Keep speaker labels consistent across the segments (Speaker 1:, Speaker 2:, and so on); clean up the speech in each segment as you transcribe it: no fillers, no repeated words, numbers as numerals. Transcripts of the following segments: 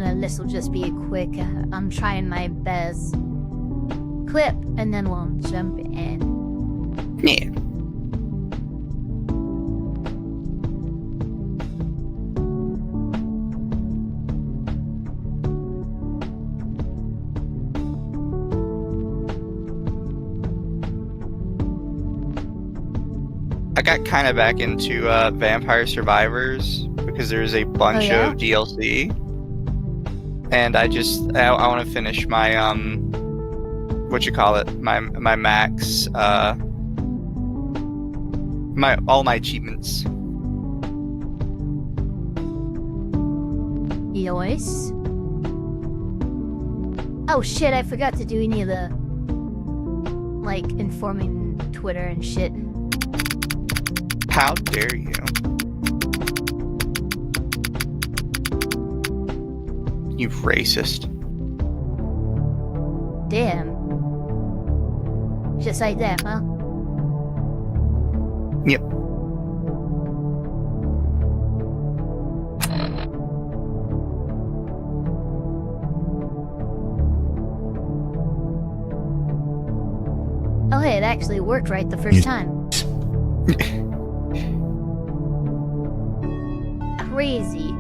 Speaker 1: and then this will just be a quick, I'm trying my best clip, and then we'll jump in.
Speaker 2: Yeah. I got kind of back into Vampire Survivors because there's a bunch of DLC, and I want to finish my my max all my achievements.
Speaker 1: Yours? Oh shit! I forgot to do any of the informing Twitter and shit.
Speaker 2: How dare you? You racist.
Speaker 1: Damn. Just like that, huh?
Speaker 2: Yep.
Speaker 1: Oh hey, it actually worked right the first time. Crazy.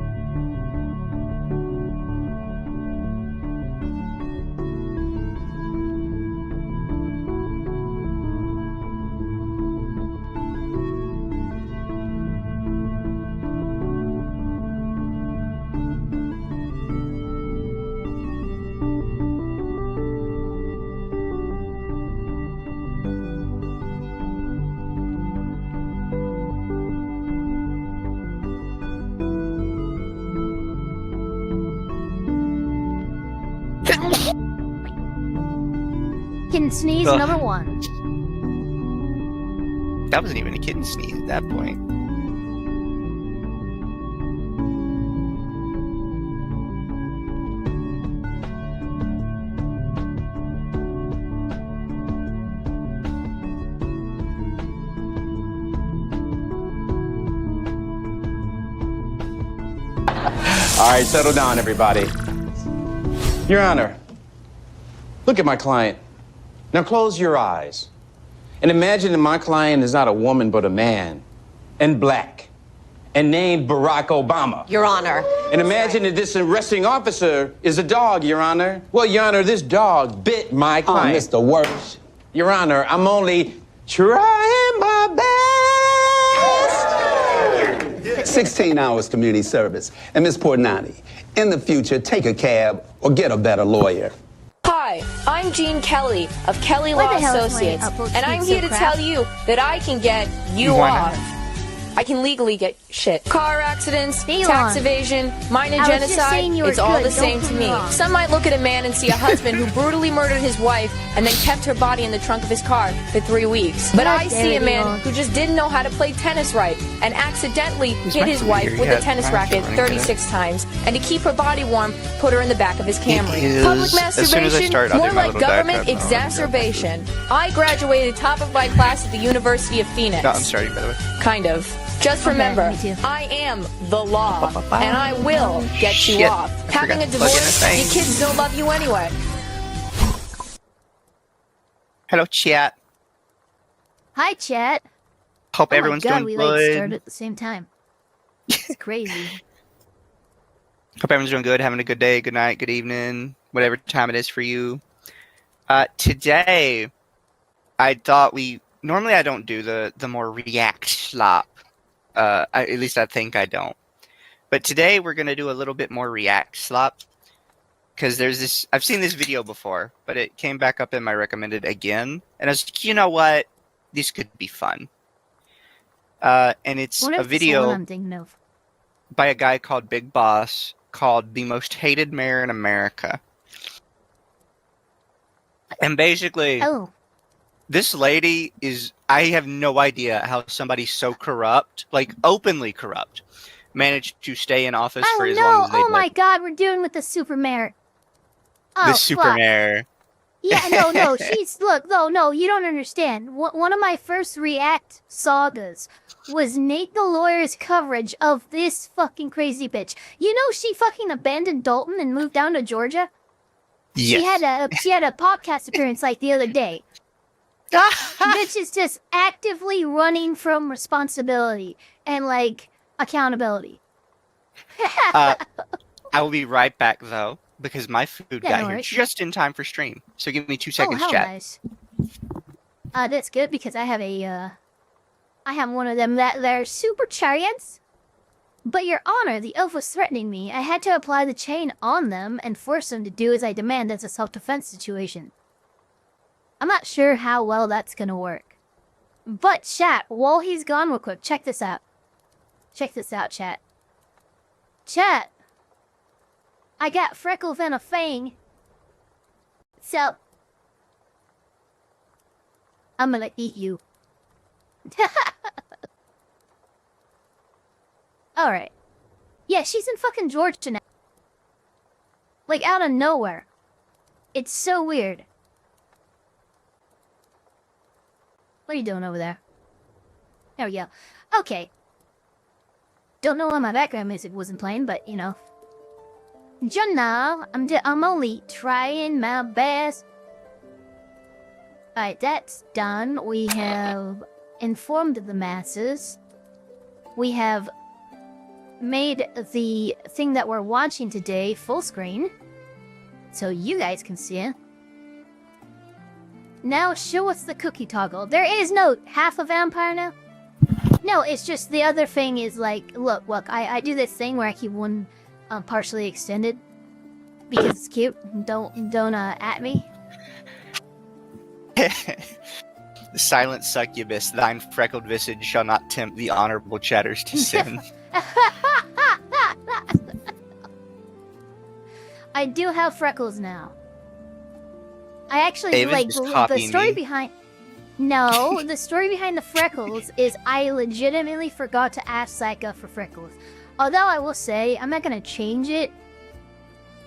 Speaker 1: Kitten sneeze number 1.
Speaker 2: That wasn't even a kitten sneeze at that point.
Speaker 3: All right, settle down, everybody. Your Honor, look at my client. Now close your eyes and imagine that my client is not a woman but a man, and black, and named Barack Obama.
Speaker 4: Your Honor.
Speaker 3: And imagine that this arresting officer is a dog, Your Honor. Well, Your Honor, this dog bit my client.
Speaker 5: Mr. Worst.
Speaker 3: Your Honor, I'm only trying my best.
Speaker 5: 16 hours community service. And Ms. Portnani, in the future, take a cab or get a better lawyer.
Speaker 4: Hi, I'm Jean Kelly of Kelly Law Associates, and I'm here to tell you that I can get you off. I can legally get shit. Car accidents, tax evasion, minor genocide, it's all the same to me. Some might look at a man and see a husband who brutally murdered his wife and then kept her body in the trunk of his car for 3 weeks. But I see a man who just didn't know how to play tennis right and accidentally hit his wife with a tennis racket 36 times, and to keep her body warm, put her in the back of his Camry. Public masturbation, more like government exacerbation. I graduated top of my class at the University of Phoenix.
Speaker 2: No, I'm sorry, by the way.
Speaker 4: Kind of. Just remember, I am the law, and I will get you off. Having a divorce, your kids don't love you anyway.
Speaker 2: Hello, chat.
Speaker 1: Hi, chat.
Speaker 2: Hope everyone's doing
Speaker 1: we
Speaker 2: good.
Speaker 1: started at the same time. It's crazy.
Speaker 2: Hope everyone's doing good, having a good day, good night, good evening, whatever time it is for you. Today, I thought normally I don't do the more react slop. At least I think I don't. But today we're going to do a little bit more react slop. Because there's this, I've seen this video before, but it came back up in my recommended again. And I was like, you know what? This could be fun. And it's a video by a guy called Big Boss called The Most Hated Mayor in America. And basically, this lady is, I have no idea how somebody so corrupt, like openly corrupt, managed to stay in office for as long as they did.
Speaker 1: Oh my god, we're dealing with the super mayor.
Speaker 2: The super mayor.
Speaker 1: Yeah, no, no, you don't understand. One of my first React sagas was Nate the Lawyer's coverage of this fucking crazy bitch. You know she fucking abandoned Dalton and moved down to Georgia?
Speaker 2: Yes.
Speaker 1: She had a podcast appearance like the other day. Bitch is just actively running from responsibility and, like, accountability.
Speaker 2: I will be right back, though, because my food got
Speaker 1: no
Speaker 2: here
Speaker 1: worries.
Speaker 2: just in time for stream. So give me 2 seconds,
Speaker 1: how
Speaker 2: chat.
Speaker 1: nice. That's good because I have I have one of them that they're super chariots. But your honor, the elf was threatening me. I had to apply the chain on them and force them to do as I demand as a self-defense situation. I'm not sure how well that's gonna work. But chat, while he's gone real quick, check this out. Check this out, chat. Chat! I got freckles and a fang. So, I'm gonna eat you. Alright. Yeah, she's in fucking Georgia now. Like, out of nowhere. It's so weird. What are you doing over there? There we go. Okay. Don't know why my background music wasn't playing, but, you know. I'm only trying my best. Alright, that's done. We have informed the masses. We have made the thing that we're watching today full screen, so you guys can see it. Now show us the cookie toggle. There is no half a vampire now. No, it's just the other thing is like, look, I do this thing where I keep one partially extended because it's cute. Don't at me.
Speaker 2: The silent succubus, thine freckled visage shall not tempt the honorable chatters to sin.
Speaker 1: I do have freckles now. I actually
Speaker 2: Ava's
Speaker 1: like
Speaker 2: just
Speaker 1: the
Speaker 2: copying
Speaker 1: story
Speaker 2: me.
Speaker 1: behind. No, the story behind the freckles is I legitimately forgot to ask Psycho for freckles. Although I will say I'm not gonna change it.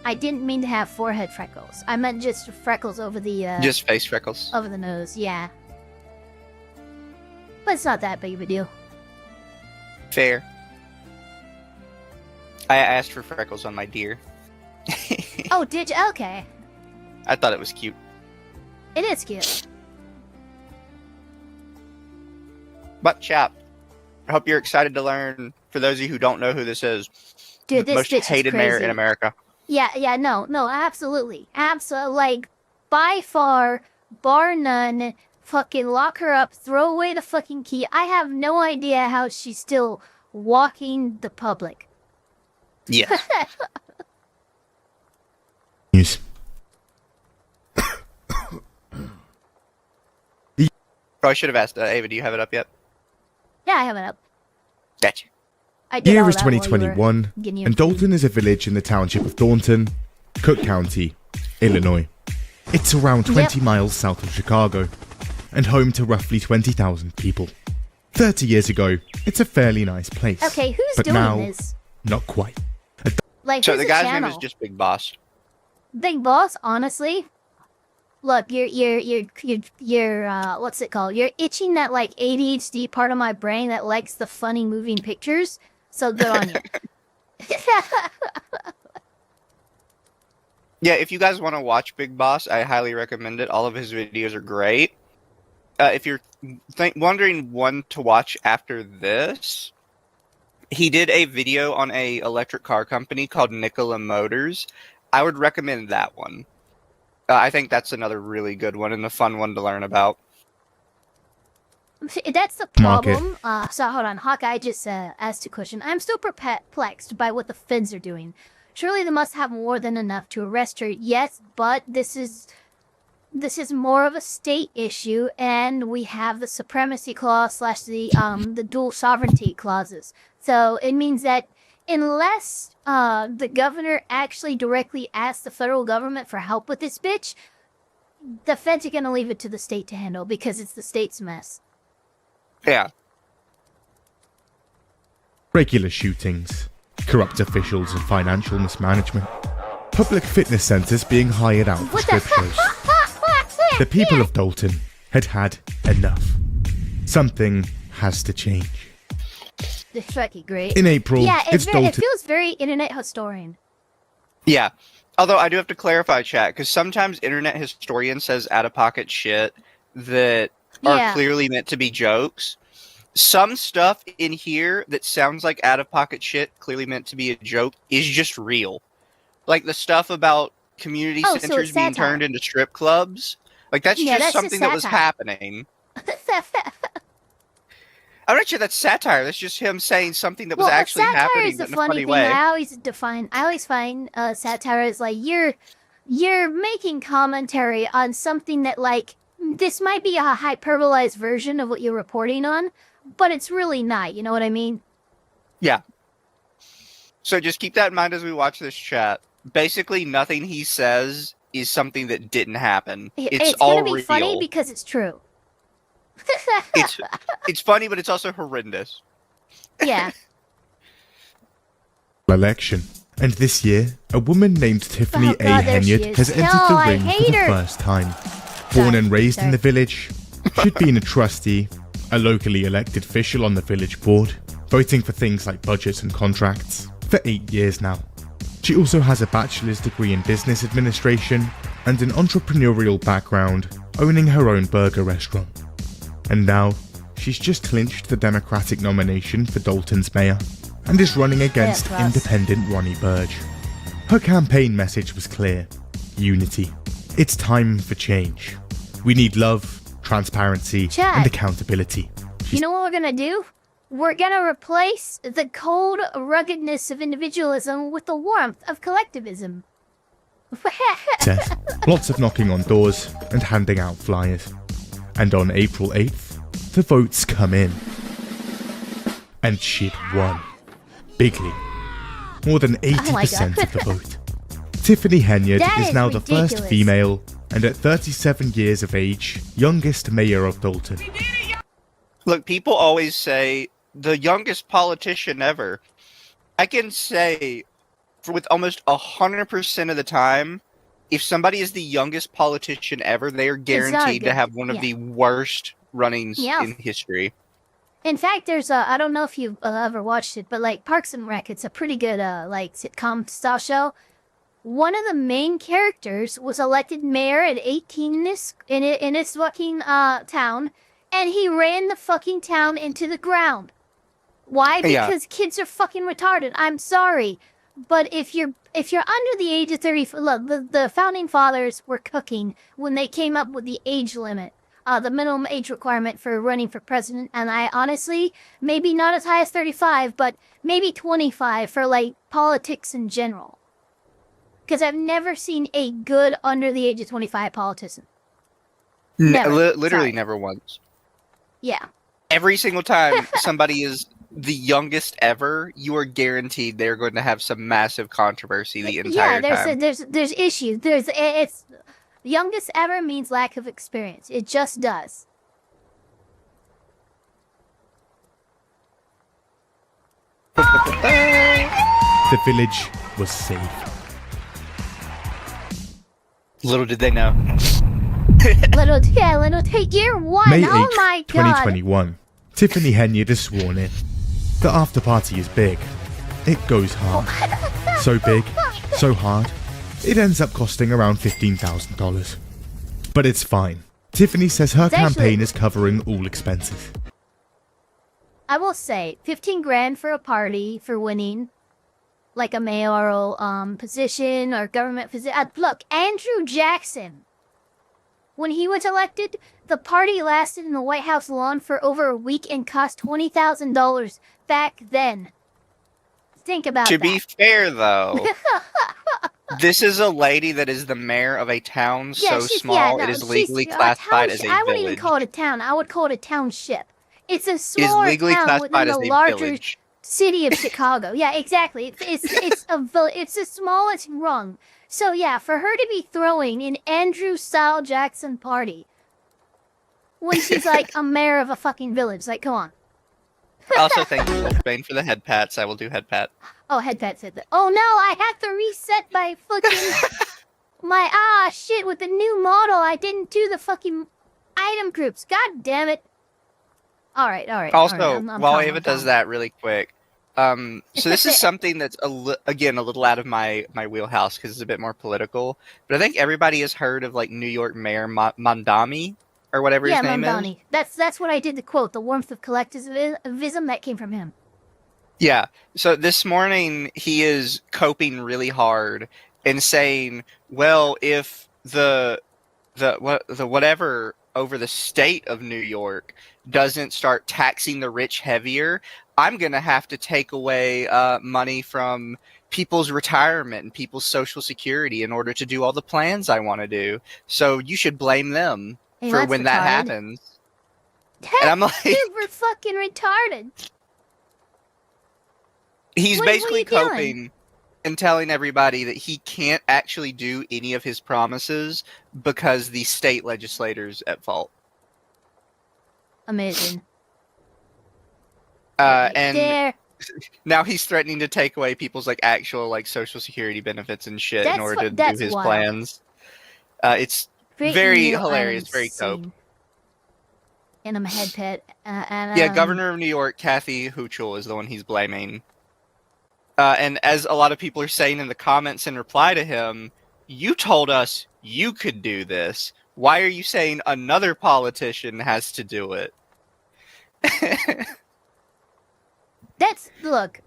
Speaker 1: I didn't mean to have forehead freckles. I meant just freckles over the
Speaker 2: Just face freckles.
Speaker 1: over the nose. Yeah, but it's not that big of a deal.
Speaker 2: Fair. I asked for freckles on my deer.
Speaker 1: Oh, did you? Okay,
Speaker 2: I thought it was cute.
Speaker 1: it is cute.
Speaker 2: But chap, I hope you're excited to learn. For those of you who don't know who this is,
Speaker 1: Dude,
Speaker 2: the
Speaker 1: this
Speaker 2: most
Speaker 1: bitch is
Speaker 2: hated mayor
Speaker 1: crazy.
Speaker 2: in America.
Speaker 1: Yeah, no, absolutely. Like, by far, bar none, fucking lock her up, throw away the fucking key. I have no idea how she's still walking the public.
Speaker 2: Yes.
Speaker 6: News.
Speaker 2: Probably should have asked Ava, do you have it up yet?
Speaker 1: Yeah, I have it up.
Speaker 2: Gotcha.
Speaker 1: I did
Speaker 6: Year
Speaker 1: all
Speaker 6: is
Speaker 1: that while you were
Speaker 6: 2021,
Speaker 1: getting your
Speaker 6: and Dalton is a village in the township of Thornton, Cook County, Illinois. It's around 20 miles south of Chicago, and home to roughly 20,000 people. 30 years ago, it's a fairly nice place.
Speaker 1: Okay, who's
Speaker 6: but
Speaker 1: doing
Speaker 6: now,
Speaker 1: this?
Speaker 6: not quite.
Speaker 1: Like,
Speaker 2: So
Speaker 1: who's
Speaker 2: the guy's name
Speaker 1: channel?
Speaker 2: is just Big Boss.
Speaker 1: Big Boss, honestly. Look, you're what's it called? You're itching that, like, ADHD part of my brain that likes the funny moving pictures. So good on you.
Speaker 2: Yeah, if you guys want to watch Big Boss, I highly recommend it. All of his videos are great. If you're wondering one to watch after this, he did a video on a electric car company called Nikola Motors. I would recommend that one. I think that's another really good one and a fun one to learn about.
Speaker 1: That's the problem. So hold on, Hawkeye just asked a question. I'm still perplexed by what the feds are doing. Surely they must have more than enough to arrest her. Yes, but this is more of a state issue, and we have the supremacy clause / the dual sovereignty clauses. So it means that unless the governor actually directly asks the federal government for help with this bitch, the feds are gonna leave it to the state to handle because it's the state's mess.
Speaker 2: Yeah.
Speaker 6: Regular shootings, corrupt officials and financial mismanagement, public fitness centres being hired out for
Speaker 1: What the
Speaker 6: strip shows. The people of Dalton had had enough. Something has to change.
Speaker 1: It's fucking great.
Speaker 6: In April,
Speaker 1: it
Speaker 6: Dalton.
Speaker 1: feels very internet historian.
Speaker 2: Yeah. Although I do have to clarify, chat, because sometimes internet historian says out-of-pocket shit that are clearly meant to be jokes. Some stuff in here that sounds like out-of-pocket shit, clearly meant to be a joke, is just real. Like the stuff about community centers being turned into strip clubs. Like, that's just something that was happening. I'm not sure that's satire. That's just him saying something that was actually happening in a funny way.
Speaker 1: I always find satire is like you're making commentary on something that, like, this might be a hyperbolized version of what you're reporting on, but it's really not. You know what I mean?
Speaker 2: Yeah. So just keep that in mind as we watch this chat. Basically, nothing he says is something that didn't happen. It's all
Speaker 1: gonna be
Speaker 2: real.
Speaker 1: Funny because it's true.
Speaker 2: It's funny, but it's also horrendous.
Speaker 1: Yeah.
Speaker 6: Election. And this year, a woman named Tiffany A. Henyard has entered the ring for the first time. Born and raised in the village, she'd been a trustee, a locally elected official on the village board, voting for things like budgets and contracts, for 8 years now. She also has a bachelor's degree in business administration and an entrepreneurial background, owning her own burger restaurant. And now, she's just clinched the Democratic nomination for Dalton's mayor and is running against independent Ronnie Burge. Her campaign message was clear: unity. It's time for change. We need love, transparency, and accountability.
Speaker 1: You know what we're gonna do? We're gonna replace the cold ruggedness of individualism with the warmth of collectivism.
Speaker 6: Says, lots of knocking on doors and handing out flyers. And on April 8th, the votes come in. And she'd won. Bigly. More than 80% of the vote. Tiffany Henyard is now the first female, and at 37 years of age, youngest mayor of Dalton.
Speaker 2: Look, people always say, the youngest politician ever. I can say, with almost 100% of the time, if somebody is the youngest politician ever, they are guaranteed to have one of the worst runnings in history.
Speaker 1: In fact, there's I don't know if you've ever watched it, but like Parks and Rec, it's a pretty good like sitcom style show. One of the main characters was elected mayor at 18 in his fucking town, and he ran the fucking town into the ground. Why? Because kids are fucking retarded. I'm sorry. But if you're under the age of 30, look, the founding fathers were cooking when they came up with the age limit, the minimum age requirement for running for president. And I honestly, maybe not as high as 35, but maybe 25 for like politics in general. Because I've never seen a good under the age of 25 politician.
Speaker 2: Literally never once.
Speaker 1: Yeah.
Speaker 2: Every single time somebody is the youngest ever, you are guaranteed they're going to have some massive controversy the entire time.
Speaker 1: There's issues. It's youngest ever means lack of experience. It just does.
Speaker 6: The village was safe.
Speaker 2: Little did they know.
Speaker 1: little year one.
Speaker 6: May 8th,
Speaker 1: oh my god.
Speaker 6: 2021. Tiffany Henyard is sworn in. The after party is big. It goes hard. So big, so hard, it ends up costing around $15,000. But it's fine. Tiffany says her campaign is covering all expenses.
Speaker 1: I will say, 15 grand for a party for winning, like a mayoral position or government position. Look, Andrew Jackson, when he was elected, the party lasted in the White House lawn for over a week and cost $20,000 back then. Think about that.
Speaker 2: To be fair, though, this is a lady that is the mayor of a town so small it is legally classified as a village.
Speaker 1: I wouldn't even call it a town. I would call it a township. It's a smaller town within the larger city of Chicago. Yeah, exactly. It's the smallest rung. So yeah, for her to be throwing an Andrew-style Jackson party when she's like a mayor of a fucking village, like, come on.
Speaker 2: Also, thank you, Spain, for the head pats. I will do head pat.
Speaker 1: Oh, head pat said that. Oh no, I have to reset my fucking. shit, with the new model, I didn't do the fucking item groups. God damn it. Alright.
Speaker 2: Also,
Speaker 1: I'm
Speaker 2: while
Speaker 1: calm,
Speaker 2: Ava
Speaker 1: I'm
Speaker 2: does
Speaker 1: calm.
Speaker 2: that really quick, so this is something that's, again, a little out of my wheelhouse because it's a bit more political, but I think everybody has heard of, like, New York Mayor Mamdani, or whatever his name
Speaker 1: Mamdani.
Speaker 2: is.
Speaker 1: That's what I did, the quote, the warmth of collectivism, that came from him.
Speaker 2: Yeah, so this morning he is coping really hard and saying, well, if the whatever over the state of New York doesn't start taxing the rich heavier, I'm going to have to take away money from people's retirement and people's social security in order to do all the plans I want to do. So you should blame them for when that happens. And I'm like,
Speaker 1: super fucking retarded.
Speaker 2: He's basically
Speaker 1: what are you
Speaker 2: coping
Speaker 1: doing?
Speaker 2: and telling everybody that he can't actually do any of his promises because the state legislators at fault.
Speaker 1: Amazing.
Speaker 2: And
Speaker 1: there.
Speaker 2: now he's threatening to take away people's like actual like social security benefits and shit in order to do his
Speaker 1: wild.
Speaker 2: plans. It's
Speaker 1: Great
Speaker 2: very
Speaker 1: new
Speaker 2: hilarious,
Speaker 1: items
Speaker 2: very cope.
Speaker 1: scene. And I'm a head pet. And
Speaker 2: Yeah, Governor of New York, Kathy Hochul, is the one he's blaming. And as a lot of people are saying in the comments in reply to him, you told us you could do this. Why are you saying another politician has to do it?
Speaker 1: Look,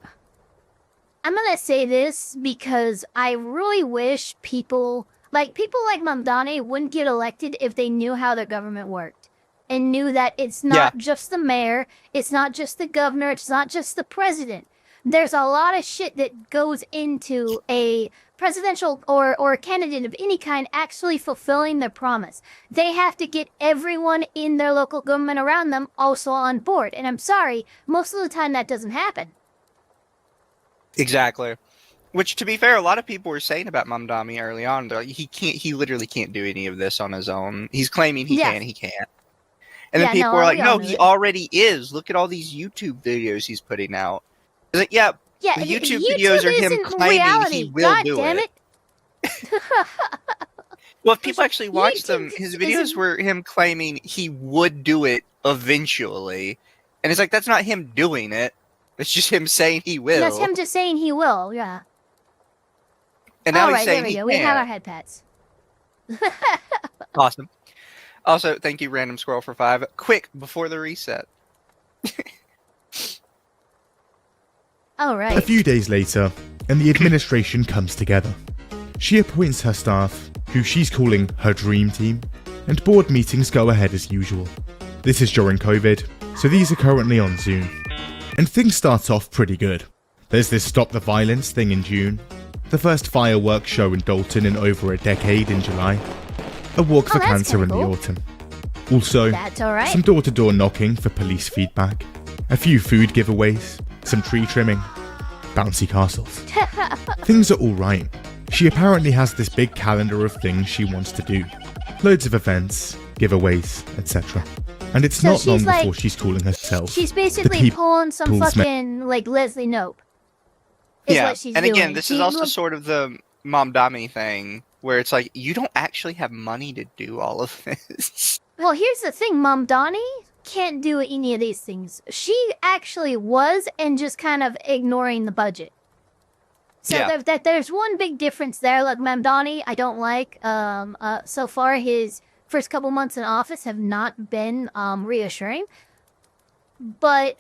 Speaker 1: I'm gonna say this because I really wish people like Mamdani wouldn't get elected if they knew how their government worked. And knew that it's not just the mayor, it's not just the governor, it's not just the president. There's a lot of shit that goes into a presidential or a candidate of any kind actually fulfilling their promise. They have to get everyone in their local government around them also on board. And I'm sorry, most of the time that doesn't happen.
Speaker 2: Exactly. Which, to be fair, a lot of people were saying about Mamdani early on. They're like, he literally can't do any of this on his own. He's claiming he can't. And then people were like, no, he already is. Look at all these YouTube videos he's putting out. It's like, the YouTube videos are him claiming he will do it. Well, if people actually watch them, his videos were him claiming he would do it eventually. And it's like, that's not him doing it. It's just him saying he will.
Speaker 1: That's him just saying he will, yeah.
Speaker 2: And now he's saying
Speaker 1: there we go.
Speaker 2: Can't.
Speaker 1: We have our head pats.
Speaker 2: Awesome. Also, thank you, Random Squirrel, for 5. Quick, before the reset.
Speaker 1: All right.
Speaker 6: A few days later, and the administration comes together. She appoints her staff, who she's calling her dream team, and board meetings go ahead as usual. This is during COVID, so these are currently on Zoom. And things start off pretty good. There's this Stop the Violence thing in June, the first fireworks show in Dalton in over a decade in July, a walk for cancer in the autumn. Also, some door-to-door knocking for police feedback, a few food giveaways, some tree trimming, bouncy castles. Things are alright. She apparently has this big calendar of things she wants to do. Loads of events, giveaways, etc. And it's not long before she's calling herself.
Speaker 1: She's basically pulling some fucking, like, Leslie Knope.
Speaker 2: What she's doing. Again, this is also sort of the Mamdani thing, where it's like, you don't actually have money to do all of this.
Speaker 1: Well, here's the thing, Mamdani can't do any of these things. She actually was, and just kind of ignoring the budget. So there's one big difference there. Like, Mamdani, I don't like. So far, his first couple months in office have not been reassuring. But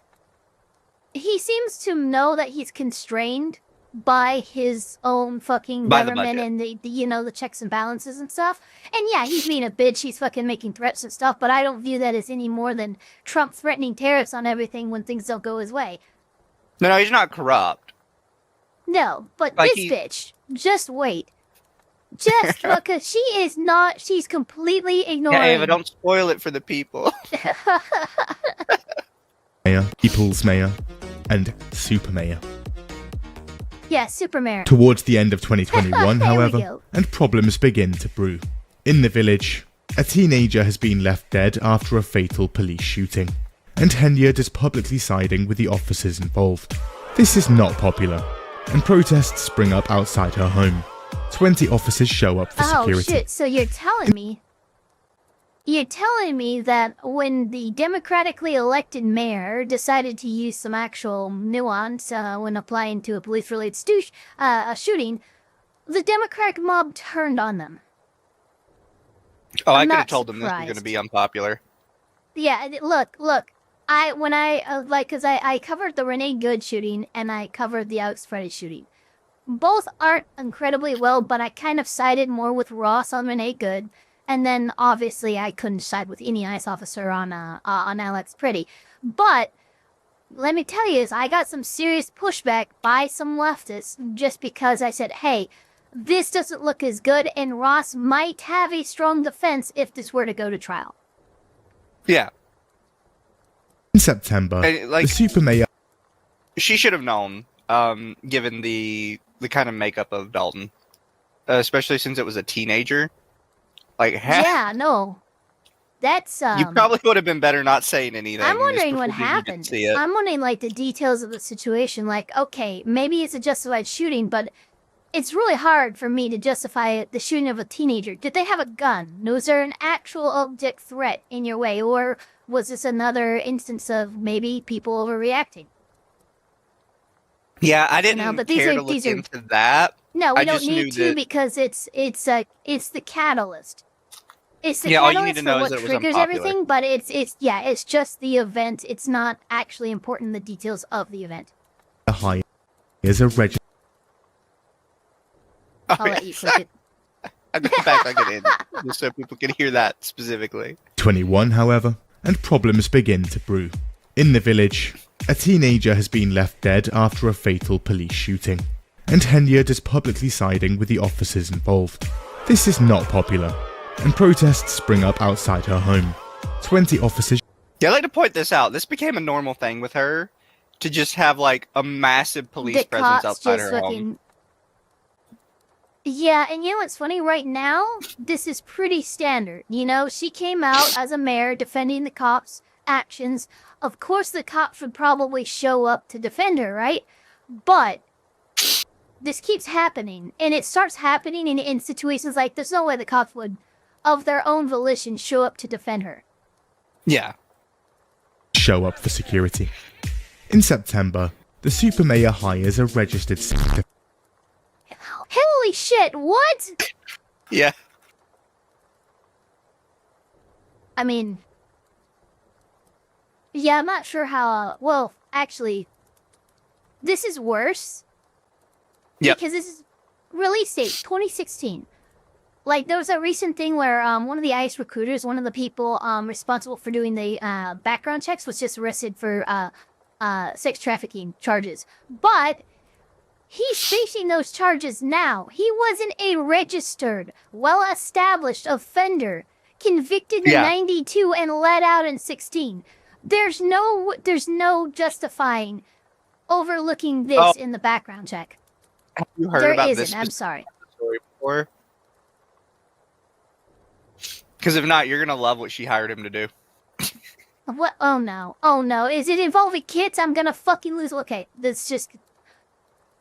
Speaker 1: he seems to know that he's constrained by his own fucking government and the checks and balances and stuff. And yeah, he's being a bitch. He's fucking making threats and stuff. But I don't view that as any more than Trump threatening tariffs on everything when things don't go his way.
Speaker 2: No, he's not corrupt.
Speaker 1: No, but like this bitch, just wait. Just because she is not, she's completely ignoring.
Speaker 2: Yeah, Ava, don't spoil it for the people.
Speaker 6: Mayor, People's Mayor, and Super Mayor.
Speaker 1: Yeah, Super Mayor.
Speaker 6: Towards the end of 2021, however, and problems begin to brew. In the village, a teenager has been left dead after a fatal police shooting, and Henyard is publicly siding with the officers involved. This is not popular, and protests spring up outside her home, 20 officers show up for security.
Speaker 1: Oh shit, so you're telling me that when the democratically elected mayor decided to use some actual nuance when applying to a police-related shooting, the Democratic mob turned on them.
Speaker 2: Oh, I
Speaker 1: I'm
Speaker 2: could have
Speaker 1: not
Speaker 2: told them this was going to
Speaker 1: surprised.
Speaker 2: be unpopular.
Speaker 1: Yeah, look. Because I covered the Renee Good shooting and I covered the Alex Freddy shooting. Both aren't incredibly well, but I kind of sided more with Ross on Renee Good, and then obviously I couldn't side with any ICE officer on Alex Pretty. But let me tell you, I got some serious pushback by some leftists just because I said, hey, this doesn't look as good, and Ross might have a strong defense if this were to go to trial.
Speaker 2: Yeah.
Speaker 6: In September, the super mayor...
Speaker 2: She should have known, given the kind of makeup of Dalton. Especially since it was a teenager.
Speaker 1: Yeah, no. That's,
Speaker 2: You probably would have been better not saying anything.
Speaker 1: I'm wondering what happened. I'm wondering, the details of the situation. Okay, maybe it's a justified shooting, but it's really hard for me to justify the shooting of a teenager. Did they have a gun? Was there an actual object threat in your way? Or was this another instance of maybe people overreacting?
Speaker 2: Yeah, I didn't care to look into that.
Speaker 1: No, we don't need to because it's the catalyst. It's the
Speaker 2: all you need
Speaker 1: catalyst
Speaker 2: to know
Speaker 1: for
Speaker 2: is
Speaker 1: what
Speaker 2: it was
Speaker 1: triggers
Speaker 2: unpopular.
Speaker 1: everything, but it's just the event. It's not actually important the details of the event.
Speaker 6: High is a registered...
Speaker 1: I'll let you click it.
Speaker 2: I'll go back like it in, just so people can hear that specifically.
Speaker 6: 21, however, and problems begin to brew. In the village, a teenager has been left dead after a fatal police shooting, and Henyard is publicly siding with the officers involved. This is not popular, and protests spring up outside her home. 20 officers...
Speaker 2: Yeah, I'd like to point this out. This became a normal thing with her, to just have, a massive police presence outside her home.
Speaker 1: Yeah, and you know what's funny? Right now, this is pretty standard. She came out as a mayor defending the cops' actions. Of course, the cops would probably show up to defend her, right? But this keeps happening, and it starts happening in situations like there's no way the cops would, of their own volition, show up to defend her.
Speaker 2: Yeah.
Speaker 6: Show up for security. In September, the super mayor hires a registered...
Speaker 1: Holy shit, what?
Speaker 2: Yeah.
Speaker 1: I mean... Yeah, I'm not sure how... well, actually... This is worse.
Speaker 2: Yep.
Speaker 1: Because this is... Release date, 2016. There was a recent thing where one of the ICE recruiters, one of the people responsible for doing the background checks, was just arrested for sex trafficking charges. But... he's facing those charges now. He wasn't a registered, well-established offender, convicted in 92 and let out in 16. There's no justifying overlooking this in the background check.
Speaker 2: Have you heard about this
Speaker 1: I'm sorry.
Speaker 2: story before? Because if not, you're gonna love what she hired him to do.
Speaker 1: What? Oh no. Oh no. Is it involving kids? I'm gonna fucking lose. Okay, that's just...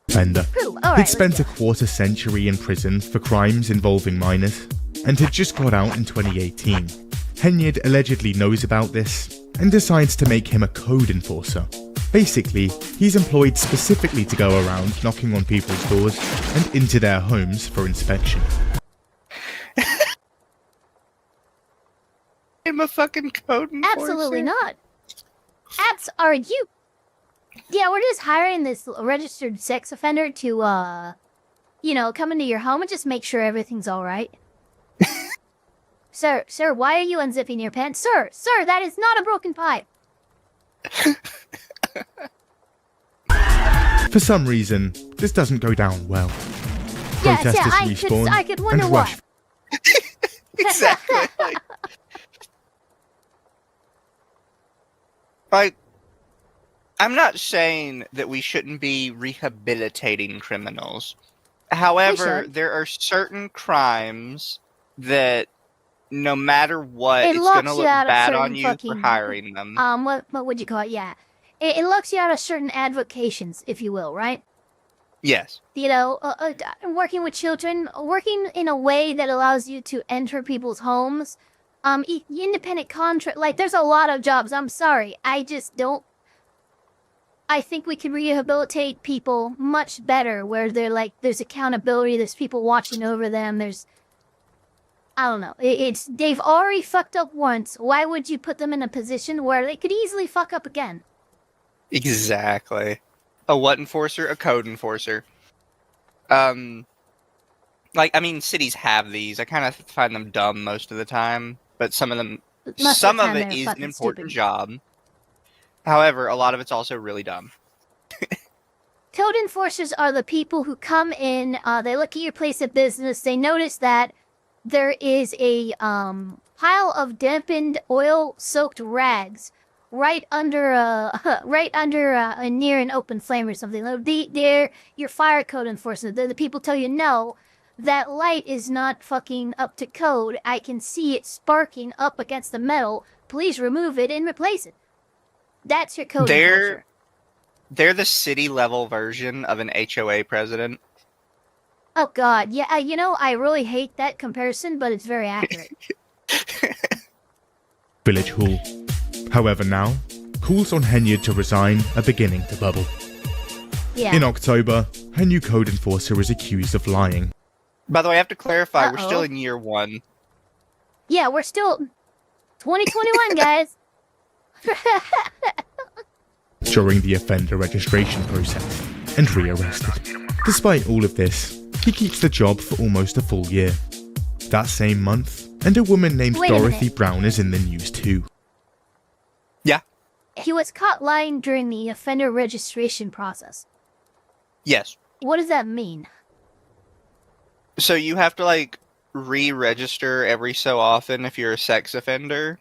Speaker 6: offender.
Speaker 1: Right,
Speaker 6: He'd spent a quarter century in prison for crimes involving minors, and had just got out in 2018. Henyard allegedly knows about this, and decides to make him a code enforcer. Basically, he's employed specifically to go around knocking on people's doors and into their homes for inspection.
Speaker 2: I'm a fucking code enforcer.
Speaker 1: Absolutely not. Are you... Yeah, we're just hiring this registered sex offender to, come into your home and just make sure everything's alright. Sir, why are you unzipping your pants? Sir, that is not a broken pipe.
Speaker 6: For some reason, this doesn't go down well. Protesters respawn
Speaker 1: I could wonder
Speaker 6: and rush.
Speaker 2: Exactly. I'm not saying that we shouldn't be rehabilitating criminals. However, there are certain crimes that no matter what, it's going to look bad on you for hiring them.
Speaker 1: What would you call it? Yeah. It locks you out of certain advocations, if you will, right?
Speaker 2: Yes.
Speaker 1: You know, working with children, working in a way that allows you to enter people's homes. Independent contract, like, there's a lot of jobs. I'm sorry. I just don't. I think we can rehabilitate people much better where they're like, there's accountability, there's people watching over them, I don't know. They've already fucked up once. Why would you put them in a position where they could easily fuck up again?
Speaker 2: Exactly. A what enforcer? A code enforcer. Like, I mean, cities have these. I kind of find them dumb most of the time, but some of it is an important job. However, a lot of it's also really dumb.
Speaker 1: Code enforcers are the people who come in, they look at your place of business, they notice that there is a pile of dampened oil-soaked rags right under near an open flame or something. They're your fire code enforcement. They're the people tell you, no, that light is not fucking up to code. I can see it sparking up against the metal. Please remove it and replace it. That's your code enforcer.
Speaker 2: They're the city-level version of an HOA president.
Speaker 1: Oh, God. Yeah, you know, I really hate that comparison, but it's very accurate.
Speaker 6: Village Hall. However now, calls on Henyard to resign are beginning to bubble.
Speaker 1: Yeah.
Speaker 6: In October, her new code enforcer is accused of lying.
Speaker 2: By the way, I have to clarify, we're still in year 1.
Speaker 1: Yeah, we're still 2021, guys.
Speaker 6: During the offender registration process and rearrested. Despite all of this, he keeps the job for almost a full year. That same month, and a woman named Dorothy Brown is in the news too.
Speaker 2: Yeah.
Speaker 1: He was caught lying during the offender registration process.
Speaker 2: Yes.
Speaker 1: What does that mean?
Speaker 2: So you have to, like, re-register every so often if you're a sex offender.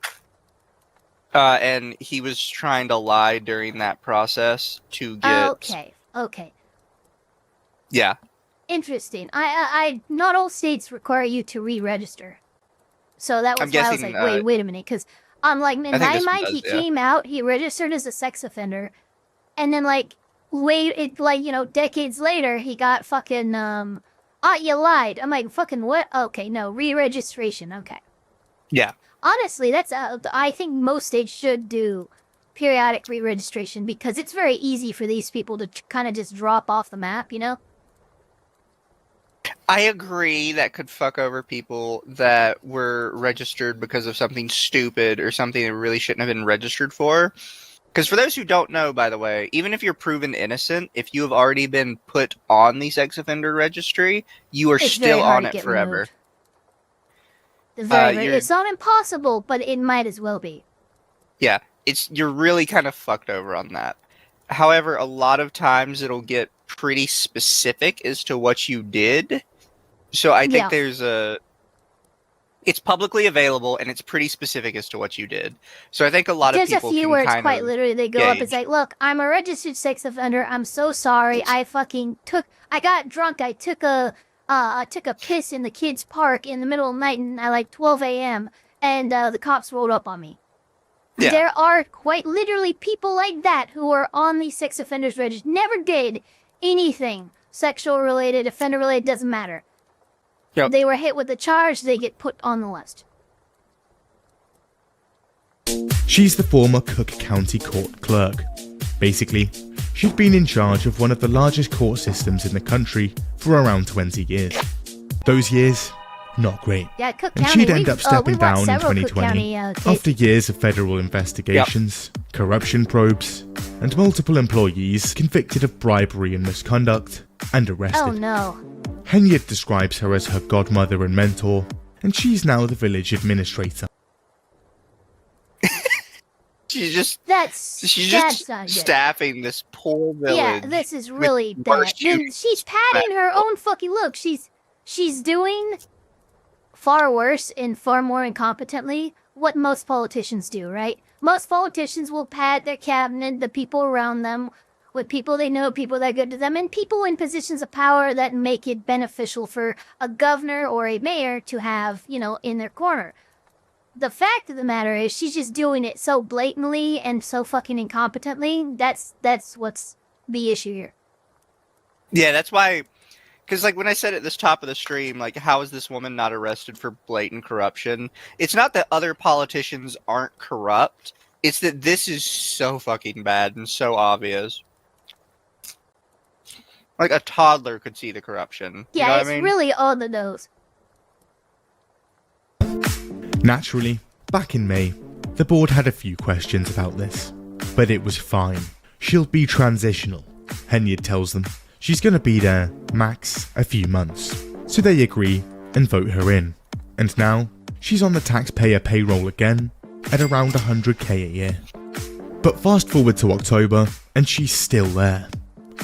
Speaker 2: And he was trying to lie during that process to get...
Speaker 1: Okay.
Speaker 2: Yeah.
Speaker 1: Interesting. I not all states require you to re-register. So that was why I was like, wait a minute, because I'm like, in my mind, he came out, he registered as a sex offender, and then decades later, he got fucking, you lied. I'm like, fucking what? Okay, no, re-registration, okay.
Speaker 2: Yeah.
Speaker 1: Honestly, that's, I think most states should do periodic re-registration, because it's very easy for these people to kind of just drop off the map, you know?
Speaker 2: I agree that could fuck over people that were registered because of something stupid or something that really shouldn't have been registered for. Because for those who don't know, by the way, even if you're proven innocent, if you have already been put on the sex offender registry, you are still on it forever.
Speaker 1: It's not impossible, but it might as well be.
Speaker 2: Yeah, you're really kind of fucked over on that. However, a lot of times it'll get pretty specific as to what you did. So I think it's publicly available and it's pretty specific as to what you did. So I think a lot of people
Speaker 1: There's a few where it's quite literally, they go up and say, look, I'm a registered sex offender. I'm so sorry. I got drunk. I took a piss in the kids' park in the middle of the night at like 12 a.m. and the cops rolled up on me. Yeah. There are quite literally people like that who are on the sex offenders register. Never did anything sexual related, offender related, doesn't matter. Yep. They were hit with the charge, they get put on the list.
Speaker 6: She's the former Cook County Court clerk. Basically, she'd been in charge of one of the largest court systems in the country for around 20 years. Those years, not great.
Speaker 1: Yeah, Cook
Speaker 6: and
Speaker 1: County,
Speaker 6: she'd end up stepping down in 2020 after years of federal investigations, corruption probes, and multiple employees convicted of bribery and misconduct and arrested.
Speaker 1: Oh no.
Speaker 6: Henyard describes her as her godmother and mentor, and she's now the village administrator.
Speaker 2: She's just staffing this poor village.
Speaker 1: Yeah, this is really bad. She's patting her own fucking look. She's doing far worse and far more incompetently what most politicians do, right? Most politicians will pat their cabinet, the people around them, with people they know, people that are good to them, and people in positions of power that make it beneficial for a governor or a mayor to have, in their corner. The fact of the matter is she's just doing it so blatantly and so fucking incompetently. That's what's the issue here.
Speaker 2: Yeah, that's why. Because, like, when I said at this top of the stream, like, how is this woman not arrested for blatant corruption? It's not that other politicians aren't corrupt. It's that this is so fucking bad and so obvious. Like, a toddler could see the corruption.
Speaker 1: Yeah,
Speaker 2: you know
Speaker 1: it's
Speaker 2: what I mean?
Speaker 1: really on the nose.
Speaker 6: Naturally, back in May, the board had a few questions about this, but it was fine. She'll be transitional, Henyard tells them. She's gonna be there, max, a few months. So they agree and vote her in. And now, she's on the taxpayer payroll again, at around 100k a year. But fast forward to October, and she's still there.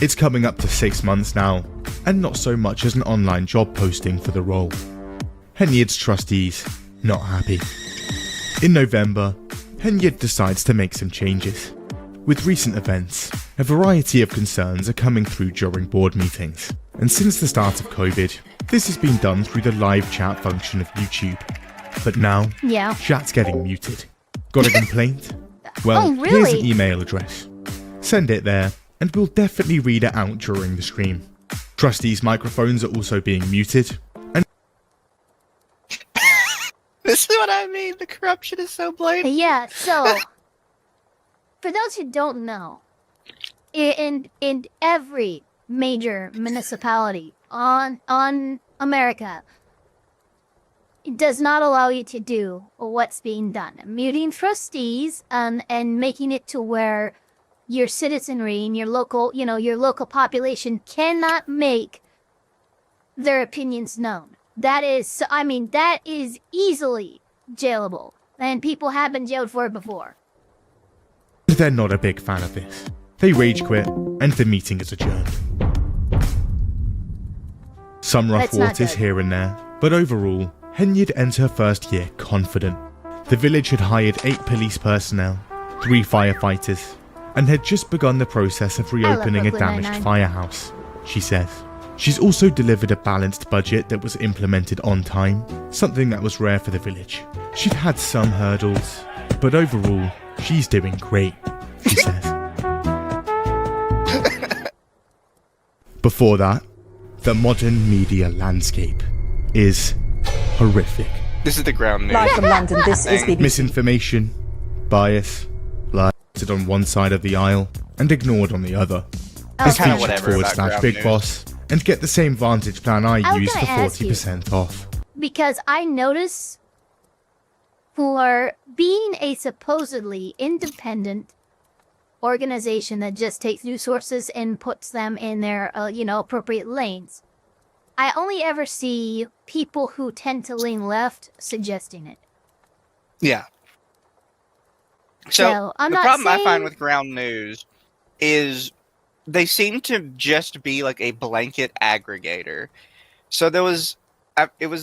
Speaker 6: It's coming up to 6 months now, and not so much as an online job posting for the role. Henyard's trustees, not happy. In November, Henyard decides to make some changes. With recent events, a variety of concerns are coming through during board meetings, and since the start of COVID, this has been done through the live chat function of YouTube. But now, chat's getting muted. Got a complaint? Well, here's an email address. Send it there, and we'll definitely read it out during the stream. Trustees' microphones are also being muted, and
Speaker 2: This is what I mean. The corruption is so blatant.
Speaker 1: Yeah, so for those who don't know, in every major municipality on America, it does not allow you to do what's being done. Muting trustees and making it to where your citizenry and your local population cannot make their opinions known. That is easily jailable, and people have been jailed for it before.
Speaker 6: they're not a big fan of this. They rage quit, and the meeting is adjourned. Some rough waters here and there, but overall, Henyard ends her first year confident. The village had hired 8 police personnel, 3 firefighters, and had just begun the process of reopening a damaged firehouse, she says. She's also delivered a balanced budget that was implemented on time, something that was rare for the village. She'd had some hurdles, but overall, she's doing great, she says. Before that, the modern media landscape is horrific.
Speaker 2: This is the ground news.
Speaker 7: Live from London, this is BBC.
Speaker 6: Misinformation, bias, lies on one side of the aisle and ignored on the other. This featured /Big Boss and get the same Vantage plan I use for 40% off.
Speaker 1: Because I notice for being a supposedly independent organization that just takes news sources and puts them in their, appropriate lanes, I only ever see people who tend to lean left suggesting it.
Speaker 2: Yeah. So
Speaker 1: I'm
Speaker 2: the
Speaker 1: not
Speaker 2: problem
Speaker 1: saying...
Speaker 2: I find with ground news is they seem to just be like a blanket aggregator. So it was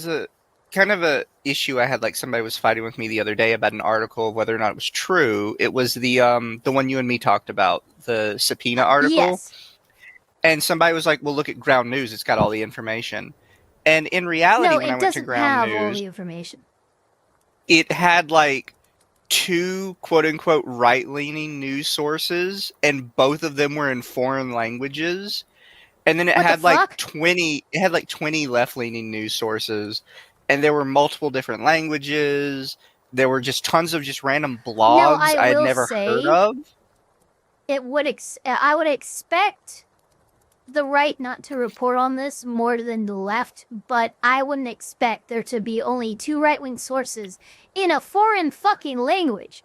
Speaker 2: a kind of a issue I had, like somebody was fighting with me the other day about an article of whether or not it was true. It was the one you and me talked about, the subpoena article.
Speaker 1: Yes.
Speaker 2: And somebody was like, well, look at ground news. It's got all the information. And in reality, when I went to ground news,
Speaker 1: all the information.
Speaker 2: It had like 2 quote-unquote right-leaning news sources, and both of them were in foreign languages. And then it had like 20 left-leaning news sources, and there were multiple different languages. There were just tons of just random blogs I had never heard of.
Speaker 1: I would expect the right not to report on this more than the left, but I wouldn't expect there to be only 2 right-wing sources in a foreign fucking language.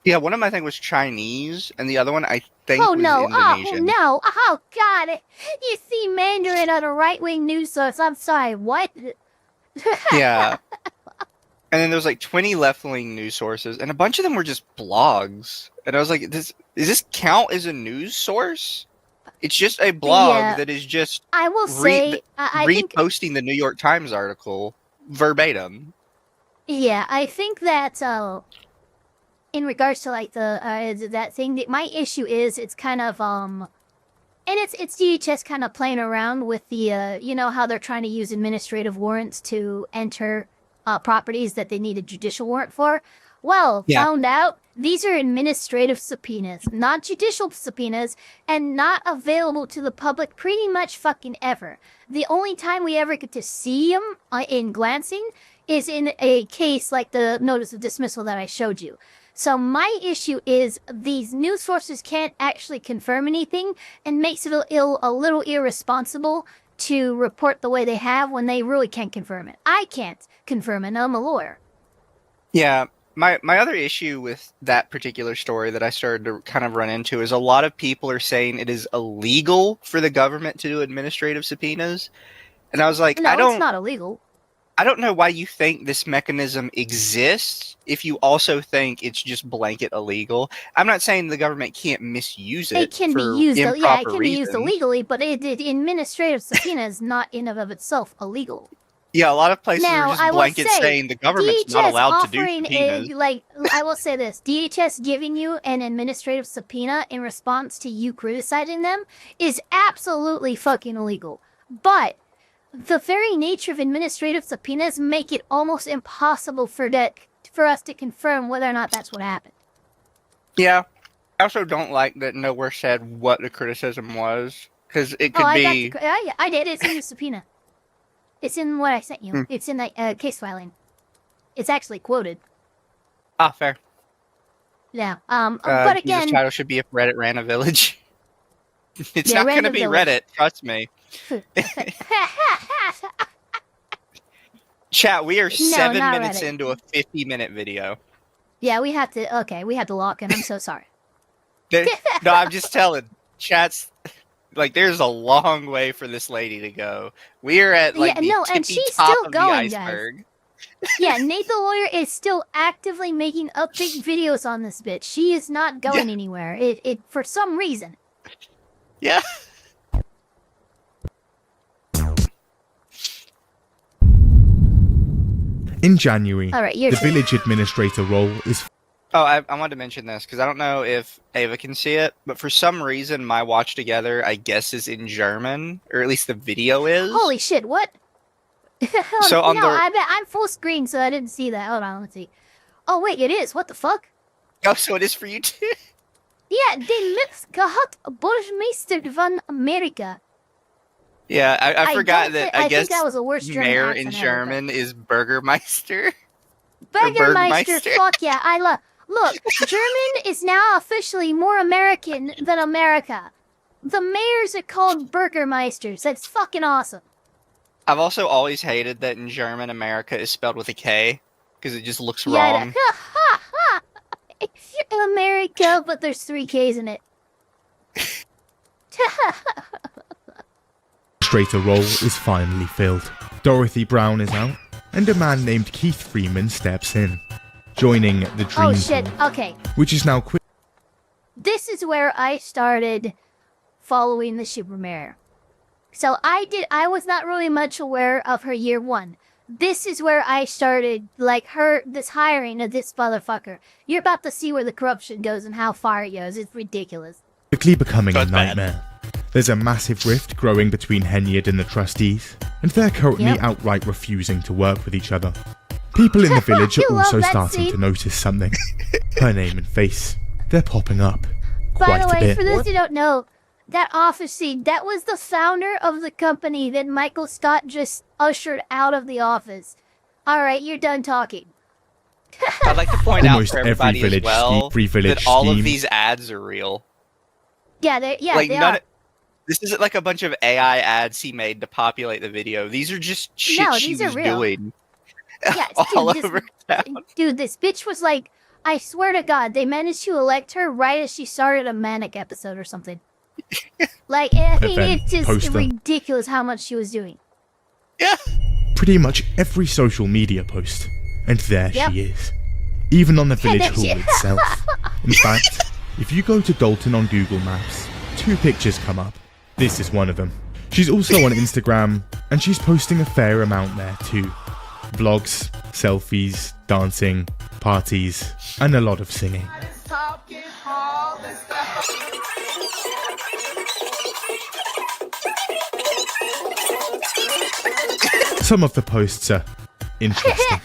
Speaker 2: Yeah, one of my things was Chinese, and the other one I think was Indonesian.
Speaker 1: Oh god, you see Mandarin on a right-wing news source, I'm sorry, what?
Speaker 2: Yeah. And then there was like 20 left-wing news sources, and a bunch of them were just blogs. And I was like, does this count as a news source? It's just a blog that is just
Speaker 1: I will say
Speaker 2: reposting the New York Times article verbatim.
Speaker 1: Yeah, I think that in regards to like the that thing, my issue is it's kind of and it's DHS kind of playing around with the how they're trying to use administrative warrants to enter properties that they need a judicial warrant for. Well,
Speaker 2: Yeah.
Speaker 1: found out these are administrative subpoenas, not judicial subpoenas, and not available to the public pretty much fucking ever. The only time we ever get to see them in glancing is in a case like the notice of dismissal that I showed you. So my issue is these news sources can't actually confirm anything, and makes it a little irresponsible to report the way they have when they really can't confirm it. I can't confirm it. I'm a lawyer.
Speaker 2: Yeah, my other issue with that particular story that I started to kind of run into is a lot of people are saying it is illegal for the government to do administrative subpoenas, and I was like,
Speaker 1: No, it's not illegal.
Speaker 2: I don't know why you think this mechanism exists if you also think it's just blanket illegal. I'm not saying the government can't misuse it.
Speaker 1: It can be
Speaker 2: for
Speaker 1: used. Yeah, it
Speaker 2: improper
Speaker 1: can be used
Speaker 2: reasons.
Speaker 1: illegally, but administrative subpoena is not in and of itself illegal.
Speaker 2: Yeah, a lot of places
Speaker 1: Now,
Speaker 2: are just
Speaker 1: I will
Speaker 2: blanket
Speaker 1: say,
Speaker 2: saying the government's not allowed to do
Speaker 1: offering
Speaker 2: subpoenas.
Speaker 1: I will say this: DHS giving you an administrative subpoena in response to you criticizing them is absolutely fucking illegal. But the very nature of administrative subpoenas make it almost impossible for us to confirm whether or not that's what happened.
Speaker 2: Yeah, I also don't like that nowhere said what the criticism was, because it could be.
Speaker 1: I did. It's in the subpoena. It's in what I sent you. It's in the case filing. It's actually quoted.
Speaker 2: Ah, fair.
Speaker 1: Yeah. But again,
Speaker 2: this title should be if Reddit ran a village. It's
Speaker 1: Yeah,
Speaker 2: not
Speaker 1: ran
Speaker 2: going to
Speaker 1: a
Speaker 2: be
Speaker 1: village.
Speaker 2: Reddit, trust me. Chat, we are 7
Speaker 1: not
Speaker 2: minutes
Speaker 1: Reddit.
Speaker 2: into a 50-minute video.
Speaker 1: Yeah, we have to lock in. I'm so sorry.
Speaker 2: No, I'm just telling. Chat's like, there's a long way for this lady to go. We are at like
Speaker 1: Yeah,
Speaker 2: the
Speaker 1: no,
Speaker 2: tippy
Speaker 1: and she's
Speaker 2: top
Speaker 1: still
Speaker 2: of
Speaker 1: going,
Speaker 2: the
Speaker 1: guys.
Speaker 2: iceberg.
Speaker 1: Yeah, Nate the lawyer is still actively making update videos on this bitch. She is not going anywhere. It for some reason.
Speaker 2: Yeah.
Speaker 6: In January,
Speaker 1: All right, your
Speaker 6: the
Speaker 1: turn.
Speaker 6: village administrator role is
Speaker 2: Oh, I wanted to mention this because I don't know if Ava can see it, but for some reason, my watch together, I guess, is in German, or at least the video is.
Speaker 1: Holy shit! What?
Speaker 2: So on
Speaker 1: no,
Speaker 2: the-
Speaker 1: I bet I'm full screen, so I didn't see that. Hold on, let's see. Oh wait, it is. What the fuck?
Speaker 2: Oh, so it is for you too.
Speaker 1: Yeah, de Litzgehat Burgemeester van Amerika.
Speaker 2: Yeah, I forgot
Speaker 1: don't
Speaker 2: that.
Speaker 1: thi- I
Speaker 2: guess
Speaker 1: think that was the worst German
Speaker 2: mayor
Speaker 1: accent
Speaker 2: in
Speaker 1: ever,
Speaker 2: German is Bürgermeister.
Speaker 1: Burgermeister,
Speaker 2: Burgermeister.
Speaker 1: fuck yeah, I love. Look, German is now officially more American than America. The mayors are called Burgermeisters. That's fucking awesome.
Speaker 2: I've also always hated that in German, America is spelled with a K because it just looks
Speaker 1: Yeah,
Speaker 2: wrong.
Speaker 1: America, but there's 3 Ks in it.
Speaker 6: administrator role is finally filled. Dorothy Brown is out, and a man named Keith Freeman steps in, joining the Dream
Speaker 1: Oh shit,
Speaker 6: Pool,
Speaker 1: okay.
Speaker 6: which is now quick.
Speaker 1: This is where I started following the Super Mayor. So I was not really much aware of her year 1. This is where I started, like, this hiring of this motherfucker. You're about to see where the corruption goes and how far it goes. It's ridiculous.
Speaker 6: quickly becoming a
Speaker 2: That's bad.
Speaker 6: nightmare. There's a massive rift growing between Henyard and the trustees, and they're currently
Speaker 1: Yep.
Speaker 6: outright refusing to work with each other. People in the village
Speaker 1: You
Speaker 6: are
Speaker 1: love
Speaker 6: also
Speaker 1: that
Speaker 6: starting
Speaker 1: scene.
Speaker 6: to notice something. Her name and face. They're popping up.
Speaker 1: By
Speaker 6: Quite
Speaker 1: the
Speaker 6: a
Speaker 1: way,
Speaker 6: bit.
Speaker 1: for those who don't know, that office scene, that was the founder of the company that Michael Scott just ushered out of the office. Alright, you're done talking.
Speaker 2: I'd like to point out
Speaker 6: Almost
Speaker 2: for
Speaker 6: every
Speaker 2: everybody
Speaker 6: village
Speaker 2: as well
Speaker 6: every village
Speaker 2: that all
Speaker 6: scheme-
Speaker 2: of these ads are real.
Speaker 1: Yeah, they
Speaker 2: Like
Speaker 1: are.
Speaker 2: none. This isn't like a bunch of AI ads he made to populate the video. These are just shit
Speaker 1: No,
Speaker 2: she
Speaker 1: these are
Speaker 2: was
Speaker 1: real.
Speaker 2: doing
Speaker 1: Yeah,
Speaker 2: all
Speaker 1: dude,
Speaker 2: over town.
Speaker 1: Dude, this bitch was like, I swear to God, they managed to elect her right as she started a Manic episode or something. Like, I mean,
Speaker 6: Event
Speaker 1: it's just
Speaker 6: poster.
Speaker 1: ridiculous how much she was doing.
Speaker 2: Yeah.
Speaker 6: Pretty much every social media post. And there
Speaker 1: Yep.
Speaker 6: she is. Even on the village
Speaker 1: there
Speaker 6: hall
Speaker 1: she-
Speaker 6: itself. In fact, if you go to Dalton on Google Maps, 2 pictures come up. This is one of them. She's also on Instagram, and she's posting a fair amount there too. Vlogs, selfies, dancing, parties, and a lot of singing. Some of the posts are interesting.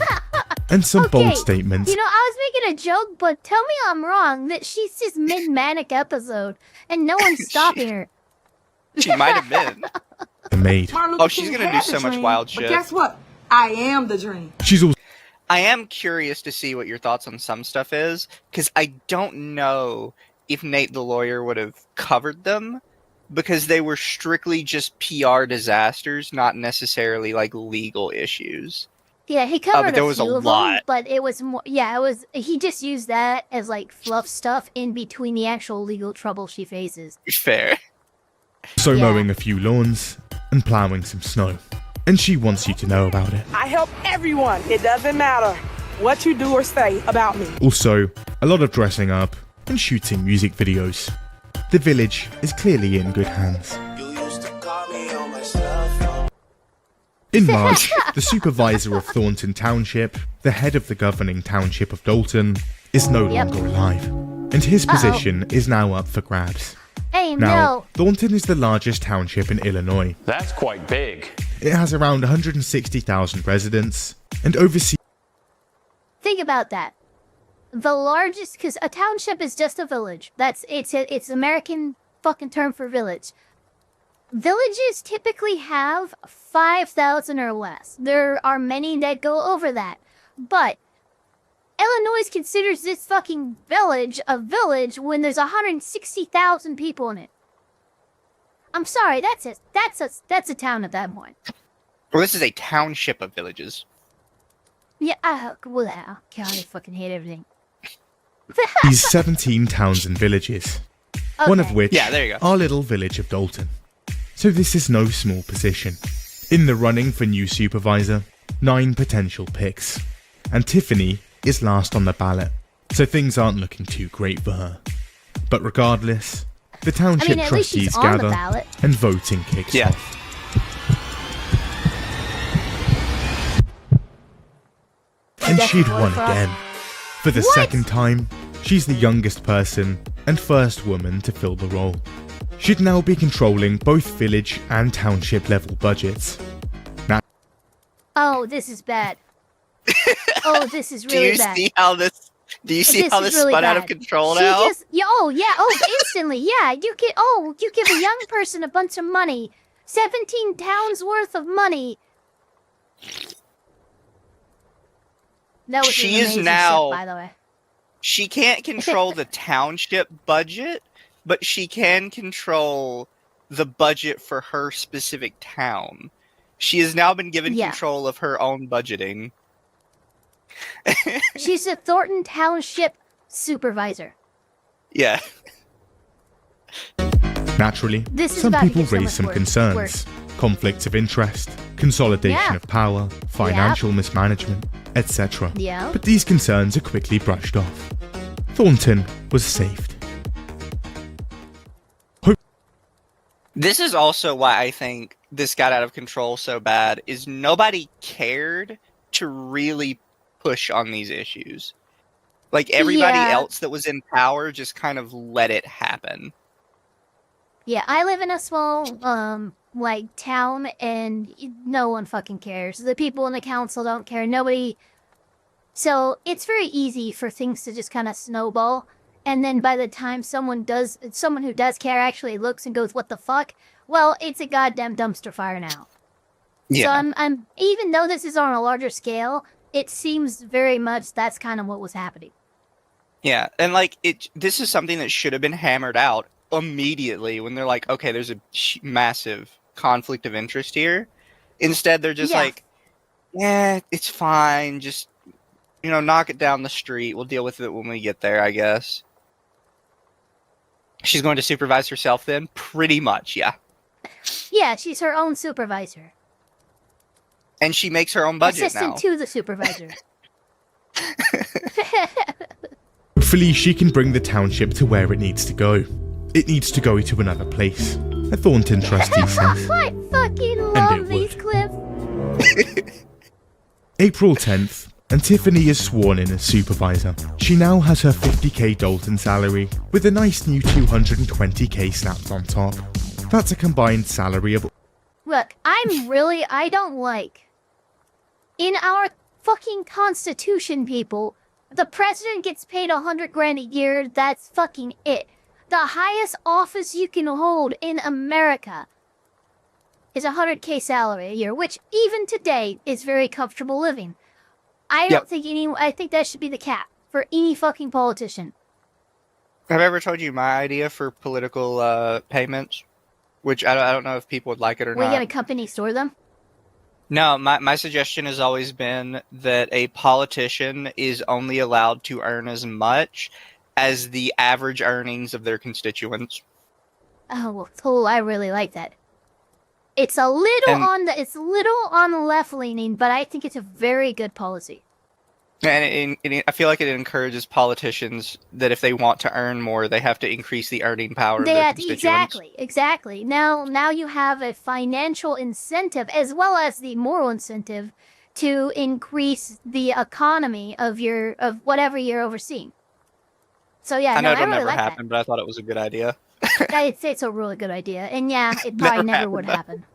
Speaker 6: and some bold statements.
Speaker 1: You know, I was making a joke, but tell me I'm wrong. That she's just mid-manic episode, and no one's stopping her.
Speaker 2: She might have been.
Speaker 6: Made.
Speaker 2: Oh, she's gonna do so much wild shit.
Speaker 7: But guess what? I am the dream.
Speaker 6: She's also.
Speaker 2: I am curious to see what your thoughts on some stuff is, because I don't know if Nate the lawyer would have covered them, because they were strictly just PR disasters, not necessarily like legal issues.
Speaker 1: Yeah, he covered
Speaker 2: there
Speaker 1: a
Speaker 2: was
Speaker 1: few
Speaker 2: a
Speaker 1: of
Speaker 2: lot.
Speaker 1: them, but it was more. Yeah, it was. He just used that as like fluff stuff in between the actual legal trouble she faces.
Speaker 2: Fair.
Speaker 6: So mowing a few lawns and ploughing some snow. And she wants you to know about it.
Speaker 7: I help everyone. It doesn't matter what you do or say about me.
Speaker 6: Also, a lot of dressing up and shooting music videos. The village is clearly in good hands. In March, the supervisor of Thornton Township, the head of the governing township of Dalton, is no longer alive. And his position is now up for grabs.
Speaker 1: Hey,
Speaker 6: Now, Thornton is the largest township in Illinois.
Speaker 3: That's quite big.
Speaker 6: It has around 160,000 residents and oversees.
Speaker 1: Think about that. The largest, because a township is just a village. It's American fucking term for village. Villages typically have 5,000 or less. There are many that go over that. But Illinois considers this fucking village a village when there's 160,000 people in it. I'm sorry, that's a town at that point.
Speaker 2: Well, this is a township of villages.
Speaker 1: Yeah, God, I fucking hate everything.
Speaker 6: These 17 towns and villages, one of which
Speaker 2: there you go.
Speaker 6: our little village of Dalton. So this is no small position. In the running for new supervisor, 9 potential picks, and Tiffany is last on the ballot, so things aren't looking too great for her. But regardless, the township
Speaker 1: at least she's
Speaker 6: trustees
Speaker 1: on the
Speaker 6: gather
Speaker 1: ballot.
Speaker 6: and voting kicks off. And she'd won again. For the second time, she's the youngest person and first woman to fill the role. She'd now be controlling both village and township level budgets. Now,
Speaker 1: Oh, this is bad. Oh, this is really bad.
Speaker 2: Do you see how this
Speaker 1: really
Speaker 2: spun out of
Speaker 1: bad.
Speaker 2: control
Speaker 1: She
Speaker 2: now?
Speaker 1: Instantly, yeah. You give a young person a bunch of money, 17 towns worth of money. That was
Speaker 2: She
Speaker 1: an
Speaker 2: is
Speaker 1: amazing
Speaker 2: now-
Speaker 1: ship, by the way.
Speaker 2: She can't control the township budget, but she can control the budget for her specific town. She has now been given control of her own budgeting.
Speaker 1: She's a Thornton Township supervisor.
Speaker 2: Yeah.
Speaker 6: naturally,
Speaker 1: This is
Speaker 6: some
Speaker 1: about to
Speaker 6: people
Speaker 1: get so
Speaker 6: raise
Speaker 1: much
Speaker 6: some
Speaker 1: worse.
Speaker 6: concerns. Conflicts of interest, consolidation of power, financial mismanagement, etc.
Speaker 1: Yeah.
Speaker 6: But these concerns are quickly brushed off. Thornton was saved.
Speaker 2: This is also why I think this got out of control so bad, is nobody cared to really push on these issues. Like, everybody else that was in power just kind of let it happen.
Speaker 1: Yeah, I live in a small, town, and no one fucking cares. The people in the council don't care. Nobody... So, it's very easy for things to just kind of snowball. And then by the time someone who does care actually looks and goes, what the fuck? Well, it's a goddamn dumpster fire now.
Speaker 2: Yeah.
Speaker 1: So I'm even though this is on a larger scale, it seems very much that's kind of what was happening.
Speaker 2: Yeah, and this is something that should have been hammered out immediately when they're like, okay, there's a massive conflict of interest here. Instead, they're just like, yeah, it's fine. Just, knock it down the street. We'll deal with it when we get there, I guess. She's going to supervise herself then? Pretty much, yeah.
Speaker 1: Yeah, she's her own supervisor.
Speaker 2: And she makes her own budget
Speaker 1: Assistant
Speaker 2: now.
Speaker 1: to the supervisor.
Speaker 6: Hopefully she can bring the township to where it needs to go. It needs to go to another place. A Thornton trustee says.
Speaker 1: I fucking love these clips.
Speaker 6: April 10th, and Tiffany is sworn in as supervisor. She now has her 50k Dalton salary, with a nice new 220k slapped on top. That's a combined salary of...
Speaker 1: Look, I don't like... In our fucking Constitution, people. The president gets paid $100,000 a year. That's fucking it. The highest office you can hold in America is $100K salary a year, which even today is very comfortable living. I don't think I think that should be the cap for any fucking politician.
Speaker 2: Have I ever told you my idea for political payments? Which I don't know if people would like it or not.
Speaker 1: We're gonna company store them?
Speaker 2: No, my suggestion has always been that a politician is only allowed to earn as much as the average earnings of their constituents.
Speaker 1: Oh, well, cool. I really like that. It's a little on the left leaning, but I think it's a very good policy.
Speaker 2: And I feel like it encourages politicians that if they want to earn more, they have to increase the earning power of their constituents.
Speaker 1: Exactly. Now you have a financial incentive as well as the moral incentive to increase the economy of whatever you're overseeing. So yeah,
Speaker 2: I know it'll
Speaker 1: really
Speaker 2: never
Speaker 1: like
Speaker 2: happen, but I thought it was a good idea.
Speaker 1: I'd say it's a really good idea, and yeah, it probably never would happen.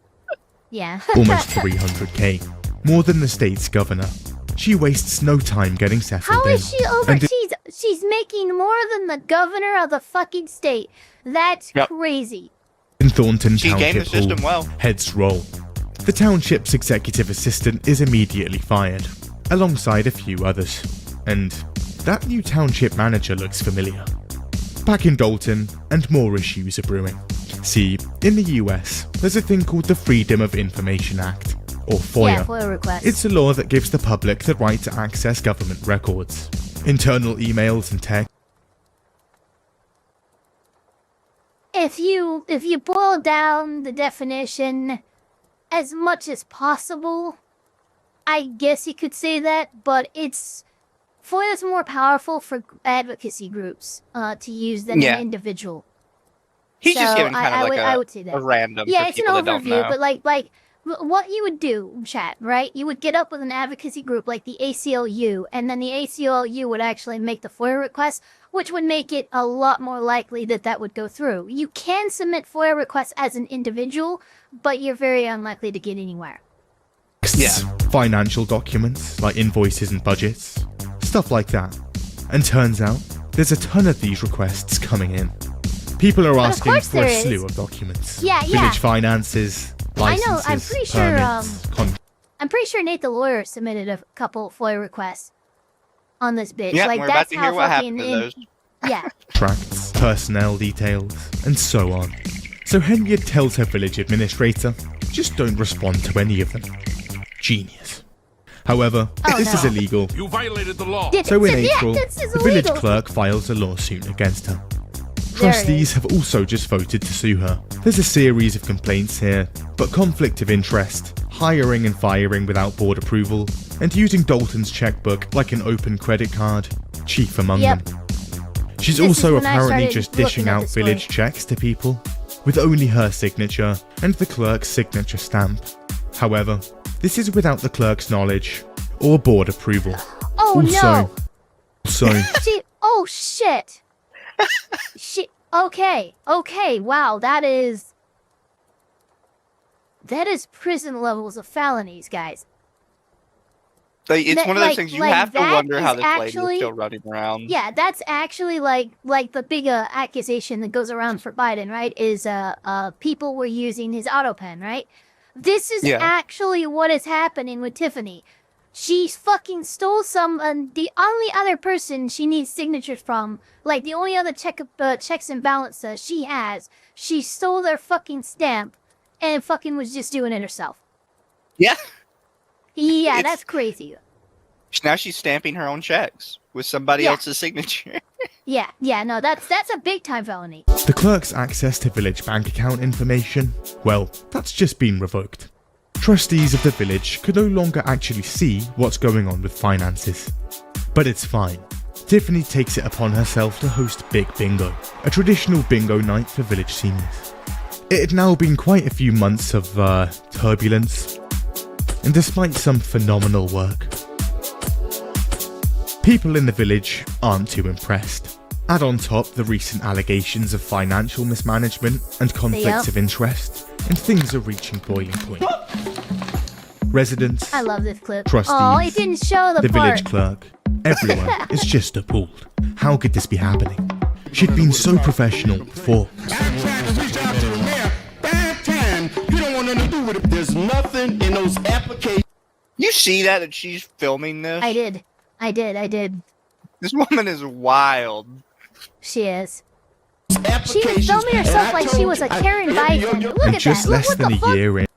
Speaker 1: Yeah.
Speaker 6: Almost 300K, more than the state's governor. She wastes no time getting settled
Speaker 1: How
Speaker 6: in.
Speaker 1: is she over? She's making more than the governor of the fucking state. That's crazy.
Speaker 6: In Thornton
Speaker 2: She gamed the
Speaker 6: Township
Speaker 2: system
Speaker 6: Hall,
Speaker 2: well.
Speaker 6: heads roll. The township's executive assistant is immediately fired, alongside a few others. And that new township manager looks familiar. Back in Dalton, and more issues are brewing. See, in the US, there's a thing called the Freedom of Information Act, or FOIA.
Speaker 1: Yeah, FOIA request.
Speaker 6: It's a law that gives the public the right to access government records, internal emails and text.
Speaker 1: If you boil down the definition as much as possible, I guess you could say that, but FOIA is more powerful for advocacy groups to use than an individual.
Speaker 2: He's just giving kind of
Speaker 1: I would say that.
Speaker 2: a random.
Speaker 1: Yeah,
Speaker 2: for
Speaker 1: it's an
Speaker 2: people that don't
Speaker 1: overview,
Speaker 2: know.
Speaker 1: but like what you would do, chat, right? You would get up with an advocacy group like the ACLU, and then the ACLU would actually make the FOIA request, which would make it a lot more likely that would go through. You can submit FOIA requests as an individual, but you're very unlikely to get anywhere.
Speaker 6: Financial documents, like invoices and budgets, stuff like that. And turns out, there's a ton of these requests coming in. People are asking for a slew of documents.
Speaker 1: Yeah.
Speaker 6: Village finances, licenses,
Speaker 1: I know, I'm pretty sure,
Speaker 6: permits,
Speaker 1: I'm pretty sure Nate the lawyer submitted a couple FOIA requests on this bitch.
Speaker 2: Yeah,
Speaker 1: like
Speaker 2: we're
Speaker 1: that's
Speaker 2: about to
Speaker 1: how
Speaker 2: hear what
Speaker 1: fucking
Speaker 2: happened to those.
Speaker 1: Yeah.
Speaker 6: contracts, personnel details, and so on. So Henriette tells her village administrator, just don't respond to any of them. Genius. However, this is illegal.
Speaker 8: You violated the law.
Speaker 6: So in April,
Speaker 1: this is
Speaker 6: the village
Speaker 1: illegal.
Speaker 6: clerk files a lawsuit against her. Trustees have also just voted to sue her. There's a series of complaints here, but conflict of interest, hiring and firing without board approval, and using Dalton's checkbook like an open credit card, chief among them. She's
Speaker 1: This
Speaker 6: also
Speaker 1: is when I
Speaker 6: apparently
Speaker 1: started
Speaker 6: just dishing
Speaker 1: looking at
Speaker 6: out
Speaker 1: the story.
Speaker 6: village checks to people, with only her signature and the clerk's signature stamp. However, this is without the clerk's knowledge or board approval.
Speaker 1: Oh no!
Speaker 6: Also,
Speaker 1: Shit! Okay, wow, that is prison levels of felonies, guys.
Speaker 2: Like, it's one of those things you have to
Speaker 1: that
Speaker 2: wonder how
Speaker 1: is
Speaker 2: this lady is
Speaker 1: actually-
Speaker 2: still running around.
Speaker 1: Yeah, that's actually like the big accusation that goes around for Biden, right? Is people were using his auto pen, right? This is actually what is happening with Tiffany. She fucking stole the only other person she needs signatures from, like the only other checks and balances she has, she stole their fucking stamp and fucking was just doing it herself.
Speaker 2: Yeah.
Speaker 1: Yeah, that's crazy.
Speaker 2: Now she's stamping her own checks with somebody else's signature.
Speaker 1: Yeah, no, that's a big time felony.
Speaker 6: the clerk's access to village bank account information, well, that's just been revoked. Trustees of the village could no longer actually see what's going on with finances. But it's fine. Tiffany takes it upon herself to host Big Bingo, a traditional bingo night for village seniors. It had now been quite a few months of turbulence, and despite some phenomenal work, people in the village aren't too impressed. Add on top the recent allegations of financial mismanagement and conflicts of interest, and things are reaching boiling point. Residents,
Speaker 1: I love this clip.
Speaker 6: trustees,
Speaker 1: Oh, it didn't show the
Speaker 6: the
Speaker 1: part.
Speaker 6: village clerk, everyone is just appalled. How could this be happening? She'd been so professional before.
Speaker 8: There's nothing in those applications.
Speaker 2: You see that she's filming this?
Speaker 1: I did.
Speaker 2: This woman is wild.
Speaker 1: She is. She was filming herself like she was a Karen bystander. Look
Speaker 6: And
Speaker 1: at
Speaker 6: just
Speaker 1: that.
Speaker 6: less
Speaker 1: What
Speaker 6: than
Speaker 1: the
Speaker 6: a
Speaker 1: fuck?
Speaker 6: year in,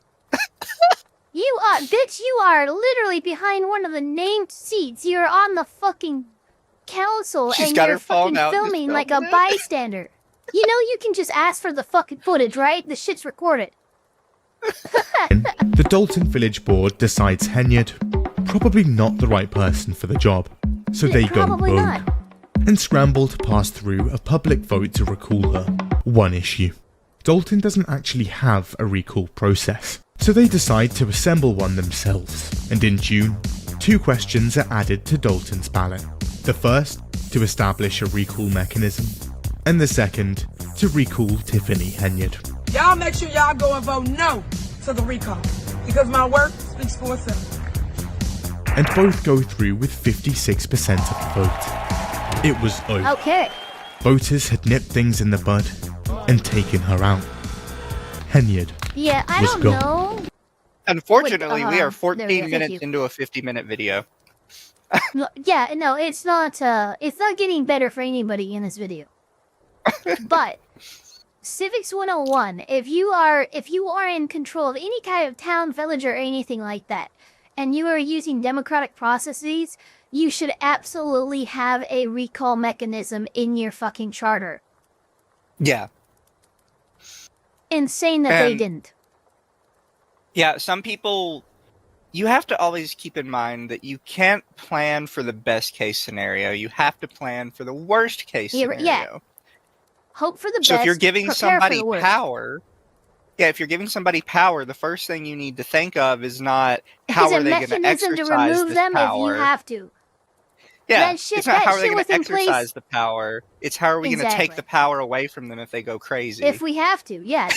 Speaker 1: You are, bitch, you are literally behind one of the named seats. You're on the fucking council
Speaker 2: She's
Speaker 1: and
Speaker 2: got
Speaker 1: you're
Speaker 2: her phone
Speaker 1: fucking
Speaker 2: out, just
Speaker 1: filming like a
Speaker 2: filming it.
Speaker 1: bystander. You know you can just ask for the fucking footage, right? The shit's recorded.
Speaker 6: the Dalton Village Board decides Henyard, probably not the right person for the job, so they go
Speaker 1: Probably
Speaker 6: rogue
Speaker 1: not.
Speaker 6: and scramble to pass through a public vote to recall her. One issue: Dalton doesn't actually have a recall process, so they decide to assemble one themselves, and in June, 2 questions are added to Dalton's ballot. The first, to establish a recall mechanism, and the second, to recall Tiffany Henyard.
Speaker 7: Y'all make sure y'all go and vote no to the recall because my work speaks for itself.
Speaker 6: And both go through with 56% of the vote. It was over.
Speaker 1: Okay.
Speaker 6: Voters had nipped things in the bud and taken her out. Henyard
Speaker 1: Yeah, I
Speaker 6: was
Speaker 1: don't
Speaker 6: gone.
Speaker 1: know.
Speaker 2: Unfortunately, we are
Speaker 1: there we
Speaker 2: 14
Speaker 1: go, thank
Speaker 2: minutes
Speaker 1: you.
Speaker 2: into a 50-minute video.
Speaker 1: No, yeah, no, it's not getting better for anybody in this video. But Civics 101, if you are in control of any kind of town, village, or anything like that, and you are using democratic processes, you should absolutely have a recall mechanism in your fucking charter.
Speaker 2: Yeah.
Speaker 1: Insane that they
Speaker 2: And-
Speaker 1: didn't.
Speaker 2: Yeah, some people... You have to always keep in mind that you can't plan for the best case scenario. You have to plan for the worst case scenario.
Speaker 1: Yeah. Hope for the best.
Speaker 2: So if you're giving
Speaker 1: prepare
Speaker 2: somebody
Speaker 1: for the worst.
Speaker 2: power... Yeah, if you're giving somebody power, the first thing you need to think of is not how
Speaker 1: Is a
Speaker 2: are they going to
Speaker 1: mechanism
Speaker 2: exercise
Speaker 1: to remove
Speaker 2: this
Speaker 1: them
Speaker 2: power.
Speaker 1: if you have to.
Speaker 2: Yeah,
Speaker 1: That shit-
Speaker 2: it's not
Speaker 1: that
Speaker 2: how are they
Speaker 1: shit
Speaker 2: going to
Speaker 1: was in place-
Speaker 2: exercise the power. It's how are we going to take
Speaker 1: Exactly.
Speaker 2: the power away from them if they go crazy.
Speaker 1: If we have to, yeah,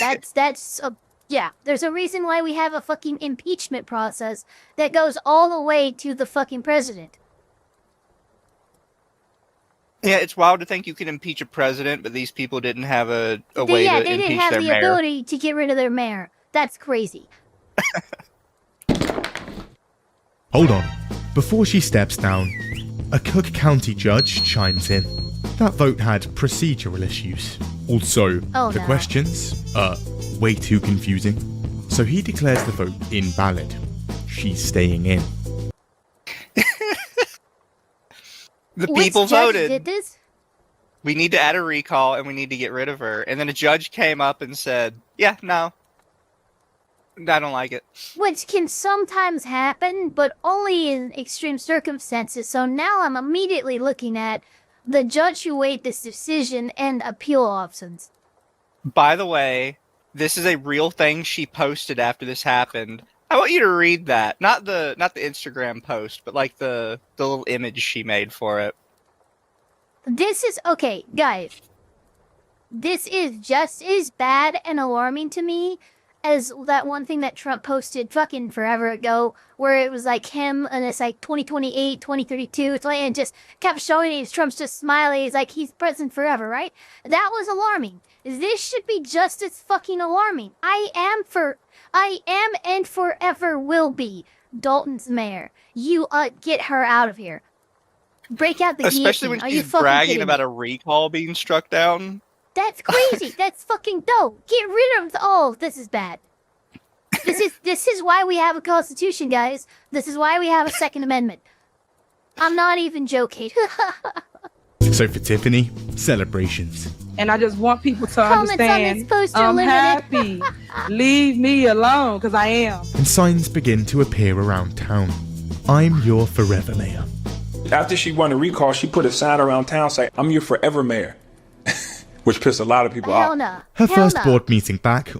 Speaker 1: yeah. There's a reason why we have a fucking impeachment process that goes all the way to the fucking president.
Speaker 2: Yeah, it's wild to think you can impeach a president, but these people didn't have a way
Speaker 1: Yeah,
Speaker 2: to
Speaker 1: they
Speaker 2: impeach
Speaker 1: didn't have
Speaker 2: their
Speaker 1: the
Speaker 2: mayor.
Speaker 1: ability to get rid of their mayor. That's crazy.
Speaker 6: Hold on. Before she steps down, a Cook County judge chimes in. That vote had procedural issues. Also,
Speaker 1: Oh,
Speaker 6: the
Speaker 1: no.
Speaker 6: questions are way too confusing. So he declares the vote invalid. She's staying in.
Speaker 2: The
Speaker 1: Which
Speaker 2: people
Speaker 1: judge
Speaker 2: voted.
Speaker 1: did this?
Speaker 2: We need to add a recall and we need to get rid of her. And then a judge came up and said, yeah, no. I don't like it.
Speaker 1: Which can sometimes happen, but only in extreme circumstances. So now I'm immediately looking at the judge who made this decision and appeal options.
Speaker 2: By the way, this is a real thing she posted after this happened. I want you to read that. Not the Instagram post, but like the little image she made for it.
Speaker 1: This is okay, guys. This is just as bad and alarming to me as that one thing that Trump posted fucking forever ago, where it was like him and it's like 2028, 2032. It's like, and just kept showing it. Trump's just smiling. He's like, he's president forever, right? That was alarming. This should be just as fucking alarming. I am and forever will be Dalton's mayor. You get her out of here. Break out the
Speaker 2: Especially
Speaker 1: guillotine.
Speaker 2: when
Speaker 1: Are you
Speaker 2: she's
Speaker 1: fucking
Speaker 2: bragging
Speaker 1: kidding
Speaker 2: about
Speaker 1: me?
Speaker 2: a recall being struck down.
Speaker 1: That's crazy. That's fucking dope. Get rid of oh, this is bad. This is why we have a constitution, guys. This is why we have a Second Amendment. I'm not even joking.
Speaker 6: So for Tiffany, celebrations.
Speaker 7: And I just want people to
Speaker 1: Comments on
Speaker 7: understand
Speaker 1: this poster
Speaker 7: I'm
Speaker 1: limited.
Speaker 7: happy. Leave me alone, because I am.
Speaker 6: And signs begin to appear around town. I'm your forever mayor.
Speaker 9: After she won the recall, she put a sign around town saying, I'm your forever mayor. Which pissed a lot of people
Speaker 1: Hell
Speaker 9: off.
Speaker 1: no.
Speaker 6: Her
Speaker 1: Hell
Speaker 6: first
Speaker 1: no.
Speaker 6: board meeting back,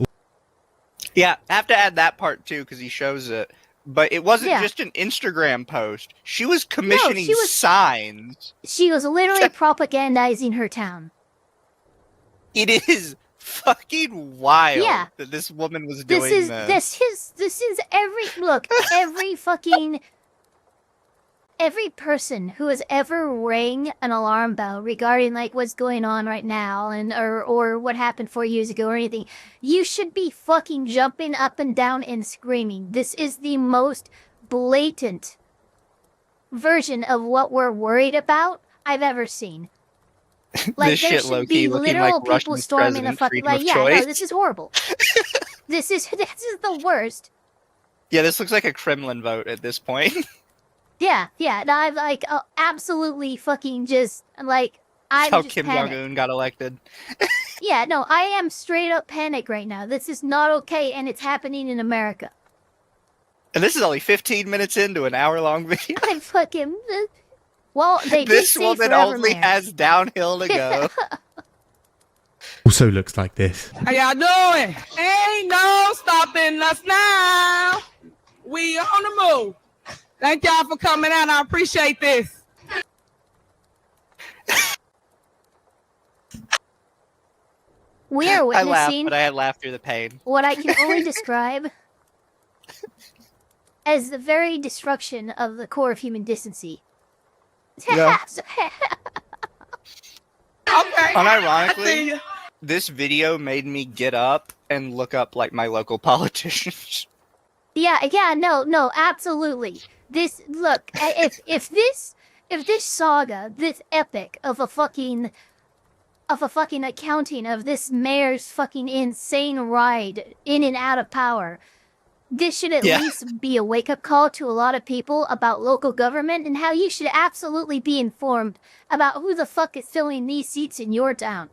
Speaker 2: Yeah, I have to add that part too because he shows it. But it wasn't
Speaker 1: Yeah.
Speaker 2: just an Instagram post. She was commissioning
Speaker 1: she was-
Speaker 2: signs.
Speaker 1: She was literally propagandizing her town.
Speaker 2: It is fucking wild
Speaker 1: Yeah.
Speaker 2: that this woman was doing this.
Speaker 1: This is every person who has ever rang an alarm bell regarding like what's going on right now and or what happened 4 years ago or anything, you should be fucking jumping up and down and screaming. This is the most blatant version of what we're worried about I've ever seen. Like
Speaker 2: This
Speaker 1: there
Speaker 2: shit
Speaker 1: should
Speaker 2: low-key
Speaker 1: be
Speaker 2: looking
Speaker 1: literal
Speaker 2: like
Speaker 1: people
Speaker 2: Russia's
Speaker 1: storming a
Speaker 2: president,
Speaker 1: fucking
Speaker 2: freedom
Speaker 1: like
Speaker 2: of
Speaker 1: yeah,
Speaker 2: choice.
Speaker 1: no, this is horrible. this is the worst.
Speaker 2: Yeah, this looks like a Kremlin vote at this point.
Speaker 1: Yeah, and I've like absolutely fucking just like
Speaker 2: That's
Speaker 1: I'm
Speaker 2: how
Speaker 1: just
Speaker 2: Kim
Speaker 1: panicked.
Speaker 2: Jong-un got elected.
Speaker 1: Yeah, no, I am straight up panic right now. This is not okay, and it's happening in America.
Speaker 2: And this is only 15 minutes into an hour-long video.
Speaker 1: I fucking well, they did
Speaker 2: This
Speaker 1: say
Speaker 2: woman
Speaker 1: forever,
Speaker 2: only
Speaker 1: man.
Speaker 2: has downhill to go.
Speaker 6: Also looks like this.
Speaker 7: How y'all doing? Ain't no stopping us now. We on the move. Thank y'all for coming out. I appreciate this.
Speaker 1: We are
Speaker 2: I laughed,
Speaker 1: witnessing
Speaker 2: but I had laughed through the pain.
Speaker 1: what I can only describe as the very destruction of the core of human decency.
Speaker 2: Yeah.
Speaker 7: Okay.
Speaker 2: Unironically, this video made me get up and look up like my local politicians.
Speaker 1: Yeah, no, absolutely. This look, if this saga, this epic of a fucking accounting of this mayor's fucking insane ride in and out of power, this should at least be a wake-up call to a lot of people about local government and how you should absolutely be informed about who the fuck is filling these seats in your town.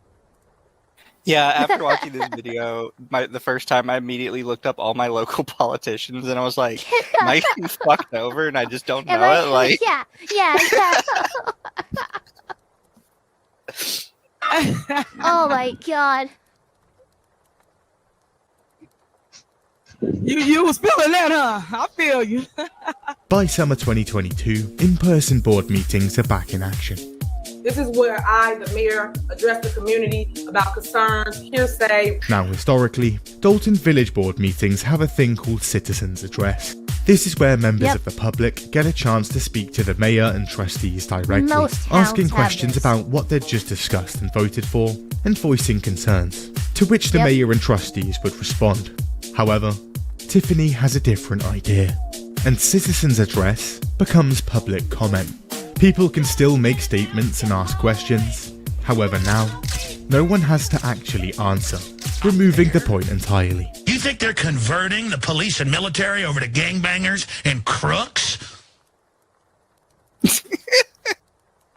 Speaker 2: Yeah, after watching this video, the first time I immediately looked up all my local politicians, and I was like, "Am I getting fucked over?" And I just don't know it. Like,
Speaker 1: yeah. Oh my god.
Speaker 7: You was feeling that, huh? I feel you.
Speaker 6: By summer 2022, in-person board meetings are back in action.
Speaker 7: This is where I, the mayor, address the community about concerns, hearsay.
Speaker 6: Now, historically, Dalton Village board meetings have a thing called Citizens' Address. This is where members of the public get a chance to speak to the mayor and trustees directly,
Speaker 1: Most
Speaker 6: asking
Speaker 1: towns have
Speaker 6: questions
Speaker 1: this.
Speaker 6: about what they'd just discussed and voted for, and voicing concerns, to which the mayor and trustees would respond. However, Tiffany has a different idea, and Citizens' Address becomes public comment. People can still make statements and ask questions. However, now, no one has to actually answer, removing the point entirely.
Speaker 10: You think they're converting the police and military over to gangbangers and crooks?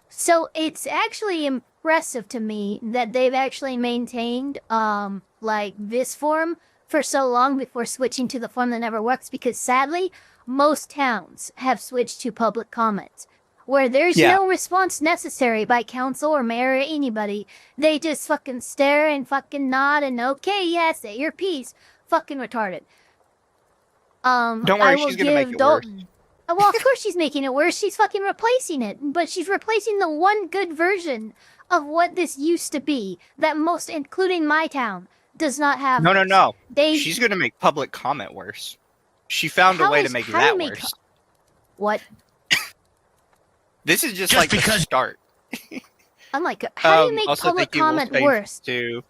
Speaker 1: So it's actually impressive to me that they've actually maintained like this form for so long before switching to the form that never works, because sadly most towns have switched to public comment where there's no response necessary by council or mayor or anybody. They just fucking stare and fucking nod and okay, yeah, say your piece. Fucking retarded.
Speaker 2: don't worry, she's gonna make it worse.
Speaker 1: Well, of course she's making it worse. She's fucking replacing it. But she's replacing the one good version of what this used to be that most, including my town, does not have.
Speaker 2: No. She's gonna make public comment worse. She found a way to make that worse.
Speaker 1: What?
Speaker 2: This is just like the start.
Speaker 1: I'm like, how do you make
Speaker 2: also,
Speaker 1: public
Speaker 2: thank you,
Speaker 1: comment
Speaker 2: Wolfsbane,
Speaker 1: worse?
Speaker 2: To,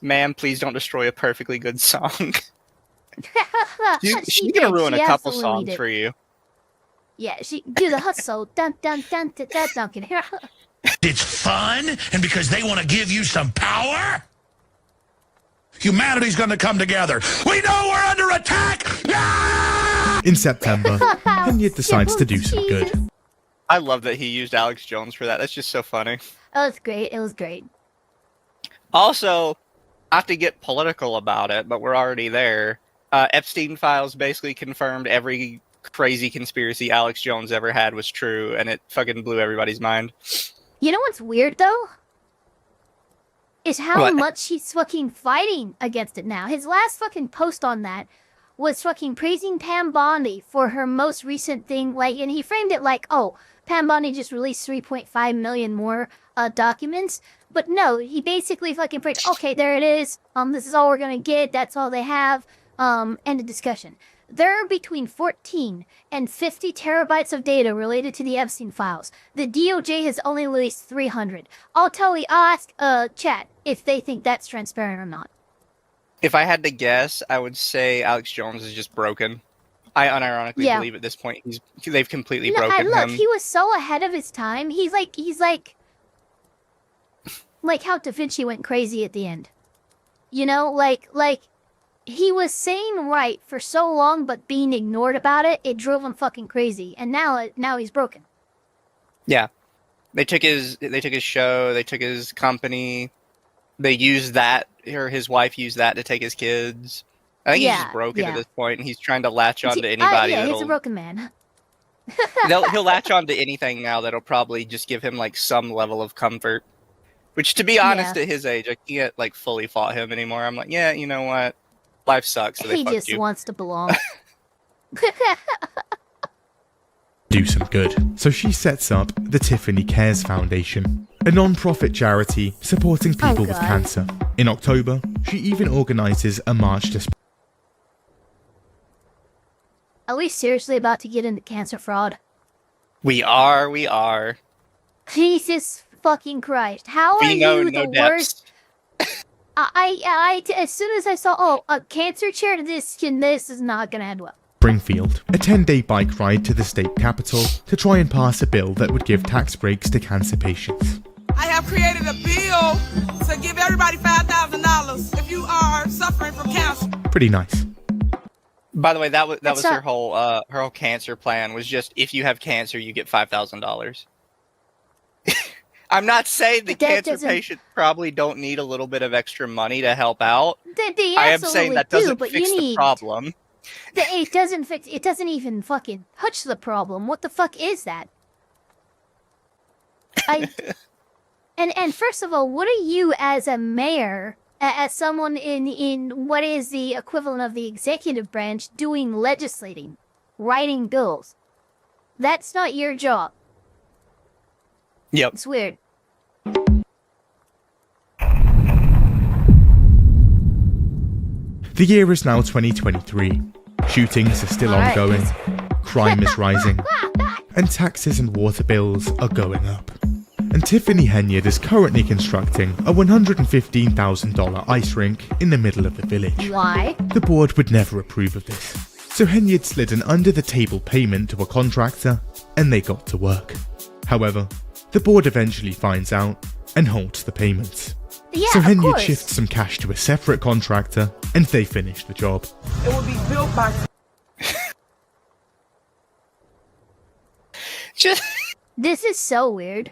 Speaker 2: ma'am, please don't destroy a perfectly good song. she's gonna ruin a couple songs for you.
Speaker 1: Yeah, she do the hustle. Dun dun dun dun dun dun.
Speaker 10: It's fun, and because they want to give you some power? Humanity's going to come together. We know we're under attack! Yeah!
Speaker 6: In September, Kenya decides to do some good.
Speaker 2: I love that he used Alex Jones for that. That's just so funny.
Speaker 1: It was great. It was great.
Speaker 2: Also, not to get political about it, but we're already there. Epstein files basically confirmed every crazy conspiracy Alex Jones ever had was true, and it fucking blew everybody's mind.
Speaker 1: You know what's weird though? Is how much he's fucking fighting against it now. His last fucking post on that was fucking praising Pam Bondi for her most recent thing, like, and he framed it like, oh, Pam Bondi just released 3.5 million more documents. But no, he basically fucking prayed, okay, there it is. This is all we're gonna get. That's all they have. End of discussion. There are between 14 and 50 terabytes of data related to the Epstein files. The DOJ has only released 300. I'll totally ask chat if they think that's transparent or not.
Speaker 2: If I had to guess, I would say Alex Jones is just broken. I unironically believe at this point they've completely broken him.
Speaker 1: He was so ahead of his time. He's like how Da Vinci went crazy at the end. You know, like he was saying right for so long, but being ignored about it, it drove him fucking crazy. And now he's broken.
Speaker 2: Yeah, they took his show, they took his company, they used that, or his wife used that to take his kids. I think he's just broken at this point, and he's trying to latch on to anybody.
Speaker 1: Yeah, he's a broken man.
Speaker 2: He'll latch on to anything now that'll probably just give him like some level of comfort. Which, to be honest, at his age, I can't like fully fault him anymore. I'm like, yeah, you know what? Life sucks. So
Speaker 1: he just wants to belong.
Speaker 6: Do some good. So she sets up the Tiffany Cares Foundation, a non-profit charity supporting people with cancer. In October, she even organizes a march to...
Speaker 1: Are we seriously about to get into cancer fraud?
Speaker 2: We are.
Speaker 1: Jesus fucking Christ. How are you the worst? As soon as I saw, a cancer chair, this is not gonna end well.
Speaker 6: Springfield, a 10-day bike ride to the state capital to try and pass a bill that would give tax breaks to cancer patients.
Speaker 7: I have created a bill to give everybody $5,000 if you are suffering from cancer.
Speaker 6: Pretty nice.
Speaker 2: By the way, that was her whole cancer plan was just if you have cancer, you get $5,000. I'm not saying the cancer patients probably don't need a little bit of extra money to help out.
Speaker 1: They
Speaker 2: I am saying that doesn't fix the problem.
Speaker 1: It doesn't even fucking touch the problem. What the fuck is that? And first of all, what are you as a mayor, as someone in what is the equivalent of the executive branch, doing legislating, writing bills? That's not your job.
Speaker 2: Yep.
Speaker 1: It's weird.
Speaker 6: The year is now 2023. Shootings are still ongoing, crime is rising, and taxes and water bills are going up. And Tiffany Henyard is currently constructing a $115,000 ice rink in the middle of the village.
Speaker 1: Why?
Speaker 6: The board would never approve of this, so Henyard slid an under-the-table payment to a contractor, and they got to work. However, the board eventually finds out and halts the payments.
Speaker 1: Yeah,
Speaker 6: so Henyard shifts some cash to a separate contractor, and they finish the job.
Speaker 7: It will be built by...
Speaker 1: This is so weird.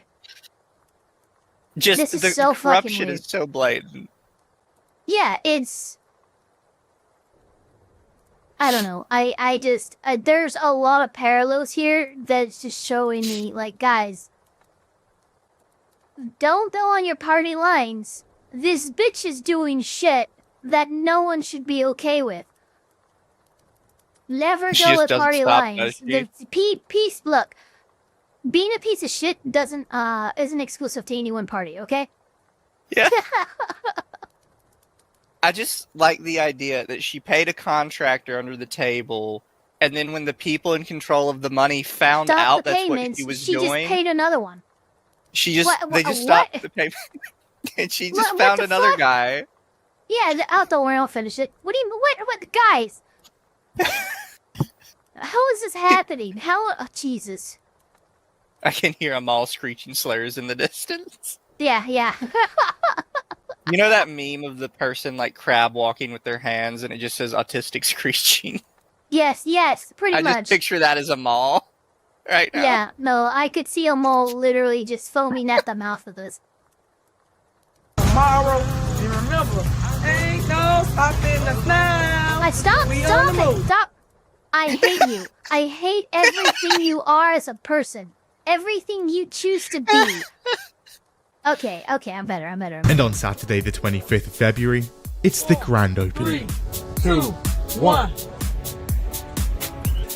Speaker 2: Just
Speaker 1: this is
Speaker 2: the
Speaker 1: so
Speaker 2: corruption
Speaker 1: weird.
Speaker 2: is so blatant.
Speaker 1: Yeah, it's... I don't know. I just... there's a lot of parallels here that's just showing me, like, guys, don't go on your party lines. This bitch is doing shit that no one should be okay with. Never go with party lines. The peace, look, being a piece of shit isn't exclusive to any one party, okay?
Speaker 2: Yeah. I just like the idea that she paid a contractor under the table, and then when the people in control of the money found out that's what she was doing,
Speaker 1: she just paid another one.
Speaker 2: They just stopped the payment, and she just found another guy.
Speaker 1: Yeah, don't worry, I'll finish it. What do you mean? What, guys? How is this happening? Oh, Jesus.
Speaker 2: I can hear them all screeching slurs in the distance.
Speaker 1: Yeah.
Speaker 2: You know that meme of the person like crab walking with their hands and it just says autistic screeching?
Speaker 1: Yes, pretty much.
Speaker 2: I just picture that as a mall right now.
Speaker 1: Yeah, no, I could see a mole literally just foaming at the mouth of this.
Speaker 7: Tomorrow, you remember, ain't no stopping us now.
Speaker 1: Stop it. I hate you. I hate everything you are as a person. Everything you choose to be. Okay, I'm better.
Speaker 6: And on Saturday the 25th of February, it's the grand opening.
Speaker 7: 3, 2, 1.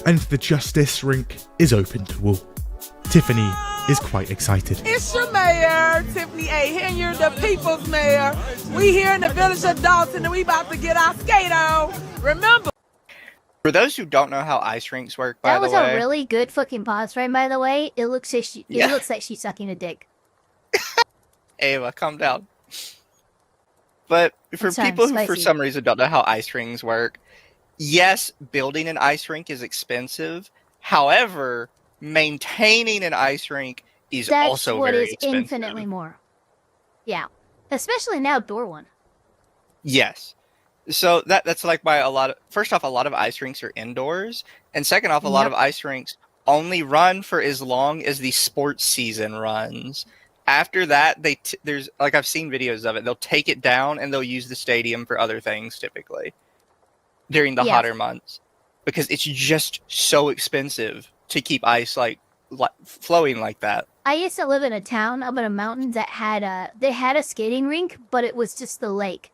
Speaker 6: And the Justice Rink is open to all. Tiffany is quite excited.
Speaker 7: It's your mayor, Tiffany A. Here, you're the people's mayor. We here in the village of Dalton, and we about to get our skate on. Remember.
Speaker 2: For those who don't know how ice rinks work, by
Speaker 1: That
Speaker 2: the
Speaker 1: was
Speaker 2: way,
Speaker 1: a really good fucking pause frame, by the way. It looks like she's sucking a dick.
Speaker 2: Ava, calm down. But for
Speaker 1: Sorry,
Speaker 2: people who,
Speaker 1: spicy.
Speaker 2: for some reason, don't know how ice rinks work, yes, building an ice rink is expensive. However, maintaining an ice rink is also very expensive.
Speaker 1: That's what is infinitely more. Yeah. Especially an outdoor one.
Speaker 2: Yes. So that's like why first off, a lot of ice rinks are indoors. And second off, a lot of ice rinks only run for as long as the sports season runs. After that, there's like I've seen videos of it. They'll take it down and they'll use the stadium for other things typically during the hotter months because it's just so expensive to keep ice like flowing like that.
Speaker 1: I used to live in a town up in a mountain that had a skating rink, but it was just the lake.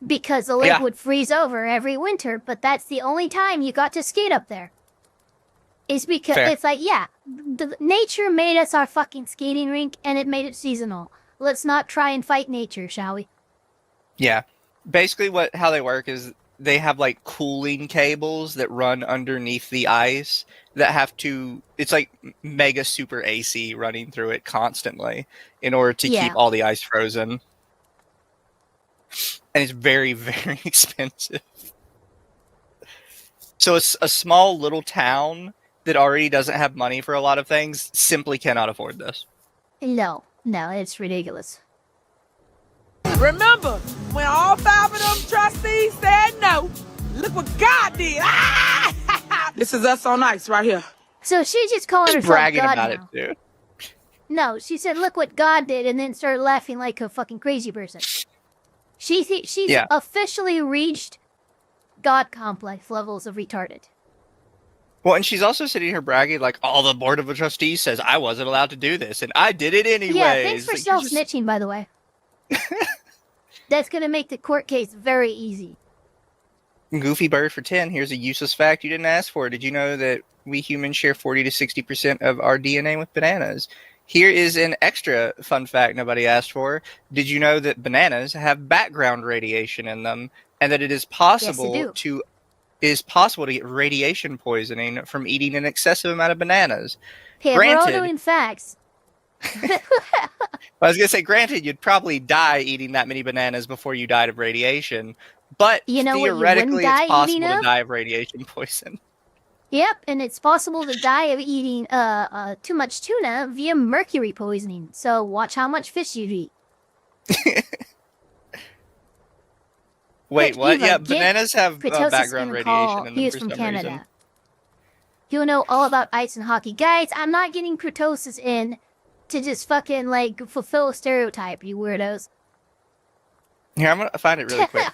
Speaker 1: Because the lake would freeze over every winter, but that's the only time you got to skate up there. Is because it's like, nature made us our fucking skating rink, and it made it seasonal. Let's not try and fight nature, shall we? Yeah.
Speaker 2: Basically, how they work is they have like cooling cables that run underneath the ice that have to. It's like mega super AC running through it constantly in order to keep all the ice frozen. And it's very, very expensive. So it's a small little town that already doesn't have money for a lot of things simply cannot afford this.
Speaker 1: No, it's ridiculous.
Speaker 7: Remember, when all 5 of them trustees said no, look what God did. This is us on ice right here.
Speaker 1: So she's just calling herself
Speaker 2: bragging
Speaker 1: God
Speaker 2: about
Speaker 1: now.
Speaker 2: it, dude.
Speaker 1: No, she said, look what God did, and then started laughing like a fucking crazy person. She's officially reached God complex levels of retarded.
Speaker 2: Well, and she's also sitting here bragging like, all the board of trustees says I wasn't allowed to do this, and I did it anyway.
Speaker 1: Yeah, thanks for self-snitching, by the way. That's going to make the court case very easy.
Speaker 2: Goofy Bird for 10, here's a useless fact you didn't ask for. Did you know that we humans share 40 to 60% of our DNA with bananas? Here is an extra fun fact nobody asked for. Did you know that bananas have background radiation in them, and that it is possible to get radiation poisoning from eating an excessive amount of bananas?
Speaker 1: Okay, we're all doing facts.
Speaker 2: I was going to say, granted, you'd probably die eating that many bananas before you died of radiation, but theoretically it's possible to die of radiation poison.
Speaker 1: Yep, and it's possible to die of eating too much tuna via mercury poisoning. So watch how much fish you eat.
Speaker 2: Wait, what? Yeah, bananas have background radiation in them.
Speaker 1: He is from Canada. You'll know all about ice and hockey. Guys, I'm not getting Creetosis in to just fucking, like, fulfill a stereotype, you weirdos.
Speaker 2: Here, I'm going to find it really quick.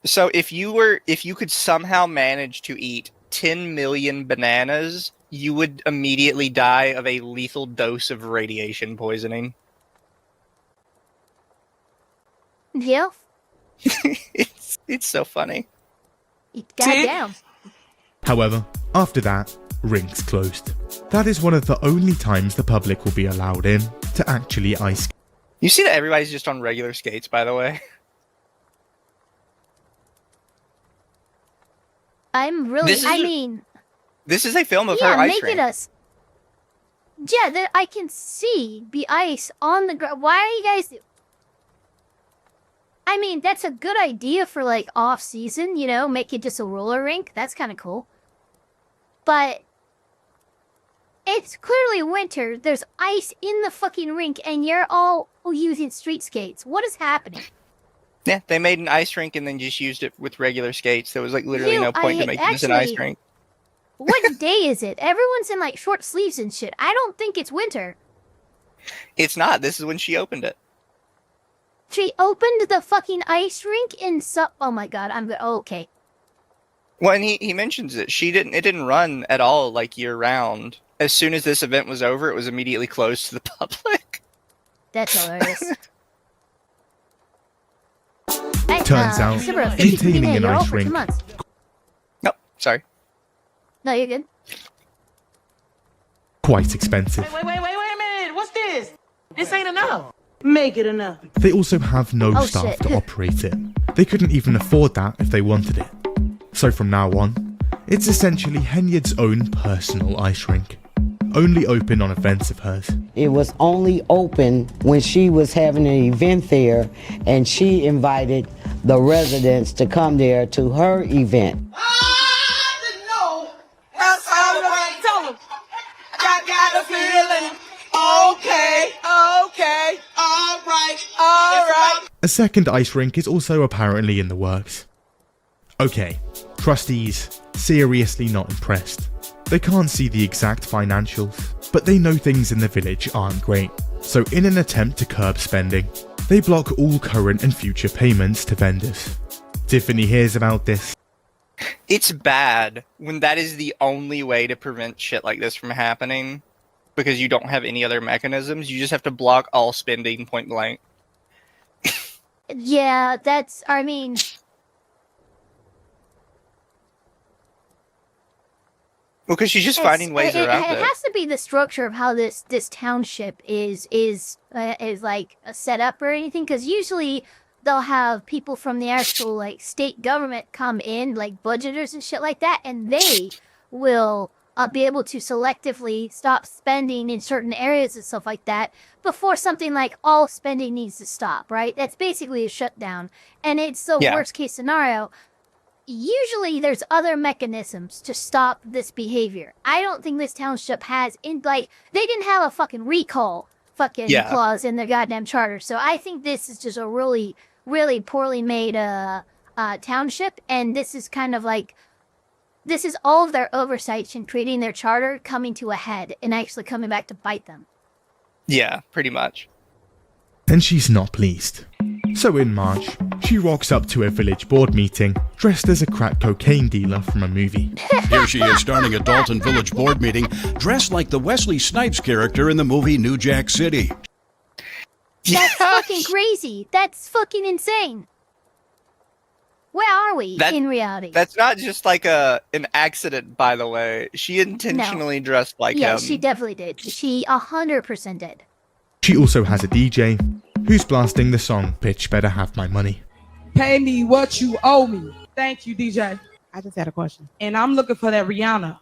Speaker 2: So if you could somehow manage to eat 10 million bananas, you would immediately die of a lethal dose of radiation poisoning.
Speaker 1: Yeah.
Speaker 2: It's so funny.
Speaker 1: Goddamn.
Speaker 6: However, after that, rinks closed. That is one of the only times the public will be allowed in to actually ice.
Speaker 2: You see that everybody's just on regular skates, by the way?
Speaker 1: I'm really,
Speaker 2: this is a film of her ice rink.
Speaker 1: Yeah, I can see the ice on the ground. Why are you guys... I mean, that's a good idea for, like, off-season, you know? Make it just a roller rink. That's kind of cool. But... it's clearly winter. There's ice in the fucking rink, and you're all using street skates. What is happening?
Speaker 2: Yeah, they made an ice rink and then just used it with regular skates. There was like literally no point to making this an ice rink.
Speaker 1: What day is it? Everyone's in like short sleeves and shit. I don't think it's winter.
Speaker 2: It's not. This is when she opened it.
Speaker 1: She opened the fucking ice rink in oh my god, okay.
Speaker 2: Well, and he mentions it. It didn't run at all like year round. As soon as this event was over, it was immediately closed to the public.
Speaker 1: That's hilarious.
Speaker 6: Turns out, maintaining an ice rink.
Speaker 2: No, sorry.
Speaker 1: No, you're good.
Speaker 6: quite expensive.
Speaker 7: Wait a minute. What's this? This ain't enough. Make it enough.
Speaker 6: They also have no staff to operate it. They couldn't even afford that if they wanted it. So from now on, it's essentially Henyad's own personal ice rink. Only open on events of hers.
Speaker 11: It was only open when she was having an event there, and she invited the residents to come there to her event.
Speaker 7: I didn't know. That's all right. Tell them. I got a feeling. Okay. All right.
Speaker 6: A second ice rink is also apparently in the works. Okay, trustees, seriously not impressed. They can't see the exact financials, but they know things in the village aren't great. So in an attempt to curb spending, they block all current and future payments to vendors. Tiffany hears about this.
Speaker 2: It's bad when that is the only way to prevent shit like this from happening, because you don't have any other mechanisms. You just have to block all spending point blank.
Speaker 1: Yeah, that's, I mean...
Speaker 2: Well, because she's just finding ways around it.
Speaker 1: It has to be the structure of how this township is like set up or anything, because usually they'll have people from the actual like state government come in, like budgeters and shit like that, and they will be able to selectively stop spending in certain areas and stuff like that before something like all spending needs to stop, right? That's basically a shutdown, and it's the worst case scenario. Usually there's other mechanisms to stop this behavior. I don't think this township has, they didn't have a fucking recall clause in their goddamn charter. So I think this is just a really, really poorly made township. And this is kind of like, this is all of their oversight in creating their charter coming to a head and actually coming back to bite them.
Speaker 2: Yeah, pretty much.
Speaker 6: And she's not pleased. So in March, she rocks up to a village board meeting, dressed as a crack cocaine dealer from a movie.
Speaker 12: Here she is starting a Dalton Village board meeting, dressed like the Wesley Snipes character in the movie New Jack City.
Speaker 1: That's fucking crazy. That's fucking insane. Where are we in reality?
Speaker 2: That's not just like an accident, by the way. She intentionally dressed like him.
Speaker 1: Yeah, she definitely did. She 100% did.
Speaker 6: She also has a DJ who's blasting the song Bitch Better Have My Money.
Speaker 7: Pay me what you owe me. Thank you, DJ. I just had a question. And I'm looking for that Rihanna.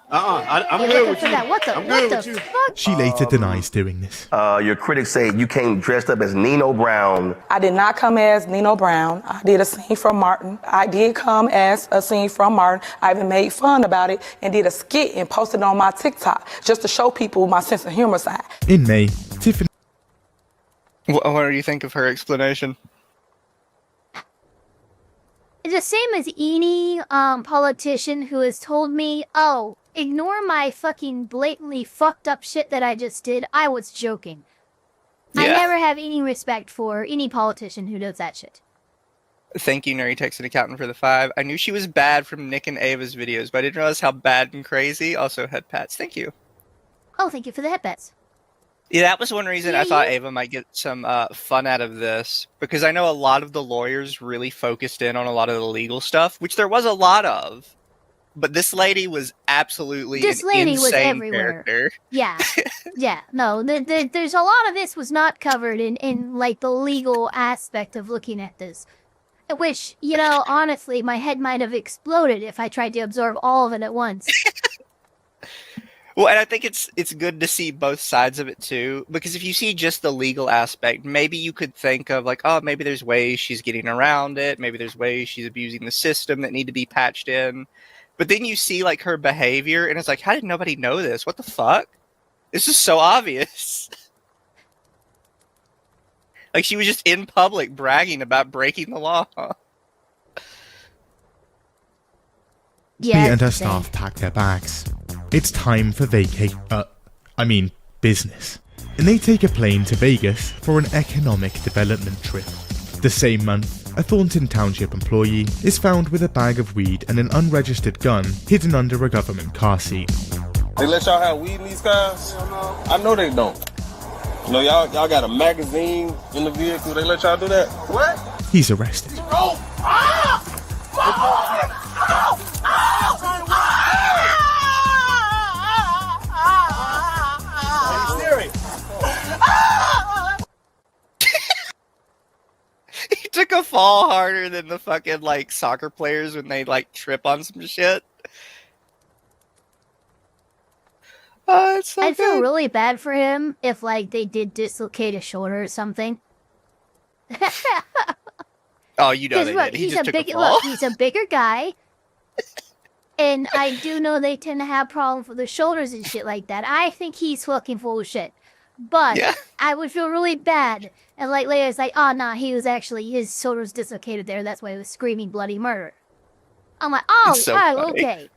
Speaker 8: I'm good with you.
Speaker 1: What the fuck?
Speaker 6: She later denies doing this.
Speaker 13: Your critics say you came dressed up as Nino Brown.
Speaker 14: I did not come as Nino Brown. I did a scene from Martin. I did come as a scene from Martin. I even made fun about it and did a skit and posted it on my TikTok just to show people my sense of humor side.
Speaker 6: In May, Tiffany...
Speaker 2: What do you think of her explanation?
Speaker 1: It's the same as any politician who has told me, oh, ignore my fucking blatantly fucked up shit that I just did. I was joking. Yeah. I never have any respect for any politician who does that shit.
Speaker 2: Thank you, Nuri Texan Accountant, for the 5. I knew she was bad from Nick and Ava's videos, but I didn't realize how bad and crazy. Also, head pats. Thank you.
Speaker 1: Oh, thank you for the head pats.
Speaker 2: Yeah, that was one reason I thought Ava might get some fun out of this, because I know a lot of the lawyers really focused in on a lot of the legal stuff, which there was a lot of, but this lady was absolutely insane character.
Speaker 1: Yeah, yeah, no, there's a lot of this was not covered in like the legal aspect of looking at this, which, you know, honestly, my head might have exploded if I tried to absorb all of it at once.
Speaker 2: Well, and I think it's good to see both sides of it, too, because if you see just the legal aspect, maybe you could think of, like, oh, maybe there's ways she's getting around it, maybe there's ways she's abusing the system that need to be patched in, but then you see, like, her behavior, and it's like, how did nobody know this? What the fuck? This is so obvious. Like, she was just in public bragging about breaking the law.
Speaker 6: She and her staff pack their bags. It's time for business. And they take a plane to Vegas for an economic development trip. The same month, a Thornton Township employee is found with a bag of weed and an unregistered gun hidden under a government car seat.
Speaker 15: They let y'all have weed in these cars? I know they don't. You know, y'all got a magazine in the vehicle. They let y'all do that? What?
Speaker 6: He's arrested.
Speaker 2: fall harder than the fucking, like, soccer players when they, like, trip on some shit. Oh, it's so
Speaker 1: I'd feel
Speaker 2: good.
Speaker 1: really bad for him if, like, they did dislocate his shoulder or something.
Speaker 2: Oh, you know they
Speaker 1: Look,
Speaker 2: did. He just took a fall.
Speaker 1: Look, he's a bigger guy. And I do know they tend to have problems with their shoulders and shit like that. I think he's fucking full of shit. But I would feel really bad. And like later it's like, oh nah, he was actually, his shoulders dislocated there. That's why he was screaming bloody murder. I'm like, oh,
Speaker 2: So
Speaker 1: oh
Speaker 2: funny.
Speaker 1: okay.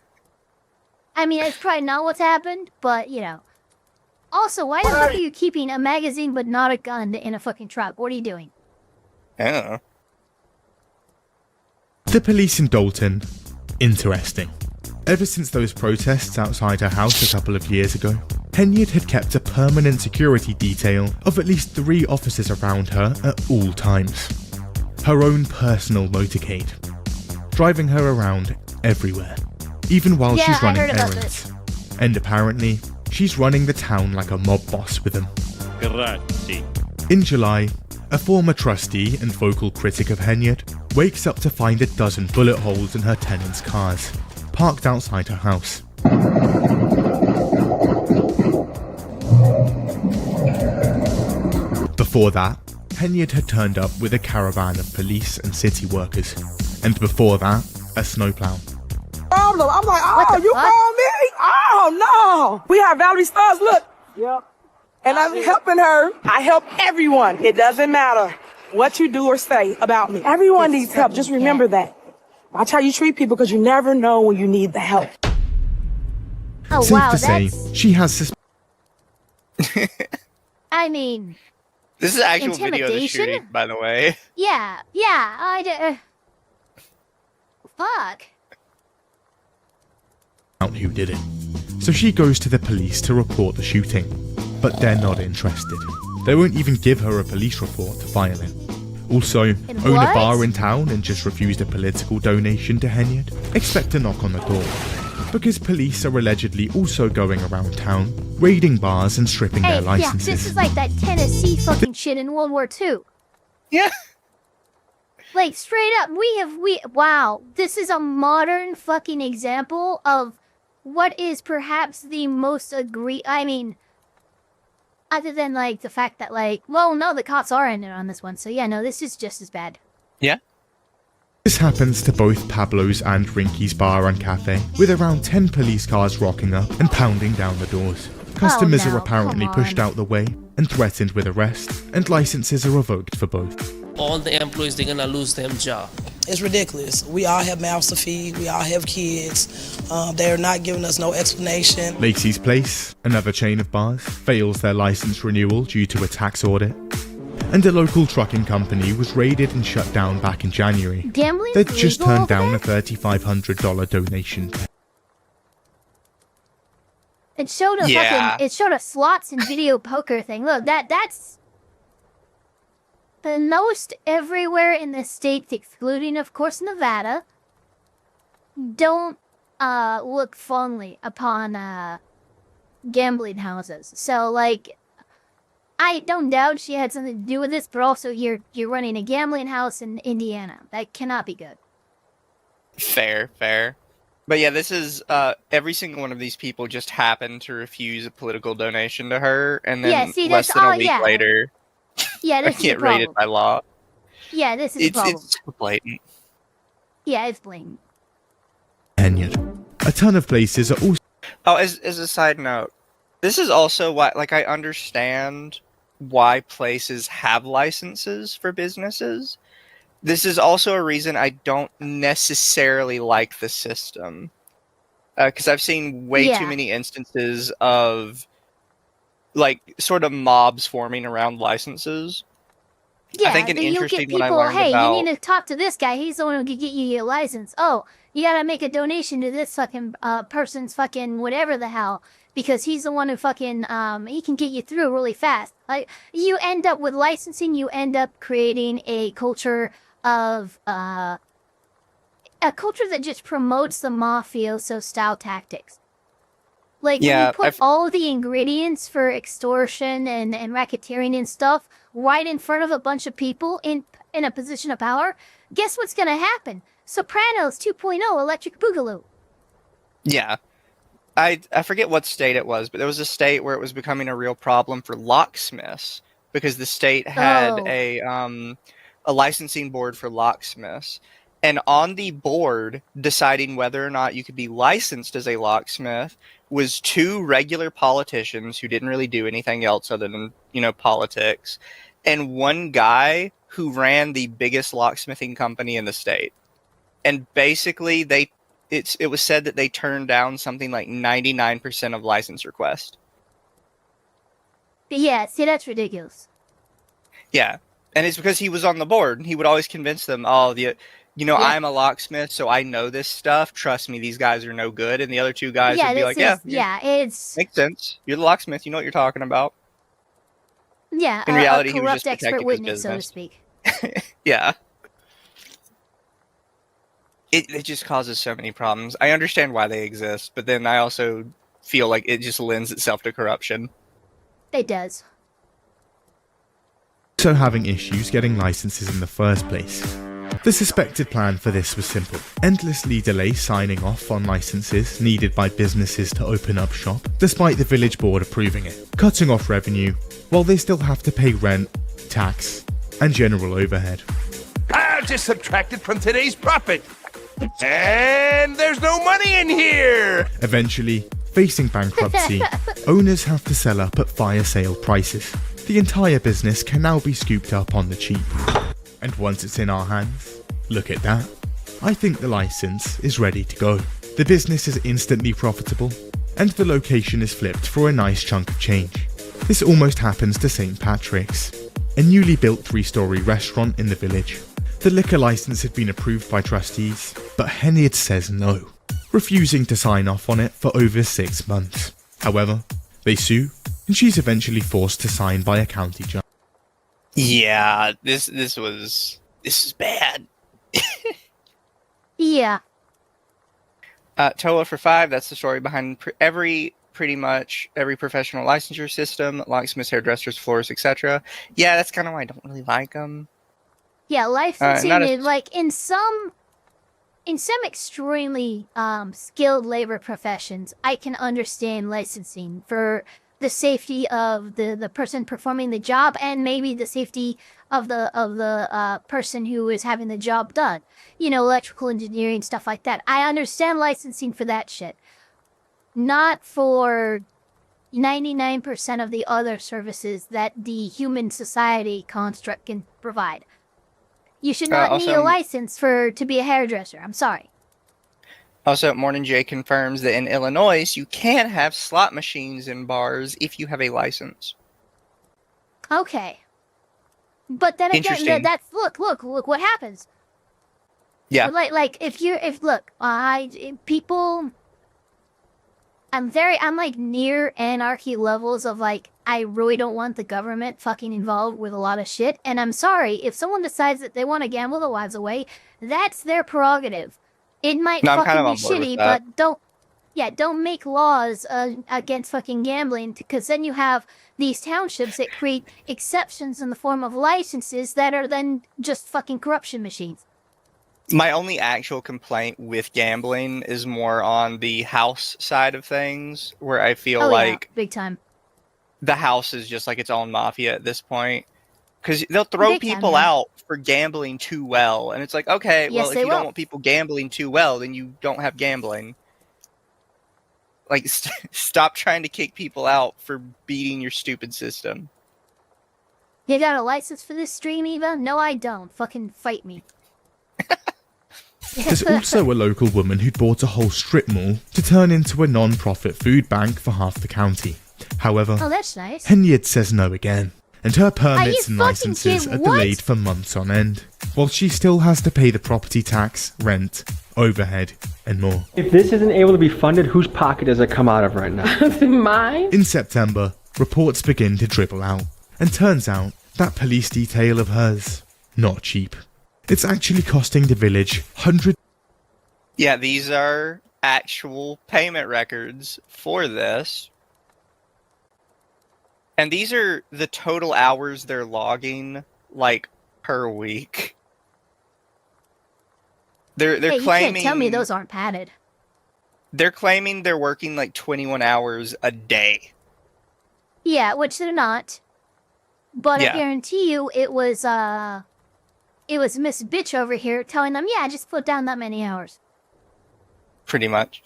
Speaker 1: I mean, it's probably not what's happened, but you know. Also, why the fuck are you keeping a magazine but not a gun in a fucking truck? What are you doing?
Speaker 2: I don't know.
Speaker 6: The police in Dalton, interesting. Ever since those protests outside her house a couple of years ago, Henyard had kept a permanent security detail of at least 3 officers around her at all times. Her own personal motorcade, driving her around everywhere, even while she's running errands. And apparently, she's running the town like a mob boss with them.
Speaker 8: Grazie.
Speaker 6: In July, a former trustee and vocal critic of Henyard wakes up to find a dozen bullet holes in her tenants' cars, parked outside her house. Before that, Henyard had turned up with a caravan of police and city workers, and before that, a snowplow.
Speaker 14: I'm like, oh, you call me? Oh, no. We have Valerie Stars, look. Yep. And I'm helping her. I help everyone. It doesn't matter what you do or say about me. Everyone needs help. Just remember that. Watch how you treat people because you never know when you need the help.
Speaker 1: Oh,
Speaker 6: Safe
Speaker 1: wow,
Speaker 6: to say, she has
Speaker 1: I mean...
Speaker 2: This is actual video of the shooting, by the way.
Speaker 1: Yeah, fuck.
Speaker 6: out who did it. So she goes to the police to report the shooting, but they're not interested. They won't even give her a police report to file it. Also, own a bar in town and just refused a political donation to Henyard? Expect a knock on the door. Because police are allegedly also going around town, raiding bars and stripping their licenses.
Speaker 1: Yeah, this is like that Tennessee fucking shit in World War II.
Speaker 2: Yeah.
Speaker 1: Like, straight up, wow, this is a modern fucking example of what is perhaps the most I mean, other than, like, the fact that, like, well, no, the cops are in it on this one, so yeah, no, this is just as bad.
Speaker 2: Yeah.
Speaker 6: This happens to both Pablo's and Rinky's bar and cafe, with around 10 police cars rocking up and pounding down the doors. Customers are apparently pushed out the way and threatened with arrest, and licenses are revoked for both.
Speaker 16: All the employees, they're gonna lose their job.
Speaker 17: It's ridiculous. We all have mouths to feed, we all have kids. They're not giving us no explanation.
Speaker 6: Lacey's Place, another chain of bars, fails their license renewal due to a tax audit. And a local trucking company was raided and shut down back in January.
Speaker 1: Gambling?
Speaker 6: They'd just turned down a $3,500 donation.
Speaker 1: It showed a it showed a slots and video poker thing. Look, that's the most everywhere in the states, excluding, of course, Nevada, don't look fondly upon gambling houses. So, like, I don't doubt she had something to do with this, but also you're running a gambling house in Indiana. That cannot be good.
Speaker 2: Fair. But yeah, this is every single one of these people just happened to refuse a political donation to her, and then less than a week later,
Speaker 1: this
Speaker 2: get raided by law.
Speaker 1: Yeah, this is a problem.
Speaker 2: It's so blatant.
Speaker 1: Yeah, it's blatant.
Speaker 6: Henyard. A ton of places are also...
Speaker 2: Oh, as a side note, this is also why, like, I understand why places have licenses for businesses. This is also a reason I don't necessarily like the system. Because I've seen way too many instances of, like, sort of mobs forming around licenses.
Speaker 1: Yeah,
Speaker 2: I think an interesting one I learned
Speaker 1: hey,
Speaker 2: about...
Speaker 1: you need to talk to this guy. He's the one who can get you your license. Oh, you gotta make a donation to this fucking person's fucking whatever the hell. Because he's the one who fucking, he can get you through really fast. Like, you end up with licensing, you end up creating a culture of, a culture that just promotes the mafioso style tactics. Like, when you put all the ingredients for extortion and racketeering and stuff right in front of a bunch of people, in a position of power, guess what's gonna happen? Sopranos 2.0 Electric Boogaloo.
Speaker 2: Yeah. I forget what state it was, but there was a state where it was becoming a real problem for locksmiths because the state had a licensing board for locksmiths. And on the board, deciding whether or not you could be licensed as a locksmith was 2 regular politicians who didn't really do anything else other than, politics, and 1 guy who ran the biggest locksmithing company in the state. And basically, it was said that they turned down something like 99% of license requests.
Speaker 1: Yeah, see, that's ridiculous.
Speaker 2: Yeah, and it's because he was on the board. He would always convince them, I'm a locksmith, so I know this stuff. Trust me, these guys are no good. And the other 2 guys would be like,
Speaker 1: it's...
Speaker 2: Makes sense. You're the locksmith. You know what you're talking about.
Speaker 1: Yeah,
Speaker 2: in reality,
Speaker 1: a
Speaker 2: he was
Speaker 1: corrupt
Speaker 2: just
Speaker 1: expert
Speaker 2: protecting his
Speaker 1: witness, so to
Speaker 2: business.
Speaker 1: speak.
Speaker 2: Yeah. It just causes so many problems. I understand why they exist, but then I also feel like it just lends itself to corruption.
Speaker 1: It does.
Speaker 6: So having issues getting licenses in the first place. The suspected plan for this was simple. Endlessly delay signing off on licenses needed by businesses to open up shop, despite the village board approving it, cutting off revenue, while they still have to pay rent, tax, and general overhead.
Speaker 18: I'll just subtract it from today's profit. And there's no money in here!
Speaker 6: Eventually, facing bankruptcy, owners have to sell up at fire sale prices. The entire business can now be scooped up on the cheap. And once it's in our hands, look at that. I think the license is ready to go. The business is instantly profitable, and the location is flipped for a nice chunk of change. This almost happens to St. Patrick's, a newly built 3-story restaurant in the village. The liquor license had been approved by trustees, but Henniard says no, refusing to sign off on it for over 6 months. However, they sue, and she's eventually forced to sign by a county judge.
Speaker 2: Yeah, this is bad.
Speaker 1: Yeah.
Speaker 2: TOA for 5, that's the story behind pretty much every professional licensure system, locksmiths, hairdressers, florists, etc. Yeah, that's kind of why I don't really like them.
Speaker 1: Yeah, licensing is like in some extremely skilled labor professions, I can understand licensing for the safety of the person performing the job and maybe the safety of the person who is having the job done. Electrical engineering, stuff like that. I understand licensing for that shit. Not for 99% of the other services that the human society construct can provide. You should not need a license to be a hairdresser. I'm sorry.
Speaker 2: Also, Morning Jay confirms that in Illinois, you can have slot machines in bars if you have a license.
Speaker 1: Okay. But then again, that's look what happens.
Speaker 2: Yeah.
Speaker 1: Like I'm like near anarchy levels of like, I really don't want the government fucking involved with a lot of shit. And I'm sorry, if someone decides that they want to gamble their lives away, that's their prerogative. It might fucking be shitty, but don't make laws against fucking gambling, because then you have these townships that create exceptions in the form of licenses that are then just fucking corruption machines.
Speaker 2: My only actual complaint with gambling is more on the house side of things, where I feel like
Speaker 1: big time.
Speaker 2: The house is just like its own mafia at this point. Because they'll throw people out for gambling too well. And it's like, okay, well, if you don't want people gambling too well, then you don't have gambling. Like, stop trying to kick people out for beating your stupid system.
Speaker 1: You got a license for this stream, Eva? No, I don't. Fucking fight me.
Speaker 6: There's also a local woman who'd bought a whole strip mall to turn into a non-profit food bank for half the county. However,
Speaker 1: that's nice.
Speaker 6: Henriette says no again, and her permits and licenses are delayed for months on end, while she still has to pay the property tax, rent, overhead, and more.
Speaker 19: If this isn't able to be funded, whose pocket does it come out of right now?
Speaker 1: Mine?
Speaker 6: In September, reports begin to dribble out, and turns out that police detail of hers, not cheap. It's actually costing the village hundreds.
Speaker 2: Yeah, these are actual payment records for this. And these are the total hours they're logging, like, per week. They're
Speaker 1: Hey,
Speaker 2: claiming.
Speaker 1: you can't tell me those aren't padded.
Speaker 2: They're claiming they're working like 21 hours a day.
Speaker 1: Yeah, which they're not. But
Speaker 2: Yeah.
Speaker 1: I guarantee you, it was Miss Bitch over here telling them, yeah, just put down that many hours.
Speaker 2: Pretty much.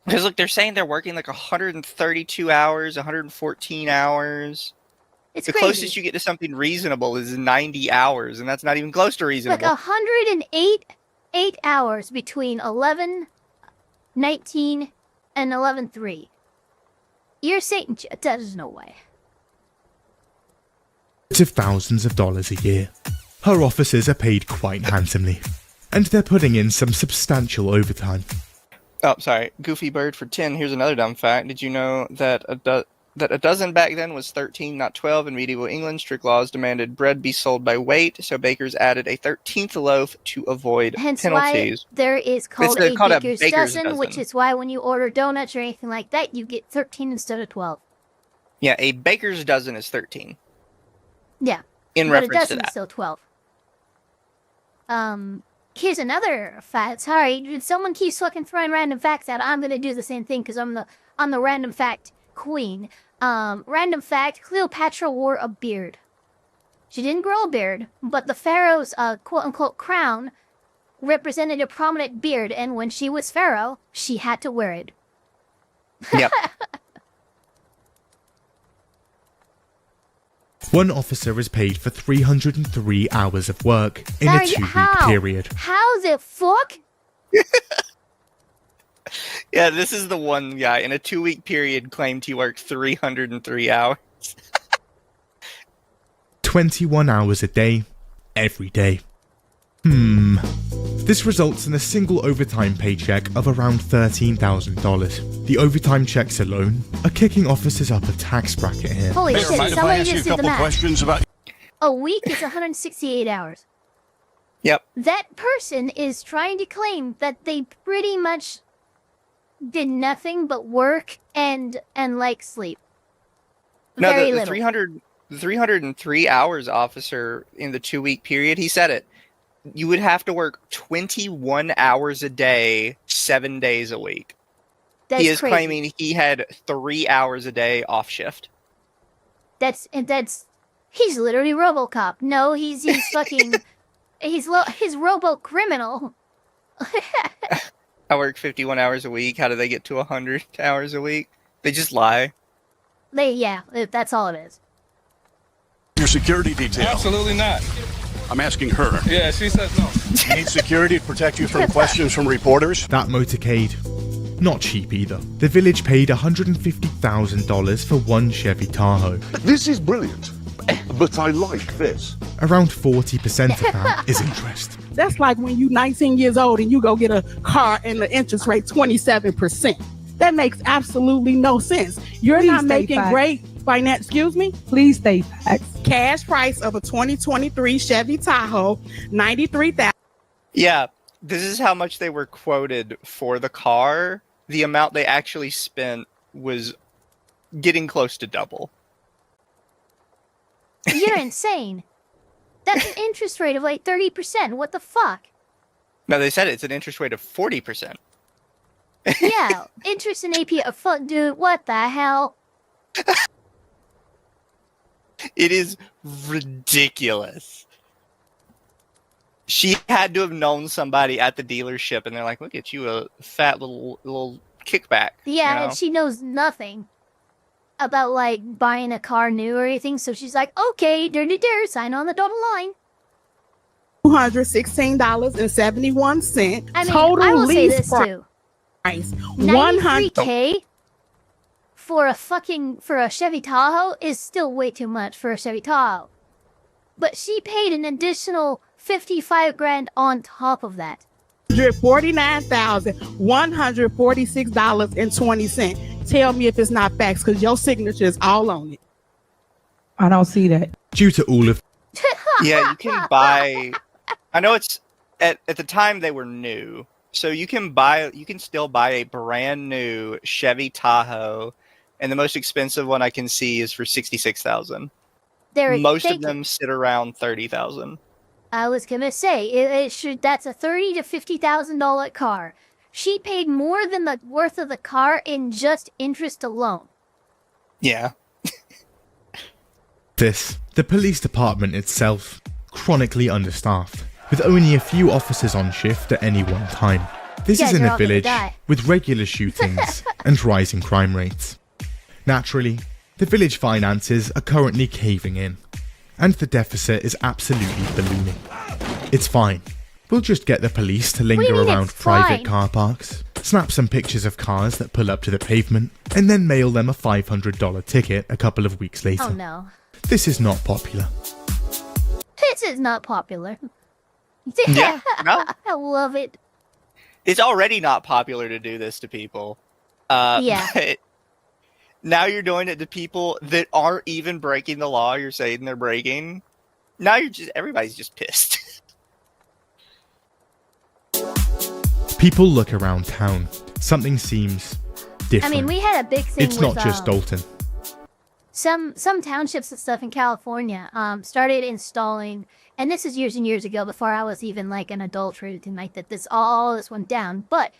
Speaker 2: Because look, they're saying they're working like 132 hours, 114 hours.
Speaker 1: It's
Speaker 2: the
Speaker 1: crazy.
Speaker 2: closest you get to something reasonable is 90 hours, and that's not even close to reasonable.
Speaker 1: Like 108 hours between 11:19 and 11:03. You're Satan. There's no way.
Speaker 6: Of thousands of dollars a year. Her officers are paid quite handsomely, and they're putting in some substantial overtime.
Speaker 2: Oh, sorry. Goofy Bird for 10. Here's another dumb fact. Did you know that a dozen back then was 13, not 12? In medieval England, strict laws demanded bread be sold by weight, so bakers added a 13th loaf to avoid
Speaker 1: Hence
Speaker 2: penalties.
Speaker 1: why there is called
Speaker 2: It's
Speaker 1: a
Speaker 2: called
Speaker 1: baker's dozen, which is why when you order donuts or anything like that, you get 13 instead of 12.
Speaker 2: Yeah, a baker's dozen is 13.
Speaker 1: Yeah.
Speaker 2: In
Speaker 1: but
Speaker 2: reference
Speaker 1: a dozen
Speaker 2: to that.
Speaker 1: is still 12. Here's another fact. Sorry, someone keeps fucking throwing random facts out. I'm gonna do the same thing because I'm the random fact queen. Random fact: Cleopatra wore a beard. She didn't grow a beard, but the pharaoh's quote unquote crown represented a prominent beard, and when she was pharaoh, she had to wear it.
Speaker 2: Yep.
Speaker 6: One officer is paid for 303 hours of work in a 2-week period.
Speaker 1: How the fuck?
Speaker 2: Yeah, this is the one guy in a 2-week period claimed he worked 303 hours.
Speaker 6: 21 hours a day, every day. This results in a single overtime paycheck of around $13,000. The overtime checks alone are kicking officers up a tax bracket here.
Speaker 1: Holy shit, somebody just did the math.
Speaker 12: Questions about
Speaker 1: A week is 168 hours.
Speaker 2: Yep.
Speaker 1: That person is trying to claim that they pretty much did nothing but work and like sleep.
Speaker 2: No,
Speaker 1: Very
Speaker 2: the
Speaker 1: little.
Speaker 2: 303 hours officer in the 2-week period, he said it. You would have to work 21 hours a day, 7 days a week. He is
Speaker 1: crazy.
Speaker 2: claiming he had 3 hours a day off shift.
Speaker 1: He's literally RoboCop. No, he's fucking he's Robo criminal.
Speaker 2: I work 51 hours a week. How do they get to 100 hours a week? They just lie.
Speaker 1: That's all it is.
Speaker 12: your security detail?
Speaker 15: Absolutely not.
Speaker 12: I'm asking her.
Speaker 15: Yeah, she says no.
Speaker 12: You need security to protect you from questions from reporters?
Speaker 6: That motorcade, not cheap either. The village paid $150,000 for one Chevy Tahoe.
Speaker 20: This is brilliant, but I like this.
Speaker 6: Around 40% of that is interest.
Speaker 7: That's like when you 19 years old and you go get a car and the interest rate 27%. That makes absolutely no sense. You're
Speaker 21: Please
Speaker 7: not
Speaker 21: state
Speaker 7: making
Speaker 21: facts.
Speaker 7: great finance. Excuse me?
Speaker 21: Please state facts.
Speaker 7: Cash price of a 2023 Chevy Tahoe, $93,000.
Speaker 2: Yeah, this is how much they were quoted for the car. The amount they actually spent was getting close to double.
Speaker 1: You're insane. That's an interest rate of like 30%. What the fuck?
Speaker 2: No, they said it's an interest rate of 40%.
Speaker 1: Yeah, interest in APR. Fuck, dude, what the hell?
Speaker 2: It is ridiculous. She had to have known somebody at the dealership, and they're like, "Look at you, a fat little kickback."
Speaker 1: Yeah,
Speaker 2: you know?
Speaker 1: and she knows nothing about like buying a car new or anything. So she's like, "Okay, dirty dare, sign on the dotted line."
Speaker 7: $216.71.
Speaker 1: I mean,
Speaker 7: total
Speaker 1: I will say
Speaker 7: lease
Speaker 1: this
Speaker 7: price.
Speaker 1: too.
Speaker 7: 100.
Speaker 1: $93K for a Chevy Tahoe is still way too much for a Chevy Tahoe. But she paid an additional $55,000 on top of that.
Speaker 7: $149,146.20. Tell me if it's not facts, because your signature is all on it.
Speaker 21: I don't see that.
Speaker 6: Due to all of
Speaker 2: Yeah, you can buy. I know it's at the time they were new, so you can still buy a brand new Chevy Tahoe, and the most expensive one I can see is for $66,000. most of them sit around 30,000.
Speaker 1: I was gonna say it should. That's a $30,000 to $50,000 car. She paid more than the worth of the car in just interest alone.
Speaker 2: Yeah.
Speaker 6: The police department itself, chronically understaffed, with only a few officers on shift at any one time. This is in a village with regular shootings and rising crime rates. Naturally, the village finances are currently caving in, and the deficit is absolutely ballooning. It's fine. We'll just get the police to linger around private car parks, snap some pictures of cars that pull up to the pavement, and then mail them a $500 ticket a couple of weeks later.
Speaker 1: Oh no.
Speaker 6: This is not popular.
Speaker 1: This is not popular.
Speaker 2: Yeah, no.
Speaker 1: I love it.
Speaker 2: It's already not popular to do this to people.
Speaker 1: Yeah.
Speaker 2: But now you're doing it to people that aren't even breaking the law you're saying they're breaking. Now everybody's just pissed.
Speaker 6: People look around town. Something seems different.
Speaker 1: I mean, we had a big thing
Speaker 6: It's not just Dalton.
Speaker 1: Some townships and stuff in California started installing, and this is years and years ago before I was even like an adult or anything like that. All this went down, but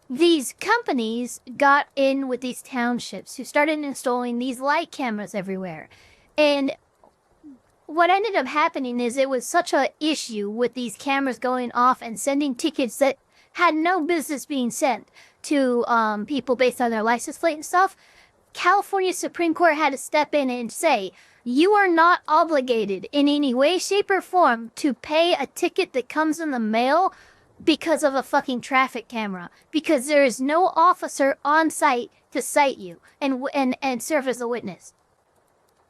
Speaker 1: these companies got in with these townships who started installing these light cameras everywhere, and what ended up happening is it was such an issue with these cameras going off and sending tickets that had no business being sent to people based on their license plate and stuff. California Supreme Court had to step in and say, you are not obligated in any way, shape, or form to pay a ticket that comes in the mail because of a fucking traffic camera, because there is no officer on site to cite you and serve as a witness.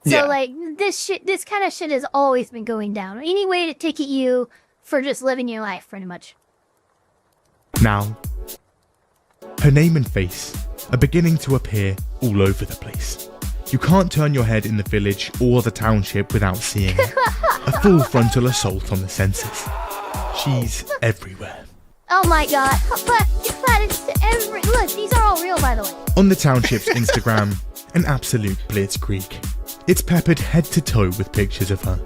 Speaker 1: So like this kind of shit has always been going down. Any way to ticket you for just living your life, pretty much.
Speaker 6: Now, her name and face are beginning to appear all over the place. You can't turn your head in the village or the township without seeing a full frontal assault on the senses. She's everywhere.
Speaker 1: Oh my god. But it's look, these are all real, by the way.
Speaker 6: On the township's Instagram, an absolute blitzkrieg. It's peppered head to toe with pictures of her.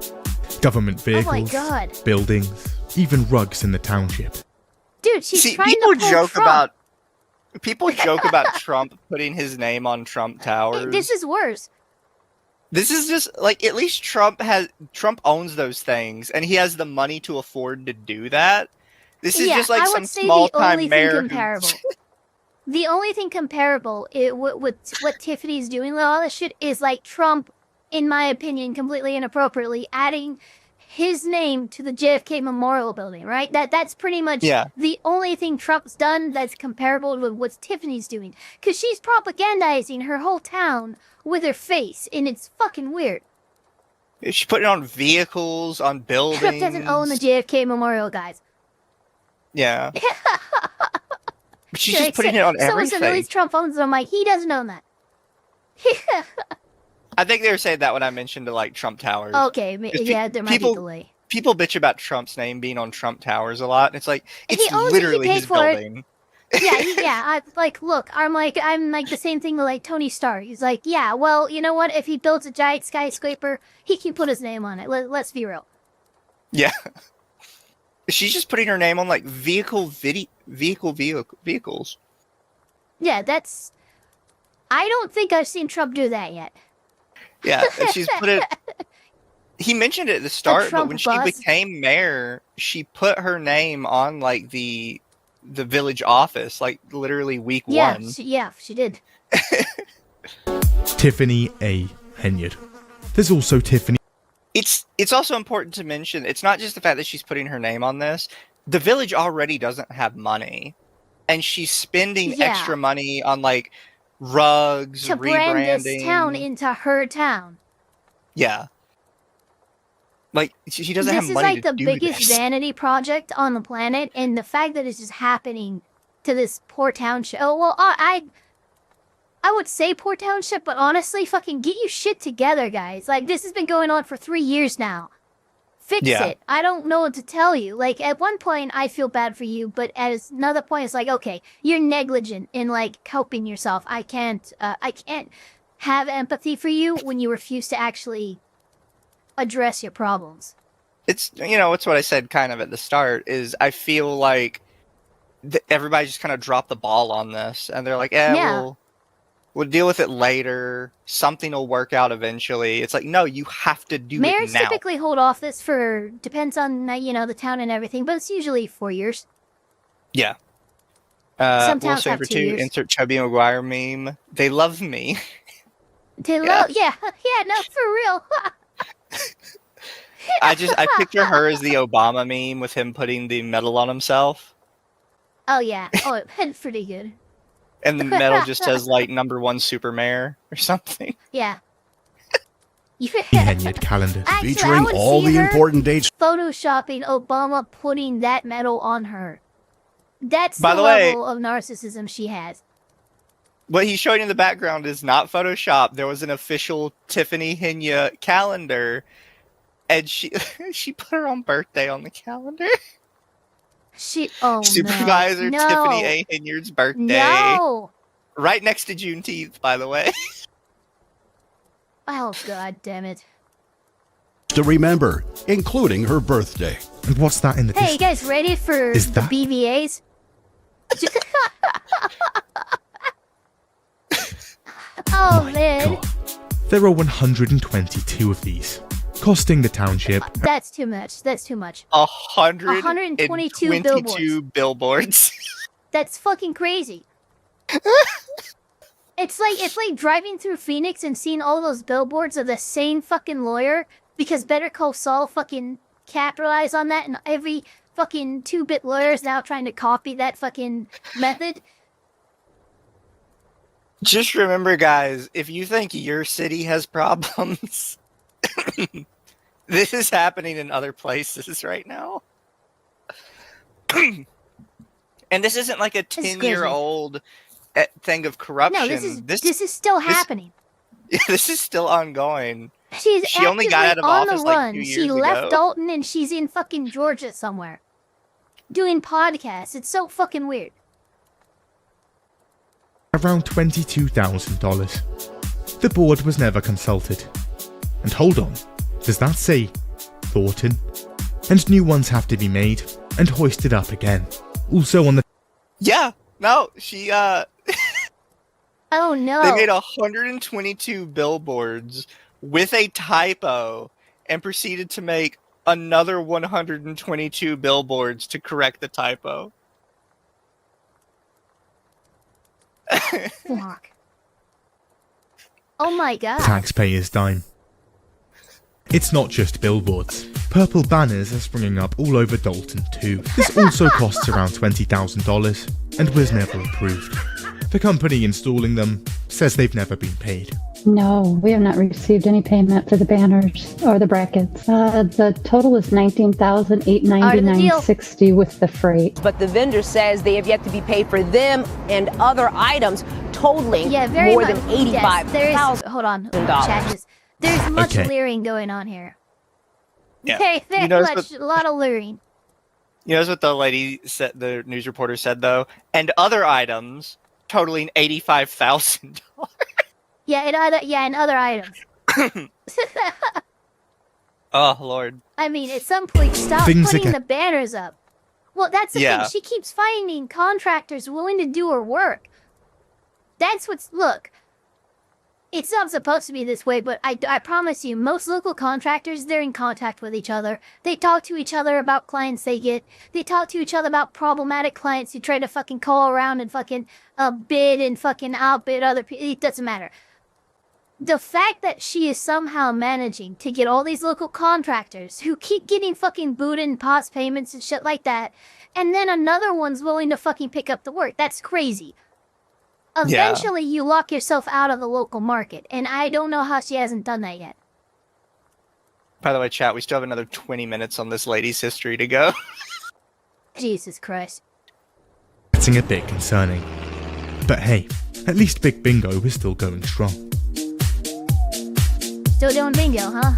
Speaker 6: Government vehicles, buildings, even rugs in the township.
Speaker 1: Dude, she's trying to pull Trump.
Speaker 2: People joke about Trump putting his name on Trump Towers.
Speaker 1: This is worse.
Speaker 2: This is just like, at least Trump owns those things, and he has the money to afford to do that. This is just like some small-time mayor.
Speaker 1: The only thing comparable with what Tiffany's doing with all this shit is like Trump, in my opinion, completely inappropriately adding his name to the JFK Memorial Building, right? That's pretty much the only thing Trump's done that's comparable with what Tiffany's doing. Because she's propagandizing her whole town with her face, and it's fucking weird.
Speaker 2: She's putting it on vehicles, on buildings.
Speaker 1: Trump doesn't own the JFK Memorial, guys.
Speaker 2: Yeah. She's just putting it on everything.
Speaker 1: At least Trump owns it. I'm like, he doesn't own that.
Speaker 2: I think they were saying that when I mentioned the like Trump Towers.
Speaker 1: Okay, yeah, there might be a delay.
Speaker 2: People bitch about Trump's name being on Trump Towers a lot. And it's like, it's literally his building.
Speaker 1: Yeah. I'm like the same thing with like Tony Stark. He's like, yeah, well, you know what? If he builds a giant skyscraper, he can put his name on it. Let's be real.
Speaker 2: Yeah. She's just putting her name on like vehicles.
Speaker 1: Yeah, I don't think I've seen Trump do that yet.
Speaker 2: Yeah, and she's put it. He mentioned it at the start, but when she became mayor, she put her name on like the village office, like literally week one.
Speaker 1: She did.
Speaker 6: Tiffany A. Henyard. There's also Tiffany.
Speaker 2: It's also important to mention, it's not just the fact that she's putting her name on this. The village already doesn't have money, and she's spending extra money on like rugs,
Speaker 1: to brand this town into her town.
Speaker 2: Yeah. Like, she doesn't have money to do this.
Speaker 1: This is like the biggest vanity project on the planet, and the fact that it's just happening to this poor township. Oh, well, I would say poor township, but honestly, fucking get your shit together, guys. Like, this has been going on for 3 years now. Fix it. I don't know what to tell you. Like, at one point, I feel bad for you, but at another point, it's like, okay, you're negligent in, like, helping yourself. I can't have empathy for you when you refuse to actually address your problems.
Speaker 2: It's, it's what I said kind of at the start, is I feel like everybody just kind of dropped the ball on this, and they're like, we'll deal with it later. Something will work out eventually. It's like, no, you have to do
Speaker 1: Mayors
Speaker 2: it now.
Speaker 1: typically hold off this for, depends on, the town and everything, but it's usually 4 years.
Speaker 2: Yeah.
Speaker 1: Some
Speaker 2: Will
Speaker 1: towns have
Speaker 2: Saber
Speaker 1: 2
Speaker 2: 2,
Speaker 1: years.
Speaker 2: insert Chubby Maguire meme. They love me.
Speaker 1: They love, yeah, no, for real.
Speaker 2: I picture her as the Obama meme with him putting the medal on himself.
Speaker 1: Oh, yeah. Oh, it's pretty good.
Speaker 2: And the medal just says, like, #1 super mayor or something.
Speaker 1: Yeah.
Speaker 6: Henyard calendar.
Speaker 1: Actually,
Speaker 12: featuring all the important dates.
Speaker 1: Photoshopping Obama putting that medal on her. That's
Speaker 2: By
Speaker 1: the
Speaker 2: the way,
Speaker 1: level of narcissism she has.
Speaker 2: what he's showing in the background is not Photoshop. There was an official Tiffany Henya calendar, and she put her own birthday on the calendar. Supervisor
Speaker 1: no.
Speaker 2: Tiffany A. Henyard's birthday.
Speaker 1: No!
Speaker 2: Right next to Juneteenth, by the way.
Speaker 1: Oh, god damn it.
Speaker 12: To remember, including her birthday.
Speaker 6: And what's that in the
Speaker 1: Hey, you guys ready for
Speaker 6: Is
Speaker 1: the
Speaker 6: that-
Speaker 1: BVAs? Oh, man.
Speaker 6: There are 122 of these, costing the township
Speaker 1: That's too much. That's too much.
Speaker 2: 122 billboards.
Speaker 1: That's fucking crazy. It's like driving through Phoenix and seeing all those billboards of the same fucking lawyer because Better Call Saul fucking capitalized on that, and every fucking 2-bit lawyer is now trying to copy that fucking method.
Speaker 2: Just remember, guys, if you think your city has problems, this is happening in other places right now. And this isn't like a 10-year-old thing of corruption.
Speaker 1: No, this is still happening.
Speaker 2: This is still ongoing.
Speaker 1: She
Speaker 2: only got out of
Speaker 1: on
Speaker 2: office
Speaker 1: the
Speaker 2: like
Speaker 1: run.
Speaker 2: 2 years
Speaker 1: She left
Speaker 2: ago.
Speaker 1: Dalton and she's in fucking Georgia somewhere. Doing podcasts. It's so fucking weird.
Speaker 6: around $22,000. The board was never consulted. And hold on, does that say Thornton? And new ones have to be made and hoisted up again. Also on the...
Speaker 2: Yeah, no, she,
Speaker 1: Oh no.
Speaker 2: They made 122 billboards with a typo and proceeded to make another 122 billboards to correct the typo.
Speaker 1: Fuck. Oh my god.
Speaker 6: taxpayers' dime. It's not just billboards. Purple banners are springing up all over Dalton too. This also costs around $20,000 and was never approved. The company installing them says they've never been paid.
Speaker 5: No, we have not received any payment for the banners or the brackets. The total is $19,899.60 with the freight.
Speaker 22: But the vendor says they have yet to be paid for them and other items totaling
Speaker 1: very
Speaker 22: more
Speaker 1: much.
Speaker 22: than
Speaker 1: Yes, there is.
Speaker 22: $85,000.
Speaker 1: Hold on. Chat this. There's much
Speaker 6: Okay.
Speaker 1: leering going on here.
Speaker 2: Yeah.
Speaker 1: Very
Speaker 2: You notice
Speaker 1: much. A lot of leering.
Speaker 2: You know what the lady said, the news reporter said though? And other items totaling $85,000.
Speaker 1: Yeah, and other items.
Speaker 2: Oh, Lord.
Speaker 1: I mean, at some point, stop
Speaker 6: Things
Speaker 1: putting
Speaker 6: again.
Speaker 1: the banners up. Well, that's the
Speaker 2: Yeah.
Speaker 1: thing. She keeps finding contractors willing to do her work. That's what's... Look, it's not supposed to be this way, but I promise you, most local contractors, they're in contact with each other. They talk to each other about clients they get. They talk to each other about problematic clients who try to fucking call around and fucking bid and fucking outbid other people. It doesn't matter. The fact that she is somehow managing to get all these local contractors who keep getting fucking booted and pause payments and shit like that, and then another one's willing to fucking pick up the work. That's crazy.
Speaker 2: Yeah.
Speaker 1: Eventually, you lock yourself out of the local market, and I don't know how she hasn't done that yet.
Speaker 2: By the way, chat, we still have another 20 minutes on this lady's history to go.
Speaker 1: Jesus Christ.
Speaker 6: Getting a bit concerning. But hey, at least Big Bingo is still going strong.
Speaker 1: Still doing bingo, huh?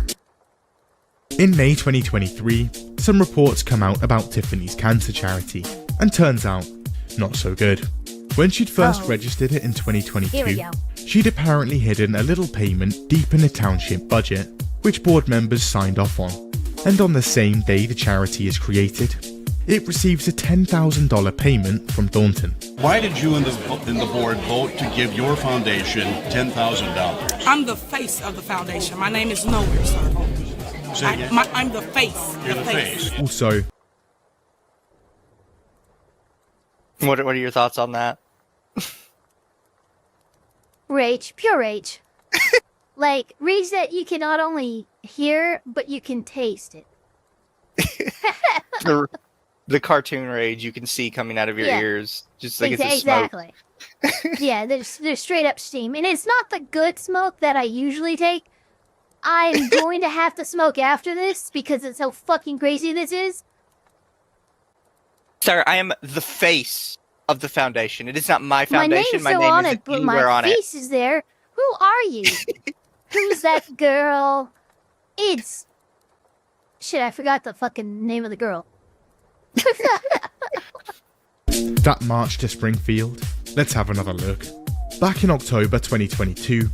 Speaker 6: In May 2023, some reports come out about Tiffany's cancer charity, and turns out, not so good. When she'd first
Speaker 1: Oh.
Speaker 6: registered it in
Speaker 1: Here we
Speaker 6: 2022,
Speaker 1: go.
Speaker 6: she'd apparently hidden a little payment deep in the township budget, which board members signed off on. And on the same day the charity is created, it receives a $10,000 payment from Thornton.
Speaker 12: Why did you and the board vote to give your foundation $10,000?
Speaker 17: I'm the face of the foundation. My name is nowhere, sir.
Speaker 12: Say again?
Speaker 17: I'm the face.
Speaker 12: You're the face.
Speaker 6: Also,
Speaker 2: What are your thoughts on that?
Speaker 1: Rage, pure rage. Like, rage that you can not only hear, but you can taste it.
Speaker 2: The cartoon rage you can see coming out of your
Speaker 1: Yeah.
Speaker 2: ears, just like it's a smoke.
Speaker 1: Exactly. Yeah, there's straight up steam. And it's not the good smoke that I usually take. I'm going to have to smoke after this because it's how fucking crazy this is.
Speaker 2: Sir, I am the face of the foundation. It is not my
Speaker 1: My
Speaker 2: foundation.
Speaker 1: name's
Speaker 2: My
Speaker 1: still
Speaker 2: name
Speaker 1: on
Speaker 2: is
Speaker 1: it, but
Speaker 2: anywhere
Speaker 1: my
Speaker 2: on it.
Speaker 1: face is there. Who are you? Who's that girl? It's... Shit, I forgot the fucking name of the girl.
Speaker 6: that march to Springfield, let's have another look. Back in October 2022,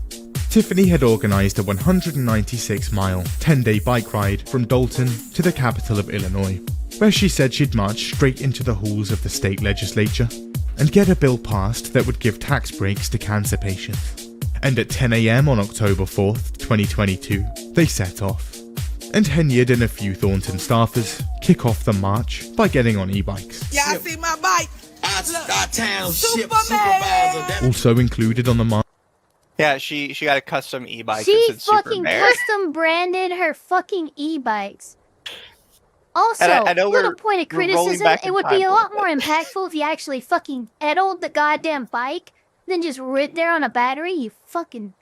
Speaker 6: Tiffany had organised a 196-mile, 10-day bike ride from Dalton to the capital of Illinois, where she said she'd march straight into the halls of the state legislature and get a bill passed that would give tax breaks to cancer patients. And at 10 AM on October 4th, 2022, they set off. And Henyard and a few Thornton staffers kick off the march by getting on e-bikes.
Speaker 17: Yeah, I see my bike.
Speaker 3: Our township
Speaker 17: Superman.
Speaker 3: supervisor.
Speaker 6: Also included on the march.
Speaker 2: Yeah, she got a custom e-bike.
Speaker 1: She
Speaker 2: that said Super
Speaker 1: fucking
Speaker 2: Bear.
Speaker 1: custom branded her fucking e-bikes. Also,
Speaker 2: And I know
Speaker 1: little
Speaker 2: we're-
Speaker 1: point of
Speaker 2: we're rolling
Speaker 1: criticism,
Speaker 2: back in
Speaker 1: it would
Speaker 2: time
Speaker 1: be a
Speaker 2: a
Speaker 1: lot
Speaker 2: little
Speaker 1: more impactful if you actually fucking pedaled the goddamn bike than just rid there on a battery, you fucking...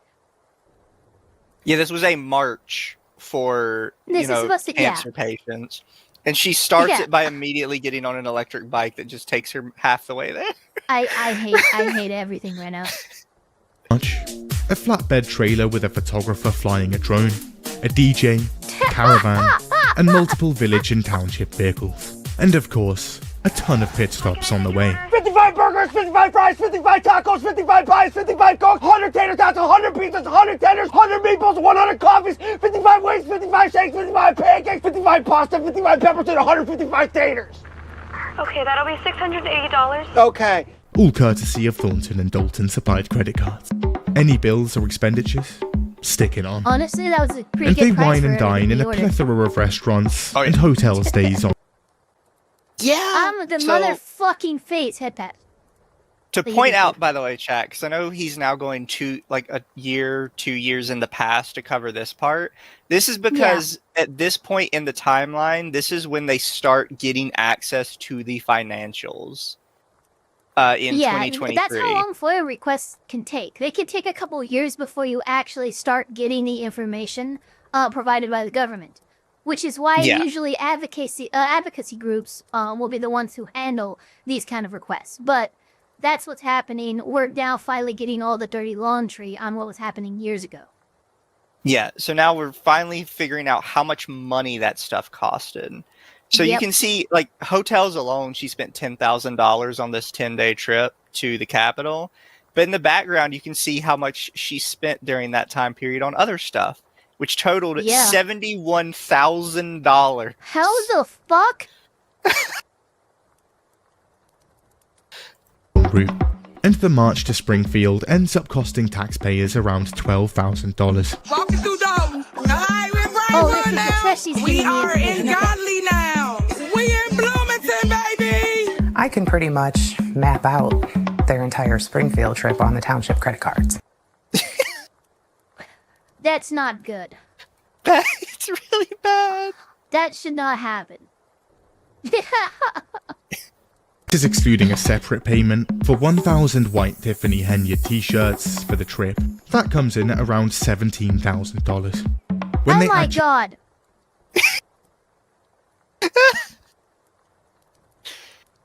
Speaker 2: Yeah, this was a march for
Speaker 1: This is supposed to- yeah.
Speaker 2: cancer patients. And she starts
Speaker 1: Yeah.
Speaker 2: it by immediately getting on an electric bike that just takes her half the way there.
Speaker 1: I hate everything right now.
Speaker 6: March, a flatbed trailer with a photographer flying a drone, a DJ, a caravan, and multiple village and township vehicles. And of course, a ton of pit stops on the way.
Speaker 3: 55 burgers, 55 fries, 55 tacos, 55 pies, 55 cokes, 100 tater tots, 100 pizzas, 100 tenders, 100 meatballs, 100 coffees, 55 wings, 55 shakes, 55 pancakes, 55 pasta, 55 peppers, and 155 taters.
Speaker 4: Okay, that'll be $680.
Speaker 3: Okay.
Speaker 6: All courtesy of Thornton and Dalton supplied credit cards. Any bills or expenditures? Stick it on.
Speaker 1: Honestly, that was a pretty
Speaker 6: And
Speaker 1: good
Speaker 6: they
Speaker 1: price
Speaker 6: wine
Speaker 1: for
Speaker 6: and dine
Speaker 1: everything
Speaker 6: in
Speaker 1: we
Speaker 6: a
Speaker 1: ordered.
Speaker 6: plethora of restaurants and hotel stays on.
Speaker 1: Yeah, I'm the
Speaker 2: So-
Speaker 1: motherfucking face headpad.
Speaker 2: To
Speaker 1: That you
Speaker 2: point
Speaker 1: did.
Speaker 2: out, by the way, chat, because I know he's now going to like a year, 2 years in the past to cover this part. This is because at this point in the timeline, this is when they start getting access to the financials in 2023.
Speaker 1: That's how long FOIA requests can take. They can take a couple years before you actually start getting the information provided by the government, which is why
Speaker 2: Yeah.
Speaker 1: usually advocacy groups will be the ones who handle these kind of requests. But that's what's happening. We're now finally getting all the dirty laundry on what was happening years ago.
Speaker 2: Yeah, so now we're finally figuring out how much money that stuff costed. So you
Speaker 1: Yep.
Speaker 2: can see, like, hotels alone, she spent $10,000 on this 10-day trip to the Capitol. But in the background, you can see how much she spent during that time period on other stuff, which totaled
Speaker 1: Yeah.
Speaker 2: $71,000.
Speaker 1: How the fuck?
Speaker 6: route. And the march to Springfield ends up costing taxpayers around $12,000.
Speaker 17: Walking through Dalton. Hi, we're
Speaker 1: Oh,
Speaker 17: Brentwood
Speaker 1: this is the
Speaker 17: now.
Speaker 1: Freshies
Speaker 17: We
Speaker 1: getting
Speaker 17: are
Speaker 1: me
Speaker 17: in Godly now. We in Bloomington, baby.
Speaker 23: I can pretty much map out their entire Springfield trip on the township credit cards.
Speaker 1: That's not good.
Speaker 2: It's really bad.
Speaker 1: That should not happen.
Speaker 6: This is excluding a separate payment for 1,000 white Tiffany Henyard t-shirts for the trip. That comes in at around $17,000. When
Speaker 1: Oh
Speaker 6: they
Speaker 1: my
Speaker 6: actu-
Speaker 1: god.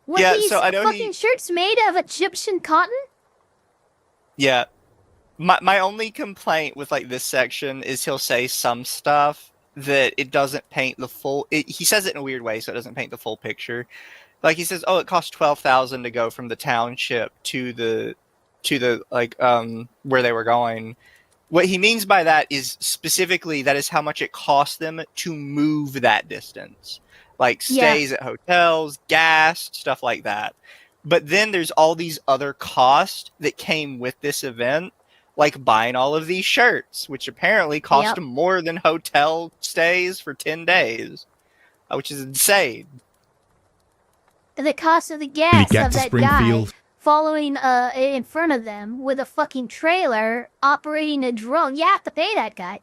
Speaker 1: Were
Speaker 2: Yeah,
Speaker 1: these
Speaker 2: so I know
Speaker 1: fucking shirts made of Egyptian cotton?
Speaker 2: Yeah. My only complaint with like this section is he'll say some stuff that it doesn't paint the full... he says it in a weird way, so it doesn't paint the full picture. Like he says, oh, it cost $12,000 to go from the township to the where they were going. What he means by that is specifically that is how much it cost them to move that distance. Like stays at hotels, gas, stuff like that. But then there's all these other costs that came with this event, like buying all of these shirts, which apparently cost more than hotel stays for 10 days, which is insane.
Speaker 1: The cost of the gas of that guy following in front of them with a fucking trailer operating a drone. You have to pay that guy.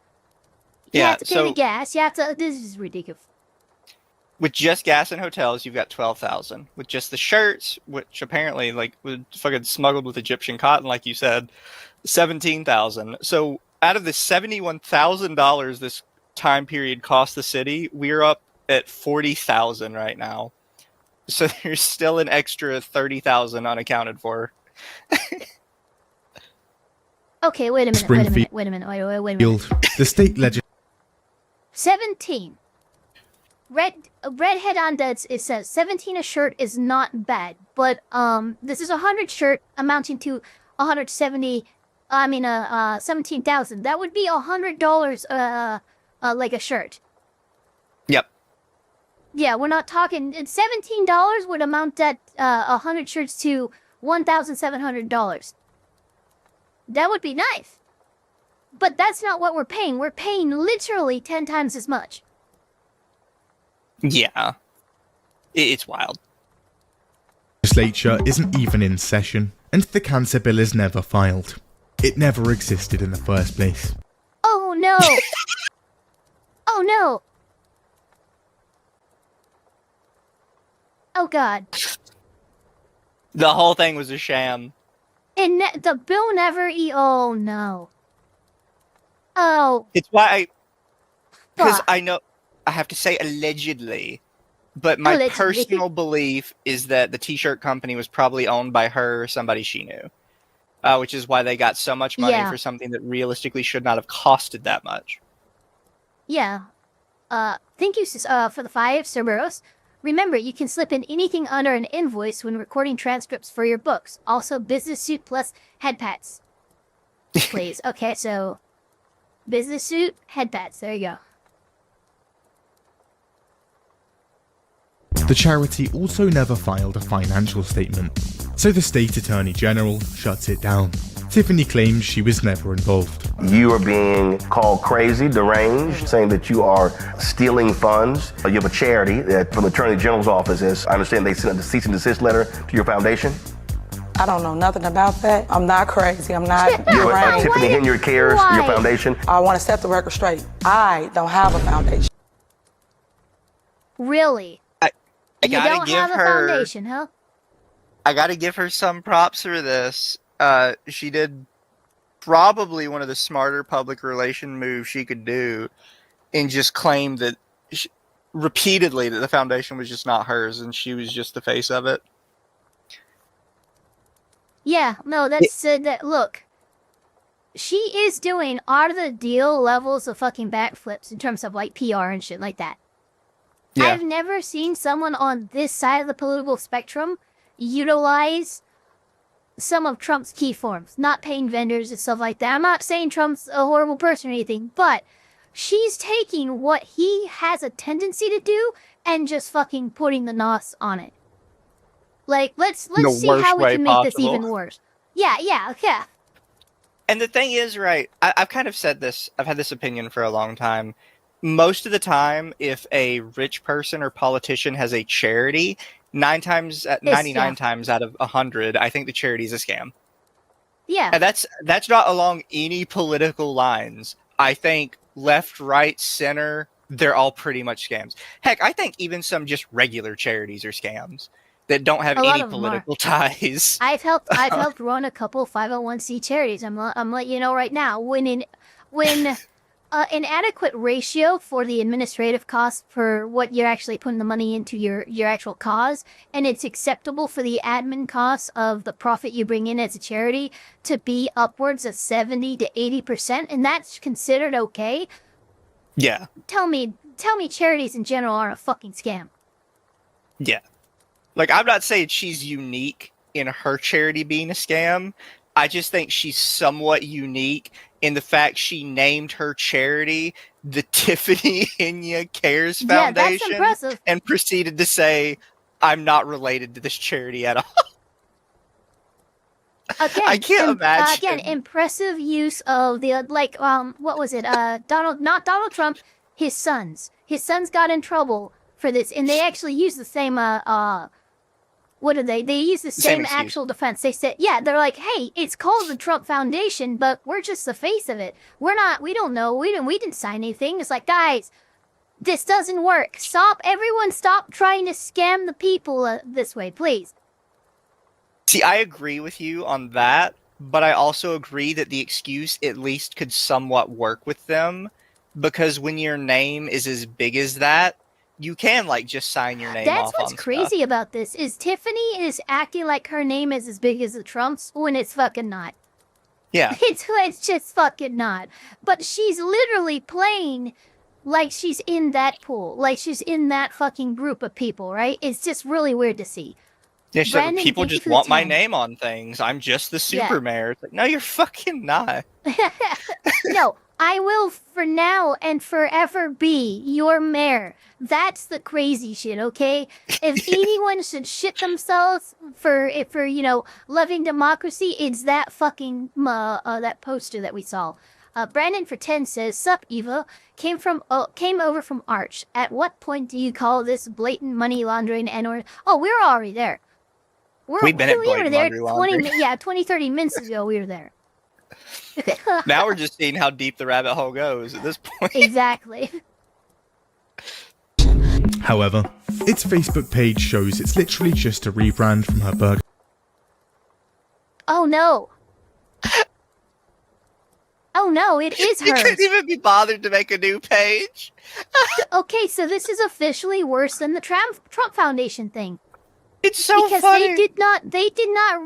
Speaker 1: You have to pay the gas. You have to. This is ridiculous.
Speaker 2: With just gas and hotels, you've got $12,000. With just the shirts, which apparently was fucking smuggled with Egyptian cotton, like you said, $17,000. So out of the $71,000 this time period cost the city, we're up at $40,000 right now. So there's still an extra $30,000 unaccounted for.
Speaker 1: Okay, wait a minute.
Speaker 6: The state legend.
Speaker 1: 17. Redhead on Deads, it says 17 a shirt is not bad, but this is 100 shirt amounting to 170. I mean 17,000. That would be $100 like a shirt.
Speaker 2: Yep.
Speaker 1: Yeah, we're not talking. $17 would amount that 100 shirts to $1,700. That would be nice. But that's not what we're paying. We're paying literally 10 times as much.
Speaker 2: Yeah. It's wild.
Speaker 6: Legislature isn't even in session, and the cancer bill is never filed. It never existed in the first place.
Speaker 1: Oh no! Oh no! Oh god.
Speaker 2: The whole thing was a sham.
Speaker 1: And the bill never oh no. Oh.
Speaker 2: It's why because I know I have to say allegedly, but my personal belief is that the t-shirt company was probably owned by her or somebody she knew, which is why they got so much money for something that realistically should not have costed that much.
Speaker 1: Yeah. Thank you for the 5 Cerberus. Remember, you can slip in anything under an invoice when recording transcripts for your books. Also, business suit plus head pads. Please. Okay, so business suit, head pads. There you go.
Speaker 6: The charity also never filed a financial statement, so the state attorney general shuts it down. Tiffany claims she was never involved.
Speaker 13: You are being called crazy, deranged, saying that you are stealing funds. You have a charity that from the Attorney General's office, as I understand they sent a cease and desist letter to your foundation.
Speaker 14: I don't know nothing about that. I'm not crazy. I'm not
Speaker 13: You're
Speaker 14: deranged.
Speaker 13: Tiffany Henry Cares, your foundation.
Speaker 14: I want to set the record straight. I don't have a foundation.
Speaker 1: Really?
Speaker 2: I gotta
Speaker 1: don't
Speaker 2: give
Speaker 1: have a
Speaker 2: her
Speaker 1: foundation, huh?
Speaker 2: I gotta give her some props for this. She did probably one of the smarter public relation moves she could do, and just claimed that repeatedly that the foundation was just not hers and she was just the face of it.
Speaker 1: Yeah, no, that's that. Look, she is doing out of the deal levels of fucking backflips in terms of like PR and shit like that. Yeah. I've never seen someone on this side of the political spectrum utilize some of Trump's key forms, not paying vendors and stuff like that. I'm not saying Trump's a horrible person or anything, but she's taking what he has a tendency to do and just fucking putting the nos on it. Like, let's see how we can make this even worse. Yeah.
Speaker 2: And the thing is, right, I've kind of said this, I've had this opinion for a long time. Most of the time, if a rich person or politician has a charity, 99 times out of 100, I think the charity is a scam.
Speaker 1: Yeah.
Speaker 2: And that's not along any political lines. I think left, right, center, they're all pretty much scams. Heck, I think even some just regular charities are scams that don't have any political ties.
Speaker 1: I've helped run a couple 501c charities. I'm letting you know right now, when an adequate ratio for the administrative cost for what you're actually putting the money into your actual cause, and it's acceptable for the admin costs of the profit you bring in as a charity to be upwards of 70 to 80%, and that's considered okay.
Speaker 2: Yeah.
Speaker 1: Tell me charities in general aren't a fucking scam.
Speaker 2: Yeah. Like, I'm not saying she's unique in her charity being a scam. I just think she's somewhat unique in the fact she named her charity the Tiffany Hinya Cares Foundation.
Speaker 1: Yeah, that's impressive.
Speaker 2: And proceeded to say, I'm not related to this charity at all.
Speaker 1: Again,
Speaker 2: I can't imagine.
Speaker 1: Again, impressive use of the what was it? Not Donald Trump. His sons. His sons got in trouble for this, and they actually used the same. What did they? They used the same actual defense. They said, yeah, they're like, hey, it's called the Trump Foundation, but we're just the face of it. We're not. We don't know. We didn't sign anything. It's like, guys, this doesn't work. Everyone stop trying to scam the people this way, please.
Speaker 2: See, I agree with you on that, but I also agree that the excuse at least could somewhat work with them, because when your name is as big as that, you can, like, just sign your name off on
Speaker 1: That's what's crazy about this, is Tiffany is acting like her name is as big as the Trumps when it's fucking not.
Speaker 2: Yeah.
Speaker 1: It's just fucking not. But she's literally playing like she's in that pool, like she's in that fucking group of people, right? It's just really weird to see.
Speaker 2: Yeah, so people just want my name on things. I'm just the super mayor. It's like, no, you're fucking not.
Speaker 1: No, I will for now and forever be your mayor. That's the crazy shit, okay? If anyone should shit themselves for loving democracy, it's that fucking that poster that we saw. Brandon for 10 says, "Sup, Eva? Came over from Arch. At what point do you call this blatant money laundering and oh, we were already there.
Speaker 2: We've been at blatant
Speaker 1: there
Speaker 2: laundering.
Speaker 1: 20, 30 minutes ago. We were there.
Speaker 2: Now we're just seeing how deep the rabbit hole goes at this point.
Speaker 1: Exactly.
Speaker 6: However, its Facebook page shows it's literally just a rebrand from her burger.
Speaker 1: Oh no. Oh no, it is hers.
Speaker 2: You couldn't even be bothered to make a new page.
Speaker 1: Okay, so this is officially worse than the Trump Foundation thing.
Speaker 2: It's so
Speaker 1: because
Speaker 2: funny.
Speaker 1: they did not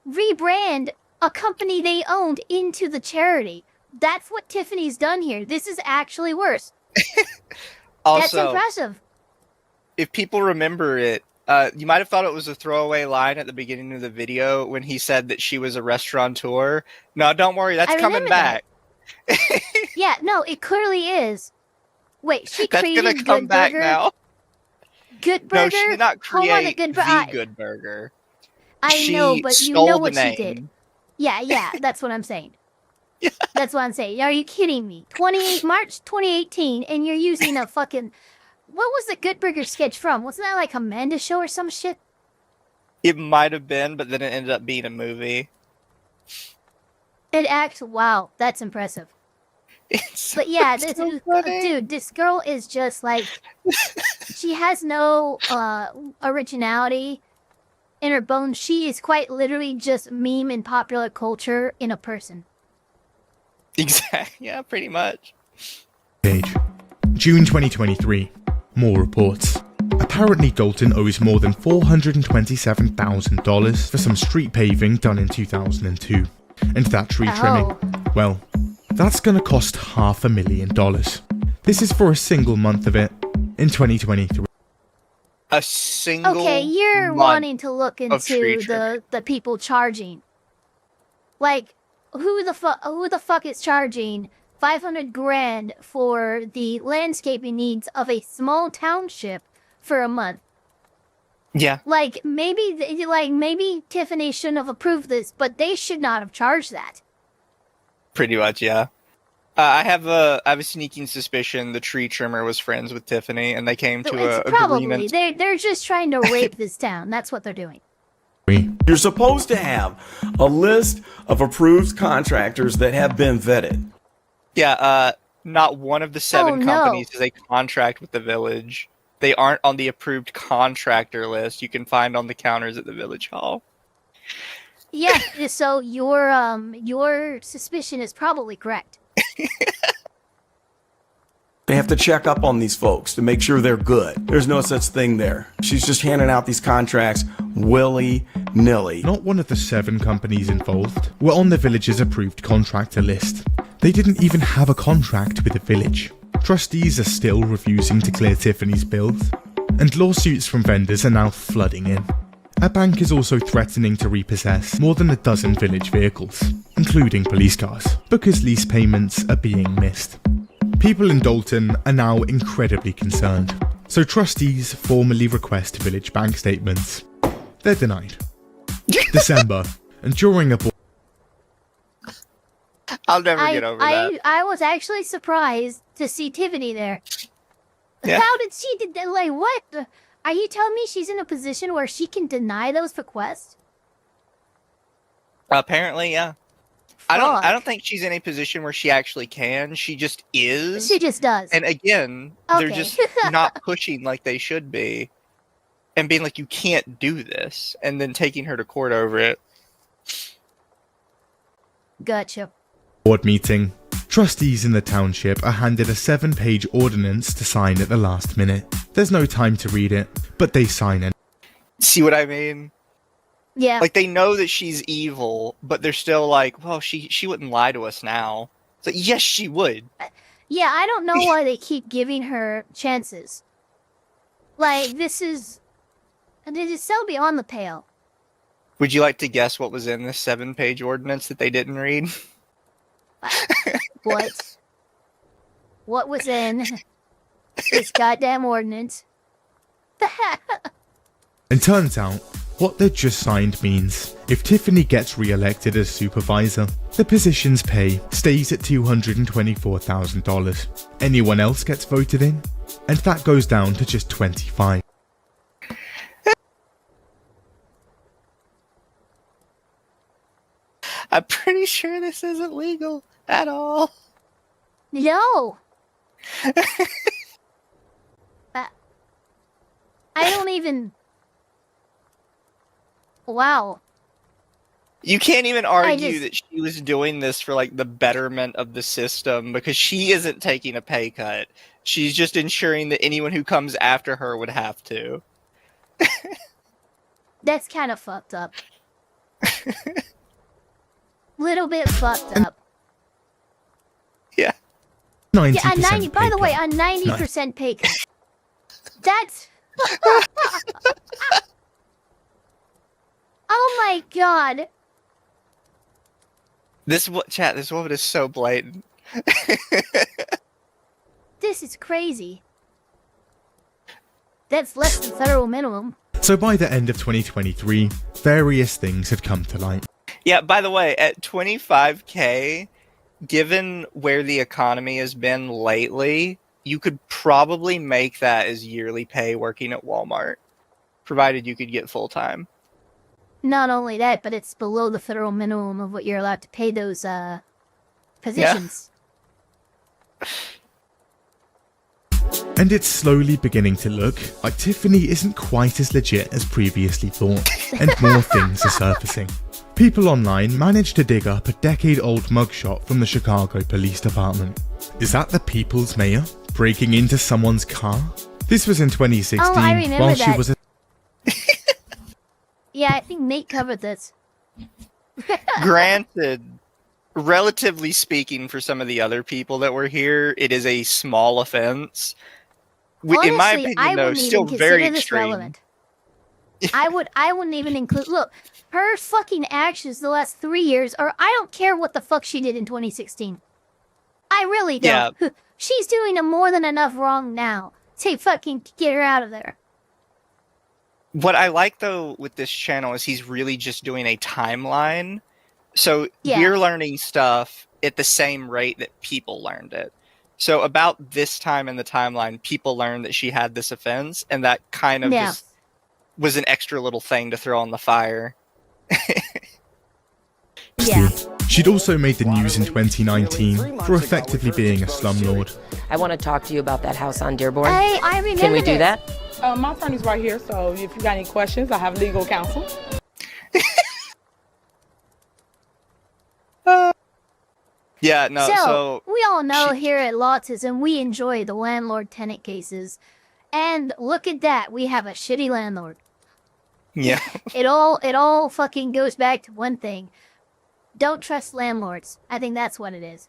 Speaker 1: rebrand a company they owned into the charity. That's what Tiffany's done here. This is actually worse.
Speaker 2: Also,
Speaker 1: that's impressive.
Speaker 2: If people remember it, you might have thought it was a throwaway line at the beginning of the video when he said that she was a restaurateur. No, don't worry, that's coming back.
Speaker 1: Yeah, no, it clearly is. Wait, she
Speaker 2: that's
Speaker 1: created
Speaker 2: gonna come
Speaker 1: Good
Speaker 2: back
Speaker 1: Burger?
Speaker 2: now.
Speaker 1: Good Burger?
Speaker 2: No, she did not create
Speaker 1: Hold on,
Speaker 2: the Good Burger.
Speaker 1: I know, but you know what she did. Yeah, that's what I'm saying.
Speaker 2: Yeah.
Speaker 1: That's what I'm saying. Are you kidding me? March 2018, and you're using a fucking... What was the Good Burger sketch from? Wasn't that like Amanda Show or some shit?
Speaker 2: It might have been, but then it ended up being a movie.
Speaker 1: Wow, that's impressive. But yeah, dude, this girl is just like... She has no originality in her bones. She is quite literally just meme and popular culture in a person.
Speaker 2: Exactly. Yeah, pretty much.
Speaker 6: Page. June 2023. More reports. Apparently Dalton owes more than $427,000 for some street paving done in 2002. And that tree trimming, well, that's gonna cost $500,000. This is for a single month of it in 2023.
Speaker 2: A single
Speaker 1: Okay, you're
Speaker 2: month
Speaker 1: wanting to look
Speaker 2: of tree
Speaker 1: into the people charging. Like, who the fuck is charging $500,000 for the landscaping needs of a small township for a month?
Speaker 2: Yeah.
Speaker 1: Like maybe Tiffany shouldn't have approved this, but they should not have charged that.
Speaker 2: Pretty much, yeah. I have a sneaking suspicion the tree trimmer was friends with Tiffany, and they came to a agreement.
Speaker 1: They're just trying to rape this town. That's what they're doing.
Speaker 9: You're supposed to have a list of approved contractors that have been vetted.
Speaker 2: Yeah, not one of the 7 companies has a contract with the village. They aren't on the approved contractor list you can find on the counters at the village hall.
Speaker 1: Yeah, so your suspicion is probably correct.
Speaker 9: They have to check up on these folks to make sure they're good. There's no such thing there. She's just handing out these contracts willy-nilly.
Speaker 6: Not one of the 7 companies involved were on the village's approved contractor list. They didn't even have a contract with the village. Trustees are still refusing to clear Tiffany's bills. and lawsuits from vendors are now flooding in. A bank is also threatening to repossess more than a dozen village vehicles, including police cars, because lease payments are being missed. People in Dalton are now incredibly concerned, so trustees formally request village bank statements. They're denied. December, and during a
Speaker 2: I'll never get over that.
Speaker 1: I was actually surprised to see Tiffany there.
Speaker 2: Yeah.
Speaker 1: How did she do that? Like, what? Are you telling me she's in a position where she can deny those requests?
Speaker 2: Apparently, yeah. I don't think she's in a position where she actually can. She just is.
Speaker 1: She just does.
Speaker 2: And again, they're just not pushing like they should be. And being like, you can't do this. And then taking her to court over it.
Speaker 1: Gotcha.
Speaker 6: board meeting, trustees in the township are handed a 7-page ordinance to sign at the last minute. There's no time to read it, but they sign it.
Speaker 2: See what I mean?
Speaker 1: Yeah.
Speaker 2: Like, they know that she's evil, but they're still like, well, she wouldn't lie to us now. It's like, yes, she would.
Speaker 1: Yeah, I don't know why they keep giving her chances. Like, this is so beyond the pale.
Speaker 2: Would you like to guess what was in this 7-page ordinance that they didn't read?
Speaker 1: What? What was in this goddamn ordinance?
Speaker 6: And turns out, what they just signed means if Tiffany gets re-elected as supervisor, the position's pay stays at $224,000. Anyone else gets voted in, and that goes down to just $25,000.
Speaker 2: I'm pretty sure this isn't legal at all.
Speaker 1: No. I don't even... Wow.
Speaker 2: You can't even argue that she was doing this for, like, the betterment of the system, because she isn't taking a pay cut. She's just ensuring that anyone who comes after her would have to.
Speaker 1: That's kind of fucked up. Little bit fucked up.
Speaker 2: Yeah.
Speaker 6: 90%
Speaker 1: yeah, a 90. By the way, a 90%
Speaker 6: Nice.
Speaker 1: pay cut. That's. Oh my god.
Speaker 2: This woman is so blatant.
Speaker 1: This is crazy. That's less than federal minimum.
Speaker 6: So by the end of 2023, various things had come to light.
Speaker 2: Yeah, by the way, at $25K, given where the economy has been lately, you could probably make that as yearly pay working at Walmart, provided you could get full-time.
Speaker 1: Not only that, but it's below the federal minimum of what you're allowed to pay those positions.
Speaker 6: And it's slowly beginning to look like Tiffany isn't quite as legit as previously thought, and more things are surfacing. People online managed to dig up a decade-old mugshot from the Chicago Police Department. Is that the People's Mayor breaking into someone's car? This was in 2016
Speaker 1: I remember
Speaker 6: while
Speaker 1: that.
Speaker 6: she was a...
Speaker 1: Yeah, I think Nate covered this.
Speaker 2: Granted, relatively speaking, for some of the other people that were here, it is a small offense.
Speaker 1: Honestly,
Speaker 2: In my opinion,
Speaker 1: I
Speaker 2: though,
Speaker 1: wouldn't
Speaker 2: still
Speaker 1: even
Speaker 2: very
Speaker 1: consider this
Speaker 2: extreme.
Speaker 1: relevant. I wouldn't even include. Look, her fucking actions the last 3 years, or I don't care what the fuck she did in 2016. I really don't.
Speaker 2: Yeah.
Speaker 1: She's doing a more than enough wrong now. Say fucking get her out of there.
Speaker 2: What I like, though, with this channel is he's really just doing a timeline. So
Speaker 1: Yeah.
Speaker 2: we're learning stuff at the same rate that people learned it. So about this time in the timeline, people learned that she had this offense, and that kind of
Speaker 1: Yeah.
Speaker 2: just was an extra little thing to throw on the fire.
Speaker 1: Yeah.
Speaker 6: She'd also made the news in 2019 for effectively being a slumlord.
Speaker 22: I want to talk to you about that house on Dearborn.
Speaker 1: I remember
Speaker 22: Can we do
Speaker 1: this.
Speaker 22: that?
Speaker 14: My attorney's right here, so if you got any questions, I have legal counsel.
Speaker 2: Yeah, no, so
Speaker 1: we all know here at Lawtism, we enjoy the landlord-tenant cases. And look at that, we have a shitty landlord.
Speaker 2: yeah.
Speaker 1: It all fucking goes back to one thing. Don't trust landlords. I think that's what it is.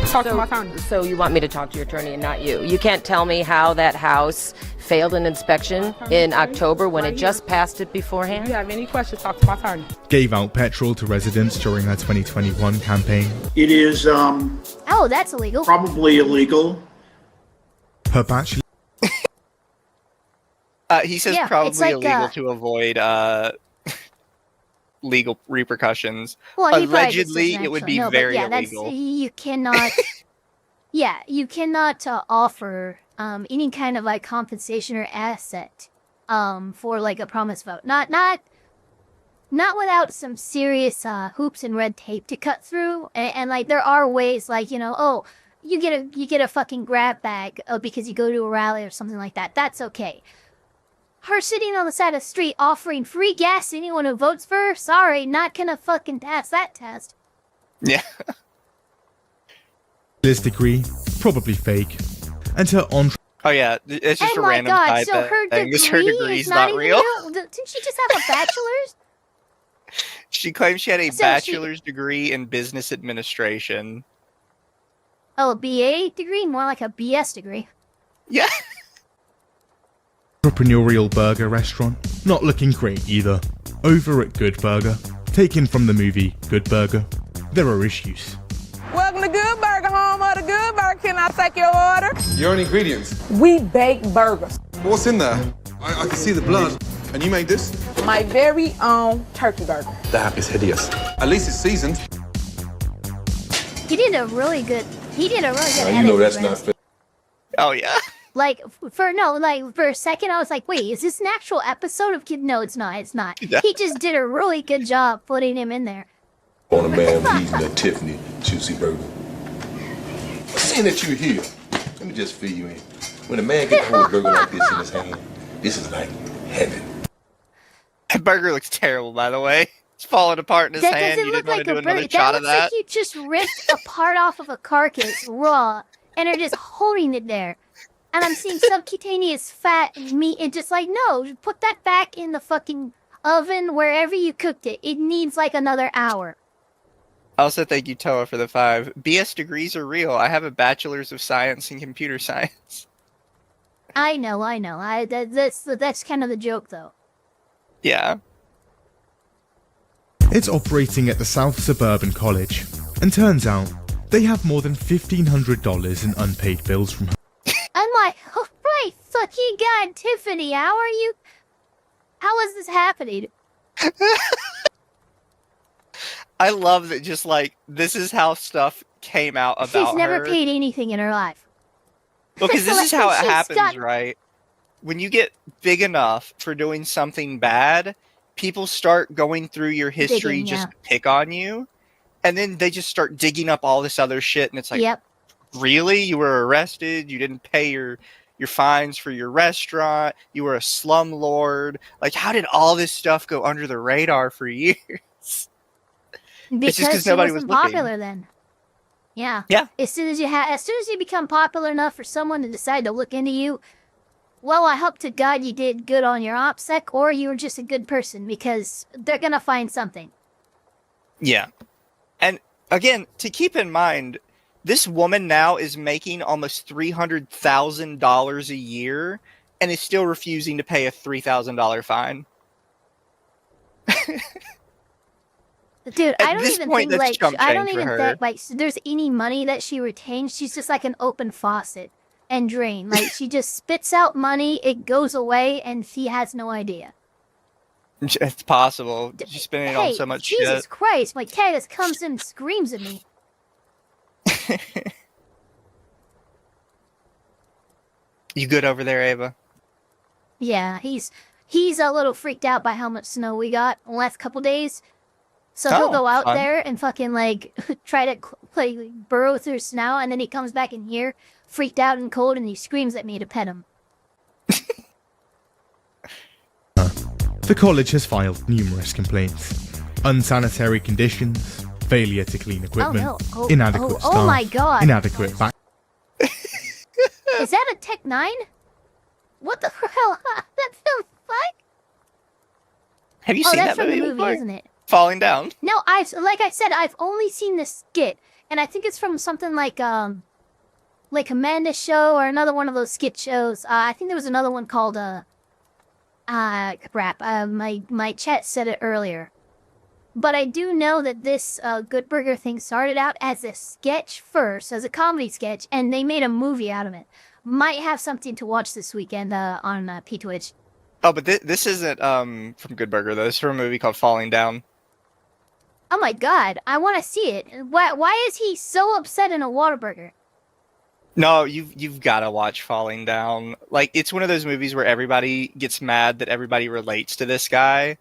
Speaker 21: Talk to my attorney.
Speaker 22: So you want me to talk to your attorney and not you? You can't tell me how that house failed an inspection in October when it just passed it beforehand?
Speaker 21: If you have any questions, talk to my attorney.
Speaker 6: Gave out petrol to residents during her 2021 campaign.
Speaker 8: It is
Speaker 1: Oh, that's illegal.
Speaker 8: probably illegal.
Speaker 6: Her bachelor.
Speaker 2: He says
Speaker 1: Yeah,
Speaker 2: probably
Speaker 1: it's like,
Speaker 2: illegal to avoid legal repercussions.
Speaker 1: Well, he probably just
Speaker 2: Allegedly,
Speaker 1: doesn't
Speaker 2: it would
Speaker 1: actually
Speaker 2: be
Speaker 1: know, but
Speaker 2: very
Speaker 1: yeah,
Speaker 2: illegal.
Speaker 1: You cannot. Yeah, you cannot offer any kind of like compensation or asset for like a promise vote. Not without some serious hoops and red tape to cut through. And like there are ways, like oh, you get a fucking grab bag because you go to a rally or something like that. That's okay. Her sitting on the side of the street offering free gas to anyone who votes for her? Sorry, not gonna fucking pass that test.
Speaker 2: Yeah.
Speaker 6: This degree, probably fake. And her on.
Speaker 2: Oh yeah, it's just
Speaker 1: Oh
Speaker 2: a
Speaker 1: my
Speaker 2: random
Speaker 1: god,
Speaker 2: type
Speaker 1: so her
Speaker 2: thing. Her
Speaker 1: degree
Speaker 2: degree's
Speaker 1: is not
Speaker 2: not
Speaker 1: even
Speaker 2: real.
Speaker 1: Didn't she just have a bachelor's?
Speaker 2: She claims she had a
Speaker 1: So
Speaker 2: bachelor's degree in business administration.
Speaker 1: Oh, a BA degree? More like a BS degree.
Speaker 2: Yeah.
Speaker 6: Entrepreneurial burger restaurant, not looking great either. Over at Good Burger, taken from the movie Good Burger, there are issues.
Speaker 14: Welcome to Good Burger, home of the Good Burger. Can I take your order?
Speaker 10: Your own ingredients.
Speaker 14: We bake burgers.
Speaker 10: What's in there? I can see the blood. And you made this?
Speaker 14: My very own turkey burger.
Speaker 10: That is hideous. At least it's seasoned.
Speaker 1: He did a really good
Speaker 10: You know that's not fair.
Speaker 2: Oh yeah.
Speaker 1: Like for a second I was like, wait, is this an actual episode of Kid? No, it's not. It's not.
Speaker 10: Yeah.
Speaker 1: He just did a really good job putting him in there.
Speaker 20: On a man eating a Tiffany juicy burger. Seeing that you're here, let me just fill you in. When a man gets a whole burger like this in his hand, this is like heaven.
Speaker 2: That burger looks terrible, by the way. It's falling apart in his
Speaker 1: That
Speaker 2: hand.
Speaker 1: doesn't
Speaker 2: You
Speaker 1: look
Speaker 2: didn't want
Speaker 1: like
Speaker 2: to do
Speaker 1: a
Speaker 2: another
Speaker 1: burger.
Speaker 2: shot
Speaker 1: That
Speaker 2: of
Speaker 1: looks like
Speaker 2: that.
Speaker 1: you just ripped a part off of a carcass raw and are just holding it there. And I'm seeing subcutaneous fat and meat and just like, no, put that back in the fucking oven wherever you cooked it. It needs like another hour.
Speaker 2: Also, thank you, Toa, for the 5. BS degrees are real. I have a bachelor's of science in computer science.
Speaker 1: I know. That's kind of the joke, though.
Speaker 2: Yeah.
Speaker 6: It's operating at the South Suburban College, and turns out they have more than $1,500 in unpaid bills from her.
Speaker 1: I'm like, oh, right, fucking god, Tiffany, how is this happening?
Speaker 2: I love that just like, this is how stuff came out about
Speaker 1: She's never
Speaker 2: her.
Speaker 1: paid anything in her life.
Speaker 2: Because this is
Speaker 1: Like,
Speaker 2: how it
Speaker 1: she's
Speaker 2: happens,
Speaker 1: got-
Speaker 2: right? When you get big enough for doing something bad, people start going through your history
Speaker 1: Digging,
Speaker 2: just
Speaker 1: yeah.
Speaker 2: to pick on you. And then they just start digging up all this other shit. And it's like,
Speaker 1: Yep.
Speaker 2: really? You were arrested? You didn't pay your fines for your restaurant? You were a slumlord? Like, how did all this stuff go under the radar for years? It's just
Speaker 1: Because she
Speaker 2: nobody
Speaker 1: wasn't
Speaker 2: was looking.
Speaker 1: popular then. Yeah.
Speaker 2: Yeah.
Speaker 1: As soon as you become popular enough for someone to decide to look into you, well, I hope to God you did good on your OPSEC, or you were just a good person, because they're gonna find something.
Speaker 2: Yeah. And again, to keep in mind, this woman now is making almost $300,000 a year and is still refusing to pay a $3,000 fine.
Speaker 1: Dude,
Speaker 2: At
Speaker 1: I don't
Speaker 2: this
Speaker 1: even
Speaker 2: point,
Speaker 1: think
Speaker 2: that's chump
Speaker 1: I don't
Speaker 2: change for
Speaker 1: even
Speaker 2: her.
Speaker 1: think like there's any money that she retains. She's just like an open faucet and drain. Like she just spits out money, it goes away, and she has no idea.
Speaker 2: It's possible. She's spending
Speaker 1: Hey,
Speaker 2: on so much
Speaker 1: Jesus
Speaker 2: shit.
Speaker 1: Christ! My cat just comes in and screams at me.
Speaker 2: You good over there, Ava?
Speaker 1: Yeah, he's a little freaked out by how much snow we got the last couple days. So he'll
Speaker 2: Oh,
Speaker 1: go out
Speaker 2: fun.
Speaker 1: there and fucking like try to play burrow through snow, and then he comes back in here freaked out and cold, and he screams at me to pet him.
Speaker 6: The college has filed numerous complaints. Unsanitary conditions, failure to clean equipment,
Speaker 1: no. Oh,
Speaker 6: inadequate
Speaker 1: oh,
Speaker 6: staff,
Speaker 1: oh my God.
Speaker 6: inadequate back.
Speaker 1: Is that a Tech 9? What the hell? That the fuck?
Speaker 2: Have you
Speaker 1: Oh,
Speaker 2: seen
Speaker 1: that's
Speaker 2: that
Speaker 1: from the
Speaker 2: movie
Speaker 1: movie,
Speaker 2: before?
Speaker 1: isn't it?
Speaker 2: Falling down.
Speaker 1: No, like I said, I've only seen this skit, and I think it's from something like Amanda Show or another one of those skit shows. I think there was another one called crap. My chat said it earlier, but I do know that this Good Burger thing started out as a sketch first, as a comedy sketch, and they made a movie out of it. Might have something to watch this weekend on P-Twitch.
Speaker 2: Oh, but this isn't from Good Burger though. This is from a movie called Falling Down.
Speaker 1: Oh my god, I want to see it. Why is he so upset in a Whataburger?
Speaker 2: No, you've got to watch Falling Down. Like, it's one of those movies where everybody gets mad that everybody relates to this guy,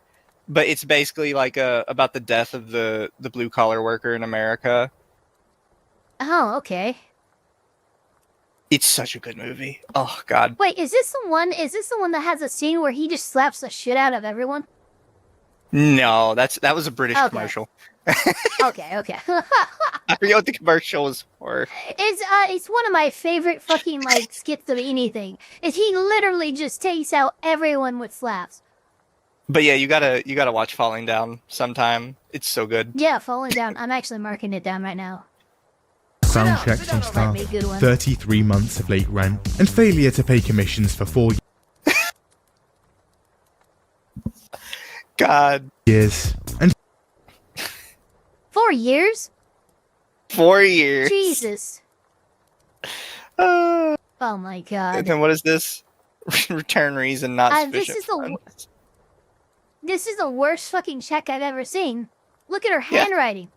Speaker 2: but it's basically like about the death of the blue collar worker in America.
Speaker 1: Oh, okay.
Speaker 2: It's such a good movie. Oh god.
Speaker 1: Wait, is this the one that has a scene where he just slaps the shit out of everyone?
Speaker 2: No, that was a British commercial.
Speaker 1: Okay.
Speaker 2: I forget what the commercial was for.
Speaker 1: It's one of my favorite fucking like skits of anything. Is he literally just takes out everyone with slaps.
Speaker 2: But yeah, you gotta watch Falling Down sometime. It's so good.
Speaker 1: Yeah, Falling Down. I'm actually marking it down right now.
Speaker 6: Sound checks from staff, 33 months of late rent, and failure to pay commissions for 4
Speaker 2: God.
Speaker 6: years. And
Speaker 1: 4 years?
Speaker 2: 4 years.
Speaker 1: Jesus. Oh my god.
Speaker 2: And then what is this? Return reason not sufficient.
Speaker 1: This is the worst fucking check I've ever seen. Look at her handwriting.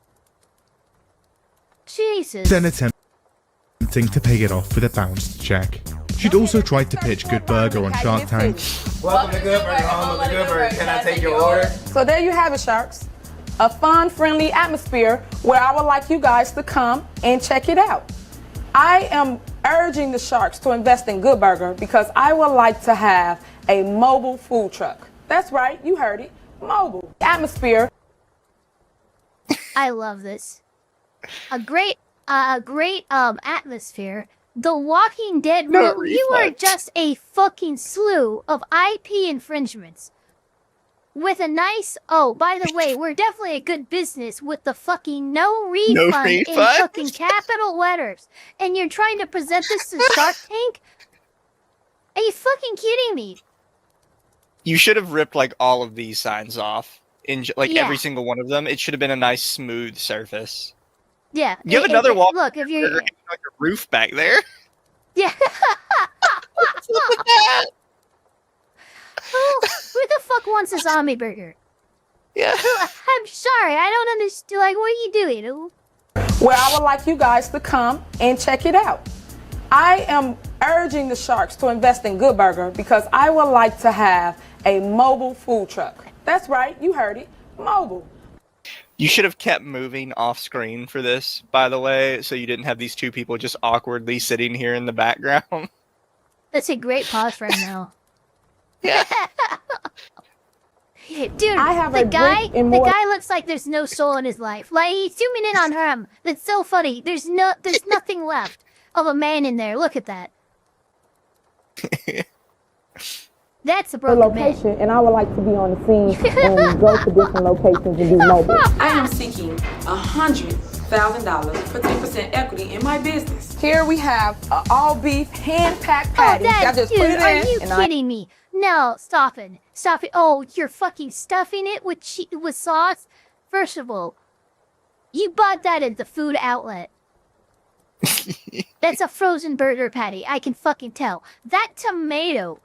Speaker 1: Jesus.
Speaker 6: Then attempting to pay it off with a bounced check. She'd also tried to pitch Good Burger on Shark Tank.
Speaker 14: Welcome to Good Burger, home of the Good Burger. Can I take your order? So there you have it, Sharks. A fun, friendly atmosphere where I would like you guys to come and check it out. I am urging the Sharks to invest in Good Burger because I would like to have a mobile food truck. That's right, you heard it. Mobile. Atmosphere.
Speaker 1: I love this. A great atmosphere. The Walking Dead, you are just a fucking slew of IP infringements. With a nice, oh, by the way, we're definitely a good business with the fucking no refund in fucking capital letters. And you're trying to present this to Shark Tank? Are you fucking kidding me?
Speaker 2: You should have ripped like all of these signs off in every single one of them. It should have been a nice smooth surface.
Speaker 1: Yeah.
Speaker 2: You have another wall.
Speaker 1: Look, if you're
Speaker 2: like a roof back there.
Speaker 1: Yeah. Who the fuck wants a zombie burger?
Speaker 2: Yeah.
Speaker 1: I'm sorry, I don't understand. Like, what are you doing?
Speaker 14: Where I would like you guys to come and check it out. I am urging the Sharks to invest in Good Burger because I would like to have a mobile food truck. That's right, you heard it. Mobile.
Speaker 2: You should have kept moving off screen for this, by the way, so you didn't have these two people just awkwardly sitting here in the background.
Speaker 1: That's a great pause right now.
Speaker 2: Yeah.
Speaker 1: Dude,
Speaker 14: the
Speaker 1: guy looks like there's no soul in his life. Like, he's zooming in on him. That's so funny. There's nothing left of a man in there. Look at that. That's a broken
Speaker 14: location,
Speaker 1: man.
Speaker 14: and I would like to be on the scene and go to different locations and do mobile.
Speaker 8: I am seeking $100,000 for 10% equity in my business.
Speaker 14: Here we have an all-beef hand-packed patty. I just put it in.
Speaker 1: Are you kidding me? No, stop it. Stop it. Oh, you're fucking stuffing it with sauce? First of all, you bought that at the food outlet. That's a frozen burger patty. I can fucking tell. That tomato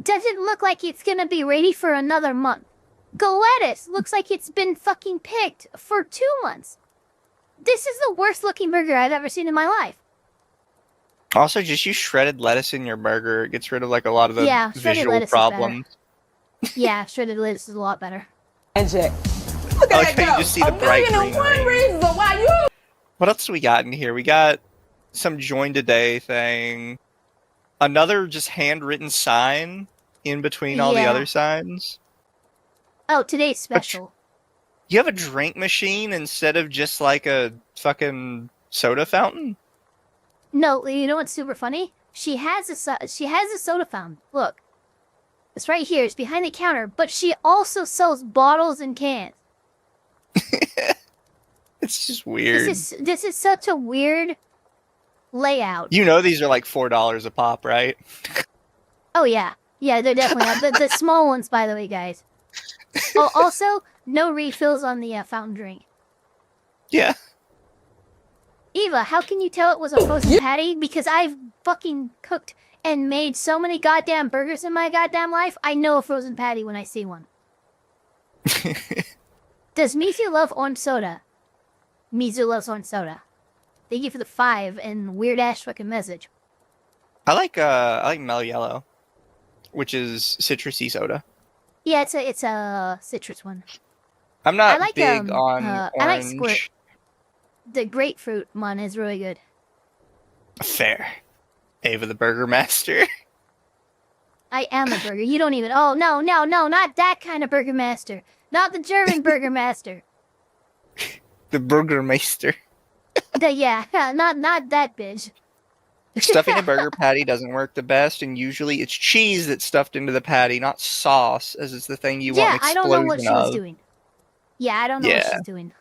Speaker 1: doesn't look like it's gonna be ready for another month. The lettuce looks like it's been fucking picked for 2 months. This is the worst looking burger I've ever seen in my life.
Speaker 2: Also, just use shredded lettuce in your burger. It gets rid of like a lot of the visual problems.
Speaker 1: Yeah, shredded lettuce is a lot better.
Speaker 14: And Jack. Look at that go.
Speaker 2: You just see the bright green
Speaker 14: ring. Reasons why you.
Speaker 2: What else do we got in here? We got some join today thing. Another just handwritten sign in between all the other signs.
Speaker 1: Oh, today's special.
Speaker 2: You have a drink machine instead of just like a fucking soda fountain?
Speaker 1: No, you know what's super funny? She has a soda fountain. Look. It's right here. It's behind the counter. But she also sells bottles and cans.
Speaker 2: It's just weird.
Speaker 1: This is such a weird layout.
Speaker 2: You know these are like $4 a pop, right?
Speaker 1: Oh yeah, they're definitely the small ones, by the way, guys. Oh, also no refills on the fountain drink.
Speaker 2: Yeah.
Speaker 1: Eva, how can you tell it was a frozen patty? Because I've fucking cooked and made so many goddamn burgers in my goddamn life. I know a frozen patty when I see one. Does Mizu love orange soda? Mizu loves orange soda. Thank you for the 5 and weird ass fucking message.
Speaker 2: I like Mellow Yellow, which is citrusy soda.
Speaker 1: Yeah, it's a citrus one.
Speaker 2: I'm not
Speaker 1: I like,
Speaker 2: big on
Speaker 1: I like
Speaker 2: orange.
Speaker 1: Squirt. The grapefruit one is really good.
Speaker 2: Fair. Ava the Burger Master.
Speaker 1: I am a burger. You don't even. Oh no, not that kind of burger master. Not the German burger master.
Speaker 2: The Burgermeister.
Speaker 1: Not that bitch.
Speaker 2: Stuffing a burger patty doesn't work the best, and usually it's cheese that's stuffed into the patty, not sauce, as is the thing you want an explosion
Speaker 1: I don't know what she was
Speaker 2: of.
Speaker 1: doing. Yeah, I don't know what she's doing.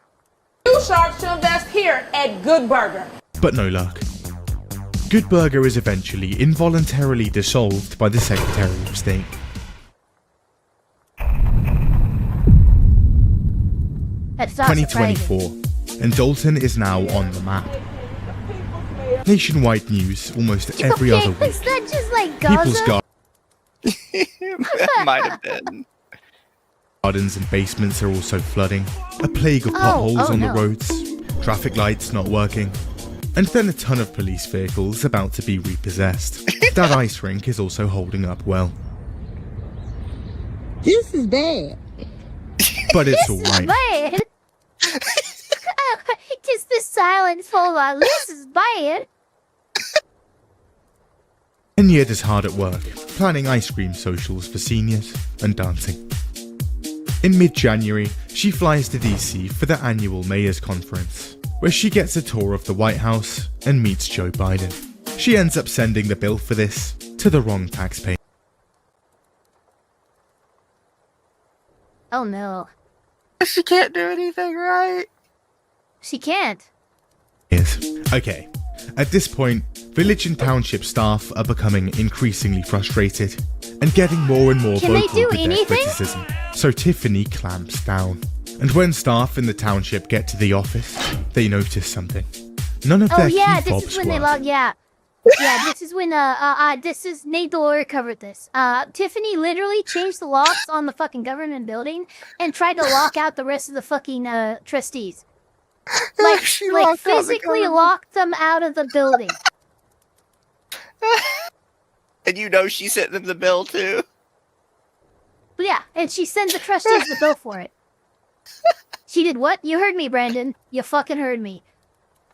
Speaker 14: You sharks should invest here at Good Burger.
Speaker 6: But no luck. Good Burger is eventually involuntarily dissolved by the Secretary of State.
Speaker 1: That's not
Speaker 6: 2024, and Dalton is now on the map. Nationwide news almost every other week.
Speaker 1: Is that just like
Speaker 6: People's
Speaker 1: Gaza?
Speaker 2: That might have been.
Speaker 6: Gardens and basements are also flooding. A plague of potholes on the roads. Traffic lights not working. And then a ton of police vehicles about to be repossessed. That ice rink is also holding up well.
Speaker 11: This is bad.
Speaker 6: But it's alright.
Speaker 1: Bad. Just the silence full of this is bad.
Speaker 6: Enyed is hard at work, planning ice cream socials for seniors and dancing. In mid-January, she flies to DC for the annual Mayor's Conference, where she gets a tour of the White House and meets Joe Biden. She ends up sending the bill for this to the wrong taxpayer.
Speaker 1: Oh no.
Speaker 2: She can't do anything right.
Speaker 1: She can't.
Speaker 6: Okay, at this point, village and township staff are becoming increasingly frustrated and getting more and more
Speaker 1: Can they
Speaker 6: vocal
Speaker 1: do
Speaker 6: with their
Speaker 1: anything?
Speaker 6: criticism. So Tiffany clamps down. And when staff in the township get to the office, they notice something. None of
Speaker 1: Oh
Speaker 6: their
Speaker 1: yeah,
Speaker 6: key
Speaker 1: this
Speaker 6: fobs
Speaker 1: is when they
Speaker 6: work.
Speaker 1: log. Yeah, this is when this is Nate the lawyer covered this. Tiffany literally changed the locks on the fucking government building and tried to lock out the rest of the fucking trustees. Like physically locked them out of the building.
Speaker 2: And you know she sent them the bill too.
Speaker 1: But yeah, and she sent the trustees the bill for it. She did what? You heard me, Brandon. You fucking heard me.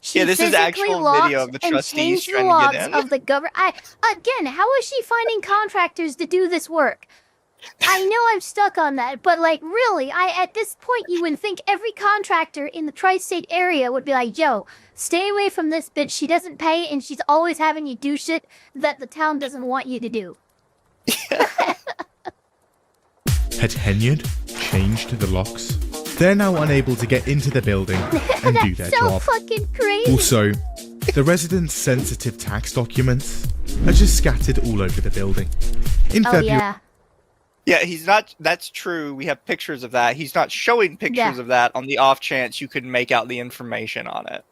Speaker 1: She
Speaker 2: Yeah, this is
Speaker 1: physically
Speaker 2: actual
Speaker 1: locked
Speaker 2: video of the
Speaker 1: and
Speaker 2: trustees
Speaker 1: changed the
Speaker 2: trying to
Speaker 1: locks
Speaker 2: get in.
Speaker 1: of the Again, how is she finding contractors to do this work? I know I'm stuck on that, but like really, at this point you would think every contractor in the tri-state area would be like, yo, stay away from this bitch. She doesn't pay and she's always having you do shit that the town doesn't want you to do.
Speaker 6: Had Enyed changed the locks? They're now unable to get into the building and do their
Speaker 1: That's so
Speaker 6: job.
Speaker 1: fucking crazy.
Speaker 6: Also, the residents' sensitive tax documents are just scattered all over the building. In February,
Speaker 1: yeah.
Speaker 2: Yeah, he's not. That's true. We have pictures of that. He's not showing pictures of that on the off chance you could make out the information on it.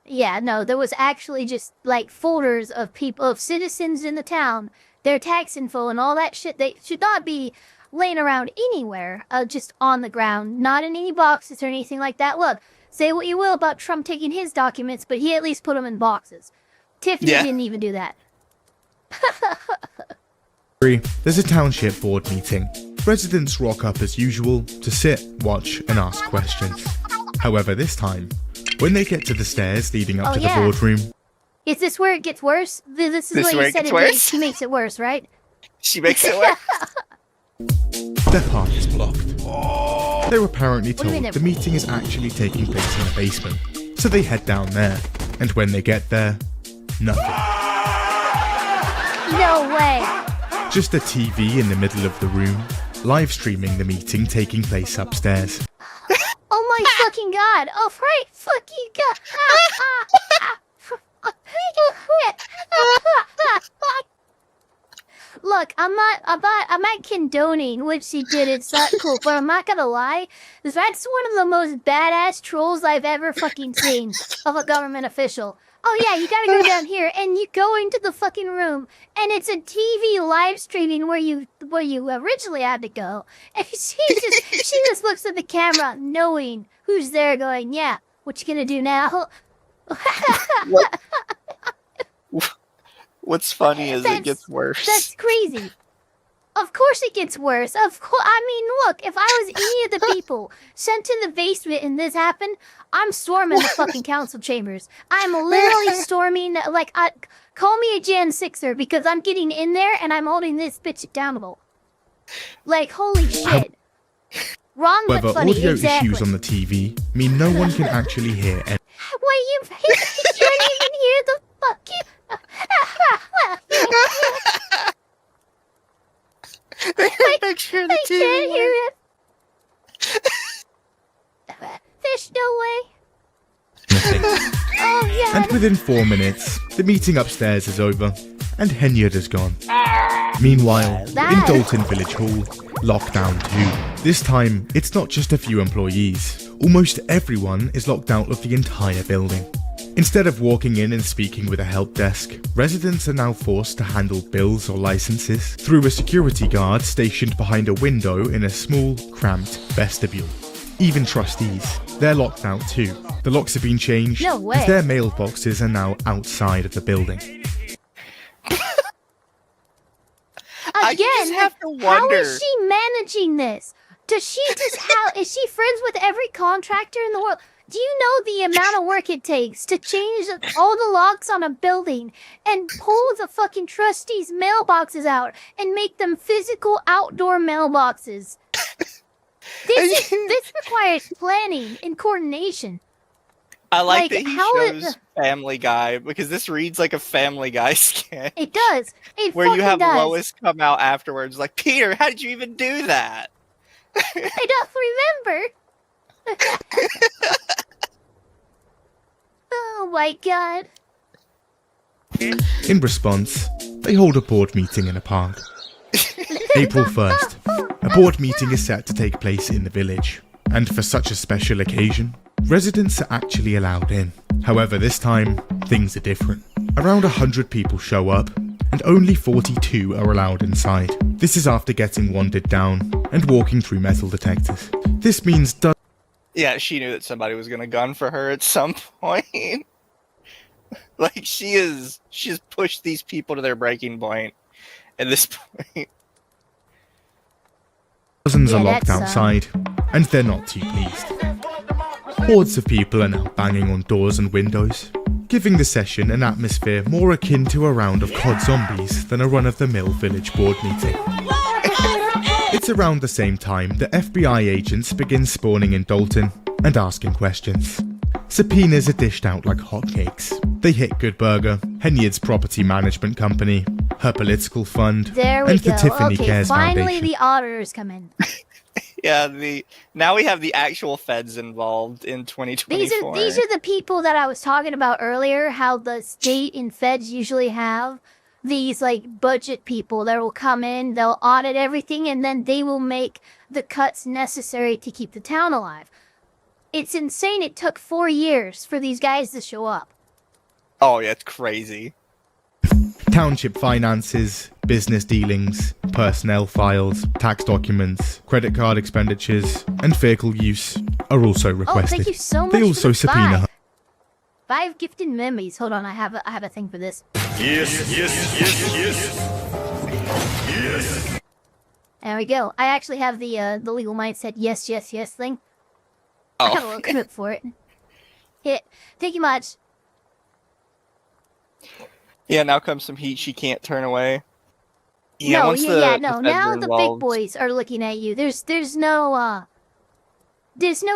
Speaker 1: Yeah, no, there was actually just like folders of people, of citizens in the town, their tax info and all that shit. They should not be laying around anywhere, just on the ground, not in any boxes or anything like that. Look, say what you will about Trump taking his documents, but he at least put them in boxes. Tiffany didn't even do that.
Speaker 6: there's a township board meeting. Residents rock up as usual to sit, watch, and ask questions. However, this time, when they get to the stairs leading up to the boardroom,
Speaker 1: Is this where it gets worse? This is
Speaker 2: This
Speaker 1: what
Speaker 2: where
Speaker 1: you
Speaker 2: it
Speaker 1: said
Speaker 2: gets
Speaker 1: it
Speaker 2: worse?
Speaker 1: did. She makes it worse, right?
Speaker 2: She makes it worse.
Speaker 6: their path is blocked. They're apparently
Speaker 1: What do you mean
Speaker 6: told the meeting is actually taking place in the basement, so they head down there. And when they get there, nothing.
Speaker 1: No way.
Speaker 6: Just a TV in the middle of the room, live streaming the meeting taking place upstairs.
Speaker 1: Oh my fucking god! Oh my fucking god! Look, I'm not condoning what she did. It's not cool, but I'm not gonna lie. That's one of the most badass trolls I've ever fucking seen of a government official. Oh yeah, you gotta go down here, and you go into the fucking room, and it's a TV live streaming where you originally had to go, and she just looks at the camera, knowing who's there, going, yeah, what you gonna do now?
Speaker 2: What's funny is it gets worse.
Speaker 1: That's crazy. Of course it gets worse. Of course. I mean, look, if I was any of the people sent to the basement and this happened, I'm storming the fucking council chambers. I'm literally storming, like, call me a Jan 6er, because I'm getting in there and I'm holding this bitch accountable. Like, holy shit. Wrong but
Speaker 6: However,
Speaker 1: funny,
Speaker 6: audio
Speaker 1: exactly.
Speaker 6: issues on the TV mean no one can actually hear any.
Speaker 1: Wait, you can't even hear the fucking...
Speaker 2: Picture the
Speaker 1: I
Speaker 2: TV.
Speaker 1: can't hear it. There's no way. Oh, yeah.
Speaker 6: And within 4 minutes, the meeting upstairs is over, and Henyard is gone. Meanwhile, in Dalton Village Hall, lockdown 2. This time, it's not just a few employees. Almost everyone is locked out of the entire building. Instead of walking in and speaking with a help desk, residents are now forced to handle bills or licenses through a security guard stationed behind a window in a small, cramped vestibule. Even trustees, they're locked out too. The locks have been changed
Speaker 1: No way.
Speaker 6: as their mailboxes are now outside of the building.
Speaker 1: Again,
Speaker 2: have to
Speaker 1: how
Speaker 2: wonder.
Speaker 1: is she managing this? Does she just is she friends with every contractor in the world? Do you know the amount of work it takes to change all the locks on a building and pull the fucking trustees' mailboxes out and make them physical outdoor mailboxes? This requires planning and coordination.
Speaker 2: I like
Speaker 1: Like,
Speaker 2: that he
Speaker 1: how
Speaker 2: shows Family Guy, because this reads like a Family Guy sketch.
Speaker 1: It does. It
Speaker 2: Where you
Speaker 1: fucking
Speaker 2: have
Speaker 1: does.
Speaker 2: Lois come out afterwards like, Peter, how did you even do that?
Speaker 1: I don't remember. Oh my god.
Speaker 6: In response, they hold a board meeting in a park. April 1st, a board meeting is set to take place in the village, and for such a special occasion, residents are actually allowed in. However, this time, things are different. Around 100 people show up, and only 42 are allowed inside. This is after getting wanded down and walking through metal detectors. This means
Speaker 2: Yeah, she knew that somebody was gonna gun for her at some point. Like, she has pushed these people to their breaking point at this point.
Speaker 6: dozens are
Speaker 1: Yeah,
Speaker 6: locked
Speaker 1: that's,
Speaker 6: outside, and they're not too pleased. Hordes of people are now banging on doors and windows, giving the session an atmosphere more akin to a round of COD zombies than a run-of-the-mill village board meeting. It's around the same time that FBI agents begin spawning in Dalton and asking questions. Subpoenas are dished out like hotcakes. They hit Good Burger, Henyard's property management company, her political fund,
Speaker 1: There we
Speaker 6: and
Speaker 1: go.
Speaker 6: the Tiffany
Speaker 1: Okay,
Speaker 6: Cares
Speaker 1: finally
Speaker 6: Foundation.
Speaker 1: the auditors come in.
Speaker 2: Yeah, now we have the actual feds involved in 2024.
Speaker 1: These are the people that I was talking about earlier, how the state and feds usually have these like budget people that will come in, they'll audit everything, and then they will make the cuts necessary to keep the town alive. It's insane it took 4 years for these guys to show up.
Speaker 2: Oh yeah, it's crazy.
Speaker 6: Township finances, business dealings, personnel files, tax documents, credit card expenditures, and vehicle use are also requested.
Speaker 1: Oh, thank you so much
Speaker 6: They
Speaker 1: for
Speaker 6: also
Speaker 1: the
Speaker 6: subpoena her.
Speaker 1: 5 gifted memories. Hold on, I have a thing for this.
Speaker 11: Yes.
Speaker 1: There we go. I actually have the legal mindset yes thing. I have a little clip for it. Hit. Thank you much.
Speaker 2: Yeah, now comes some heat she can't turn away.
Speaker 1: No,
Speaker 2: once
Speaker 1: no.
Speaker 2: the feds
Speaker 1: Now
Speaker 2: are
Speaker 1: the big
Speaker 2: involved-
Speaker 1: boys are looking at you. There's no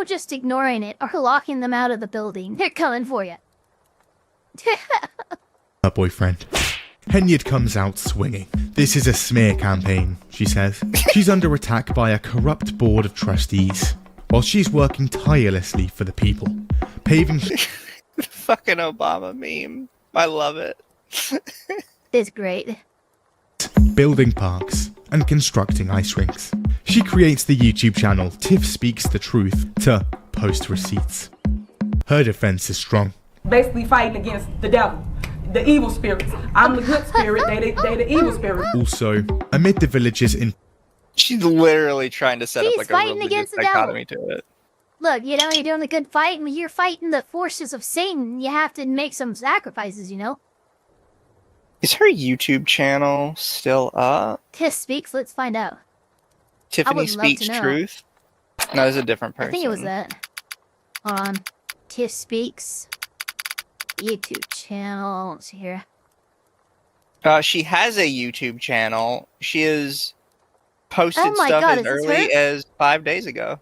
Speaker 1: just ignoring it or locking them out of the building. They're coming for you.
Speaker 6: Her boyfriend. Henyard comes out swinging. This is a smear campaign, she says. She's under attack by a corrupt board of trustees. while she's working tirelessly for the people, paving
Speaker 2: Fucking Obama meme. I love it.
Speaker 1: It's great.
Speaker 6: building parks, and constructing ice rinks. She creates the YouTube channel Tiff Speaks the Truth to post receipts. Her defense is strong.
Speaker 14: Basically fighting against the devil, the evil spirits. I'm the good spirit, they the evil spirit.
Speaker 6: Also, amid the village's
Speaker 2: She's literally trying to set up
Speaker 1: She's
Speaker 2: like a
Speaker 1: fighting
Speaker 2: religious
Speaker 1: against the
Speaker 2: dichotomy to it.
Speaker 1: Look, you know, you're doing a good fight, and you're fighting the forces of Satan. You have to make some sacrifices, you know?
Speaker 2: Is her YouTube channel still up?
Speaker 1: Tiff Speaks, let's find out.
Speaker 2: Tiffany
Speaker 1: would love
Speaker 2: Speaks
Speaker 1: to know.
Speaker 2: Truth? No, it's a different person.
Speaker 1: I think it was that. Hold on. Tiff Speaks. YouTube channel. Let's see here.
Speaker 2: She has a YouTube channel. She has posted
Speaker 1: Oh my
Speaker 2: stuff
Speaker 1: God,
Speaker 2: as
Speaker 1: is this
Speaker 2: early
Speaker 1: her?
Speaker 2: as 5 days ago.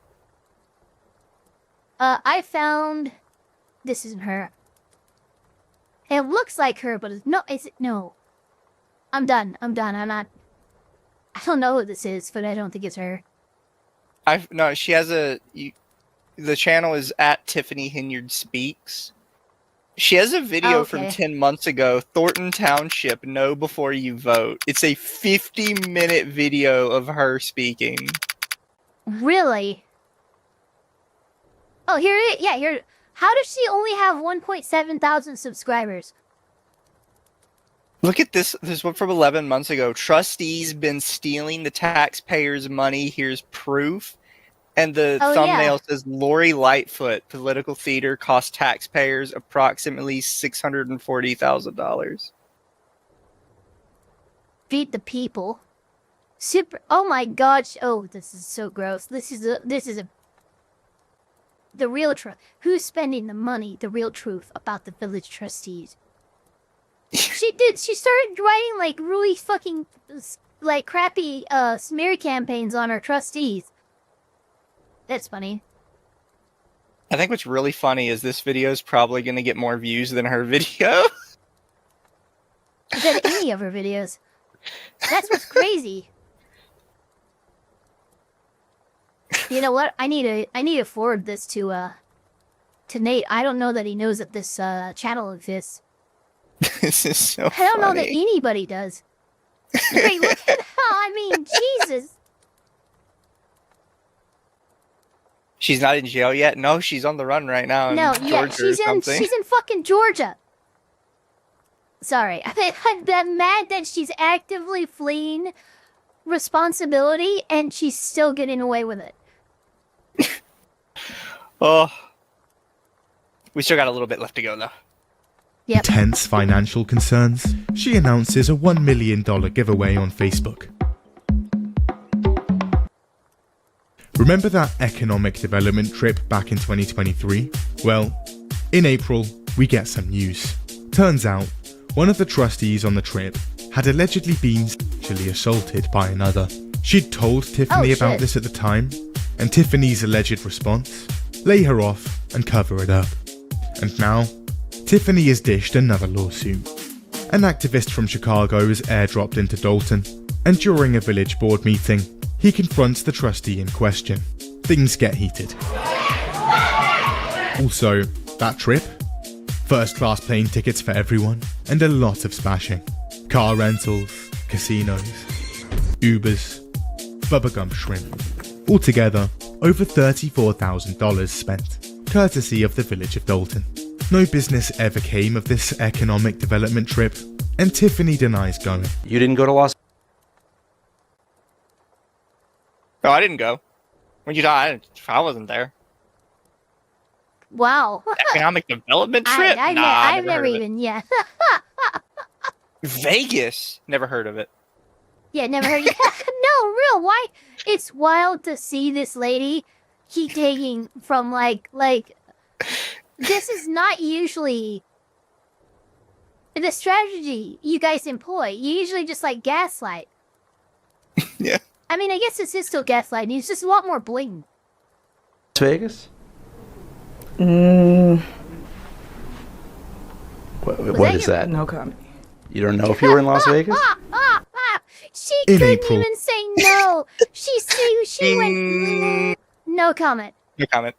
Speaker 1: I found... This isn't her. It looks like her, but it's no, is it? No. I'm done. I'm not... I don't know who this is, but I don't think it's her.
Speaker 2: No, she has the channel is at Tiffany Hinyard Speaks. She has a video from 10 months ago, Thornton Township, Know Before You Vote. It's a 50-minute video of her speaking.
Speaker 1: Really? Oh, here it is. Yeah, here. How does she only have 1.7 thousand subscribers?
Speaker 2: Look at this. This one from 11 months ago. Trustees been stealing the taxpayers' money. Here's proof. And the thumbnail says Lori Lightfoot political theater cost taxpayers approximately $640,000.
Speaker 1: Beat the people. Super. Oh my gosh. Oh, this is so gross. This is the real truth. Who's spending the money? The real truth about the village trustees. She started writing like really fucking like crappy smear campaigns on her trustees. That's funny.
Speaker 2: I think what's really funny is this video is probably going to get more views than her video.
Speaker 1: Than any of her videos. That's what's crazy. You know what? I need to forward this to Nate. I don't know that he knows that this channel exists.
Speaker 2: This is so
Speaker 1: I don't know that
Speaker 2: funny.
Speaker 1: anybody does. Wait, look at how, I mean, Jesus.
Speaker 2: She's not in jail yet? No, she's on the run right now in
Speaker 1: No,
Speaker 2: Georgia
Speaker 1: yeah,
Speaker 2: or
Speaker 1: she's
Speaker 2: something.
Speaker 1: in fucking Georgia. Sorry, I'm mad that she's actively fleeing responsibility and she's still getting away with it.
Speaker 2: Oh. We still got a little bit left to go, though.
Speaker 1: Yep.
Speaker 6: Tense financial concerns, she announces a $1 million giveaway on Facebook. Remember that economic development trip back in 2023? Well, in April, we get some news. Turns out, one of the trustees on the trip had allegedly been sexually assaulted by another. She'd told Tiffany about this at the time, and Tiffany's alleged response? Lay her off and cover it up. And now, Tiffany has dished another lawsuit. An activist from Chicago is airdropped into Dalton, and during a village board meeting, he confronts the trustee in question. Things get heated. Also, that trip? First-class plane tickets for everyone, and a lot of splashing. Car rentals, casinos, Ubers, bubblegum shrimp. Altogether, over $34,000 spent, courtesy of the village of Dalton. No business ever came of this economic development trip, and Tiffany denies going.
Speaker 11: You didn't go to Los...
Speaker 2: No, I didn't go. When you died, I wasn't there.
Speaker 1: Wow.
Speaker 2: Economic development trip?
Speaker 1: I've never
Speaker 2: heard of it.
Speaker 1: even, yeah.
Speaker 2: Vegas? Never heard of it.
Speaker 1: Yeah, never heard. Yeah, no, real. Why? It's wild to see this lady keep taking from like. This is not usually the strategy you guys employ. You usually just like gaslight.
Speaker 2: Yeah.
Speaker 1: I mean, I guess this is still gaslighting. It's just a lot more blatant.
Speaker 11: Las Vegas? What is that?
Speaker 14: No comment.
Speaker 11: You don't know if you were in Las Vegas?
Speaker 1: She
Speaker 6: In
Speaker 1: couldn't
Speaker 6: April.
Speaker 1: even say no. She went. No comment.
Speaker 2: No comment.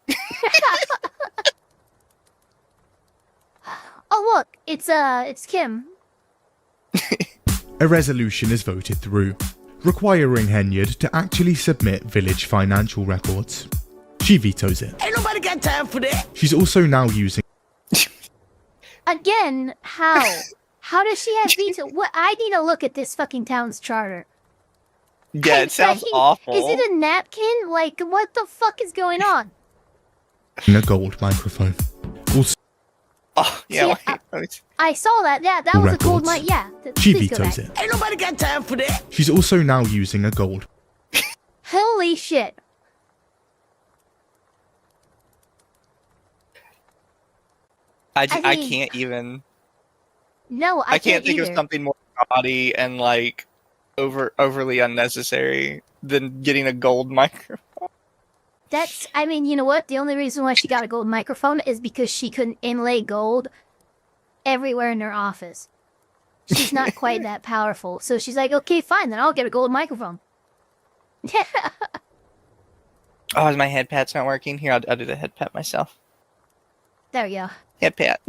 Speaker 1: Oh look, it's Kim.
Speaker 6: A resolution is voted through, requiring Henyard to actually submit village financial records. She vetoes it.
Speaker 3: Ain't nobody got time for that.
Speaker 6: She's also now using...
Speaker 1: Again, how? How does she have veto? What? I need to look at this fucking town's charter.
Speaker 2: Yeah, it sounds awful.
Speaker 1: Is it a napkin? Like, what the fuck is going on?
Speaker 6: a gold microphone. Also,
Speaker 2: oh, yeah.
Speaker 1: I saw that. Yeah, that was a gold mic. Yeah.
Speaker 6: She
Speaker 1: please go
Speaker 6: vetoes
Speaker 1: back.
Speaker 6: it.
Speaker 3: Ain't nobody got time for that.
Speaker 6: She's also now using a gold.
Speaker 1: Holy shit.
Speaker 2: I
Speaker 1: mean,
Speaker 2: can't even.
Speaker 1: No,
Speaker 2: I can't think
Speaker 1: either.
Speaker 2: of something more gaudy and like overly unnecessary than getting a gold microphone.
Speaker 1: That's, I mean, you know what? The only reason why she got a gold microphone is because she couldn't inlay gold everywhere in her office. She's not quite that powerful. So she's like, okay, fine, then I'll get a gold microphone.
Speaker 2: Oh, is my head pat's not working? Here, I'll do the head pat myself.
Speaker 1: There you go.
Speaker 2: Head pat.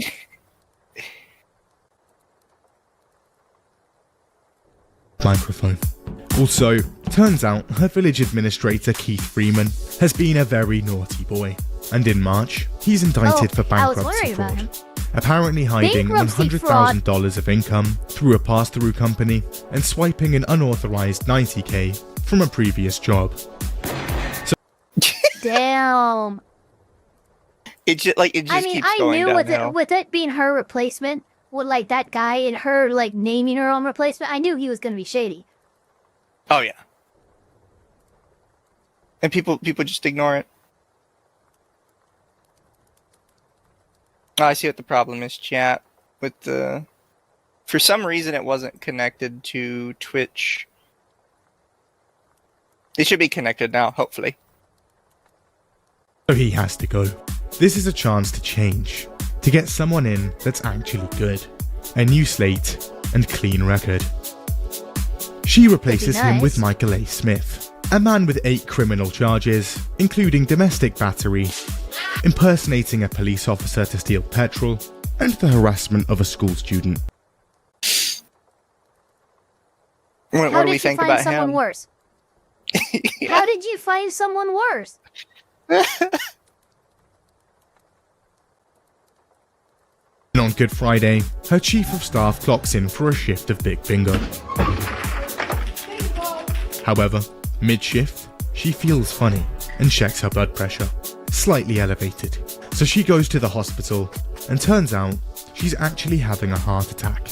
Speaker 6: Microphone. Also, turns out her village administrator Keith Freeman has been a very naughty boy, and in March he's indicted for
Speaker 1: I was
Speaker 6: bankruptcy
Speaker 1: worried about
Speaker 6: fraud,
Speaker 1: him.
Speaker 6: apparently hiding
Speaker 1: Bankruptcy
Speaker 6: $100,000 of income through a pass-through company and swiping an unauthorized $90K from a previous job. So
Speaker 1: Damn.
Speaker 2: It just keeps
Speaker 1: I
Speaker 2: going
Speaker 1: knew
Speaker 2: downhill.
Speaker 1: with it being her replacement, with like that guy and her like naming her own replacement, I knew he was gonna be shady.
Speaker 2: Oh yeah. And people just ignore it. Oh, I see what the problem is, chat. With the, for some reason, it wasn't connected to Twitch. It should be connected now, hopefully.
Speaker 6: So he has to go. This is a chance to change, to get someone in that's actually good. A new slate and clean record. She replaces him with Michael A. Smith, a man with 8 criminal charges, including domestic battery, impersonating a police officer to steal petrol, and the harassment of a school student.
Speaker 2: What do we think about him?
Speaker 1: How did you find someone worse? How did you find someone worse?
Speaker 6: And on Good Friday, her chief of staff clocks in for a shift of Big Bingo. However, mid-shift, she feels funny and checks her blood pressure, slightly elevated. So she goes to the hospital, and turns out she's actually having a heart attack.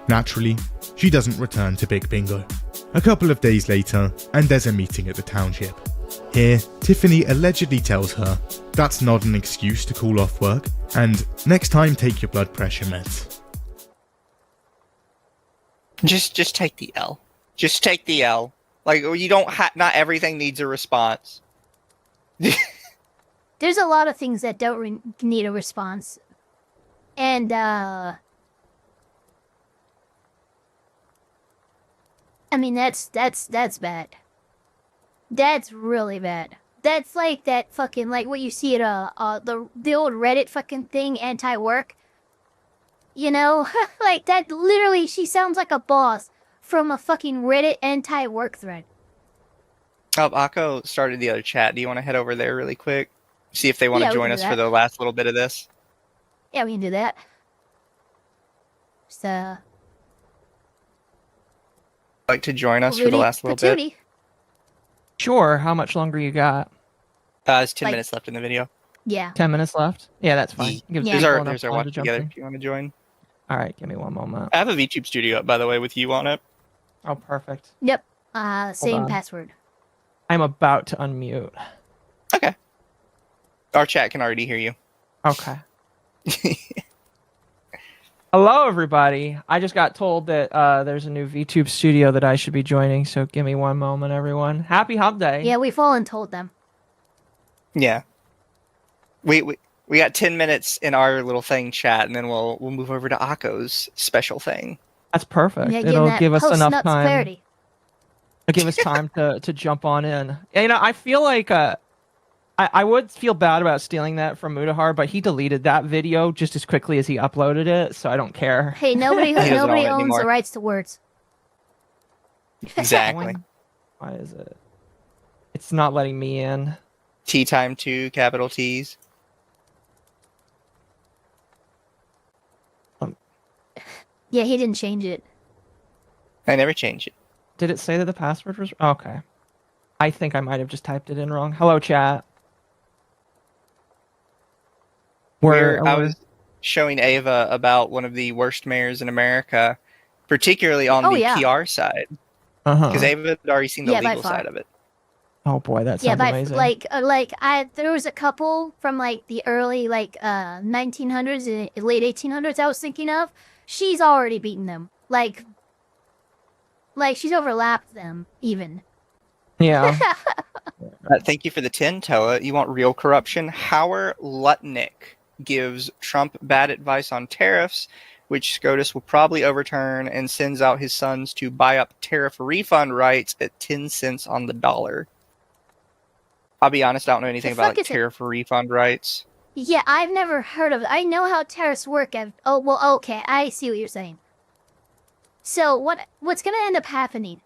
Speaker 6: Naturally, she doesn't return to Big Bingo. A couple of days later, and there's a meeting at the township. Here, Tiffany allegedly tells her that's not an excuse to call off work, and next time take your blood pressure meds.
Speaker 2: Just take the L. Just take the L. Like, you don't not everything needs a response.
Speaker 1: There's a lot of things that don't need a response. And, I mean, that's bad. That's really bad. That's like that fucking, like what you see at, the old Reddit fucking thing, anti-work. You know? Like, that literally, she sounds like a boss from a fucking Reddit anti-work thread.
Speaker 2: Oh, Akko started the other chat. Do you want to head over there really quick? See if they want to join us for the last little bit of this?
Speaker 1: Yeah, we can do that. So...
Speaker 2: like to join us for the last little bit?
Speaker 16: Sure. How much longer you got?
Speaker 2: It's 10 minutes left in the video.
Speaker 1: Yeah.
Speaker 16: 10 minutes left? Yeah, that's fine.
Speaker 2: There's our one together if you want to join.
Speaker 16: All right, give me one moment.
Speaker 2: I have a VTube studio up, by the way, with you on it.
Speaker 16: Oh, perfect.
Speaker 1: Yep. Same
Speaker 16: on.
Speaker 1: password.
Speaker 16: I'm about to unmute.
Speaker 2: Okay. Our chat can already hear you.
Speaker 16: Okay. Hello, everybody. I just got told that there's a new VTube studio that I should be joining, so give me one moment, everyone. Happy Hump Day.
Speaker 1: Yeah, we've all told them.
Speaker 2: Yeah. We got 10 minutes in our little thing chat, and then we'll move over to Akko's special thing.
Speaker 16: That's perfect.
Speaker 1: Yeah,
Speaker 16: It'll give us enough time.
Speaker 1: Clarity.
Speaker 16: It'll give us time to jump on in. And, you know, I feel like I I would feel bad about stealing that from Mutahar, but he deleted that video just as quickly as he uploaded it, so I don't care.
Speaker 1: Hey, nobody owns the rights to words.
Speaker 2: Exactly.
Speaker 16: Why is it? It's not letting me in.
Speaker 2: Tea time 2, capital T's.
Speaker 1: Yeah, he didn't change it.
Speaker 2: I never changed it.
Speaker 16: Did it say that the password was... Okay. I think I might have just typed it in wrong. Hello, chat.
Speaker 2: I was showing Ava about one of the worst mayors in America, particularly on the PR side. Because Ava had already seen the legal side of it.
Speaker 16: Oh boy, that sounds amazing.
Speaker 1: There was a couple from like the early 1900s and late 1800s I was thinking of. She's already beaten them. Like she's overlapped them even.
Speaker 16: Yeah.
Speaker 2: Thank you for the 10, Toa. You want real corruption? Howard Lutnick gives Trump bad advice on tariffs, which SCOTUS will probably overturn, and sends out his sons to buy up tariff refund rights at 10 cents on the dollar. I'll be honest, I don't know anything about tariff refund rights.
Speaker 1: Yeah, I've never heard of it. I know how tariffs work. Okay, I see what you're saying. So what's going to end up happening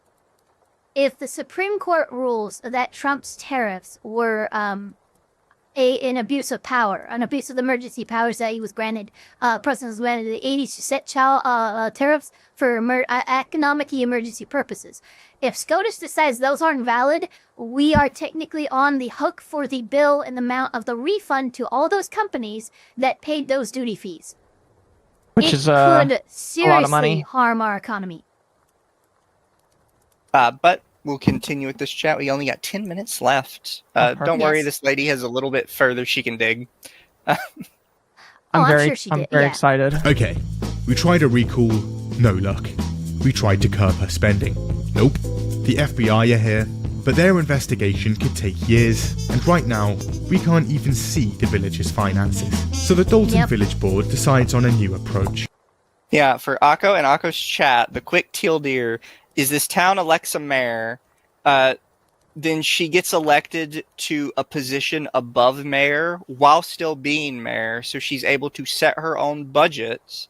Speaker 1: if the Supreme Court rules that Trump's tariffs were an abuse of power, an abuse of the emergency powers that he was granted, President was granted in the 80s to set tariffs for economic emergency purposes. If SCOTUS decides those aren't valid, we are technically on the hook for the bill and the amount of the refund to all those companies that paid those duty fees.
Speaker 16: Which is
Speaker 1: could
Speaker 16: a lot of
Speaker 1: seriously
Speaker 16: money.
Speaker 1: harm our economy.
Speaker 2: But we'll continue with this chat. We only got 10 minutes left. Don't worry, this lady has a little bit further she can dig.
Speaker 16: I'm very excited.
Speaker 6: Okay, we tried a recall, no luck. We tried to curb her spending. Nope. The FBI are here, but their investigation could take years, and right now, we can't even see the village's finances. So the Dalton Village Board decides on a new approach.
Speaker 2: Yeah, for Occo and Occo's chat, the quick teal deer is this town elects a mayor, then she gets elected to a position above mayor while still being mayor, so she's able to set her own budgets.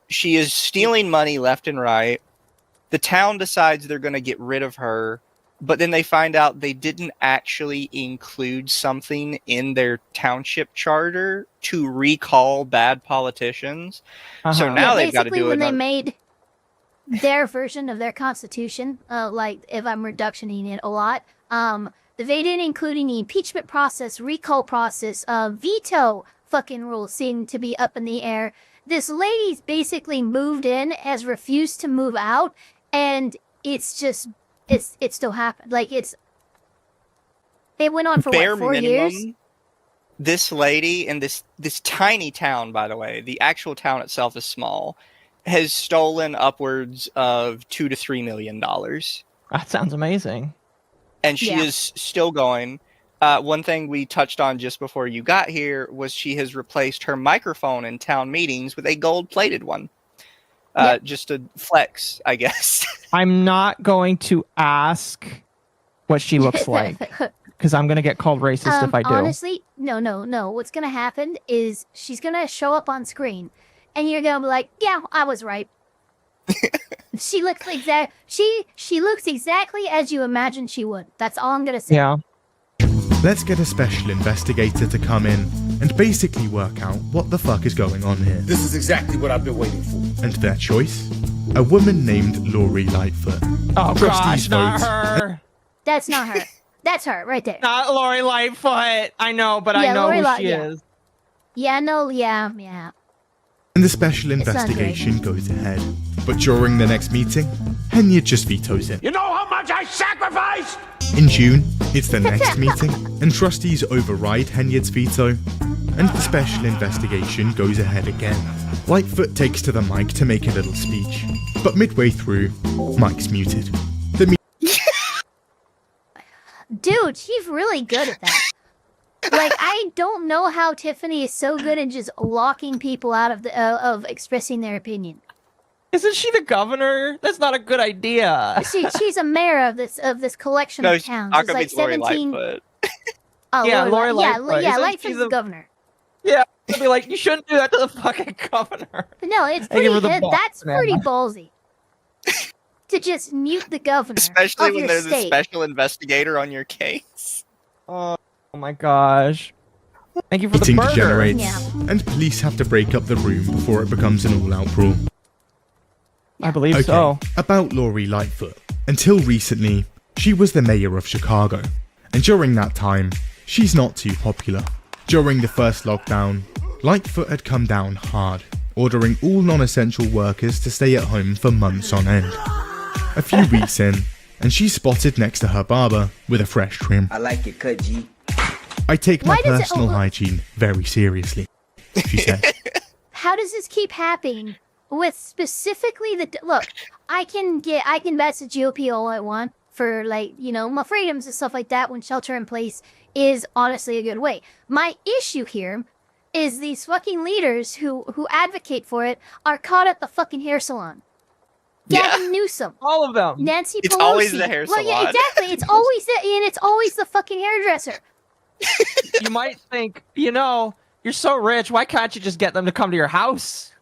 Speaker 2: She is stealing money left and right. The town decides they're going to get rid of her, but then they find out they didn't actually include something in their township charter to recall bad politicians. So now they've got to do it.
Speaker 1: When they made their version of their constitution, if I'm reductioning it a lot, they didn't include any impeachment process, recall process, veto fucking rules seem to be up in the air. This lady's basically moved in, has refused to move out, and it's just, it still happened. It went on for
Speaker 2: Bare
Speaker 1: 4
Speaker 2: minimum,
Speaker 1: years?
Speaker 2: This lady in this tiny town, by the way, the actual town itself is small, has stolen upwards of $2 to $3 million.
Speaker 16: That sounds amazing.
Speaker 2: And she is still going. One thing we touched on just before you got here was she has replaced her microphone in town meetings with a gold-plated one. Just a flex, I guess.
Speaker 16: I'm not going to ask what she looks like, because I'm going to get called racist if I do.
Speaker 1: Honestly, no. What's going to happen is she's going to show up on screen, and you're going to be like, yeah, I was right. She looks she looks exactly as you imagined she would. That's all I'm going to say.
Speaker 6: Yeah. Let's get a special investigator to come in and basically work out what the fuck is going on here.
Speaker 3: This is exactly what I've been waiting for.
Speaker 6: And their choice? A woman named Lori Lightfoot.
Speaker 16: Oh
Speaker 6: Trustees
Speaker 16: gosh, not
Speaker 6: vote.
Speaker 16: her.
Speaker 1: That's not her. That's her right there.
Speaker 16: Not Lori Lightfoot. I know, but I know
Speaker 1: Lori
Speaker 16: who she is.
Speaker 1: Yeah, no, yeah.
Speaker 6: And the special investigation goes ahead. But during the next meeting, Henya just vetoes it.
Speaker 3: You know how much I sacrificed?
Speaker 6: In June, it's the next meeting, and trustees override Henyard's veto, and the special investigation goes ahead again. Lightfoot takes to the mic to make a little speech, but midway through, mic's muted.
Speaker 1: Dude, she's really good at that. I don't know how Tiffany is so good at just locking people out of expressing their opinion.
Speaker 16: Isn't she the governor? That's not a good idea.
Speaker 1: She's a mayor of this collection of towns. It's like 17. Oh,
Speaker 16: Yeah, Lori
Speaker 1: Yeah,
Speaker 16: Lightfoot.
Speaker 1: yeah,
Speaker 16: Isn't
Speaker 1: Lightfoot's
Speaker 16: she
Speaker 1: the governor.
Speaker 16: Yeah, I'd be like, you shouldn't do that to the fucking governor.
Speaker 1: But no, it's
Speaker 16: I give
Speaker 1: pretty.
Speaker 16: her the ball,
Speaker 1: That's
Speaker 16: man.
Speaker 1: pretty ballsy. To just mute the governor
Speaker 2: Especially
Speaker 1: of
Speaker 2: when
Speaker 1: your
Speaker 2: there's a
Speaker 1: state.
Speaker 2: special investigator on your case.
Speaker 16: Oh my gosh. Thank you for the
Speaker 6: Eating
Speaker 16: burger.
Speaker 6: degenerates, and police have to break up the room before it becomes an all-out brawl.
Speaker 16: I believe
Speaker 6: Okay,
Speaker 16: so.
Speaker 6: about Lori Lightfoot. Until recently, she was the mayor of Chicago, and during that time, she's not too popular. During the first lockdown, Lightfoot had come down hard, ordering all non-essential workers to stay at home for months on end. A few weeks in, and she's spotted next to her barber with a fresh trim.
Speaker 15: I like it cut, G.
Speaker 6: I take my
Speaker 1: Why does it-
Speaker 6: personal hygiene very seriously, she said.
Speaker 1: How does this keep happening with specifically the look? I can bash the GOP all I want for, like, you know, my freedoms and stuff like that when shelter in place is honestly a good way. My issue here is these fucking leaders who advocate for it are caught at the fucking hair salon. Gavin Newsom,
Speaker 16: all of them.
Speaker 1: Nancy Pelosi.
Speaker 2: It's always the hair
Speaker 1: Well, yeah,
Speaker 2: salon.
Speaker 1: exactly. It's always the fucking hairdresser.
Speaker 16: You might think, you know, you're so rich, why can't you just get them to come to your house?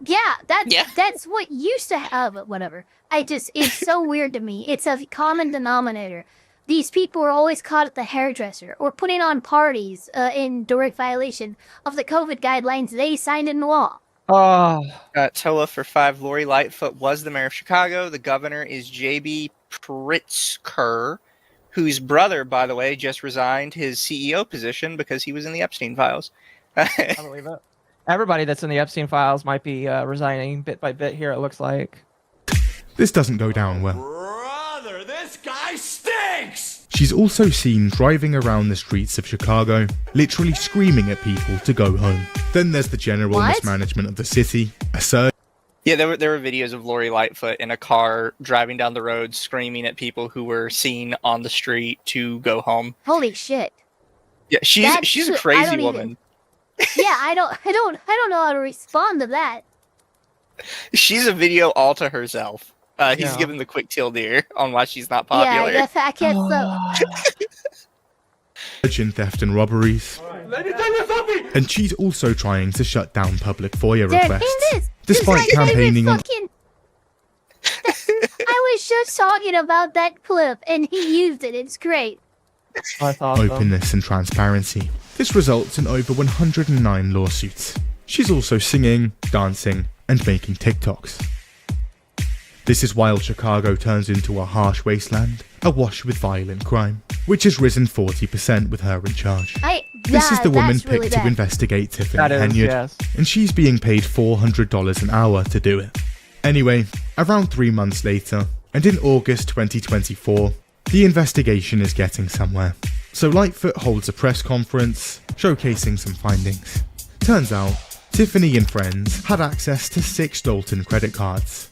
Speaker 1: Yeah, that's what used to have. Whatever. It's so weird to me. It's a common denominator. These people are always caught at the hairdresser or putting on parties in direct violation of the COVID guidelines they signed into law.
Speaker 16: Oh.
Speaker 2: TOA for 5. Lori Lightfoot was the mayor of Chicago. The governor is J.B. Pritzker, whose brother, by the way, just resigned his CEO position because he was in the Epstein files.
Speaker 16: I believe it. Everybody that's in the Epstein files might be resigning bit by bit here, it looks like.
Speaker 6: This doesn't go down well.
Speaker 3: Brother, this guy stinks!
Speaker 6: She's also seen driving around the streets of Chicago, literally screaming at people to go home. Then there's the general mismanagement of the city, a surge.
Speaker 2: Yeah, there were videos of Lori Lightfoot in a car driving down the road screaming at people who were seen on the street to go home.
Speaker 1: Holy shit!
Speaker 2: Yeah, she's a crazy woman.
Speaker 1: Yeah, I don't know how to respond to that.
Speaker 2: She's a video all to herself. He's
Speaker 16: Yeah.
Speaker 2: given the quick tilt ear on why she's not popular.
Speaker 1: Yeah, I can't.
Speaker 6: in theft and robberies. And she's also trying to shut down public FOIA requests, despite campaigning on
Speaker 1: I was just talking about that clip, and he used it. It's great.
Speaker 16: That's awesome.
Speaker 6: openness and transparency. This results in over 109 lawsuits. She's also singing, dancing, and making TikToks. This is while Chicago turns into a harsh wasteland, awash with violent crime, which has risen 40% with her in charge. This is the woman picked
Speaker 1: really
Speaker 6: to
Speaker 1: bad.
Speaker 6: investigate Tiffany
Speaker 16: That is,
Speaker 6: Henyard,
Speaker 16: yes.
Speaker 6: and she's being paid $400 an hour to do it. Anyway, around 3 months later, and in August 2024, the investigation is getting somewhere. So Lightfoot holds a press conference, showcasing some findings. Turns out, Tiffany and friends had access to 6 Dalton credit cards.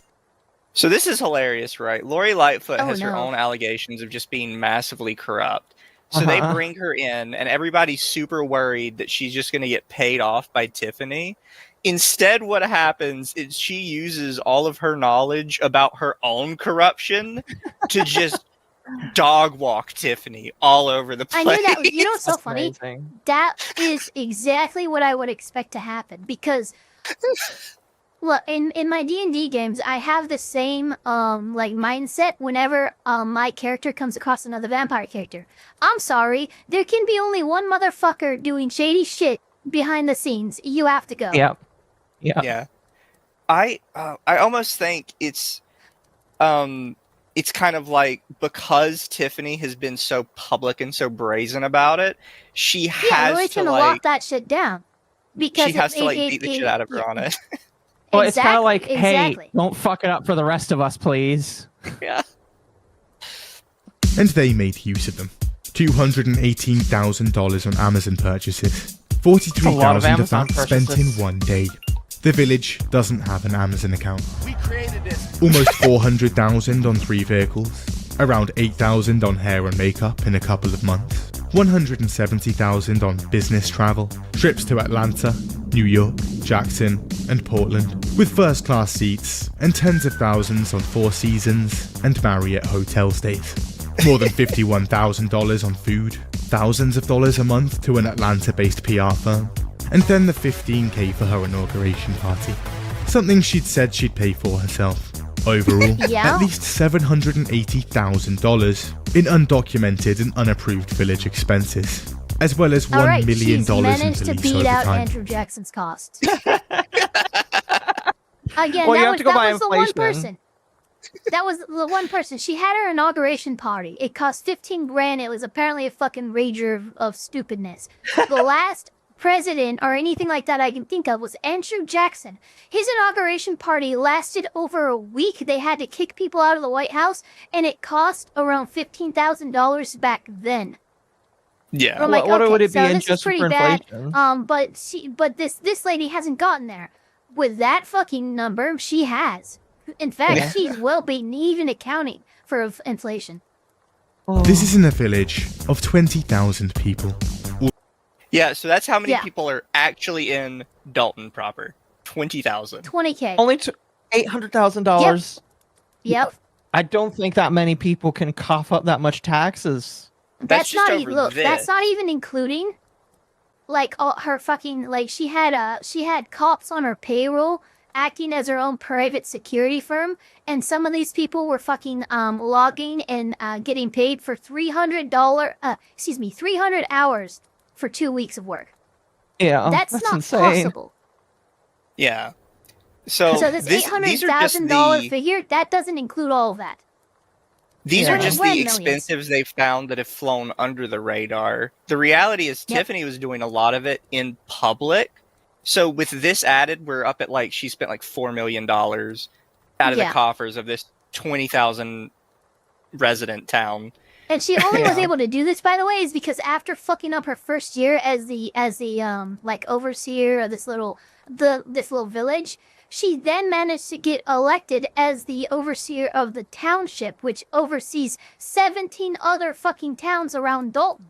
Speaker 2: So this is hilarious, right? Lori Lightfoot
Speaker 1: Oh,
Speaker 2: has her
Speaker 1: no.
Speaker 2: own allegations of just being massively corrupt. So they bring her in, and everybody's super worried that she's just going to get paid off by Tiffany. Instead, what happens is she uses all of her knowledge about her own corruption to just dog walk Tiffany all over the place.
Speaker 1: I knew that. You know what's so
Speaker 16: That's
Speaker 1: funny?
Speaker 16: amazing.
Speaker 1: That is exactly what I would expect to happen because, look, in my D&D games, I have the same like mindset whenever my character comes across another vampire character. I'm sorry, there can be only one motherfucker doing shady shit behind the scenes. You have to go.
Speaker 16: Yeah.
Speaker 2: Yeah. I almost think it's kind of like because Tiffany has been so public and so brazen about it, she
Speaker 1: Yeah,
Speaker 2: has
Speaker 1: Lori's
Speaker 2: to
Speaker 1: gonna
Speaker 2: like
Speaker 1: lock that shit down because
Speaker 2: she has to like beat the shit out of her on it.
Speaker 16: Well, it's kind of like,
Speaker 1: exactly.
Speaker 16: hey, don't fuck it up for the rest of us, please.
Speaker 2: Yeah.
Speaker 6: And they made use of them. $218,000 on Amazon purchases. $43,000 of
Speaker 16: Amazon
Speaker 6: that spent in
Speaker 16: purchases.
Speaker 6: one day. The village doesn't have an Amazon account. Almost $400,000 on 3 vehicles. Around $8,000 on hair and makeup in a couple of months. $170,000 on business travel. Trips to Atlanta, New York, Jackson, and Portland. With first-class seats. And tens of thousands on Four Seasons and Marriott hotel stays. More than $51,000 on food, thousands of dollars a month to an Atlanta-based PR firm, and then the $15K for her inauguration party. Something she'd said she'd pay for herself. Overall,
Speaker 1: Yeah.
Speaker 6: at least $780,000 in undocumented and unapproved village expenses, as well as $1
Speaker 1: Alright,
Speaker 6: million
Speaker 1: she's
Speaker 6: in
Speaker 1: managed to
Speaker 6: police
Speaker 1: beat out
Speaker 6: overtime.
Speaker 1: Andrew Jackson's costs. Again,
Speaker 16: Well, you
Speaker 1: that
Speaker 16: have
Speaker 1: was,
Speaker 16: to go by
Speaker 1: the one
Speaker 16: inflation.
Speaker 1: person. That was the one person. She had her inauguration party. It cost 15 grand. It was apparently a fucking rager of stupidness. The last president or anything like that I can think of was Andrew Jackson. His inauguration party lasted over a week. They had to kick people out of the White House, and it cost around $15,000 back then.
Speaker 2: Yeah.
Speaker 1: I'm like,
Speaker 16: What
Speaker 1: okay,
Speaker 16: would it be
Speaker 1: so
Speaker 16: in
Speaker 1: this is
Speaker 16: just
Speaker 1: pretty
Speaker 16: for
Speaker 1: bad.
Speaker 16: inflation?
Speaker 1: But this lady hasn't gotten there. With that fucking number, she has. In fact,
Speaker 6: Yeah.
Speaker 1: she's well beaten, even accounting for inflation.
Speaker 6: This is in a village of 20,000 people.
Speaker 2: Yeah, so that's how many
Speaker 1: Yeah.
Speaker 2: people are actually in Dalton proper. 20,000.
Speaker 1: 20K.
Speaker 16: Only $800,000.
Speaker 1: Yep.
Speaker 16: I don't think that many people can cough up that much taxes.
Speaker 1: That's
Speaker 2: just
Speaker 1: not
Speaker 2: over
Speaker 1: even look.
Speaker 2: this.
Speaker 1: That's not even including, like, all her fucking like she had cops on her payroll acting as her own private security firm, and some of these people were fucking logging and getting paid for $300 hours for 2 weeks of work.
Speaker 16: Yeah,
Speaker 1: that's not
Speaker 16: insane.
Speaker 1: possible.
Speaker 2: Yeah. So,
Speaker 1: So this
Speaker 2: these are just
Speaker 1: $800,000
Speaker 2: the,
Speaker 1: figure that doesn't include all of that.
Speaker 2: these
Speaker 1: Yeah.
Speaker 2: are just
Speaker 1: We're
Speaker 2: the
Speaker 1: in millions.
Speaker 2: expensives they've found that have flown under the radar. The reality is
Speaker 1: Yep.
Speaker 2: Tiffany was doing a lot of it in public. So with this added, we're up at she spent like $4 million out of
Speaker 1: Yeah.
Speaker 2: the coffers of this 20,000 resident town.
Speaker 1: And she only was
Speaker 2: Yeah.
Speaker 1: able to do this, by the way, is because after fucking up her first year as the like overseer of this little village, she then managed to get elected as the overseer of the township, which oversees 17 other fucking towns around Dalton.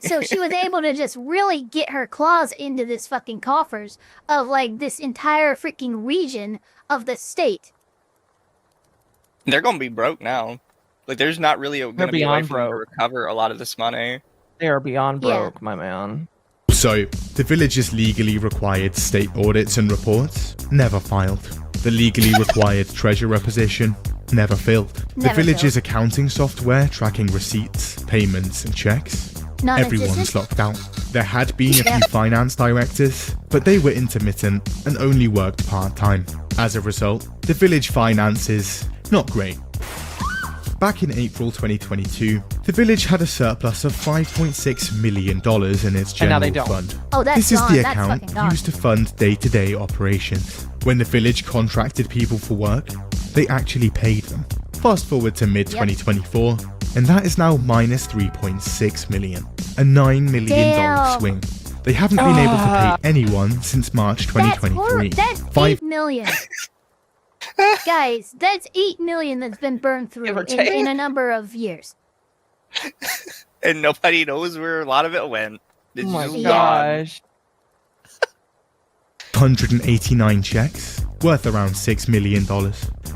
Speaker 1: So she was able to just really get her claws into this fucking coffers of like this entire freaking region of the state.
Speaker 2: They're going to be broke now. Like, there's not really going to be a way
Speaker 16: beyond
Speaker 2: for them to
Speaker 16: broke.
Speaker 2: recover a lot of this money.
Speaker 16: They are beyond
Speaker 1: Yeah.
Speaker 16: broke, my man.
Speaker 6: So, the village's legally required state audits and reports never filed. The legally required treasurer position never filled. The
Speaker 1: Never
Speaker 6: village's
Speaker 1: filled.
Speaker 6: accounting software tracking receipts, payments, and checks. Everyone's locked out. There had been a few finance directors, but they were intermittent and only worked part-time. As a result, the village finances not great. Back in April 2022, the village had a surplus of $5.6 million in its
Speaker 16: And now they
Speaker 6: general
Speaker 16: don't.
Speaker 6: fund.
Speaker 1: Oh, that's
Speaker 6: This is
Speaker 1: gone.
Speaker 6: the
Speaker 1: That's
Speaker 6: account
Speaker 1: fucking gone.
Speaker 6: used to fund day-to-day operations. When the village contracted people for work, they actually paid them. Fast forward to mid-2024, and that is now minus $3.6 million, a $9 million
Speaker 1: Damn.
Speaker 6: swing. They haven't been able to pay anyone since March 2023.
Speaker 1: That's
Speaker 6: Five-
Speaker 1: 8 million. Guys, that's 8 million that's been burned through
Speaker 2: Give or
Speaker 1: in a number of years.
Speaker 2: And nobody knows where a lot of it went. It's
Speaker 16: Oh my
Speaker 2: just
Speaker 16: gosh.
Speaker 6: 189 checks, worth around $6 million,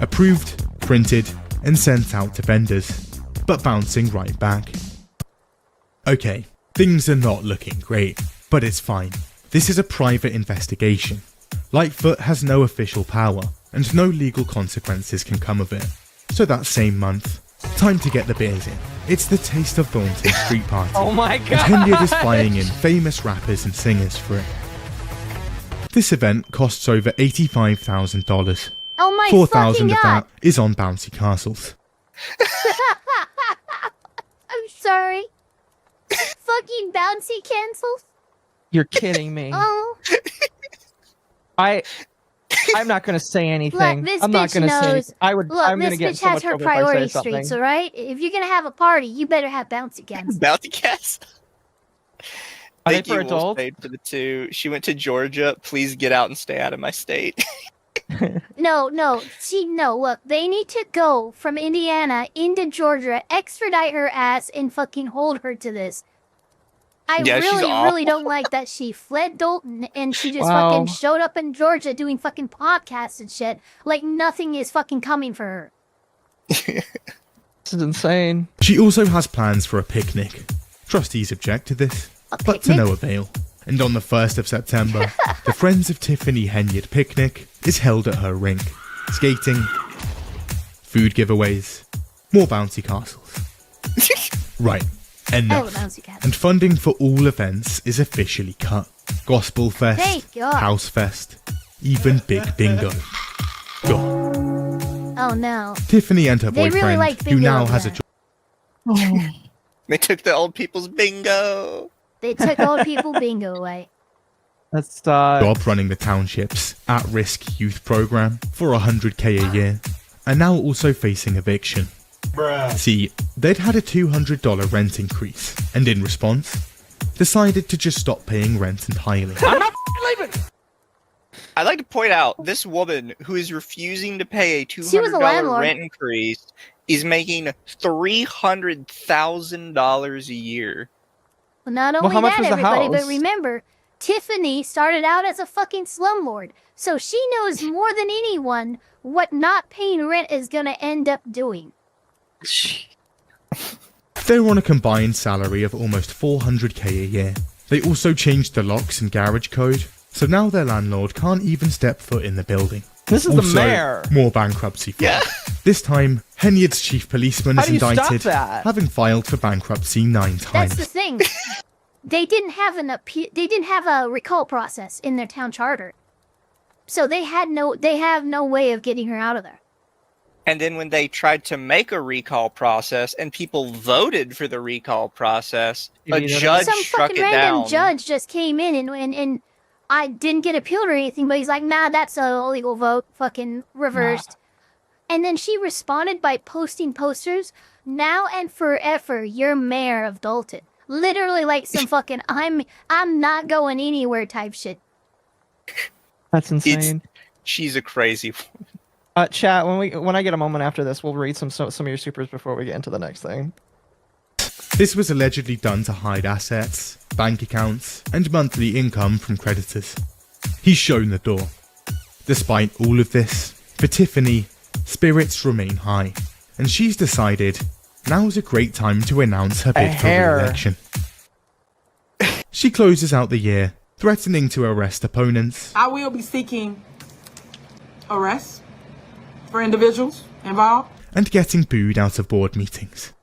Speaker 6: approved, printed, and sent out to vendors, but bouncing right back. Okay, things are not looking great, but it's fine. This is a private investigation. Lightfoot has no official power, and no legal consequences can come of it. So that same month, time to get the beers in. It's the Taste of Thornton Street Party.
Speaker 16: Oh my
Speaker 6: Attended is
Speaker 16: gosh.
Speaker 6: flying in famous rappers and singers for it. This event costs over $85,000.
Speaker 1: Oh my
Speaker 6: $4,000
Speaker 1: fucking
Speaker 6: of
Speaker 1: god!
Speaker 6: that is on bouncy castles.
Speaker 1: I'm sorry. Fucking bouncy cancels?
Speaker 16: You're kidding me.
Speaker 1: Oh,
Speaker 16: I'm not gonna say anything.
Speaker 1: look, this
Speaker 16: I'm not
Speaker 1: bitch
Speaker 16: gonna say
Speaker 1: knows.
Speaker 16: anything. I'm
Speaker 1: Look,
Speaker 16: gonna
Speaker 1: this
Speaker 16: get
Speaker 1: bitch
Speaker 16: so
Speaker 1: has
Speaker 16: much
Speaker 1: her
Speaker 16: trouble if I say
Speaker 1: priority
Speaker 16: something.
Speaker 1: streets, alright? If you're gonna have a party, you better have bouncy cancels.
Speaker 2: Bounty cats.
Speaker 16: Are they
Speaker 2: Thank
Speaker 16: for
Speaker 2: you,
Speaker 16: adults?
Speaker 2: Wolfspade, for the 2. She went to Georgia. Please get out and stay out of my state.
Speaker 1: No, look, they need to go from Indiana into Georgia, extradite her ass, and fucking hold her to this. I
Speaker 2: Yeah, she's
Speaker 1: really
Speaker 2: awful.
Speaker 1: don't like that she fled Dalton and she just
Speaker 16: Wow.
Speaker 1: fucking showed up in Georgia doing fucking podcasts and shit like nothing is fucking coming for her.
Speaker 16: This is insane.
Speaker 6: She also has plans for a picnic. Trustees object to this, but to no avail. And on the 1st of September, the Friends of Tiffany Henyard picnic is held at her rink. Skating, food giveaways, more bouncy castles. Right, enough. And funding for all events is officially cut. Gospel Fest,
Speaker 1: Thank God.
Speaker 6: House Fest, even Big Bingo. Gone.
Speaker 1: Oh no.
Speaker 6: Tiffany and her
Speaker 1: They really
Speaker 6: boyfriend,
Speaker 1: like
Speaker 6: who
Speaker 1: bingo
Speaker 6: now
Speaker 1: over
Speaker 6: has a
Speaker 1: there.
Speaker 6: job.
Speaker 2: They took the old people's bingo.
Speaker 1: They took old people bingo away.
Speaker 16: That's
Speaker 6: job running the township's at-risk youth program for $100K a year, and now also facing eviction. See, they'd had a $200 rent increase, and in response, decided to just stop paying rent entirely.
Speaker 2: I'm not leaving. I'd like to point out this woman who is refusing to pay a $200 rent increase is making $300,000 a year.
Speaker 1: Well, not
Speaker 2: Well,
Speaker 1: only
Speaker 2: how much
Speaker 1: that,
Speaker 2: was the
Speaker 1: everybody, but
Speaker 2: house?
Speaker 1: remember, Tiffany started out as a fucking slumlord, so she knows more than anyone what not paying rent is gonna end up doing.
Speaker 6: They're on a combined salary of almost $400K a year. They also changed the locks and garage code, so now their landlord can't even step foot in the building.
Speaker 16: This is
Speaker 6: Also,
Speaker 16: the mayor.
Speaker 6: More bankruptcy fraud. This time, Henyard's chief policeman
Speaker 16: How
Speaker 6: is
Speaker 16: do you stop
Speaker 6: indicted,
Speaker 16: that?
Speaker 6: having filed for bankruptcy 9 times.
Speaker 1: That's the thing. They didn't have they didn't have a recall process in their town charter, so they have no way of getting her out of there.
Speaker 2: And then when they tried to make a recall process and people voted for the recall process, a judge
Speaker 1: Some
Speaker 2: struck
Speaker 1: fucking
Speaker 2: it
Speaker 1: random
Speaker 2: down.
Speaker 1: judge just came in and I didn't get appealed or anything, but he's like, nah, that's a illegal vote, fucking reversed. And then she responded by posting posters, now and forever, you're mayor of Dalton. Literally like some fucking I'm not going anywhere type shit.
Speaker 16: That's insane.
Speaker 2: She's a crazy woman.
Speaker 16: Chat, when I get a moment after this, we'll read some of your supers before we get into the next thing.
Speaker 6: This was allegedly done to hide assets, bank accounts, and monthly income from creditors. He's shown the door. Despite all of this, for Tiffany, spirits remain high, and she's decided now's a great time to announce her bid for re-election. She closes out the year, threatening to arrest opponents,
Speaker 14: I will be seeking arrests for individuals involved.
Speaker 6: and getting booed out of board meetings.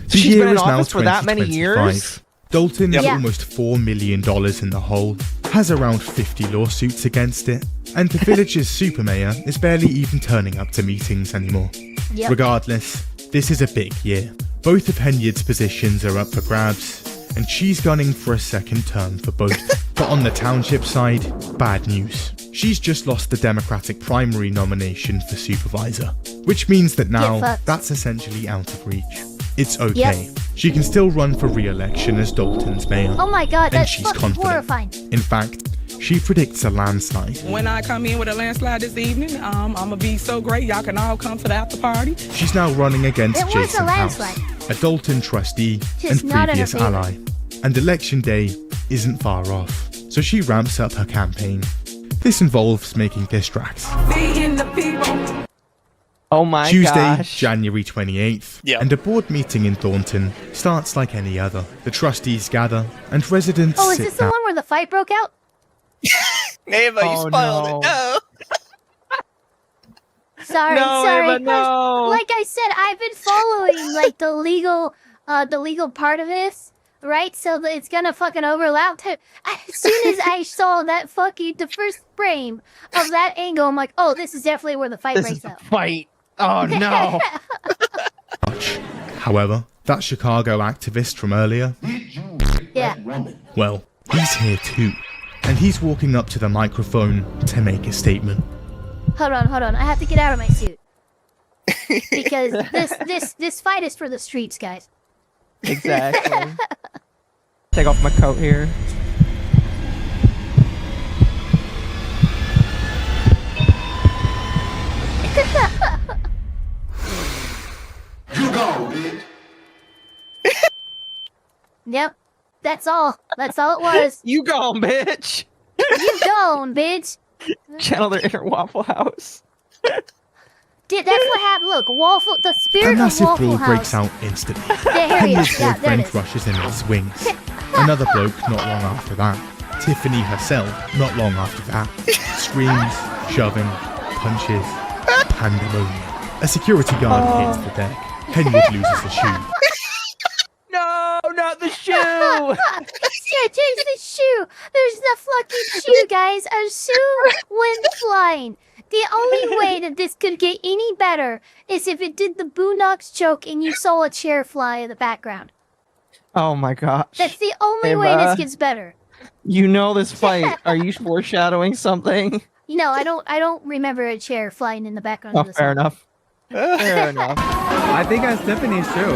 Speaker 6: The
Speaker 16: She's
Speaker 6: year
Speaker 16: been in
Speaker 6: is now
Speaker 16: office for that many
Speaker 6: 2025.
Speaker 16: years?
Speaker 6: Dalton is
Speaker 16: Yeah.
Speaker 6: almost $4 million in the hole, has around 50 lawsuits against it, and the village's super mayor is barely even turning up to meetings anymore.
Speaker 1: Yep.
Speaker 6: Regardless, this is a big year. Both of Henyard's positions are up for grabs, and she's gunning for a second term for both. But on the township side, bad news. She's just lost the Democratic primary nomination for supervisor, which means that now
Speaker 1: fucked.
Speaker 6: that's essentially out of reach. It's okay. She can still run for re-election as Dalton's mayor.
Speaker 1: Oh my god,
Speaker 6: and
Speaker 1: that's
Speaker 6: she's
Speaker 1: fucking
Speaker 6: confident.
Speaker 1: horrifying.
Speaker 6: In fact, she predicts a landslide.
Speaker 14: When I come in with a landslide this evening, I'm gonna be so great. Y'all can all come to the after party.
Speaker 6: She's now running against
Speaker 1: It was
Speaker 6: Jason
Speaker 1: a
Speaker 6: House,
Speaker 1: landslide.
Speaker 6: a Dalton trustee
Speaker 1: Just
Speaker 6: and
Speaker 1: not in her
Speaker 6: previous
Speaker 1: favor.
Speaker 6: ally. And election day isn't far off, so she ramps up her campaign. This involves making diss tracks.
Speaker 14: Seeing the people.
Speaker 16: Oh my
Speaker 6: Tuesday,
Speaker 16: gosh.
Speaker 6: January 28th, and a board meeting in Thornton starts like any other. The trustees gather, and residents
Speaker 1: Oh, is
Speaker 6: sit
Speaker 1: this the
Speaker 6: down.
Speaker 1: one where the fight broke out?
Speaker 2: Ava, you spoiled it. No.
Speaker 1: Sorry,
Speaker 16: No,
Speaker 1: sorry.
Speaker 16: Ava, no.
Speaker 1: Like I said, I've been following like the legal part of this, right? So that it's gonna fucking overlap. As soon as I saw that the first frame of that angle, I'm like, oh, this is definitely where the fight
Speaker 16: This
Speaker 1: breaks
Speaker 16: is the
Speaker 1: out.
Speaker 16: fight. Oh no.
Speaker 6: However, that Chicago activist from earlier,
Speaker 1: Yeah.
Speaker 6: well, he's here too. And he's walking up to the microphone to make a statement.
Speaker 1: Hold on. I have to get out of my suit because this fight is for the streets, guys.
Speaker 16: Exactly. Take off my coat here.
Speaker 20: You gone, bitch.
Speaker 1: Yep. That's all. That's all it was.
Speaker 16: You gone, bitch.
Speaker 1: You gone, bitch.
Speaker 16: Channel their inner Waffle House.
Speaker 1: Dude, that's what happened. Look, Waffle, the
Speaker 6: A
Speaker 1: spirit of
Speaker 6: massive
Speaker 1: Waffle
Speaker 6: brawl
Speaker 1: House.
Speaker 6: breaks out instantly.
Speaker 1: There, here he is.
Speaker 6: Henya's
Speaker 1: Yeah, there it
Speaker 6: boyfriend
Speaker 1: is.
Speaker 6: rushes in and swings. Another bloke not long after that. Tiffany herself not long after that. Screams, shoving, punches, pandemonium. A security guard hits the deck. Henya loses the shoe.
Speaker 16: No, not the shoe.
Speaker 1: Yeah, change the shoe. There's the fucking shoe, guys. A shoe went flying. The only way that this could get any better is if it did the Boondocks choke and you saw a chair fly in the background.
Speaker 16: Oh my gosh.
Speaker 1: That's the only way this gets better.
Speaker 16: You know this fight. Are you foreshadowing something?
Speaker 1: You know, I don't remember a chair flying in the background
Speaker 16: Oh,
Speaker 1: of this.
Speaker 16: fair enough. Fair enough.
Speaker 15: I think that's Tiffany's too.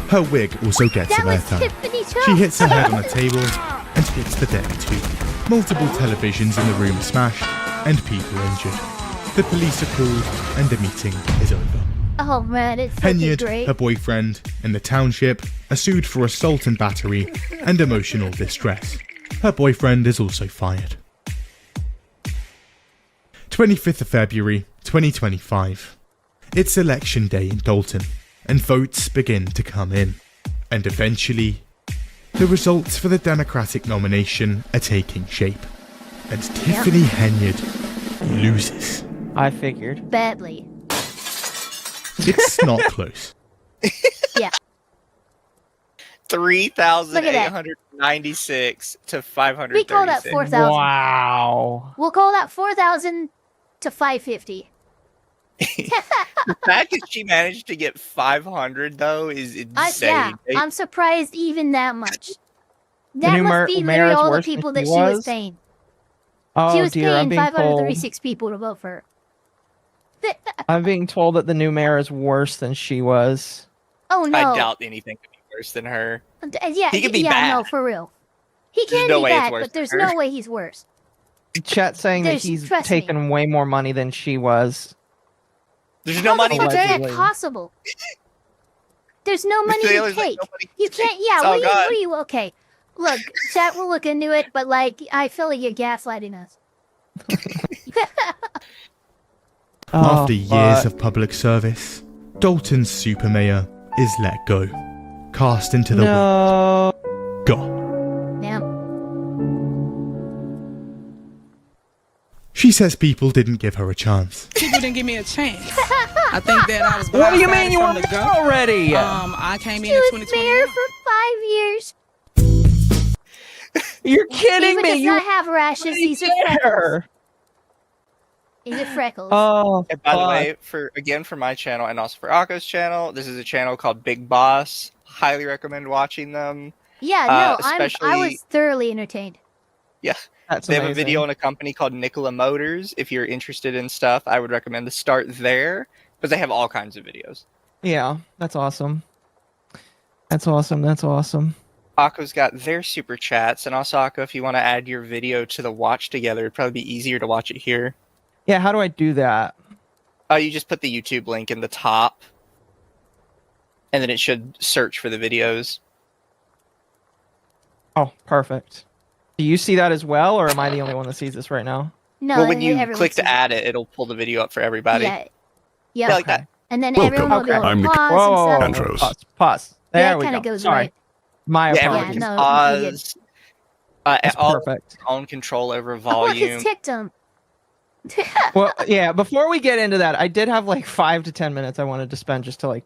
Speaker 6: Her wig also gets
Speaker 1: That
Speaker 6: an
Speaker 1: was
Speaker 6: airtime.
Speaker 1: Tiffany's
Speaker 6: She hits her head on a table and hits the deck too. Multiple televisions in the room are smashed and people injured. The police are called and the meeting is over.
Speaker 1: Oh man, it's fucking
Speaker 6: Henyard,
Speaker 1: great.
Speaker 6: her boyfriend, and the township are sued for assault and battery and emotional distress. Her boyfriend is also fired. 25th of February, 2025. It's election day in Dalton, and votes begin to come in. And eventually, the results for the Democratic nomination are taking shape. And Tiffany Henyard loses.
Speaker 16: I figured.
Speaker 1: Badly.
Speaker 6: It's not close.
Speaker 1: Yeah.
Speaker 2: 3,896 to 536.
Speaker 1: We call that 4,000.
Speaker 16: Wow.
Speaker 1: We'll call that 4,000 to 550.
Speaker 2: The fact that she managed to get 500 though is insane.
Speaker 1: Yeah, I'm surprised even that much. That
Speaker 16: new
Speaker 1: must be
Speaker 16: mayor
Speaker 1: literally
Speaker 16: is
Speaker 1: all the
Speaker 16: worse than
Speaker 1: people
Speaker 16: she
Speaker 1: that she was
Speaker 16: was?
Speaker 1: paying.
Speaker 16: Oh
Speaker 1: She was
Speaker 16: dear, I'm
Speaker 1: paying
Speaker 16: being told.
Speaker 1: 536 people to vote for her.
Speaker 16: I'm being told that the new mayor is worse than she was.
Speaker 1: Oh no.
Speaker 2: I doubt anything could be worse than her.
Speaker 1: Yeah,
Speaker 2: He could be
Speaker 1: yeah,
Speaker 2: bad.
Speaker 1: no, for real. He can
Speaker 2: no
Speaker 1: be
Speaker 2: way it's
Speaker 1: bad,
Speaker 2: worse
Speaker 1: but there's
Speaker 2: than her.
Speaker 1: no way he's worse.
Speaker 16: Chat saying that
Speaker 1: There's-
Speaker 16: he's
Speaker 1: trust me.
Speaker 16: taken way more money than she was.
Speaker 2: There's no money
Speaker 1: How
Speaker 2: to
Speaker 1: is that
Speaker 2: take.
Speaker 1: possible? There's no money to
Speaker 2: Taylor's like,
Speaker 1: take.
Speaker 2: nobody
Speaker 1: You can't. Yeah.
Speaker 2: It's
Speaker 1: What
Speaker 2: all
Speaker 1: do you? What
Speaker 2: God.
Speaker 1: do you? Okay. Look, chat will look into it, but like, I feel like you're gaslighting us.
Speaker 6: After
Speaker 16: Oh,
Speaker 6: years
Speaker 16: fuck.
Speaker 6: of public service, Dalton's super mayor is let go. Cast into the
Speaker 16: No.
Speaker 6: wind. Gone.
Speaker 1: Yeah.
Speaker 6: She says people didn't give her a chance.
Speaker 17: People didn't give me a chance. I think that I was.
Speaker 16: What do you mean
Speaker 17: blindsided
Speaker 16: you
Speaker 17: from
Speaker 16: were
Speaker 17: the
Speaker 16: mayor
Speaker 17: go.
Speaker 16: already?
Speaker 17: I came
Speaker 1: She
Speaker 17: in
Speaker 1: was
Speaker 17: 2020.
Speaker 1: mayor for 5 years.
Speaker 16: You're kidding
Speaker 1: Ava
Speaker 16: me.
Speaker 1: does
Speaker 16: You
Speaker 1: not have rashes. These are freckles.
Speaker 16: there.
Speaker 1: These are freckles.
Speaker 16: Oh.
Speaker 2: And by the
Speaker 16: fuck.
Speaker 2: way, for my channel and also for Akko's channel, this is a channel called Big Boss. Highly recommend watching them.
Speaker 1: Yeah. No. I
Speaker 2: especially-
Speaker 1: was thoroughly entertained.
Speaker 2: Yeah.
Speaker 16: That's
Speaker 2: They have a
Speaker 16: amazing.
Speaker 2: video on a company called Nikola Motors. If you're interested in stuff, I would recommend to start there. But they have all kinds of videos.
Speaker 16: Yeah, that's awesome. That's awesome. That's awesome.
Speaker 2: Akko's got their super chats, and also Akko, if you want to add your video to the watch together, it'd probably be easier to watch it here.
Speaker 16: Yeah, how do I do that?
Speaker 2: You just put the YouTube link in the top, and then it should search for the videos.
Speaker 16: Oh, perfect. Do you see that as well, or am I the only one that sees this right now?
Speaker 1: No.
Speaker 2: well, when you
Speaker 1: everyone
Speaker 2: click
Speaker 1: sees
Speaker 2: to add it, it'll pull the video up for everybody.
Speaker 1: Yeah.
Speaker 2: Yeah,
Speaker 1: Yeah.
Speaker 2: like that.
Speaker 1: And then
Speaker 16: Welcome.
Speaker 1: everyone will be able to
Speaker 12: I'm Nick-
Speaker 1: pause and stuff.
Speaker 16: Pause.
Speaker 1: Yeah,
Speaker 16: There
Speaker 1: it
Speaker 16: we
Speaker 1: kinda
Speaker 16: go.
Speaker 1: goes
Speaker 16: Sorry.
Speaker 1: right.
Speaker 16: My
Speaker 2: Yeah,
Speaker 16: apologies.
Speaker 2: everyone can
Speaker 1: no, you're
Speaker 2: pause.
Speaker 16: That's
Speaker 2: All
Speaker 16: perfect.
Speaker 2: own control over
Speaker 1: Oh, look,
Speaker 2: volume.
Speaker 1: it's ticked him.
Speaker 16: Well, yeah, before we get into that, I did have like 5 to 10 minutes I wanted to spend just to like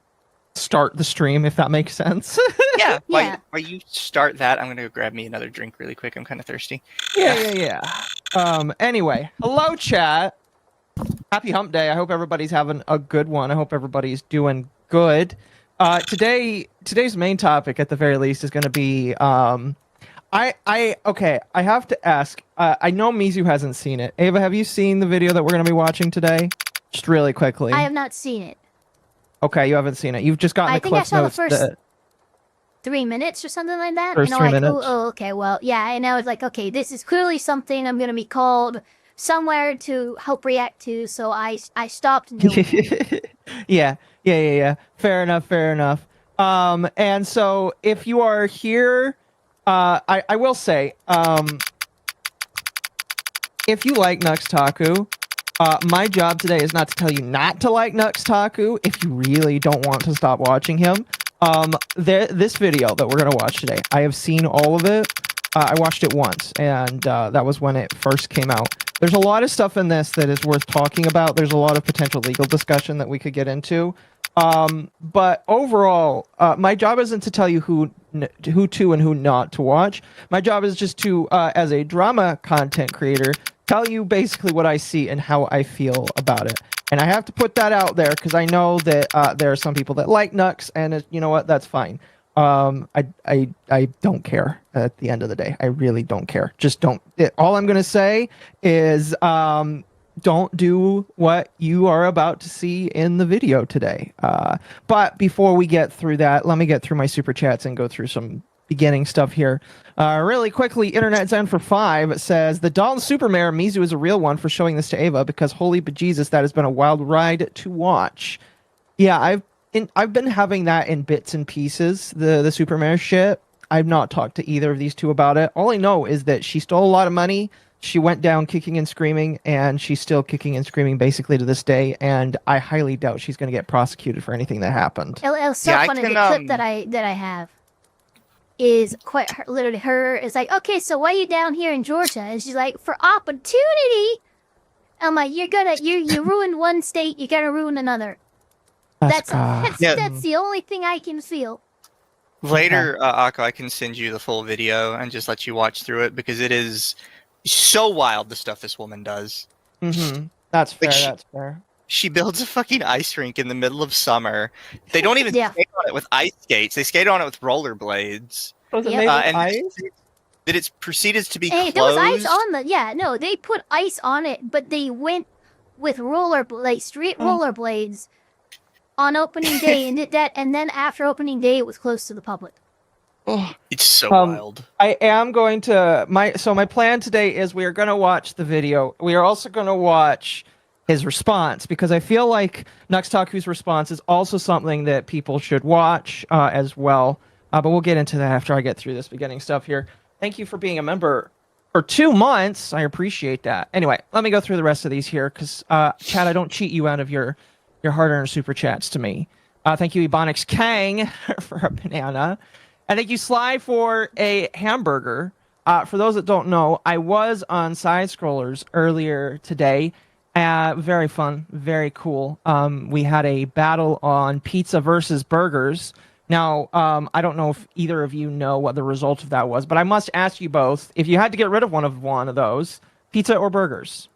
Speaker 16: start the stream, if that makes sense.
Speaker 2: Yeah,
Speaker 1: Yeah.
Speaker 2: while you start that, I'm gonna go grab me another drink really quick. I'm kind of thirsty.
Speaker 16: Yeah. Anyway, hello chat. Happy hump day. I hope everybody's having a good one. I hope everybody's doing good. Today's main topic at the very least is going to be I have to ask. I know Mizu hasn't seen it. Ava, have you seen the video that we're going to be watching today? Just really quickly.
Speaker 1: I have not seen it.
Speaker 16: Okay, you haven't seen it. You've just gotten
Speaker 1: I
Speaker 16: the
Speaker 1: think I
Speaker 16: cliff
Speaker 1: saw the
Speaker 16: notes.
Speaker 1: first
Speaker 16: that-
Speaker 1: 3 minutes or something like that.
Speaker 16: First
Speaker 1: and I'm
Speaker 16: 3
Speaker 1: like,
Speaker 16: minutes.
Speaker 1: oh, okay, well, yeah. And I was like, okay, this is clearly something I'm gonna be called somewhere to help react to. So I stopped. And
Speaker 16: yeah. Fair enough. And so if you are here, I will say, if you like Nux Taku, my job today is not to tell you not to like Nux Taku if you really don't want to stop watching him. This video that we're going to watch today, I have seen all of it. I watched it once, and that was when it first came out. There's a lot of stuff in this that is worth talking about. There's a lot of potential legal discussion that we could get into. But overall, my job isn't to tell you who to and who not to watch. My job is just to, as a drama content creator, tell you basically what I see and how I feel about it. And I have to put that out there because I know that there are some people that like Nux, and you know what? That's fine. I don't care at the end of the day. I really don't care. Just don't. All I'm going to say is don't do what you are about to see in the video today. But before we get through that, let me get through my super chats and go through some beginning stuff here. Really quickly, Internet Zen for 5 says, the Dalton Supermare Mizu is a real one for showing this to Ava because holy bejesus, that has been a wild ride to watch. Yeah, I've been having that in bits and pieces, the Supermare shit. I've not talked to either of these two about it. All I know is that she stole a lot of money. She went down kicking and screaming, and she's still kicking and screaming basically to this day. And I highly doubt she's going to get prosecuted for anything that happened.
Speaker 1: It was so funny. The clip that I have is quite literally her. It's like, okay, so why are you down here in Georgia? And she's like, for opportunity. I'm like, you ruined one state, you gotta ruin another. That's the only thing I can feel.
Speaker 2: Later, Akko, I can send you the full video and just let you watch through it because it is so wild, the stuff this woman does.
Speaker 16: Mm-hmm. That's fair, that's fair.
Speaker 2: She builds a fucking ice rink in the middle of summer. They don't even skate on it with ice skates. They skate on it with rollerblades.
Speaker 16: Was it made with ice?
Speaker 2: That it's proceeded to be
Speaker 1: Hey,
Speaker 2: closed.
Speaker 1: there was ice on the... Yeah, no, they put ice on it, but they went with street rollerblades on opening day and did that, and then after opening day, it was closed to the public.
Speaker 2: Oh, it's so wild.
Speaker 16: I am going to... my plan today is we are going to watch the video. We are also going to watch his response, because I feel like Nux Taku's response is also something that people should watch as well. But we'll get into that after I get through this beginning stuff here. Thank you for being a member for 2 months. I appreciate that. Anyway, let me go through the rest of these here, because, Chad, I don't cheat you out of your hard-earned super chats to me. Thank you, Ebonics Kang, for a banana. And thank you, Sly, for a hamburger. For those that don't know, I was on Side Scrollers earlier today. Very fun, very cool. We had a battle on pizza versus burgers. Now, I don't know if either of you know what the result of that was, but I must ask you both, if you had to get rid of one of those, pizza or burgers?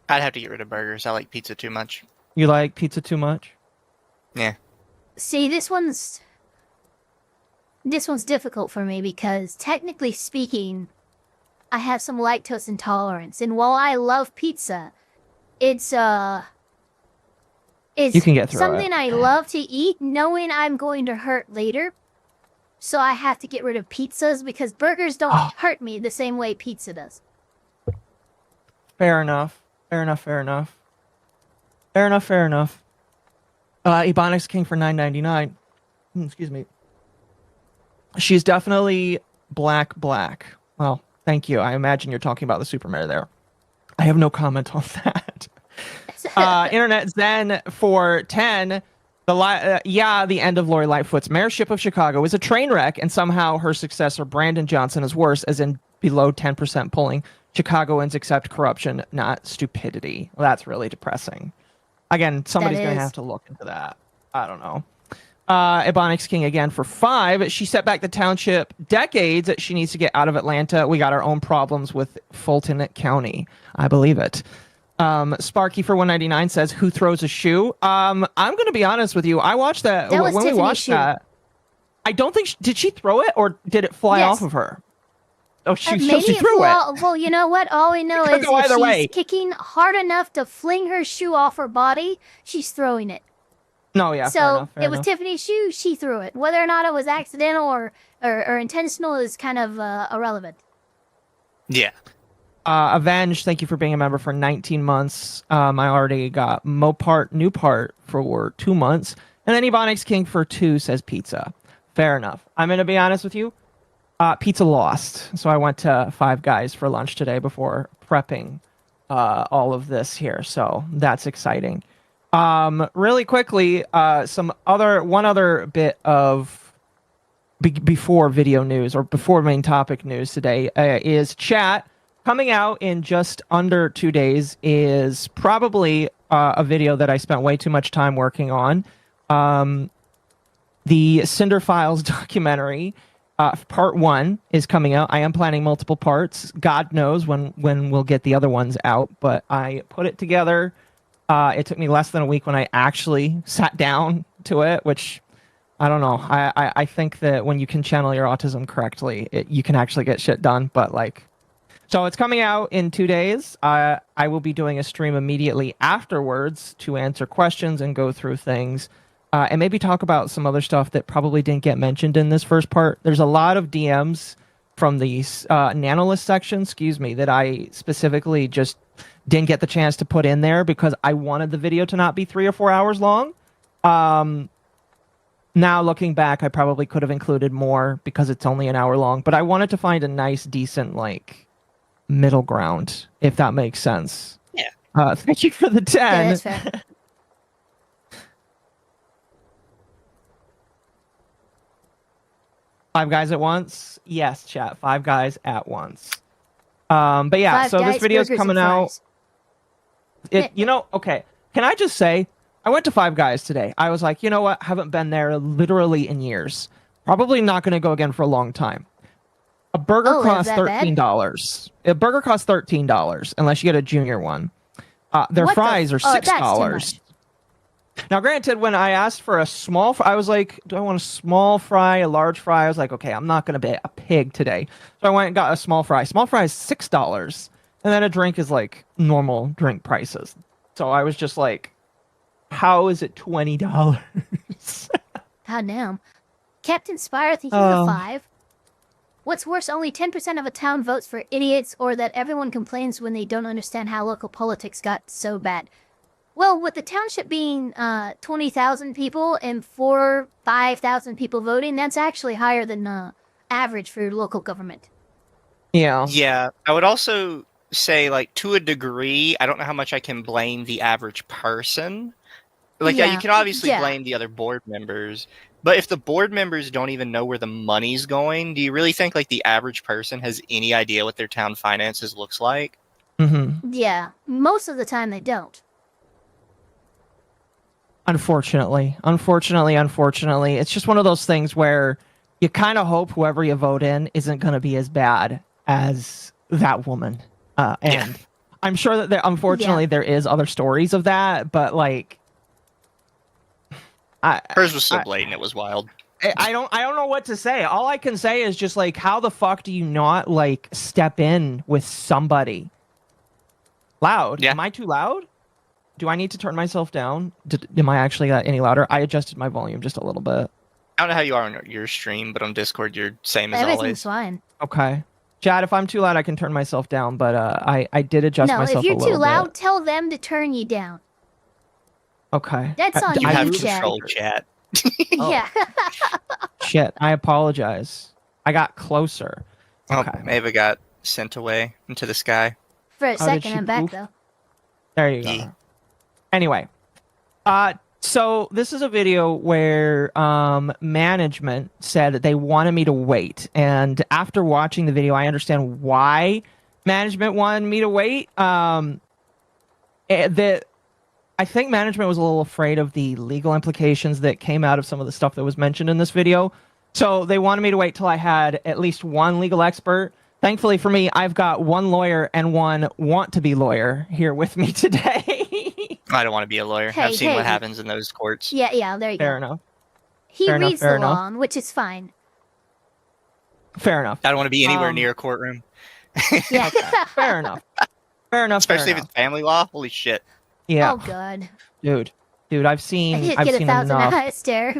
Speaker 2: I'd have to get rid of burgers. I like pizza too much.
Speaker 16: You like pizza too much?
Speaker 2: Yeah.
Speaker 1: See, this one's difficult for me because technically speaking, I have some lactose intolerance, and while I love pizza, it's
Speaker 16: you can get through
Speaker 1: something
Speaker 16: it.
Speaker 1: I love to eat, knowing I'm going to hurt later. So I have to get rid of pizzas because burgers don't hurt me the same way pizza does.
Speaker 16: Fair enough. Fair enough. Ebonics King for $9.99. Excuse me. She's definitely black. Well, thank you. I imagine you're talking about the Supermare there. I have no comment on that. Internet Zen for 10. The end of Lori Lightfoot's mayorship of Chicago is a train wreck, and somehow her successor Brandon Johnson is worse, as in below 10% polling. Chicagoans accept corruption, not stupidity. Well, that's really depressing. Again, somebody's going to have to look into that. I don't know. Ebonics King again for 5. She set back the township decades. She needs to get out of Atlanta. We got our own problems with Fulton County. I believe it. Sparky for $1.99 says, "Who throws a shoe?" I'm going to be honest with you. I watched that when we watched that. I don't think did she throw it or did it fly off of her? Oh, she threw it.
Speaker 1: Well, you know what? All we know is if she's kicking hard enough to fling her shoe off her body, she's throwing it.
Speaker 16: No, yeah.
Speaker 1: So it was Tiffany's shoe. She threw it. Whether or not it was accidental or intentional is kind of irrelevant.
Speaker 2: Yeah.
Speaker 16: Avenge, thank you for being a member for 19 months. I already got Mopart New Part for 2 months. And then Ebonics King for 2 says pizza. Fair enough. I'm going to be honest with you. Pizza Lost. So I went to Five Guys for lunch today before prepping all of this here. So that's exciting. Really quickly, one other bit of before video news or before main topic news today is chat coming out in just under 2 days is probably a video that I spent way too much time working on. The Cinder Files documentary. Part 1 is coming out. I am planning multiple parts. God knows when we'll get the other ones out, but I put it together. It took me less than a week when I actually sat down to it, which I don't know. I think that when you can channel your autism correctly, you can actually get shit done. But like, so it's coming out in 2 days. I will be doing a stream immediately afterwards to answer questions and go through things. And maybe talk about some other stuff that probably didn't get mentioned in this first part. There's a lot of DMs from the Nanolist section, that I specifically just didn't get the chance to put in there because I wanted the video to not be 3 or 4 hours long. Now looking back, I probably could have included more because it's only an hour long, but I wanted to find a nice, decent, like, middle ground, if that makes sense.
Speaker 2: Yeah.
Speaker 16: Thank you for the 10.
Speaker 1: Yeah, that's fair.
Speaker 16: Five Guys at once? Yes, chat. 5 Guys at once. But yeah,
Speaker 1: Five
Speaker 16: so
Speaker 1: Guys,
Speaker 16: this video's
Speaker 1: burgers,
Speaker 16: coming
Speaker 1: and
Speaker 16: out.
Speaker 1: fries.
Speaker 16: Okay. Can I just say, I went to Five Guys today. I was like, you know what? Haven't been there literally in years. Probably not going to go again for a long time. A burger costs $13. A burger costs $13 unless you get a junior one. Their fries are $6. Now, granted, when I asked for a small fry, I was like, do I want a small fry, a large fry? I was like, okay, I'm not going to be a pig today. So I went and got a small fry. Small fry is $6. And then a drink is like normal drink prices. So I was just like, how is it $20?
Speaker 1: God damn. Captain Spire, thank you for 5. What's worse, only 10% of a town votes for idiots, or that everyone complains when they don't understand how local politics got so bad. Well, with the township being 20,000 people and 5,000 people voting, that's actually higher than average for local government.
Speaker 16: Yeah.
Speaker 2: Yeah. I would also say, like, to a degree, I don't know how much I can blame the average person. Like, yeah, you can obviously blame the other board members, but if the board members don't even know where the money's going, do you really think, like, the average person has any idea what their town finances looks like?
Speaker 16: Mm-hmm.
Speaker 1: Yeah. Most of the time, they don't.
Speaker 16: Unfortunately, it's just one of those things where you kind of hope whoever you vote in isn't going to be as bad as that woman. And I'm sure that unfortunately there is other stories of that, but like,
Speaker 2: hers was so blatant, it was wild.
Speaker 16: I don't know what to say. All I can say is just like, how the fuck do you not like step in with somebody? Loud? Yeah. Am I too loud? Do I need to turn myself down? Am I actually any louder? I adjusted my volume just a little bit.
Speaker 2: I don't know how you are on your stream, but on Discord, you're same as
Speaker 1: Everything's
Speaker 2: always.
Speaker 1: Fine.
Speaker 16: Okay. Chad, if I'm too loud, I can turn myself down, but I did adjust myself a little bit.
Speaker 1: No, if you're too loud, tell them to turn you down.
Speaker 16: Okay.
Speaker 1: That's on
Speaker 2: you.
Speaker 1: You
Speaker 2: have control, chat.
Speaker 1: Yeah.
Speaker 16: Shit, I apologize. I got closer.
Speaker 2: Okay. Oh, Ava got sent away into the sky.
Speaker 1: For a second, I'm back, though.
Speaker 16: There you go. Anyway, so this is a video where management said that they wanted me to wait. And after watching the video, I understand why management wanted me to wait. I think management was a little afraid of the legal implications that came out of some of the stuff that was mentioned in this video. So they wanted me to wait till I had at least one legal expert. Thankfully for me, I've got one lawyer and one want-to-be lawyer here with me today.
Speaker 2: I don't want to be a lawyer. I've seen what happens in those courts.
Speaker 1: Yeah, there you go.
Speaker 16: Fair enough.
Speaker 1: He reads the law, which is fine.
Speaker 16: Fair enough.
Speaker 2: I don't want to be anywhere near a courtroom.
Speaker 1: Yeah.
Speaker 16: Fair enough. Fair enough.
Speaker 2: Especially if it's family law. Holy shit.
Speaker 16: Yeah.
Speaker 1: Oh god.
Speaker 16: Dude, I've seen.
Speaker 1: I've
Speaker 16: seen
Speaker 1: 1,000
Speaker 16: enough.
Speaker 1: eyes stare.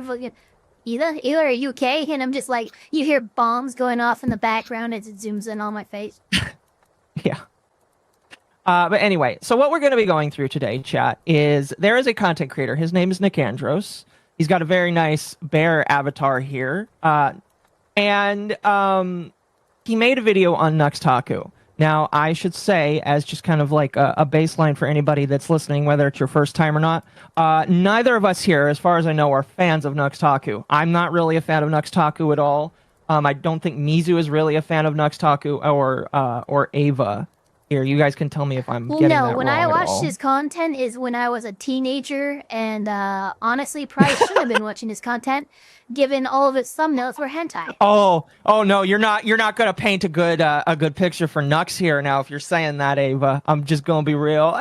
Speaker 1: Either are you okay? And I'm just like, you hear bombs going off in the background as it zooms in on my face.
Speaker 16: Yeah. But anyway, so what we're going to be going through today, chat, is there is a content creator. His name is Nick Andros. He's got a very nice bear avatar here. And he made a video on Nuxtaku. Now, I should say, as just kind of like a baseline for anybody that's listening, whether it's your first time or not, neither of us here, as far as I know, are fans of Nuxtaku. I'm not really a fan of Nuxtaku at all. I don't think Mizu is really a fan of Nuxtaku or Ava. Here, you guys can tell me if I'm getting that wrong.
Speaker 1: No, when I watched his content is when I was a teenager, and honestly, probably shouldn't have been watching his content, given all of its thumbnails were hentai.
Speaker 16: Oh no, you're not gonna paint a good picture for Nux here now if you're saying that, Ava. I'm just gonna be real.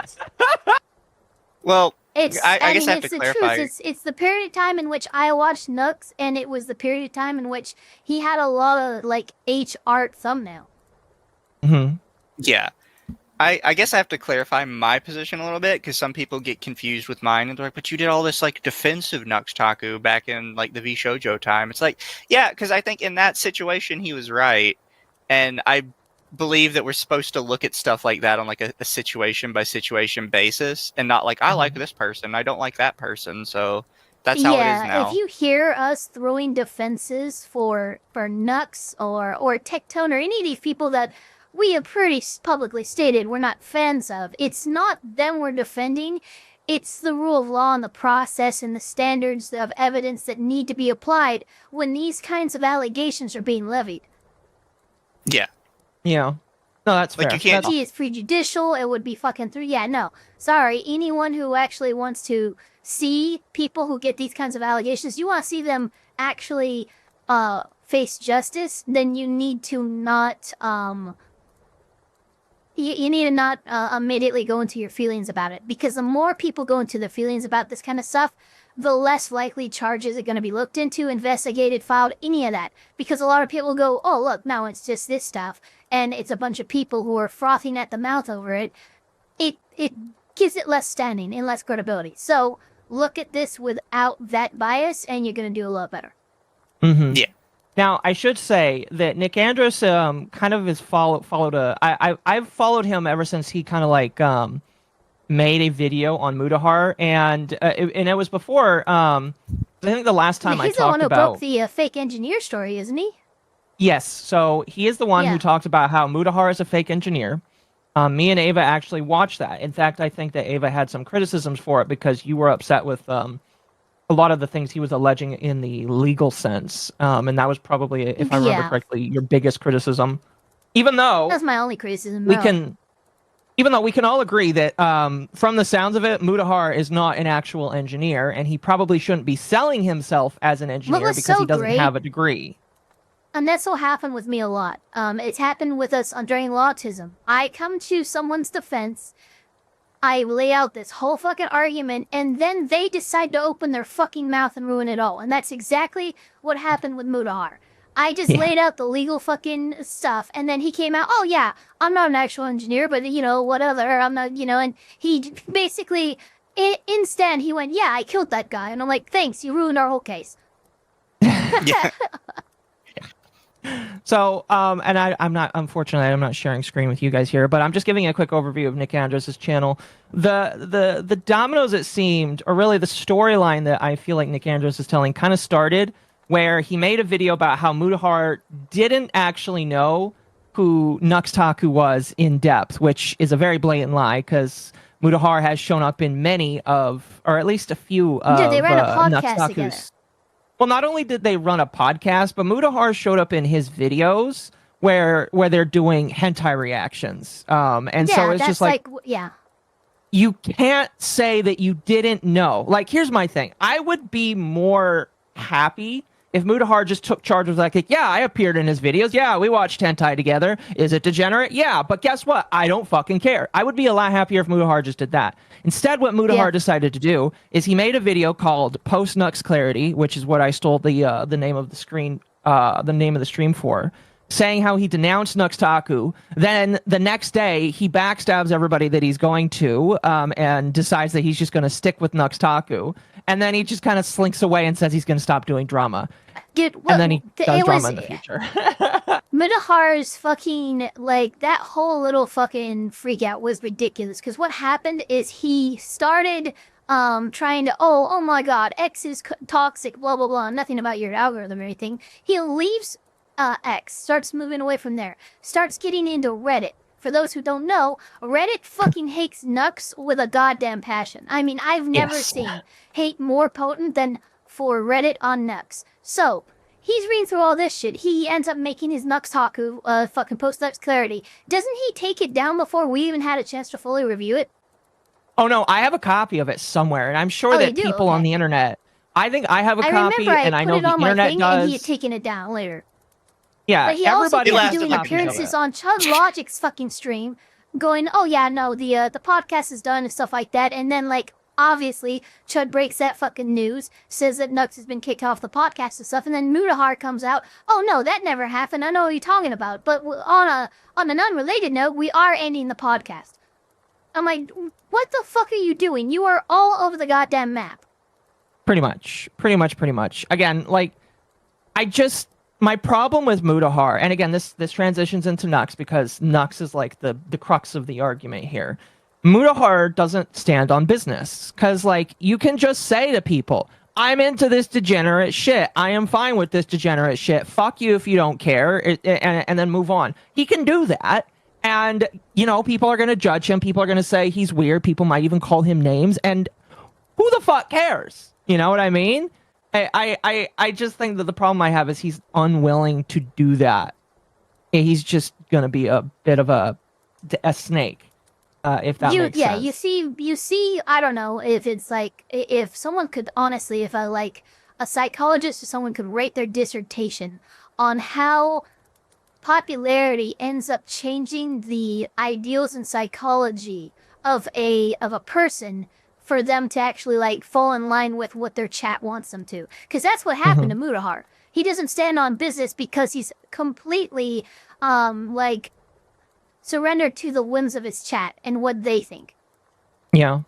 Speaker 2: Well,
Speaker 1: I
Speaker 2: guess I have
Speaker 1: it's
Speaker 2: to
Speaker 1: the
Speaker 2: clarify.
Speaker 1: truth. It's the period of time in which I watched Nux, and it was the period of time in which he had a lot of like H-art thumbnail.
Speaker 16: Mm-hmm.
Speaker 2: Yeah. I guess I have to clarify my position a little bit, because some people get confused with mine, and they're like, but you did all this like defensive Nuxtaku back in like the V Shoujo time. It's like, yeah, because I think in that situation he was right, and I believe that we're supposed to look at stuff like that on like a situation by situation basis, and not like, I like this person, I don't like that person, so that's how it is now.
Speaker 1: If you hear us throwing defenses for Nux or Tectone or any of these people that we have pretty publicly stated we're not fans of, it's not them we're defending, it's the rule of law and the process and the standards of evidence that need to be applied when these kinds of allegations are being levied.
Speaker 2: Yeah.
Speaker 16: Yeah. No, that's
Speaker 2: like
Speaker 16: fair.
Speaker 2: You can't.
Speaker 1: It's prejudicial. It would be fucking through. Yeah, no. Sorry. Anyone who actually wants to see people who get these kinds of allegations, you want to see them actually face justice, then you need to not you need to not immediately go into your feelings about it, because the more people go into their feelings about this kind of stuff, the less likely charges are going to be looked into, investigated, filed, any of that. Because a lot of people go, oh, look, now it's just this stuff, and it's a bunch of people who are frothing at the mouth over it. It gives it less standing and less credibility. So look at this without that bias, and you're going to do a lot better.
Speaker 16: Mm-hmm.
Speaker 2: Yeah.
Speaker 16: Now, I should say that Nick Andros kind of has followed I've followed him ever since he kind of like made a video on Mutahar, and it was before I think the last time I talked about. He's the one
Speaker 1: who broke the fake engineer story, isn't he?
Speaker 16: Yes, so he is the one who talked about how Mutahar is a fake engineer. Me and Ava actually watched that. In fact, I think that Ava had some criticisms for it because you were upset with a lot of the things he was alleging in the legal sense, and that was probably, if I remember correctly, your biggest criticism. Even though
Speaker 1: that's my only criticism.
Speaker 16: Even though we can all agree that from the sounds of it, Mutahar is not an actual engineer, and he probably shouldn't be selling himself as an engineer because he doesn't have a degree.
Speaker 1: And that's what happened with me a lot. It's happened with us during Lawtism. I come to someone's defense, I lay out this whole fucking argument, and then they decide to open their fucking mouth and ruin it all. And that's exactly what happened with Mutahar. I just laid out the legal fucking stuff, and then he came out, oh yeah, I'm not an actual engineer, but whatever, I'm not, and he basically, instead, he went, yeah, I killed that guy. And I'm like, thanks, you ruined our whole case.
Speaker 2: Yeah.
Speaker 16: So, and unfortunately, I'm not sharing screen with you guys here, but I'm just giving a quick overview of Nick Andros' channel. The dominoes, it seemed, or really the storyline that I feel like Nick Andros is telling kind of started where he made a video about how Mutahar didn't actually know who Nuxtaku was in depth, which is a very blatant lie because Mutahar has shown up in many of, or at least a few of
Speaker 1: they ran a podcast together.
Speaker 16: Well, not only did they run a podcast, but Mutahar showed up in his videos where they're doing hentai reactions. And so it's just like you can't say that you didn't know. Like, here's my thing. I would be more happy if Mutahar just took charge of like, yeah, I appeared in his videos. Yeah, we watched hentai together. Is it degenerate? Yeah, but guess what? I don't fucking care. I would be a lot happier if Mutahar just did that. Instead, what Mutahar decided to do is he made a video called Post Nux Clarity, which is what I stole the name of the screen, the name of the stream for, saying how he denounced Nuxtaku. Then the next day, he backstabs everybody that he's going to, and decides that he's just going to stick with Nuxtaku. And then he just kind of slinks away and says he's going to stop doing drama.
Speaker 1: Dude,
Speaker 16: and then he does drama in the future.
Speaker 1: Mutahar's fucking, like, that whole little fucking freak out was ridiculous. Because what happened is he started trying to, oh my god, X is toxic, blah, blah, blah, nothing about your algorithm or anything. He leaves X, starts moving away from there, starts getting into Reddit. For those who don't know, Reddit fucking hates Nux with a goddamn passion. I mean, I've never seen hate more potent than for Reddit on Nux. So, he's reading through all this shit. He ends up making his Nux Haku, fucking post-Nux clarity. Doesn't he take it down before we even had a chance to fully review it?
Speaker 16: Oh no, I have a copy of it somewhere, and I'm sure that people on the internet. I think I have a copy, and I know the internet does.
Speaker 1: And he had taken it down later.
Speaker 16: Yeah,
Speaker 1: but he
Speaker 16: everybody
Speaker 1: also kept doing appearances on Chud Logic's fucking stream, going, "Oh yeah, no, the podcast is done and stuff like that." And then like obviously Chud breaks that fucking news, says that Nux has been kicked off the podcast and stuff, and then Mutahar comes out, "Oh no, that never happened. I know what you're talking about." But on an unrelated note, we are ending the podcast. I'm like, what the fuck are you doing? You are all over the goddamn map.
Speaker 16: Pretty much. Again, like, my problem with Mutahar, and again, this transitions into Nux because Nux is like the crux of the argument here. Mutahar doesn't stand on business because, like, you can just say to people, "I'm into this degenerate shit. I am fine with this degenerate shit. Fuck you if you don't care," and then move on. He can do that, and you know, people are gonna judge him. People are gonna say he's weird. People might even call him names, and who the fuck cares? You know what I mean? I just think that the problem I have is he's unwilling to do that. He's just gonna be a bit of a snake, if that makes sense.
Speaker 1: You see. I don't know if it's like if someone could honestly, if a psychologist or someone could rate their dissertation on how popularity ends up changing the ideals and psychology of a person, for them to actually like fall in line with what their chat wants them to. Because that's what happened to Mutahar. He doesn't stand on business because he's completely like surrendered to the whims of his chat and what they think.
Speaker 16: Yeah.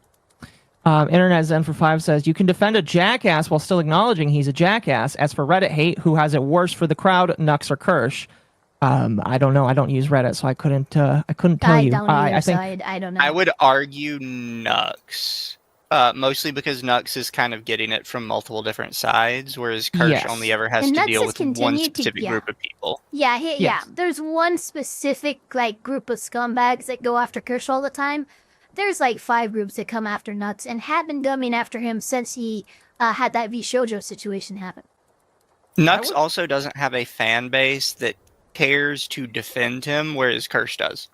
Speaker 16: Internet Zen for 5 says, "You can defend a jackass while still acknowledging he's a jackass. As for Reddit hate, who has it worse for the crowd, Nux or Kirsch?" I don't know. I don't use Reddit, so I couldn't tell you.
Speaker 1: I don't know.
Speaker 2: I would argue Nux. Mostly because Nux is kind of getting it from multiple different sides, whereas Kirsch only ever has to deal with one specific group of people.
Speaker 1: Yeah. There's one specific like group of scumbags that go after Kirsch all the time. There's like 5 groups that come after Nux and have been coming after him since he had that V Shoujo situation happen.
Speaker 2: Nux also doesn't have a fan base that cares to defend him, whereas Kirsch does.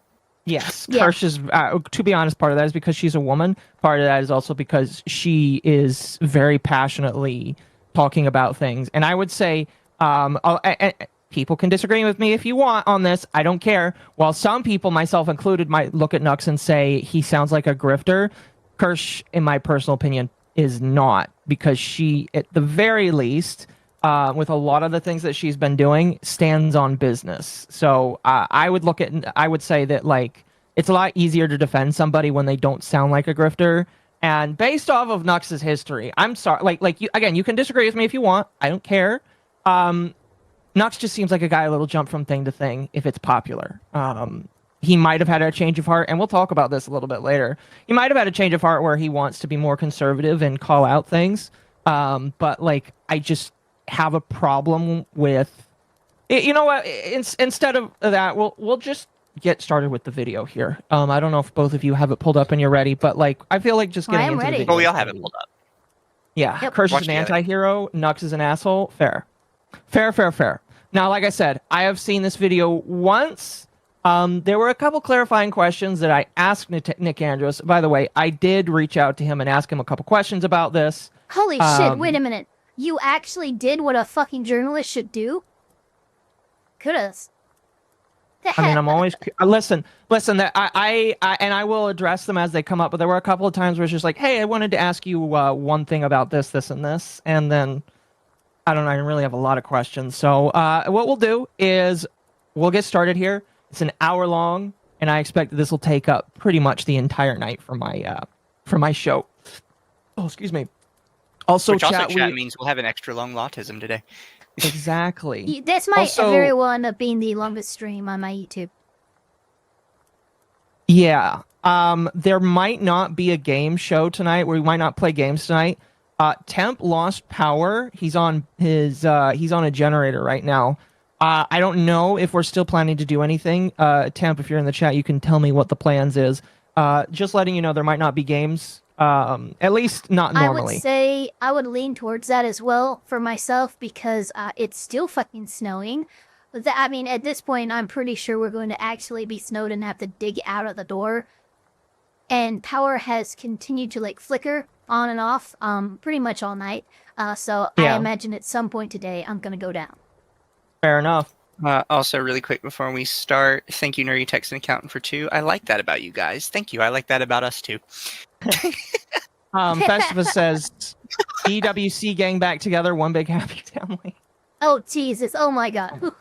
Speaker 16: Yes, Kirsch is, to be honest, part of that is because she's a woman. Part of that is also because she is very passionately talking about things. And I would say, people can disagree with me if you want on this. I don't care. While some people, myself included, might look at Nux and say he sounds like a grifter, Kirsch, in my personal opinion, is not. Because she, at the very least, with a lot of the things that she's been doing, stands on business. So I would say that like it's a lot easier to defend somebody when they don't sound like a grifter. And based off of Nux's history, I'm sorry, like you again, you can disagree with me if you want. I don't care. Nux just seems like a guy a little jump from thing to thing if it's popular. He might have had a change of heart, and we'll talk about this a little bit later. He might have had a change of heart where he wants to be more conservative and call out things. But like I just have a problem with, you know what? Instead of that, we'll just get started with the video here. I don't know if both of you have it pulled up and you're ready, but like I feel like just getting into the video.
Speaker 2: Oh, we all have it pulled up.
Speaker 16: Yeah, Kirsch is an anti-hero. Nux is an asshole. Fair. Now, like I said, I have seen this video once. There were a couple clarifying questions that I asked Nick Andrews. By the way, I did reach out to him and ask him a couple questions about this.
Speaker 1: Holy shit! Wait a minute. You actually did what a fucking journalist should do? Kudos.
Speaker 16: I mean, I'm always listen. That I will address them as they come up. But there were a couple of times where it's just like, hey, I wanted to ask you one thing about this, and this, and then I don't know. I didn't really have a lot of questions. So what we'll do is we'll get started here. It's an hour long, and I expect that this will take up pretty much the entire night for my show. Oh, excuse me. Also,
Speaker 2: Which chat means we'll have an extra long Lawtism today.
Speaker 16: Exactly.
Speaker 1: This might very well end up being the longest stream on my YouTube.
Speaker 16: Yeah. There might not be a game show tonight, where we might not play games tonight. Temp lost power. He's on a generator right now. I don't know if we're still planning to do anything. Temp, if you're in the chat, you can tell me what the plans is. Just letting you know there might not be games, at least not normally.
Speaker 1: I would say I would lean towards that as well for myself because it's still fucking snowing. I mean, at this point, I'm pretty sure we're going to actually be snowed and have to dig out of the door. And power has continued to like flicker on and off pretty much all night. So I imagine at some point today I'm going to go down.
Speaker 16: Fair enough.
Speaker 2: Also, really quick before we start, thank you, Nerdy Text and Accountant, for 2. I like that about you guys. Thank you. I like that about us too.
Speaker 16: Festivus says, EWC gang back together, one big happy family.
Speaker 1: Oh, Jesus. Oh, my God.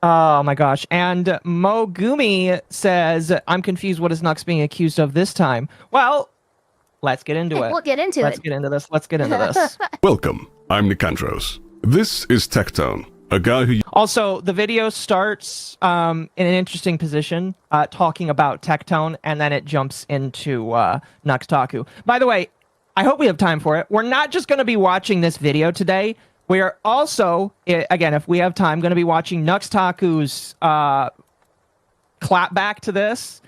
Speaker 16: Oh, my gosh. And Mogumi says, I'm confused. What is Nux being accused of this time? Well, let's get into it.
Speaker 1: We'll get into
Speaker 16: Let's
Speaker 1: it.
Speaker 16: get into this. Let's get into this.
Speaker 7: Welcome. I'm Nicandros. This is Tectone, a guy who...
Speaker 16: Also, the video starts in an interesting position, talking about Tectone, and then it jumps into Nuxtaku. By the way, I hope we have time for it. We're not just going to be watching this video today. We are also, again, if we have time, going to be watching Nuxtaku's clapback to this,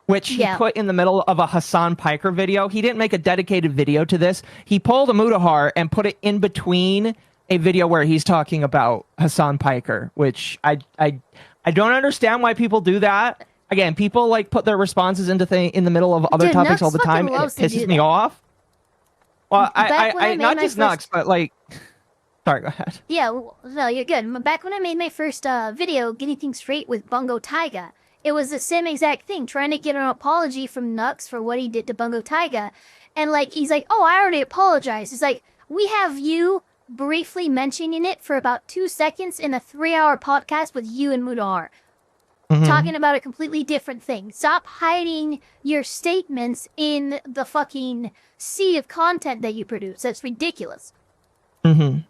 Speaker 16: which he put in the middle of a Hassan Piker video. He didn't make a dedicated video to this. He pulled a Mutahar and put it in between a video where he's talking about Hassan Piker, which I don't understand why people do that. Again, people like put their responses into in the middle of other topics all the time, and it pisses me off. Well, I not just Nux, but like, sorry, go ahead.
Speaker 1: Yeah, well, no, you're good. Back when I made my first video, Getting Things Straight with Bungo Taiga, it was the same exact thing, trying to get an apology from Nux for what he did to Bungo Taiga. And like, he's like, oh, I already apologized. It's like, we have you briefly mentioning it for about 2 seconds in a 3-hour podcast with you and Mudar. Talking about a completely different thing. Stop hiding your statements in the fucking sea of content that you produce. That's ridiculous.
Speaker 16: No,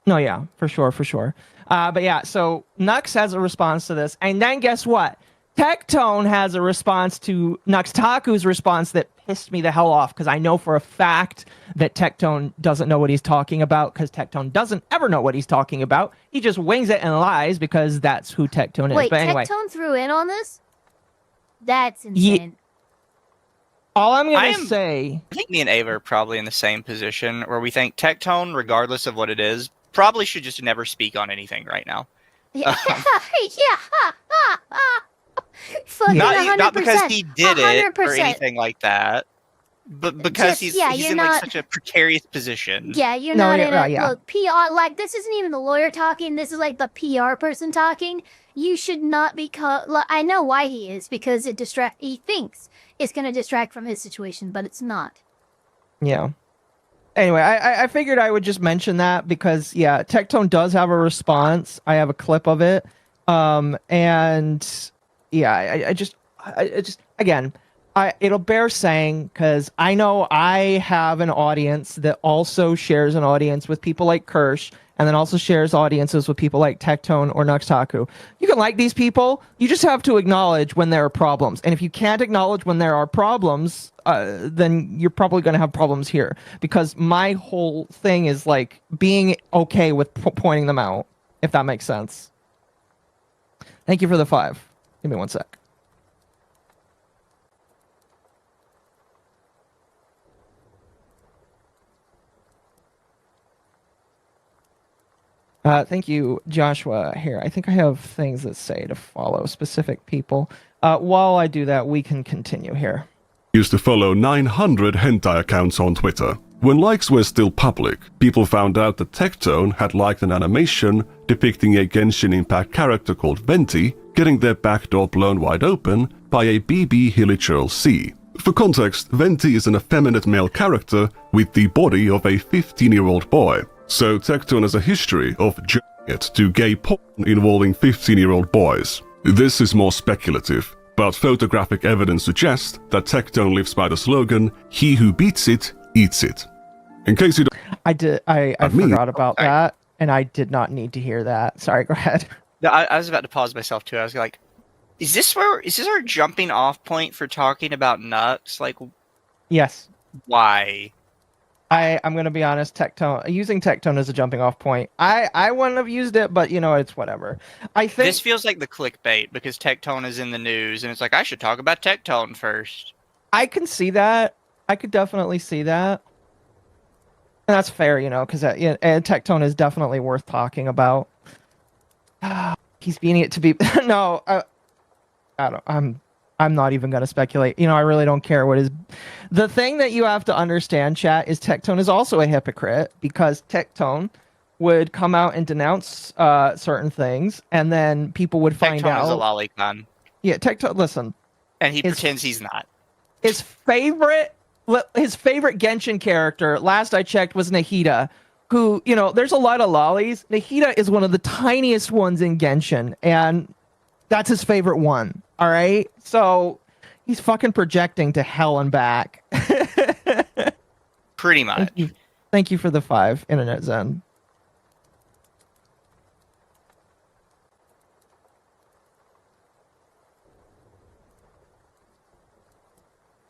Speaker 16: yeah, for sure. But yeah, so Nux has a response to this, and then guess what? Tectone has a response to Nuxtaku's response that pissed me the hell off, because I know for a fact that Tectone doesn't know what he's talking about, because Tectone doesn't ever know what he's talking about. He just wings it and lies, because that's who Tectone is.
Speaker 1: Wait,
Speaker 16: but anyway,
Speaker 1: Tectone threw in on this? That's insane.
Speaker 16: All I'm going to say...
Speaker 2: I think me and Ava are probably in the same position, where we think Tectone, regardless of what it is, probably should just never speak on anything right now. Not because he did it
Speaker 1: 100%.
Speaker 2: or anything like that, but because he's in like such a precarious position.
Speaker 1: Yeah, you're not in a look, PR, like this isn't even the lawyer talking, this is like the PR person talking. You should not be I know why he is, because he thinks it's going to distract from his situation, but it's not.
Speaker 16: Yeah. Anyway, I figured I would just mention that because, yeah, Tectone does have a response. I have a clip of it. And yeah, I just again, it'll bear saying, because I know I have an audience that also shares an audience with people like Kirsch, and then also shares audiences with people like Tectone or Nuxtaku. You can like these people, you just have to acknowledge when there are problems. And if you can't acknowledge when there are problems, then you're probably going to have problems here. Because my whole thing is like being okay with pointing them out, if that makes sense. Thank you for the 5. Give me 1 sec. Thank you, Joshua. Here, I think I have things that say to follow specific people. While I do that, we can continue here.
Speaker 7: Used to follow 900 hentai accounts on Twitter. When likes were still public, people found out that Tectone had liked an animation depicting a Genshin Impact character called Venti getting their backdoor blown wide open by a BB Hilichurl C. For context, Venti is an effeminate male character with the body of a 15-year-old boy. So Tectone has a history of jerking it to gay porn involving 15-year-old boys. This is more speculative, but photographic evidence suggests that Tectone lives by the slogan, "He who beats it, eats it." In case you don't...
Speaker 16: I forgot about that, and I did not need to hear that. Sorry, go ahead.
Speaker 2: No, I was about to pause myself too. I was like, is this our jumping off point for talking about Nux? Like,
Speaker 16: yes.
Speaker 2: Why?
Speaker 16: I'm gonna be honest. Using Tectone as a jumping off point. I wouldn't have used it, but you know, it's whatever. I think
Speaker 2: this feels like the clickbait because Tectone is in the news, and it's like I should talk about Tectone first.
Speaker 16: I can see that. I could definitely see that. And that's fair, you know, because Tectone is definitely worth talking about. He's beating it to be no. I don't. I'm not even gonna speculate. You know, I really don't care what is. The thing that you have to understand, chat, is Tectone is also a hypocrite because Tectone would come out and denounce certain things, and then people would find out.
Speaker 2: Tectone is a lolicon.
Speaker 16: Yeah, Tectone. Listen,
Speaker 2: and he pretends he's not.
Speaker 16: His favorite Genshin character, last I checked, was Nahida, who, you know, there's a lot of lollies. Nahida is one of the tiniest ones in Genshin, and that's his favorite one. All right? So he's fucking projecting to hell and back.
Speaker 2: Pretty much.
Speaker 16: Thank you for the 5, Internet Zen.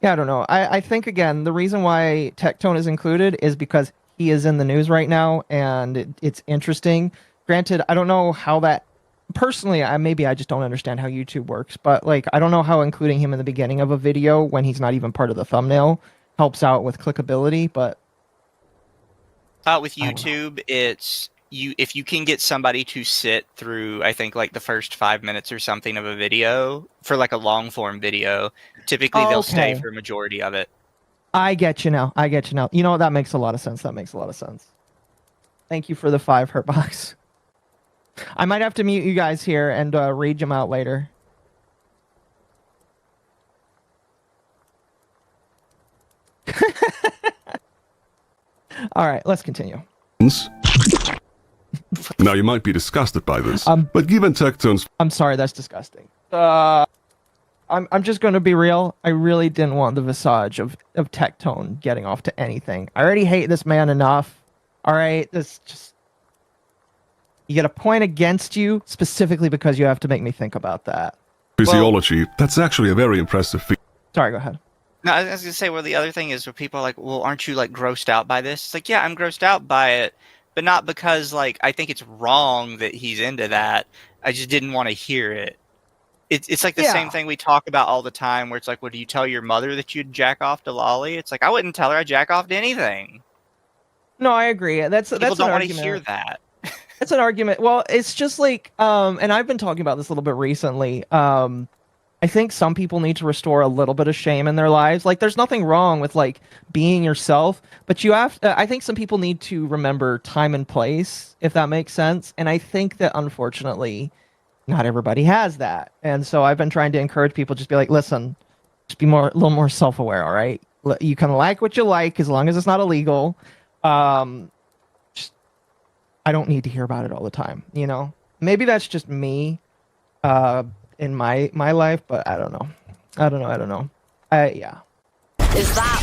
Speaker 16: Yeah, I don't know. I think, again, the reason why Tectone is included is because he is in the news right now, and it's interesting. Granted, I don't know how that... Personally, maybe I just don't understand how YouTube works, but like I don't know how including him in the beginning of a video when he's not even part of the thumbnail helps out with clickability, but...
Speaker 2: With YouTube, it's... if you can get somebody to sit through, I think, like the first 5 minutes or something of a video for like a long form video, typically they'll stay for a majority of it.
Speaker 16: I get you now. You know, that makes a lot of sense. Thank you for the 5 Hurtbox. I might have to mute you guys here and read them out later. All right, let's continue.
Speaker 7: Now, you might be disgusted by this, but given Tectone's...
Speaker 16: I'm sorry, that's disgusting. I'm just going to be real. I really didn't want the visage of Tectone getting off to anything. I already hate this man enough. All right, this just... You get a point against you specifically because you have to make me think about that.
Speaker 7: Physiology, that's actually a very impressive feat.
Speaker 16: Sorry, go ahead.
Speaker 2: No, I was going to say, well, the other thing is where people are like, well, aren't you like grossed out by this? It's like, yeah, I'm grossed out by it, but not because like I think it's wrong that he's into that. I just didn't want to hear it. It's like the same thing we talk about all the time where it's like, well, do you tell your mother that you'd jack off to Lolly? It's like, I wouldn't tell her I jack off to anything.
Speaker 16: No, I agree.
Speaker 2: People don't want to hear that.
Speaker 16: It's an argument. Well, it's just like, and I've been talking about this a little bit recently. I think some people need to restore a little bit of shame in their lives. Like, there's nothing wrong with like being yourself, but you have. I think some people need to remember time and place, if that makes sense. And I think that unfortunately, not everybody has that. And so I've been trying to encourage people, just be like, listen, just be a little more self-aware. All right, you can like what you like as long as it's not illegal. I don't need to hear about it all the time, you know? Maybe that's just me in my life, but I don't know. Yeah.
Speaker 5: Is that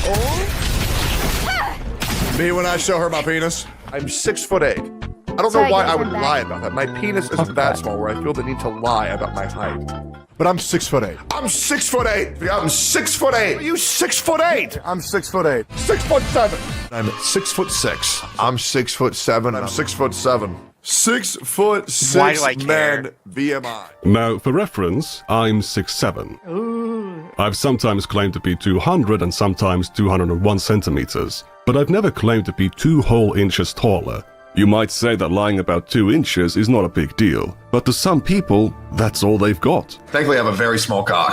Speaker 5: all?
Speaker 10: Me when I show her my penis, I'm 6'8". I don't know why I would lie about that. My penis isn't that small where I feel the need to lie about my height. But I'm 6'8". I'm 6'8". I'm 6'8". Are you 6'8"? I'm 6'8". 6'7". I'm 6'6". I'm 6'7". I'm 6'7". 6'6".
Speaker 2: Why do I care?
Speaker 10: Man BMI.
Speaker 7: Now, for reference, I'm 6'7". I've sometimes claimed to be 200 and sometimes 201 centimeters, but I've never claimed to be 2 whole inches taller. You might say that lying about 2 inches is not a big deal, but to some people, that's all they've got.
Speaker 10: Thankfully, I have a very small cock.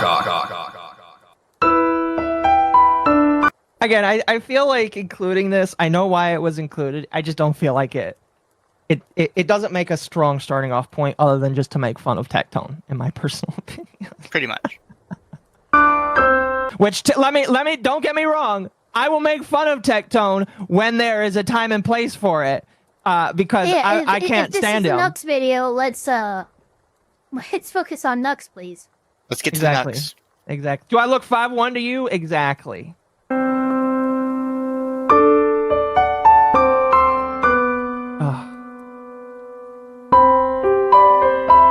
Speaker 16: Again, I feel like including this, I know why it was included, I just don't feel like it doesn't make a strong starting off point other than just to make fun of Tectone, in my personal opinion.
Speaker 2: Pretty much.
Speaker 16: Which, let me, don't get me wrong, I will make fun of Tectone when there is a time and place for it. Because I can't stand him.
Speaker 1: If this is a Nux video, let's focus on Nux, please.
Speaker 2: Let's get to the Nux.
Speaker 16: Exactly. Do I look 5'1" to you? Exactly.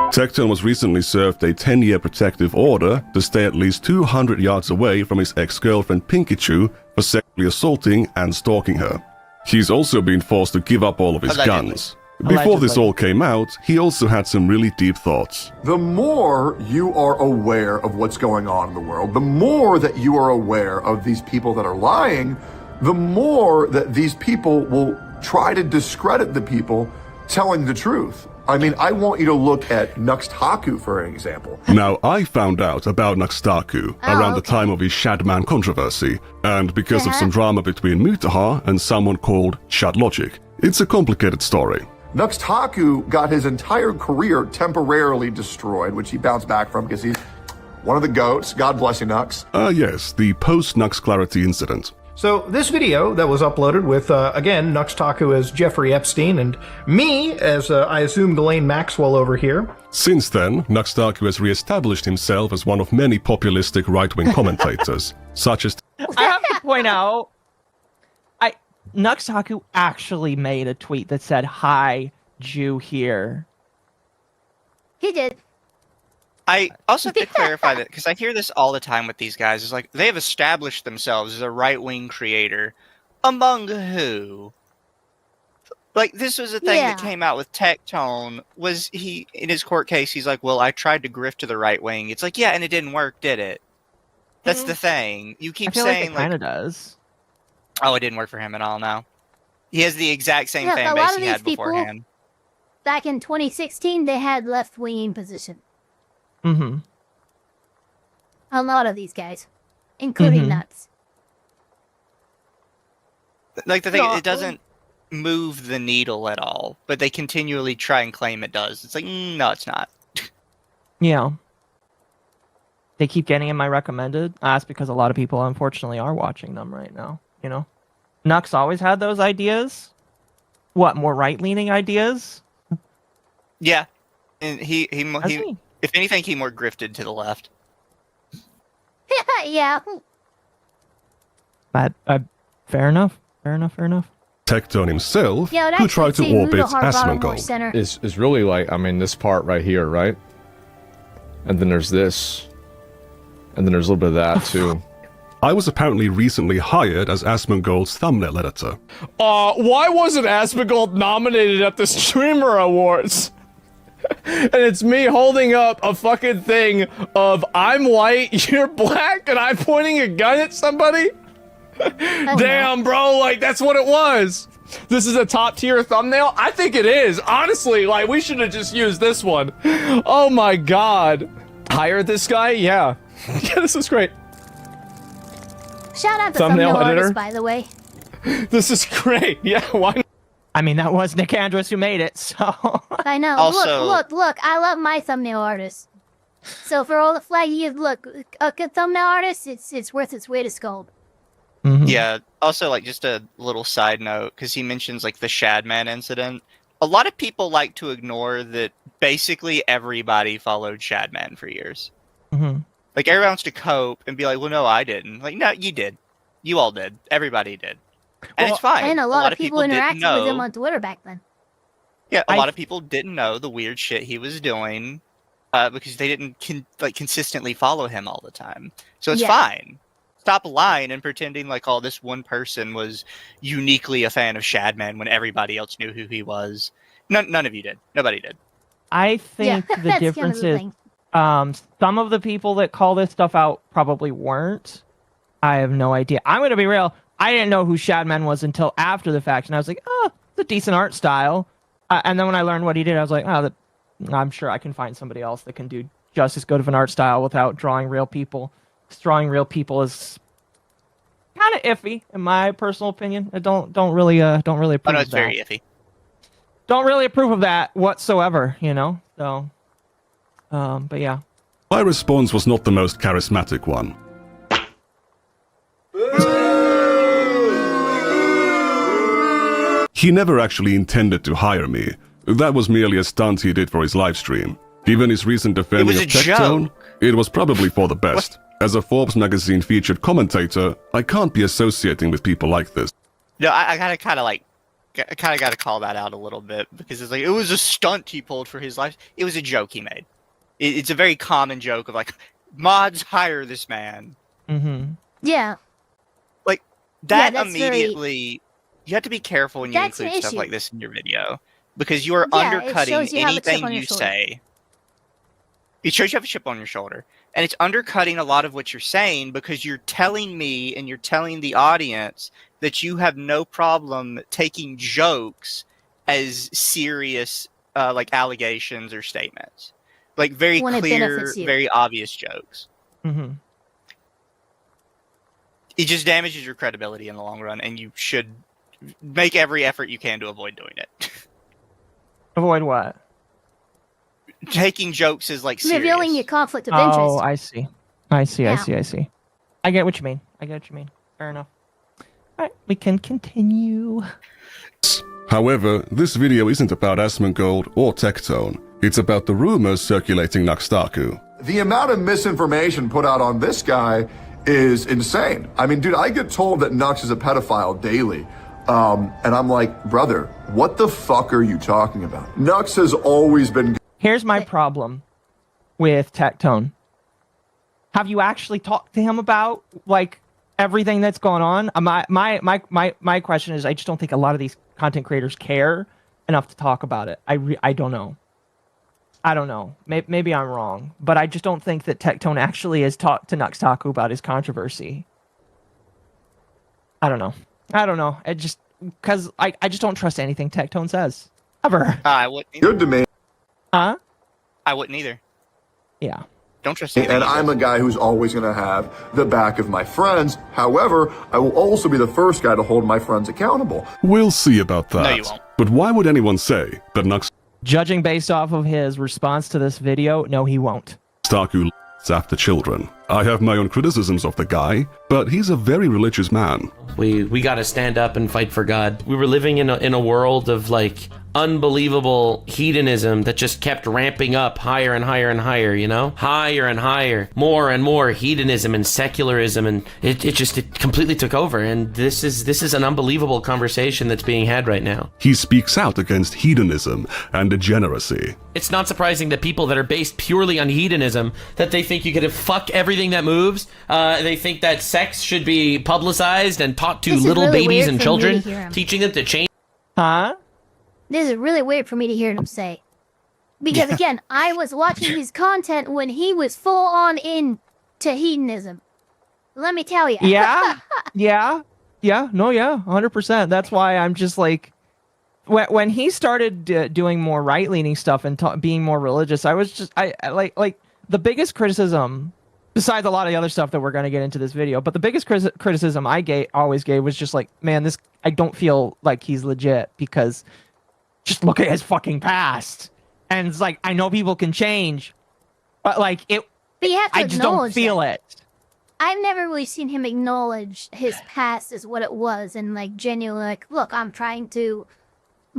Speaker 7: Tectone was recently served a 10-year protective order to stay at least 200 yards away from his ex-girlfriend Pinkachu for sexually assaulting and stalking her. He's also been forced to give up all of his
Speaker 2: Allegedly.
Speaker 7: guns. Before this all came out, he also had some really deep thoughts.
Speaker 10: The more you are aware of what's going on in the world, the more that you are aware of these people that are lying, the more that these people will try to discredit the people telling the truth. I mean, I want you to look at Nuxtaku, for an example.
Speaker 7: Now, I found out about Nuxtaku around the time of his Shadman controversy, and because of some drama between Mutaha and someone called Shadlogic. It's a complicated story.
Speaker 10: Nuxtaku got his entire career temporarily destroyed, which he bounced back from because he's one of the GOATs. God bless you, Nux.
Speaker 7: Yes, the post-Nux Clarity incident.
Speaker 5: So this video that was uploaded with, again, Nuxtaku as Jeffrey Epstein and me as, I assume, Ghislaine Maxwell over here.
Speaker 7: Since then, Nuxtaku has re-established himself as one of many populistic right-wing commentators, such as...
Speaker 16: I have to point out, Nuxtaku actually made a tweet that said, "Hi, Jew here."
Speaker 1: He did.
Speaker 2: I also have to clarify that, because I hear this all the time with these guys. It's like, they have established themselves as a right-wing creator. Among who? Like, this was a thing that came out with Tectone, was he, in his court case, he's like, well, I tried to grift to the right wing. It's like, yeah, and it didn't work, did it? That's the thing. You keep saying,
Speaker 16: like, it kind of does.
Speaker 2: Oh, it didn't work for him at all now. He has the exact same
Speaker 1: Yeah,
Speaker 2: fan
Speaker 1: a
Speaker 2: base
Speaker 1: lot of
Speaker 2: he
Speaker 1: these
Speaker 2: had
Speaker 1: people-
Speaker 2: beforehand.
Speaker 1: Back in 2016, they had left-wing position.
Speaker 16: Mm-hmm.
Speaker 1: A lot of these guys, including Nuts.
Speaker 2: Like, the thing, it doesn't move the needle at all, but they continually try and claim it does. It's like, no, it's not.
Speaker 16: Yeah. They keep getting in my recommended. That's because a lot of people, unfortunately, are watching them right now. You know, Nux always had those ideas. What, more right-leaning ideas?
Speaker 2: Yeah, and he if anything, he more grifted to the left.
Speaker 1: Yeah.
Speaker 16: But fair enough.
Speaker 7: Tectone himself,
Speaker 1: Yeah,
Speaker 7: who tried to orbit Asmongold.
Speaker 1: Center.
Speaker 18: It's really like, I mean, this part right here, right? And then there's this. And then there's a little bit of that, too.
Speaker 7: I was apparently recently hired as Asmongold's thumbnail editor.
Speaker 19: Why wasn't Asmongold nominated at the Streamer Awards? And it's me holding up a fucking thing of I'm white, you're black, and I'm pointing a gun at somebody? Damn, bro, like, that's what it was. This is a top tier thumbnail? I think it is. Honestly, like, we should have just used this one. Oh my god. Hired this guy? Yeah. Yeah, this is great.
Speaker 1: Shout out to
Speaker 19: Thumbnail
Speaker 1: thumbnail
Speaker 19: editor.
Speaker 1: artist, by the way.
Speaker 19: This is great. Yeah, why not?
Speaker 16: I mean, that was Nick Andrews who made it, so...
Speaker 1: I know.
Speaker 2: Also-
Speaker 1: Look, I love my thumbnail artist. So for all the flag you look, a good thumbnail artist, it's worth its weight of gold.
Speaker 2: Yeah, also, like, just a little side note, because he mentions, like, the Shadman incident. A lot of people like to ignore that basically everybody followed Shadman for years.
Speaker 16: Mm-hmm.
Speaker 2: Like, everyone wants to cope and be like, well, no, I didn't. Like, no, you did. You all did. Everybody did. And it's fine.
Speaker 1: And a lot of people
Speaker 2: didn't
Speaker 1: interacted
Speaker 2: know.
Speaker 1: with him on Twitter back then.
Speaker 2: Yeah, a lot of people didn't know the weird shit he was doing because they didn't consistently follow him all the time. So it's fine. Stop lying and pretending like, oh, this one person was uniquely a fan of Shadman when everybody else knew who he was. None of you did. Nobody did.
Speaker 16: I think the
Speaker 1: that's
Speaker 16: difference
Speaker 1: kind of the
Speaker 16: is
Speaker 1: thing.
Speaker 16: some of the people that call this stuff out probably weren't. I have no idea. I'm going to be real. I didn't know who Shadman was until after the fact, and I was like, oh, it's a decent art style. And then when I learned what he did, I was like, oh, I'm sure I can find somebody else that can do just as good of an art style without drawing real people. Drawing real people is kind of iffy, in my personal opinion. I don't really approve
Speaker 2: Oh, no,
Speaker 16: of
Speaker 2: it's
Speaker 16: that.
Speaker 2: very iffy.
Speaker 16: Don't really approve of that whatsoever, you know? So, but yeah.
Speaker 7: My response was not the most charismatic one. He never actually intended to hire me. That was merely a stunt he did for his livestream. Given his recent defending
Speaker 2: was
Speaker 7: of
Speaker 2: a
Speaker 7: Tectone, it was probably for the best. As a Forbes magazine featured commentator, I can't be associating with people like this.
Speaker 2: No, I gotta kind of got to call that out a little bit because it's like it was a stunt he pulled for his life. It was a joke he made. It's a very common joke of like mods hire this man.
Speaker 16: Mm-hmm.
Speaker 1: Yeah.
Speaker 2: Like that
Speaker 1: that's
Speaker 2: immediately You have to be careful when you
Speaker 1: That's an
Speaker 2: include stuff
Speaker 1: issue.
Speaker 2: like this in your video, because you are
Speaker 1: Yeah, it
Speaker 2: undercutting
Speaker 1: shows you have a chip
Speaker 2: anything
Speaker 1: on your
Speaker 2: you
Speaker 1: shoulder.
Speaker 2: say. It shows you have a chip on your shoulder, and it's undercutting a lot of what you're saying because you're telling me and you're telling the audience that you have no problem taking jokes as serious, like allegations or statements, like very
Speaker 1: When it
Speaker 2: clear,
Speaker 1: benefits you.
Speaker 2: very obvious jokes.
Speaker 16: Mm-hmm.
Speaker 2: It just damages your credibility in the long run, and you should make every effort you can to avoid doing it.
Speaker 16: Avoid what?
Speaker 2: Taking jokes is like serious.
Speaker 1: Revealing your conflict of interest.
Speaker 16: Oh, I see. I
Speaker 1: Yeah.
Speaker 16: see. I get what you mean. Fair enough. Alright, we can continue.
Speaker 7: However, this video isn't about Asmongold or Tectone. It's about the rumors circulating Nuxtaku.
Speaker 10: The amount of misinformation put out on this guy is insane. I mean, dude, I get told that Nux is a pedophile daily. And I'm like, brother, what the fuck are you talking about? Nux has always been...
Speaker 16: Here's my problem with Tectone. Have you actually talked to him about, like, everything that's going on? My question is, I just don't think a lot of these content creators care enough to talk about it. I don't know. I don't know. Maybe I'm wrong, but I just don't think that Tectone actually has talked to Nuxtaku about his controversy. I don't know. It just because I just don't trust anything Tectone says ever.
Speaker 2: I wouldn't either.
Speaker 10: Good to me.
Speaker 16: Huh?
Speaker 2: I wouldn't either.
Speaker 16: Yeah.
Speaker 2: Don't trust anything.
Speaker 10: And I'm a guy who's always going to have the back of my friends. However, I will also be the first guy to hold my friends accountable.
Speaker 7: We'll see about that.
Speaker 2: No, you won't.
Speaker 7: But why would anyone say that
Speaker 16: Judging based off of his response to this video, no, he won't.
Speaker 7: Nuxtaku after children? I have my own criticisms of the guy, but he's a very religious man.
Speaker 4: We got to stand up and fight for God. We were living in a world of like unbelievable hedonism that just kept ramping up higher and higher and higher, you know? Higher and higher, more and more hedonism and secularism, and it completely took over. And this is an unbelievable conversation that's being had right now.
Speaker 7: He speaks out against hedonism and degeneracy.
Speaker 4: It's not surprising that people that are based purely on hedonism, that they think you could fuck everything that moves, they think that sex should be publicized and taught to
Speaker 1: This is
Speaker 4: little
Speaker 1: really
Speaker 4: babies
Speaker 1: weird
Speaker 4: and
Speaker 1: for me to
Speaker 4: children,
Speaker 1: hear him.
Speaker 4: teaching them to change.
Speaker 16: Huh?
Speaker 1: This is really weird for me to hear him say. Because again, I was watching his content when he was full on into hedonism. Let me tell you.
Speaker 16: Yeah, 100%. That's why I'm just like, when he started doing more right-leaning stuff and being more religious, I was just, I like the biggest criticism, besides a lot of the other stuff that we're going to get into this video, but the biggest criticism I always gave was just like, man, I don't feel like he's legit, because just look at his fucking past. And it's like, I know people can change, but like
Speaker 1: But you have to
Speaker 16: I just don't
Speaker 1: acknowledge
Speaker 16: feel
Speaker 1: that.
Speaker 16: it.
Speaker 1: I've never really seen him acknowledge his past as what it was and like genuinely like, look, I'm trying to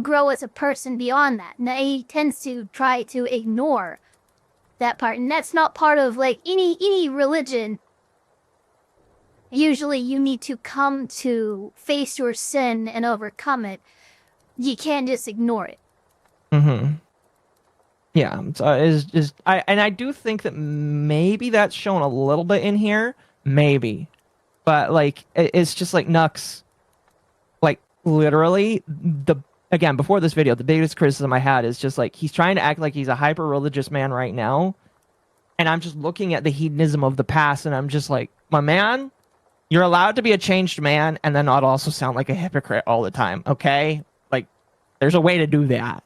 Speaker 1: grow as a person beyond that. Now he tends to try to ignore that part, and that's not part of like any religion. Usually you need to come to face your sin and overcome it. You can't just ignore it.
Speaker 16: Mm-hmm. Yeah, so I do think that maybe that's shown a little bit in here, maybe, but like it's just like Nux, like literally again before this video, the biggest criticism I had is just like he's trying to act like he's a hyper religious man right now, and I'm just looking at the hedonism of the past, and I'm just like, my man, you're allowed to be a changed man and then not also sound like a hypocrite all the time, okay? Like, there's a way to do that.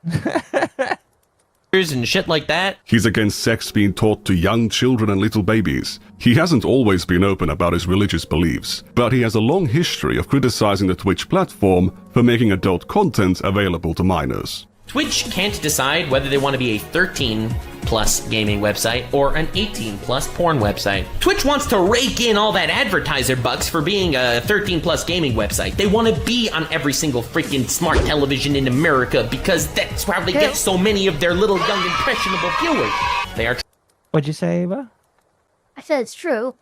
Speaker 4: And shit like that.
Speaker 7: He's against sex being taught to young children and little babies. He hasn't always been open about his religious beliefs, but he has a long history of criticizing the Twitch platform for making adult content available to minors.
Speaker 4: Twitch can't decide whether they want to be a 13+ gaming website or an 18+ porn website. Twitch wants to rake in all that advertiser bucks for being a 13+ gaming website. They want to be on every single freaking smart television in America because that's how they get so many of their little young impressionable viewers. They are.
Speaker 16: What'd you say, Ava?
Speaker 1: I said it's true.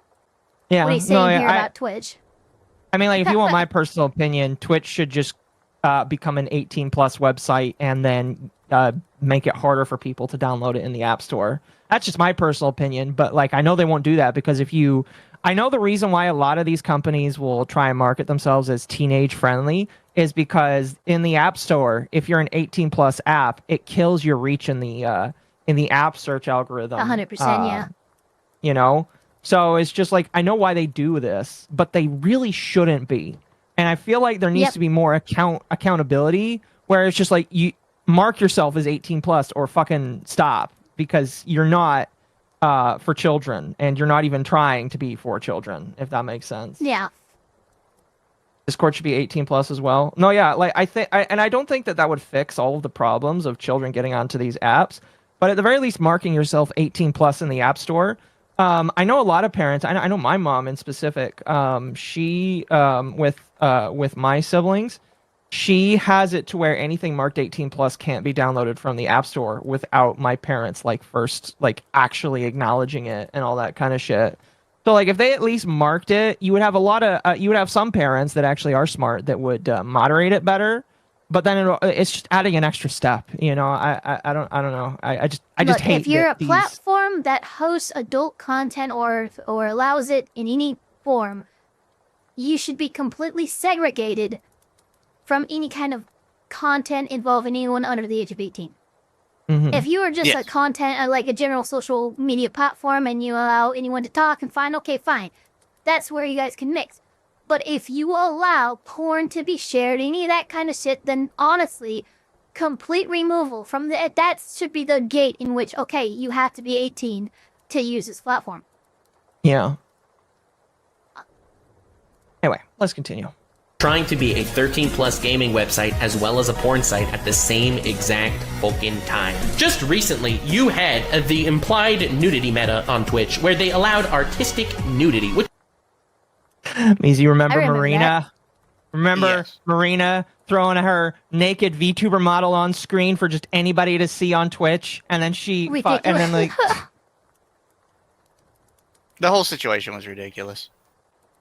Speaker 16: Yeah,
Speaker 1: What are you saying here about Twitch?
Speaker 16: I mean, like, if you want my personal opinion, Twitch should just become an 18+ website and then make it harder for people to download it in the App Store. That's just my personal opinion, but like I know they won't do that because if you I know the reason why a lot of these companies will try and market themselves as teenage friendly is because in the App Store, if you're an 18 plus app, it kills your reach in the app search algorithm.
Speaker 1: 100%, yeah.
Speaker 16: You know, so it's just like I know why they do this, but they really shouldn't be. And I feel like there needs to be more accountability where it's just like you mark yourself as 18 plus or fucking stop, because you're not for children and you're not even trying to be for children, if that makes sense.
Speaker 1: Yeah.
Speaker 16: Discord should be 18 plus as well. No, yeah, like I don't think that would fix all of the problems of children getting onto these apps, but at the very least, marking yourself 18 plus in the App Store. I know a lot of parents. I know my mom in specific. She with my siblings, she has it to where anything marked 18 plus can't be downloaded from the App Store without my parents first actually acknowledging it and all that kind of shit. So if they at least marked it, you would have you would have some parents that actually are smart that would moderate it better. But then it's just adding an extra step, you know. I don't know. I just
Speaker 1: Look,
Speaker 16: hate.
Speaker 1: If you're a platform that hosts adult content or allows it in any form, you should be completely segregated from any kind of content involving anyone under the age of 18.
Speaker 16: Mm-hmm.
Speaker 1: If you are just a content, like a general social media platform, and you allow anyone to talk and fine, okay, fine. That's where you guys can mix. But if you allow porn to be shared, any of that kind of shit, then honestly, complete removal from that should be the gate in which, okay, you have to be 18 to use this platform.
Speaker 16: Yeah. Anyway, let's continue.
Speaker 4: Trying to be a 13 plus gaming website as well as a porn site at the same exact fucking time. Just recently, you had the implied nudity meta on Twitch where they allowed artistic nudity, which
Speaker 16: Mizu, you remember Marina?
Speaker 1: That.
Speaker 16: Remember Marina throwing her naked VTuber model on screen for just anybody to see on Twitch, and then
Speaker 2: the whole situation was ridiculous.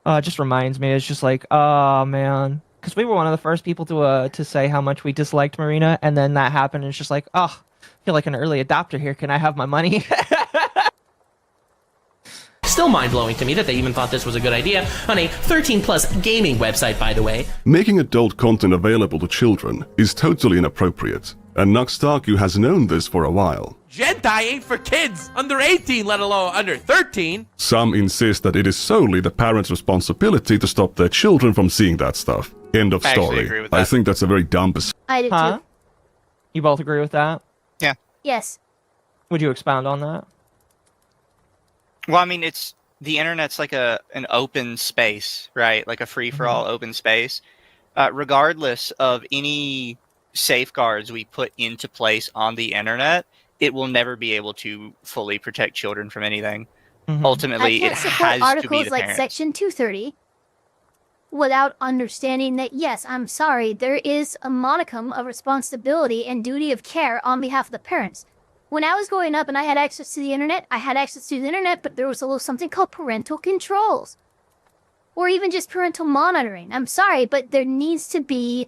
Speaker 16: It just reminds me. It's just like, oh man, because we were one of the first people to say how much we disliked Marina, and then that happened, and it's just like, oh, I feel like an early adopter here. Can I have my money?
Speaker 4: still mind-blowing to me that they even thought this was a good idea on a 13 plus gaming website, by the way.
Speaker 7: Making adult content available to children is totally inappropriate, and Nuxtaku has known this for a while.
Speaker 9: Gentai ain't for kids under 18, let alone under 13.
Speaker 7: Some insist that it is solely the parents' responsibility to stop their children from seeing that stuff. End of story.
Speaker 2: Agree with that.
Speaker 7: I think that's a very dumb
Speaker 1: I did too.
Speaker 16: You both agree with that?
Speaker 2: Yeah.
Speaker 1: Yes.
Speaker 16: Would you expound on that?
Speaker 2: Well, I mean, the internet's like an open space, right? Like a free-for-all open space. Regardless of any safeguards we put into place on the internet, it will never be able to fully protect children from anything. Ultimately, it has
Speaker 1: articles
Speaker 2: to be the
Speaker 1: like
Speaker 2: parents.
Speaker 1: Section 230 without understanding that, yes, I'm sorry, there is a modicum of responsibility and duty of care on behalf of the parents. When I was growing up and I had access to the internet, but there was a little something called parental controls. Or even just parental monitoring. I'm sorry, but there needs to be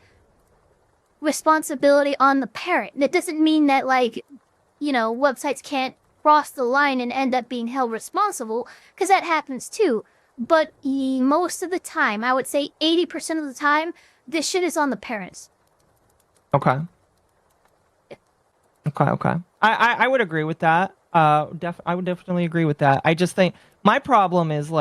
Speaker 1: responsibility on the parent. That doesn't mean that, websites can't cross the line and end up being held responsible, because that happens too. But most of the time, I would say 80% of the time, this shit is on the parents.
Speaker 16: Okay. I would agree with that. I would definitely agree with that. I just think my problem is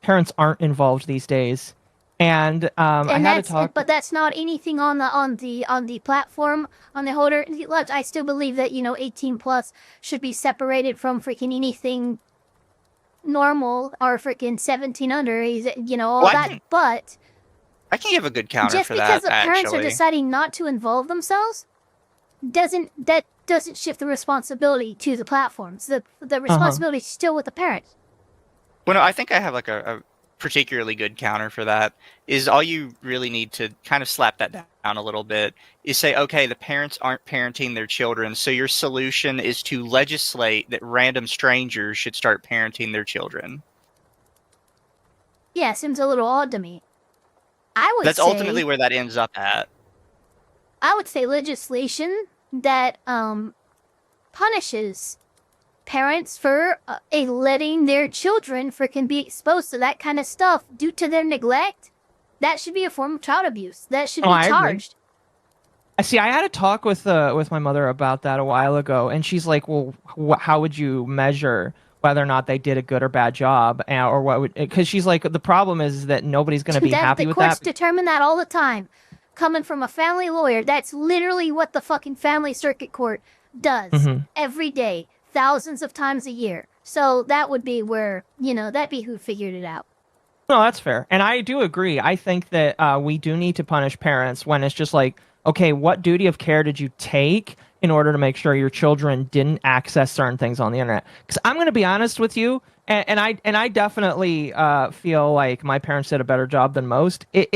Speaker 16: parents aren't involved these days, and I had to talk.
Speaker 1: But that's not anything on the platform, on the holder. I still believe that 18 plus should be separated from freaking anything normal or freaking 17 under. But
Speaker 2: I can give a good counter
Speaker 1: just
Speaker 2: for
Speaker 1: because
Speaker 2: that.
Speaker 1: the parents are
Speaker 2: actually.
Speaker 1: deciding not to involve themselves doesn't shift the responsibility to the platforms. The responsibility is still with the parents.
Speaker 2: Well, no, I think I have a particularly good counter for that. Is all you really need to kind of slap that down a little bit is say, okay, the parents aren't parenting their children, so your solution is to legislate that random strangers should start parenting their children.
Speaker 1: Yeah, seems a little odd to me.
Speaker 2: That's ultimately where that ends up at.
Speaker 1: I would say legislation that punishes parents for letting their children freaking be exposed to that kind of stuff due to their neglect. That should be a form of child abuse. That should be charged.
Speaker 16: See, I had a talk with my mother about that a while ago, and she's like, "Well, how would you measure whether or not they did a good or bad job, or what would?" Because she's like, the problem is that nobody's going to be happy with that.
Speaker 1: The courts determine that all the time. Coming from a family lawyer, that's literally what the fucking family circuit court does every day, thousands of times a year. So that would be where that'd be who figured it out.
Speaker 16: No, that's fair, and I do agree. I think that we do need to punish parents when it's just like, okay, what duty of care did you take in order to make sure your children didn't access certain things on the internet? Because I'm going to be honest with you, and I definitely feel like my parents did a better job than most. It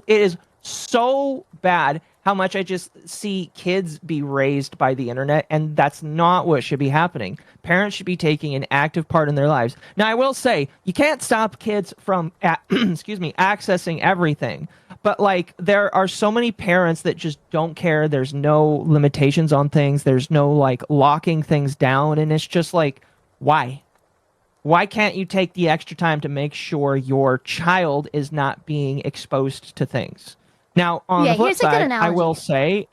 Speaker 16: is so bad how much I just see kids be raised by the internet, and that's not what should be happening. Parents should be taking an active part in their lives. Now, I will say, you can't stop kids from, accessing everything. But, like, there are so many parents that just don't care. There's no limitations on things. There's no, like, locking things down. And it's just like, why? Why can't you take the extra time to make sure your child is not being exposed to things? Now, on the flip side, I will say...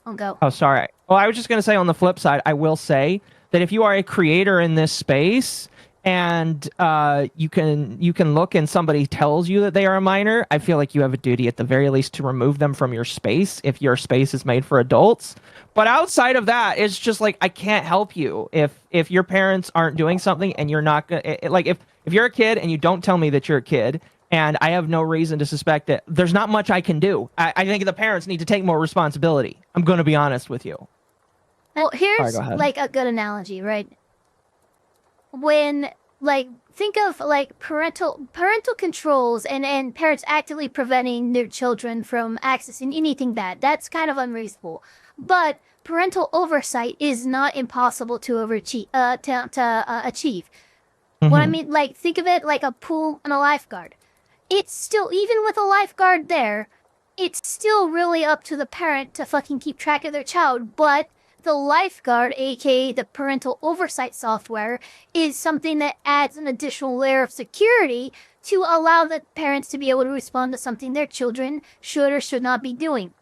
Speaker 1: I'll go.
Speaker 16: Oh, sorry. Well, I was just going to say on the flip side, I will say that if you are a creator in this space and you can look and somebody tells you that they are a minor, I feel like you have a duty at the very least to remove them from your space if your space is made for adults. But outside of that, it's just like, I can't help you if your parents aren't doing something and you're not gonna, like if you're a kid and you don't tell me that you're a kid and I have no reason to suspect it, there's not much I can do. I think the parents need to take more responsibility. I'm going to be honest with you.
Speaker 1: Well, here's
Speaker 16: Sorry,
Speaker 1: like a good analogy, right? When, like, think of like parental controls and parents actively preventing their children from accessing anything bad. That's kind of unreasonable. But parental oversight is not impossible to achieve. What I mean, like, think of it like a pool and a lifeguard. It's still, even with a lifeguard there, it's still really up to the parent to fucking keep track of their child. But the lifeguard, aka the parental oversight software, is something that adds an additional layer of security to allow the parents to be able to respond to something their children should or should not be doing.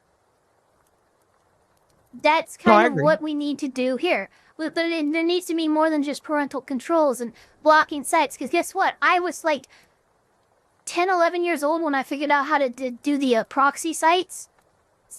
Speaker 1: That's kind of what we need to do here. But there needs to be more than just parental controls and blocking sites. Because guess what? I was like 10, 11 years old when I figured out how to do the proxy sites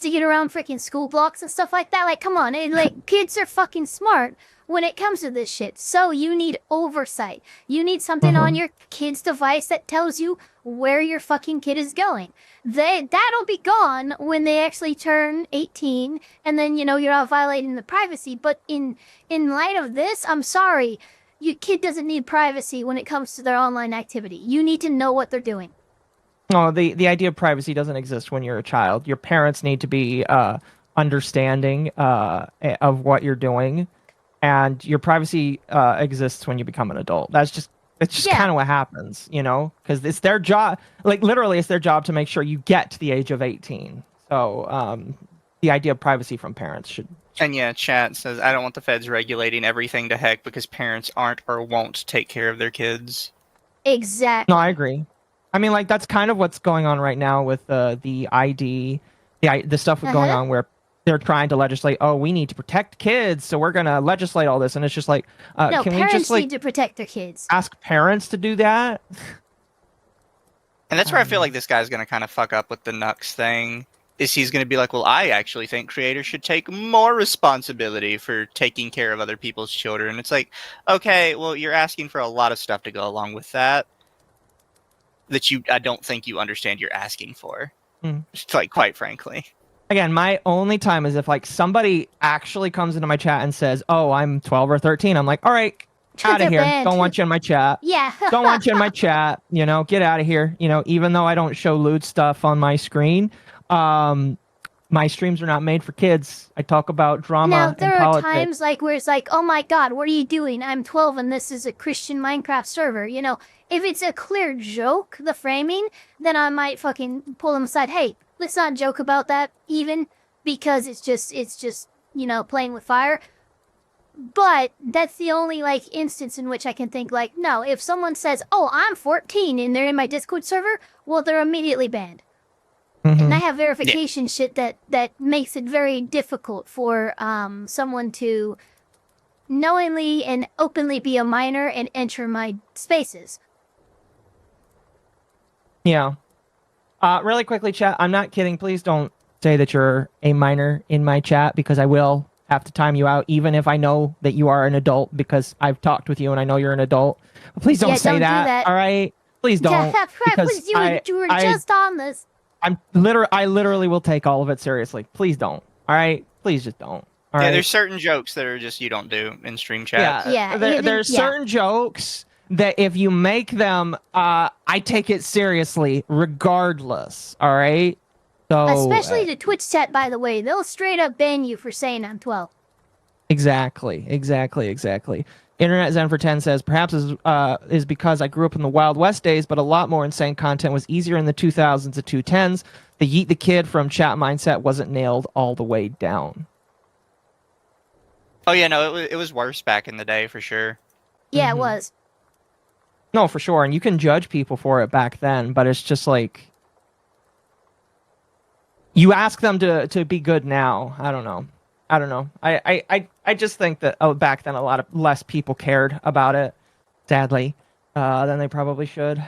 Speaker 1: to get around freaking school blocks and stuff like that. Like, come on. Like, kids are fucking smart when it comes to this shit. So you need oversight. You need something on your kid's device that tells you where your fucking kid is going. That'll be gone when they actually turn 18, and then, you know, you're not violating the privacy. But in light of this, I'm sorry, your kid doesn't need privacy when it comes to their online activity. You need to know what they're doing.
Speaker 16: No, the idea of privacy doesn't exist when you're a child. Your parents need to be understanding of what you're doing, and your privacy exists when you become an adult. It's just kind of what happens, you know, because it's their job. Like, literally, it's their job to make sure you get to the age of 18. So the idea of privacy from parents should.
Speaker 2: And yeah, chat says, I don't want the feds regulating everything to heck because parents aren't or won't take care of their kids.
Speaker 1: Exactly.
Speaker 16: No, I agree. I mean, like, that's kind of what's going on right now with the ID, the stuff going on where they're trying to legislate, oh, we need to protect kids, so we're going to legislate all this. And it's just like,
Speaker 1: no,
Speaker 16: can
Speaker 1: parents
Speaker 16: we just, like,
Speaker 1: need to protect their kids.
Speaker 16: Ask parents to do that?
Speaker 2: And that's where I feel like this guy's going to kind of fuck up with the Nux thing. Is he's going to be like, well, I actually think creators should take more responsibility for taking care of other people's children. It's like, okay, well, you're asking for a lot of stuff to go along with that I don't think you understand you're asking for. It's like, quite frankly.
Speaker 16: Again, my only time is if, like, somebody actually comes into my chat and says, oh, I'm 12 or 13. I'm like, all right, out of here. Don't want you in my chat.
Speaker 1: Yeah.
Speaker 16: Don't want you in my chat. You know, get out of here. You know, even though I don't show lewd stuff on my screen, my streams are not made for kids. I talk about drama and politics.
Speaker 1: Now, there are times like where it's like, oh my god, what are you doing? I'm 12 and this is a Christian Minecraft server. You know, if it's a clear joke, the framing, then I might fucking pull them aside. Hey, let's not joke about that even, because it's just, you know, playing with fire. But that's the only like instance in which I can think like, no, if someone says, "Oh, I'm 14," and they're in my Discord server, well, they're immediately banned. And I have verification shit that makes it very difficult for someone to knowingly and openly be a minor and enter my spaces.
Speaker 16: Yeah. Really quickly, chat. I'm not kidding. Please don't say that you're a minor in my chat, because I will have to time you out, even if I know that you are an adult, because I've talked with you and I know you're an adult. But please don't say
Speaker 1: don't
Speaker 16: that.
Speaker 1: do that.
Speaker 16: All right. Please don't.
Speaker 1: Yeah,
Speaker 16: because
Speaker 1: you were just on this.
Speaker 16: I literally will take all of it seriously. Please don't. All right. Please just don't. All right.
Speaker 2: There's certain jokes that are just you don't do in stream chat.
Speaker 16: There's certain jokes that if you make them, I take it seriously regardless. All right. So
Speaker 1: Especially the Twitch chat, by the way, they'll straight up ban you for saying I'm 12.
Speaker 16: Exactly. Internet Zen for 10 says, perhaps is because I grew up in the Wild West days, but a lot more insane content was easier in the 2000s to 2010s. The Yeet the Kid from chat mindset wasn't nailed all the way down.
Speaker 2: Oh yeah, no, it was worse back in the day for sure.
Speaker 1: Yeah, it was.
Speaker 16: No, for sure. And you can judge people for it back then, but it's just like, you ask them to be good now. I don't know. I just think that back then a lot of less people cared about it, sadly, than they probably should.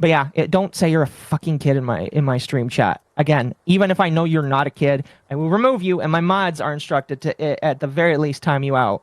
Speaker 16: But yeah, don't say you're a fucking kid in my stream chat. Again, even if I know you're not a kid, I will remove you, and my mods are instructed to, at the very least, time you out.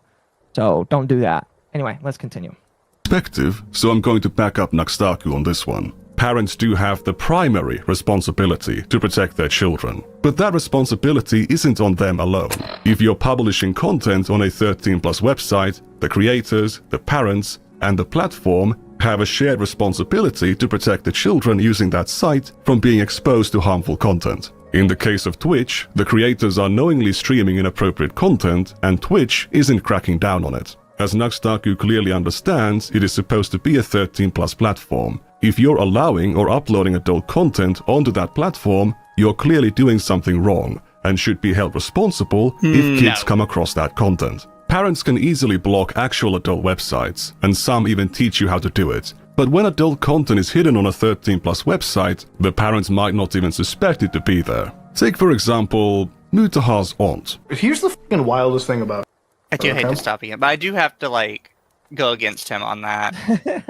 Speaker 16: So don't do that. Anyway, let's continue.
Speaker 7: Perspective, so I'm going to back up Nuxtaku on this one. Parents do have the primary responsibility to protect their children, but that responsibility isn't on them alone. If you're publishing content on a 13+ website, the creators, the parents, and the platform have a shared responsibility to protect the children using that site from being exposed to harmful content. In the case of Twitch, the creators are knowingly streaming inappropriate content, and Twitch isn't cracking down on it. As Nuxtaku clearly understands, it is supposed to be a 13+ platform. If you're allowing or uploading adult content onto that platform, you're clearly doing something wrong and should be held responsible if kids come across that content. Parents can easily block actual adult websites, and some even teach you how to do it. But when adult content is hidden on a 13+ website, the parents might not even suspect it to be there. Take for example, Mutaha's aunt.
Speaker 5: Here's the fucking wildest thing about it.
Speaker 2: I do hate to stop him, but I do have to like go against him on that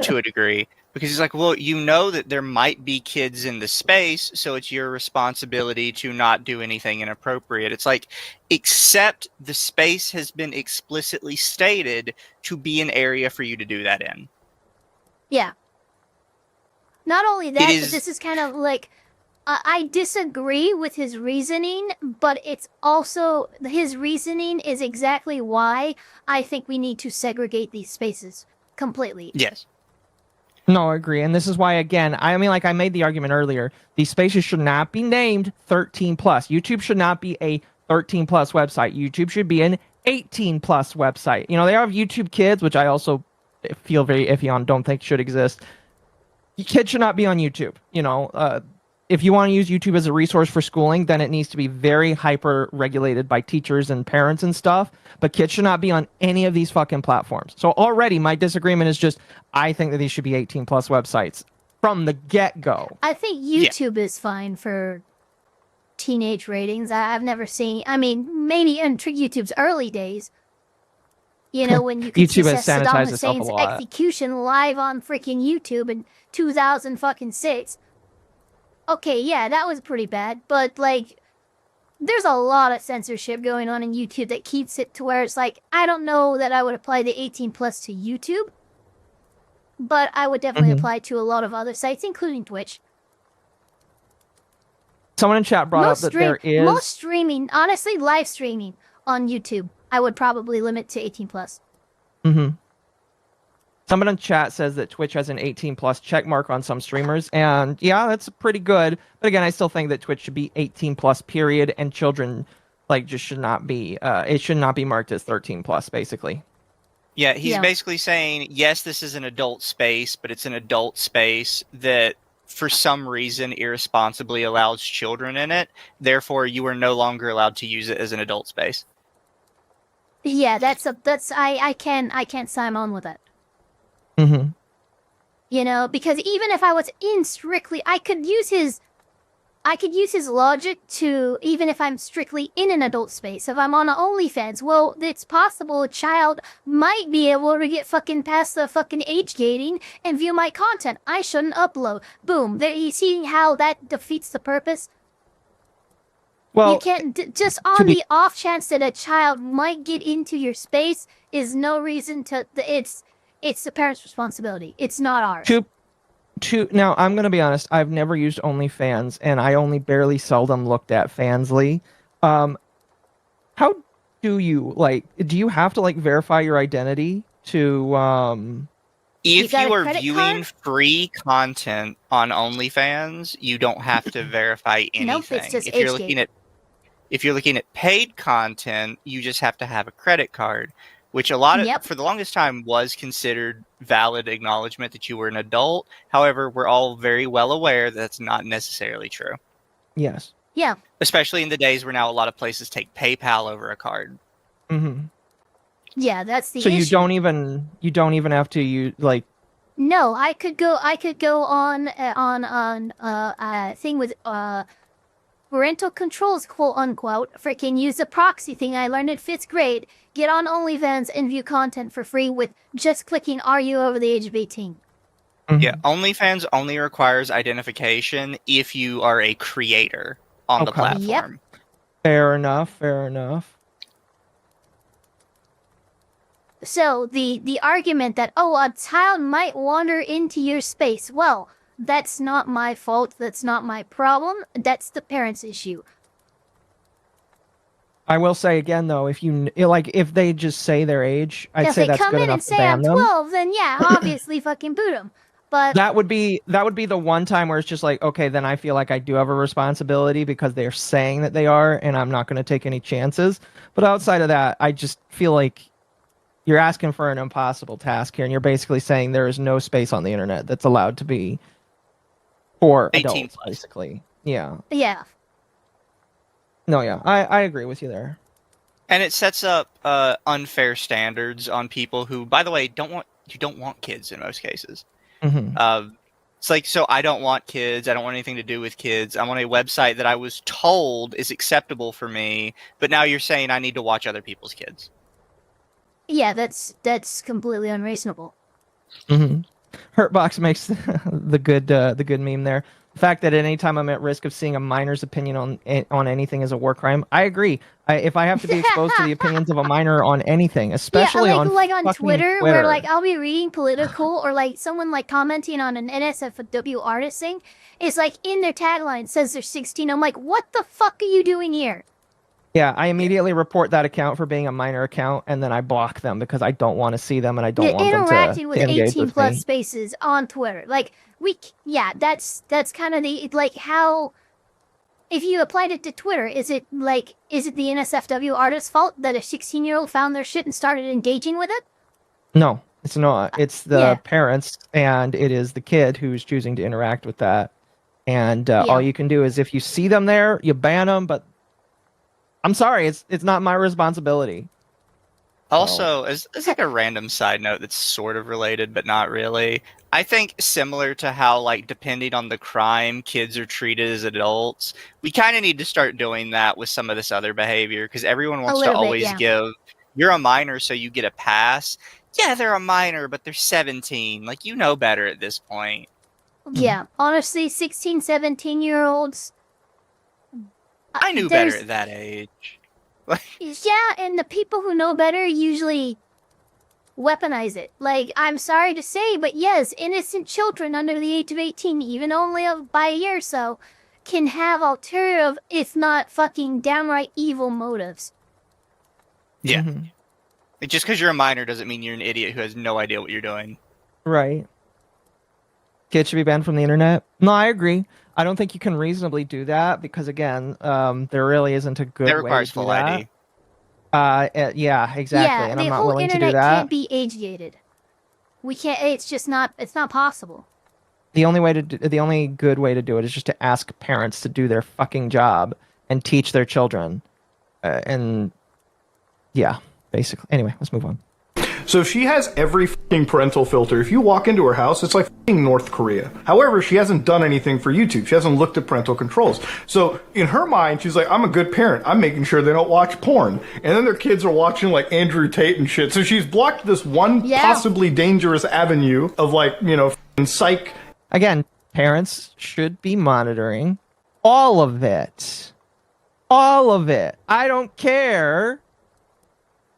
Speaker 2: to a degree. Because he's like, well, you know that there might be kids in the space, so it's your responsibility to not do anything inappropriate. It's like, except the space has been explicitly stated to be an area for you to do that in.
Speaker 1: Yeah. Not only that, but this is kind of like, I disagree with his reasoning, but it's also, his reasoning is exactly why I think we need to segregate these spaces completely.
Speaker 2: Yes.
Speaker 16: No, I agree. And this is why, again, I mean, like I made the argument earlier, these spaces should not be named 13+. YouTube should not be a 13+ website. YouTube should be an 18+ website. You know, they have YouTube Kids, which I also feel very iffy on, don't think should exist. Kids should not be on YouTube. You know, if you want to use YouTube as a resource for schooling, then it needs to be very hyper regulated by teachers and parents and stuff. But kids should not be on any of these fucking platforms. So already my disagreement is just, I think that these should be 18+ websites from the get-go.
Speaker 1: I think YouTube is fine for teenage ratings. I've never seen, I mean, maybe in YouTube's early days, you know, when you could see Saddam Hussein's execution live on freaking YouTube in 2006. Okay, yeah, that was pretty bad, but, like, there's a lot of censorship going on in YouTube that keeps it to where it's like, I don't know that I would apply the 18+ to YouTube, but I would definitely apply to a lot of other sites, including Twitch.
Speaker 16: Someone in chat brought up that there is...
Speaker 1: Most streaming, honestly, live streaming on YouTube, I would probably limit to 18+.
Speaker 16: Mm-hmm. Someone in chat says that Twitch has an 18+ check mark on some streamers, and yeah, that's pretty good. But again, I still think that Twitch should be 18+ period, and children like just should not be. It should not be marked as 13+, basically.
Speaker 2: Yeah, he's basically saying, yes, this is an adult space, but it's an adult space that, for some reason, irresponsibly allows children in it. Therefore, you are no longer allowed to use it as an adult space.
Speaker 1: Yeah, I can't sign on with that.
Speaker 16: Mm-hmm.
Speaker 1: You know, because even if I was in strictly, I could use his logic to, even if I'm strictly in an adult space, if I'm on an OnlyFans, well, it's possible a child might be able to get fucking past the fucking age gating and view my content. I shouldn't upload. Boom. There, you see how that defeats the purpose?
Speaker 16: Well,
Speaker 1: you can't, just on the off chance that a child might get into your space is no reason to, it's the parent's responsibility. It's not ours.
Speaker 16: Now, I'm going to be honest. I've never used OnlyFans, and I only barely seldom looked at Fansly. How do you, do you have to, verify your identity to,
Speaker 2: If you are viewing free content on OnlyFans, you don't have to verify anything.
Speaker 1: Nope, it's just
Speaker 2: if you're looking at paid content, you just have to have a credit card, which for the longest time was considered valid acknowledgement that you were an adult. However, we're all very well aware that's not necessarily true.
Speaker 16: Yes.
Speaker 1: Yeah.
Speaker 2: Especially in the days where now a lot of places take PayPal over a card.
Speaker 16: Mm-hmm.
Speaker 1: Yeah, that's the
Speaker 16: so
Speaker 1: issue.
Speaker 16: you don't even have to use
Speaker 1: No, I could go on a thing with parental controls, quote unquote, freaking use a proxy thing I learned in 5th grade, get on OnlyFans and view content for free with just clicking "Are you over the age of 18?"
Speaker 2: Yeah, OnlyFans only requires identification if you are a creator on the platform.
Speaker 1: Yep.
Speaker 16: Fair enough.
Speaker 1: So the argument that, oh, a child might wander into your space, well, that's not my fault, that's not my problem, that's the parents' issue.
Speaker 16: I will say again though, if they just say their age, I'd say that's good enough to ban them.
Speaker 1: If they come in and say I'm 12, then yeah, obviously fucking boot them. But
Speaker 16: that would be the one time where it's just like, okay, then I feel like I do have a responsibility because they're saying that they are, and I'm not going to take any chances. But outside of that, I just feel like you're asking for an impossible task here, and you're basically saying there is no space on the internet that's allowed to be for adults, basically. Yeah.
Speaker 1: Yeah.
Speaker 16: No, yeah, I agree with you there.
Speaker 2: And it sets up unfair standards on people who, by the way, don't want kids in most cases.
Speaker 16: Mm-hmm.
Speaker 2: It's like, so I don't want kids. I don't want anything to do with kids. I'm on a website that I was told is acceptable for me, but now you're saying I need to watch other people's kids.
Speaker 1: Yeah, that's completely unreasonable.
Speaker 16: Mm-hmm. Hurtbox makes the good meme there. The fact that at any time I'm at risk of seeing a minor's opinion on anything is a war crime. I agree. If I have to be exposed to the opinions of a minor on anything, especially on
Speaker 1: Twitter, where I'll be reading political or someone commenting on an NSFW artist thing, it's in their tagline says they're 16. I'm like, what the fuck are you doing here?
Speaker 16: Yeah, I immediately report that account for being a minor account, and then I block them because I don't want to see them and I don't want them to
Speaker 1: interacting with
Speaker 16: engage
Speaker 1: 18
Speaker 16: with
Speaker 1: plus
Speaker 16: me.
Speaker 1: spaces on Twitter. That's kind of the how. If you applied it to Twitter, is it the NSFW artist's fault that a 16-year-old found their shit and started engaging with it?
Speaker 16: No, it's not. It's the parents, and it is the kid who's choosing to interact with that. And all you can do is if you see them there, you ban them, but I'm sorry, it's not my responsibility.
Speaker 2: Also, as a random side note that's sort of related, but not really, I think similar to how, depending on the crime, kids are treated as adults, we kind of need to start doing that with some of this other behavior, because everyone wants to always give, you're a minor, so you get a pass. Yeah, they're a minor, but they're 17. You know better at this point.
Speaker 1: Yeah, honestly, 16, 17-year-olds...
Speaker 2: I knew better at that age.
Speaker 1: Yeah, and the people who know better usually weaponize it. I'm sorry to say, but yes, innocent children under the age of 18, even only by a year or so, can have ulterior, if not fucking downright evil motives.
Speaker 2: Yeah. Just because you're a minor doesn't mean you're an idiot who has no idea what you're doing.
Speaker 16: Right. Kids should be banned from the internet? No, I agree. I don't think you can reasonably do that because, again, there really isn't a good way to do that. That requires full ID. Yeah, exactly.
Speaker 1: Yeah,
Speaker 16: and I'm not
Speaker 1: the whole
Speaker 16: willing to do
Speaker 1: internet
Speaker 16: that.
Speaker 1: can't be age-gated. We can't. It's not possible.
Speaker 16: The only good way to do it is just to ask parents to do their fucking job and teach their children. And yeah, basically. Anyway, let's move on.
Speaker 5: So she has every fucking parental filter. If you walk into her house, it's like fucking North Korea. However, she hasn't done anything for YouTube. She hasn't looked at parental controls. So in her mind, she's like, I'm a good parent. I'm making sure they don't watch porn. And then their kids are watching like Andrew Tate and shit. So she's blocked this one possibly dangerous avenue of like, you know, fucking psych.
Speaker 16: Again, parents should be monitoring all of it. All of it. I don't care.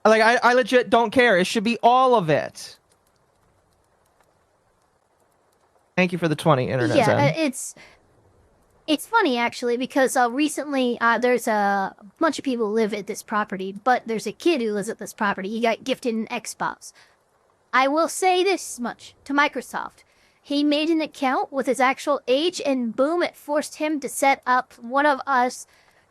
Speaker 16: Like, I legit don't care. It should be all of it. Thank you for the 20, Internet
Speaker 1: Yeah,
Speaker 16: Zen.
Speaker 1: it's funny, actually, because recently there's a bunch of people who live at this property, but there's a kid who lives at this property. He got gifted an Xbox. I will say this much to Microsoft. He made an account with his actual age, and boom, it forced him to set up one of us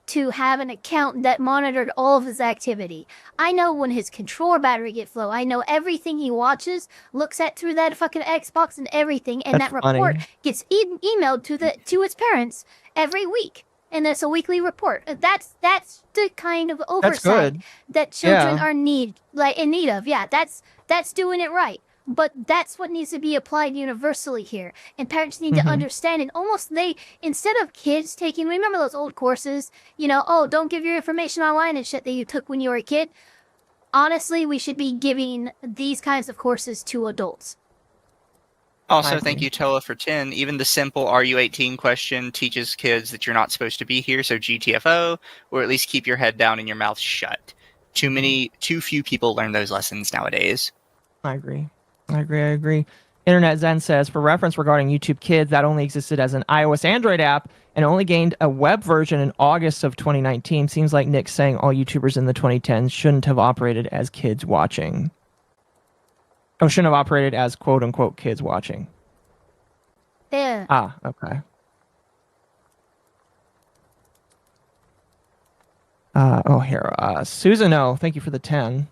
Speaker 1: to have an account that monitored all of his activity. I know when his controller battery gets low. I know everything he watches, looks at through that fucking Xbox and everything, and
Speaker 16: That's
Speaker 1: that report
Speaker 16: funny.
Speaker 1: gets emailed to his parents every week. And that's a weekly report. That's the kind of oversight
Speaker 16: good.
Speaker 1: that children
Speaker 16: Yeah.
Speaker 1: are in need of. Yeah, that's doing it right. But that's what needs to be applied universally here. And parents need to understand it. Almost instead of kids taking, remember those old courses, you know, oh, don't give your information online and shit that you took when you were a kid. Honestly, we should be giving these kinds of courses to adults.
Speaker 2: Also, thank you, Toa, for 10. Even the simple "Are you 18?" question teaches kids that you're not supposed to be here, so GTFO, or at least keep your head down and your mouth shut. Too few people learn those lessons nowadays.
Speaker 16: I agree. Internet Zen says, for reference regarding YouTube Kids, that only existed as an iOS Android app and only gained a web version in August of 2019. Seems like Nick's saying all YouTubers in the 2010s shouldn't have operated as kids watching. Or shouldn't have operated as quote-unquote kids watching.
Speaker 1: Yeah.
Speaker 16: Ah, okay. Here. Susan, thank you for the 10.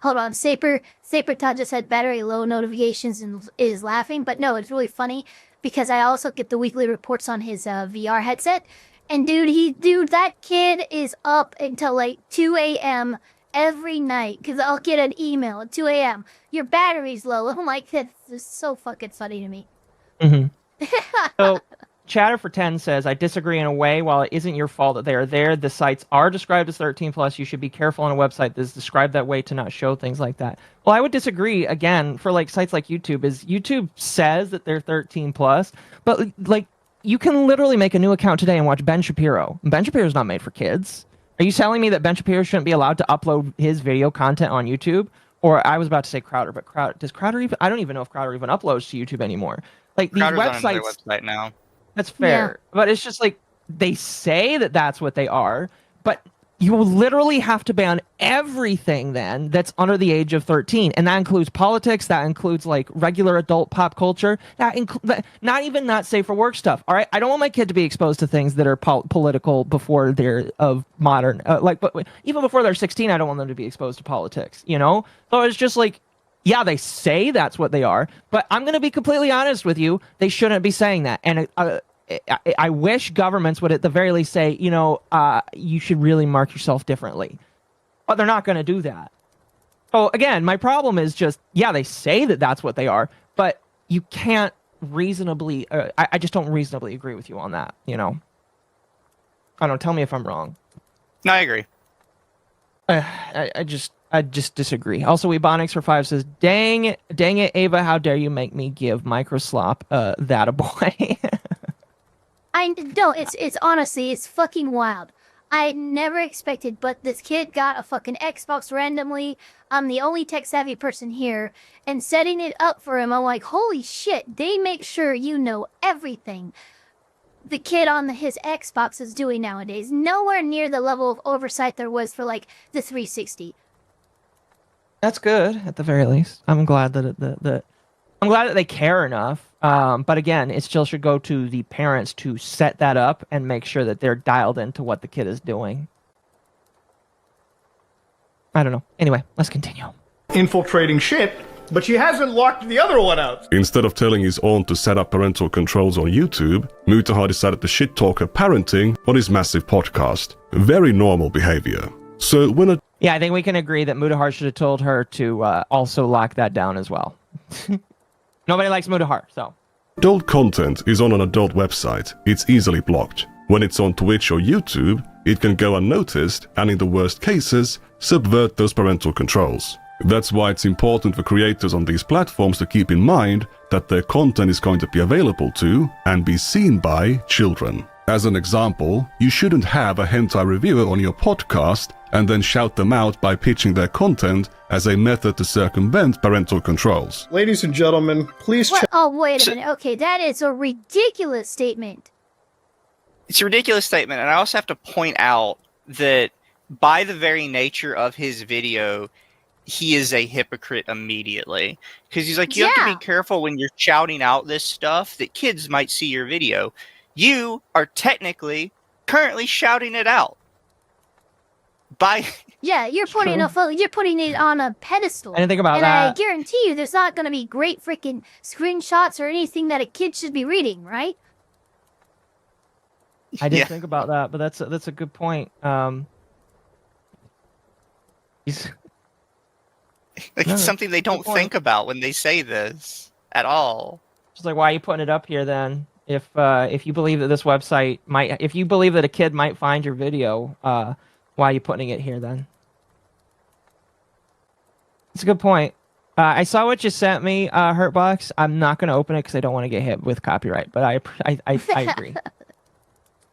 Speaker 1: Hold on, Saper Todd just had battery low notifications and is laughing, but no, it's really funny because I also get the weekly reports on his VR headset, and dude, that kid is up until like 2 a.m. every night because I'll get an email at 2 a.m. Your battery's low. I'm like, that's so fucking funny to me.
Speaker 16: So, Chatter for 10 says, I disagree in a way. While it isn't your fault that they are there, the sites are described as 13+. You should be careful on a website that is described that way to not show things like that. Well, I would disagree, again, for like sites like YouTube, is YouTube says that they're 13+, but like you can literally make a new account today and watch Ben Shapiro. Ben Shapiro's not made for kids. Are you telling me that Ben Shapiro shouldn't be allowed to upload his video content on YouTube? Or I was about to say Crowder, but does Crowder even, I don't even know if Crowder even uploads to YouTube anymore. Like these
Speaker 2: Crowder's
Speaker 16: websites.
Speaker 2: on their website now.
Speaker 16: That's fair. But it's just like they say that that's what they are, but you will literally have to ban everything then that's under the age of 13. And that includes politics. That includes like regular adult pop culture. Not even not safe for work stuff. All right. I don't want my kid to be exposed to things that are political before they're of modern, but even before they're 16, I don't want them to be exposed to politics, you know? So it's just like, yeah, they say that's what they are, but I'm going to be completely honest with you. They shouldn't be saying that. And I wish governments would at the very least say, you know, you should really mark yourself differently. But they're not going to do that. So again, my problem is just, yeah, they say that that's what they are, but you can't reasonably, I just don't reasonably agree with you on that, you know? I don't know, tell me if I'm wrong.
Speaker 2: No, I agree.
Speaker 16: I just disagree. Also, Ebonics for 5 says, dang it, Ava, how dare you make me give Microslop that a boy.
Speaker 1: No, it's honestly, it's fucking wild. I never expected, but this kid got a fucking Xbox randomly. I'm the only tech-savvy person here, and setting it up for him, I'm like, holy shit, they make sure you know everything the kid on his Xbox is doing nowadays. Nowhere near the level of oversight there was for, like, the 360.
Speaker 16: That's good, at the very least. I'm glad that I'm glad that they care enough. But again, it still should go to the parents to set that up and make sure that they're dialed into what the kid is doing. I don't know. Anyway, let's continue.
Speaker 5: Infiltrating shit, but she hasn't locked the other one out.
Speaker 7: Instead of telling his aunt to set up parental controls on YouTube, Mutaha decided to shit-talk her parenting on his massive podcast. Very normal behavior. So when a
Speaker 16: Yeah, I think we can agree that Mutahar should have told her to also lock that down as well. Nobody likes Mutahar, so.
Speaker 7: adult content is on an adult website, it's easily blocked. When it's on Twitch or YouTube, it can go unnoticed and in the worst cases, subvert those parental controls. That's why it's important for creators on these platforms to keep in mind that their content is going to be available to and be seen by children. As an example, you shouldn't have a hentai reviewer on your podcast and then shout them out by pitching their content as a method to circumvent parental controls.
Speaker 5: Ladies and gentlemen, please check.
Speaker 1: Oh, wait a minute. Okay, that is a ridiculous statement.
Speaker 2: It's a ridiculous statement, and I also have to point out that by the very nature of his video, he is a hypocrite immediately. Because he's like, you have to be careful when you're shouting out this stuff that kids might see your video. You are technically currently shouting it out.
Speaker 1: Yeah, you're putting you're putting it on a pedestal.
Speaker 16: I didn't think about
Speaker 1: and
Speaker 16: that.
Speaker 1: I guarantee you there's not going to be great freaking screenshots or anything that a kid should be reading, right?
Speaker 16: I didn't think about that, but that's a good point.
Speaker 2: It's something they don't think about when they say this at all.
Speaker 16: Just like, why are you putting it up here then? If you believe that this website might, if you believe that a kid might find your video, why are you putting it here then? It's a good point. I saw what you sent me, Hurtbox. I'm not going to open it because I don't want to get hit with copyright, but I agree.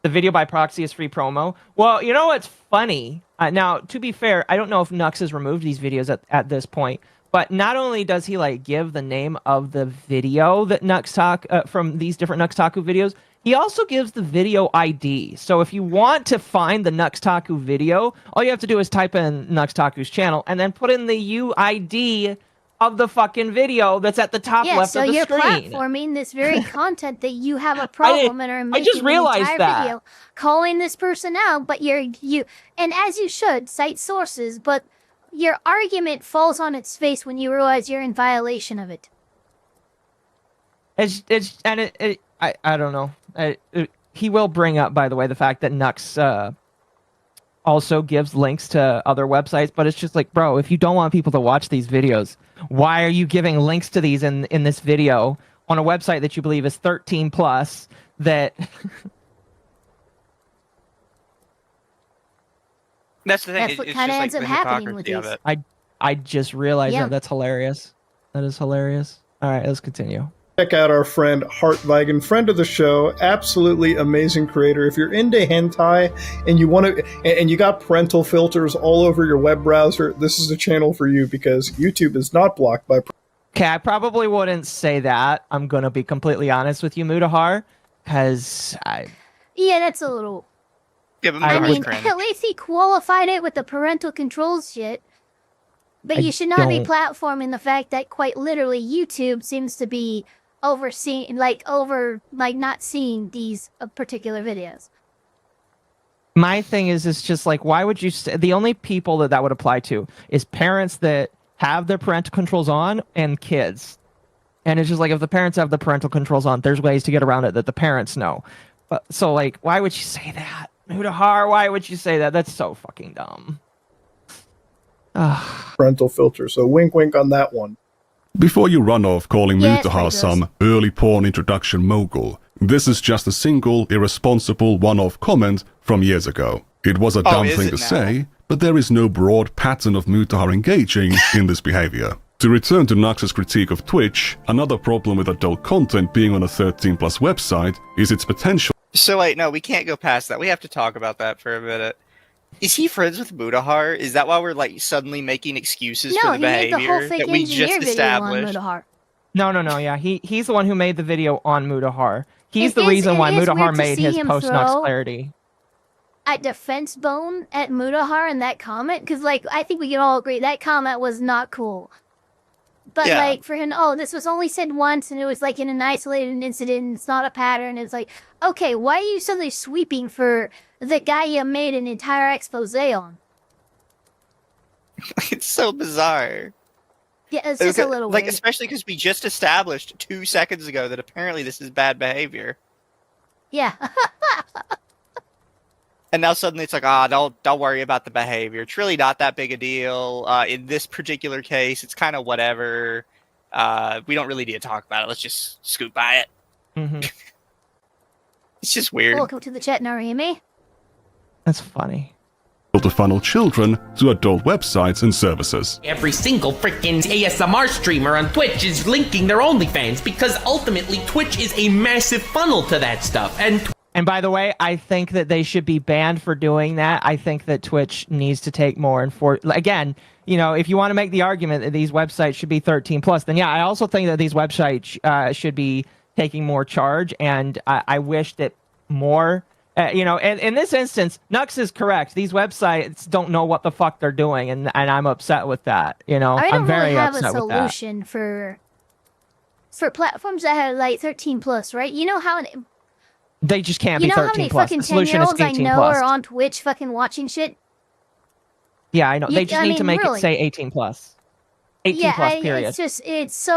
Speaker 16: The video by proxy is free promo. Well, you know what's funny? Now, to be fair, I don't know if Nux has removed these videos at this point, but not only does he like give the name of the video that Nux Talk from these different Nux Taku videos, he also gives the video ID. So if you want to find the Nux Taku video, all you have to do is type in Nux Taku's channel and then put in the UID of the fucking video that's at the top left
Speaker 1: so
Speaker 16: of the
Speaker 1: you're
Speaker 16: screen.
Speaker 1: platforming this very content that you have a problem and are making
Speaker 16: just realized
Speaker 1: the entire
Speaker 16: that.
Speaker 1: video calling this person out, but and as you should cite sources, but your argument falls on its face when you realize you're in violation of it.
Speaker 16: I don't know. He will bring up, by the way, the fact that Nux also gives links to other websites, but it's just like, bro, if you don't want people to watch these videos, why are you giving links to these in this video on a website that you believe is 13 plus that...
Speaker 2: That's the thing.
Speaker 1: That's what kind of ends up happening with these.
Speaker 16: I just realized
Speaker 1: Yeah.
Speaker 16: that. That's hilarious. That is hilarious. All right, let's continue.
Speaker 5: Check out our friend Hartweigen, friend of the show, absolutely amazing creator. If you're into hentai and you want to, and you got parental filters all over your web browser, this is a channel for you because YouTube is not blocked by.
Speaker 16: Okay, I probably wouldn't say that. I'm gonna be completely honest with you, Mutahar, because
Speaker 1: Yeah, that's a little...
Speaker 2: Yeah, but
Speaker 1: I
Speaker 2: Mutahar
Speaker 1: mean,
Speaker 2: cringe.
Speaker 1: at least he qualified it with the parental controls shit. But you should not be platforming the fact that quite literally YouTube seems to be overseeing, not seeing these particular videos.
Speaker 16: my thing is, it's just like, why would you? The only people that would apply to is parents that have their parental controls on and kids. And it's just like, if the parents have the parental controls on, there's ways to get around it that the parents know. But so, like, why would you say that? Mutahar, why would you say that? That's so fucking dumb.
Speaker 5: Parental filter, so wink wink on that one.
Speaker 7: Before you run off calling
Speaker 5: Yeah, it's
Speaker 7: Mutahar
Speaker 5: pretty
Speaker 7: some early porn introduction mogul, this is just a single, irresponsible one-off comment from years ago. It was a dumb
Speaker 2: is
Speaker 7: thing
Speaker 2: it
Speaker 7: to
Speaker 2: now?
Speaker 7: say, but there is no broad pattern of Mutahar engaging in this behavior. To return to Nux's critique of Twitch, another problem with adult content being on a 13+ website is its potential.
Speaker 2: So wait, no, we can't go past that. We have to talk about that for a minute. Is he friends with Mutahar? Is that why we're like suddenly making excuses
Speaker 1: No,
Speaker 2: for the
Speaker 1: he made the
Speaker 2: behavior
Speaker 1: whole fake
Speaker 2: that we
Speaker 1: engineer
Speaker 2: just
Speaker 1: video on
Speaker 2: established?
Speaker 1: Mutahar.
Speaker 16: No, yeah. He's the one who made the video on Mutahar. He's
Speaker 1: It
Speaker 16: the
Speaker 1: is-
Speaker 16: reason
Speaker 1: it
Speaker 16: why
Speaker 1: is
Speaker 16: Mutahar
Speaker 1: weird to
Speaker 16: made
Speaker 1: see
Speaker 16: his
Speaker 1: him
Speaker 16: post-Nux
Speaker 1: throw
Speaker 16: clarity.
Speaker 1: A defense bone at Mutahar in that comment, because like I think we can all agree that comment was not cool. But
Speaker 2: Yeah.
Speaker 1: like for him, oh, this was only said once, and it was like in an isolated incident. It's not a pattern. It's like, okay, why are you suddenly sweeping for the guy you made an entire expose on?
Speaker 2: It's so bizarre.
Speaker 1: Yeah, it's just a
Speaker 2: Okay,
Speaker 1: little
Speaker 2: like,
Speaker 1: weird.
Speaker 2: especially because we just established 2 seconds ago that apparently this is bad behavior.
Speaker 1: Yeah.
Speaker 2: And now suddenly it's like, don't worry about the behavior. It's really not that big a deal. In this particular case, it's kind of whatever. We don't really need to talk about it. Let's just scoot by it.
Speaker 16: Mm-hmm.
Speaker 2: It's just weird.
Speaker 1: Welcome to the chat, Narimi.
Speaker 16: That's funny.
Speaker 7: To funnel children to adult websites and services.
Speaker 4: Every single freaking ASMR streamer on Twitch is linking their OnlyFans because ultimately Twitch is a massive funnel to that stuff.
Speaker 16: And by the way, I think that they should be banned for doing that. I think that Twitch needs to take more again, you know, if you want to make the argument that these websites should be 13 plus, then yeah, I also think that these websites should be taking more charge. And I wish that more, you know, and in this instance, Nux is correct. These websites don't know what the fuck they're doing. And I'm upset with that. You know,
Speaker 1: I don't
Speaker 16: I'm very
Speaker 1: really have
Speaker 16: upset
Speaker 1: a
Speaker 16: with that.
Speaker 1: solution for platforms that have like 13 plus, right? You know how
Speaker 16: They just can't be 13 plus.
Speaker 1: You know how many fucking
Speaker 16: The solution is
Speaker 1: 10-year-olds I
Speaker 16: 18
Speaker 1: know
Speaker 16: plus.
Speaker 1: are on Twitch fucking watching shit?
Speaker 16: Yeah, I know. They just need to make
Speaker 1: really.
Speaker 16: it say 18 plus. 18 plus, period.
Speaker 1: It's just, it's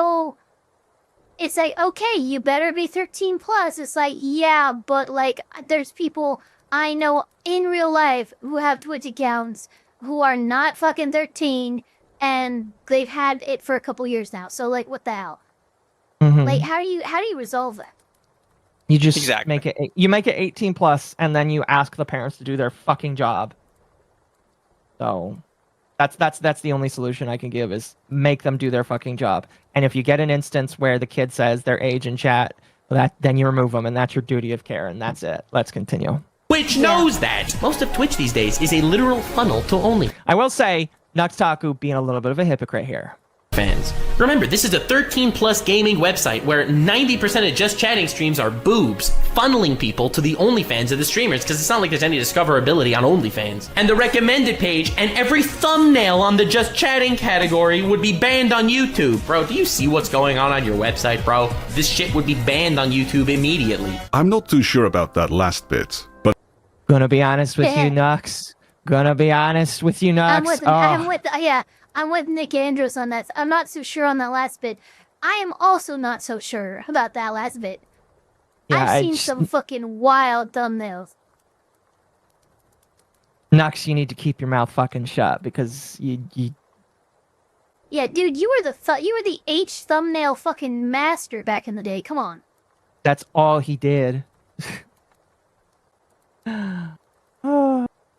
Speaker 1: like, okay, you better be 13 plus. It's like, yeah, but like, there's people I know in real life who have Twitch accounts who are not fucking 13 and they've had it for a couple years now. So like, what the hell?
Speaker 16: Mm-hmm.
Speaker 1: Like, how do you resolve that?
Speaker 16: You just make it 18 plus, and then you ask the parents to do their fucking job. So that's the only solution I can give is make them do their fucking job. And if you get an instance where the kid says their age in chat, then you remove them, and that's your duty of care, and that's it. Let's continue.
Speaker 4: Twitch knows that. Most of Twitch these days is a literal funnel to only.
Speaker 16: I will say, Nuxtaku being a little bit of a hypocrite here.
Speaker 4: Fans. Remember, this is a 13 plus gaming website where 90% of just chatting streams are boobs, funneling people to the OnlyFans of the streamers, because it's not like there's any discoverability on OnlyFans. And the recommended page and every thumbnail on the just chatting category would be banned on YouTube. Bro, do you see what's going on your website, bro? This shit would be banned on YouTube immediately.
Speaker 7: I'm not too sure about that last bit, but
Speaker 16: Gonna be honest with you, Nux. Gonna be honest with you, Nux.
Speaker 1: I'm with Nick Andrews on that. I'm not so sure on that last bit. I am also not so sure about that last bit.
Speaker 16: Yeah,
Speaker 1: I've seen some fucking wild thumbnails.
Speaker 16: Nux, you need to keep your mouth fucking shut because you
Speaker 1: Yeah, dude, you were the H thumbnail fucking master back in the day. Come on.
Speaker 16: that's all he did.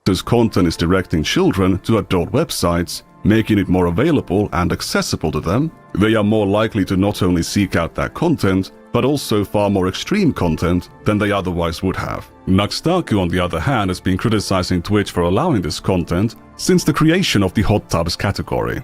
Speaker 7: this content is directing children to adult websites, making it more available and accessible to them. They are more likely to not only seek out that content, but also far more extreme content than they otherwise would have. Nuxtaku, on the other hand, has been criticizing Twitch for allowing this content since the creation of the hot tubs category.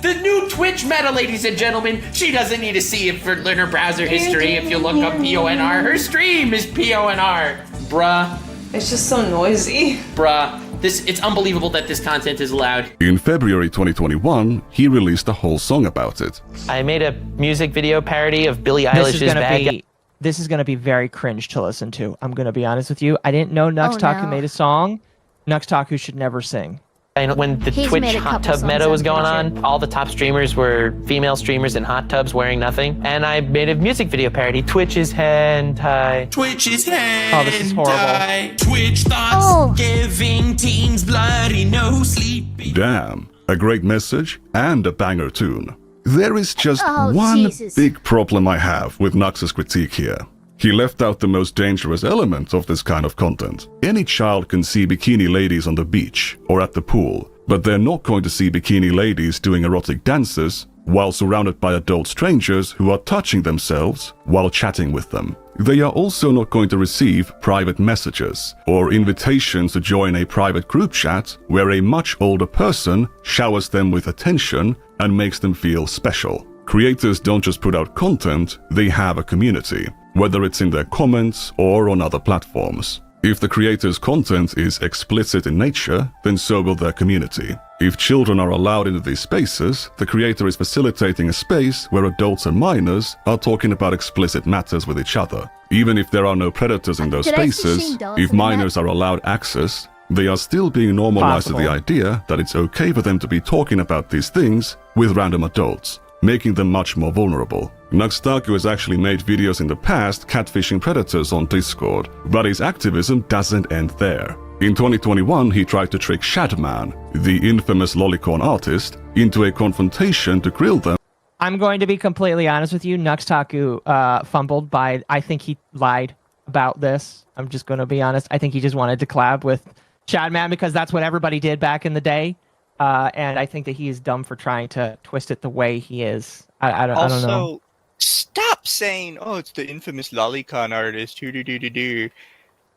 Speaker 4: The new Twitch meta, ladies and gentlemen, she doesn't need to see it for her browser history if you look up PONR. Her stream is PONR. Bruh.
Speaker 13: It's just so noisy.
Speaker 4: Bruh. It's unbelievable that this content is allowed.
Speaker 7: In February 2021, he released a whole song about it.
Speaker 22: I made a music video parody of Billie Eilish's Bad Guy.
Speaker 16: This is going to be very cringe to listen to. I'm going to be honest with you. I didn't know Nuxtaku made a song. Nuxtaku should never sing.
Speaker 22: And when the Twitch hot tub meta was going on, all the top streamers were female streamers in hot tubs wearing nothing. And I made a music video parody. Twitch is hentai.
Speaker 23: Twitch is hentai.
Speaker 16: Oh, this is horrible.
Speaker 23: Twitch thoughts giving teens bloody no sleep.
Speaker 7: Damn, a great message and a banger tune. There is just
Speaker 1: Oh,
Speaker 7: one
Speaker 1: Jesus.
Speaker 7: big problem I have with Nux's critique here. He left out the most dangerous element of this kind of content. Any child can see bikini ladies on the beach or at the pool, but they're not going to see bikini ladies doing erotic dances while surrounded by adult strangers who are touching themselves while chatting with them. They are also not going to receive private messages or invitations to join a private group chat where a much older person showers them with attention and makes them feel special. Creators don't just put out content, they have a community, whether it's in their comments or on other platforms. If the creator's content is explicit in nature, then so will their community. If children are allowed into these spaces, the creator is facilitating a space where adults and minors are talking about explicit matters with each other. Even if there are no predators in those spaces, if minors are allowed access, they are still being normalized to the idea that it's okay for them to be talking about these things with random adults, making them much more vulnerable. Nuxtaku has actually made videos in the past catfishing predators on Discord, but his activism doesn't end there. In 2021, he tried to trick Shadman, the infamous lolicon artist, into a confrontation to grill them.
Speaker 16: I'm going to be completely honest with you. Nuxtaku fumbled by. I think he lied about this. I'm just going to be honest. I think he just wanted to collab with Shadman because that's what everybody did back in the day. And I think that he is dumb for trying to twist it the way he is. I don't know.
Speaker 2: Also, stop saying, "Oh, it's the infamous lolicon artist."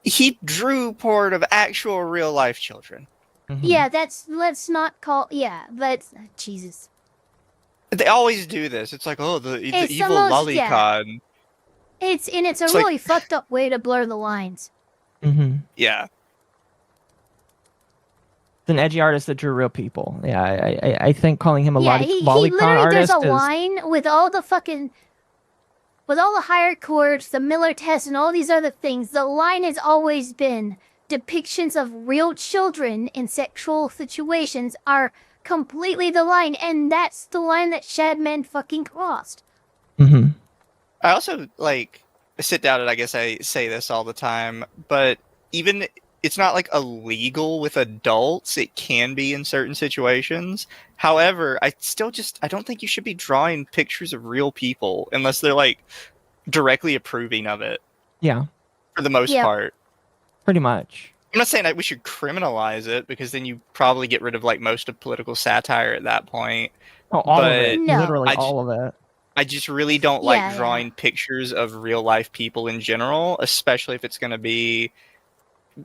Speaker 2: He drew part of actual real life children.
Speaker 1: Yeah, let's not call. Yeah, but Jesus.
Speaker 2: They always do this. It's like, oh, the evil lolicon.
Speaker 1: Yeah. It's a really fucked up way to blur the lines.
Speaker 2: Yeah.
Speaker 16: It's an edgy artist that drew real people. Yeah, I think calling him a lolicon
Speaker 1: literally,
Speaker 16: artist
Speaker 1: there's a line with all the higher chords, the Miller test, and all these other things. The line has always been depictions of real children in sexual situations are completely the line, and that's the line that Shadman fucking crossed.
Speaker 2: I also sit down and I guess I say this all the time, but even it's not illegal with adults. It can be in certain situations. However, I don't think you should be drawing pictures of real people unless they're directly approving of it.
Speaker 16: Yeah.
Speaker 2: For the most part.
Speaker 16: Pretty much.
Speaker 2: I'm not saying that we should criminalize it because then you probably get rid of most of political satire at that point.
Speaker 16: Oh, all of it. No. Literally all of it.
Speaker 2: I just really don't like drawing pictures of real life people in general, especially if it's going to be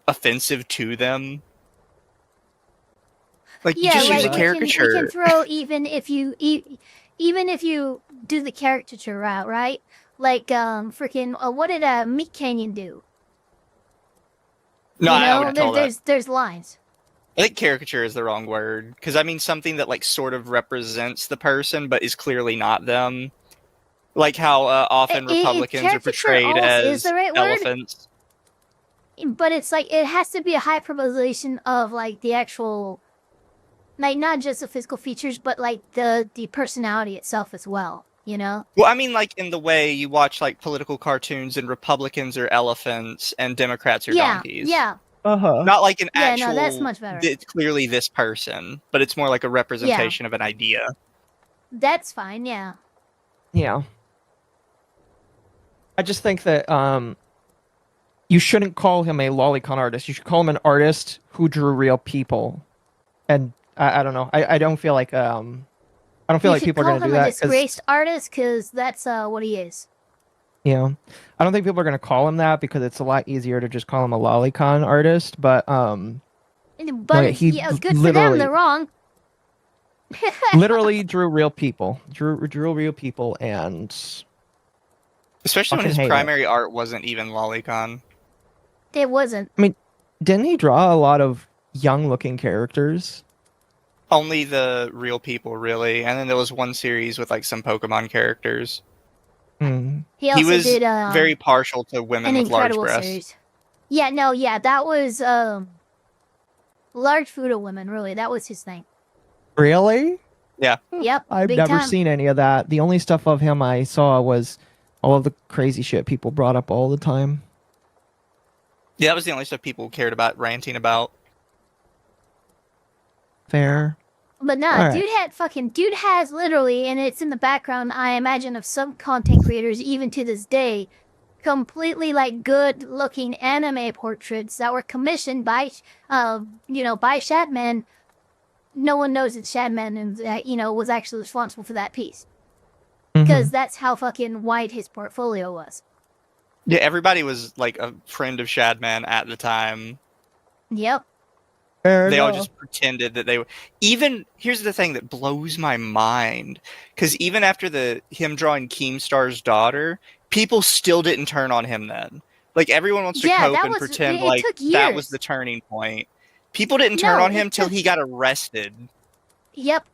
Speaker 2: offensive to them. You just use a caricature.
Speaker 1: We can throw even if you do the caricature route, right? What did Meat Canyon do?
Speaker 2: No, I wouldn't call that.
Speaker 1: There's lines.
Speaker 2: I think caricature is the wrong word because I mean something that sort of represents the person but is clearly not them. Like how often Republicans are portrayed as elephants.
Speaker 1: But it's it has to be a hyperbolization of the actual, not just the physical features, but the personality itself as well. You know?
Speaker 2: Well, I mean, in the way you watch political cartoons and Republicans are elephants and Democrats are donkeys.
Speaker 1: Yeah.
Speaker 2: Not an actual.
Speaker 1: No, that's much better.
Speaker 2: It's clearly this person, but it's more like a representation of an idea.
Speaker 1: That's fine. Yeah.
Speaker 16: Yeah. I just think that you shouldn't call him a lolicon artist. You should call him an artist who drew real people. And I don't know. I don't feel like I don't feel like people are going to do that.
Speaker 1: You should call him a disgraced artist because that's what he is.
Speaker 16: Yeah. I don't think people are going to call him that because it's a lot easier to just call him a lolicon artist. But
Speaker 1: good for them. They're wrong.
Speaker 16: literally drew real people. Drew real people and...
Speaker 2: Especially when his primary art wasn't even lolicon.
Speaker 1: It wasn't.
Speaker 16: I mean, didn't he draw a lot of young-looking characters?
Speaker 2: Only the real people, really. And then there was one series with some Pokemon characters.
Speaker 1: He also
Speaker 2: was
Speaker 1: did
Speaker 2: very partial to women with large breasts.
Speaker 1: Series. That was large food of women. Really, that was his thing.
Speaker 16: Really?
Speaker 2: Yeah.
Speaker 1: Yep.
Speaker 16: I've never seen any of that. The only stuff of him I saw was all of the crazy shit people brought up all the time.
Speaker 2: Yeah, that was the only stuff people cared about ranting about.
Speaker 16: Fair.
Speaker 1: But no,
Speaker 16: right.
Speaker 1: dude has literally, and it's in the background, I imagine, of some content creators, even to this day, completely good-looking anime portraits that were commissioned by, by Shadman. No one knows it's Shadman and was actually responsible for that piece. Because that's how fucking wide his portfolio was.
Speaker 2: Yeah, everybody was a friend of Shadman at the time.
Speaker 1: Yep.
Speaker 2: They all just pretended that they were. Even here's the thing that blows my mind, because even after him drawing Keemstar's daughter, people still didn't turn on him then. Everyone wants to cope and pretend that was the turning point. People didn't turn on him till he got arrested.
Speaker 1: Yep.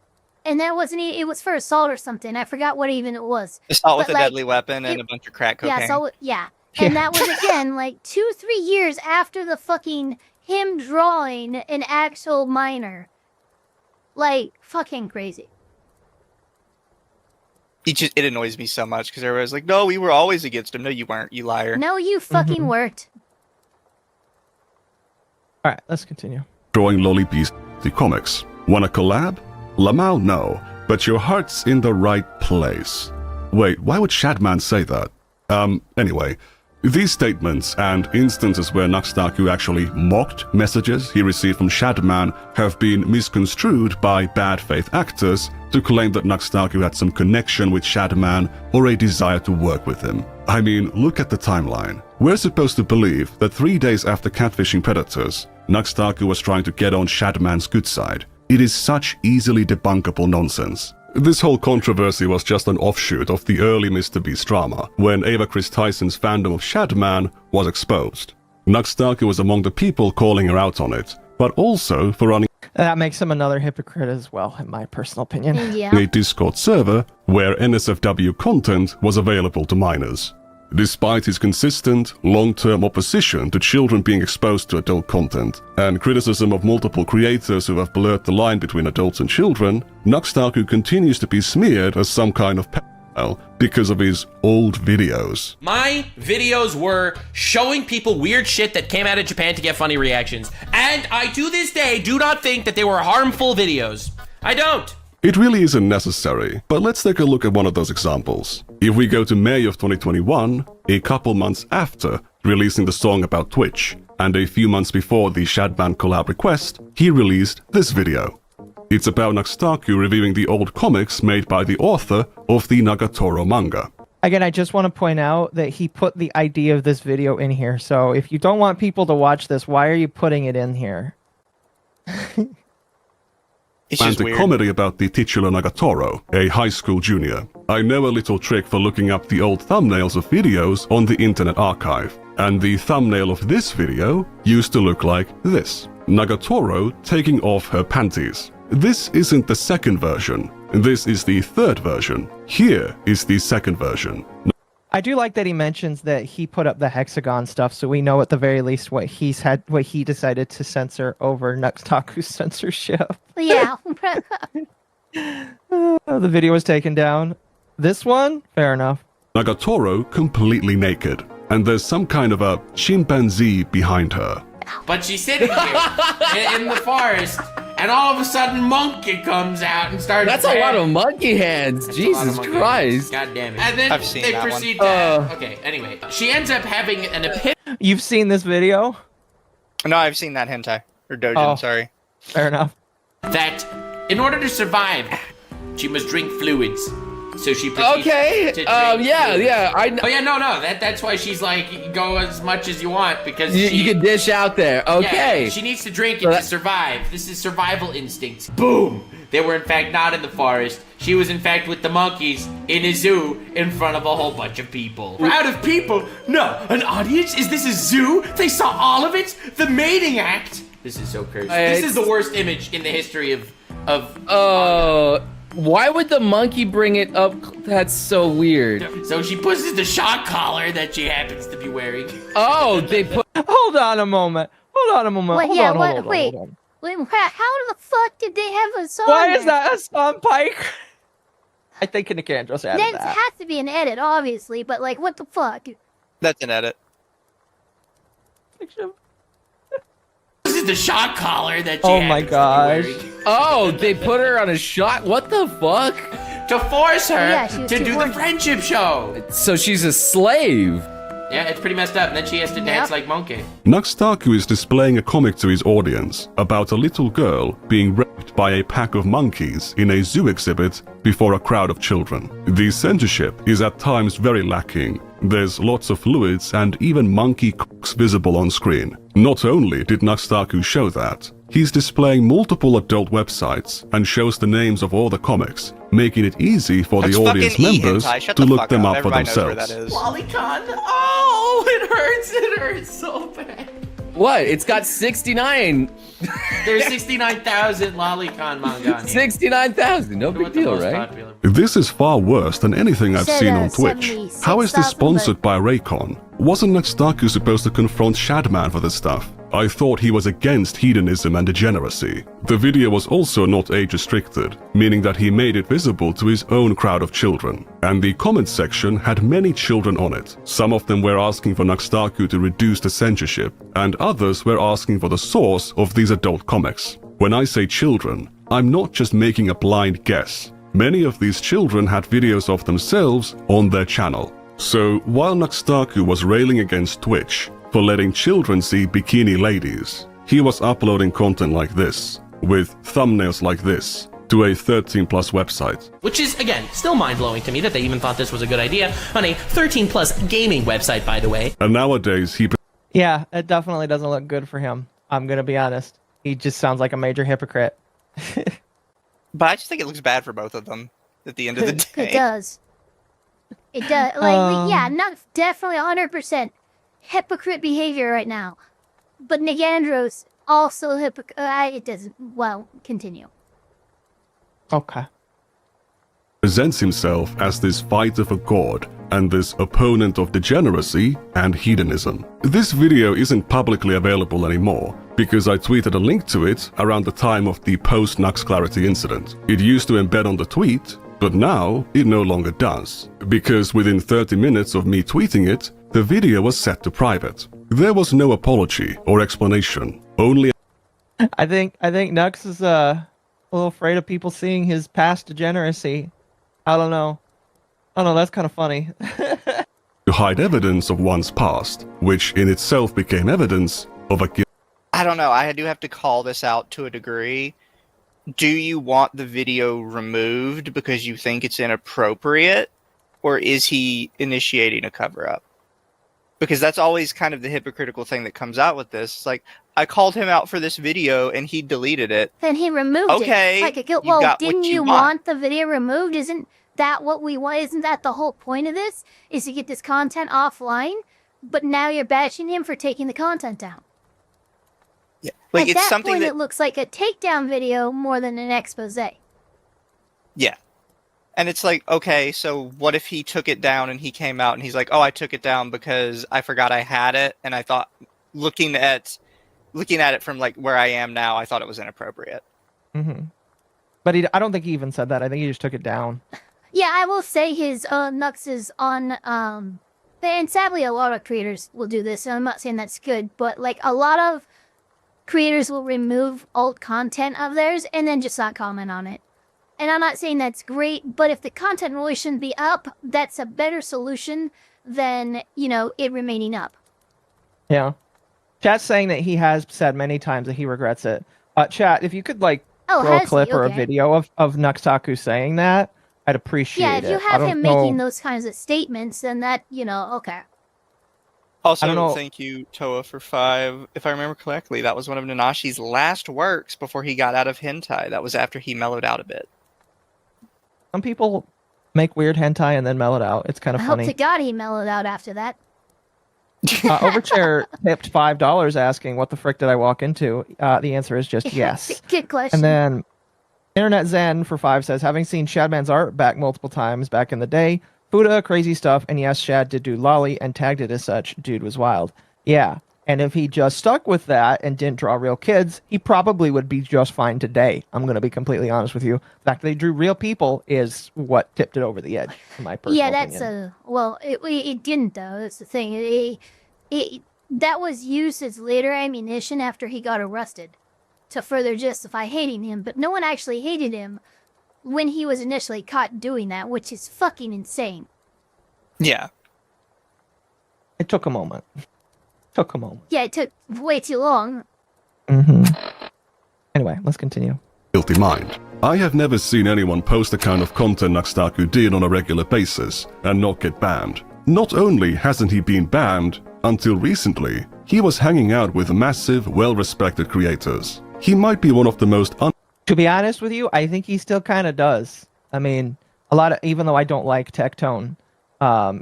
Speaker 1: And that wasn't it was for assault or something. I forgot what even it was.
Speaker 2: Assault with a deadly weapon and a bunch of crack cocaine.
Speaker 1: Yeah. And that was again 2-3 years after the fucking him drawing an actual minor. Fucking crazy.
Speaker 2: It annoys me so much because everybody's like, no, we were always against him. No, you weren't, you liar.
Speaker 1: No, you fucking weren't.
Speaker 16: All right, let's continue.
Speaker 7: Drawing Lolly Beast the comics. Want a collab? Lamau, no, but your heart's in the right place. Wait, why would Shadman say that? Anyway, these statements and instances where Nuxtaku actually mocked messages he received from Shadman have been misconstrued by bad faith actors to claim that Nuxtaku had some connection with Shadman or a desire to work with him. I mean, look at the timeline. We're supposed to believe that 3 days after catfishing Predators, Nuxtaku was trying to get on Shadman's good side. It is such easily debunkable nonsense. This whole controversy was just an offshoot of the early Mr. Beast drama, when Ava Chris Tyson's fandom of Shadman was exposed. Nuxtaku was among the people calling her out on it, but also for running
Speaker 16: That makes him another hypocrite as well, in my personal opinion.
Speaker 7: a Discord server where NSFW content was available to minors. Despite his consistent, long-term opposition to children being exposed to adult content, and criticism of multiple creators who have blurred the line between adults and children, Nuxtaku continues to be smeared as some kind of pedophile because of his old videos.
Speaker 4: My videos were showing people weird shit that came out of Japan to get funny reactions. And I, to this day, do not think that they were harmful videos. I don't.
Speaker 7: It really isn't necessary, but let's take a look at one of those examples. If we go to May of 2021, a couple months after releasing the song about Twitch, and a few months before the Shadman collab request, he released this video. It's about Nuxtaku reviewing the old comics made by the author of the Nagatoro manga.
Speaker 16: Again, I just want to point out that he put the idea of this video in here. So if you don't want people to watch this, why are you putting it in here?
Speaker 7: And a comedy about the titular Nagatoro, a high school junior. I know a little trick for looking up the old thumbnails of videos on the Internet Archive, and the thumbnail of this video used to look like this. Nagatoro taking off her panties. This isn't the second version, this is the third version. Here is the second version.
Speaker 16: I do like that he mentions that he put up the hexagon stuff, so we know at the very least what he decided to censor over Nuxtaku's censorship.
Speaker 1: Yeah.
Speaker 16: The video was taken down. This one, fair enough.
Speaker 7: Nagatoro completely naked, and there's some kind of a chimpanzee behind her.
Speaker 9: But she's sitting here in the forest, and all of a sudden, Monkey comes out and starts.
Speaker 8: That's a lot of monkey hands. Jesus Christ.
Speaker 9: God damn it. And then
Speaker 2: I've seen
Speaker 9: they
Speaker 2: that
Speaker 9: proceed
Speaker 2: one.
Speaker 9: to. Okay, anyway. She ends up having an epiphany.
Speaker 16: You've seen this video?
Speaker 2: No, I've seen that hentai. Or dojin, sorry.
Speaker 16: Fair enough.
Speaker 9: That in order to survive, she must drink fluids. So she proceeds
Speaker 8: Okay.
Speaker 9: to drink
Speaker 8: Yeah.
Speaker 9: fluids.
Speaker 8: Yeah.
Speaker 9: Oh yeah, no. That's why she's like, go as much as you want because
Speaker 8: You can dish out there. Okay.
Speaker 9: Yeah, she needs to drink it to survive. This is survival instincts. Boom! They were in fact not in the forest. She was in fact with the monkeys in a zoo in front of a whole bunch of people. Crowd of people? No, an audience? Is this a zoo? They saw all of it? The mating act? This is so cursed. This is the worst image in the history of
Speaker 8: why would the monkey bring it up? That's so weird.
Speaker 9: So she pushes the shock collar that she happens to be wearing.
Speaker 8: Oh, they put.
Speaker 16: Hold on a moment. Hold on a moment.
Speaker 1: Wait,
Speaker 16: Hold
Speaker 1: yeah,
Speaker 16: on,
Speaker 1: what?
Speaker 16: hold on,
Speaker 1: Wait.
Speaker 16: hold on.
Speaker 1: Wait, how the fuck did they have a song?
Speaker 16: Why is
Speaker 1: there?
Speaker 16: that a song, Pike? I think Nicandros added
Speaker 1: That
Speaker 16: that.
Speaker 1: has to be an edit, obviously, but like, what the fuck?
Speaker 2: That's an edit.
Speaker 9: This is the shock collar that she
Speaker 16: Oh my
Speaker 9: happens
Speaker 16: gosh.
Speaker 9: to be wearing.
Speaker 8: Oh, they put her on a shot. What the fuck?
Speaker 9: To force her
Speaker 1: Yeah, she was
Speaker 9: to
Speaker 1: too
Speaker 9: do the
Speaker 1: horny.
Speaker 9: friendship show.
Speaker 8: So she's a slave.
Speaker 9: Yeah, it's pretty messed up. And then she has to dance like Monkey.
Speaker 7: Nuxtaku is displaying a comic to his audience about a little girl being raped by a pack of monkeys in a zoo exhibit before a crowd of children. The censorship is at times very lacking. There's lots of fluids and even monkey cocks visible on screen. Not only did Nuxtaku show that, he's displaying multiple adult websites and shows the names of all the comics, making it easy for
Speaker 2: That's
Speaker 7: the audience
Speaker 2: fucking
Speaker 7: members
Speaker 2: hentai. Shut
Speaker 7: to
Speaker 2: the
Speaker 7: look
Speaker 2: fuck
Speaker 7: them
Speaker 2: up.
Speaker 7: up for
Speaker 2: Everybody knows where
Speaker 7: themselves.
Speaker 2: that is.
Speaker 9: Lolicon. Oh, it hurts so bad.
Speaker 8: What? It's got 69.
Speaker 9: There's 69,000 Lolicon manga on here.
Speaker 8: 69,000. No big
Speaker 9: What the
Speaker 8: deal,
Speaker 9: most
Speaker 8: right?
Speaker 9: popular.
Speaker 7: This is far worse than anything I've
Speaker 1: Said,
Speaker 7: seen on Twitch.
Speaker 1: 76,000,
Speaker 7: How is this sponsored by Raycon? Wasn't Nuxtaku supposed to confront Shadman for this stuff? I thought he was against hedonism and degeneracy. The video was also not age restricted, meaning that he made it visible to his own crowd of children. And the comment section had many children on it. Some of them were asking for Nuxtaku to reduce the censorship, and others were asking for the source of these adult comics. When I say children, I'm not just making a blind guess. Many of these children had videos of themselves on their channel. So while Nuxtaku was railing against Twitch for letting children see bikini ladies, he was uploading content like this, with thumbnails like this, to a 13+ website.
Speaker 4: Which is, again, still mind-blowing to me that they even thought this was a good idea on a 13+ gaming website, by the way.
Speaker 7: And nowadays he...
Speaker 16: Yeah, it definitely doesn't look good for him. I'm gonna be honest. He just sounds like a major hypocrite.
Speaker 2: But I just think it looks bad for both of them at the end of the day.
Speaker 1: It does. It does. Like, yeah, not definitely 100% hypocrite behavior right now. But Nick Andros also hypocrite. It doesn't. Well, continue.
Speaker 16: Okay.
Speaker 7: Presents himself as this fighter for God and this opponent of degeneracy and hedonism. This video isn't publicly available anymore because I tweeted a link to it around the time of the post-Nux Clarity incident. It used to embed on the tweet, but now it no longer does, because within 30 minutes of me tweeting it, the video was set to private. There was no apology or explanation, only...
Speaker 16: I think Nux is a little afraid of people seeing his past degeneracy. I don't know, that's kind of funny.
Speaker 7: to hide evidence of one's past, which in itself became evidence of a guilt.
Speaker 2: I don't know, I do have to call this out to a degree. Do you want the video removed because you think it's inappropriate? Or is he initiating a cover-up? Because that's always kind of the hypocritical thing that comes out with this. It's like, I called him out for this video and he deleted it.
Speaker 1: Then he removed
Speaker 2: okay,
Speaker 1: it. Like a guilt.
Speaker 2: you
Speaker 1: Well,
Speaker 2: got
Speaker 1: didn't
Speaker 2: what
Speaker 1: you
Speaker 2: want.
Speaker 1: want the video removed? Isn't that what we want? Isn't that the whole point of this? Is to get this content offline? But now you're bashing him for taking the content down.
Speaker 2: Yeah, like
Speaker 1: At
Speaker 2: it's
Speaker 1: that
Speaker 2: something
Speaker 1: point,
Speaker 2: that
Speaker 1: it looks like a takedown video more than an expose.
Speaker 2: yeah. And it's like, okay, so what if he took it down and he came out and he's like, oh, I took it down because I forgot I had it, and I thought, looking at it from like where I am now, I thought it was inappropriate.
Speaker 16: Mm-hmm. But I don't think he even said that. I think he just took it down.
Speaker 1: Yeah, I will say his Nux is on, and sadly a lot of creators will do this, and I'm not saying that's good, but like a lot of creators will remove old content of theirs and then just not comment on it. And I'm not saying that's great, but if the content really shouldn't be up, that's a better solution than, it remaining up.
Speaker 16: Yeah. Chat's saying that he has said many times that he regrets it. Chat, if you could throw a clip or a video of Nuxtaku saying that, I'd appreciate it.
Speaker 1: Yeah, if you have him making those kinds of statements, then that, okay.
Speaker 2: Also, thank you, Toa, for 5. If I remember correctly, that was one of Nanashi's last works before he got out of hentai. That was after he mellowed out a bit.
Speaker 16: Some people make weird hentai and then mellow it out. It's kind of funny.
Speaker 1: I hope to God he mellowed out after that.
Speaker 16: Overchair tipped $5 asking, what the frick did I walk into? The answer is just yes.
Speaker 1: Good question.
Speaker 16: And then Internet Zen for 5 says, having seen Shadman's art back multiple times back in the day, Fuda, crazy stuff, and yes, Shad did do lolly and tagged it as such. Dude was wild. Yeah, and if he just stuck with that and didn't draw real kids, he probably would be just fine today. I'm going to be completely honest with you. The fact that they drew real people is what tipped it over the edge, in my personal opinion.
Speaker 1: It didn't, though. That's the thing. That was used as later ammunition after he got arrested to further justify hating him, but no one actually hated him when he was initially caught doing that, which is fucking insane.
Speaker 2: Yeah.
Speaker 16: It took a moment.
Speaker 1: Yeah, it took way too long.
Speaker 16: Mm-hmm. Anyway, let's continue.
Speaker 7: Guilty mind. I have never seen anyone post the kind of content Nuxtaku did on a regular basis and not get banned. Not only hasn't he been banned, until recently, he was hanging out with massive, well-respected creators. He might be one of the most
Speaker 16: To be honest with you, I think he still kind of does. I mean, even though I don't like Tectone,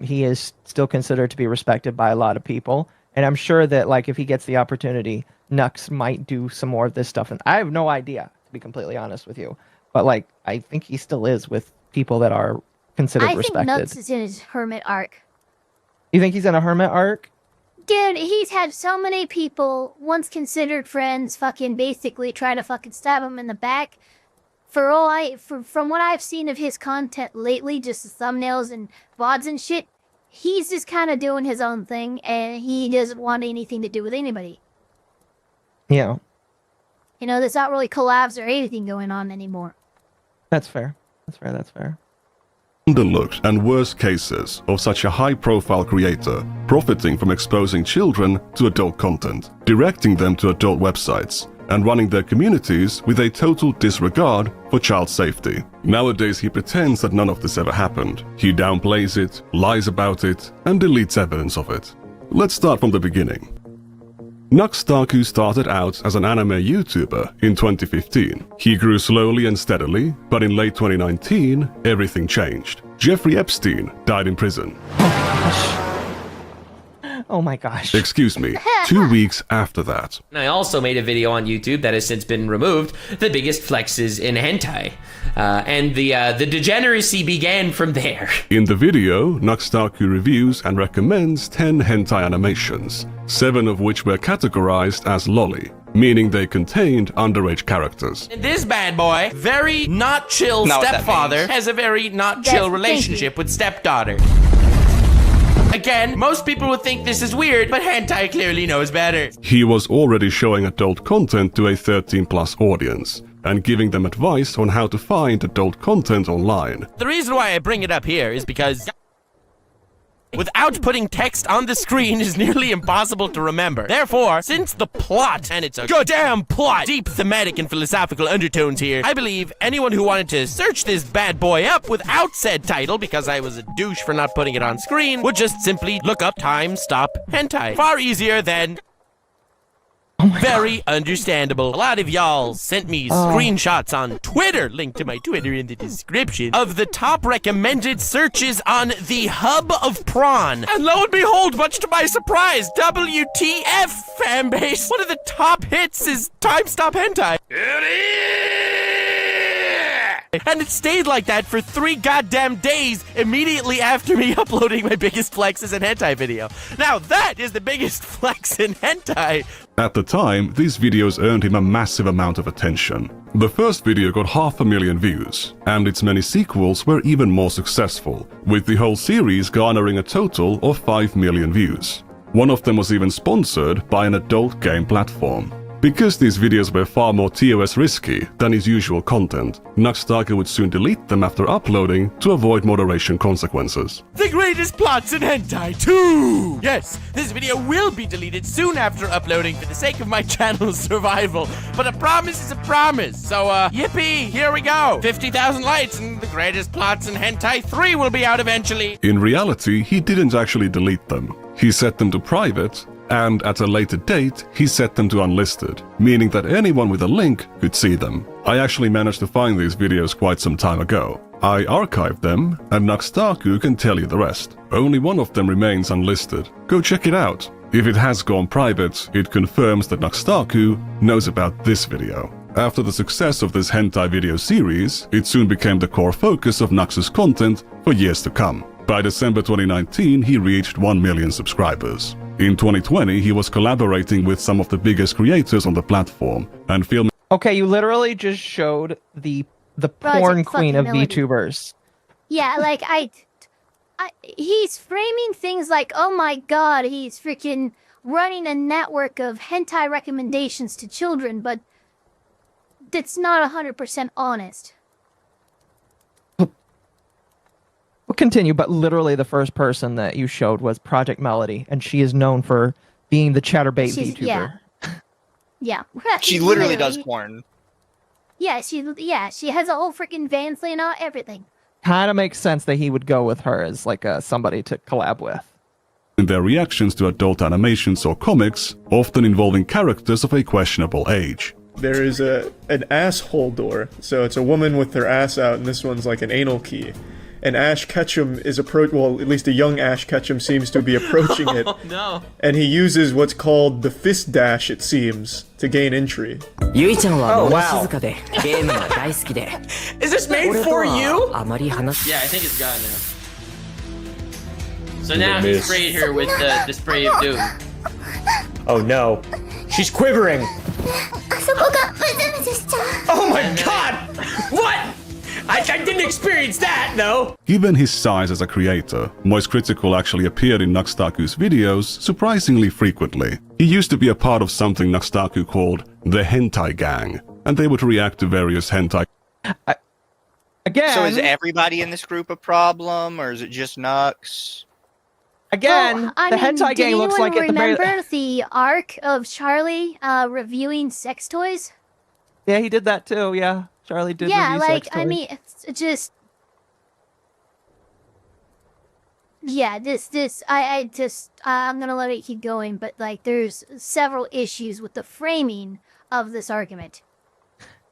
Speaker 16: he is still considered to be respected by a lot of people. And I'm sure that, if he gets the opportunity, Nux might do some more of this stuff. And I have no idea, to be completely honest with you. But, I think he still is with people that are considered respected.
Speaker 1: I think Nux is in his hermit arc.
Speaker 16: You think he's in a hermit arc?
Speaker 1: Dude, he's had so many people, once considered friends, fucking basically try to fucking stab him in the back. From what I've seen of his content lately, just the thumbnails and VODs and shit, he's just kind of doing his own thing, and he doesn't want anything to do with anybody.
Speaker 16: Yeah.
Speaker 1: You know, there's not really collabs or anything going on anymore.
Speaker 16: That's fair. That's fair.
Speaker 7: Underlooked and worse cases of such a high-profile creator profiting from exposing children to adult content, directing them to adult websites, and running their communities with a total disregard for child safety. Nowadays he pretends that none of this ever happened. He downplays it, lies about it, and deletes evidence of it. Let's start from the beginning. Nuxtaku started out as an anime YouTuber in 2015. He grew slowly and steadily, but in late 2019, everything changed. Jeffrey Epstein died in prison.
Speaker 16: Oh my gosh.
Speaker 7: Excuse me, 2 weeks after that.
Speaker 4: I also made a video on YouTube that has since been removed, the biggest flexes in hentai. And the degeneracy began from there.
Speaker 7: In the video, Nuxtaku reviews and recommends 10 hentai animations, 7 of which were categorized as lolly, meaning they contained underage characters.
Speaker 9: And this bad boy, very not chill stepfather, has a very not chill relationship with stepdaughter. Again, most people would think this is weird, but hentai clearly knows better.
Speaker 7: He was already showing adult content to a 13+ audience, and giving them advice on how to find adult content online.
Speaker 9: The reason why I bring it up here is because without putting text on the screen is nearly impossible to remember. Therefore, since the plot, and it's a goddamn plot, deep thematic and philosophical undertones here, I believe anyone who wanted to search this bad boy up without said title, because I was a douche for not putting it on screen, would just simply look up time stop hentai. Far easier than... Very understandable. A lot of y'all sent me screenshots on Twitter, link to my Twitter in the description, of the top recommended searches on the hub of prawn. And lo and behold, much to my surprise, WTF fanbase, one of the top hits is Time Stop Hentai. And it stayed like that for 3 goddamn days immediately after me uploading my biggest flexes in hentai video. Now that is the biggest flex in hentai.
Speaker 7: At the time, these videos earned him a massive amount of attention. The first video got 500,000 views, and its many sequels were even more successful, with the whole series garnering a total of 5 million views. One of them was even sponsored by an adult game platform. Because these videos were far more TOS risky than his usual content, Nuxtaku would soon delete them after uploading to avoid moderation consequences.
Speaker 9: The greatest plots in hentai 2! Yes, this video will be deleted soon after uploading for the sake of my channel's survival, but a promise is a promise, so yippee, here we go! 50,000 likes and the greatest plots in hentai 3 will be out eventually!
Speaker 7: In reality, he didn't actually delete them. He set them to private, and at a later date, he set them to unlisted, meaning that anyone with a link could see them. I actually managed to find these videos quite some time ago. I archived them, and Nuxtaku can tell you the rest. Only one of them remains unlisted. Go check it out. If it has gone private, it confirms that Nuxtaku knows about this video. After the success of this hentai video series, it soon became the core focus of Nux's content for years to come. By December 2019, he reached 1 million subscribers. In 2020, he was collaborating with some of the biggest creators on the platform and filming.
Speaker 16: Okay, you literally just showed the porn queen of VTubers.
Speaker 1: Yeah, like he's framing things like, oh my god, he's freaking running a network of hentai recommendations to children, but that's not 100% honest.
Speaker 16: We'll continue, but literally the first person that you showed was Project Melody, and she is known for being the chatterbait VTuber.
Speaker 1: Yeah.
Speaker 2: She literally does porn.
Speaker 1: Yeah, she has a whole freaking van and all everything.
Speaker 16: Kind of makes sense that he would go with her as like somebody to collab with.
Speaker 7: In their reactions to adult animations or comics, often involving characters of a questionable age.
Speaker 3: There is an asshole door, so it's a woman with her ass out, and this one's like an anal key. And Ash Ketchum is at least a young Ash Ketchum seems to be approaching it.
Speaker 9: Oh no.
Speaker 3: And he uses what's called the fist dash, it seems, to gain entry.
Speaker 9: Oh wow. Is this made for you? Yeah, I think it's gone now. So now he sprayed her with the spray of doom.
Speaker 11: Oh no. She's quivering. Oh my god! What? I didn't experience that, though.
Speaker 7: Given his size as a creator, Moist Critical actually appeared in Nuxtaku's videos surprisingly frequently. He used to be a part of something Nuxtaku called the Hentai Gang, and they would react to various hentai.
Speaker 16: Again.
Speaker 2: So is everybody in this group a problem, or is it just Nux?
Speaker 16: Again,
Speaker 1: well, I
Speaker 16: the
Speaker 1: mean,
Speaker 16: hentai gang looks like at the very...
Speaker 1: remember the arc of Charlie reviewing sex toys?
Speaker 16: Yeah, he did that too. Yeah, Charlie did.
Speaker 1: Yeah,
Speaker 16: review
Speaker 1: like
Speaker 16: sex toys.
Speaker 1: I mean, it's just. Yeah, I'm gonna let it keep going, but like, there's several issues with the framing of this argument.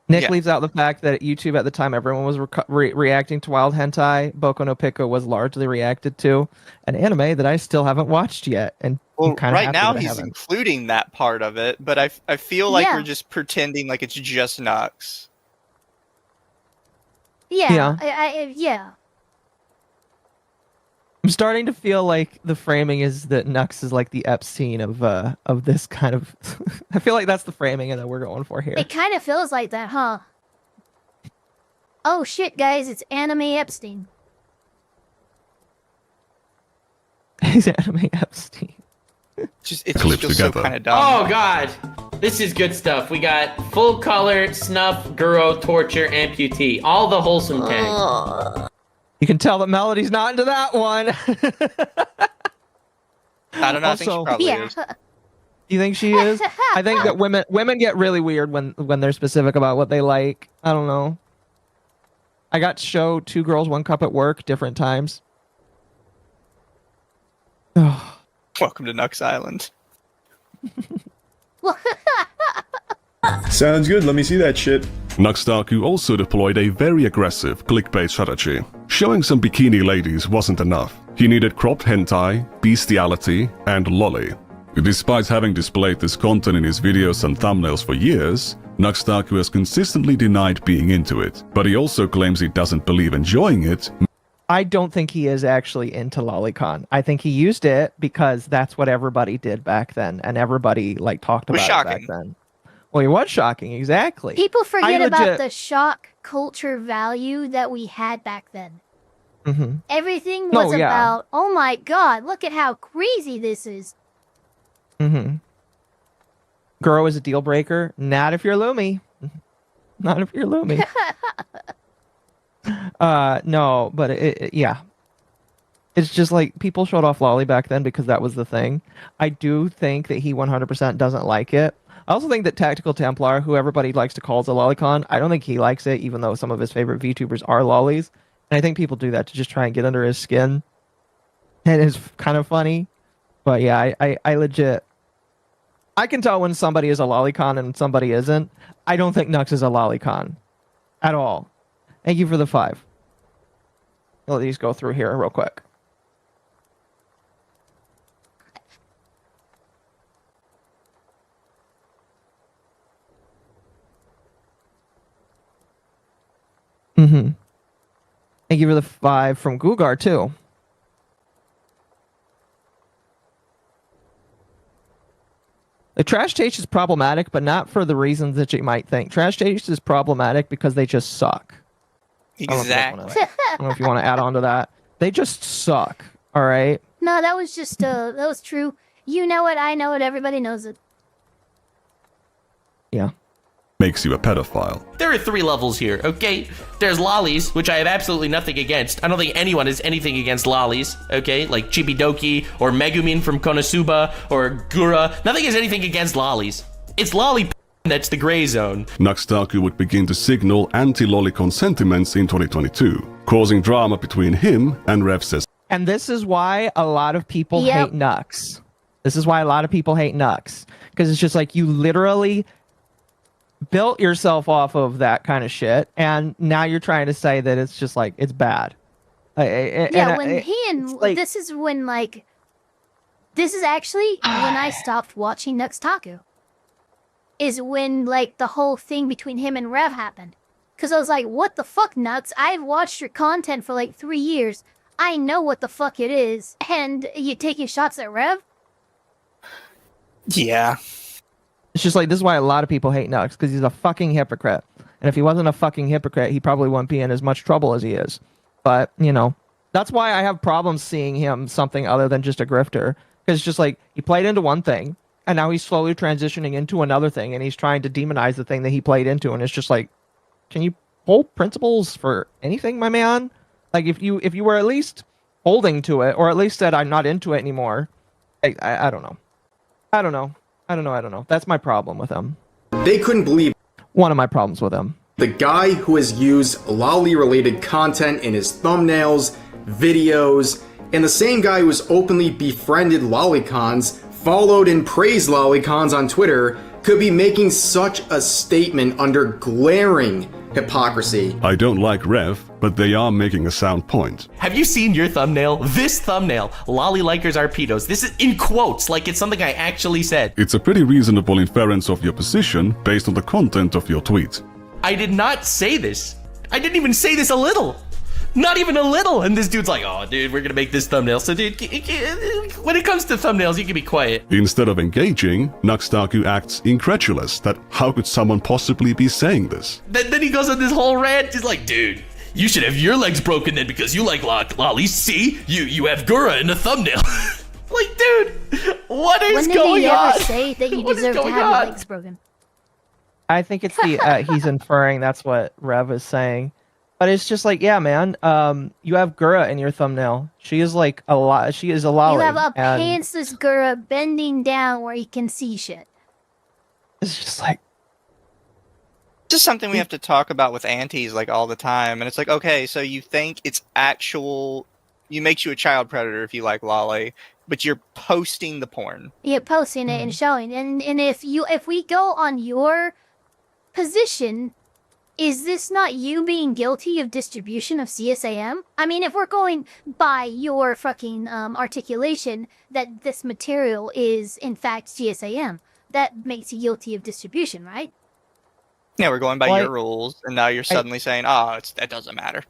Speaker 16: Nick leaves out the fact that at YouTube at the time everyone was reacting to wild hentai. Boku no Pico was largely reacted to an anime that I still haven't watched yet, and
Speaker 2: Well,
Speaker 16: kind of
Speaker 2: right now he's including that part of it, but I feel like we're just pretending like it's just Nux.
Speaker 1: Yeah,
Speaker 16: Yeah. I'm starting to feel like the framing is that Nux is like the Epstein of this kind of. I feel like that's the framing that we're going for here.
Speaker 1: It kind of feels like that, huh? Oh shit, guys! It's Anime Epstein.
Speaker 16: He's Anime Epstein.
Speaker 2: It feels so kind of dumb.
Speaker 9: Oh god, this is good stuff. We got full color, snuff, Guro, torture, amputee. All the wholesome tags.
Speaker 16: You can tell that Melody's not into that one.
Speaker 2: I don't know. I think she probably is.
Speaker 16: You think she is? I think that women get really weird when they're specific about what they like. I don't know. I got to show 2 girls, 1 cup at work, different times.
Speaker 2: Welcome to Nux Island.
Speaker 3: Sounds good. Let me see that shit.
Speaker 7: Nuxtaku also deployed a very aggressive clickbait strategy. Showing some bikini ladies wasn't enough. He needed cropped hentai, bestiality, and lolly. Despite having displayed this content in his videos and thumbnails for years, Nuxtaku has consistently denied being into it, but he also claims he doesn't believe enjoying it.
Speaker 16: I don't think he is actually into lolicon. I think he used it because that's what everybody did back then, and everybody like talked about it back then. Well, it was shocking, exactly.
Speaker 1: People forget about the shock culture value that we had back then.
Speaker 16: Mm-hmm.
Speaker 1: Everything was about, oh my god, look at how crazy this is.
Speaker 16: Mm-hmm. Guro is a deal breaker. Not if you're Lumi. Not if you're Lumi. No, but yeah. It's just like people showed off lolly back then because that was the thing. I do think that he 100% doesn't like it. I also think that Tactical Templar, who everybody likes to call as a lolicon, I don't think he likes it, even though some of his favorite VTubers are lollies. And I think people do that to just try and get under his skin. And it's kind of funny. But yeah, I legit... I can tell when somebody is a lolicon and somebody isn't. I don't think Nux is a lolicon. At all. Thank you for the 5. Let these go through here real quick. Mm-hmm. Thank you for the 5 from Gugar, too. The trash taste is problematic, but not for the reasons that you might think. Trash taste is problematic because they just suck.
Speaker 2: Exactly.
Speaker 16: I don't know if you want to add on to that. They just suck, all right?
Speaker 1: No, that was just, that was true. You know it, I know it, everybody knows it.
Speaker 16: Yeah.
Speaker 7: Makes you a pedophile.
Speaker 9: There are 3 levels here, okay? There's lollies, which I have absolutely nothing against. I don't think anyone has anything against lollies, okay? Like Chibidoki, or Megumin from Konosuba, or Gura. Nothing has anything against lollies. It's lolly that's the gray zone.
Speaker 7: Nuxtaku would begin to signal anti-lolicon sentiments in 2022, causing drama between him and Revses.
Speaker 16: And this is why a lot of people hate Nux. This is why a lot of people hate Nux. Because it's just like you literally built yourself off of that kind of shit, and now you're trying to say that it's just like it's bad.
Speaker 1: This is when like this is actually when I stopped watching Nuxtaku. Is when like the whole thing between him and Rev happened, because I was like, what the fuck, Nux? I've watched your content for like 3 years. I know what the fuck it is, and you taking shots at Rev?
Speaker 2: Yeah.
Speaker 16: It's just like, this is why a lot of people hate Nux, because he's a fucking hypocrite. And if he wasn't a fucking hypocrite, he probably wouldn't be in as much trouble as he is. But, you know, that's why I have problems seeing him something other than just a grifter. Because it's just like, he played into one thing, and now he's slowly transitioning into another thing, and he's trying to demonize the thing that he played into, and it's just like, can you hold principles for anything, my man? Like, if you were at least holding to it, or at least said, I'm not into it anymore, I don't know. I don't know. That's my problem with him.
Speaker 14: They couldn't believe
Speaker 16: one of my problems with him.
Speaker 14: The guy who has used lolly-related content in his thumbnails, videos, and the same guy who has openly befriended lolicons, followed and praised lolicons on Twitter, could be making such a statement under glaring hypocrisy.
Speaker 7: I don't like Rev, but they are making a sound point.
Speaker 22: Have you seen your thumbnail? This thumbnail, lolly likers are pedos. This is in quotes, like it's something I actually said.
Speaker 7: It's a pretty reasonable inference of your position based on the content of your tweet.
Speaker 22: I did not say this. I didn't even say this a little. Not even a little. And this dude's like, oh, dude, we're gonna make this thumbnail. So, dude, when it comes to thumbnails, you can be quiet.
Speaker 7: Instead of engaging, Nuxtaku acts incredulous that how could someone possibly be saying this?
Speaker 22: Then he goes on this whole rant. He's like, dude, you should have your legs broken then because you like lollies. See, you have Gura in the thumbnail. Like, dude, what is going on?
Speaker 1: When did he ever say that you deserve to have your legs broken?
Speaker 16: I think it's the he's inferring that's what Rev is saying. But it's just like, yeah, man, you have Gura in your thumbnail. She is like a lot. She is a lolly.
Speaker 1: You have a pantsless Gura bending down where you can see shit.
Speaker 16: It's just like,
Speaker 2: this is something we have to talk about with aunties like all the time. And it's like, okay, so you think it's actual, you makes you a child predator if you like lolly, but you're posting the porn.
Speaker 1: Yeah, posting it and showing. And if we go on your position, is this not you being guilty of distribution of CSAM? I mean, if we're going by your fucking articulation that this material is in fact CSAM, that makes you guilty of distribution, right?
Speaker 2: Yeah, we're going by your rules, and now you're suddenly saying, oh, that doesn't matter.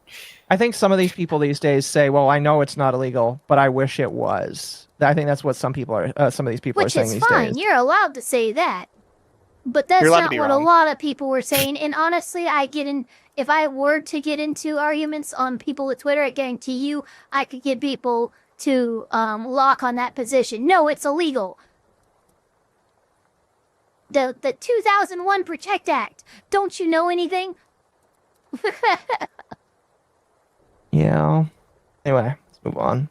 Speaker 16: I think some of these people these days say, well, I know it's not illegal, but I wish it was. I think that's what some people are. Some of these people are saying these days.
Speaker 1: Which is fine. You're allowed to say that. But that's not what a lot of people were saying. And honestly, if I were to get into arguments on people with Twitter, I guarantee you I could get people to lock on that position. No, it's illegal. The 2001 Protect Act. Don't you know anything?
Speaker 16: Yeah. Anyway, let's move on.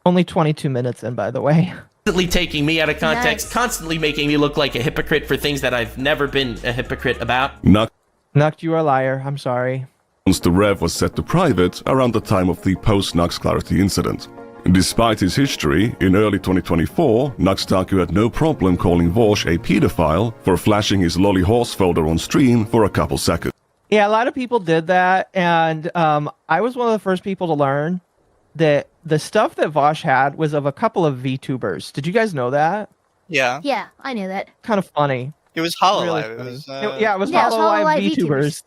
Speaker 16: Only 22 minutes in, by the way.
Speaker 22: Constantly taking me out of context,
Speaker 1: Nice.
Speaker 22: constantly making me look like a hypocrite for things that I've never been a hypocrite about.
Speaker 7: Nux
Speaker 16: you are a liar. I'm sorry.
Speaker 7: the Rev was set to private around the time of the post-Nux Clarity incident. Despite his history, in early 2024, Nuxtaku had no problem calling Vosh a pedophile for flashing his lolly horse folder on stream for a couple seconds.
Speaker 16: Yeah, a lot of people did that, and I was one of the first people to learn that the stuff that Vosh had was of a couple of VTubers. Did you guys know that?
Speaker 2: Yeah.
Speaker 1: Yeah, I knew that.
Speaker 16: Kind of funny.
Speaker 2: It was HoloLive.
Speaker 16: Really
Speaker 2: it was,
Speaker 16: yeah, it was HoloLive VTubers.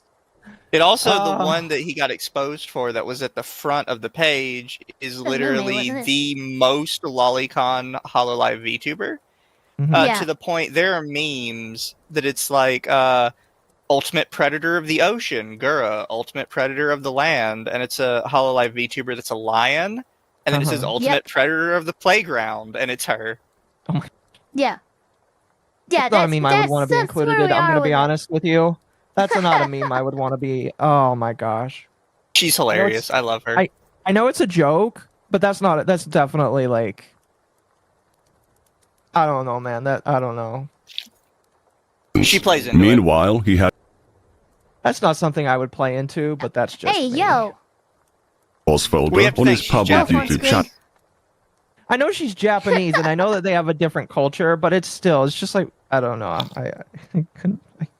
Speaker 2: It also, the one that he got exposed for that was at the front of the page is literally the most lolicon HoloLive VTuber. To the point, there are memes that it's like Ultimate Predator of the Ocean, Gura, Ultimate Predator of the Land, and it's a HoloLive VTuber that's a lion, and then it says Ultimate Predator of the Playground, and it's her.
Speaker 16: Oh my.
Speaker 1: Yeah. Yeah,
Speaker 16: that's not a meme I would want to be included in. I'm going to be honest with you. That's not a meme I would want to be. Oh my gosh.
Speaker 2: She's hilarious. I love her.
Speaker 16: I know it's a joke, but that's not it. That's definitely like, I don't know, man. I don't know.
Speaker 2: She plays into
Speaker 7: Meanwhile, he had
Speaker 16: That's not something I would play into, but that's just
Speaker 1: Hey,
Speaker 16: me.
Speaker 1: yo.
Speaker 7: horse folder on his public YouTube channel.
Speaker 16: I know she's Japanese, and I know that they have a different culture, but it's just like, I don't know.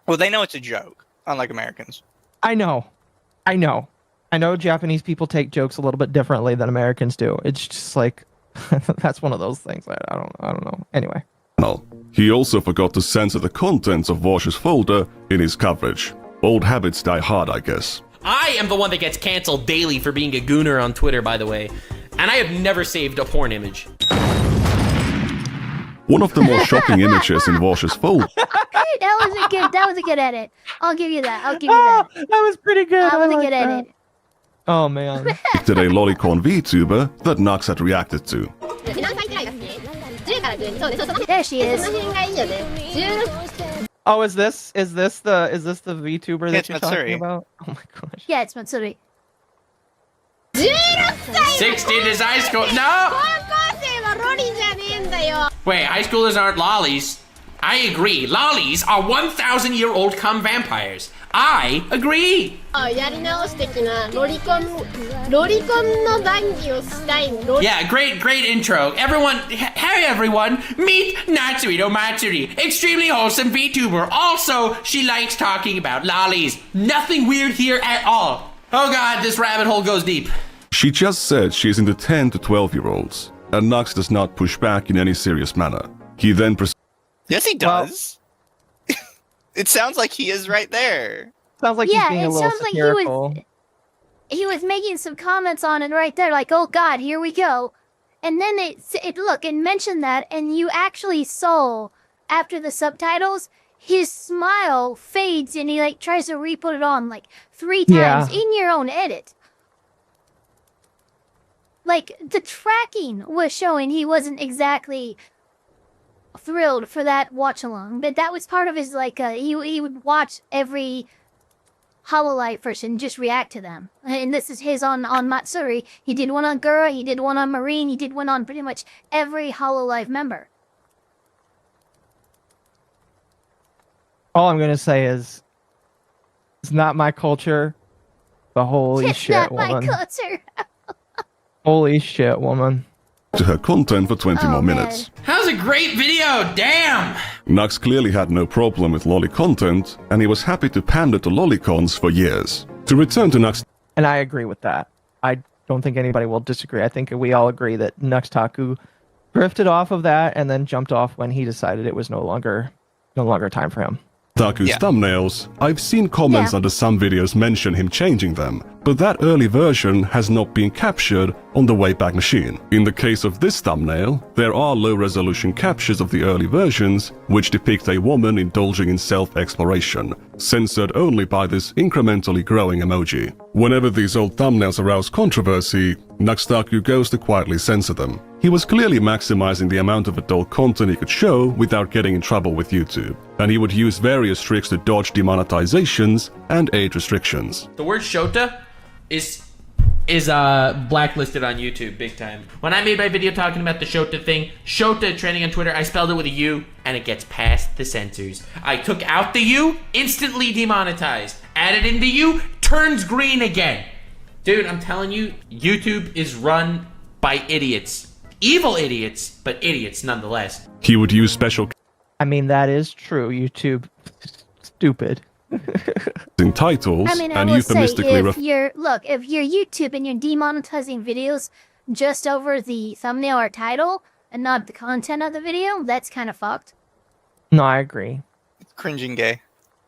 Speaker 2: Well, they know it's a joke, unlike Americans.
Speaker 16: I know Japanese people take jokes a little bit differently than Americans do. It's just like, that's one of those things. I don't know. Anyway.
Speaker 7: He also forgot to censor the contents of Vosh's folder in his coverage. Old habits die hard, I guess.
Speaker 22: I am the one that gets canceled daily for being a gooner on Twitter, by the way. And I have never saved a porn image.
Speaker 7: One of the more shocking images in Walsh's phone
Speaker 1: That was a good edit. I'll give you that. I'll give you that.
Speaker 16: That was pretty good.
Speaker 1: That was
Speaker 16: I
Speaker 1: a
Speaker 16: like
Speaker 1: good
Speaker 16: that.
Speaker 1: edit.
Speaker 16: Oh man.
Speaker 7: did a lolicon VTuber that Nux had reacted to.
Speaker 1: There she is.
Speaker 16: Oh, is this the VTuber that
Speaker 2: It's
Speaker 16: you're
Speaker 2: Matsuri.
Speaker 16: talking about? Oh my gosh.
Speaker 1: Yeah, it's Matsuri.
Speaker 9: 16 is high school. No! Wait, high schoolers aren't lollies. I agree. Lollies are 1,000-year-old cum vampires. I agree. Yeah, great intro. Everyone, hey everyone, meet Natsuhito Matsuri, extremely wholesome VTuber. Also, she likes talking about lollies. Nothing weird here at all. Oh god, this rabbit hole goes deep.
Speaker 7: She just said she is into 10 to 12-year-olds, and Nux does not push back in any serious manner. He then
Speaker 2: Yes, he does. It sounds like he is right there.
Speaker 16: Sounds like
Speaker 1: Yeah,
Speaker 16: he's being a
Speaker 1: it
Speaker 16: little
Speaker 1: sounds like
Speaker 16: satirical.
Speaker 1: he was making some comments on it right there, like, oh god, here we go. And then it mentioned that, and you actually saw, after the subtitles, his smile fades and he like tries to re-put it on like 3 times in your own edit. Like, the tracking was showing he wasn't exactly thrilled for that watch-along, but that was part of his, like, he would watch every Hololive version and just react to them. And this is his on Matsuri. He did one on Gura, he did one on Marine, he did one on pretty much every Hololive member.
Speaker 16: All I'm gonna say is, it's not my culture, but holy
Speaker 1: It's
Speaker 16: shit,
Speaker 1: not my
Speaker 16: woman.
Speaker 1: culture.
Speaker 16: Holy shit, woman.
Speaker 7: to her content for 20 more minutes.
Speaker 9: That was a great video, damn!
Speaker 7: Nux clearly had no problem with lolly content, and he was happy to pander to lolicons for years. To return to Nux...
Speaker 16: And I agree with that. I don't think anybody will disagree. I think we all agree that Nuxtaku drifted off of that and then jumped off when he decided it was no longer time for him.
Speaker 7: Taku's thumbnails, I've seen comments under some videos mention him changing them, but that early version has not been captured on the Wayback Machine. In the case of this thumbnail, there are low-resolution captures of the early versions, which depict a woman indulging in self-exploration, censored only by this incrementally growing emoji. Whenever these old thumbnails arouse controversy, Nuxtaku goes to quietly censor them. He was clearly maximizing the amount of adult content he could show without getting in trouble with YouTube, and he would use various tricks to dodge demonetizations and age restrictions.
Speaker 9: The word Shota is blacklisted on YouTube big time. When I made my video talking about the Shota thing, Shota trending on Twitter, I spelled it with a U, and it gets past the censors. I took out the U, instantly demonetized. Added in the U, turns green again. Dude, I'm telling you, YouTube is run by idiots. Evil idiots, but idiots nonetheless.
Speaker 7: He would use special
Speaker 16: I mean, that is true. YouTube, stupid.
Speaker 7: in titles
Speaker 1: I mean, I
Speaker 7: and
Speaker 1: will say,
Speaker 7: euphemistically
Speaker 1: if you're YouTube and you're demonetizing videos just over the thumbnail or title and not the content of the video, that's kind of fucked.
Speaker 16: No, I agree.
Speaker 2: It's cringing gay.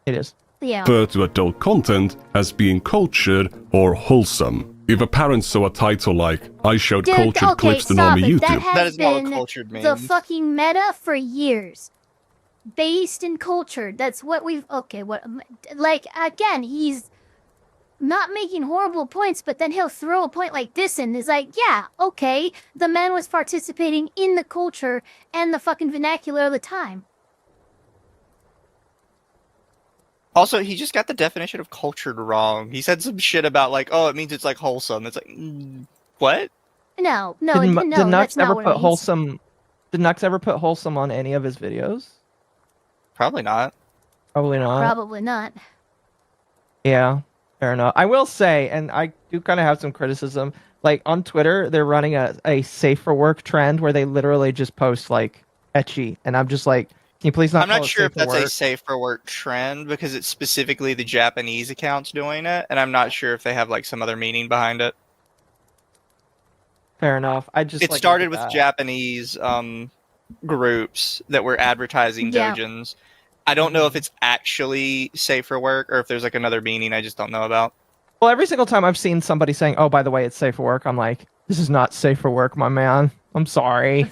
Speaker 16: It is.
Speaker 1: Yeah.
Speaker 7: refer to adult content as being cultured or wholesome. If a parent saw a title like, I showed
Speaker 1: Dude,
Speaker 7: cultured
Speaker 1: okay,
Speaker 7: clips to
Speaker 1: stop
Speaker 7: normie
Speaker 1: it. That
Speaker 7: YouTube.
Speaker 1: has
Speaker 2: That is not what
Speaker 1: been
Speaker 2: cultured
Speaker 1: the
Speaker 2: means.
Speaker 1: fucking meta for years. Based in culture. That's what we've... Okay, what... Like, again, he's not making horrible points, but then he'll throw a point like this in. It's like, yeah, okay, the man was participating in the culture and the fucking vernacular of the time.
Speaker 2: Also, he just got the definition of cultured wrong. He said some shit about like, oh, it means it's like wholesome. It's like, what?
Speaker 1: No,
Speaker 16: Did
Speaker 1: that's
Speaker 16: Nux
Speaker 1: not
Speaker 16: ever
Speaker 1: what it
Speaker 16: put
Speaker 1: means.
Speaker 16: wholesome? Did Nux ever put wholesome on any of his videos?
Speaker 2: Probably not.
Speaker 16: Probably not.
Speaker 1: Probably not.
Speaker 16: Yeah, fair enough. I will say, and I do kind of have some criticism, like on Twitter, they're running a safe for work trend where they literally just post like ecchi, and I'm just like, can you please not
Speaker 2: I'm not
Speaker 16: call it
Speaker 2: sure if
Speaker 16: safe for
Speaker 2: that's a
Speaker 16: work?
Speaker 2: safe for work trend because it's specifically the Japanese accounts doing it, and I'm not sure if they have like some other meaning behind it.
Speaker 16: Fair enough. I just
Speaker 2: It
Speaker 16: like,
Speaker 2: started
Speaker 16: look
Speaker 2: with
Speaker 16: at that.
Speaker 2: Japanese groups that were advertising
Speaker 1: Yeah.
Speaker 2: dojins. I don't know if it's actually safe for work or if there's like another meaning I just don't know about.
Speaker 16: Well, every single time I've seen somebody saying, "Oh, by the way, it's safe for work," I'm like, "This is not safe for work, my man. I'm sorry."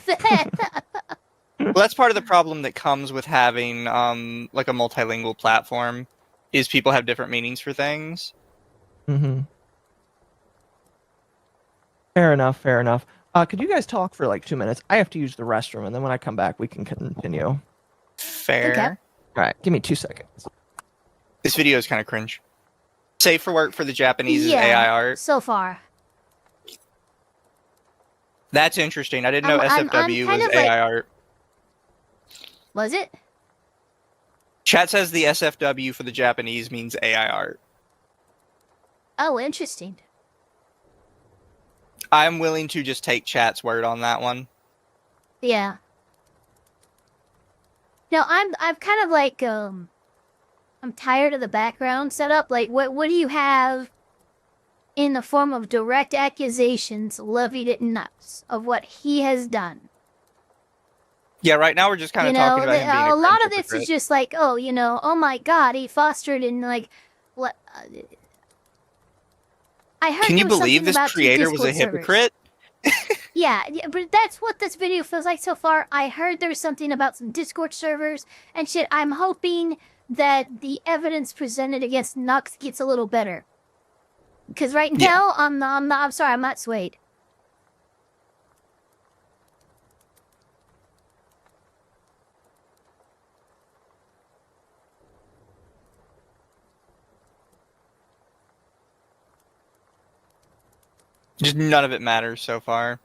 Speaker 2: Well, that's part of the problem that comes with having like a multilingual platform, is people have different meanings for things.
Speaker 16: Mm-hmm. Fair enough. Fair enough. Could you guys talk for like 2 minutes? I have to use the restroom, and then when I come back, we can continue.
Speaker 2: Fair.
Speaker 1: Okay.
Speaker 16: All right, give me 2 seconds.
Speaker 2: This video is kind of cringe. Safe for work for the Japanese is
Speaker 1: Yeah,
Speaker 2: AI art.
Speaker 1: so far.
Speaker 2: That's interesting. I didn't know
Speaker 1: I'm
Speaker 2: SFW
Speaker 1: kind
Speaker 2: was
Speaker 1: of like-
Speaker 2: AI art.
Speaker 1: Was it?
Speaker 2: Chat says the SFW for the Japanese means AI art.
Speaker 1: Oh, interesting.
Speaker 2: I'm willing to just take chat's word on that one.
Speaker 1: Yeah. No, I'm kind of like I'm tired of the background setup. Like, what do you have in the form of direct accusations levied at Nuts of what he has done?
Speaker 2: Yeah, right now we're just kind of talking about him being
Speaker 1: a lot of
Speaker 2: cringe
Speaker 1: this is
Speaker 2: hypocrite.
Speaker 1: just like, oh, oh my God, he fostered and like, what? I heard.
Speaker 2: Can you
Speaker 1: there was
Speaker 2: believe
Speaker 1: something
Speaker 2: this
Speaker 1: about two
Speaker 2: creator was a
Speaker 1: Discord servers.
Speaker 2: hypocrite?
Speaker 1: Yeah, but that's what this video feels like so far. I heard there's something about some Discord servers and shit. I'm hoping that the evidence presented against Nux gets a little better. Because right now, I'm not swayed.
Speaker 2: Just none of it matters so far.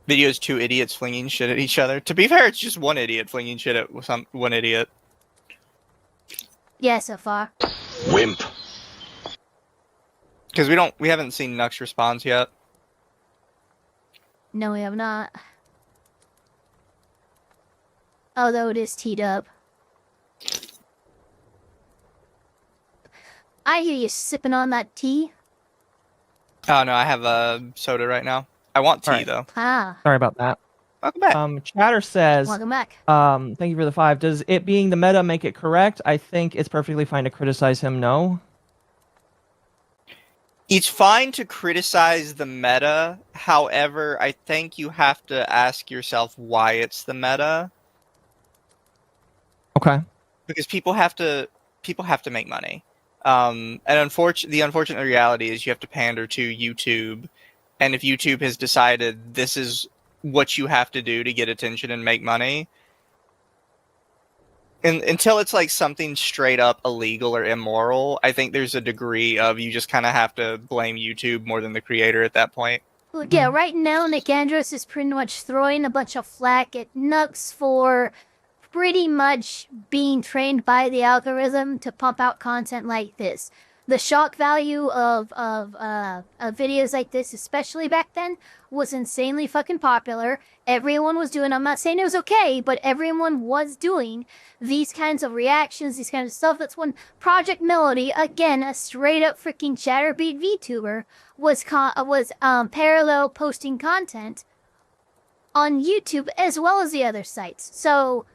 Speaker 2: Video's two idiots flinging shit at each other. To be fair, it's just one idiot flinging shit at one idiot.
Speaker 1: Yeah, so far.
Speaker 2: Wimp. Because we haven't seen Nux response yet.
Speaker 1: No, we have not. Although it is teed up. I hear you sipping on that tea.
Speaker 2: Oh no, I have a soda right now. I want tea though.
Speaker 1: Ah.
Speaker 16: Sorry about that.
Speaker 2: Welcome back.
Speaker 16: Chatter says,
Speaker 1: Welcome back.
Speaker 16: Thank you for the 5. Does it being the meta make it correct? I think it's perfectly fine to criticize him. No.
Speaker 2: It's fine to criticize the meta. However, I think you have to ask yourself why it's the meta.
Speaker 16: Okay.
Speaker 2: Because people have to make money. And the unfortunate reality is you have to pander to YouTube. And if YouTube has decided this is what you have to do to get attention and make money, and until it's like something straight up illegal or immoral, I think there's a degree of you just kind of have to blame YouTube more than the creator at that point.
Speaker 1: Well, yeah, right now Nick Andros is pretty much throwing a bunch of flack at Nux for pretty much being trained by the algorithm to pump out content like this. The shock value of videos like this, especially back then, was insanely fucking popular. Everyone was doing, I'm not saying it was okay, but everyone was doing these kinds of reactions, these kinds of stuff. That's when Project Melody, again, a straight up freaking chatterbeat VTuber, was parallel posting content on YouTube as well as the other sites. So,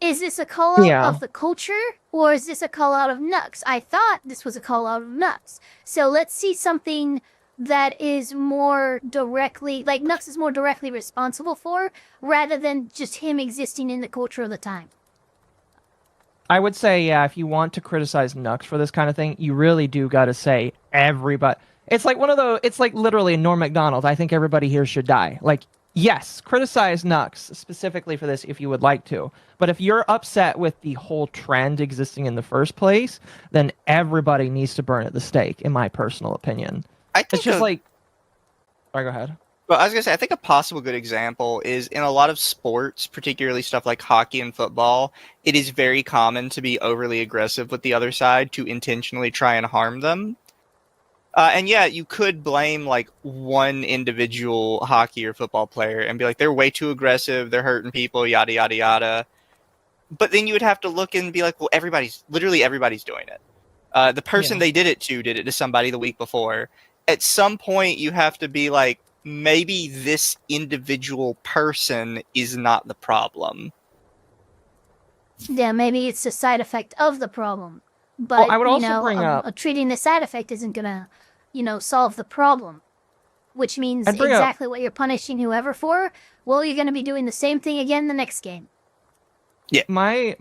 Speaker 1: is this a call out of the culture, or is this a call out of Nux? I thought this was a call out of Nux. So let's see something that is more directly, like Nux is more directly responsible for, rather than just him existing in the culture of the time.
Speaker 16: I would say, yeah, if you want to criticize Nux for this kind of thing, you really do got to say everybody. It's like one of those, it's like literally Norm Macdonald. I think everybody here should die. Like, yes, criticize Nux specifically for this if you would like to. But if you're upset with the whole trend existing in the first place, then everybody needs to burn at the stake, in my personal opinion. It's just like... Sorry, go ahead.
Speaker 2: Well, I was going to say, I think a possible good example is in a lot of sports, particularly stuff like hockey and football, it is very common to be overly aggressive with the other side to intentionally try and harm them. And yeah, you could blame like one individual hockey or football player and be like, they're way too aggressive, they're hurting people, yada, yada, yada. But then you would have to look and be like, well, literally everybody's doing it. The person they did it to somebody the week before. At some point, you have to be like, maybe this individual person is not the problem.
Speaker 1: Yeah, maybe it's a side effect of the problem. But,
Speaker 16: I would also bring up...
Speaker 1: treating the side effect isn't gonna, solve the problem. which means
Speaker 16: I'd bring up-
Speaker 1: exactly what you're punishing whoever for. Well, you're going to be doing the same thing again the next game.
Speaker 2: Yeah.
Speaker 16: My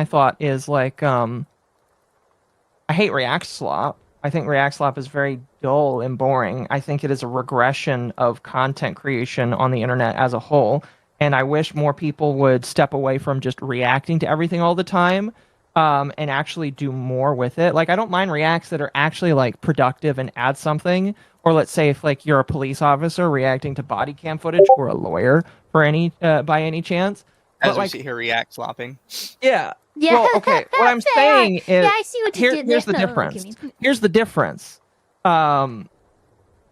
Speaker 16: thought is like I hate React Slop. I think React Slop is very dull and boring. I think it is a regression of content creation on the internet as a whole. And I wish more people would step away from just reacting to everything all the time, and actually do more with it. Like, I don't mind reacts that are actually like productive and add something. Or let's say if like you're a police officer reacting to body cam footage, or a lawyer for any by any chance.
Speaker 2: As
Speaker 16: But
Speaker 2: we
Speaker 16: like,
Speaker 2: see here, react slopping.
Speaker 16: yeah.
Speaker 1: Yeah.
Speaker 16: Well, okay. What I'm saying is,
Speaker 1: yeah, I see what you did
Speaker 16: here's the
Speaker 1: there. No,
Speaker 16: difference.
Speaker 1: okay.
Speaker 16: Here's the difference. The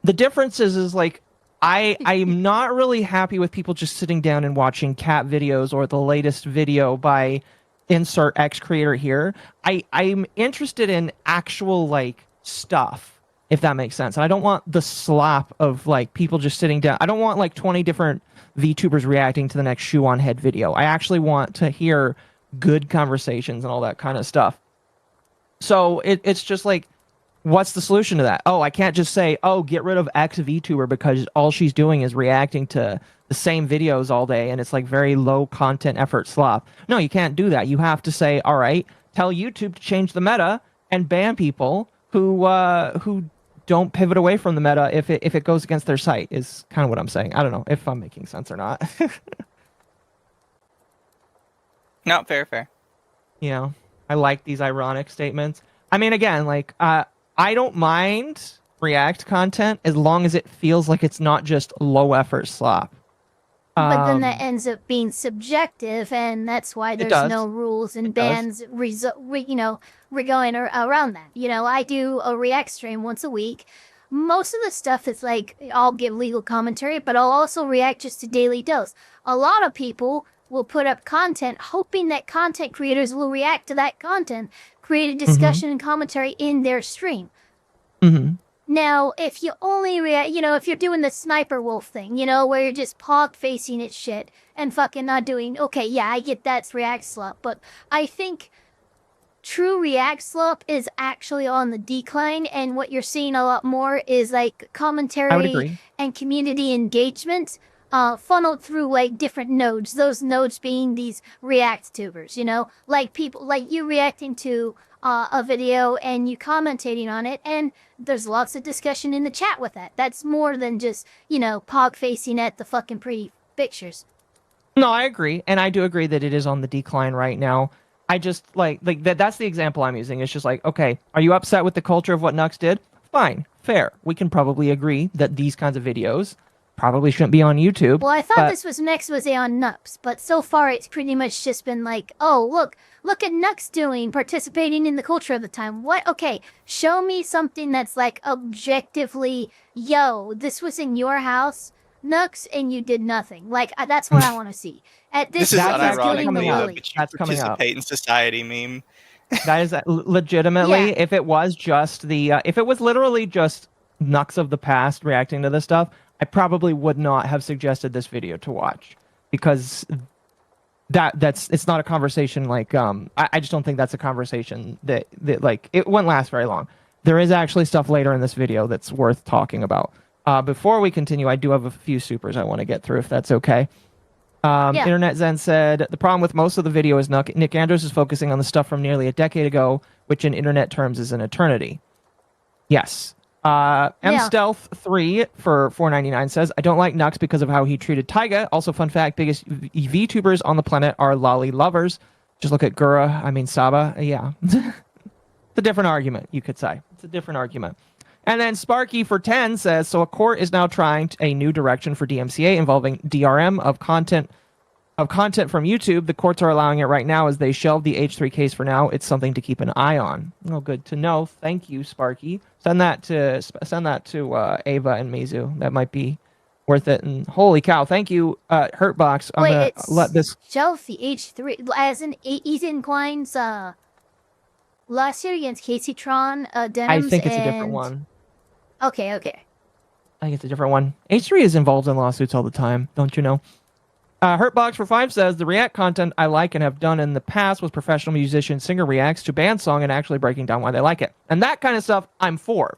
Speaker 16: difference is like I'm not really happy with people just sitting down and watching cat videos or the latest video by insert X creator here. I'm interested in actual like stuff, if that makes sense. And I don't want the slop of like people just sitting down. I don't want like 20 different VTubers reacting to the next shoe on head video. I actually want to hear good conversations and all that kind of stuff. So it's just like, what's the solution to that? Oh, I can't just say, oh, get rid of X VTuber because all she's doing is reacting to the same videos all day and it's like very low content effort slop. No, you can't do that. You have to say, all right, tell YouTube to change the meta and ban people who don't pivot away from the meta if it goes against their site, is kind of what I'm saying. I don't know if I'm making sense or not.
Speaker 2: No, fair.
Speaker 16: You know, I like these ironic statements. I mean, again, like, I don't mind React content as long as it feels like it's not just low effort slop.
Speaker 1: But then that ends up being subjective, and that's why there's no rules and bans, going around that. You know, I do a React stream once a week. Most of the stuff is like, I'll give legal commentary, but I'll also react just to Daily Dose. A lot of people will put up content hoping that content creators will react to that content, create a discussion and commentary in their stream. Now, if you only react, if you're doing the sniper wolf thing, where you're just pog facing at shit and fucking not doing, okay, yeah, I get that's React Slop, but I think true React Slop is actually on the decline, and what you're seeing a lot more is like commentary and community engagement funneled through like different nodes, those nodes being these React tubers, like people like you reacting to a video and you commentating on it, and there's lots of discussion in the chat with that. That's more than just, pog facing at the fucking pretty pictures.
Speaker 16: No, I agree, and I do agree that it is on the decline right now. I just like that's the example I'm using. It's just like, okay, are you upset with the culture of what Nux did? Fine, fair. We can probably agree that these kinds of videos probably shouldn't be on YouTube.
Speaker 1: Well, I thought this was next was on Nux, but so far it's pretty much just been like, oh, look at Nux participating in the culture of the time. What? Okay, show me something that's like objectively, yo, this was in your house, Nux, and you did nothing. Like, that's what I want to see. At
Speaker 2: This is unironically
Speaker 16: That's coming up.
Speaker 2: participate in society meme.
Speaker 16: That is legitimately,
Speaker 1: Yeah.
Speaker 16: if it was just if it was literally just Nux of the past reacting to this stuff, I probably would not have suggested this video to watch, because it's not a conversation like I just don't think that's a conversation that like it wouldn't last very long. There is actually stuff later in this video that's worth talking about. Before we continue, I do have a few supers I want to get through, if that's okay. Internet Zen said, the problem with most of the video is Nick Andrews is focusing on the stuff from nearly a decade ago, which in internet terms is an eternity. Yes. Stealth3 for $4.99 says, I don't like Nux because of how he treated Taiga. Also, fun fact, biggest VTubers on the planet are lolly lovers. Just look at Gura, Saba. Yeah. It's a different argument, you could say. It's a different argument. And then Sparky for 10 says, so a court is now trying a new direction for DMCA involving DRM of content from YouTube. The courts are allowing it right now as they shelve the H3 case for now. It's something to keep an eye on. Oh, good to know. Thank you, Sparky. Send that to Ava and Mizu. That might be worth it. And holy cow, thank you, Hurtbox. I'm gonna let this
Speaker 1: shelf the H3 as in Ethan Klein's last year against Casey Tron Denims.
Speaker 16: I think it's a different one.
Speaker 1: Okay.
Speaker 16: I think it's a different one. H3 is involved in lawsuits all the time, don't you know? Hurtbox for 5 says, the React content I like and have done in the past was professional musician singer reacts to band song and actually breaking down why they like it. And that kind of stuff I'm for,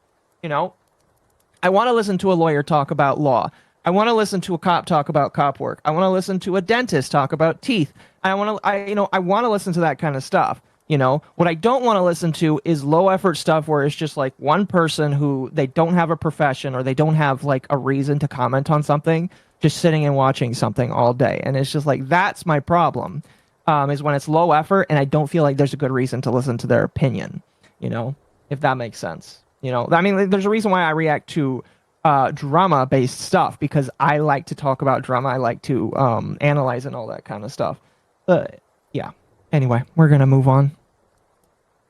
Speaker 16: I want to listen to a lawyer talk about law. I want to listen to a cop talk about cop work. I want to listen to a dentist talk about teeth. I want to listen to that kind of stuff. You know, what I don't want to listen to is low effort stuff where it's just like one person who they don't have a profession or they don't have like a reason to comment on something, just sitting and watching something all day. And it's just like, that's my problem, is when it's low effort and I don't feel like there's a good reason to listen to their opinion, you know, if that makes sense. You know, I mean, there's a reason why I react to drama-based stuff, because I like to talk about drama. I like to analyze and all that kind of stuff. Yeah. Anyway, we're going to move on.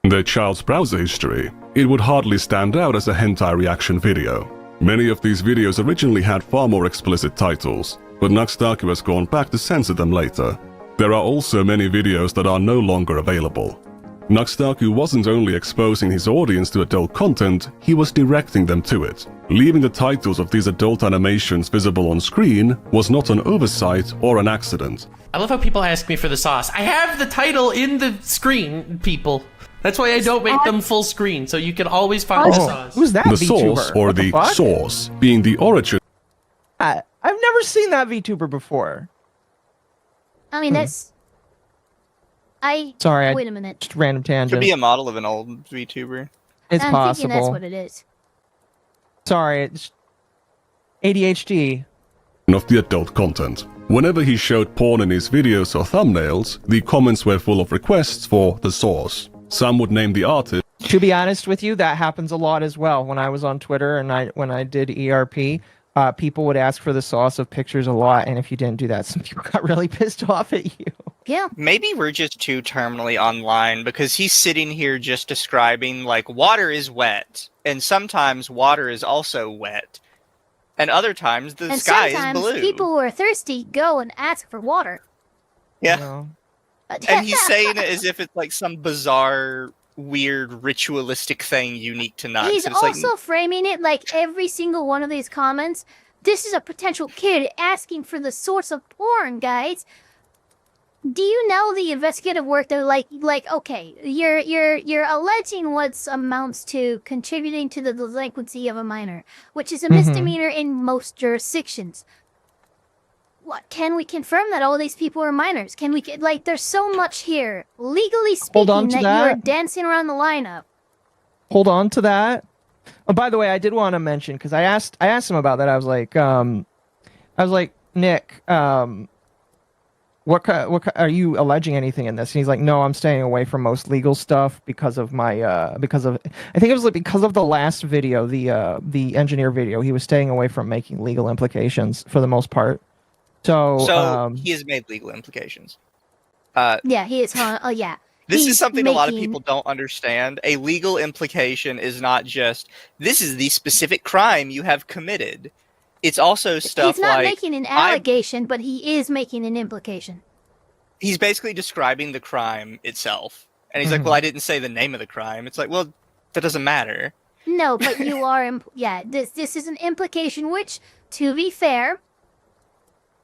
Speaker 7: Their child's browser history, it would hardly stand out as a hentai reaction video. Many of these videos originally had far more explicit titles, but Nuxtaku has gone back to censor them later. There are also many videos that are no longer available. Nuxtaku wasn't only exposing his audience to adult content, he was directing them to it. Leaving the titles of these adult animations visible on screen was not an oversight or an accident.
Speaker 22: I love how people ask me for the sauce. I have the title in the screen, people. That's why I don't make them full screen, so you can always find the sauce.
Speaker 16: Who's that
Speaker 7: The
Speaker 16: VTuber?
Speaker 7: source, or the
Speaker 16: fuck?
Speaker 7: source, being the origin.
Speaker 16: I've never seen that VTuber before.
Speaker 1: I mean, that's...
Speaker 16: Sorry,
Speaker 1: wait a minute.
Speaker 16: Just random tangent.
Speaker 2: Could be a model of an old VTuber.
Speaker 16: It's
Speaker 1: I'm
Speaker 16: possible.
Speaker 1: thinking that's what it is.
Speaker 16: Sorry, it's ADHD.
Speaker 7: Of the adult content. Whenever he showed porn in his videos or thumbnails, the comments were full of requests for the source. Some would name the artist.
Speaker 16: To be honest with you, that happens a lot as well. When I was on Twitter and when I did ERP, people would ask for the source of pictures a lot, and if you didn't do that, some people got really pissed off at you.
Speaker 1: Yeah.
Speaker 2: Maybe we're just too terminally online, because he's sitting here just describing, like, water is wet, and sometimes water is also wet, and other times the sky is blue.
Speaker 1: Sometimes people who are thirsty go and ask for water.
Speaker 2: Yeah. And he's saying it as if it's like some bizarre, weird, ritualistic thing unique to Nux.
Speaker 1: He's
Speaker 2: It's
Speaker 1: also
Speaker 2: like,
Speaker 1: framing it like every single one of these comments. This is a potential kid asking for the source of porn, guys. Do you know the investigative work that like okay, you're alleging what amounts to contributing to the delinquency of a minor, which is a misdemeanor in most jurisdictions. What, can we confirm that all these people are minors? Can we like there's so much here legally speaking that you're dancing around the lineup.
Speaker 16: Hold on to that. Oh, by the way, I did want to mention, because I asked him about that. I was like, Nick, what are you alleging anything in this? And he's like, no, I'm staying away from most legal stuff because of my I think it was like because of the last video, the engineer video. He was staying away from making legal implications for the most part. So
Speaker 2: he has made legal implications.
Speaker 1: Yeah, he is. Oh, yeah.
Speaker 2: This
Speaker 1: He's
Speaker 2: is something a lot of
Speaker 1: making-
Speaker 2: people don't understand. A legal implication is not just, this is the specific crime you have committed. It's also stuff
Speaker 1: He's not
Speaker 2: like...
Speaker 1: making an allegation, but he is making an implication.
Speaker 2: He's basically describing the crime itself. And he's like, well, I didn't say the name of the crime. It's like, well, that doesn't matter.
Speaker 1: No, but you are... yeah, this is an implication which, to be fair,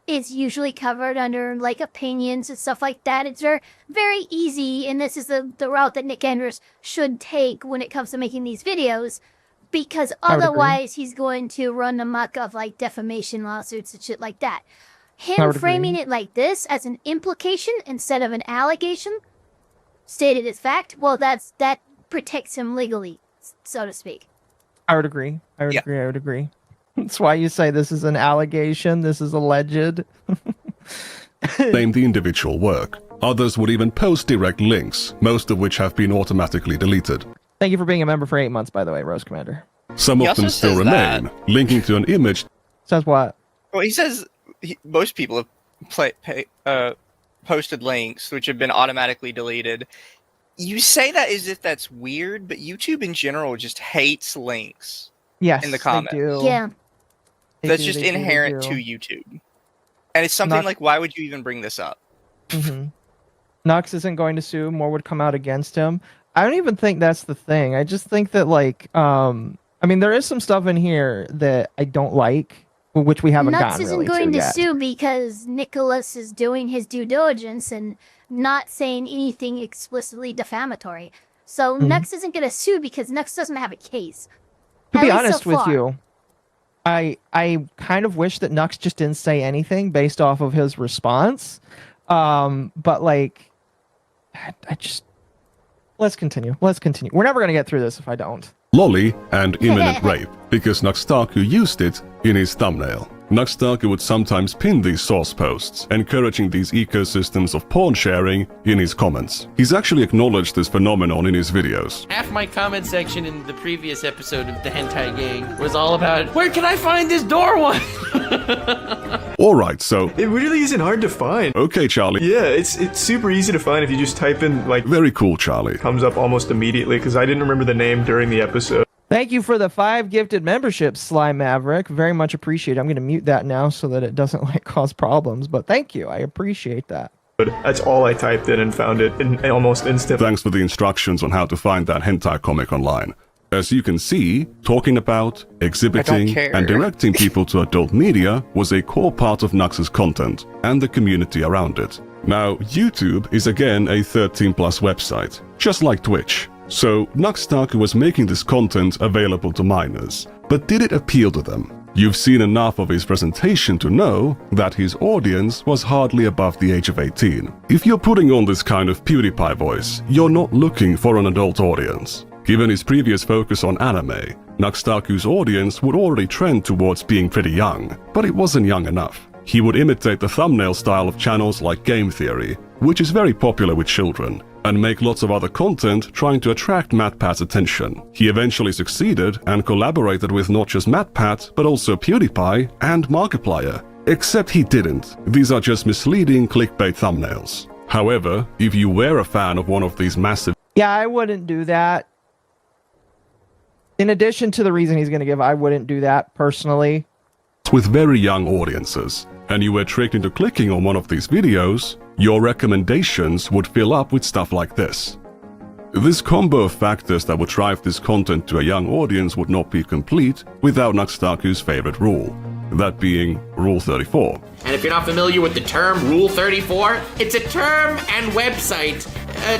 Speaker 1: is usually covered under, like, opinions and stuff like that. It's very easy, and this is the route that Nick Andrews should take when it comes to making these videos, because otherwise he's going to run amok of, like, defamation lawsuits and shit like that. Him framing it like this, as an implication instead of an allegation, stated as fact, well, that protects him legally, so to speak.
Speaker 16: I would agree. I would agree. That's why you say this is an allegation, this is alleged.
Speaker 7: Name the individual work. Others would even post direct links, most of which have been automatically deleted.
Speaker 16: Thank you for being a member for 8 months, by the way, Rose Commander.
Speaker 7: Some of them still remain, linking to an image.
Speaker 16: Says what?
Speaker 2: Well, he says most people have posted links which have been automatically deleted. You say that as if that's weird, but YouTube in general just hates links.
Speaker 16: Yes,
Speaker 2: in the comments.
Speaker 16: they do.
Speaker 1: Yeah.
Speaker 2: That's just inherent to YouTube. And it's something like, why would you even bring this up?
Speaker 16: Nux isn't going to sue, more would come out against him. I don't even think that's the thing. I just think that, like, I mean, there is some stuff in here that I don't like, which we haven't
Speaker 1: Nux
Speaker 16: gotten
Speaker 1: isn't
Speaker 16: really
Speaker 1: going to
Speaker 16: yet.
Speaker 1: sue because Nicholas is doing his due diligence and not saying anything explicitly defamatory. So Nux isn't going to sue because Nux doesn't have a case.
Speaker 16: To
Speaker 1: At
Speaker 16: be
Speaker 1: least
Speaker 16: honest
Speaker 1: so
Speaker 16: with
Speaker 1: far.
Speaker 16: you, I kind of wish that Nux just didn't say anything based off of his response. But like, I just let's continue. We're never gonna get through this if I don't.
Speaker 7: Lolly and imminent rape, because Nuxtaku used it in his thumbnail. Nuxtaku would sometimes pin these source posts, encouraging these ecosystems of porn sharing in his comments. He's actually acknowledged this phenomenon in his videos.
Speaker 22: Half my comment section in the previous episode of the Hentai Gang was all about, where can I find this door one?
Speaker 7: Alright, so...
Speaker 3: It really isn't hard to find.
Speaker 7: Okay, Charlie.
Speaker 3: Yeah, it's super easy to find if you just type in, like...
Speaker 7: Very cool, Charlie.
Speaker 3: Comes up almost immediately, because I didn't remember the name during the episode.
Speaker 16: Thank you for the 5 gifted memberships, Sly Maverick. Very much appreciate it. I'm going to mute that now so that it doesn't like cause problems. But thank you. I appreciate that.
Speaker 3: That's all I typed in and found it in almost instantly.
Speaker 7: Thanks for the instructions on how to find that hentai comic online. As you can see, talking about, exhibiting, and directing people to adult media was a core part of Nux's content and the community around it. Now, YouTube is again a 13+ website, just like Twitch. So, Nuxtaku was making this content available to minors, but did it appeal to them? You've seen enough of his presentation to know that his audience was hardly above the age of 18. If you're putting on this kind of PewDiePie voice, you're not looking for an adult audience. Given his previous focus on anime, Nuxtaku's audience would already trend towards being pretty young, but it wasn't young enough. He would imitate the thumbnail style of channels like Game Theory, which is very popular with children, and make lots of other content trying to attract MatPat's attention. He eventually succeeded and collaborated with not just MatPat, but also PewDiePie and Markiplier. Except he didn't. These are just misleading clickbait thumbnails. However, if you were a fan of one of these massive...
Speaker 16: Yeah, I wouldn't do that. In addition to the reason he's going to give, I wouldn't do that personally.
Speaker 7: With very young audiences, and you were tricked into clicking on one of these videos, your recommendations would fill up with stuff like this. This combo of factors that would drive this content to a young audience would not be complete without Nuxtaku's favorite rule, that being Rule 34.
Speaker 9: And if you're not familiar with the term Rule 34, it's a term and website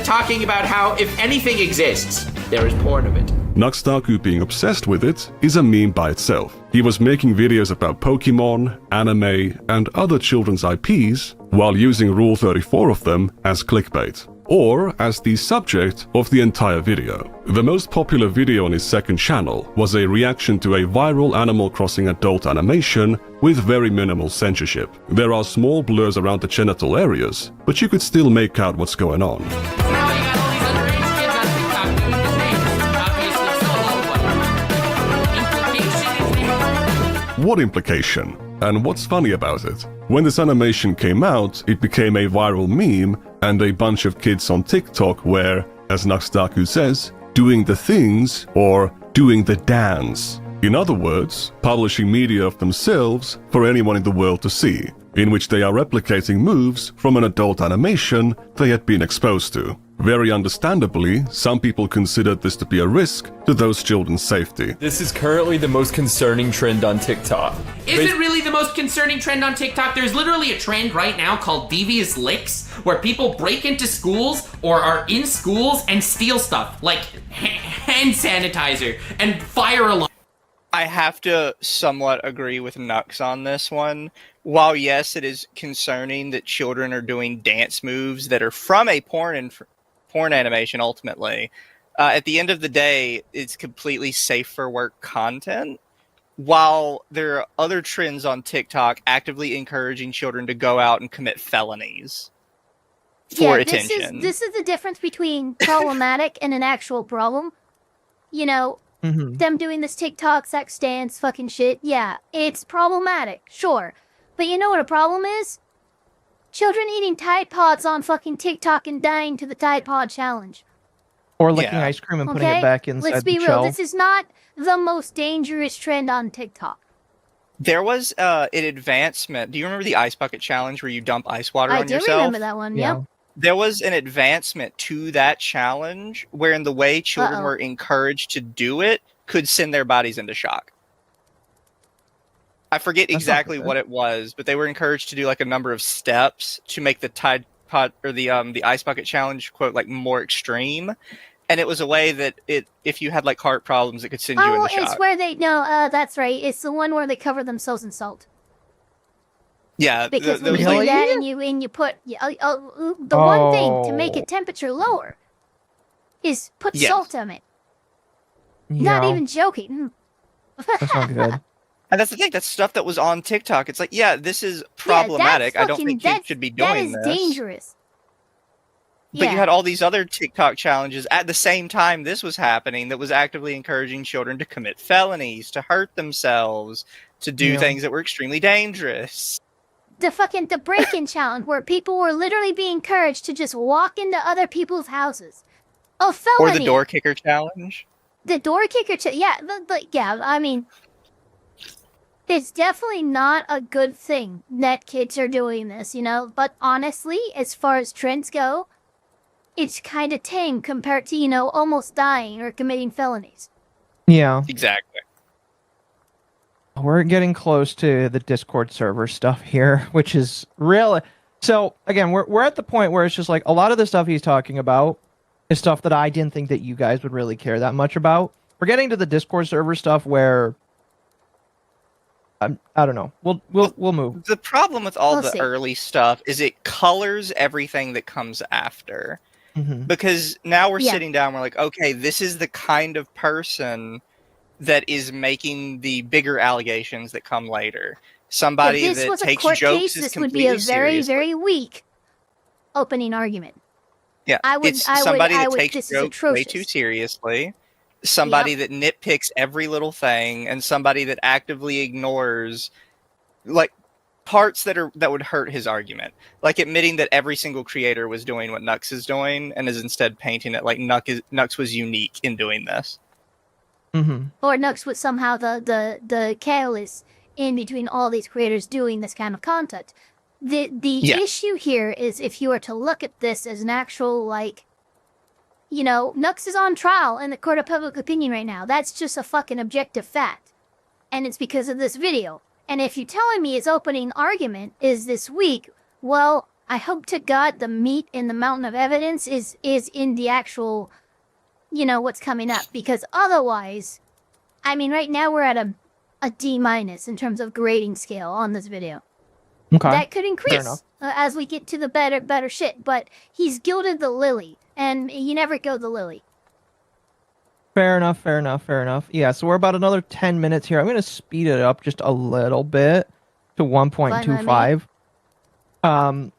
Speaker 9: talking about how if anything exists, there is porn of it.
Speaker 7: Nuxtaku being obsessed with it is a meme by itself. He was making videos about Pokemon, anime, and other children's IPs while using Rule 34 of them as clickbait, or as the subject of the entire video. The most popular video on his second channel was a reaction to a viral Animal Crossing adult animation with very minimal censorship. There are small blurs around the genital areas, but you could still make out what's going on. What implication? And what's funny about it? When this animation came out, it became a viral meme, and a bunch of kids on TikTok were, as Nuxtaku says, doing the things or doing the dance. In other words, publishing media of themselves for anyone in the world to see, in which they are replicating moves from an adult animation they had been exposed to. Very understandably, some people considered this to be a risk to those children's safety.
Speaker 15: This is currently the most concerning trend on TikTok.
Speaker 9: Is it really the most concerning trend on TikTok? There's literally a trend right now called Devious Licks, where people break into schools or are in schools and steal stuff, like hand sanitizer and fire alarm.
Speaker 2: I have to somewhat agree with Nux on this one. While yes, it is concerning that children are doing dance moves that are from a porn animation ultimately, at the end of the day, it's completely safe for work content. While there are other trends on TikTok actively encouraging children to go out and commit felonies for attention.
Speaker 1: This is the difference between problematic and an actual problem. You know, them doing this TikTok sex dance fucking shit, yeah, it's problematic, sure. But you know what a problem is? Children eating Tide Pods on fucking TikTok and dying to the Tide Pod challenge.
Speaker 16: Or licking ice cream and putting it back inside
Speaker 1: Let's be
Speaker 16: the
Speaker 1: real,
Speaker 16: shell.
Speaker 1: this is not the most dangerous trend on TikTok.
Speaker 2: There was an advancement. Do you remember the ice bucket challenge where you dump ice water on yourself?
Speaker 1: I do remember that one, yep.
Speaker 2: There was an advancement to that challenge wherein the way children were encouraged to do it could send their bodies into shock. I forget exactly what it was, but they were encouraged to do like a number of steps to make the Tide Pod or the ice bucket challenge quote like more extreme. And it was a way that if you had like heart problems, it could send you in the
Speaker 1: it's
Speaker 2: shock.
Speaker 1: where they that's right. It's the one where they cover themselves in salt.
Speaker 2: Yeah,
Speaker 1: Because when you do that and you put the one thing to make it temperature lower is put salt on it. Not even joking.
Speaker 16: That's not good.
Speaker 2: And that's the thing. That's stuff that was on TikTok. It's like, yeah, this is problematic. I don't think kids should be doing this.
Speaker 1: That is dangerous.
Speaker 2: But you had all these other TikTok challenges at the same time this was happening that was actively encouraging children to commit felonies, to hurt themselves, to do things that were extremely dangerous.
Speaker 1: The break-in challenge where people were literally being encouraged to just walk into other people's houses. A felony.
Speaker 2: Or the door kicker challenge.
Speaker 1: The door kicker I mean, it's definitely not a good thing that kids are doing this, but honestly, as far as trends go, it's kind of tame compared to, almost dying or committing felonies.
Speaker 16: Yeah.
Speaker 2: Exactly.
Speaker 16: We're getting close to the Discord server stuff here, which is really... So, again, we're at the point where it's just like, a lot of the stuff he's talking about is stuff that I didn't think that you guys would really care that much about. We're getting to the Discord server stuff where... I don't know. We'll move.
Speaker 2: The problem with all the early stuff is it colors everything that comes after. Because now we're sitting down, we're like, okay, this is the kind of person that is making the bigger allegations that come later. Somebody
Speaker 1: if this
Speaker 2: that
Speaker 1: was
Speaker 2: takes
Speaker 1: a court
Speaker 2: jokes
Speaker 1: case,
Speaker 2: is
Speaker 1: this would be a very,
Speaker 2: seriously.
Speaker 1: very weak opening argument.
Speaker 2: Yeah, it's somebody that takes jokes way too seriously. Somebody that nitpicks every little thing, and somebody that actively ignores, like, parts that would hurt his argument, like admitting that every single creator was doing what Nux is doing, and is instead painting it like Nux was unique in doing this.
Speaker 1: Or Nux was somehow the catalyst in between all these creators doing this kind of content. The issue here is if you were to look at this as an actual, like, Nux is on trial in the court of public opinion right now. That's just a fucking objective fact. And it's because of this video. And if you're telling me his opening argument is this week, well, I hope to God the meat in the mountain of evidence is in the actual, what's coming up. Because otherwise, I mean, right now we're at a D- in terms of grading scale on this video.
Speaker 16: Okay.
Speaker 1: That could increase as we get to the better shit. But he's gilded the lily, and you never gild the lily.
Speaker 16: Fair enough. Yeah, so we're about another 10 minutes here. I'm going to speed it up just a little bit to 1.25.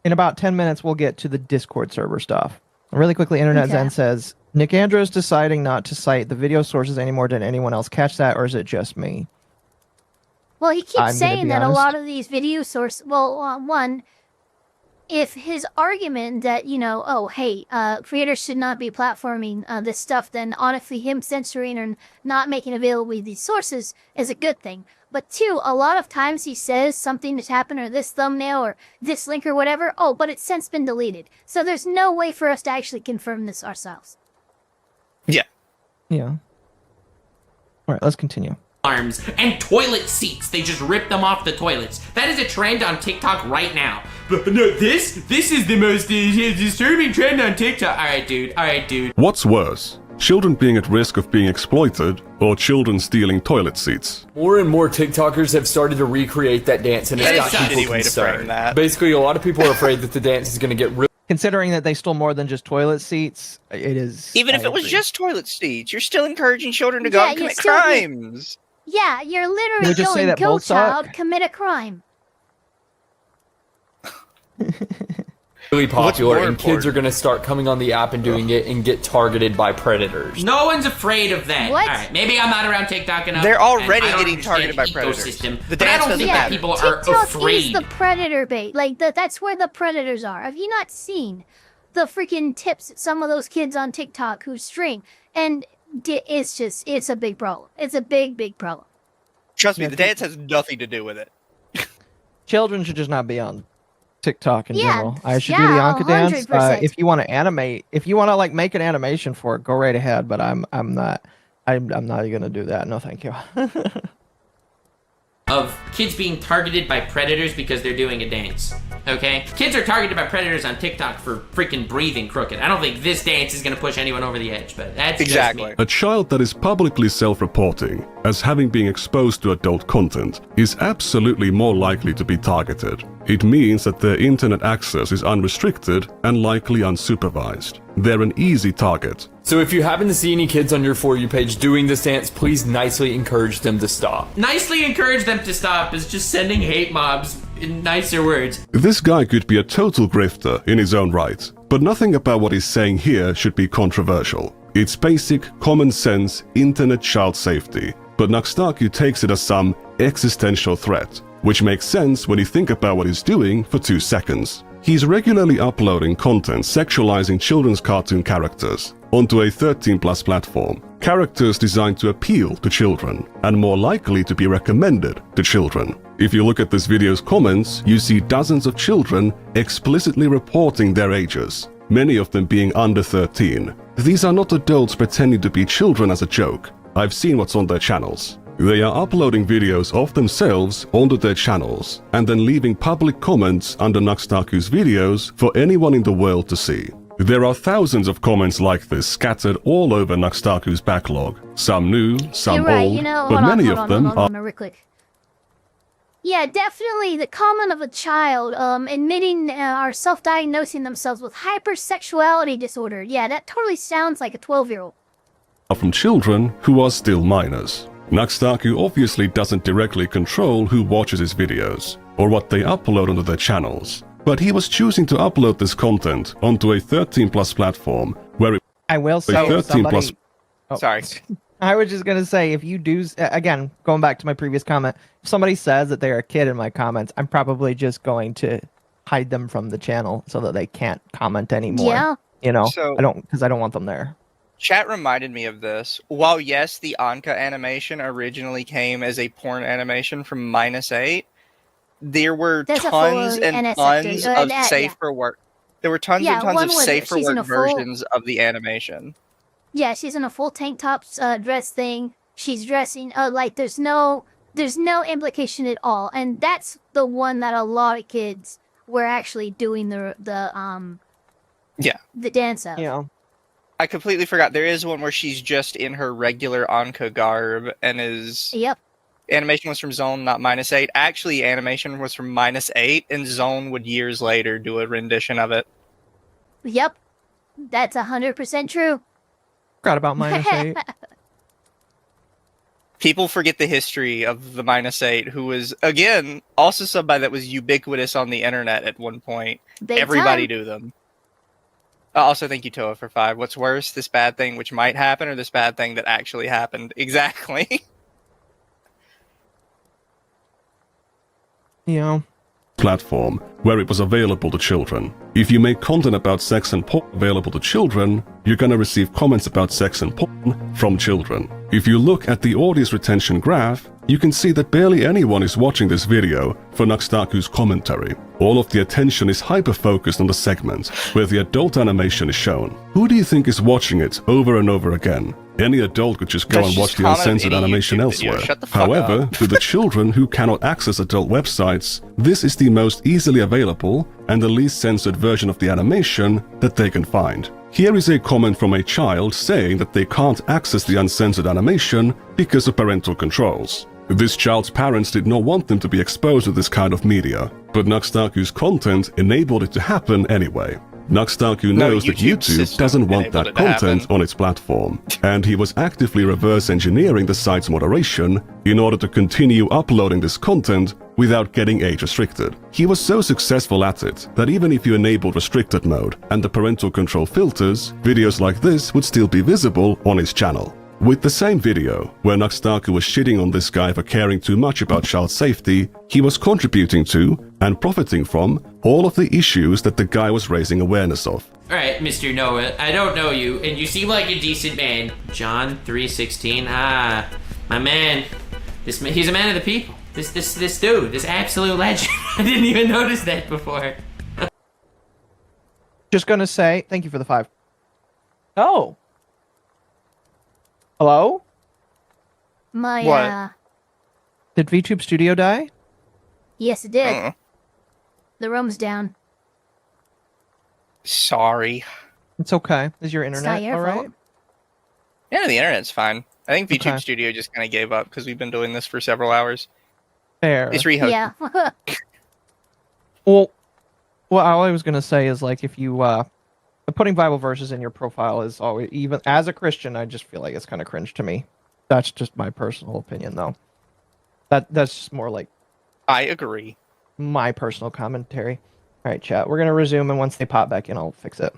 Speaker 16: In about 10 minutes, we'll get to the Discord server stuff. Really quickly, Internet Zen says, Nick Andrews deciding not to cite the video sources anymore. Did anyone else catch that, or is it just me?
Speaker 1: Well, he keeps saying that a lot of these video sources... Well, one... If his argument that, creators should not be platforming this stuff, then honestly him censoring or not making available these sources is a good thing. But two, a lot of times he says something has happened or this thumbnail or this link or whatever, but it's since been deleted. So there's no way for us to actually confirm this ourselves.
Speaker 2: Yeah.
Speaker 16: All right, let's continue.
Speaker 9: Arms and toilet seats. They just rip them off the toilets. That is a trend on TikTok right now. But no, this is the most disturbing trend on TikTok. All right, dude.
Speaker 7: What's worse? Children being at risk of being exploited, or children stealing toilet seats?
Speaker 15: More and more TikTokers have started to recreate that dance, and it's got people concerned. Basically, a lot of people are afraid that the dance is going to get really...
Speaker 16: Considering that they stole more than just toilet seats, it is...
Speaker 2: Even if it was just toilet seats, you're still encouraging children to go and commit crimes.
Speaker 1: Yeah, you're literally going, go child, commit a crime.
Speaker 15: really popular, and kids are going to start coming on the app and doing it and get targeted by predators.
Speaker 9: No one's afraid of that.
Speaker 1: What?
Speaker 9: All right, maybe I'm not around TikTok enough.
Speaker 2: They're already getting targeted by predators.
Speaker 9: The dance doesn't matter. People are afraid.
Speaker 1: Is the predator bait. Like, that's where the predators are. Have you not seen the freaking tips that some of those kids on TikTok who stream? And it's a big problem. It's a big, big problem.
Speaker 2: Trust me, the dance has nothing to do with it.
Speaker 16: Children should just not be on TikTok in general. I should do the Anka dance. If you want to animate, if you want to like make an animation for it, go right ahead. But I'm not going to do that. No, thank you.
Speaker 9: of kids being targeted by predators because they're doing a dance. Okay? Kids are targeted by predators on TikTok for freaking breathing crooked. I don't think this dance is gonna push anyone over the edge, but that's just me.
Speaker 7: A child that is publicly self-reporting as having been exposed to adult content is absolutely more likely to be targeted. It means that their internet access is unrestricted and likely unsupervised. They're an easy target.
Speaker 15: So if you happen to see any kids on your For You page doing this dance, please nicely encourage them to stop.
Speaker 9: Nicely encourage them to stop is just sending hate mobs in nicer words.
Speaker 7: This guy could be a total grifter in his own right, but nothing about what he's saying here should be controversial. It's basic, common sense, internet child safety, but Nuxtaku takes it as some existential threat, which makes sense when you think about what he's doing for 2 seconds. He's regularly uploading content sexualizing children's cartoon characters onto a 13+ platform, characters designed to appeal to children and more likely to be recommended to children. If you look at this video's comments, you see dozens of children explicitly reporting their ages, many of them being under 13. These are not adults pretending to be children as a joke. I've seen what's on their channels. They are uploading videos of themselves onto their channels and then leaving public comments under Nuxtaku's videos for anyone in the world to see. There are thousands of comments like this scattered all over Nuxtaku's backlog. Some new, some
Speaker 1: You're right.
Speaker 7: old,
Speaker 1: You know,
Speaker 7: but
Speaker 1: hold on,
Speaker 7: many
Speaker 1: hold
Speaker 7: of
Speaker 1: on,
Speaker 7: them
Speaker 1: hold
Speaker 7: are...
Speaker 1: on, real quick. Yeah, definitely the comment of a child admitting or self-diagnosing themselves with hypersexuality disorder. Yeah, that totally sounds like a 12-year-old.
Speaker 7: from children who are still minors. Nuxtaku obviously doesn't directly control who watches his videos or what they upload onto their channels, but he was choosing to upload this content onto a 13+ platform where it
Speaker 16: I will say,
Speaker 7: 13+.
Speaker 2: Sorry.
Speaker 16: I was just gonna say, if you do, again, going back to my previous comment, if somebody says that they're a kid in my comments, I'm probably just going to hide them from the channel so that they can't comment anymore.
Speaker 1: Yeah.
Speaker 16: You know,
Speaker 2: So-
Speaker 16: because I don't want them there.
Speaker 2: Chat reminded me of this. While yes, the Anka animation originally came as a porn animation from -8, there were
Speaker 1: There's a
Speaker 2: tons
Speaker 1: full
Speaker 2: and
Speaker 1: NS
Speaker 2: tons
Speaker 1: sector,
Speaker 2: of
Speaker 1: yeah.
Speaker 2: safer work. There were tons
Speaker 1: Yeah,
Speaker 2: and tons
Speaker 1: one
Speaker 2: of
Speaker 1: was-
Speaker 2: safer
Speaker 1: she's in
Speaker 2: work
Speaker 1: a full-
Speaker 2: versions of the animation.
Speaker 1: Yeah, she's in a full tank top dress thing. She's dressing like there's no implication at all, and that's the one that a lot of kids were actually doing the dance of.
Speaker 16: Yeah.
Speaker 2: I completely forgot. There is one where she's just in her regular Anka garb and is.
Speaker 1: Yep.
Speaker 2: Animation was from Zone, not -8. Actually, animation was from -8, and Zone would years later do a rendition of it.
Speaker 1: Yep. That's 100% true.
Speaker 16: Forgot about -8.
Speaker 2: People forget the history of the -8, who was, again, also somebody that was ubiquitous on the internet at one point.
Speaker 1: Big
Speaker 2: Everybody
Speaker 1: time.
Speaker 2: knew them. Also, thank you, Toa, for 5. What's worse, this bad thing which might happen, or this bad thing that actually happened? Exactly.
Speaker 16: Yeah.
Speaker 7: Platform where it was available to children. If you make content about sex and porn available to children, you're gonna receive comments about sex and porn from children. If you look at the audience retention graph, you can see that barely anyone is watching this video for Nuxtaku's commentary. All of the attention is hyper-focused on the segment where the adult animation is shown. Who do you think is watching it over and over again? Any adult could just go
Speaker 2: That's
Speaker 7: and watch
Speaker 2: just
Speaker 7: the
Speaker 2: comment
Speaker 7: uncensored
Speaker 2: any
Speaker 7: animation
Speaker 2: YouTube video.
Speaker 7: elsewhere.
Speaker 2: Shut the fuck
Speaker 7: However,
Speaker 2: up.
Speaker 7: to the children who cannot access adult websites, this is the most easily available and the least censored version of the animation that they can find. Here is a comment from a child saying that they can't access the uncensored animation because of parental controls. This child's parents did not want them to be exposed to this kind of media, but Nuxtaku's content enabled it to happen anyway. Nuxtaku knows that YouTube doesn't want that content on its platform, and he was actively reverse engineering the site's moderation in order to continue uploading this content without getting age restricted. He was so successful at it that even if you enabled restricted mode and the parental control filters, videos like this would still be visible on his channel. With the same video, where Nuxtaku was shitting on this guy for caring too much about child safety, he was contributing to and profiting from all of the issues that the guy was raising awareness of.
Speaker 9: Alright, Mr. Noah, I don't know you, and you seem like a decent man. John 3:16, my man. He's a man of the people. This dude, this absolute legend. I didn't even notice that before.
Speaker 16: Just gonna say, thank you for the 5. Oh. Hello?
Speaker 1: My
Speaker 2: What?
Speaker 16: Did VTube Studio die?
Speaker 1: Yes, it did. The room's down.
Speaker 2: Sorry.
Speaker 16: It's okay. Is your internet
Speaker 1: your
Speaker 16: all right?
Speaker 1: fault.
Speaker 2: Yeah, the internet's fine. I think VTube
Speaker 16: Okay.
Speaker 2: Studio just kind of gave up because we've been doing this for several hours.
Speaker 16: Fair.
Speaker 2: It's rehosted.
Speaker 1: Yeah.
Speaker 16: Well, all I was gonna say is like if you putting Bible verses in your profile is always, even as a Christian, I just feel like it's kind of cringe to me. That's just my personal opinion, though. That's just more like
Speaker 2: I agree.
Speaker 16: my personal commentary. All right, chat. We're gonna resume, and once they pop back in, I'll fix it.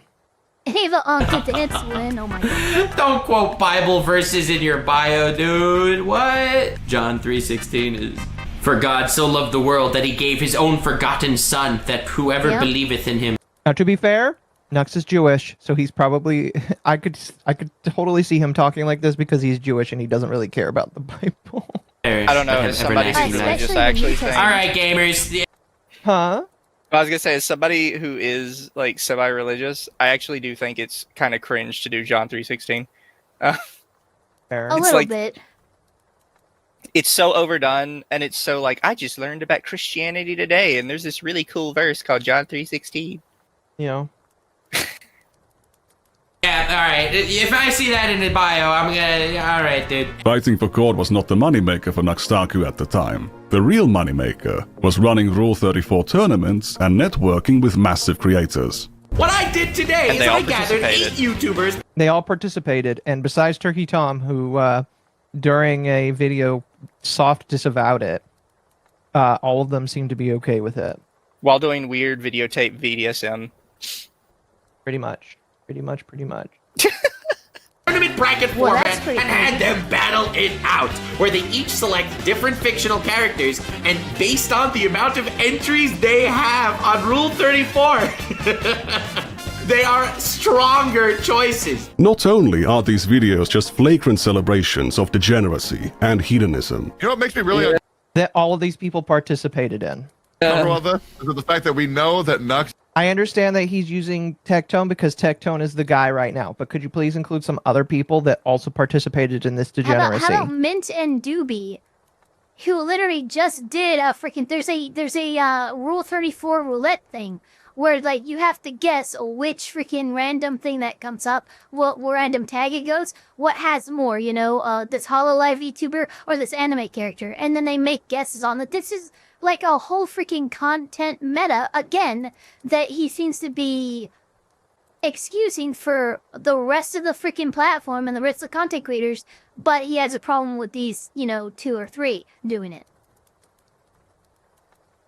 Speaker 1: Ava get the insulin. Oh my god.
Speaker 9: Don't quote Bible verses in your bio, dude. What? John 3:16 is, "For God so loved the world that he gave his own forgotten son, that whoever believeth in him."
Speaker 16: Now, to be fair, Nux is Jewish, so he's probably I could totally see him talking like this because he's Jewish and he doesn't really care about the Bible.
Speaker 2: I don't know. As somebody who's religious, I actually think.
Speaker 9: All right, gamers.
Speaker 16: Huh?
Speaker 2: I was gonna say, as somebody who is like semi-religious, I actually do think it's kind of cringe to do John 3:16.
Speaker 1: A little bit.
Speaker 2: It's so overdone, and it's so like I just learned about Christianity today, and there's this really cool verse called John 3:16.
Speaker 16: You know.
Speaker 9: Yeah, alright. If I see that in the bio, I'm gonna... Alright, dude.
Speaker 7: Fighting for God was not the moneymaker for Nuxtaku at the time. The real moneymaker was running Rule 34 tournaments and networking with massive creators.
Speaker 9: What I did today is I gathered 8 YouTubers.
Speaker 16: They all participated, and besides Turkey Tom, who during a video soft disavowed it, all of them seemed to be okay with it.
Speaker 2: While doing weird videotape BDSM.
Speaker 16: Pretty much.
Speaker 9: Tournament bracket format and had them battle it out, where they each select different fictional characters, and based on the amount of entries they have on Rule 34, they are stronger choices.
Speaker 7: Not only are these videos just flagrant celebrations of degeneracy and hedonism,
Speaker 10: You know what makes me really
Speaker 16: that all of these people participated in.
Speaker 10: uncomfortable is the fact that we know that Nux.
Speaker 16: I understand that he's using Tectone because Tectone is the guy right now, but could you please include some other people that also participated in this degeneracy?
Speaker 1: How about Mint and Doobie, who literally just did a freaking... There's a Rule 34 roulette thing where like you have to guess which freaking random thing that comes up, what random tag it goes, what has more, you know, this HoloLive VTuber or this anime character, and then they make guesses on it. This is like a whole freaking content meta, again, that he seems to be excusing for the rest of the freaking platform and the rest of the content creators, but he has a problem with these, you know, 2 or 3 doing it.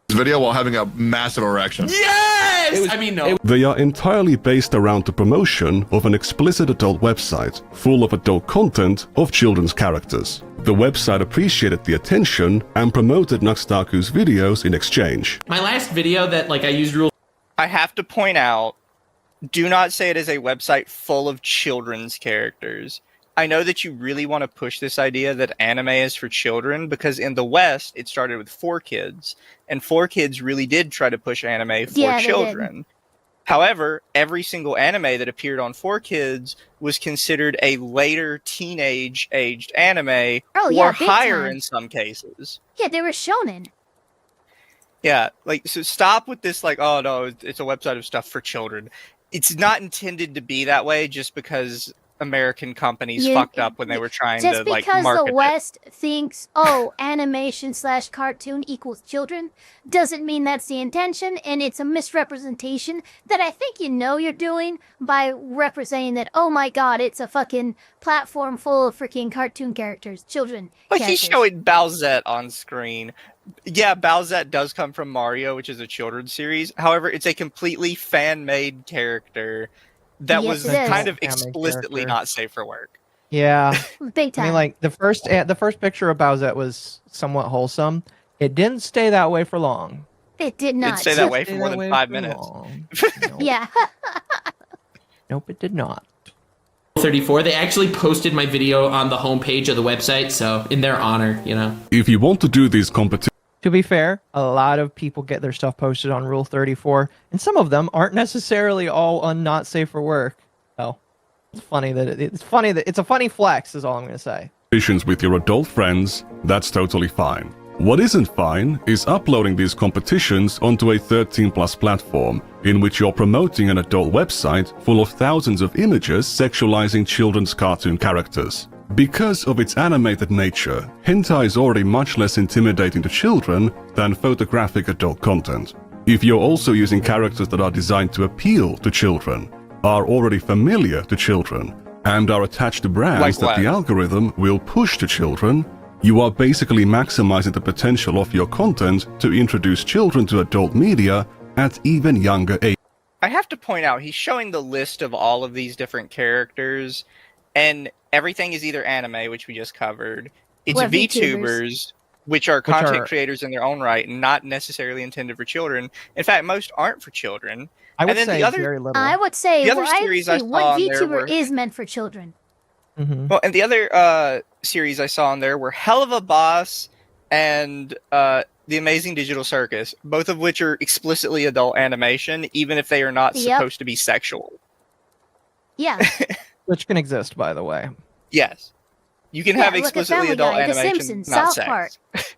Speaker 10: Video while having a massive erection.
Speaker 9: Yes! I mean, no.
Speaker 7: they are entirely based around the promotion of an explicit adult website full of adult content of children's characters. The website appreciated the attention and promoted Nuxtaku's videos in exchange.
Speaker 9: My last video that like I used Rule...
Speaker 2: I have to point out, do not say it is a website full of children's characters. I know that you really want to push this idea that anime is for children because in the West, it started with 4Kids, and 4Kids really did try to push anime for children. However, every single anime that appeared on 4Kids was considered a later teenage-aged anime or higher in some cases.
Speaker 1: Yeah, they were shonen.
Speaker 2: Yeah, like, so stop with this, like, oh no, it's a website of stuff for children. It's not intended to be that way just because American companies fucked up when they were trying to like
Speaker 1: just
Speaker 2: market
Speaker 1: because the West thinks, oh, animation/cartoon equals children, doesn't mean that's the intention, and it's a misrepresentation that I think you know you're doing by representing that, oh my god, it's a fucking platform full of freaking cartoon characters, children.
Speaker 2: Like he's showing Bowsette on screen. Yeah, Bowsette does come from Mario, which is a children's series. However, it's a completely fan-made character that was kind of explicitly not safe for work.
Speaker 16: Yeah.
Speaker 1: Big time.
Speaker 16: I mean, like, the first picture of Bowsette was somewhat wholesome. It didn't stay that way for long.
Speaker 1: It did not.
Speaker 2: It stay that way for more than 5 minutes.
Speaker 1: Yeah.
Speaker 16: Nope, it did not.
Speaker 9: 34, they actually posted my video on the homepage of the website, so in their honor, you know.
Speaker 7: If you want to do these competitions...
Speaker 16: To be fair, a lot of people get their stuff posted on Rule 34, and some of them aren't necessarily all not safe for work. Oh, it's funny that it's a funny flex is all I'm going to say.
Speaker 7: With your adult friends, that's totally fine. What isn't fine is uploading these competitions onto a 13+ platform, in which you're promoting an adult website full of thousands of images sexualizing children's cartoon characters. Because of its animated nature, hentai is already much less intimidating to children than photographic adult content. If you're also using characters that are designed to appeal to children, are already familiar to children, and are attached to brands that the algorithm will push to children, you are basically maximizing the potential of your content to introduce children to adult media at even younger age.
Speaker 2: I have to point out, he's showing the list of all of these different characters, and everything is either anime, which we just covered, it's VTubers, which are content creators in their own right, and not necessarily intended for children. In fact, most aren't for children.
Speaker 16: I would
Speaker 2: and then
Speaker 16: say very little.
Speaker 1: I would say,
Speaker 2: the other series I saw
Speaker 1: one
Speaker 2: on there
Speaker 1: VTuber
Speaker 2: were-
Speaker 1: is meant for children.
Speaker 2: Well, and the other series I saw on there were Hell of a Boss and The Amazing Digital Circus, both of which are explicitly adult animation, even if they are not supposed to be sexual.
Speaker 1: Yeah.
Speaker 16: Which can exist, by the way.
Speaker 2: Yes. You can have explicitly adult
Speaker 1: The
Speaker 2: animation,
Speaker 1: Simpsons,
Speaker 2: not
Speaker 1: South
Speaker 2: sex.
Speaker 1: Park.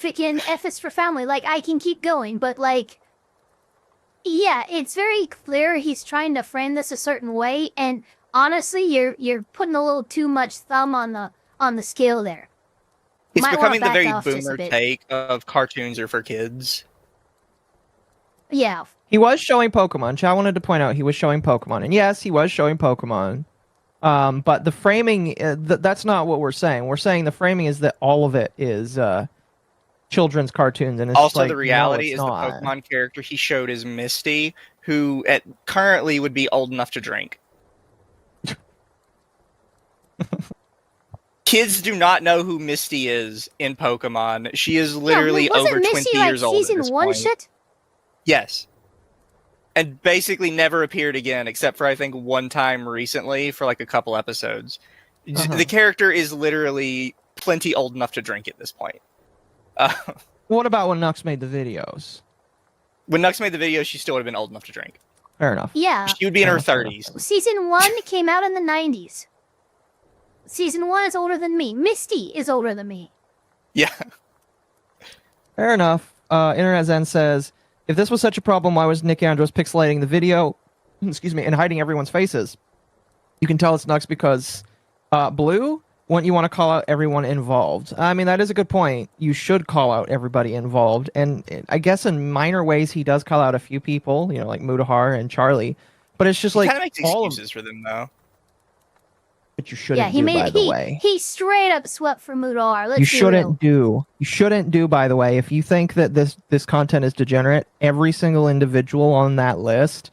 Speaker 1: Freaking F is for family. Like, I can keep going, but like, yeah, it's very clear he's trying to frame this a certain way, and honestly, you're putting a little too much thumb on the scale there.
Speaker 2: It's
Speaker 1: Might
Speaker 2: becoming the
Speaker 1: wanna
Speaker 2: very
Speaker 1: back off just a
Speaker 2: boomer
Speaker 1: bit.
Speaker 2: take of cartoons are for kids.
Speaker 1: Yeah.
Speaker 16: He was showing Pokemon. I wanted to point out he was showing Pokemon. And yes, he was showing Pokemon. But the framing, that's not what we're saying. We're saying the framing is that all of it is children's cartoons. And it's
Speaker 2: Also,
Speaker 16: like,
Speaker 2: the reality
Speaker 16: no,
Speaker 2: is
Speaker 16: it's
Speaker 2: the
Speaker 16: not.
Speaker 2: Pokemon character he showed is Misty, who currently would be old enough to drink. Kids do not know who Misty is in Pokemon. She is literally
Speaker 1: wasn't
Speaker 2: over 20
Speaker 1: Misty, like,
Speaker 2: years old. at
Speaker 1: season
Speaker 2: this
Speaker 1: 1
Speaker 2: point.
Speaker 1: shit?
Speaker 2: Yes. And basically never appeared again, except for I think one time recently for like a couple episodes. The character is literally plenty old enough to drink at this point.
Speaker 16: What about when Nux made the videos?
Speaker 2: When Nux made the video, she still would have been old enough to drink.
Speaker 16: Fair enough.
Speaker 1: Yeah.
Speaker 2: She would be in her 30s.
Speaker 1: Season 1 came out in the 90s. Season 1 is older than me. Misty is older than me.
Speaker 2: Yeah.
Speaker 16: Fair enough. Internet Zen says, if this was such a problem, why was Nick Andros pixelating the video, excuse me, and hiding everyone's faces? You can tell it's Nux because Blue, you want to call out everyone involved. I mean, that is a good point. You should call out everybody involved. And I guess in minor ways, he does call out a few people, like Mutahar and Charlie. But it's just
Speaker 2: He
Speaker 16: like
Speaker 2: kind of makes
Speaker 16: all
Speaker 2: excuses for them, though.
Speaker 16: But you shouldn't by the way.
Speaker 1: He straight up swept for Mudar. Let's
Speaker 16: You
Speaker 1: be real.
Speaker 16: shouldn't do, by the way, if you think that this content is degenerate, every single individual on that list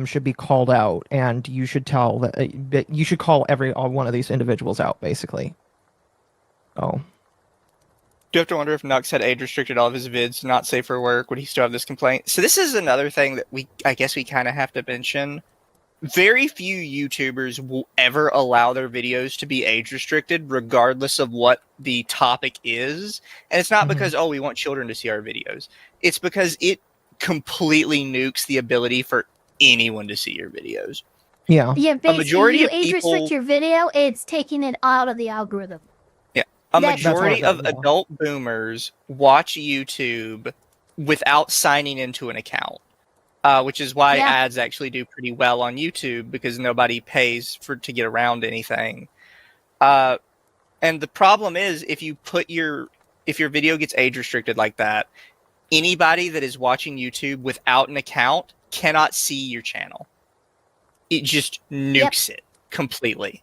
Speaker 16: should be called out, and you should tell that you should call every one of these individuals out, basically. Oh.
Speaker 2: Do you have to wonder if Nux had age restricted all of his vids to not safe for work? Would he still have this complaint? So this is another thing that I guess we kind of have to mention. Very few YouTubers will ever allow their videos to be age restricted, regardless of what the topic is. And it's not because, we want children to see our videos. It's because it completely nukes the ability for anyone to see your videos.
Speaker 16: Yeah.
Speaker 1: Yeah, basically,
Speaker 2: majority
Speaker 1: you
Speaker 2: of
Speaker 1: age
Speaker 2: people-
Speaker 1: restrict your video, it's taking it out of the algorithm.
Speaker 2: Yeah. A
Speaker 1: That's-
Speaker 2: majority
Speaker 1: That's
Speaker 2: of
Speaker 1: what I
Speaker 2: adult boomers watch YouTube without signing into an account. Which is why ads actually do pretty well on YouTube, because nobody pays to get around anything. And the problem is, if your video gets age restricted like that, anybody that is watching YouTube without an account cannot see your channel. It just nukes it completely.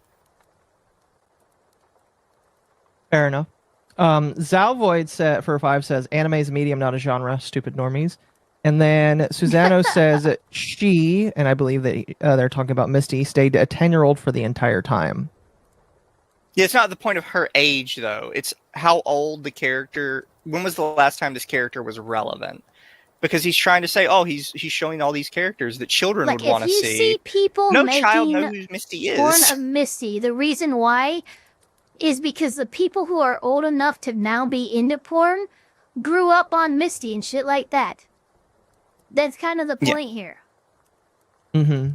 Speaker 16: Fair enough. Zalvoid for 5 says, anime is a medium, not a genre, stupid normies. And then Susano says that she, and I believe that they're talking about Misty, stayed a 10-year-old for the entire time.
Speaker 2: Yeah, it's not the point of her age, though. It's how old the character... When was the last time this character was relevant? Because he's trying to say, he's showing all these characters that children would want to see.
Speaker 1: If you see people
Speaker 2: no
Speaker 1: making
Speaker 2: child knows who Misty is.
Speaker 1: porn of Misty, the reason why is because the people who are old enough to now be into porn grew up on Misty and shit like that. That's kind of the point here.
Speaker 16: Mm-hmm.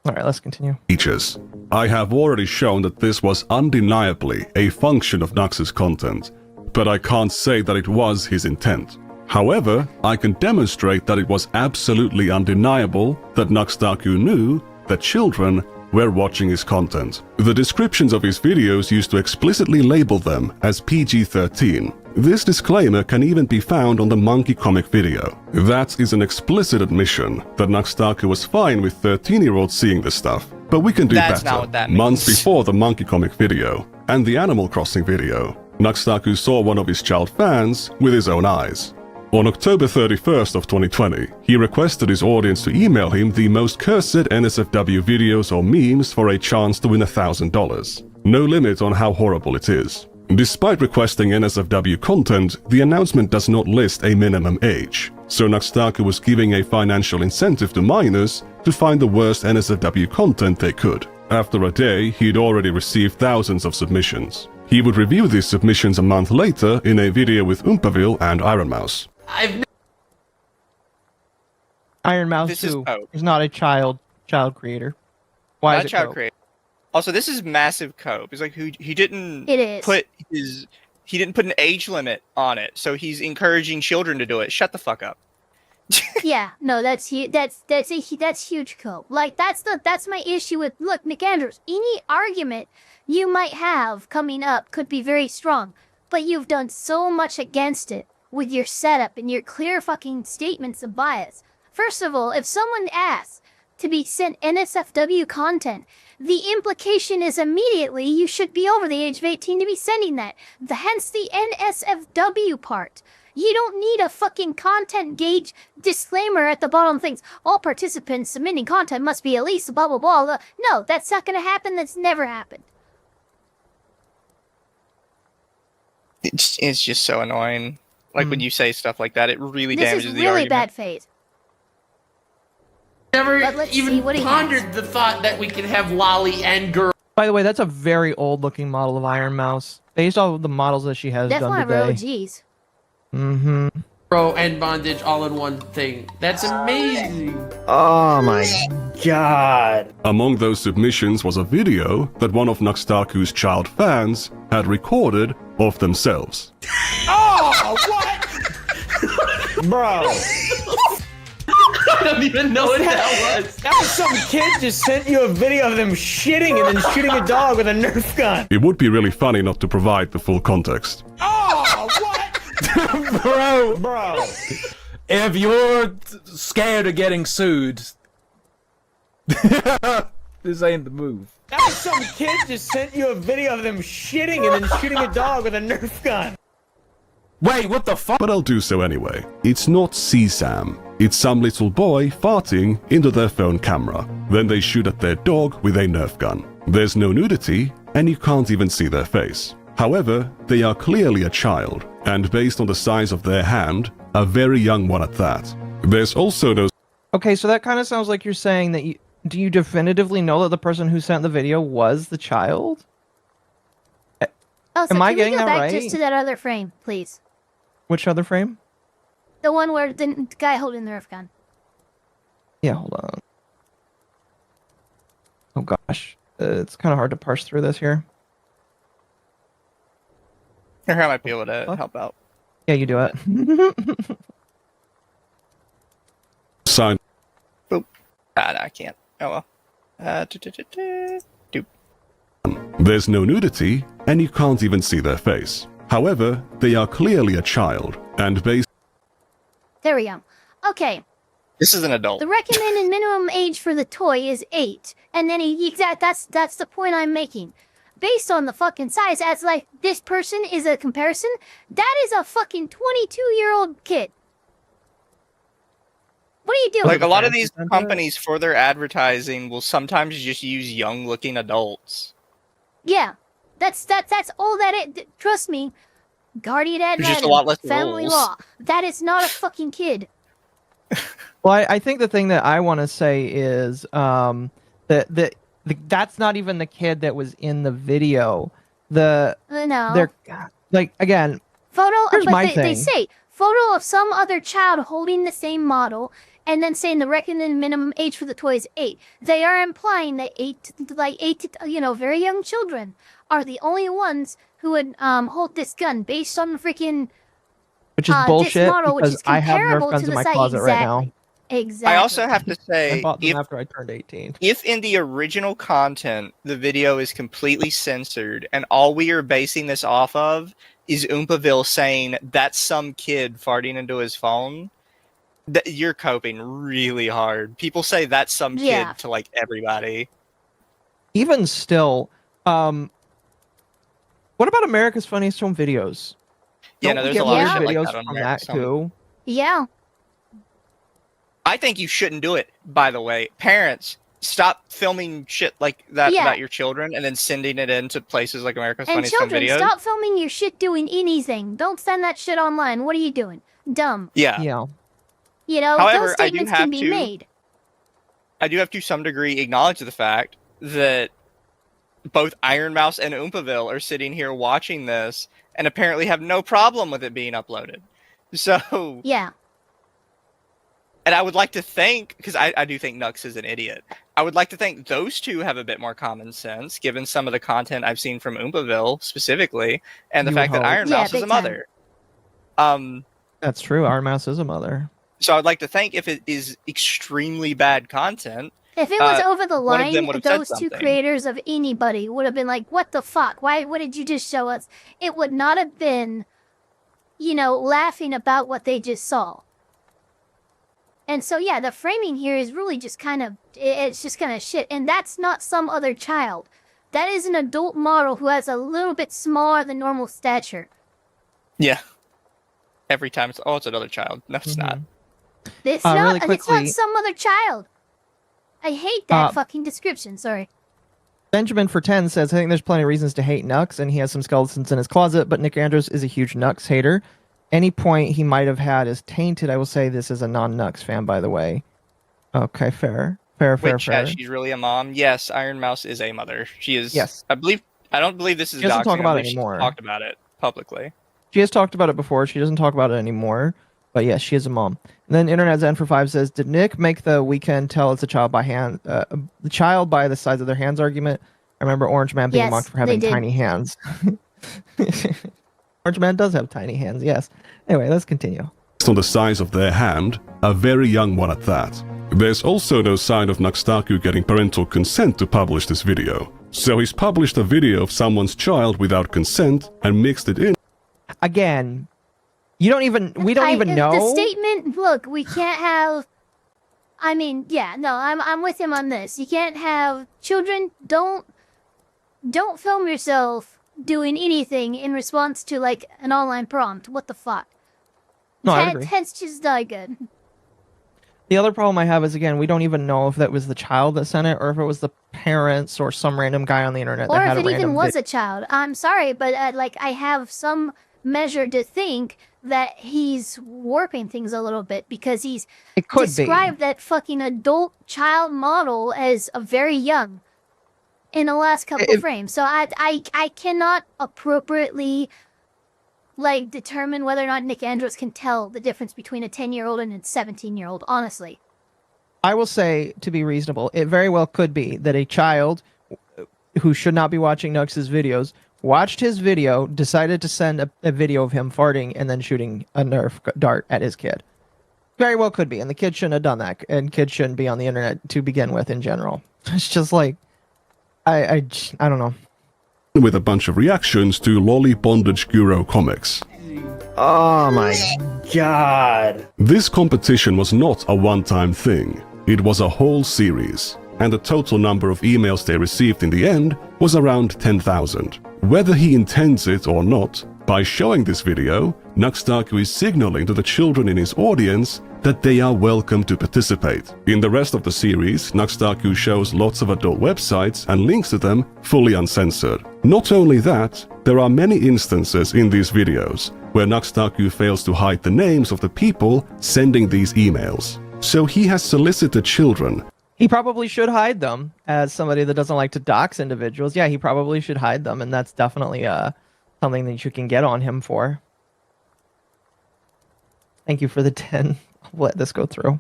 Speaker 16: All right, let's continue.
Speaker 7: Features. I have already shown that this was undeniably a function of Nux's content, but I can't say that it was his intent. However, I can demonstrate that it was absolutely undeniable that Nuxtaku knew that children were watching his content. The descriptions of his videos used to explicitly label them as PG-13. This disclaimer can even be found on the monkey comic video. That is an explicit admission that Nuxtaku was fine with 13-year-olds seeing this stuff. But we can do
Speaker 2: That's
Speaker 7: better.
Speaker 2: not what that means.
Speaker 7: Months before the monkey comic video and the Animal Crossing video, Nuxtaku saw one of his child fans with his own eyes. On October 31st of 2020, he requested his audience to email him the most cursed NSFW videos or memes for a chance to win $1,000. No limit on how horrible it is. Despite requesting NSFW content, the announcement does not list a minimum age, so Nuxtaku was giving a financial incentive to minors to find the worst NSFW content they could. After a day, he'd already received thousands of submissions. He would review these submissions a month later in a video with Oompaville and Iron Mouse.
Speaker 16: Iron Mouse is not a child creator. Why
Speaker 2: Not
Speaker 16: is it
Speaker 2: child
Speaker 16: Cope?
Speaker 2: creator. Also, this is massive cope. It's like he didn't
Speaker 1: It is.
Speaker 2: he didn't put an age limit on it, so he's encouraging children to do it. Shut the fuck up.
Speaker 1: Yeah, no, that's huge. That's huge cope. Like that's my issue with. Look, Nick Andrews, any argument you might have coming up could be very strong, but you've done so much against it with your setup and your clear fucking statements of bias. First of all, if someone asks to be sent NSFW content, the implication is immediately you should be over the age of 18 to be sending that. Hence the NSFW part. You don't need a fucking content gauge disclaimer at the bottom of things. All participants submitting content must be at least blah blah blah. No, that's not going to happen. That's never happened.
Speaker 2: It's just so annoying. Like when you say stuff like that, it really
Speaker 1: This
Speaker 2: damages
Speaker 1: is
Speaker 2: the
Speaker 1: really
Speaker 2: argument.
Speaker 1: bad faith.
Speaker 9: Never
Speaker 1: let's see
Speaker 9: even
Speaker 1: what he
Speaker 9: pondered the thought that we could have lolly and girl.
Speaker 16: By the way, that's a very old-looking model of Iron Mouse, based off of the models that she has
Speaker 1: That's
Speaker 16: done
Speaker 1: one of her
Speaker 16: today.
Speaker 1: OGs.
Speaker 16: Mm-hmm.
Speaker 9: Bro and bondage all in one thing. That's amazing.
Speaker 11: Oh my god.
Speaker 7: Among those submissions was a video that one of Nuxtaku's child fans had recorded of themselves.
Speaker 11: Oh, what? Bro.
Speaker 9: I don't even know what that was.
Speaker 11: That was some kid just sent you a video of them shitting and then shooting a dog with a Nerf gun.
Speaker 7: It would be really funny not to provide the full context.
Speaker 11: Oh, what? bro. If you're scared of getting sued, this ain't the move. That was some kid just sent you a video of them shitting and then shooting a dog with a Nerf gun. Wait, what the fuck?
Speaker 7: But I'll do so anyway. It's not CSAM. It's some little boy farting into their phone camera. Then they shoot at their dog with a Nerf gun. There's no nudity, and you can't even see their face. However, they are clearly a child, and based on the size of their hand, a very young one at that. There's also no...
Speaker 16: Okay, so that kind of sounds like you're saying that do you definitively know that the person who sent the video was the child?
Speaker 1: Also,
Speaker 16: Am I
Speaker 1: can
Speaker 16: getting
Speaker 1: we go
Speaker 16: that
Speaker 1: back
Speaker 16: right?
Speaker 1: just to that other frame, please?
Speaker 16: Which other frame?
Speaker 1: The one where the guy holding the Nerf gun.
Speaker 16: Yeah, hold on. Oh gosh, it's kind of hard to parse through this here.
Speaker 2: Here, I might be able to help out.
Speaker 16: Yeah, you do it.
Speaker 2: Sign. Boop. No, I can't. Oh well. Doop.
Speaker 7: There's no nudity, and you can't even see their face. However, they are clearly a child, and based...
Speaker 1: There we go. Okay.
Speaker 2: This is an adult.
Speaker 1: The recommended minimum age for the toy is 8, and then that's the point I'm making. Based on the fucking size, as like this person is a comparison, that is a fucking 22-year-old kid. What are you doing?
Speaker 2: Like a lot of these companies for their advertising will sometimes just use young-looking adults.
Speaker 1: Yeah, that's all that it. Trust me, guardian ad
Speaker 2: There's just a lot less
Speaker 1: family
Speaker 2: rules.
Speaker 1: law. That is not a fucking kid.
Speaker 16: Well, I think the thing that I want to say is that's not even the kid that was in the video.
Speaker 1: No.
Speaker 16: They're like again.
Speaker 1: Photo,
Speaker 16: here's
Speaker 1: but
Speaker 16: my
Speaker 1: they
Speaker 16: thing.
Speaker 1: say photo of some other child holding the same model and then saying the recommended minimum age for the toy is 8. They are implying that 8 to very young children are the only ones who would hold this gun based on the freaking
Speaker 16: which is bullshit
Speaker 1: this model, which
Speaker 16: because
Speaker 1: is
Speaker 16: I have
Speaker 1: comparable
Speaker 16: Nerf guns
Speaker 1: to
Speaker 16: in
Speaker 1: the
Speaker 16: my
Speaker 1: site.
Speaker 16: closet right now.
Speaker 1: Exactly.
Speaker 2: I also have to say,
Speaker 16: I bought them after I turned 18.
Speaker 2: If in the original content the video is completely censored and all we are basing this off of is Oompaville saying that's some kid farting into his phone, you're coping really hard. People say that's some kid to like everybody.
Speaker 16: Even still, what about America's Funniest Home Videos?
Speaker 2: Yeah,
Speaker 16: Don't
Speaker 2: no,
Speaker 16: we
Speaker 2: there's
Speaker 16: get
Speaker 2: a lot of
Speaker 16: weird
Speaker 2: shit
Speaker 16: videos
Speaker 2: like that on
Speaker 16: from
Speaker 2: America's
Speaker 16: that too.
Speaker 1: Yeah.
Speaker 2: I think you shouldn't do it, by the way. Parents, stop filming shit like that about your children and then sending it into places like America's
Speaker 1: And
Speaker 2: Funniest Home
Speaker 1: children,
Speaker 2: Videos.
Speaker 1: stop filming your shit doing anything. Don't send that shit online. What are you doing? Dumb.
Speaker 2: Yeah.
Speaker 1: You know,
Speaker 2: However,
Speaker 1: those statements can be made.
Speaker 2: I do have to some degree acknowledge the fact that both Iron Mouse and Oompaville are sitting here watching this and apparently have no problem with it being uploaded. So
Speaker 1: yeah.
Speaker 2: And I would like to think, because I do think Nux is an idiot, I would like to think those two have a bit more common sense, given some of the content I've seen from Oompaville specifically, and the fact that Iron Mouse is a mother.
Speaker 16: That's true. Iron Mouse is a mother.
Speaker 2: So I'd like to think if it is extremely bad content,
Speaker 1: If it was over the
Speaker 2: one of them
Speaker 1: line,
Speaker 2: would have said
Speaker 1: those two
Speaker 2: something.
Speaker 1: creators of anybody would have been like, what the fuck? What did you just show us? It would not have been, laughing about what they just saw. And so, yeah, the framing here is really just it's just kind of shit. And that's not some other child. That is an adult model who has a little bit smaller than normal stature.
Speaker 2: Yeah. Every time it's another child. No, it's not.
Speaker 1: It's
Speaker 16: really
Speaker 1: not. It's
Speaker 16: quickly-
Speaker 1: not some other child. I hate that fucking description. Sorry.
Speaker 16: Benjamin for 10 says, I think there's plenty of reasons to hate Nux, and he has some skeletons in his closet, but Nick Andrews is a huge Nux hater. Any point he might have had is tainted. I will say this is a non-Nux fan, by the way. Okay, fair.
Speaker 2: Wait, Chad, she's really a mom? Yes, Iron Mouse is a mother. She is.
Speaker 16: Yes.
Speaker 2: I don't believe this is
Speaker 16: She doesn't talk
Speaker 2: doxing.
Speaker 16: about
Speaker 2: I
Speaker 16: it
Speaker 2: believe
Speaker 16: anymore.
Speaker 2: She's talked about it publicly.
Speaker 16: She has talked about it before. She doesn't talk about it anymore. But yes, she is a mom. And then Internet Zen for 5 says, did Nick make the weekend tell it's a child by hand, the child by the size of their hands argument? I remember Orange Man being
Speaker 1: Yes,
Speaker 16: mocked for having
Speaker 1: they did.
Speaker 16: tiny hands. Orange Man does have tiny hands, yes. Anyway, let's continue.
Speaker 7: On the size of their hand, a very young one at that. There's also no sign of Nuxtaku getting parental consent to publish this video. So he's published a video of someone's child without consent and mixed it in.
Speaker 16: Again, we don't even know.
Speaker 1: The statement, look, we can't have. I mean, yeah, no, I'm with him on this. You can't have children. Don't film yourself doing anything in response to like an online prompt. What the fuck?
Speaker 16: No, I agree.
Speaker 1: Tense just die good.
Speaker 16: The other problem I have is, again, we don't even know if that was the child that sent it or if it was the parents or some random guy on the internet
Speaker 1: Or
Speaker 16: that had
Speaker 1: if
Speaker 16: a
Speaker 1: it
Speaker 16: random
Speaker 1: even was
Speaker 16: vid-
Speaker 1: a child. I'm sorry, but I have some measure to think that he's warping things a little bit because he's
Speaker 16: It could be.
Speaker 1: described that fucking adult child model as a very young in the last couple frames. So I cannot appropriately determine whether or not Nick Andrews can tell the difference between a 10-year-old and a 17-year-old, honestly.
Speaker 16: I will say, to be reasonable, it very well could be that a child who should not be watching Nux's videos watched his video, decided to send a video of him farting and then shooting a Nerf dart at his kid. Very well could be, and the kid shouldn't have done that, and kids shouldn't be on the internet to begin with in general. It's just like, I don't know.
Speaker 7: With a bunch of reactions to Lolly Bondage Guru comics.
Speaker 11: Oh my god.
Speaker 7: This competition was not a one-time thing. It was a whole series, and the total number of emails they received in the end was around 10,000. Whether he intends it or not, by showing this video, Nuxtaku is signaling to the children in his audience that they are welcome to participate. In the rest of the series, Nuxtaku shows lots of adult websites and links to them fully uncensored. Not only that, there are many instances in these videos where Nuxtaku fails to hide the names of the people sending these emails. So he has solicited children.
Speaker 16: He probably should hide them. As somebody that doesn't like to dox individuals, yeah, he probably should hide them, and that's definitely something that you can get on him for. Thank you for the 10. I'll let this go through.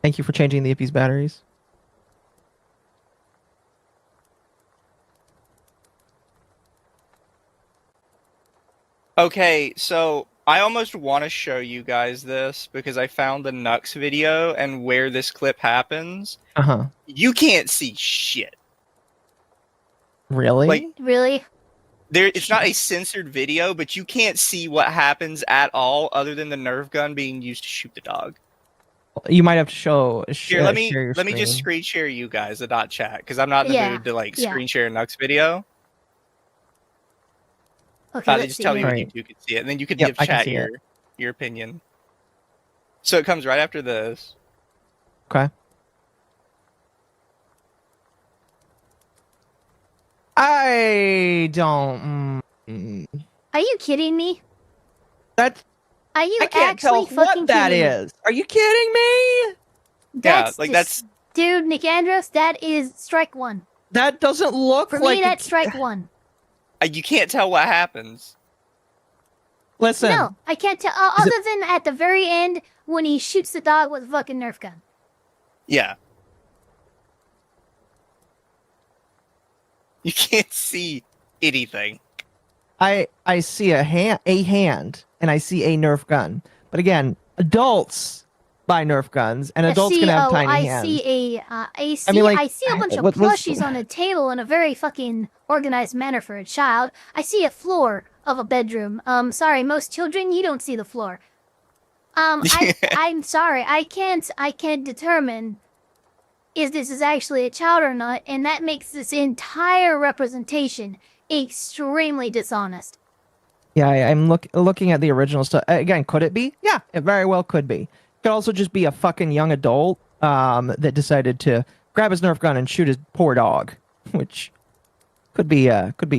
Speaker 16: Thank you for changing the Ippy's batteries.
Speaker 2: Okay, so I almost want to show you guys this because I found the Nux video and where this clip happens.
Speaker 16: Uh-huh.
Speaker 2: You can't see shit.
Speaker 16: Really?
Speaker 2: Like,
Speaker 1: really?
Speaker 2: It's not a censored video, but you can't see what happens at all other than the Nerf gun being used to shoot the dog.
Speaker 16: You might have to show.
Speaker 2: Here, let me
Speaker 16: share your
Speaker 2: just
Speaker 16: screen.
Speaker 2: screen share you guys the dot chat because I'm not in the mood to screen share a Nux video.
Speaker 1: Okay,
Speaker 2: just tell me when you can see it, and then you can
Speaker 16: Yep,
Speaker 2: give chat your opinion. So it comes right after this.
Speaker 16: Okay. I don't.
Speaker 1: Are you kidding me?
Speaker 16: That.
Speaker 1: Are you
Speaker 16: I can't
Speaker 1: actually
Speaker 16: tell
Speaker 1: fucking
Speaker 16: what that
Speaker 1: kidding me?
Speaker 16: is. Are you kidding me?
Speaker 2: That's
Speaker 1: dude, Nick Andros. That is strike one.
Speaker 16: That doesn't look
Speaker 1: for
Speaker 16: like
Speaker 1: me. That's strike one.
Speaker 2: You can't tell what happens.
Speaker 16: Listen.
Speaker 1: No, I can't tell. Other than at the very end when he shoots the dog with a fucking Nerf gun.
Speaker 2: Yeah. You can't see anything.
Speaker 16: I see a hand, and I see a Nerf gun. But again, adults buy Nerf guns, and adults can have tiny hands.
Speaker 1: I see a bunch of plushies on a table in a very fucking organized manner for a child. I see a floor of a bedroom. Sorry, most children, you don't see the floor. I'm sorry, I can't determine if this is actually a child or not, and that makes this entire representation extremely dishonest.
Speaker 16: Yeah, I'm looking at the original stuff. Again, could it be? Yeah, it very well could be. It could also just be a fucking young adult that decided to grab his Nerf gun and shoot his poor dog, which could be
Speaker 1: Yeah, don't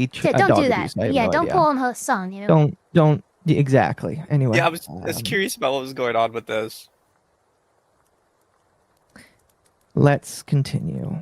Speaker 16: dog
Speaker 1: do that.
Speaker 16: abuse. I have
Speaker 1: Yeah,
Speaker 16: no
Speaker 1: don't
Speaker 16: idea.
Speaker 1: pull on her son, you know?
Speaker 16: Don't exactly. Anyway.
Speaker 2: Yeah, I was curious about what was going on with this.
Speaker 16: Let's continue.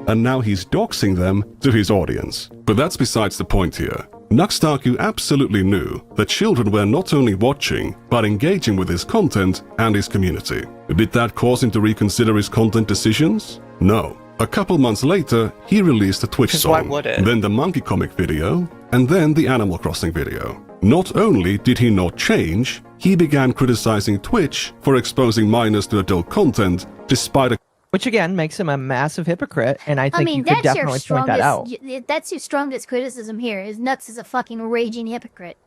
Speaker 7: And now he's doxing them to his audience. But that's besides the point here. Nuxtaku absolutely knew that children were not only watching, but engaging with his content and his community. Did that cause him to reconsider his content decisions? No. A couple months later, he released a Twitch song,
Speaker 2: why would it?
Speaker 7: then the Monkey Comic video, and then the Animal Crossing video. Not only did he not change, he began criticizing Twitch for exposing minors to adult content, despite a
Speaker 16: Which again makes him a massive hypocrite, and I think you could definitely point that out.
Speaker 1: That's your strongest criticism here. Is Nux is a fucking raging hypocrite.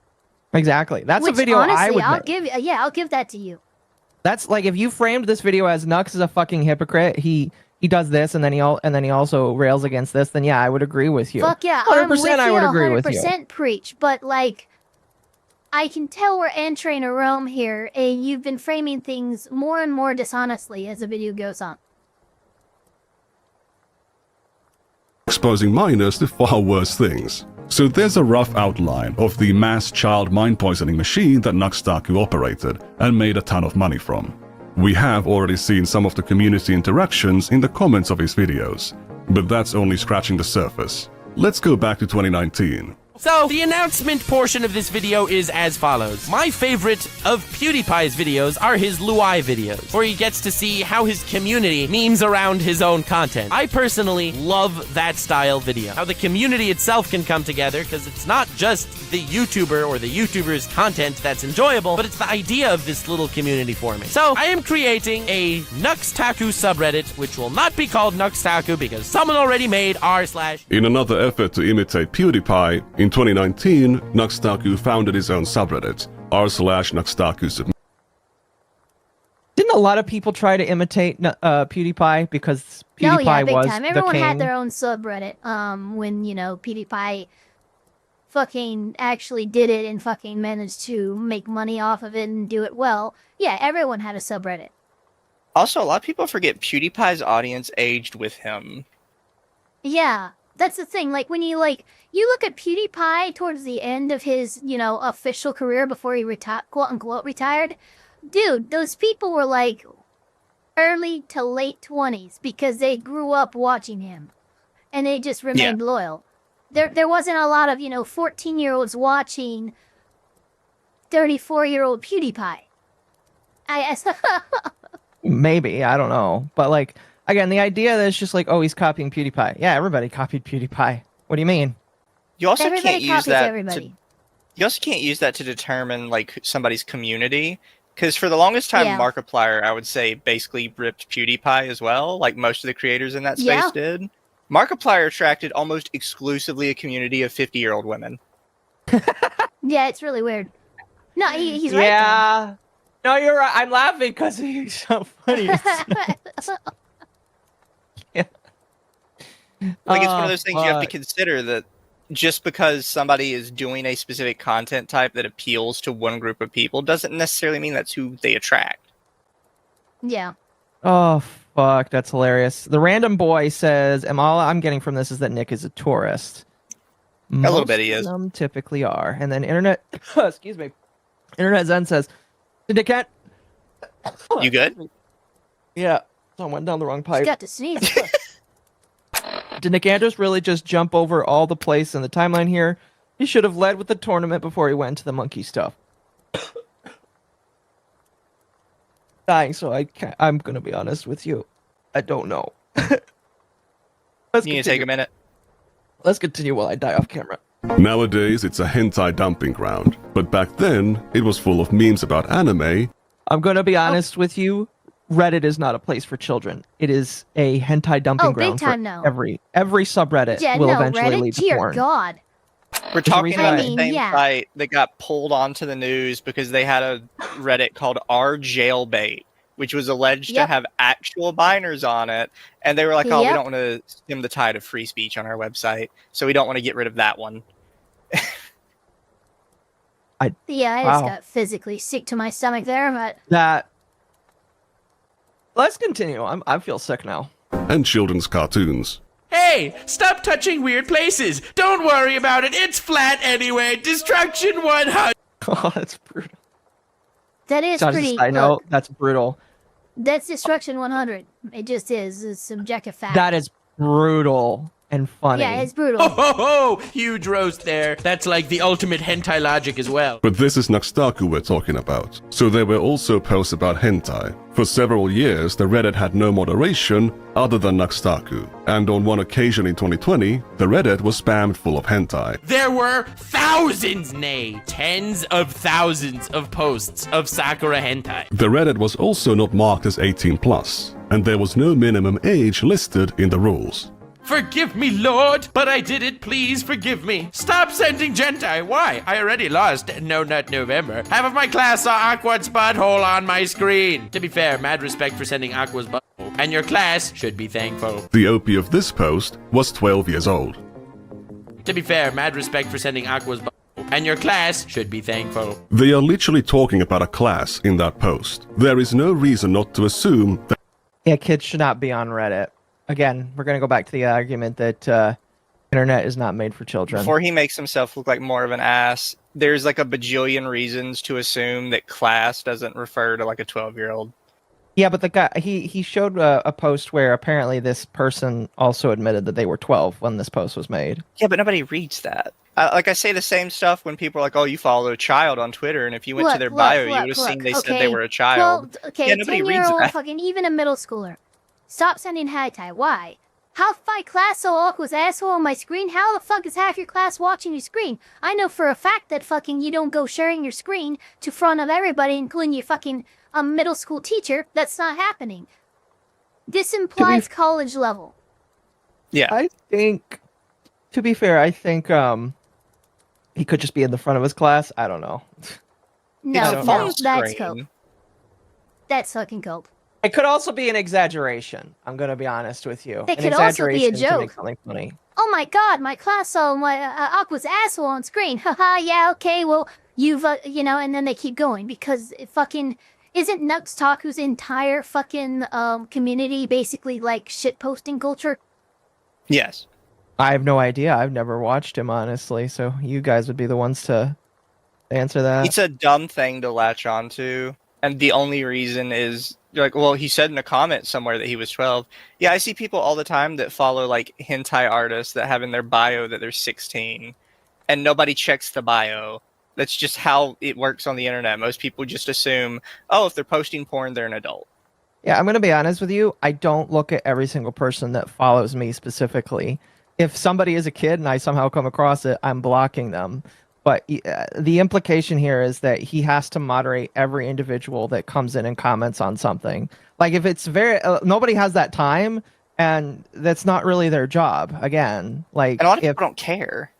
Speaker 16: Exactly. That's a
Speaker 1: Which,
Speaker 16: video
Speaker 1: honestly,
Speaker 16: I would
Speaker 1: I'll
Speaker 16: make.
Speaker 1: give. I'll give that to you.
Speaker 16: That's like if you framed this video as Nux is a fucking hypocrite. He does this, and then he also rails against this. Then yeah, I would agree with you.
Speaker 1: Fuck yeah,
Speaker 16: 100%.
Speaker 1: I'm with you.
Speaker 16: I would agree with you.
Speaker 1: 100% preach, but like, I can tell we're entering a realm here, and you've been framing things more and more dishonestly as the video goes on.
Speaker 7: exposing minors to far worse things. So there's a rough outline of the mass child mind poisoning machine that Nuxtaku operated and made a ton of money from. We have already seen some of the community interactions in the comments of his videos, but that's only scratching the surface. Let's go back to 2019.
Speaker 9: So, the announcement portion of this video is as follows. My favorite of PewDiePie's videos are his Luai videos, where he gets to see how his community memes around his own content. I personally love that style video. How the community itself can come together, because it's not just the YouTuber or the YouTuber's content that's enjoyable, but it's the idea of this little community forming. So, I am creating a Nuxtaku subreddit, which will not be called Nuxtaku because someone already made r/.
Speaker 7: In another effort to imitate PewDiePie, in 2019, Nuxtaku founded his own subreddit, r/Nuxtaku.
Speaker 16: Didn't a lot of people try to imitate PewDiePie because PewDiePie
Speaker 1: big
Speaker 16: was
Speaker 1: time.
Speaker 16: the
Speaker 1: Everyone
Speaker 16: king?
Speaker 1: had their own subreddit. When PewDiePie fucking actually did it and fucking managed to make money off of it and do it well. Yeah, everyone had a subreddit.
Speaker 2: Also, a lot of people forget PewDiePie's audience aged with him.
Speaker 1: Yeah, that's the thing. Like when you look at PewDiePie towards the end of his, official career before he quote unquote retired, dude, those people were like early to late 20s because they grew up watching him and they just remained loyal. There wasn't a lot of, 14-year-olds watching 34-year-old PewDiePie.
Speaker 16: Maybe, I don't know. But like, again, the idea that it's just like, oh, he's copying PewDiePie. Yeah, everybody copied PewDiePie. What do you mean?
Speaker 2: You also
Speaker 1: Everybody
Speaker 2: can't use
Speaker 1: copies
Speaker 2: that.
Speaker 1: everybody.
Speaker 2: You also can't use that to determine like somebody's community. Because for the longest time,
Speaker 1: Yeah.
Speaker 2: Markiplier, I would say, basically ripped PewDiePie as well, like most of the creators in that space did. Markiplier attracted almost exclusively a community of 50-year-old women.
Speaker 1: Yeah, it's really weird. No, he's right.
Speaker 16: Yeah. No, you're right. I'm laughing because he's so funny.
Speaker 2: Like, it's one of those things you have to consider that just because somebody is doing a specific content type that appeals to one group of people doesn't necessarily mean that's who they attract.
Speaker 1: Yeah.
Speaker 16: Oh, fuck. That's hilarious. The random boy says, and all I'm getting from this is that Nick is a tourist.
Speaker 2: A little bit he is.
Speaker 16: Most of them typically are. And then Internet... excuse me. Internet Zen says, Nick can't...
Speaker 2: You good?
Speaker 16: Yeah. Someone went down the wrong pipe.
Speaker 1: He's got to sneeze.
Speaker 16: Did Nick Andrews really just jump over all the place in the timeline here? He should have led with the tournament before he went into the monkey stuff. Dying, so I'm gonna be honest with you. I don't know.
Speaker 2: You need to take a minute.
Speaker 16: Let's continue while I die off camera.
Speaker 7: Nowadays, it's a hentai dumping ground, but back then, it was full of memes about anime.
Speaker 16: I'm gonna be honest with you. Reddit is not a place for children. It is a hentai dumping ground
Speaker 1: big time
Speaker 16: for
Speaker 1: now.
Speaker 16: every subreddit
Speaker 1: Yeah,
Speaker 16: will
Speaker 1: no,
Speaker 16: eventually
Speaker 1: Reddit,
Speaker 16: lead to
Speaker 1: dear
Speaker 16: porn.
Speaker 1: God.
Speaker 2: We're talking
Speaker 16: reason
Speaker 2: about
Speaker 16: I-
Speaker 2: the same
Speaker 1: yeah.
Speaker 2: site that got pulled onto the news because they had a Reddit called R Jailbait, which was alleged to
Speaker 1: Yep.
Speaker 2: have actual biners on it. And they were like, oh, we
Speaker 1: Yep.
Speaker 2: don't want to stem the tide of free speech on our website, so we don't want to get rid of that one.
Speaker 1: Yeah, I just
Speaker 16: Wow.
Speaker 1: got physically sick to my stomach there, but
Speaker 16: That. Let's continue. I feel sick now.
Speaker 7: And children's cartoons.
Speaker 9: Hey, stop touching weird places. Don't worry about it. It's flat anyway. Destruction 100.
Speaker 16: Oh, that's brutal.
Speaker 1: that is
Speaker 16: Just
Speaker 1: pretty.
Speaker 16: a side note,
Speaker 1: Look,
Speaker 16: that's brutal.
Speaker 1: that's Destruction 100. It just is. It's subjective fact.
Speaker 16: That is brutal and funny.
Speaker 1: Yeah, it's brutal.
Speaker 9: Ho ho ho! Huge roast there. That's like the ultimate hentai logic as well.
Speaker 7: But this is Naxtaku we're talking about. So there were also posts about hentai. For several years, the Reddit had no moderation other than Naxtaku. And on one occasion in 2020, the Reddit was spammed full of hentai.
Speaker 9: There were thousands, nay, tens of thousands of posts of Sakura hentai.
Speaker 7: The Reddit was also not marked as 18+, and there was no minimum age listed in the rules.
Speaker 9: Forgive me, Lord, but I did it. Please forgive me. Stop sending gentai. Why? I already lost No Nut November. Half of my class saw Aqua's butthole on my screen. To be fair, mad respect for sending Aqua's butthole. And your class should be thankful.
Speaker 7: The OP of this post was 12 years old.
Speaker 9: To be fair, mad respect for sending Aqua's butthole. And your class should be thankful.
Speaker 7: They are literally talking about a class in that post. There is no reason not to assume that
Speaker 16: Yeah, kids should not be on Reddit. Again, we're going to go back to the argument that internet is not made for children.
Speaker 2: Before he makes himself look like more of an ass, there's like a bajillion reasons to assume that class doesn't refer to like a 12-year-old.
Speaker 16: Yeah, but the guy, he showed a post where apparently this person also admitted that they were 12 when this post was made.
Speaker 2: Yeah, but nobody reads that. Like, I say the same stuff when people are like, oh, you follow a child on Twitter, and if you went to their bio, you would have seen they said they were a child.
Speaker 1: Okay,
Speaker 2: Yeah, nobody reads
Speaker 1: 10-year-old,
Speaker 2: that.
Speaker 1: fucking even a middle schooler. Stop sending hentai. Why? How my class so awkward asshole on my screen? How the fuck is half your class watching your screen? I know for a fact that fucking you don't go sharing your screen to front of everybody, including your fucking middle school teacher. That's not happening. This implies college level.
Speaker 2: Yeah.
Speaker 16: I think, to be fair, I think he could just be in the front of his class. I don't know.
Speaker 1: No, that's cope. That's fucking cope.
Speaker 16: It could also be an exaggeration. I'm going to be honest with you.
Speaker 1: It
Speaker 16: An
Speaker 1: could also be a
Speaker 16: exaggeration to make
Speaker 1: joke.
Speaker 16: something funny.
Speaker 1: Oh my god, my class saw my Aqua's asshole on screen. Haha, yeah, okay, well, you've, and then they keep going because it fucking... Isn't Nuxtaku's entire fucking community basically like shitposting culture?
Speaker 2: Yes.
Speaker 16: I have no idea. I've never watched him, honestly, so you guys would be the ones to answer that.
Speaker 2: It's a dumb thing to latch onto, and the only reason is like, well, he said in a comment somewhere that he was 12. Yeah, I see people all the time that follow like hentai artists that have in their bio that they're 16, and nobody checks the bio. That's just how it works on the internet. Most people just assume, oh, if they're posting porn, they're an adult.
Speaker 16: Yeah, I'm going to be honest with you. I don't look at every single person that follows me specifically. If somebody is a kid and I somehow come across it, I'm blocking them. But the implication here is that he has to moderate every individual that comes in and comments on something. Like if it's very nobody has that time, and that's not really their job. Again, like
Speaker 2: and a lot of people don't care.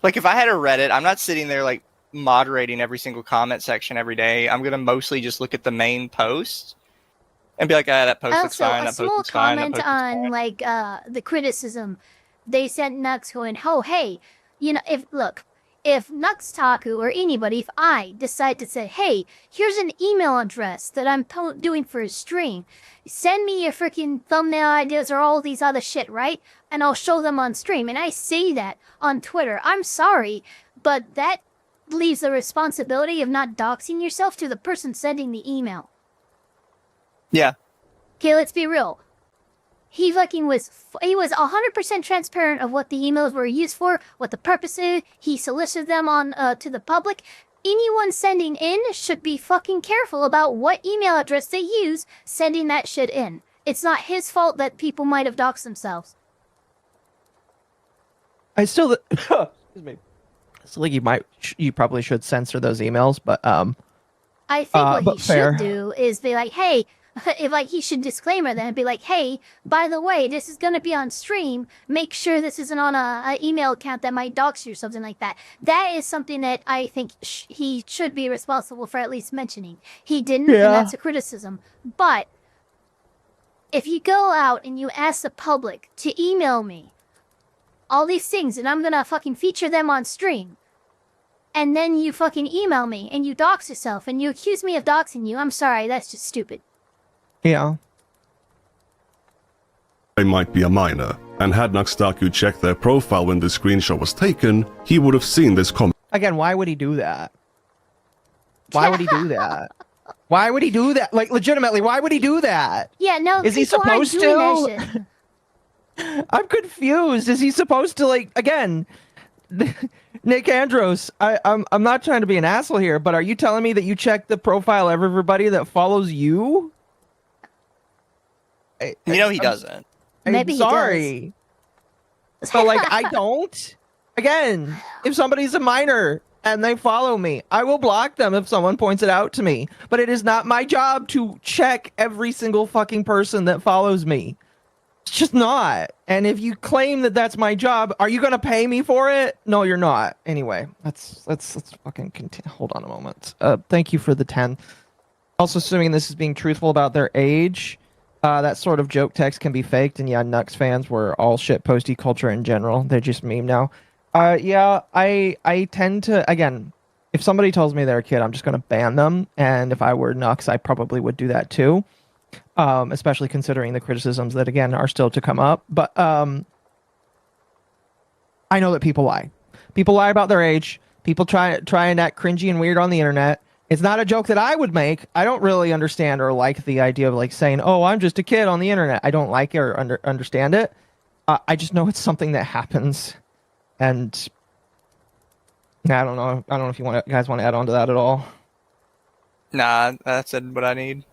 Speaker 2: Like if I had a Reddit, I'm not sitting there like moderating every single comment section every day. I'm gonna mostly just look at the main post and be like, that post looks fine. That post looks fine.
Speaker 1: A small comment on like the criticism. They sent Nux going, oh hey. If NuxTaku or anybody, if I decide to say, hey, here's an email address that I'm doing for a stream, send me your freaking thumbnail ideas or all these other shit, right? And I'll show them on stream. And I say that on Twitter. I'm sorry, but that leaves the responsibility of not doxing yourself to the person sending the email.
Speaker 2: Yeah.
Speaker 1: Okay, let's be real. He was 100% transparent of what the emails were used for, what the purpose is. He solicited them on to the public. Anyone sending in should be fucking careful about what email address they use sending that shit in. It's not his fault that people might have doxed themselves.
Speaker 16: I still, excuse me. It's like you probably should censor those emails, but
Speaker 1: I think what he should do is be like, hey. If he should disclaimer then be like, hey, by the way, this is gonna be on stream. Make sure this isn't on a email account that might dox you or something like that. That is something that I think he should be responsible for at least mentioning. He didn't, and that's a criticism. But if you go out and you ask the public to email me all these things, and I'm gonna fucking feature them on stream, and then you fucking email me and you dox yourself and you accuse me of doxing you, I'm sorry, that's just stupid.
Speaker 16: Yeah.
Speaker 7: They might be a minor, and had NuxTaku checked their profile when the screenshot was taken, he would have seen this comment.
Speaker 16: Again, why would he do that? Why would he do that? Why would he do that? Like, legitimately, why would he do that?
Speaker 1: Yeah, no,
Speaker 16: is he supposed to? I'm confused. Is he supposed to, like, again, Nick Andros, I'm not trying to be an asshole here, but are you telling me that you check the profile of everybody that follows you?
Speaker 2: He doesn't.
Speaker 1: Maybe
Speaker 16: sorry.
Speaker 1: He
Speaker 16: does. But like I don't. Again, if somebody's a minor and they follow me, I will block them if someone points it out to me. But it is not my job to check every single fucking person that follows me. It's just not. And if you claim that that's my job, are you gonna pay me for it? No, you're not. Anyway, let's fucking continue. Hold on a moment. Thank you for the 10. Also, assuming this is being truthful about their age. That sort of joke text can be faked, and yeah, Nux fans were all shit posty culture in general. They're just meme now. Yeah, I tend to, again, if somebody tells me they're a kid, I'm just going to ban them, and if I were Nux, I probably would do that too, especially considering the criticisms that, again, are still to come up. But I know that people lie. People lie about their age. People try and act cringy and weird on the internet. It's not a joke that I would make. I don't really understand or like the idea of like saying, oh, I'm just a kid on the internet. I don't like it or understand it. I just know it's something that happens. And I don't know. I don't know if you guys want to add on to that at all.
Speaker 2: Nah, that's what I need.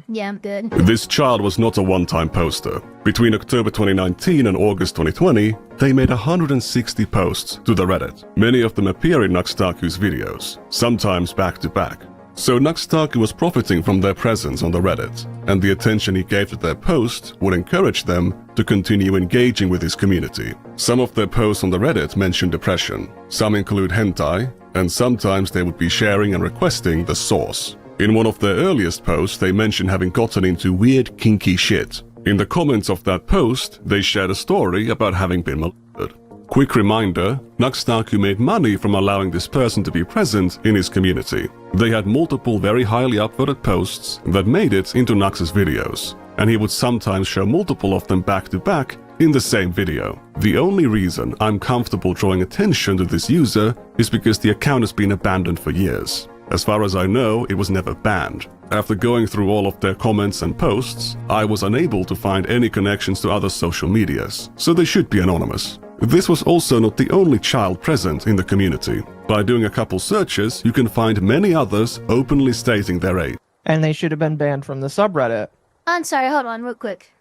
Speaker 1: Yeah, I'm good.
Speaker 7: This child was not a one-time poster. Between October 2019 and August 2020, they made 160 posts to the Reddit. Many of them appear in NuxTaku's videos, sometimes back-to-back. So NuxTaku was profiting from their presence on the Reddit, and the attention he gave to their posts would encourage them to continue engaging with his community. Some of their posts on the Reddit mention depression, some include hentai, and sometimes they would be sharing and requesting the source. In one of their earliest posts, they mentioned having gotten into weird, kinky shit. In the comments of that post, they shared a story about having been molested. Quick reminder, NuxTaku made money from allowing this person to be present in his community. They had multiple very highly upvoted posts that made it into Nux's videos, and he would sometimes show multiple of them back to back in the same video. The only reason I'm comfortable drawing attention to this user is because the account has been abandoned for years. As far as I know, it was never banned. After going through all of their comments and posts, I was unable to find any connections to other social medias, so they should be anonymous. This was also not the only child present in the community. By doing a couple searches, you can find many others openly stating their age.
Speaker 16: And they should have been banned from the subreddit.
Speaker 1: I'm sorry, hold on real quick.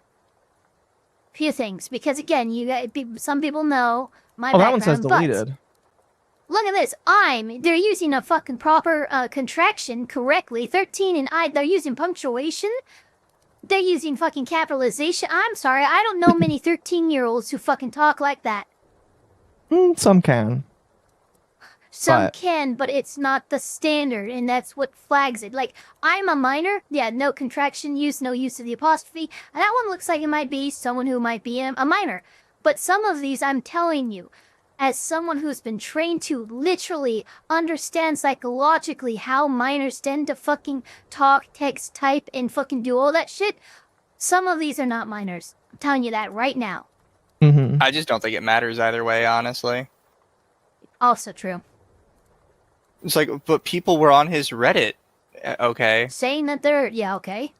Speaker 1: Few things, because again, some people know my background.
Speaker 16: That one says
Speaker 1: but
Speaker 16: deleted.
Speaker 1: look at this. They're using a fucking proper contraction correctly. 13 and they're using punctuation. They're using fucking capitalization. I'm sorry, I don't know many 13-year-olds who fucking talk like that.
Speaker 16: Some can.
Speaker 1: Some can, but it's not the standard, and that's what flags it. Like, I'm a minor, yeah, no contraction use, no use of the apostrophe, and that one looks like it might be someone who might be a minor. But some of these, I'm telling you, as someone who's been trained to literally understand psychologically how minors tend to fucking talk, text, type, and fucking do all that shit, some of these are not minors. I'm telling you that right now.
Speaker 2: I just don't think it matters either way, honestly.
Speaker 1: Also true.
Speaker 2: It's like, but people were on his Reddit, okay?
Speaker 1: Saying that they're, yeah, okay.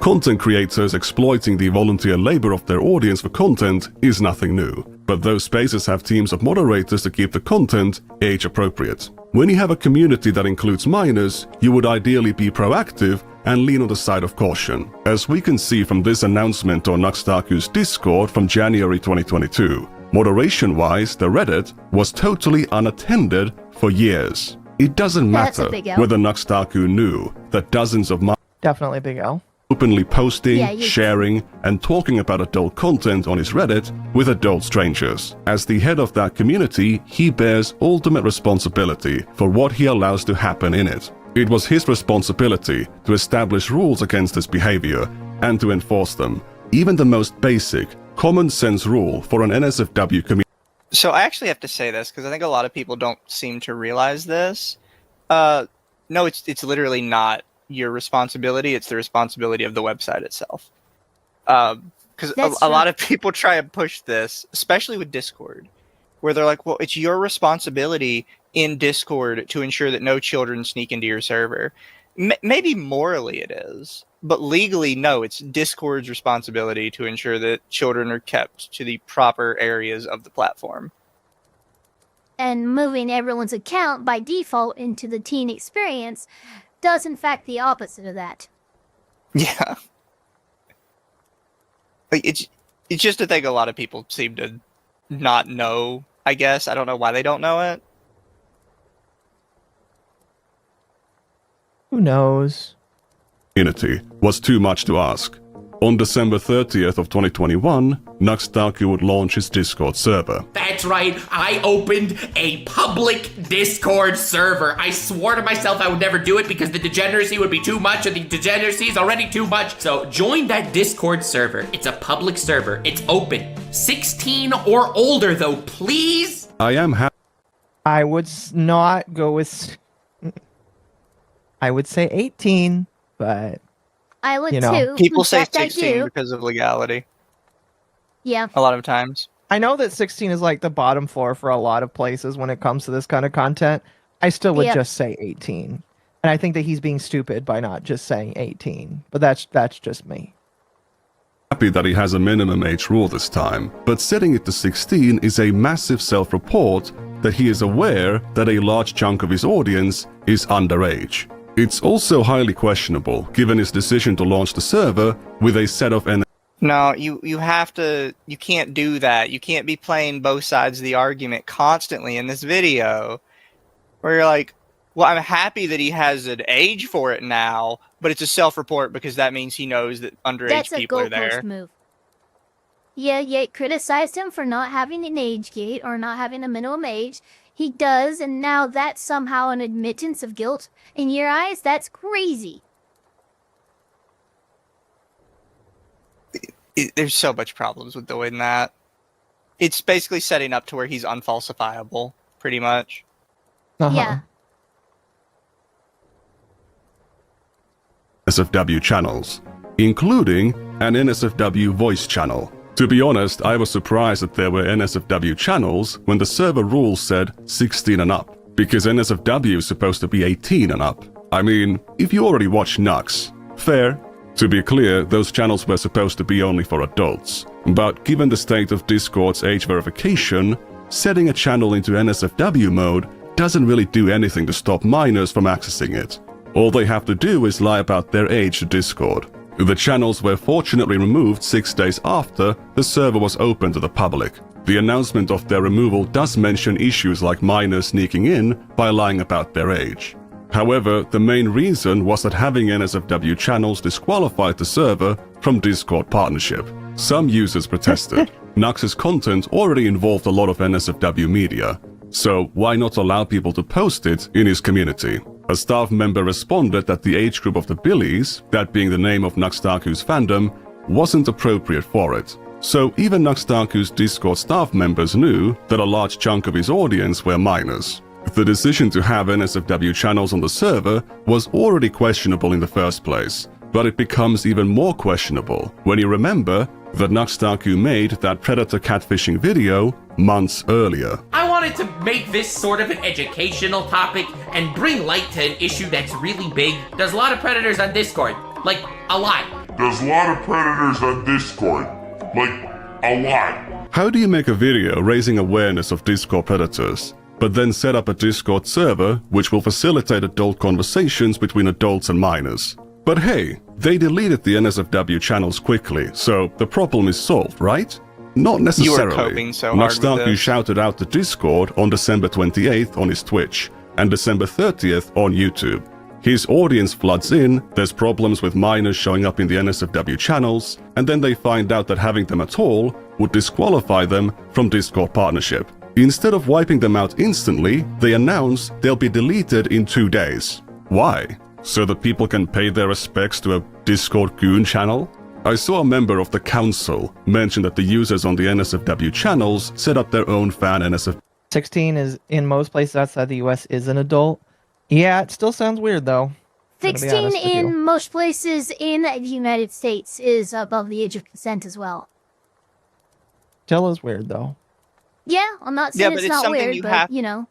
Speaker 7: Content creators exploiting the volunteer labor of their audience for content is nothing new, but those spaces have teams of moderators to keep the content age appropriate. When you have a community that includes minors, you would ideally be proactive and lean on the side of caution, as we can see from this announcement on Nuxtaku's Discord from January 2022. Moderation-wise, the Reddit was totally unattended for years. It doesn't matter whether Nuxtaku knew that dozens of
Speaker 16: Definitely Big L.
Speaker 7: Openly posting, sharing, and talking about adult content on his Reddit with adult strangers. As the head of that community, he bears ultimate responsibility for what he allows to happen in it. It was his responsibility to establish rules against this behavior and to enforce them, even the most basic, common sense rule for an NSFW community.
Speaker 2: So I actually have to say this because I think a lot of people don't seem to realize this. No, it's literally not your responsibility. It's the responsibility of the website itself. Because a lot of people try and push this, especially with Discord, where they're like, well, it's your responsibility in Discord to ensure that no children sneak into your server. Maybe morally it is. But legally, no, it's Discord's responsibility to ensure that children are kept to the proper areas of the platform.
Speaker 1: And moving everyone's account by default into the teen experience does in fact the opposite of that.
Speaker 2: Yeah. Like, it's just a thing a lot of people seem to not know, I guess. I don't know why they don't know it.
Speaker 16: Who knows?
Speaker 7: Community was too much to ask. On December 30th of 2021, Nuxtaku would launch his Discord server.
Speaker 9: That's right, I opened a public Discord server. I swore to myself I would never do it because the degeneracy would be too much, and the degeneracy is already too much. So join that Discord server. It's a public server. It's open. 16 or older though, please?
Speaker 7: I am happy.
Speaker 16: I would not go with... I would say 18, but...
Speaker 1: I would
Speaker 16: too.
Speaker 2: People say 16 because of legality.
Speaker 1: Yeah.
Speaker 2: A lot of times.
Speaker 16: I know that 16 is like the bottom floor for a lot of places when it comes to this kind of content. I still would just say 18. And I think that he's being stupid by not just saying 18. But that's just me.
Speaker 7: Happy that he has a minimum age rule this time, but setting it to 16 is a massive self-report that he is aware that a large chunk of his audience is underage. It's also highly questionable, given his decision to launch the server with a set of
Speaker 2: No, you can't do that. You can't be playing both sides of the argument constantly in this video, where you're like, well, I'm happy that he has an age for it now, but it's a self-report because that means he knows that underage people are there.
Speaker 1: That's a goalpost move. Yeah, criticized him for not having an age gate or not having a minimum age. He does, and now that's somehow an admittance of guilt. In your eyes, that's crazy.
Speaker 2: There's so much problems with doing that. It's basically setting up to where he's unfalsifiable, pretty much.
Speaker 1: Yeah.
Speaker 7: NSFW channels, including an NSFW voice channel. To be honest, I was surprised that there were NSFW channels when the server rules said 16 and up, because NSFW is supposed to be 18 and up. I mean, if you already watch Nux, fair. To be clear, those channels were supposed to be only for adults, but given the state of Discord's age verification, setting a channel into NSFW mode doesn't really do anything to stop minors from accessing it. All they have to do is lie about their age to Discord. The channels were fortunately removed 6 days after the server was open to the public. The announcement of their removal does mention issues like minors sneaking in by lying about their age. However, the main reason was that having NSFW channels disqualified the server from Discord partnership. Some users protested. Nux's content already involved a lot of NSFW media, so why not allow people to post it in his community? A staff member responded that the age group of the Billies, that being the name of Nuxtaku's fandom, wasn't appropriate for it. So even Nuxtaku's Discord staff members knew that a large chunk of his audience were minors. The decision to have NSFW channels on the server was already questionable in the first place, but it becomes even more questionable when you remember that Nuxtaku made that predator catfishing video months earlier.
Speaker 9: I wanted to make this sort of an educational topic and bring light to an issue that's really big. There's a lot of predators on Discord. Like, a lot.
Speaker 6: There's a lot of predators on Discord. Like, a lot.
Speaker 7: How do you make a video raising awareness of Discord predators, but then set up a Discord server which will facilitate adult conversations between adults and minors? But hey, they deleted the NSFW channels quickly, so the problem is solved, right? Not necessarily.
Speaker 2: You were coping so hard with
Speaker 7: Nuxtaku
Speaker 2: this.
Speaker 7: shouted out to Discord on December 28th on his Twitch, and December 30th on YouTube. His audience floods in, there's problems with minors showing up in the NSFW channels, and then they find out that having them at all would disqualify them from Discord partnership. Instead of wiping them out instantly, they announce they'll be deleted in 2 days. Why? So that people can pay their respects to a Discord goon channel? I saw a member of the council mention that the users on the NSFW channels set up their own fan NSFW.
Speaker 16: 16 is in most places outside the US is an adult. Yeah, it still sounds weird though.
Speaker 1: 16 in most places in the United States is above the age of consent as well.
Speaker 16: Still is weird though.
Speaker 1: Yeah, I'm not saying
Speaker 2: but
Speaker 1: it's not
Speaker 2: something
Speaker 1: weird,
Speaker 2: you
Speaker 1: but
Speaker 2: have-
Speaker 1: you know.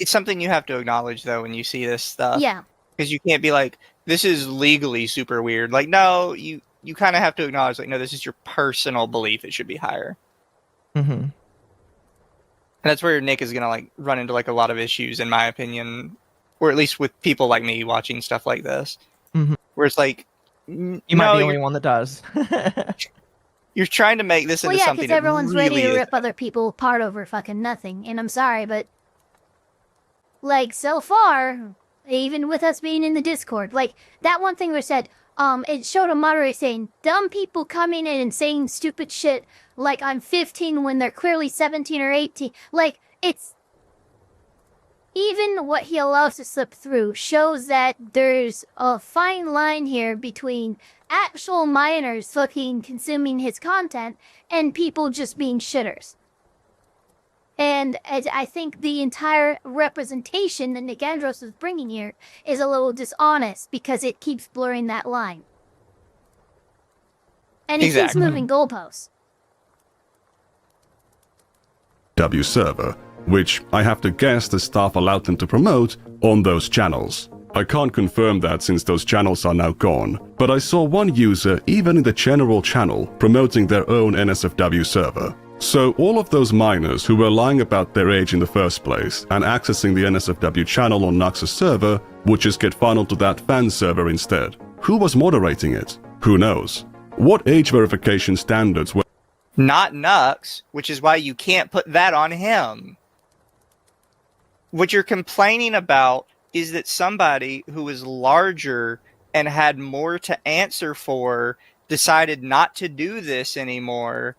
Speaker 2: It's something you have to acknowledge, though, when you see this stuff.
Speaker 1: Yeah.
Speaker 2: Because you can't be like, this is legally super weird. Like, no, you kind of have to acknowledge, like, no, this is your personal belief. It should be higher.
Speaker 16: Mm-hmm.
Speaker 2: And that's where Nick is going to, like, run into, like, a lot of issues, in my opinion. Or at least with people like me watching stuff like this.
Speaker 16: Mm-hmm.
Speaker 2: Where it's like,
Speaker 16: You might be the only one that does.
Speaker 2: You're trying to make this
Speaker 1: Well,
Speaker 2: into
Speaker 1: yeah,
Speaker 2: something
Speaker 1: because
Speaker 2: that
Speaker 1: everyone's
Speaker 2: really
Speaker 1: ready to
Speaker 2: is.
Speaker 1: rip other people apart over fucking nothing. And I'm sorry, but like so far, even with us being in the Discord, like that one thing was said, it showed a moderator saying dumb people coming in and saying stupid shit like I'm 15 when they're clearly 17 or 18. Like it's even what he allows to slip through shows that there's a fine line here between actual minors fucking consuming his content and people just being shitters. And I think the entire representation that Nick Andros is bringing here is a little dishonest because it keeps blurring that line. And he keeps
Speaker 7: Exactly.
Speaker 1: moving goalposts.
Speaker 7: W server, which I have to guess the staff allowed them to promote on those channels. I can't confirm that since those channels are now gone, but I saw one user even in the general channel promoting their own NSFW server. So all of those minors who were lying about their age in the first place and accessing the NSFW channel on Nux's server would just get funneled to that fan server instead. Who was moderating it? Who knows? What age verification standards were...
Speaker 2: Not Nux, which is why you can't put that on him. What you're complaining about is that somebody who was larger and had more to answer for decided not to do this anymore.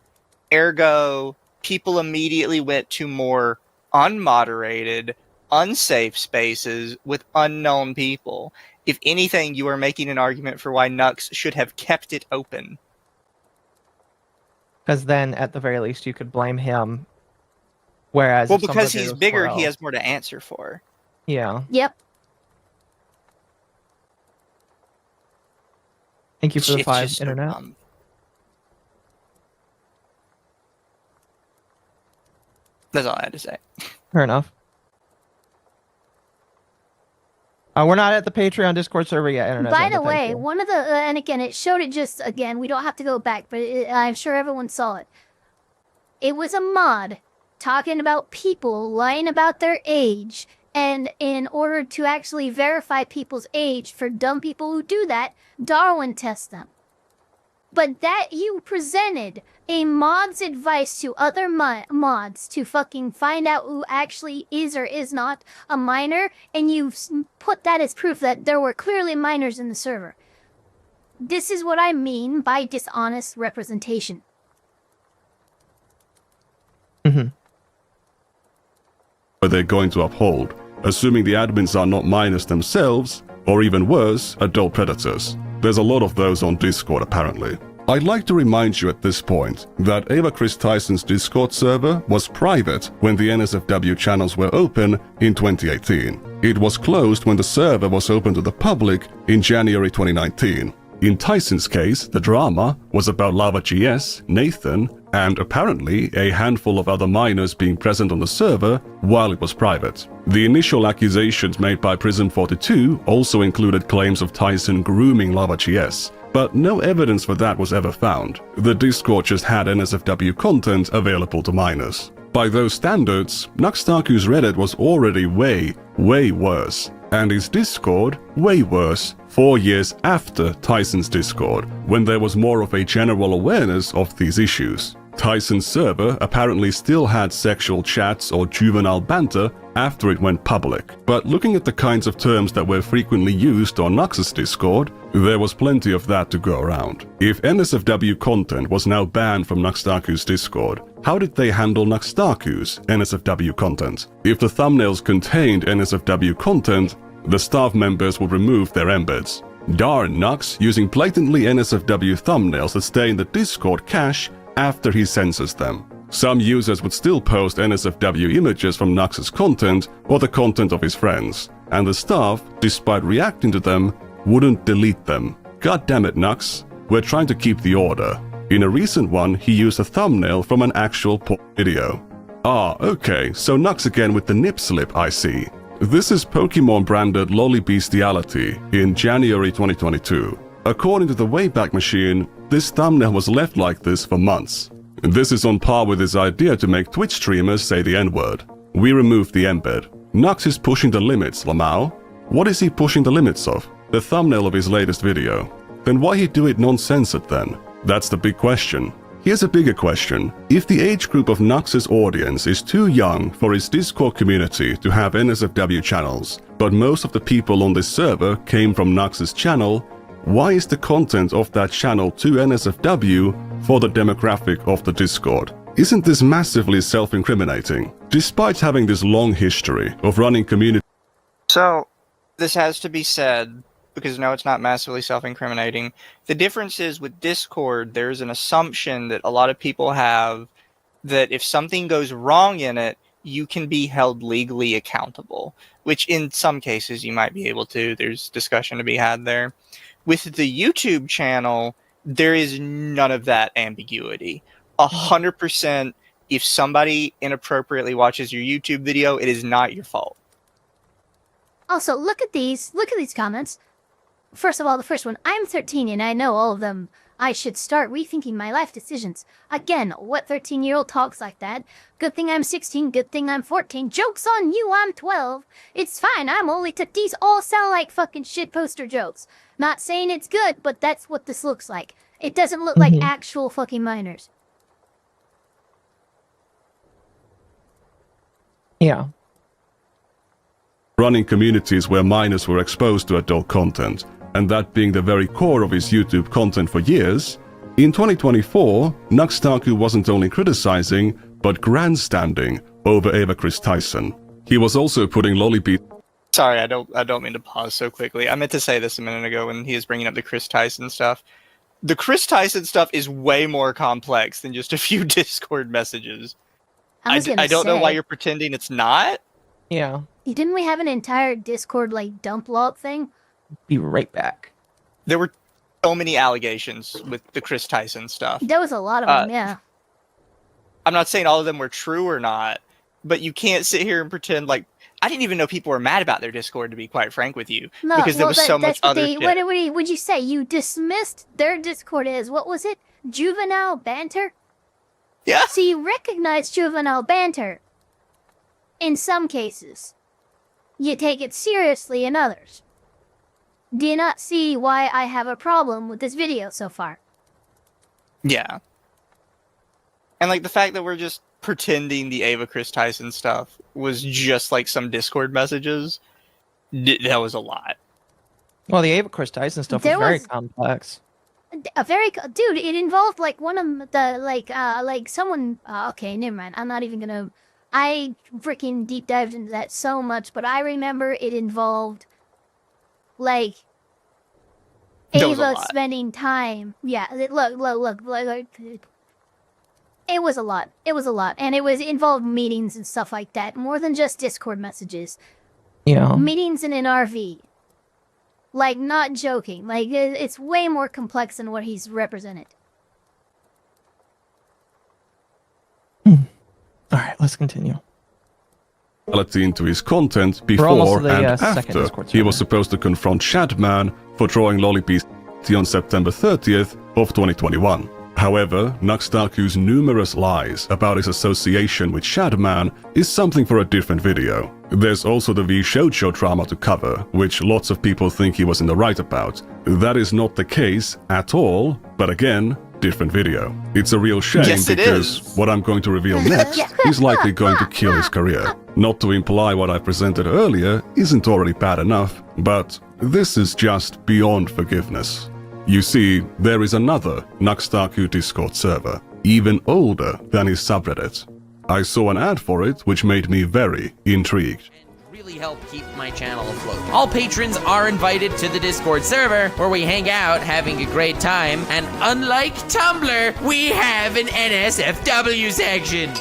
Speaker 2: Ergo, people immediately went to more unmoderated, unsafe spaces with unknown people. If anything, you are making an argument for why Nux should have kept it open.
Speaker 16: Because then, at the very least, you could blame him. Whereas,
Speaker 2: Well,
Speaker 16: if
Speaker 2: because
Speaker 16: somebody
Speaker 2: he's
Speaker 16: was
Speaker 2: bigger,
Speaker 16: slow-
Speaker 2: he has more to answer for.
Speaker 16: Yeah.
Speaker 1: Yep.
Speaker 16: Thank you for the
Speaker 2: It's
Speaker 16: 5
Speaker 2: just so
Speaker 16: internet.
Speaker 2: dumb. That's all I had to say.
Speaker 16: Fair enough. We're not at the Patreon Discord server yet. Internet.
Speaker 1: By the way, one of the, and again, it showed it just, again, we don't have to go back, but I'm sure everyone saw it. It was a mod talking about people lying about their age And in order to actually verify people's age, for dumb people who do that, Darwin tests them. But that you presented a mod's advice to other mods to fucking find out who actually is or is not a minor, and you put that as proof that there were clearly minors in the server. This is what I mean by dishonest representation.
Speaker 7: They're going to uphold, assuming the admins are not minors themselves, or even worse, adult predators. There's a lot of those on Discord apparently. I'd like to remind you at this point that Ava Chris Tyson's Discord server was private when the NSFW channels were open in 2018. It was closed when the server was open to the public in January 2019. In Tyson's case, the drama was about LavaGS, Nathan, and apparently a handful of other minors being present on the server while it was private. The initial accusations made by Prism42 also included claims of Tyson grooming LavaGS, but no evidence for that was ever found. The Discord just had NSFW content available to minors. By those standards, Nuxtaku's Reddit was already way worse, and his Discord way worse 4 years after Tyson's Discord, when there was more of a general awareness of these issues. Tyson's server apparently still had sexual chats or juvenile banter after it went public, but looking at the kinds of terms that were frequently used on Nux's Discord, there was plenty of that to go around. If NSFW content was now banned from Nuxtaku's Discord, how did they handle Nuxtaku's NSFW content? If the thumbnails contained NSFW content, the staff members would remove their embeds. Darn Nux using blatantly NSFW thumbnails that stay in the Discord cache after he censors them. Some users would still post NSFW images from Nux's content or the content of his friends, and the staff, despite reacting to them, wouldn't delete them. God damn it, Nux. We're trying to keep the order. In a recent one, he used a thumbnail from an actual porn video. Ah, okay, so Nux again with the nip slip, I see. This is Pokemon-branded Lolly Bestiality in January 2022. According to the Wayback Machine, this thumbnail was left like this for months. This is on par with his idea to make Twitch streamers say the N-word. We removed the embed. Nux is pushing the limits, Lamau. What is he pushing the limits of? The thumbnail of his latest video. Then why he do it non-censored then? That's the big question. Here's a bigger question. If the age group of Nux's audience is too young for his Discord community to have NSFW channels, but most of the people on this server came from Nux's channel, why is the content of that channel too NSFW for the demographic of the Discord? Isn't this massively self-incriminating? Despite having this long history of running community...
Speaker 2: So, this has to be said, because no, it's not massively self-incriminating. The difference is with Discord, there's an assumption that a lot of people have that if something goes wrong in it, you can be held legally accountable, which in some cases you might be able to. There's discussion to be had there. With the YouTube channel, there is none of that ambiguity. 100%, if somebody inappropriately watches your YouTube video, it is not your fault.
Speaker 1: Also, look at these comments. First of all, the first one, I'm 13 and I know all of them. I should start rethinking my life decisions. Again, what 13-year-old talks like that? Good thing I'm 16, good thing I'm 14. Joke's on you, I'm 12. It's fine, I'm only these all sound like fucking shit poster jokes. Not saying it's good, but that's what this looks like. It doesn't look like actual fucking minors.
Speaker 16: Yeah.
Speaker 7: Running communities where minors were exposed to adult content, and that being the very core of his YouTube content for years, in 2024, Nuxtaku wasn't only criticizing, but grandstanding over Ava Chris Tyson. He was also putting Lollybeat...
Speaker 2: Sorry, I don't mean to pause so quickly. I meant to say this a minute ago when he was bringing up the Chris Tyson stuff. The Chris Tyson stuff is way more complex than just a few Discord messages. I don't know why you're pretending it's not.
Speaker 16: Yeah.
Speaker 1: Didn't we have an entire Discord, like, dump log thing?
Speaker 16: Be right back.
Speaker 2: There were so many allegations with the Chris Tyson stuff.
Speaker 1: There was a lot of them, yeah.
Speaker 2: I'm not saying all of them were true or not, but you can't sit here and pretend like... I didn't even know people were mad about their Discord, to be quite frank with you.
Speaker 1: No,
Speaker 2: because there was so much other shit.
Speaker 1: What would you say? You dismissed their Discord as, what was it? Juvenile banter?
Speaker 2: Yeah.
Speaker 1: So you recognize juvenile banter. In some cases. you take it seriously in others. Do you not see why I have a problem with this video so far?
Speaker 2: Yeah. And like the fact that we're just pretending the Ava Chris Tyson stuff was just like some Discord messages, that was a lot.
Speaker 16: Well, the Ava Chris Tyson stuff was very complex.
Speaker 1: Dude, it involved like one of the like someone. Okay, never mind. I'm not even gonna. I freaking deep dived into that so much, but I remember it involved like Ava spending time. Yeah, look. It was a lot. It was a lot, and it involved meetings and stuff like that, more than just Discord messages.
Speaker 16: Yeah.
Speaker 1: Meetings in an RV. Like, not joking. Like, it's way more complex than what he's represented.
Speaker 16: Alright, let's continue.
Speaker 7: Into his content before and after he was supposed to confront Shadman for drawing Lollipe's on September 30th of 2021. However, Nuxtaku's numerous lies about his association with Shadman is something for a different video. There's also the V Shoujo drama to cover, which lots of people think he was in the right about. That is not the case at all, but again, different video. It's a real shame because what I'm going to reveal next is likely going to kill his career. Not to imply what I presented earlier isn't already bad enough, but this is just beyond forgiveness. You see, there is another Nuxtaku Discord server, even older than his subreddit. I saw an ad for it, which made me very intrigued.
Speaker 22: Really help keep my channel afloat. All patrons are invited to the Discord server, where we hang out having a great time, and unlike Tumblr, we have an NSFW section.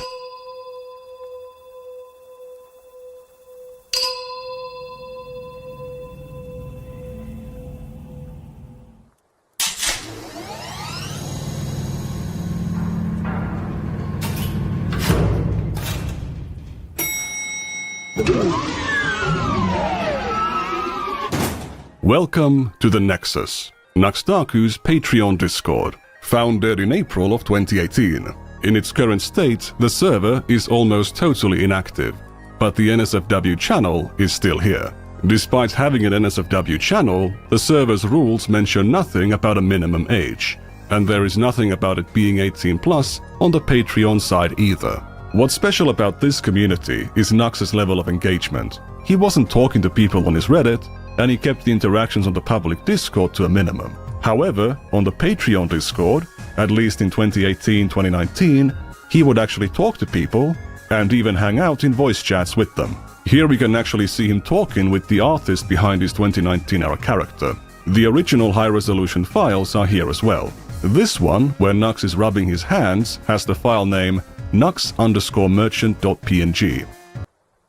Speaker 7: Welcome to the Nexus, Nuxtaku's Patreon Discord, founded in April of 2018. In its current state, the server is almost totally inactive, but the NSFW channel is still here. Despite having an NSFW channel, the server's rules mention nothing about a minimum age, and there is nothing about it being 18 plus on the Patreon side either. What's special about this community is Nux's level of engagement. He wasn't talking to people on his Reddit, and he kept the interactions on the public Discord to a minimum. However, on the Patreon Discord, at least in 2018-2019, he would actually talk to people and even hang out in voice chats with them. Here we can actually see him talking with the artist behind his 2019-era character. The original high-resolution files are here as well. This one, where Nux is rubbing his hands, has the file name nux_merchant.png.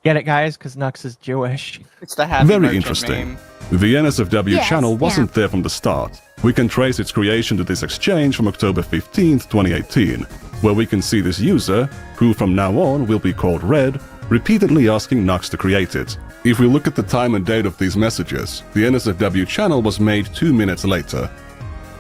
Speaker 16: Get it, guys? Because Nux is Jewish.
Speaker 2: It's the happy
Speaker 7: Very interesting.
Speaker 2: Name.
Speaker 7: The NSFW channel wasn't there from the start. We can trace its creation to this exchange from October 15th, 2018, where we can see this user, who from now on will be called Red, repeatedly asking Nux to create it. If we look at the time and date of these messages, the NSFW channel was made 2 minutes later.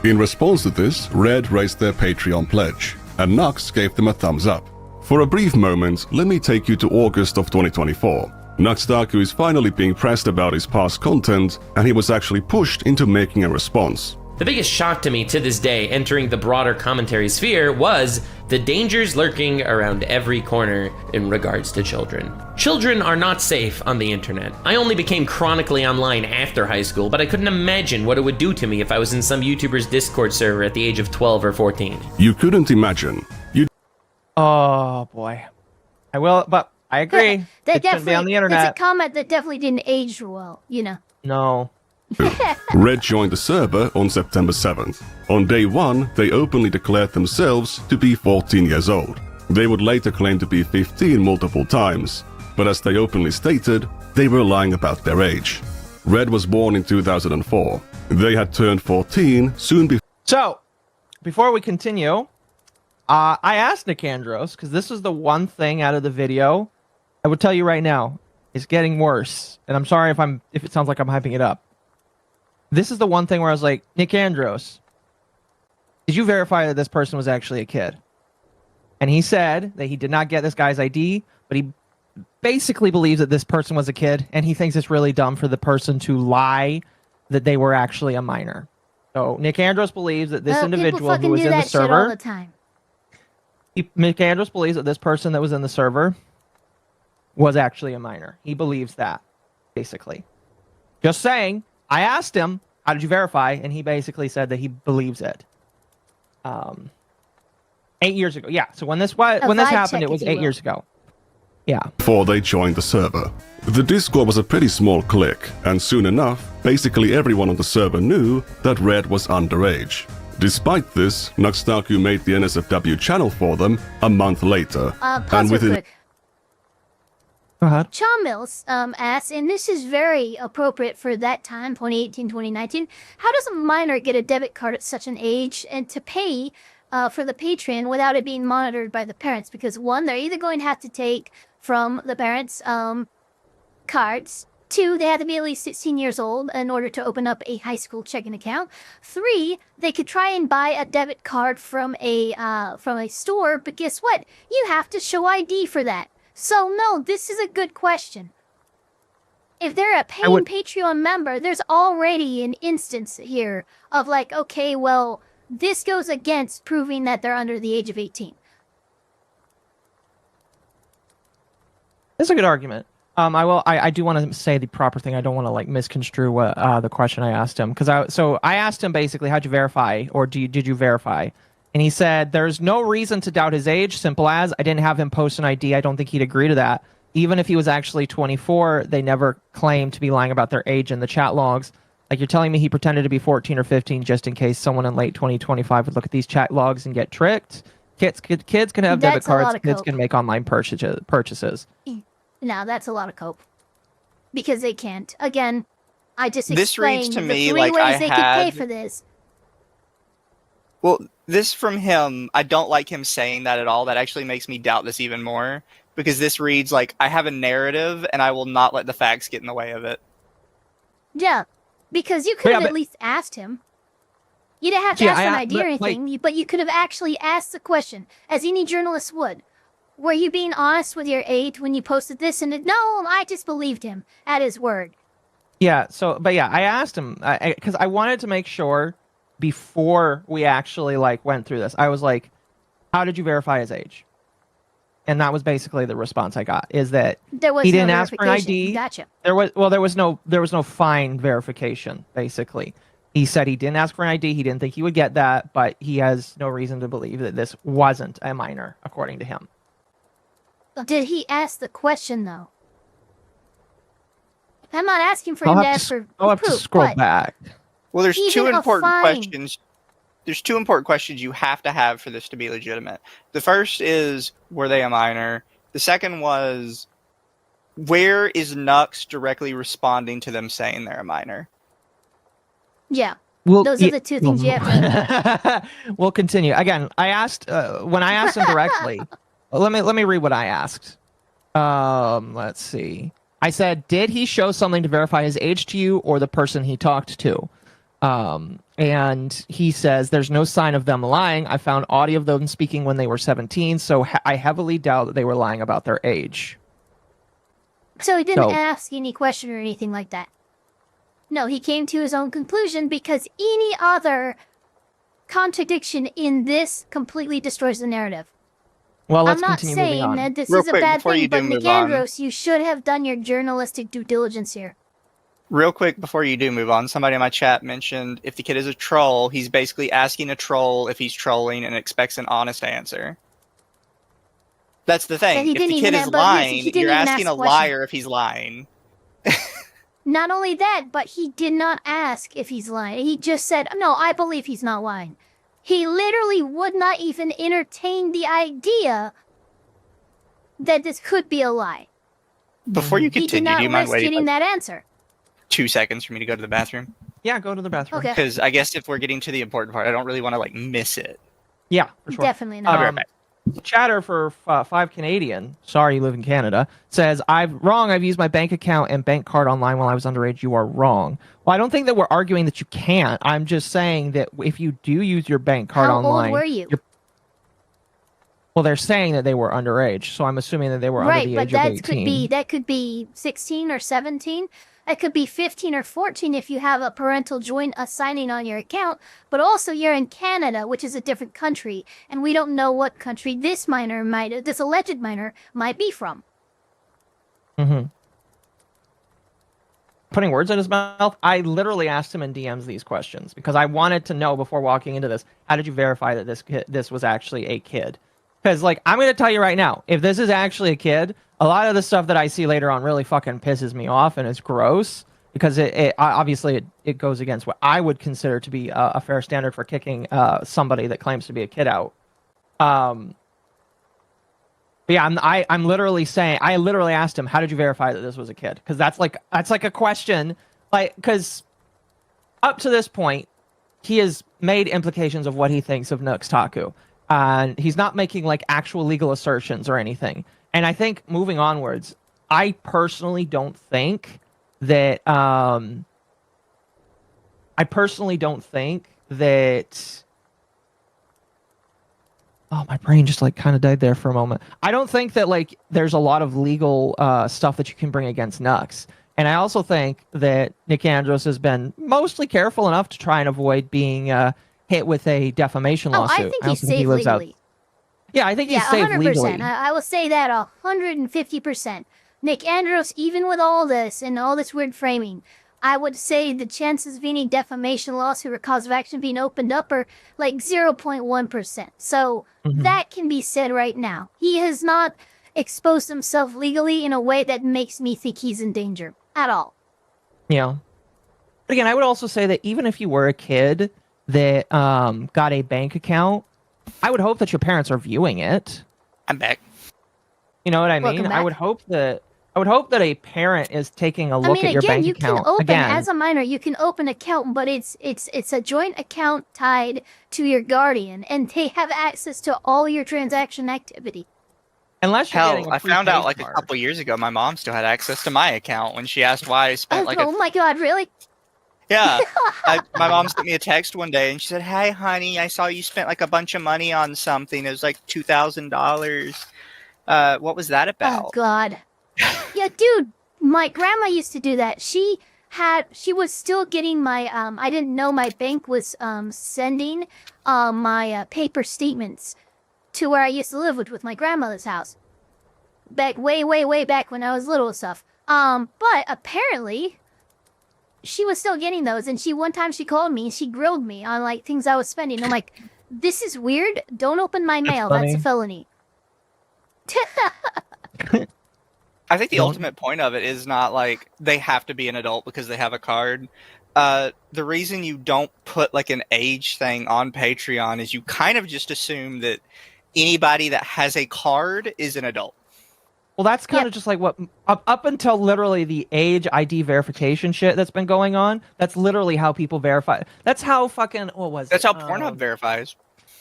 Speaker 7: In response to this, Red raised their Patreon pledge, and Nux gave them a thumbs up. For a brief moment, let me take you to August of 2024. Nuxtaku is finally being pressed about his past content, and he was actually pushed into making a response.
Speaker 22: The biggest shock to me to this day entering the broader commentary sphere was the dangers lurking around every corner in regards to children. Children are not safe on the internet. I only became chronically online after high school, but I couldn't imagine what it would do to me if I was in some YouTuber's Discord server at the age of 12 or 14.
Speaker 7: You couldn't imagine.
Speaker 16: Oh boy. I will, but I agree.
Speaker 1: That
Speaker 16: it shouldn't be on the internet.
Speaker 1: That's a comment that definitely didn't age well, you know.
Speaker 16: No.
Speaker 7: Red joined the server on September 7th. On day 1, they openly declared themselves to be 14 years old. They would later claim to be 15 multiple times, but as they openly stated, they were lying about their age. Red was born in 2004. They had turned 14 soon before.
Speaker 16: So, before we continue, I asked Nicandros, because this is the one thing out of the video, I would tell you right now, it's getting worse. And I'm sorry if it sounds like I'm hyping it up. This is the one thing where I was like, Nicandros, did you verify that this person was actually a kid? And he said that he did not get this guy's ID, but he basically believes that this person was a kid, and he thinks it's really dumb for the person to lie that they were actually a minor. So Nick Andros believes that this individual who was in the server.
Speaker 1: All the time.
Speaker 16: Nick Andros believes that this person that was in the server was actually a minor. He believes that, basically. Just saying. I asked him, how did you verify? And he basically said that he believes it. 8 years ago. Yeah. So when this happened, it was 8 years ago. Yeah.
Speaker 7: Before they joined the server. The Discord was a pretty small clique, and soon enough, basically everyone on the server knew that Red was underage. Despite this, Nuxtaku made the NSFW channel for them a month later.
Speaker 1: Pause real quick.
Speaker 16: Go ahead.
Speaker 1: Sean Mills asks, and this is very appropriate for that time, 2018, 2019, how does a minor get a debit card at such an age and to pay for the Patreon without it being monitored by the parents? Because one, they're either going to have to take from the parents' cards. 2, they have to be at least 16 years old in order to open up a high school checking account. 3, they could try and buy a debit card from a store, but guess what? You have to show ID for that. So no, this is a good question. If they're a paying Patreon member, there's already an instance here of like, okay, well, this goes against proving that they're under the age of 18.
Speaker 16: That's a good argument. I do want to say the proper thing. I don't want to like misconstrue what the question I asked him, because I asked him basically, how'd you verify, or did you verify? And he said, there's no reason to doubt his age, simple as I didn't have him post an ID. I don't think he'd agree to that. Even if he was actually 24, they never claimed to be lying about their age in the chat logs. Like, you're telling me he pretended to be 14 or 15 just in case someone in late 2025 would look at these chat logs and get tricked? Kids can have debit cards. Kids can make online purchases.
Speaker 1: No, that's a lot of cope. Because they can't. Again, I just
Speaker 2: this
Speaker 1: explained
Speaker 2: reads to
Speaker 1: the
Speaker 2: me
Speaker 1: 3
Speaker 2: like
Speaker 1: ways they could pay for this.
Speaker 2: Well, this from him, I don't like him saying that at all. That actually makes me doubt this even more. Because this reads like, I have a narrative, and I will not let the facts get in the way of it.
Speaker 1: Yeah, because you could have at least asked him. You didn't have to ask for an ID or anything, but you could have actually asked the question, as any journalist would. Were you being honest with your age when you posted this? And no, I just believed him at his word.
Speaker 16: Yeah, I asked him, because I wanted to make sure before we actually went through this. I was like, how did you verify his age? And that was basically the response I got, is that he didn't ask for an ID.
Speaker 1: Gotcha.
Speaker 16: There was no fine verification, basically. He said he didn't ask for an ID, he didn't think he would get that, but he has no reason to believe that this wasn't a minor, according to him.
Speaker 1: Did he ask the question, though? I'm not asking for him to ask for proof.
Speaker 16: I'll have to scroll back.
Speaker 2: Well, there's two important questions. There's 2 important questions you have to have for this to be legitimate. The first is, were they a minor? The second was, where is Nux directly responding to them saying they're a minor?
Speaker 1: Yeah. Those are the 2 things you have to...
Speaker 16: We'll continue. Again, I asked, when I asked him directly, let me read what I asked. Let's see. I said, did he show something to verify his age to you or the person he talked to? And he says, there's no sign of them lying. I found audio of them speaking when they were 17, so I heavily doubt that they were lying about their age.
Speaker 1: So he didn't ask any question or anything like that? No, he came to his own conclusion because any other contradiction in this completely destroys the narrative.
Speaker 16: Well, let's
Speaker 1: I'm not
Speaker 16: continue
Speaker 1: saying
Speaker 16: moving on.
Speaker 1: that this is a bad thing, but McAndros, you should have done your journalistic due diligence here.
Speaker 2: Real quick, before you do move on, somebody in my chat mentioned if the kid is a troll, he's basically asking a troll if he's trolling and expects an honest answer. That's the thing. If the kid is lying, you're asking a liar if he's lying.
Speaker 1: Not only that, but he did not ask if he's lying. He just said, no, I believe he's not lying. He literally would not even entertain the idea that this could be a lie.
Speaker 2: Before you continue, do you mind waiting
Speaker 1: getting that answer?
Speaker 2: 2 seconds for me to go to the bathroom?
Speaker 16: Yeah, go to the bathroom.
Speaker 1: Okay.
Speaker 2: Because I guess if we're getting to the important part, I don't really want to miss it.
Speaker 16: Yeah, for sure.
Speaker 1: Definitely not.
Speaker 2: I'll be right back.
Speaker 16: Chatter for 5 Canadian, sorry you live in Canada, says, I've used my bank account and bank card online while I was underage. You are wrong. Well, I don't think that we're arguing that you can't. I'm just saying that if you do use your bank card online...
Speaker 1: How old were you?
Speaker 16: Well, they're saying that they were underage, so I'm assuming that they were under the age of 18.
Speaker 1: That could be 16 or 17. It could be 15 or 14 if you have a parental joint assigning on your account, but also you're in Canada, which is a different country, and we don't know what country this alleged minor might be from.
Speaker 16: Mm-hmm. Putting words in his mouth, I literally asked him in DMs these questions because I wanted to know before walking into this, how did you verify that this was actually a kid? Because, like, I'm going to tell you right now, if this is actually a kid, a lot of the stuff that I see later on really fucking pisses me off and it's gross because it obviously goes against what I would consider to be a fair standard for kicking somebody that claims to be a kid out. But yeah, I'm literally saying, I literally asked him, how did you verify that this was a kid? Because that's like a question, like, because up to this point, he has made implications of what he thinks of Nooks Taku. And he's not making like actual legal assertions or anything. And I think moving onwards, I personally don't think that oh, my brain just like kind of died there for a moment. I don't think that like there's a lot of legal stuff that you can bring against Nux. And I also think that Nick Andros has been mostly careful enough to try and avoid being hit with a defamation lawsuit.
Speaker 1: I think he's safe legally.
Speaker 16: Yeah, I think he's safe
Speaker 1: 100%.
Speaker 16: legally.
Speaker 1: I will say that 150%. Nick Andros, even with all this and all this weird framing, I would say the chances of any defamation lawsuit or cause of action being opened up are like 0.1%. So that can be said right now. He has not exposed himself legally in a way that makes me think he's in danger at all.
Speaker 16: Yeah. But again, I would also say that even if you were a kid that got a bank account, I would hope that your parents are viewing it.
Speaker 2: I'm back.
Speaker 16: You know what I mean? I would hope that a parent is taking a look at your bank account.
Speaker 1: As a minor, you can open an account, but it's a joint account tied to your guardian, and they have access to all your transaction activity.
Speaker 16: Unless you're getting
Speaker 2: I found out like a couple years ago, my mom still had access to my account when she asked why I spent
Speaker 1: Oh my god, really?
Speaker 2: Yeah. My mom sent me a text one day and she said, "Hey, honey, I saw you spent like a bunch of money on something. It was like $2,000. What was that about?"
Speaker 1: Oh god. Yeah, dude, my grandma used to do that. She was still getting my I didn't know my bank was sending my paper statements to where I used to live, which was my grandmother's house. Back way back when I was little and stuff. But apparently she was still getting those, and one time she called me and she grilled me on like things I was spending. I'm like, this is weird. Don't open my mail. That's a felony.
Speaker 2: I think the ultimate point of it is not like they have to be an adult because they have a card. The reason you don't put like an age thing on Patreon is you kind of just assume that anybody that has a card is an adult.
Speaker 16: Well, that's kind of just like what up until literally the age ID verification shit that's been going on. That's literally how people verify. That's how fucking
Speaker 2: That's how Pornhub verifies.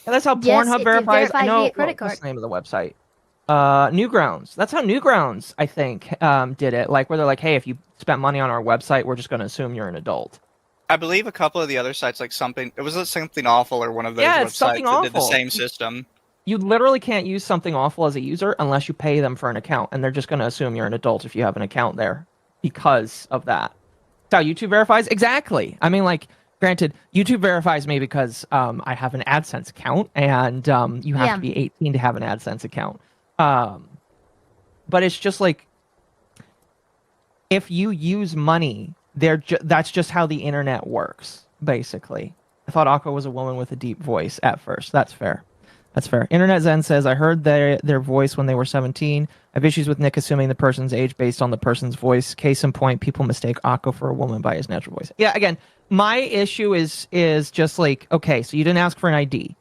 Speaker 16: Yeah, that's how Pornhub verifies. I know
Speaker 1: via credit card.
Speaker 16: What's the name of the website? Newgrounds. That's how Newgrounds, I think, did it. Like where they're like, hey, if you spent money on our website, we're just going to assume you're an adult.
Speaker 2: I believe a couple of the other sites, like Something Awful or one of those websites that did the same system.
Speaker 16: You literally can't use Something Awful as a user unless you pay them for an account, and they're just going to assume you're an adult if you have an account there because of that. That's how YouTube verifies? Exactly. I mean, like, granted, YouTube verifies me because I have an AdSense account, and you have to be 18 to have an AdSense account. But it's just like, if you use money, that's just how the internet works, basically. I thought Akko was a woman with a deep voice at first. That's fair. That's fair. Internet Zen says, I heard their voice when they were 17. I have issues with Nick assuming the person's age based on the person's voice. Case in point, people mistake Akko for a woman by his natural voice. Yeah, again, my issue is just like, okay, so you didn't ask for an ID.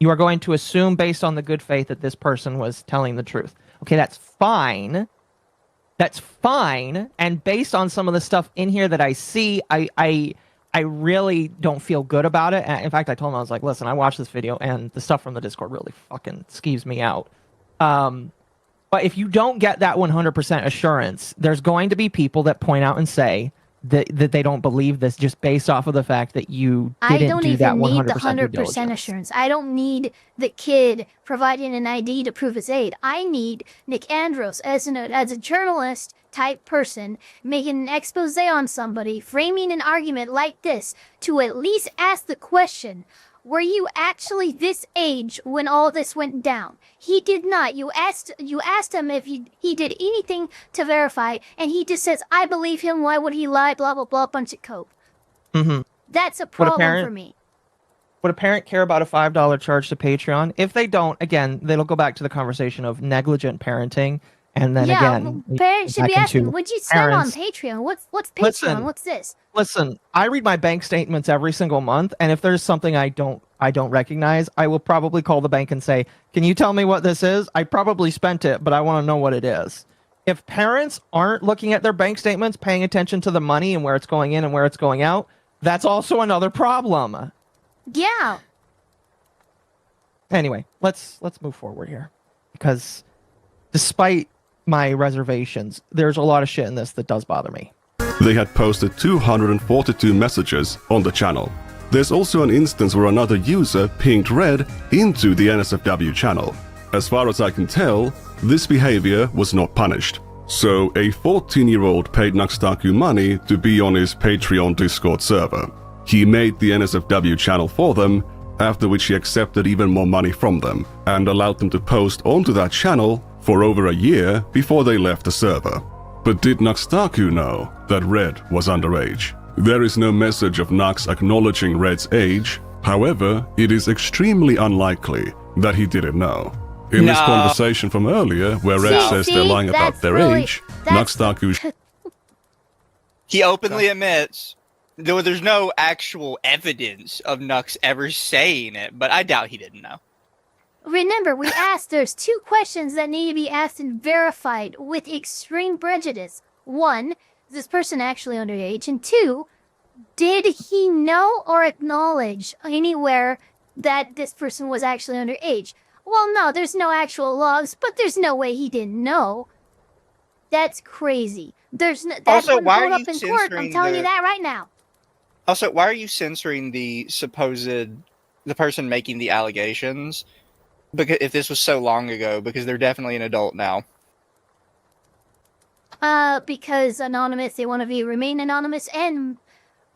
Speaker 16: You are going to assume based on the good faith that this person was telling the truth. Okay, that's fine. That's fine. And based on some of the stuff in here that I see, I really don't feel good about it. In fact, I told him, I was like, listen, I watched this video and the stuff from the Discord really fucking skeeves me out. But if you don't get that 100% assurance, there's going to be people that point out and say that they don't believe this just based off of the fact that you didn't do that 100%
Speaker 1: need the
Speaker 16: due
Speaker 1: 100%
Speaker 16: diligence.
Speaker 1: assurance. I don't need the kid providing an ID to prove his age. I need Nick Andros as a journalist type person making an expose on somebody, framing an argument like this to at least ask the question, were you actually this age when all this went down? He did not. You asked him if he did anything to verify, and he just says, I believe him, why would he lie, blah, blah, blah, bunch of cope.
Speaker 16: Mm-hmm.
Speaker 1: That's a problem for me.
Speaker 16: Would a parent care about a $5 charge to Patreon? If they don't, again, they'll go back to the conversation of negligent parenting. And then again,
Speaker 1: parents should be asking, would you spend on
Speaker 16: parents.
Speaker 1: Patreon? What's Patreon?
Speaker 16: Listen,
Speaker 1: What's this?
Speaker 16: Listen, I read my bank statements every single month, and if there's something I don't recognize, I will probably call the bank and say, "Can you tell me what this is? I probably spent it, but I want to know what it is." If parents aren't looking at their bank statements, paying attention to the money and where it's going in and where it's going out, that's also another problem.
Speaker 1: Yeah.
Speaker 16: Anyway, let's move forward here, because despite my reservations, there's a lot of shit in this that does bother me.
Speaker 7: They had posted 242 messages on the channel. There's also an instance where another user pinged Red into the NSFW channel. As far as I can tell, this behavior was not punished. So a 14-year-old paid Nuxtaku money to be on his Patreon Discord server. He made the NSFW channel for them, after which he accepted even more money from them, and allowed them to post onto that channel for over a year before they left the server. But did Nuxtaku know that Red was underage? There is no message of Nux acknowledging Red's age. However, it is extremely unlikely that he didn't know. In this conversation from earlier, where Red says they're lying about their age, Nuxtaku...
Speaker 2: He openly admits, though there's no actual evidence of Nux ever saying it, but I doubt he didn't know.
Speaker 1: Remember, we asked, there's two questions that need to be asked and verified with extreme prejudice. One, is this person actually underage? And two, did he know or acknowledge anywhere that this person was actually underage? Well, no, there's no actual logs, but there's no way he didn't know. That's crazy. There's no, that
Speaker 2: also,
Speaker 1: wouldn't
Speaker 2: why
Speaker 1: hold
Speaker 2: are
Speaker 1: up
Speaker 2: you
Speaker 1: in court. I'm telling you that right now.
Speaker 2: Also, why are you censoring the person making the allegations? Because if this was so long ago, because they're definitely an adult now.
Speaker 1: Because anonymous, they want to remain anonymous, and,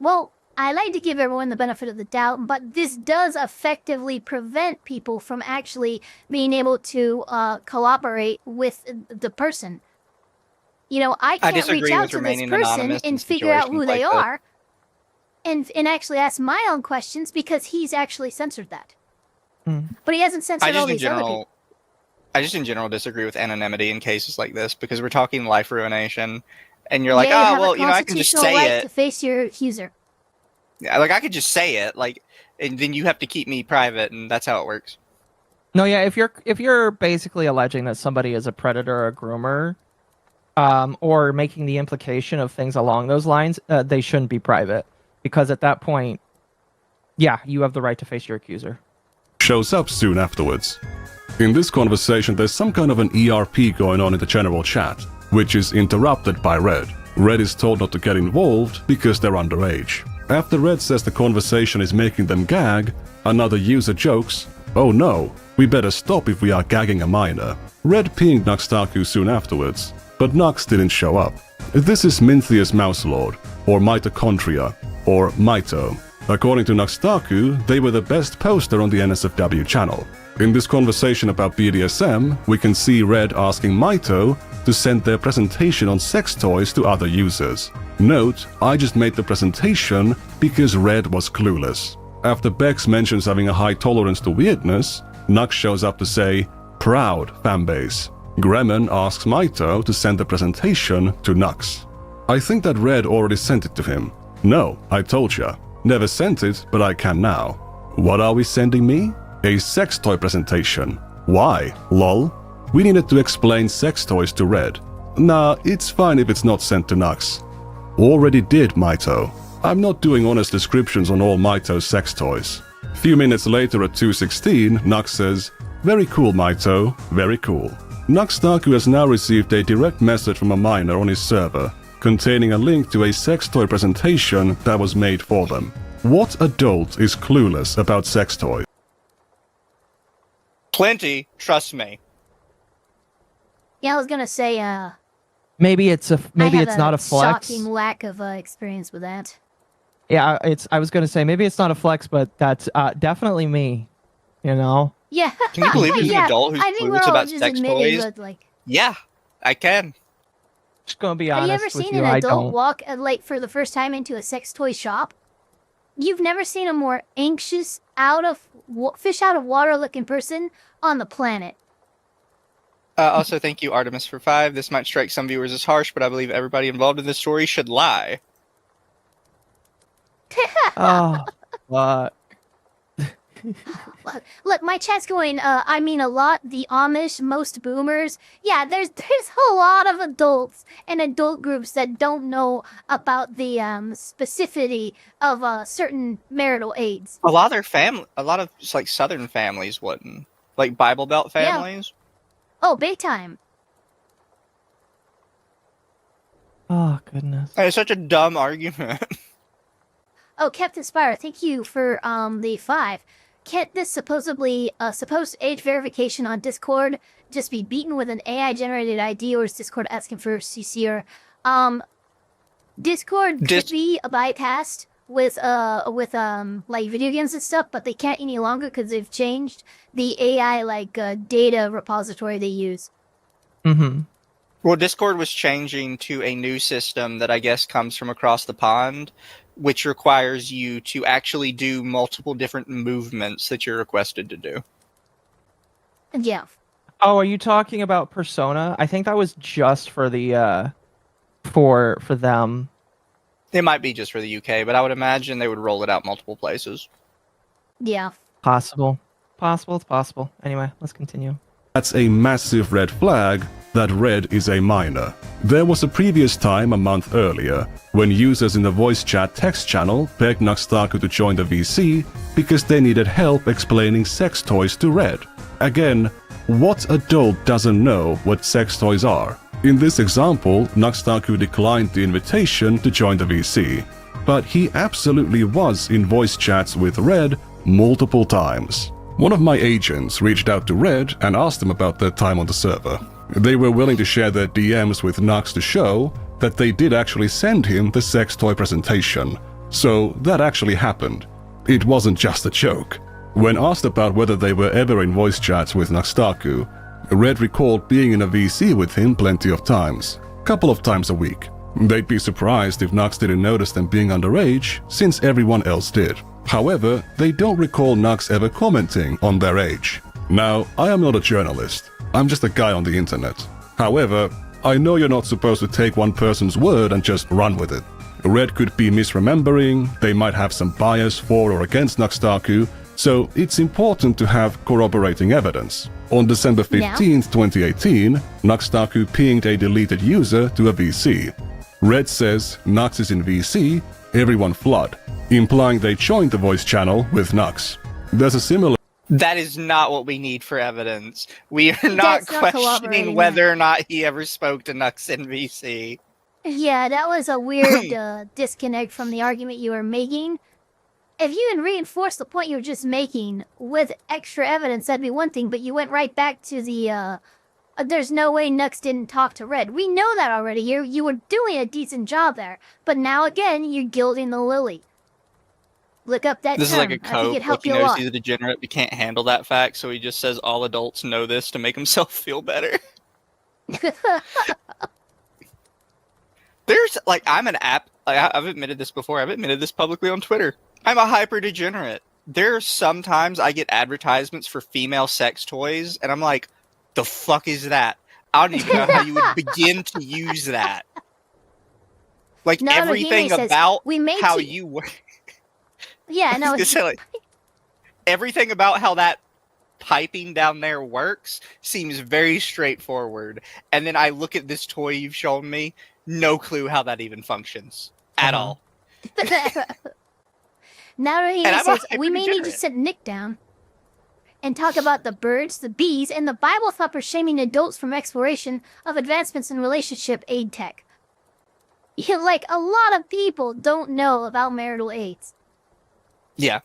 Speaker 1: well, I like to give everyone the benefit of the doubt, but this does effectively prevent people from actually being able to collaborate with the person. You know, I can't reach out to this person and figure out who they are, and actually ask my own questions because he's actually censored that. But he hasn't censored all these other people.
Speaker 2: I just in general disagree with anonymity in cases like this because we're talking life ruination, and you're like,
Speaker 1: yeah,
Speaker 2: oh well, you know, I can just say
Speaker 1: right
Speaker 2: it.
Speaker 1: To face your accuser.
Speaker 2: Yeah, like I could just say it, like, and then you have to keep me private, and that's how it works.
Speaker 16: No, yeah, if you're basically alleging that somebody is a predator or a groomer, or making the implication of things along those lines, they shouldn't be private, because at that point, yeah, you have the right to face your accuser.
Speaker 7: Shows up soon afterwards. In this conversation, there's some kind of an ERP going on in the general chat, which is interrupted by Red. Red is told not to get involved because they're underage. After Red says the conversation is making them gag, another user jokes, "Oh no, we better stop if we are gagging a minor." Red pinged Nuxtaku soon afterwards, but Nux didn't show up. This is Minthia's Mouselord, or Mitochondria, or Mito. According to Nuxtaku, they were the best poster on the NSFW channel. In this conversation about BDSM, we can see Red asking Mito to send their presentation on sex toys to other users. Note, I just made the presentation because Red was clueless. After Bex mentions having a high tolerance to weirdness, Nux shows up to say, "Proud fanbase." Gremmen asks Mito to send the presentation to Nux. I think that Red already sent it to him. No, I told ya. Never sent it, but I can now. What are we sending me? A sex toy presentation. Why? Lol. We needed to explain sex toys to Red. Nah, it's fine if it's not sent to Nux. Already did, Mito. I'm not doing honest descriptions on all Mito's sex toys. Few minutes later at 2:16, Nux says, "Very cool, Mito, very cool." Nuxtaku has now received a direct message from a minor on his server, containing a link to a sex toy presentation that was made for them. What adult is clueless about sex toys?
Speaker 2: Plenty, trust me.
Speaker 1: Yeah, I was gonna say,
Speaker 16: Maybe it's not a flex.
Speaker 1: Shocking lack of experience with that.
Speaker 16: Yeah, I was gonna say maybe it's not a flex, but that's definitely me. You know.
Speaker 1: Yeah.
Speaker 2: Can you believe there's an adult who's
Speaker 1: I think we're
Speaker 2: clueless
Speaker 1: all
Speaker 2: about
Speaker 1: just
Speaker 2: sex
Speaker 1: admitting,
Speaker 2: toys?
Speaker 1: but like.
Speaker 2: Yeah, I can.
Speaker 16: Just gonna be
Speaker 1: Have
Speaker 16: honest
Speaker 1: you ever
Speaker 16: with
Speaker 1: seen
Speaker 16: you,
Speaker 1: an
Speaker 16: I
Speaker 1: adult
Speaker 16: don't.
Speaker 1: walk like for the first time into a sex toy shop? You've never seen a more anxious, fish out of water looking person on the planet.
Speaker 2: Also, thank you, Artemis, for 5. This might strike some viewers as harsh, but I believe everybody involved in this story should lie.
Speaker 16: Oh,
Speaker 1: Look, my chat's going, I mean a lot, the Amish, most boomers. Yeah, there's a lot of adults and adult groups that don't know about the specificity of certain marital aids.
Speaker 2: A lot of like Southern families wouldn't. Like Bible Belt families.
Speaker 1: Oh, big time.
Speaker 16: Oh, goodness.
Speaker 2: It's such a dumb argument.
Speaker 1: Oh, Captain Spire, thank you for the 5. Can't this supposed age verification on Discord just be beaten with an AI-generated ID, or is Discord asking for CC? Or Discord could be bypassed with like video games and stuff, but they can't any longer because they've changed the AI data repository they use.
Speaker 16: Mm-hmm.
Speaker 2: Well, Discord was changing to a new system that I guess comes from across the pond, which requires you to actually do multiple different movements that you're requested to do.
Speaker 1: Yeah.
Speaker 16: Oh, are you talking about Persona? I think that was just for the for them.
Speaker 2: It might be just for the UK, but I would imagine they would roll it out multiple places.
Speaker 1: Yeah.
Speaker 16: Possible. It's possible. Anyway, let's continue.
Speaker 7: That's a massive red flag that Red is a minor. There was a previous time a month earlier when users in the voice chat text channel begged Nuxtaku to join the VC because they needed help explaining sex toys to Red. Again, what adult doesn't know what sex toys are? In this example, Nuxtaku declined the invitation to join the VC, but he absolutely was in voice chats with Red multiple times. One of my agents reached out to Red and asked them about their time on the server. They were willing to share their DMs with Nux to show that they did actually send him the sex toy presentation. So that actually happened. It wasn't just a joke. When asked about whether they were ever in voice chats with Nuxtaku, Red recalled being in a VC with him plenty of times. Couple of times a week. They'd be surprised if Nux didn't notice them being underage, since everyone else did. However, they don't recall Nux ever commenting on their age. Now, I am not a journalist. I'm just a guy on the internet. However, I know you're not supposed to take one person's word and just run with it. Red could be misremembering, they might have some bias for or against Nuxtaku, so it's important to have corroborating evidence. On December 15th, 2018, Nuxtaku pinged a deleted user to a VC. Red says Nux is in VC, everyone flood, implying they joined the voice channel with Nux. There's a similar...
Speaker 2: That is not what we need for evidence. We are not questioning whether or not he ever spoke to Nux in VC.
Speaker 1: Yeah, that was a weird disconnect from the argument you were making. If you had reinforced the point you were just making with extra evidence, that'd be one thing, but you went right back to the, there's no way Nux didn't talk to Red. We know that already. You were doing a decent job there. But now again, you're gilding the lily. Look up that
Speaker 2: This
Speaker 1: term.
Speaker 2: is like a
Speaker 1: I think
Speaker 2: cope,
Speaker 1: it'd help
Speaker 2: like he
Speaker 1: you a
Speaker 2: knows
Speaker 1: lot.
Speaker 2: he's a degenerate, but can't handle that fact, so he just says all adults know this to make himself feel better. There's, like, I'm an app, like, I've admitted this before, I've admitted this publicly on Twitter. I'm a hyper degenerate. There's sometimes I get advertisements for female sex toys, and I'm like, the fuck is that? I don't even know how you would begin to use that. Like,
Speaker 1: No,
Speaker 2: everything
Speaker 1: Hime says,
Speaker 2: about
Speaker 1: "We made
Speaker 2: how
Speaker 1: you-"
Speaker 2: you work.
Speaker 1: Yeah, no.
Speaker 2: Everything about how that piping down there works seems very straightforward. And then I look at this toy you've shown me, no clue how that even functions at all.
Speaker 1: Now he
Speaker 2: And I'm
Speaker 1: says,
Speaker 2: a
Speaker 1: we may need to
Speaker 2: hyper-degenerate.
Speaker 1: sit Nick down and talk about the birds, the bees, and the Bible thumper shaming adults from exploration of advancements in relationship aid tech. like, a lot of people don't know about marital aids.
Speaker 2: Yeah.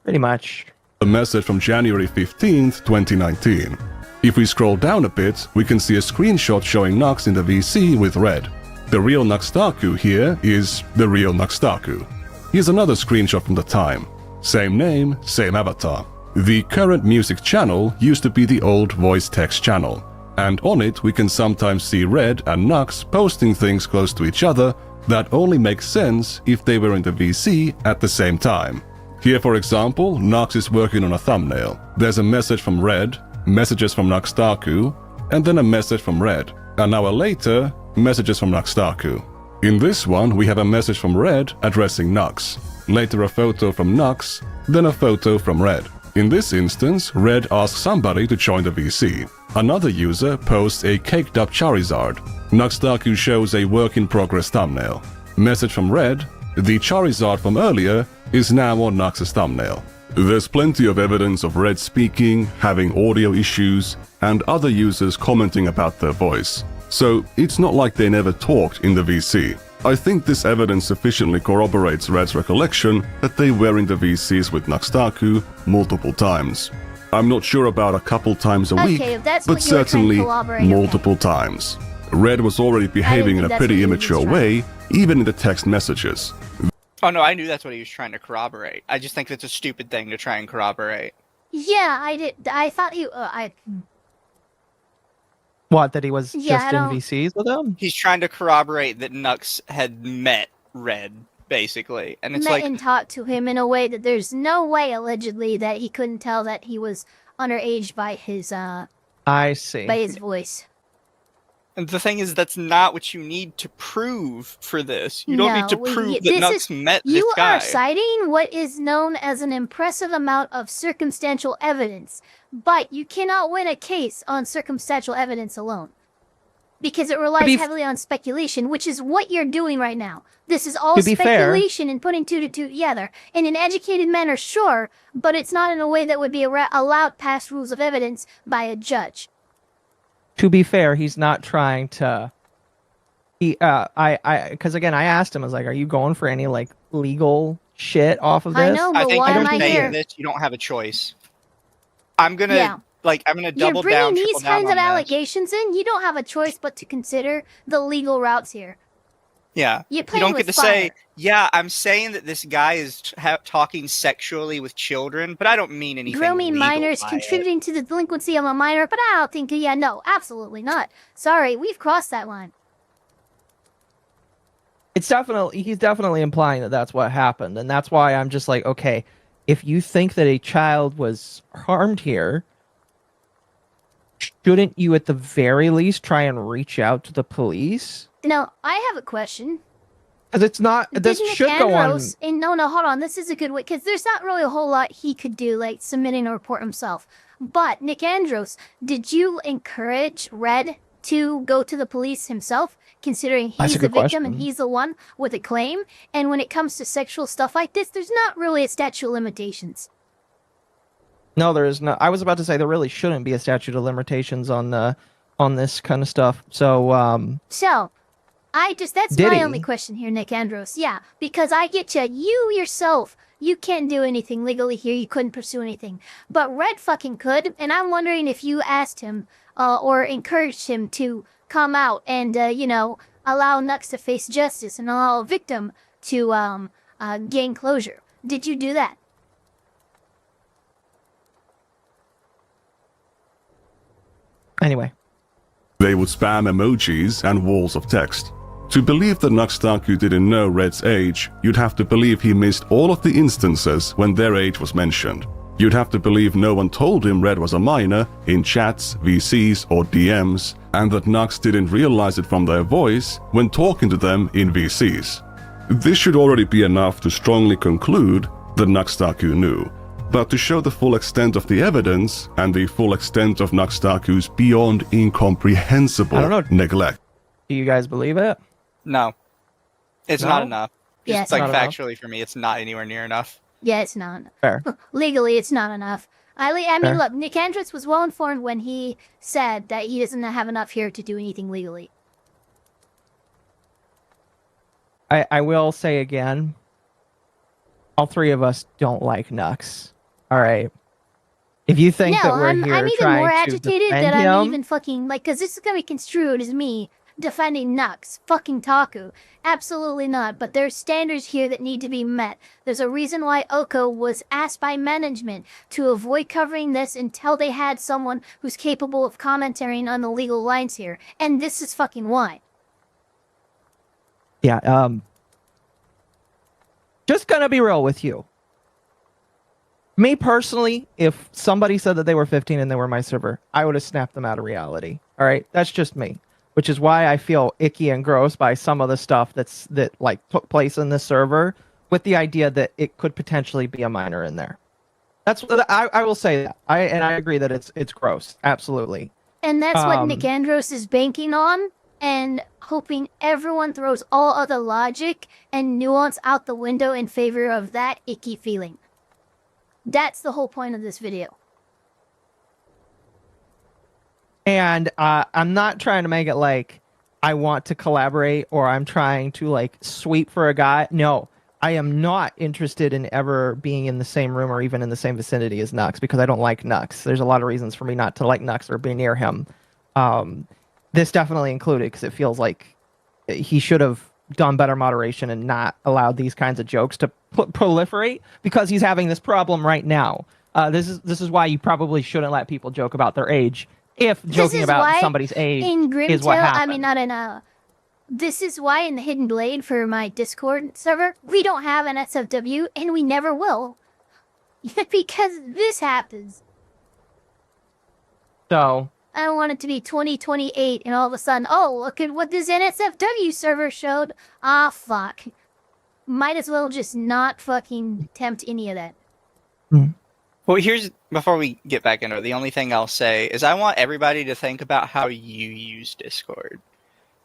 Speaker 16: Pretty much.
Speaker 7: A message from January 15th, 2019. If we scroll down a bit, we can see a screenshot showing Nux in the VC with red. The real Nuxtaku here is the real Nuxtaku. Here's another screenshot from the time. Same name, same avatar. The current music channel used to be the old voice text channel, and on it we can sometimes see Red and Nux posting things close to each other that only make sense if they were in the VC at the same time. Here, for example, Nux is working on a thumbnail. There's a message from Red, messages from Nuxtaku, and then a message from Red. An hour later, messages from Nuxtaku. In this one, we have a message from Red addressing Nux. Later a photo from Nux, then a photo from Red. In this instance, Red asks somebody to join the VC. Another user posts a caked up Charizard. Nuxtaku shows a work-in-progress thumbnail. Message from Red, the Charizard from earlier is now on Nux's thumbnail. There's plenty of evidence of Red speaking, having audio issues, and other users commenting about their voice. So it's not like they never talked in the VC. I think this evidence sufficiently corroborates Red's recollection that they were in the VCs with Nuxtaku multiple times. I'm not sure about a couple times a week, but certainly multiple times. Red was already behaving in a pretty immature way, even in the text messages.
Speaker 2: Oh no, I knew that's what he was trying to corroborate. I just think that's a stupid thing to try and corroborate.
Speaker 1: Yeah, I did. I thought you.
Speaker 16: What, that he was just in VCs with him?
Speaker 2: He's trying to corroborate that Nux had met Red, basically. And it's
Speaker 1: met and talked to him in a way that there's no way, allegedly, that he couldn't tell that he was underage by his,
Speaker 16: I see.
Speaker 1: by his voice.
Speaker 2: And the thing is, that's not what you need to prove for this. You don't need to prove that Nux met this guy.
Speaker 1: You are citing what is known as an impressive amount of circumstantial evidence, but you cannot win a case on circumstantial evidence alone. Because it relies heavily on speculation, which is what you're doing right now. This is all speculation and putting two to two together. In an educated manner, sure, but it's not in a way that would be allowed past rules of evidence by a judge.
Speaker 16: To be fair, he's not trying to. Because again, I asked him, I was like, "Are you going for any like legal shit off of this?"
Speaker 1: I know, but why am I here?
Speaker 2: This, you don't have a choice. I'm gonna double down.
Speaker 1: You're bringing these kinds of allegations in. You don't have a choice but to consider the legal routes here.
Speaker 2: Yeah, you don't get to say, "Yeah, I'm saying that this guy is talking sexually with children," but I don't mean anything.
Speaker 1: Grooming minors, contributing to the delinquency of a minor, but I don't think. Yeah, no, absolutely not. Sorry, we've crossed that line.
Speaker 16: It's definitely, he's definitely implying that that's what happened, and that's why I'm just like, okay, if you think that a child was harmed here, shouldn't you at the very least try and reach out to the police?
Speaker 1: Now, I have a question.
Speaker 16: Because it's not, this should go on.
Speaker 1: No, hold on. This is a good way, because there's not really a whole lot he could do, like submitting a report himself. But, Nick Andros, did you encourage Red to go to the police himself, considering he's the victim and he's the one with a claim? And when it comes to sexual stuff like this, there's not really a statute of limitations.
Speaker 16: No, there is not. I was about to say there really shouldn't be a statute of limitations on this kind of stuff. So,
Speaker 1: that's my only question here, Nick Andros. Yeah, because I get you yourself, you can't do anything legally here. You couldn't pursue anything. But Red fucking could, and I'm wondering if you asked him or encouraged him to come out and, allow Nux to face justice and allow a victim to gain closure. Did you do that?
Speaker 16: Anyway.
Speaker 7: They would spam emojis and walls of text. To believe that Nuxtaku didn't know Red's age, you'd have to believe he missed all of the instances when their age was mentioned. You'd have to believe no one told him Red was a minor in chats, VCs, or DMs, and that Nux didn't realize it from their voice when talking to them in VCs. This should already be enough to strongly conclude that Nuxtaku knew. But to show the full extent of the evidence and the full extent of Nuxtaku's beyond incomprehensible neglect.
Speaker 16: Do you guys believe it?
Speaker 2: No. It's not enough.
Speaker 1: Yeah,
Speaker 2: it's like factually for me, it's not anywhere near enough.
Speaker 1: Yeah, it's not.
Speaker 16: Fair.
Speaker 1: Legally, it's not enough. I mean, look, Nick Andros was well informed when he said that he doesn't have enough here to do anything legally.
Speaker 16: I will say again, all three of us don't like Nux. All right. If you think that we're here
Speaker 1: I'm even
Speaker 16: trying
Speaker 1: more
Speaker 16: to
Speaker 1: agitated
Speaker 16: defend
Speaker 1: that
Speaker 16: him,
Speaker 1: I'm even fucking like, because this is gonna be construed as me defending Nux, fucking Taku. Absolutely not. But there's standards here that need to be met. There's a reason why Occo was asked by management to avoid covering this until they had someone who's capable of commentating on the legal lines here, and this is fucking why.
Speaker 16: yeah, just gonna be real with you. Me personally, if somebody said that they were 15 and they were my server, I would have snapped them out of reality. All right, that's just me, which is why I feel icky and gross by some of the stuff that like took place in this server, with the idea that it could potentially be a minor in there. That's I will say that I agree that it's gross, absolutely.
Speaker 1: And that's what Nick Andros is banking on, and hoping everyone throws all other logic and nuance out the window in favor of that icky feeling. That's the whole point of this video.
Speaker 16: And I'm not trying to make it like I want to collaborate or I'm trying to like sweep for a guy. No, I am not interested in ever being in the same room or even in the same vicinity as Nux, because I don't like Nux. There's a lot of reasons for me not to like Nux or be near him. This definitely included, because it feels like he should have done better moderation and not allowed these kinds of jokes to proliferate, because he's having this problem right now. This is why you probably shouldn't let people joke about their age if joking about somebody's age
Speaker 1: in
Speaker 16: is what happened.
Speaker 1: I mean, not in this is why in the Hidden Blade for my Discord server, we don't have an SFW, and we never will. Because this happens.
Speaker 16: So
Speaker 1: I don't want it to be 2028 and all of a sudden, oh, look at what this NSFW server showed. Ah, fuck. Might as well just not fucking tempt any of that.
Speaker 2: Well, here's, before we get back into it, the only thing I'll say is I want everybody to think about how you use Discord.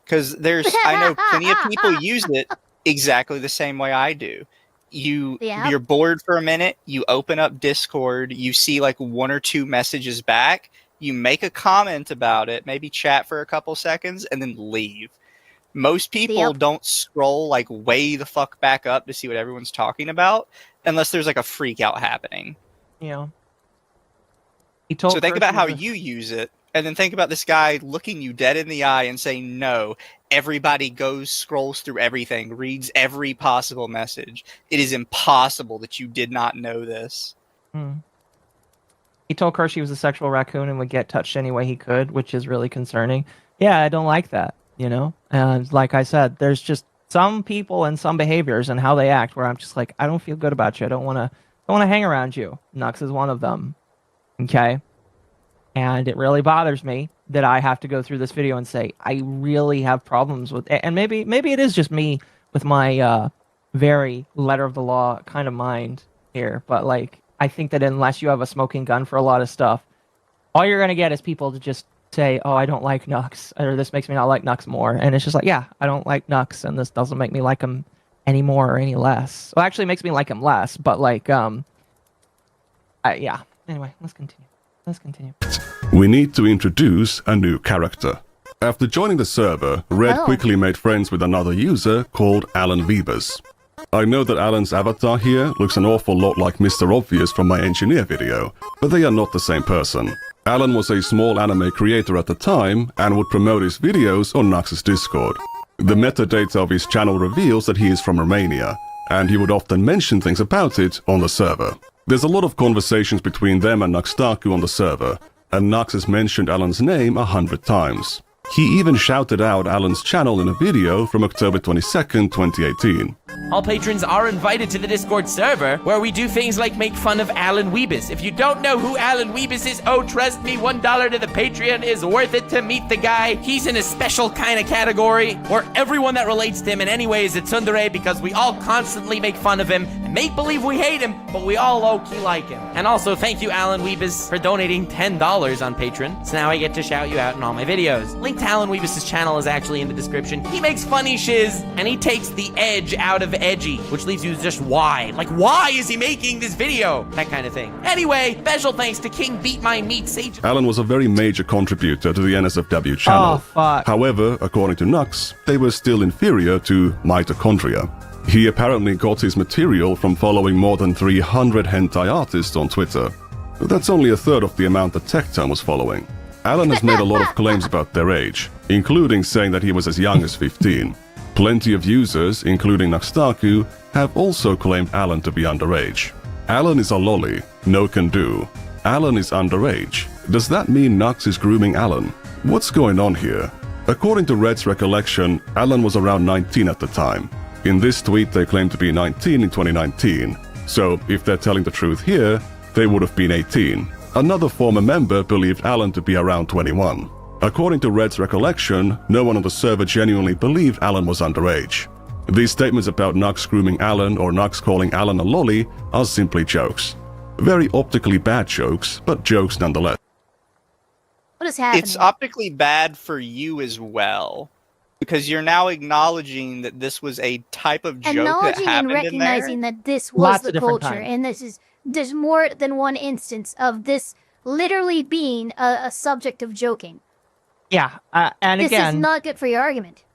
Speaker 2: Because I know plenty of people use it exactly the same way I do. You're bored for a minute, you open up Discord, you see like one or two messages back, you make a comment about it, maybe chat for a couple seconds, and then leave. Most people don't scroll like way the fuck back up to see what everyone's talking about, unless there's like a freak out happening.
Speaker 16: Yeah.
Speaker 2: So think about how you use it, and then think about this guy looking you dead in the eye and saying, no, everybody scrolls through everything, reads every possible message. It is impossible that you did not know this.
Speaker 16: He told her she was a sexual raccoon and would get touched any way he could, which is really concerning. Yeah, I don't like that, you know? And like I said, there's just some people and some behaviors and how they act where I'm just like, I don't feel good about you. I don't want to hang around you. Nux is one of them. Okay? And it really bothers me that I have to go through this video and say, I really have problems with it. And maybe it is just me with my very letter of the law kind of mind here. But like, I think that unless you have a smoking gun for a lot of stuff, all you're going to get is people to just say, oh, I don't like Nux, or this makes me not like Nux more. And it's just like, yeah, I don't like Nux, and this doesn't make me like him any more or any less. Well, actually, it makes me like him less, but like, yeah. Anyway, let's continue.
Speaker 7: We need to introduce a new character. After joining the server, Red quickly made friends with another user called Alan Vebus. I know that Alan's avatar here looks an awful lot like Mr. Obvious from my engineer video, but they are not the same person. Alan was a small anime creator at the time and would promote his videos on Nux's Discord. The metadata of his channel reveals that he is from Romania, and he would often mention things about it on the server. There's a lot of conversations between them and Nuxtaku on the server, and Nux has mentioned Alan's name 100 times. He even shouted out Alan's channel in a video from October 22nd, 2018.
Speaker 9: All patrons are invited to the Discord server, where we do things like make fun of Alan Weebus. If you don't know who Alan Weebus is, oh, trust me, $1 to the Patreon is worth it to meet the guy. He's in a special kind of category where everyone that relates to him in any way is a tsundere, because we all constantly make fun of him and make believe we hate him, but we all low-key like him. And also, thank you, Alan Weebus, for donating $10 on Patreon, so now I get to shout you out in all my videos. Link to Alan Weebus' channel is actually in the description. He makes funny shiz, and he takes the edge out of edgy, which leaves you just why? Like, why is he making this video? That kind of thing. Anyway, special thanks to King Beat My Meat Sage.
Speaker 7: Alan was a very major contributor to the NSFW channel.
Speaker 16: Oh, fuck.
Speaker 7: However, according to Nux, they were still inferior to mitochondria. He apparently got his material from following more than 300 hentai artists on Twitter. That's only a third of the amount that Tecton was following. Alan has made a lot of claims about their age, including saying that he was as young as 15. Plenty of users, including Nuxtaku, have also claimed Alan to be underage. Alan is a lolly, no can do. Alan is underage. Does that mean Nux is grooming Alan? What's going on here? According to Red's recollection, Alan was around 19 at the time. In this tweet, they claim to be 19 in 2019. So, if they're telling the truth here, they would have been 18. Another former member believed Alan to be around 21. According to Red's recollection, no one on the server genuinely believed Alan was underage. These statements about Nux grooming Alan or Nux calling Alan a lolly are simply jokes. Very optically bad jokes, but jokes nonetheless.
Speaker 1: What is happening?
Speaker 2: It's optically bad for you as well, because you're now acknowledging that this was a type of joke that
Speaker 1: Acknowledging and
Speaker 2: happened in there.
Speaker 1: recognizing that this was
Speaker 16: Lots
Speaker 1: the
Speaker 16: of different
Speaker 1: culture,
Speaker 16: times.
Speaker 1: and there's more than one instance of this literally being a subject of joking.
Speaker 16: Yeah, and
Speaker 1: This
Speaker 16: again,
Speaker 1: is not good for your argument.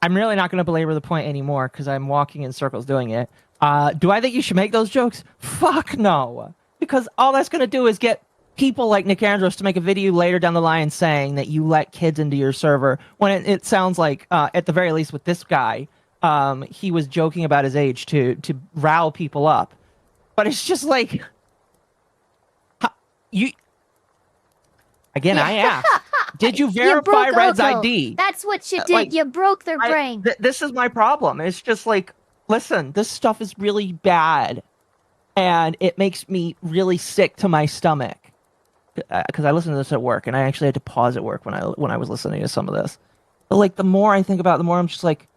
Speaker 16: I'm really not going to belabor the point anymore because I'm walking in circles doing it. Do I think you should make those jokes? Fuck no. Because all that's going to do is get people like Nick Andros to make a video later down the line saying that you let kids into your server, when it sounds like, at the very least with this guy, he was joking about his age to rile people up. But it's just like, you... Again, I asked, did you verify
Speaker 1: broke
Speaker 16: Red's
Speaker 1: Oko.
Speaker 16: ID?
Speaker 1: That's what you did.
Speaker 16: Like,
Speaker 1: you broke their brain.
Speaker 16: This is my problem. It's just like, listen, this stuff is really bad, and it makes me really sick to my stomach. Because I listen to this at work, and I actually had to pause at work when I was listening to some of this. But like, the more I think about it, the more I'm just like,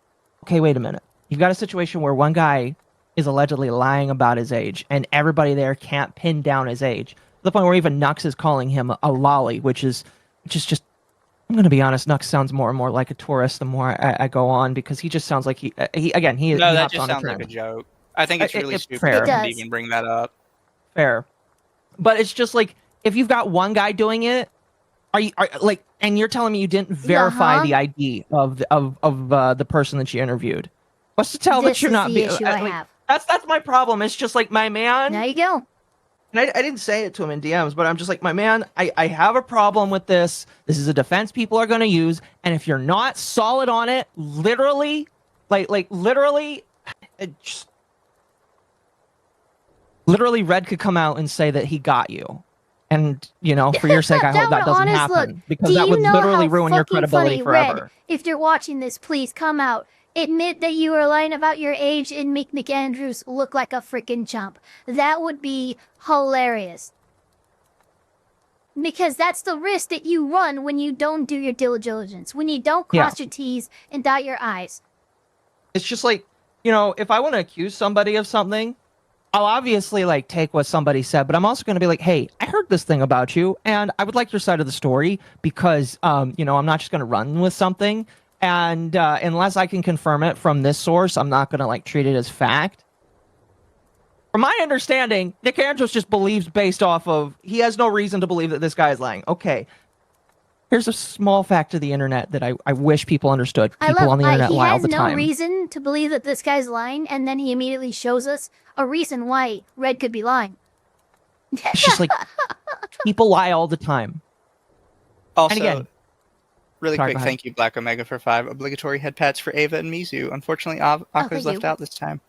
Speaker 16: okay, wait a minute. You've got a situation where one guy is allegedly lying about his age, and everybody there can't pin down his age. To the point where even Nux is calling him a lolly, which is just, I'm going to be honest, Nux sounds more and more like a tourist the more I go on, because he just sounds like he
Speaker 2: No,
Speaker 16: he
Speaker 2: that
Speaker 16: hops
Speaker 2: just
Speaker 16: on a
Speaker 2: sounds like
Speaker 16: trend.
Speaker 2: a joke. I think it's really stupid
Speaker 16: fair.
Speaker 2: for him to even bring that up.
Speaker 16: Fair. But it's just like, if you've got one guy doing it, are like, and you're telling me you didn't verify the ID of the person that you interviewed? What's to tell that you're not being? That's my problem. It's just like, my man.
Speaker 1: There you go.
Speaker 16: And I didn't say it to him in DMs, but I'm just like, my man, I have a problem with this. This is a defense people are going to use, and if you're not solid on it, literally, literally, Red could come out and say that he got you. And, you know, for your sake, I hope that doesn't happen. Because that would literally ruin your credibility forever.
Speaker 1: Red, if you're watching this, please come out. Admit that you were lying about your age and make Nick Andrews look like a freaking chump. That would be hilarious. Because that's the risk that you run when you don't do your due diligence. When you don't cross your T's and dot your I's.
Speaker 16: It's just like, you know, if I want to accuse somebody of something, I'll obviously like take what somebody said, but I'm also going to be like, hey, I heard this thing about you, and I would like your side of the story, because, you know, I'm not just going to run with something. And unless I can confirm it from this source, I'm not going to like treat it as fact. From my understanding, Nick Andros just believes based off of, he has no reason to believe that this guy is lying. Okay. Here's a small fact of the internet that I wish people understood. People on the internet lie all the time.
Speaker 1: He has no reason to believe that this guy's lying, and then he immediately shows us a reason why Red could be lying.
Speaker 16: It's just like, people lie all the time.
Speaker 2: Also,
Speaker 16: and again,
Speaker 2: really quick, thank you, Black Omega, for 5 obligatory head pats for Ava and Mizu. Unfortunately, Akko's left out this time.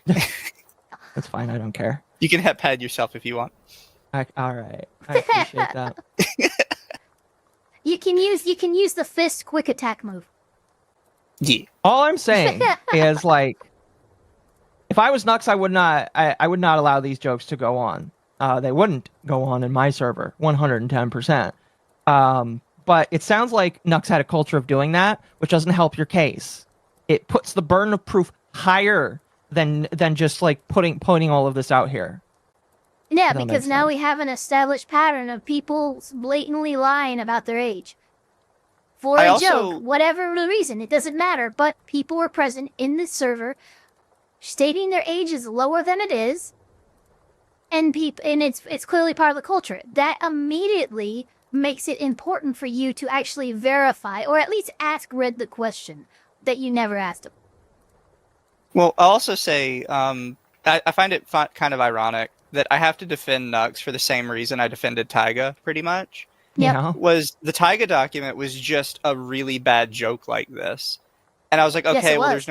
Speaker 16: That's fine, I don't care.
Speaker 2: You can head pad yourself if you want.
Speaker 16: All right, I appreciate that.
Speaker 1: You can use the fist quick attack move.
Speaker 2: Yeah.
Speaker 16: All I'm saying is, like, if I was Nux, I would not allow these jokes to go on. They wouldn't go on in my server, 110%. But it sounds like Nux had a culture of doing that, which doesn't help your case. It puts the burden of proof higher than just like pointing all of this out here.
Speaker 1: Yeah,
Speaker 16: That
Speaker 1: because
Speaker 16: makes
Speaker 1: now we have an established pattern of people blatantly lying about their age. For
Speaker 2: I
Speaker 1: a
Speaker 2: also-
Speaker 1: joke, whatever the reason, it doesn't matter, but people were present in this server stating their age is lower than it is, and it's clearly part of the culture. That immediately makes it important for you to actually verify, or at least ask Red the question that you never asked him.
Speaker 2: Well, I'll also say I find it kind of ironic that I have to defend Nux for the same reason I defended Taiga, pretty much.
Speaker 16: Yep.
Speaker 2: Was the Taiga document was just a really bad joke like this. And I was like,
Speaker 1: Yes,
Speaker 2: okay,
Speaker 1: it
Speaker 2: well,
Speaker 1: was.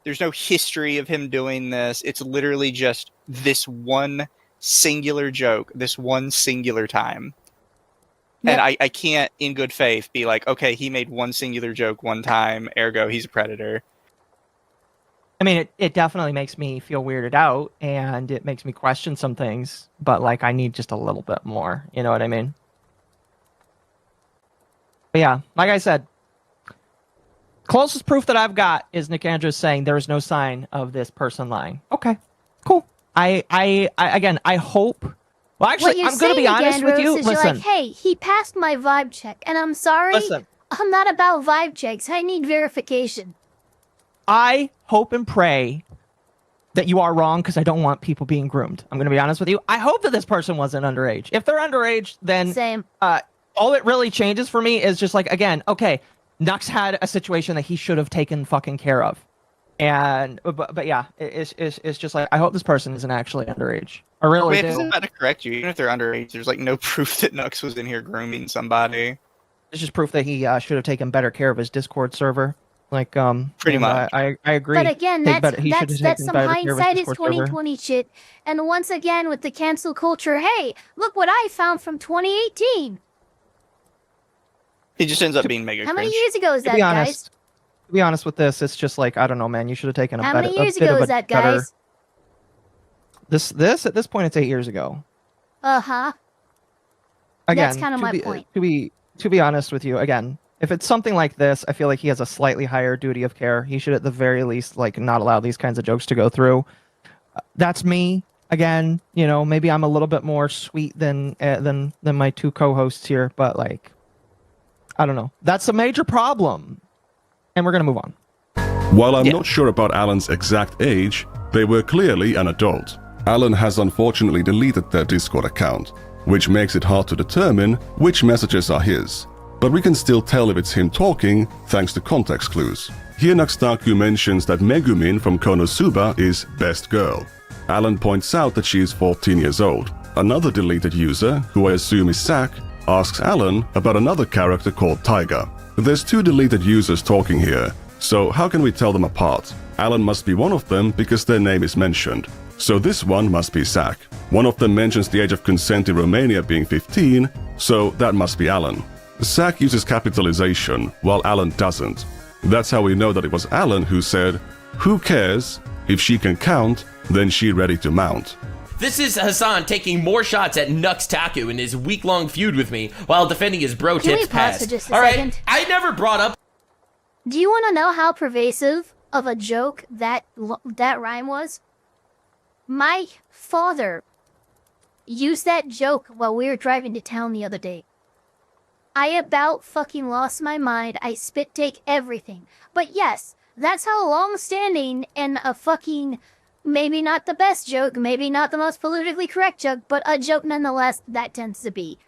Speaker 2: there's no history of him doing this. It's literally just this one singular joke, this one singular time.
Speaker 1: Yep.
Speaker 2: And I can't, in good faith, be like, okay, he made one singular joke one time, ergo he's a predator.
Speaker 16: I mean, it definitely makes me feel weirded out, and it makes me question some things, but, like, I need just a little bit more, you know what I mean? But yeah, like I said, closest proof that I've got is Nick Andrews saying there is no sign of this person lying. Okay, cool. I again, I hope... Well,
Speaker 1: What
Speaker 16: actually,
Speaker 1: you're
Speaker 16: I'm going to be
Speaker 1: saying,
Speaker 16: honest with you.
Speaker 1: Gandros, is you're
Speaker 16: Listen,
Speaker 1: like, hey, he passed my vibe check, and I'm sorry,
Speaker 16: Listen.
Speaker 1: I'm not about vibe checks. I need verification.
Speaker 16: I hope and pray that you are wrong because I don't want people being groomed. I'm going to be honest with you. I hope that this person wasn't underage. If they're underage, then
Speaker 1: Same.
Speaker 16: All it really changes for me is just like, again, okay, Nux had a situation that he should have taken fucking care of. And, but yeah, it's just like, I hope this person isn't actually underage. I really
Speaker 2: Wait,
Speaker 16: do.
Speaker 2: if it's about to correct you, even if they're underage, there's like no proof that Nux was in here grooming somebody.
Speaker 16: It's just proof that he should have taken better care of his Discord server. Like,
Speaker 2: Pretty
Speaker 16: and,
Speaker 2: much.
Speaker 16: I agree.
Speaker 1: But again,
Speaker 16: Take
Speaker 1: that's
Speaker 16: better- he should have
Speaker 1: that's
Speaker 16: taken
Speaker 1: some
Speaker 16: better care of his
Speaker 1: hindsight is
Speaker 16: Discord server.
Speaker 1: 2020 shit. And once again, with the cancel culture, hey, look what I found from 2018.
Speaker 2: He just ends up being mega
Speaker 1: How many
Speaker 2: cringe.
Speaker 1: years ago is
Speaker 16: To
Speaker 1: that,
Speaker 16: be
Speaker 1: guys?
Speaker 16: honest, to be honest with this, it's just like, I don't know, man. You should have taken a
Speaker 1: How
Speaker 16: better.
Speaker 1: many years
Speaker 16: a bit
Speaker 1: ago
Speaker 16: of
Speaker 1: is
Speaker 16: a
Speaker 1: that,
Speaker 16: better-
Speaker 1: guys?
Speaker 16: This at this point, it's 8 years ago.
Speaker 1: Uh-huh.
Speaker 16: Again,
Speaker 1: That's kind of
Speaker 16: to
Speaker 1: my
Speaker 16: be,
Speaker 1: point.
Speaker 16: To be honest with you, again, if it's something like this, I feel like he has a slightly higher duty of care. He should, at the very least, like not allow these kinds of jokes to go through. That's me. Again, you know, maybe I'm a little bit more sweet than my two co-hosts here, but like, I don't know. That's a major problem, and we're gonna move on.
Speaker 7: While I'm not sure about Alan's exact age, they were clearly an adult. Alan has unfortunately deleted their Discord account, which makes it hard to determine which messages are his. But we can still tell if it's him talking thanks to context clues. Here Naxtaku mentions that Megumin from Konosuba is best girl. Alan points out that she is 14 years old. Another deleted user, who I assume is Zack, asks Alan about another character called Taiga. There's two deleted users talking here, so how can we tell them apart? Alan must be one of them because their name is mentioned. So this one must be Zack. One of them mentions the age of consent in Romania being 15, so that must be Alan. Zack uses capitalization, while Alan doesn't. That's how we know that it was Alan who said, "Who cares? If she can count, then she ready to mount."
Speaker 22: This is Hassan taking more shots at Nux Taku in his week-long feud with me while defending his bro
Speaker 1: Can we
Speaker 22: tips
Speaker 1: pause
Speaker 22: past.
Speaker 1: for just a
Speaker 22: All right,
Speaker 1: second?
Speaker 22: I never brought up.
Speaker 1: Do you want to know how pervasive of a joke that rhyme was? My father used that joke while we were driving to town the other day. I about fucking lost my mind. I spit take everything. But yes, that's how long-standing and a fucking, maybe not the best joke, maybe not the most politically correct joke, but a joke nonetheless that tends to be.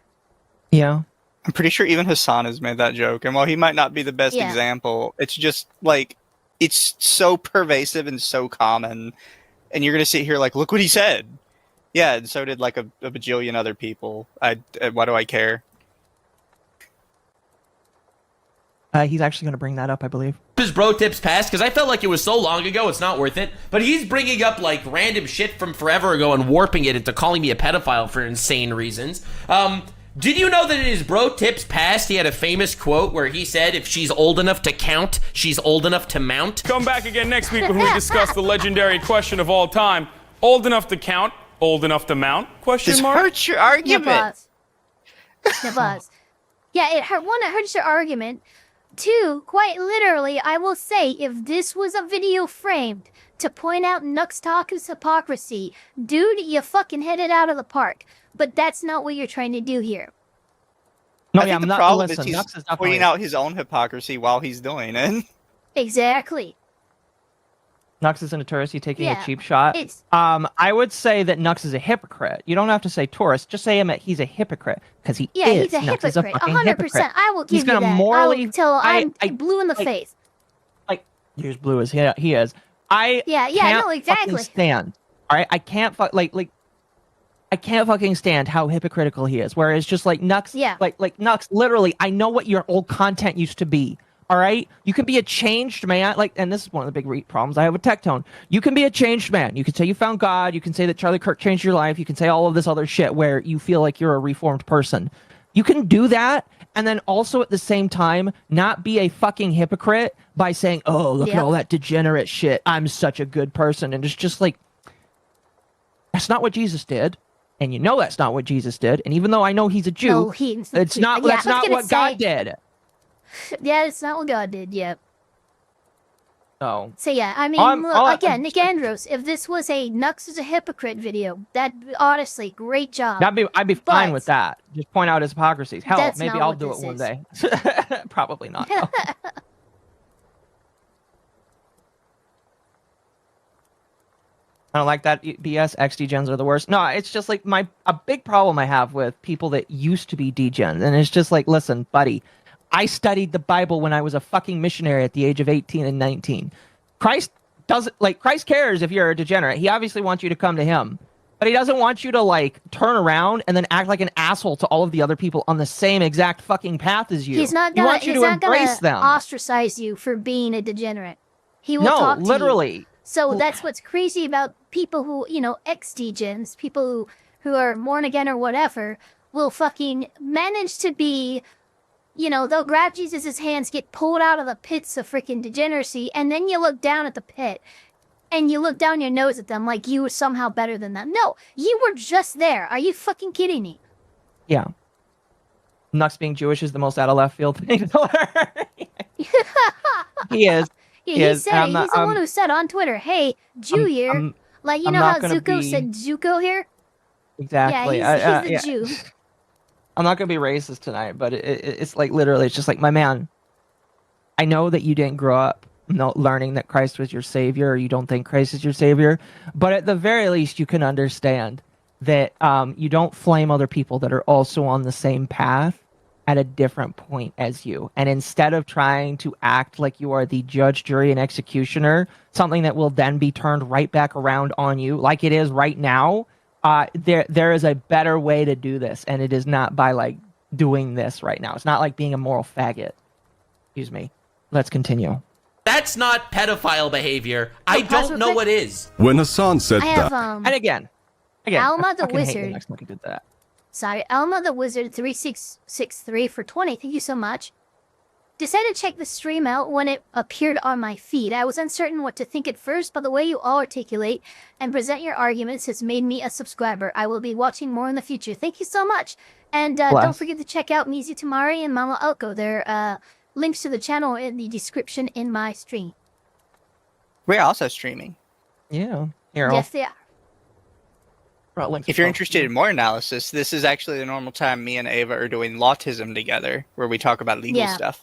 Speaker 16: Yeah.
Speaker 2: I'm pretty sure even Hassan has made that joke, and while he might not be the best
Speaker 1: Yeah.
Speaker 2: example, it's just like it's so pervasive and so common, and you're gonna sit here like, look what he said. Yeah, and so did like a bajillion other people. Why do I care?
Speaker 16: He's actually going to bring that up, I believe.
Speaker 22: His bro tips past because I felt like it was so long ago it's not worth it, but he's bringing up like random shit from forever ago and warping it into calling me a pedophile for insane reasons. Did you know that in his bro tips past he had a famous quote where he said if she's old enough to count, she's old enough to mount?
Speaker 17: Come back again next week when we discuss the legendary question of all time: old enough to count, old enough to mount? Question
Speaker 2: This
Speaker 17: mark.
Speaker 2: hurts your argument.
Speaker 1: It was. Yeah, it hurts your argument. Two, quite literally, I will say, if this was a video framed to point out Nuxtaku's hypocrisy, dude, you fucking hit it out of the park. But that's not what you're trying to do here.
Speaker 16: No,
Speaker 2: I
Speaker 16: yeah,
Speaker 2: think
Speaker 16: I'm
Speaker 2: the
Speaker 16: not.
Speaker 2: problem
Speaker 16: Listen,
Speaker 2: is he's
Speaker 16: Nux is definitely
Speaker 2: pointing out his own hypocrisy while he's doing it.
Speaker 1: Exactly.
Speaker 16: Nux isn't a tourist. He's taking
Speaker 1: Yeah,
Speaker 16: a cheap shot. I would say that Nux is a hypocrite. You don't have to say tourist. Just say him. He's a hypocrite because he
Speaker 1: Yeah,
Speaker 16: is.
Speaker 1: he's a
Speaker 16: Nux is
Speaker 1: hypocrite.
Speaker 16: fucking
Speaker 1: 100%.
Speaker 16: hypocrite.
Speaker 1: I will
Speaker 16: He's
Speaker 1: give you
Speaker 16: gonna
Speaker 1: that.
Speaker 16: morally
Speaker 1: I will tell I'm
Speaker 16: I-
Speaker 1: blue in the
Speaker 16: like-
Speaker 1: face.
Speaker 16: You're as blue as he is. I
Speaker 1: Yeah,
Speaker 16: can't
Speaker 1: no, exactly.
Speaker 16: fucking stand. All right, I can't I can't fucking stand how hypocritical he is. Whereas just like Nux, like Nux, literally, I know what your old content used to be. All right, you can be a changed man. And this is one of the big problems I have with Tectone. You can be a changed man. You can say you found God. You can say that Charlie Kirk changed your life. You can say all of this other shit where you feel like you're a reformed person. You can do that, and then also at the same time not be a fucking hypocrite by saying, "Oh, look at all that degenerate shit. I'm such a good person," and it's just like that's not what Jesus did. And you know that's not what Jesus did. And even though I know he's a Jew,
Speaker 1: No,
Speaker 16: it's not.
Speaker 1: Yeah,
Speaker 16: that's not what God did.
Speaker 1: Yeah, it's not what God did. Yeah.
Speaker 16: So
Speaker 1: yeah, I mean, again, Nick Andros, if this was a Nux is a hypocrite video, that honestly, great job.
Speaker 16: I'd be fine with that. Just point out his hypocrisies. Hell,
Speaker 1: That's
Speaker 16: maybe
Speaker 1: not
Speaker 16: I'll
Speaker 1: what
Speaker 16: do it
Speaker 1: this
Speaker 16: one
Speaker 1: is.
Speaker 16: day. Probably not. though. I don't like that BS. XD-gens are the worst. No, it's just like a big problem I have with people that used to be D-gens. And it's just like, listen, buddy, I studied the Bible when I was a fucking missionary at the age of 18 and 19. Christ cares if you're a degenerate. He obviously wants you to come to him. But he doesn't want you to turn around and then act like an asshole to all of the other people on the same exact fucking path as you.
Speaker 1: He's not
Speaker 16: He
Speaker 1: gonna,
Speaker 16: wants you
Speaker 1: he's
Speaker 16: to
Speaker 1: not gonna
Speaker 16: embrace them.
Speaker 1: ostracize you for being a degenerate. He will
Speaker 16: No,
Speaker 1: talk to
Speaker 16: literally.
Speaker 1: you. So that's what's crazy about people who, ex-degens, people who are born again or whatever, will fucking manage to be, they'll grab Jesus' hands, get pulled out of the pits of freaking degeneracy, and then you look down at the pit, and you look down your nose at them like you were somehow better than them. No, you were just there. Are you fucking kidding me?
Speaker 16: Yeah. Nux being Jewish is the most out of left field thing to learn. He is.
Speaker 1: Yeah,
Speaker 16: He
Speaker 1: he
Speaker 16: is,
Speaker 1: said
Speaker 16: and I'm
Speaker 1: it.
Speaker 16: not-
Speaker 1: He's the one who said on Twitter, "Hey, Jew here."
Speaker 16: I'm
Speaker 1: Like, you
Speaker 16: I'm
Speaker 1: know
Speaker 16: not
Speaker 1: how
Speaker 16: gonna
Speaker 1: Zuko
Speaker 16: be-
Speaker 1: said Zuko here?
Speaker 16: Exactly.
Speaker 1: Yeah, he's the
Speaker 16: yeah.
Speaker 1: Jew.
Speaker 16: I'm not gonna be racist tonight, but it's like literally, it's just like, my man, I know that you didn't grow up learning that Christ was your savior, or you don't think Christ is your savior, but at the very least, you can understand that you don't flame other people that are also on the same path at a different point as you. And instead of trying to act like you are the judge, jury, and executioner, something that will then be turned right back around on you, like it is right now, there is a better way to do this, and it is not by doing this right now. It's not like being a moral faggot. Excuse me. Let's continue.
Speaker 22: That's not pedophile behavior. I don't know what is.
Speaker 7: When Hassan said
Speaker 1: I have,
Speaker 7: that,
Speaker 16: And again,
Speaker 1: Alma
Speaker 16: I
Speaker 1: the
Speaker 16: fucking hate
Speaker 1: Wizard.
Speaker 16: the next one who did that.
Speaker 1: Sorry, Elma the Wizard 3663 for 20. Thank you so much. Decided to check the stream out when it appeared on my feed. I was uncertain what to think at first, but the way you all articulate and present your arguments has made me a subscriber. I will be watching more in the future. Thank you so much. And don't forget to check out Mizu Tamari and MommaOcco. There links to the channel in the description in my stream.
Speaker 2: We're also streaming.
Speaker 16: Yeah. Here,
Speaker 1: Yes, they are.
Speaker 2: If you're interested in more analysis, this is actually the normal time me and Ava are doing Lawtism together, where we talk about legal stuff.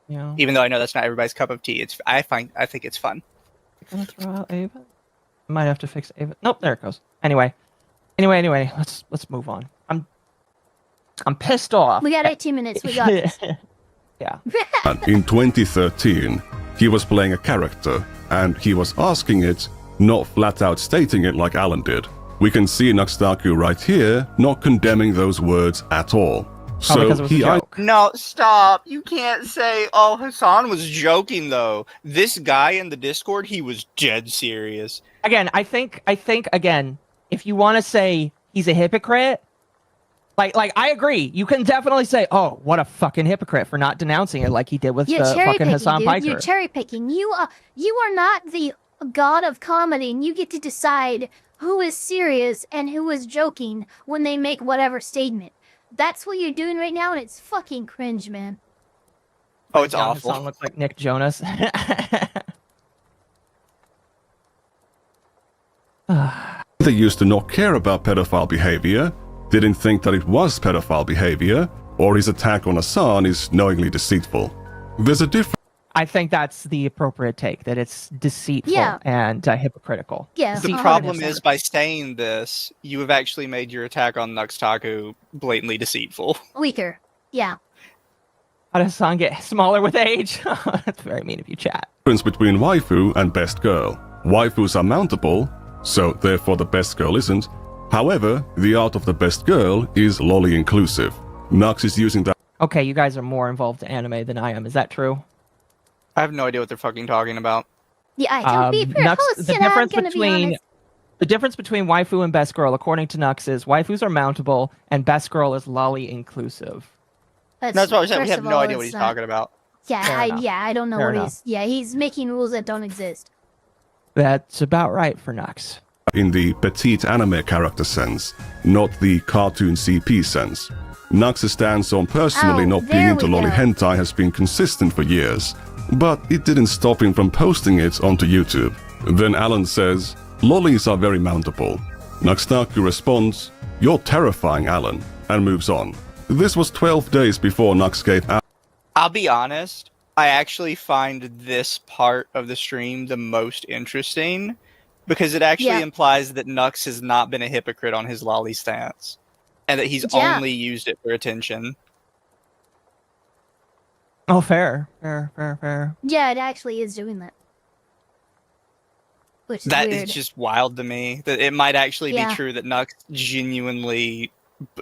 Speaker 16: Yeah.
Speaker 2: Even though I know that's not everybody's cup of tea, I think it's fun.
Speaker 16: Gonna throw out Ava? I might have to fix Ava. Nope, there it goes. Anyway, let's move on. I'm pissed off.
Speaker 1: We got 18 minutes. We got this.
Speaker 16: Yeah.
Speaker 7: and in 2013, he was playing a character, and he was asking it, not flat out stating it like Alan did. We can see Nuxtaku right here, not condemning those words at all. So
Speaker 2: No, stop. You can't say, oh, Hassan was joking, though. This guy in the Discord, he was dead serious.
Speaker 16: Again, I think again, if you want to say he's a hypocrite, like I agree. You can definitely say, oh, what a fucking hypocrite for not denouncing it like he did with the fucking Hassan Piker.
Speaker 1: You're cherry picking. You are not the god of comedy, and you get to decide who is serious and who is joking when they make whatever statement. That's what you're doing right now, and it's fucking cringe, man.
Speaker 2: Oh, it's
Speaker 16: John
Speaker 2: awful.
Speaker 16: Hassan looks like Nick Jonas.
Speaker 7: They used to not care about pedophile behavior, didn't think that it was pedophile behavior, or his attack on Hassan is knowingly deceitful. There's a difference.
Speaker 16: I think that's the appropriate take, that it's deceitful and hypocritical.
Speaker 1: Yeah.
Speaker 2: The problem is, by saying this, you have actually made your attack on Nuxtaku blatantly deceitful.
Speaker 1: Weaker. Yeah.
Speaker 16: How does Hassan get smaller with age? That's very mean of you, chat.
Speaker 7: Difference between waifu and best girl. Waifus are mountable, so therefore the best girl isn't. However, the art of the best girl is lolly inclusive. Nux is using that.
Speaker 16: Okay, you guys are more involved in anime than I am. Is that true?
Speaker 2: I have no idea what they're fucking talking about.
Speaker 1: Yeah, I can be pretty
Speaker 16: Nux,
Speaker 1: close
Speaker 16: the
Speaker 1: to that, I'm
Speaker 16: difference
Speaker 1: gonna be
Speaker 16: between
Speaker 1: honest.
Speaker 16: the difference between waifu and best girl, according to Nux, is waifus are mountable and best girl is lolly inclusive.
Speaker 2: That's what I said. We
Speaker 1: first
Speaker 2: have
Speaker 1: of
Speaker 2: no
Speaker 1: all,
Speaker 2: idea what he's talking about.
Speaker 1: Yeah,
Speaker 16: Fair enough.
Speaker 1: I don't know
Speaker 16: Fair
Speaker 1: what
Speaker 16: enough.
Speaker 1: he's. Yeah, he's making rules that don't exist.
Speaker 16: That's about right for Nux.
Speaker 7: In the petite anime character sense, not the cartoon CP sense. Nux's stance on personally not being into lolly hentai has been consistent for years, but it didn't stop him from posting it onto YouTube. Then Alan says, lollies are very mountable. Nuxtaku responds, you're terrifying, Alan, and moves on. This was 12 days before Nux gave Alan.
Speaker 2: I'll be honest, I actually find this part of the stream the most interesting, because it actually implies that Nux has not been a hypocrite on his lolly stance, and that he's only used it for attention.
Speaker 16: Oh, fair. Fair.
Speaker 1: Yeah, it actually is doing that. Which is
Speaker 2: That
Speaker 1: weird.
Speaker 2: is just wild to me. That it might actually
Speaker 1: Yeah.
Speaker 2: be true that Nux genuinely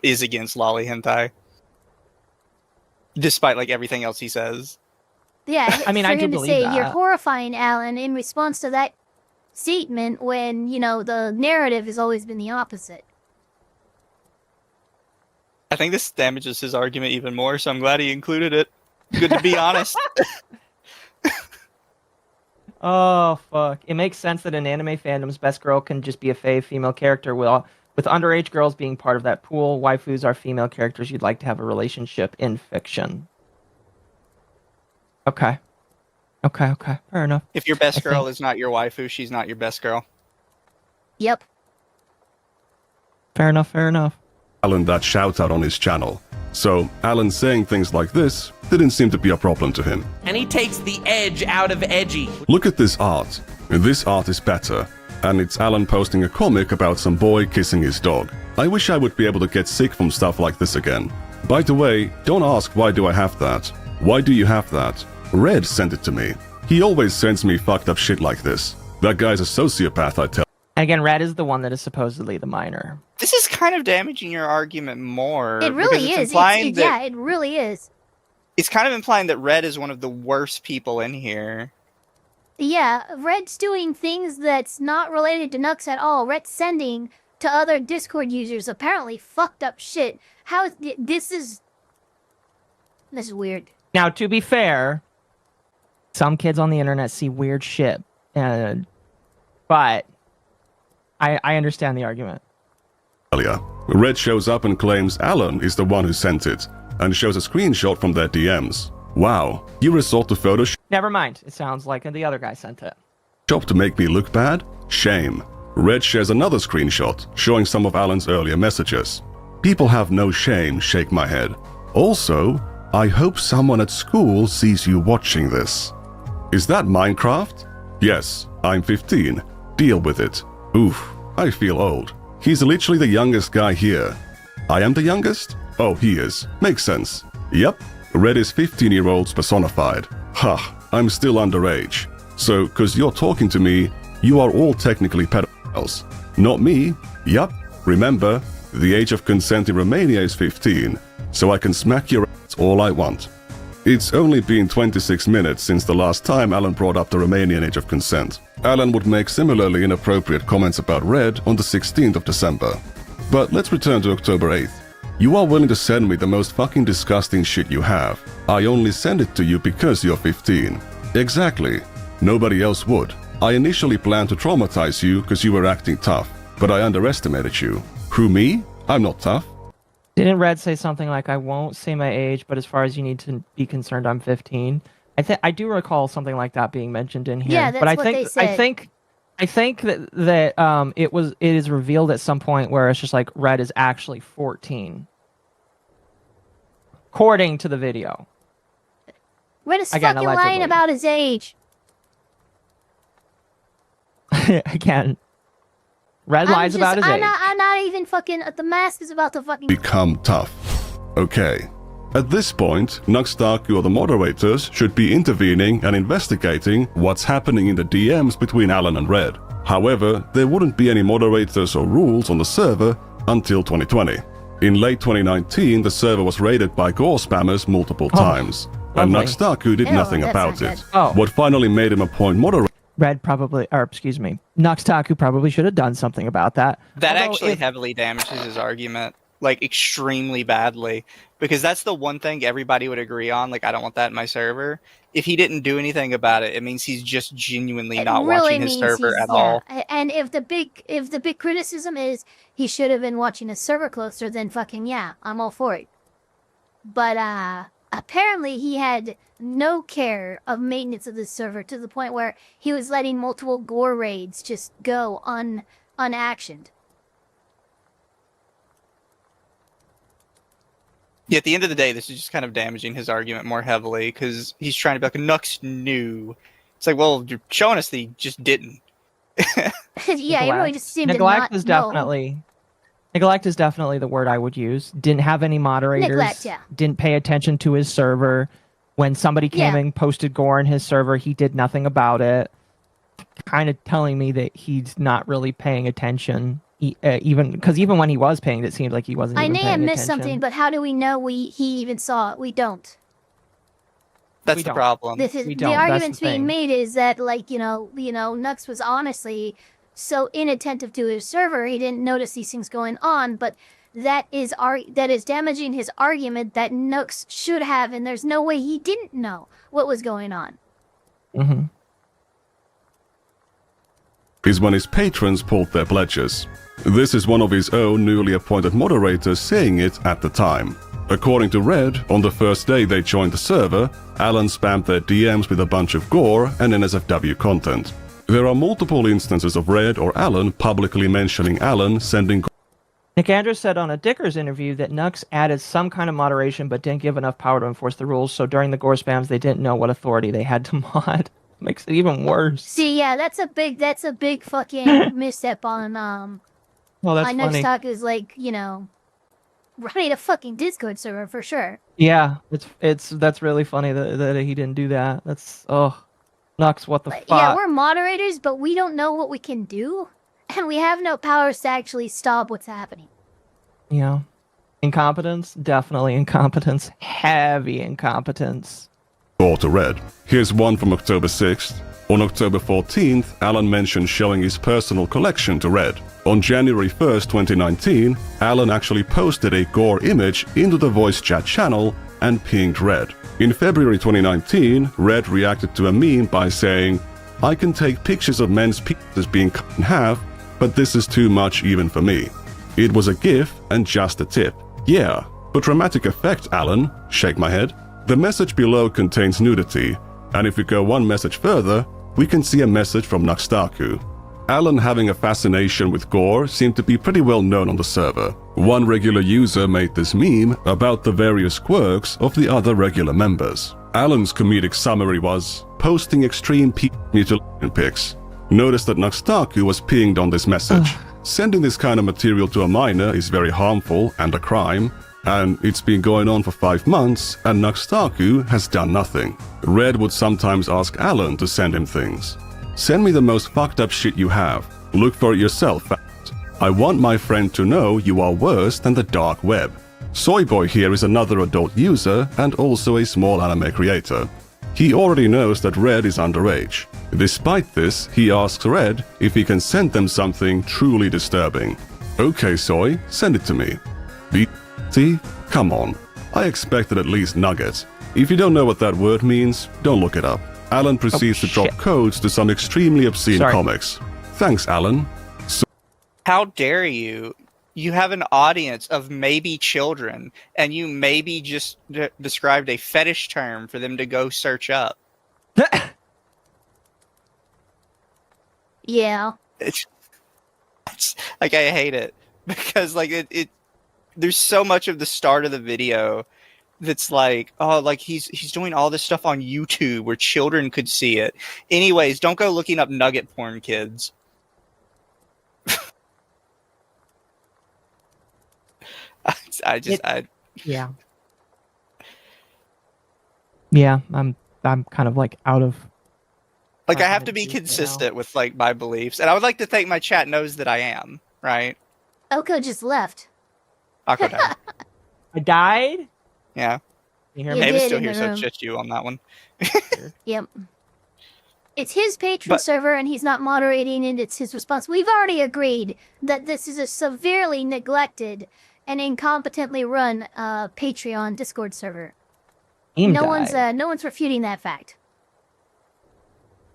Speaker 2: is against lolly hentai, despite like everything else he says.
Speaker 1: Yeah,
Speaker 16: I mean,
Speaker 1: for
Speaker 16: I do
Speaker 1: him to
Speaker 16: believe
Speaker 1: say
Speaker 16: that.
Speaker 1: you're horrifying, Alan, in response to that statement, when the narrative has always been the opposite.
Speaker 2: I think this damages his argument even more, so I'm glad he included it. Good to be honest.
Speaker 16: Oh, fuck. It makes sense that in anime fandoms, best girl can just be a female character, with underage girls being part of that pool. Waifus are female characters you'd like to have a relationship in fiction. Okay. Fair enough.
Speaker 2: If your best girl is not your waifu, she's not your best girl.
Speaker 1: Yep.
Speaker 16: Fair enough.
Speaker 7: Alan that shout out on his channel. So Alan saying things like this didn't seem to be a problem to him.
Speaker 22: And he takes the edge out of edgy.
Speaker 7: Look at this art. This art is better. And it's Alan posting a comic about some boy kissing his dog. I wish I would be able to get sick from stuff like this again. By the way, don't ask why do I have that. Why do you have that? Red sent it to me. He always sends me fucked up shit like this. That guy's a sociopath, I tell.
Speaker 16: And again, Red is the one that is supposedly the minor.
Speaker 2: This is kind of damaging your argument more.
Speaker 1: It really
Speaker 2: because it's
Speaker 1: is.
Speaker 2: implying that-
Speaker 1: Yeah, it really is.
Speaker 2: It's kind of implying that Red is one of the worst people in here.
Speaker 1: Yeah, Red's doing things that's not related to Nux at all. Red's sending to other Discord users apparently fucked up shit. How is this is weird.
Speaker 16: Now, to be fair, some kids on the internet see weird shit, but I understand the argument.
Speaker 7: Red shows up and claims Alan is the one who sent it, and shows a screenshot from their DMs. Wow, you resort to Photoshop
Speaker 16: Never mind. It sounds like the other guy sent it.
Speaker 7: to make me look bad? Shame. Red shares another screenshot, showing some of Alan's earlier messages. People have no shame, shake my head. Also, I hope someone at school sees you watching this. Is that Minecraft? Yes, I'm 15. Deal with it. Oof, I feel old. He's literally the youngest guy here. I am the youngest? Oh, he is. Makes sense. Yep, Red is 15-year-olds personified. Ha, I'm still underage. So, cause you're talking to me, you are all technically pedophiles. Not me. Yup, remember, the age of consent in Romania is 15, so I can smack your ass all I want. It's only been 26 minutes since the last time Alan brought up the Romanian age of consent. Alan would make similarly inappropriate comments about Red on the 16th of December. But let's return to October 8th. You are willing to send me the most fucking disgusting shit you have. I only send it to you because you're 15. Exactly. Nobody else would. I initially planned to traumatize you because you were acting tough, but I underestimated you. Who, me? I'm not tough.
Speaker 16: Didn't Red say something like, "I won't say my age, but as far as you need to be concerned, I'm 15"? I do recall something like that being mentioned in here.
Speaker 1: Yeah, that's
Speaker 16: but
Speaker 1: what they said.
Speaker 16: I think that it is revealed at some point where it's just like Red is actually 14, according to the video.
Speaker 1: Red is
Speaker 16: Again,
Speaker 1: fucking
Speaker 16: allegedly.
Speaker 1: lying about his age.
Speaker 16: Again, Red lies about his age.
Speaker 1: I'm not even fucking. The mask is about to fucking
Speaker 7: become tough. Okay. At this point, Nuxtaku or the moderators should be intervening and investigating what's happening in the DMs between Alan and Red. However, there wouldn't be any moderators or rules on the server until 2020. In late 2019, the server was raided by gore spammers multiple times, and
Speaker 16: lovely.
Speaker 7: Nuxtaku did nothing
Speaker 16: that's
Speaker 7: about
Speaker 16: not
Speaker 7: it.
Speaker 16: good. Oh.
Speaker 7: What finally made him a point moderator
Speaker 16: Nuxtaku probably should have done something about that.
Speaker 2: That
Speaker 16: Although
Speaker 2: actually
Speaker 16: if-
Speaker 2: heavily damages his argument, like extremely badly, because that's the one thing everybody would agree on. Like, I don't want that in my server. If he didn't do anything about it, it means he's just genuinely not watching his server at all.
Speaker 1: And if the big criticism is he should have been watching his server closer, then fucking yeah, I'm all for it. But apparently he had no care of maintenance of the server to the point where he was letting multiple gore raids just go unactioned.
Speaker 2: Yeah, at the end of the day, this is just kind of damaging his argument more heavily, because he's trying to be like, Nux knew. It's like, well, you're showing us that he just didn't.
Speaker 1: Yeah, it really just seemed
Speaker 16: neglect
Speaker 1: to not
Speaker 16: is definitely neglect is definitely the word I would use. Didn't have any moderators.
Speaker 1: Neglect, yeah.
Speaker 16: Didn't pay attention to his server. When somebody came and posted gore in his server, he did nothing about it. Kind of telling me that he's not really paying attention. Even when he was paying, it seemed like he wasn't.
Speaker 1: I
Speaker 16: even
Speaker 1: may
Speaker 16: paying
Speaker 1: have missed
Speaker 16: attention.
Speaker 1: something, but how do we know he even saw it? We don't.
Speaker 2: That's the problem.
Speaker 1: This is
Speaker 16: We
Speaker 1: the
Speaker 16: don't, that's
Speaker 1: arguments
Speaker 16: the
Speaker 1: being
Speaker 16: thing.
Speaker 1: made is that, like, you know, Nux was honestly so inattentive to his server, he didn't notice these things going on, but that is damaging his argument that Nux should have, and there's no way he didn't know what was going on.
Speaker 16: Mm-hmm.
Speaker 7: is when his patrons pulled their pledges. This is one of his own newly appointed moderators saying it at the time. According to Red, on the first day they joined the server, Alan spammed their DMs with a bunch of gore and NSFW content. There are multiple instances of Red or Alan publicly mentioning Alan sending
Speaker 16: Nick Andrews said on a Dickers interview that Nux added some kind of moderation but didn't give enough power to enforce the rules, so during the gore spams they didn't know what authority they had to mod. Makes it even worse.
Speaker 1: See, yeah, that's a big fucking misstep on
Speaker 16: Well, that's funny.
Speaker 1: Nuxtaku's, like, you know, running a fucking Discord server for sure.
Speaker 16: Yeah, that's really funny that he didn't do that. That's Nux, what the fuck?
Speaker 1: Yeah, we're moderators, but we don't know what we can do, and we have no powers to actually stop what's happening.
Speaker 16: Yeah. Incompetence? Definitely incompetence. Heavy incompetence.
Speaker 7: gore to Red. Here's one from October 6th. On October 14th, Alan mentioned showing his personal collection to Red. On January 1st, 2019, Alan actually posted a gore image into the voice chat channel and pinged Red. In February 2019, Red reacted to a meme by saying, "I can take pictures of men's penises being cut in half, but this is too much even for me." It was a GIF and just a tip. Yeah, for dramatic effect, Alan, shake my head. The message below contains nudity, and if we go one message further, we can see a message from Nuxtaku. Alan having a fascination with gore seemed to be pretty well known on the server. One regular user made this meme about the various quirks of the other regular members. Alan's comedic summary was, posting extreme mutilation pics. Notice that Nuxtaku was pinged on this message. Sending this kind of material to a minor is very harmful and a crime, and it's been going on for 5 months, and Nuxtaku has done nothing. Red would sometimes ask Alan to send him things. Send me the most fucked up shit you have. Look for it yourself. I want my friend to know you are worse than the dark web. Soyboy here is another adult user and also a small anime creator. He already knows that Red is underage. Despite this, he asks Red if he can send them something truly disturbing. Okay, Soy, send it to me. See? Come on. I expected at least nuggets. If you don't know what that word means, don't look it up. Alan proceeds to drop codes to some extremely obscene comics. Thanks, Alan.
Speaker 2: How dare you? you have an audience of maybe children, and you maybe just described a fetish term for them to go search up.
Speaker 1: Yeah.
Speaker 2: It's like, I hate it because like it there's so much of the start of the video that's like, oh, like he's doing all this stuff on YouTube where children could see it. Anyways, don't go looking up nugget porn, kids.
Speaker 16: Yeah. Yeah, I'm kind of like out of.
Speaker 2: Like, I have to be consistent with like my beliefs, and I would like to think my chat knows that I am, right?
Speaker 1: Oko just left.
Speaker 2: Oko died.
Speaker 16: I died?
Speaker 2: Yeah.
Speaker 16: You hear
Speaker 1: me?
Speaker 2: Dave's
Speaker 1: did
Speaker 2: still
Speaker 1: in
Speaker 2: here,
Speaker 1: the
Speaker 2: so
Speaker 1: room.
Speaker 2: it's just you on that one.
Speaker 1: Yep. It's his patron server, and he's not moderating it. It's his response. We've already agreed that this is a severely neglected and incompetently run Patreon Discord server. No one's refuting that fact.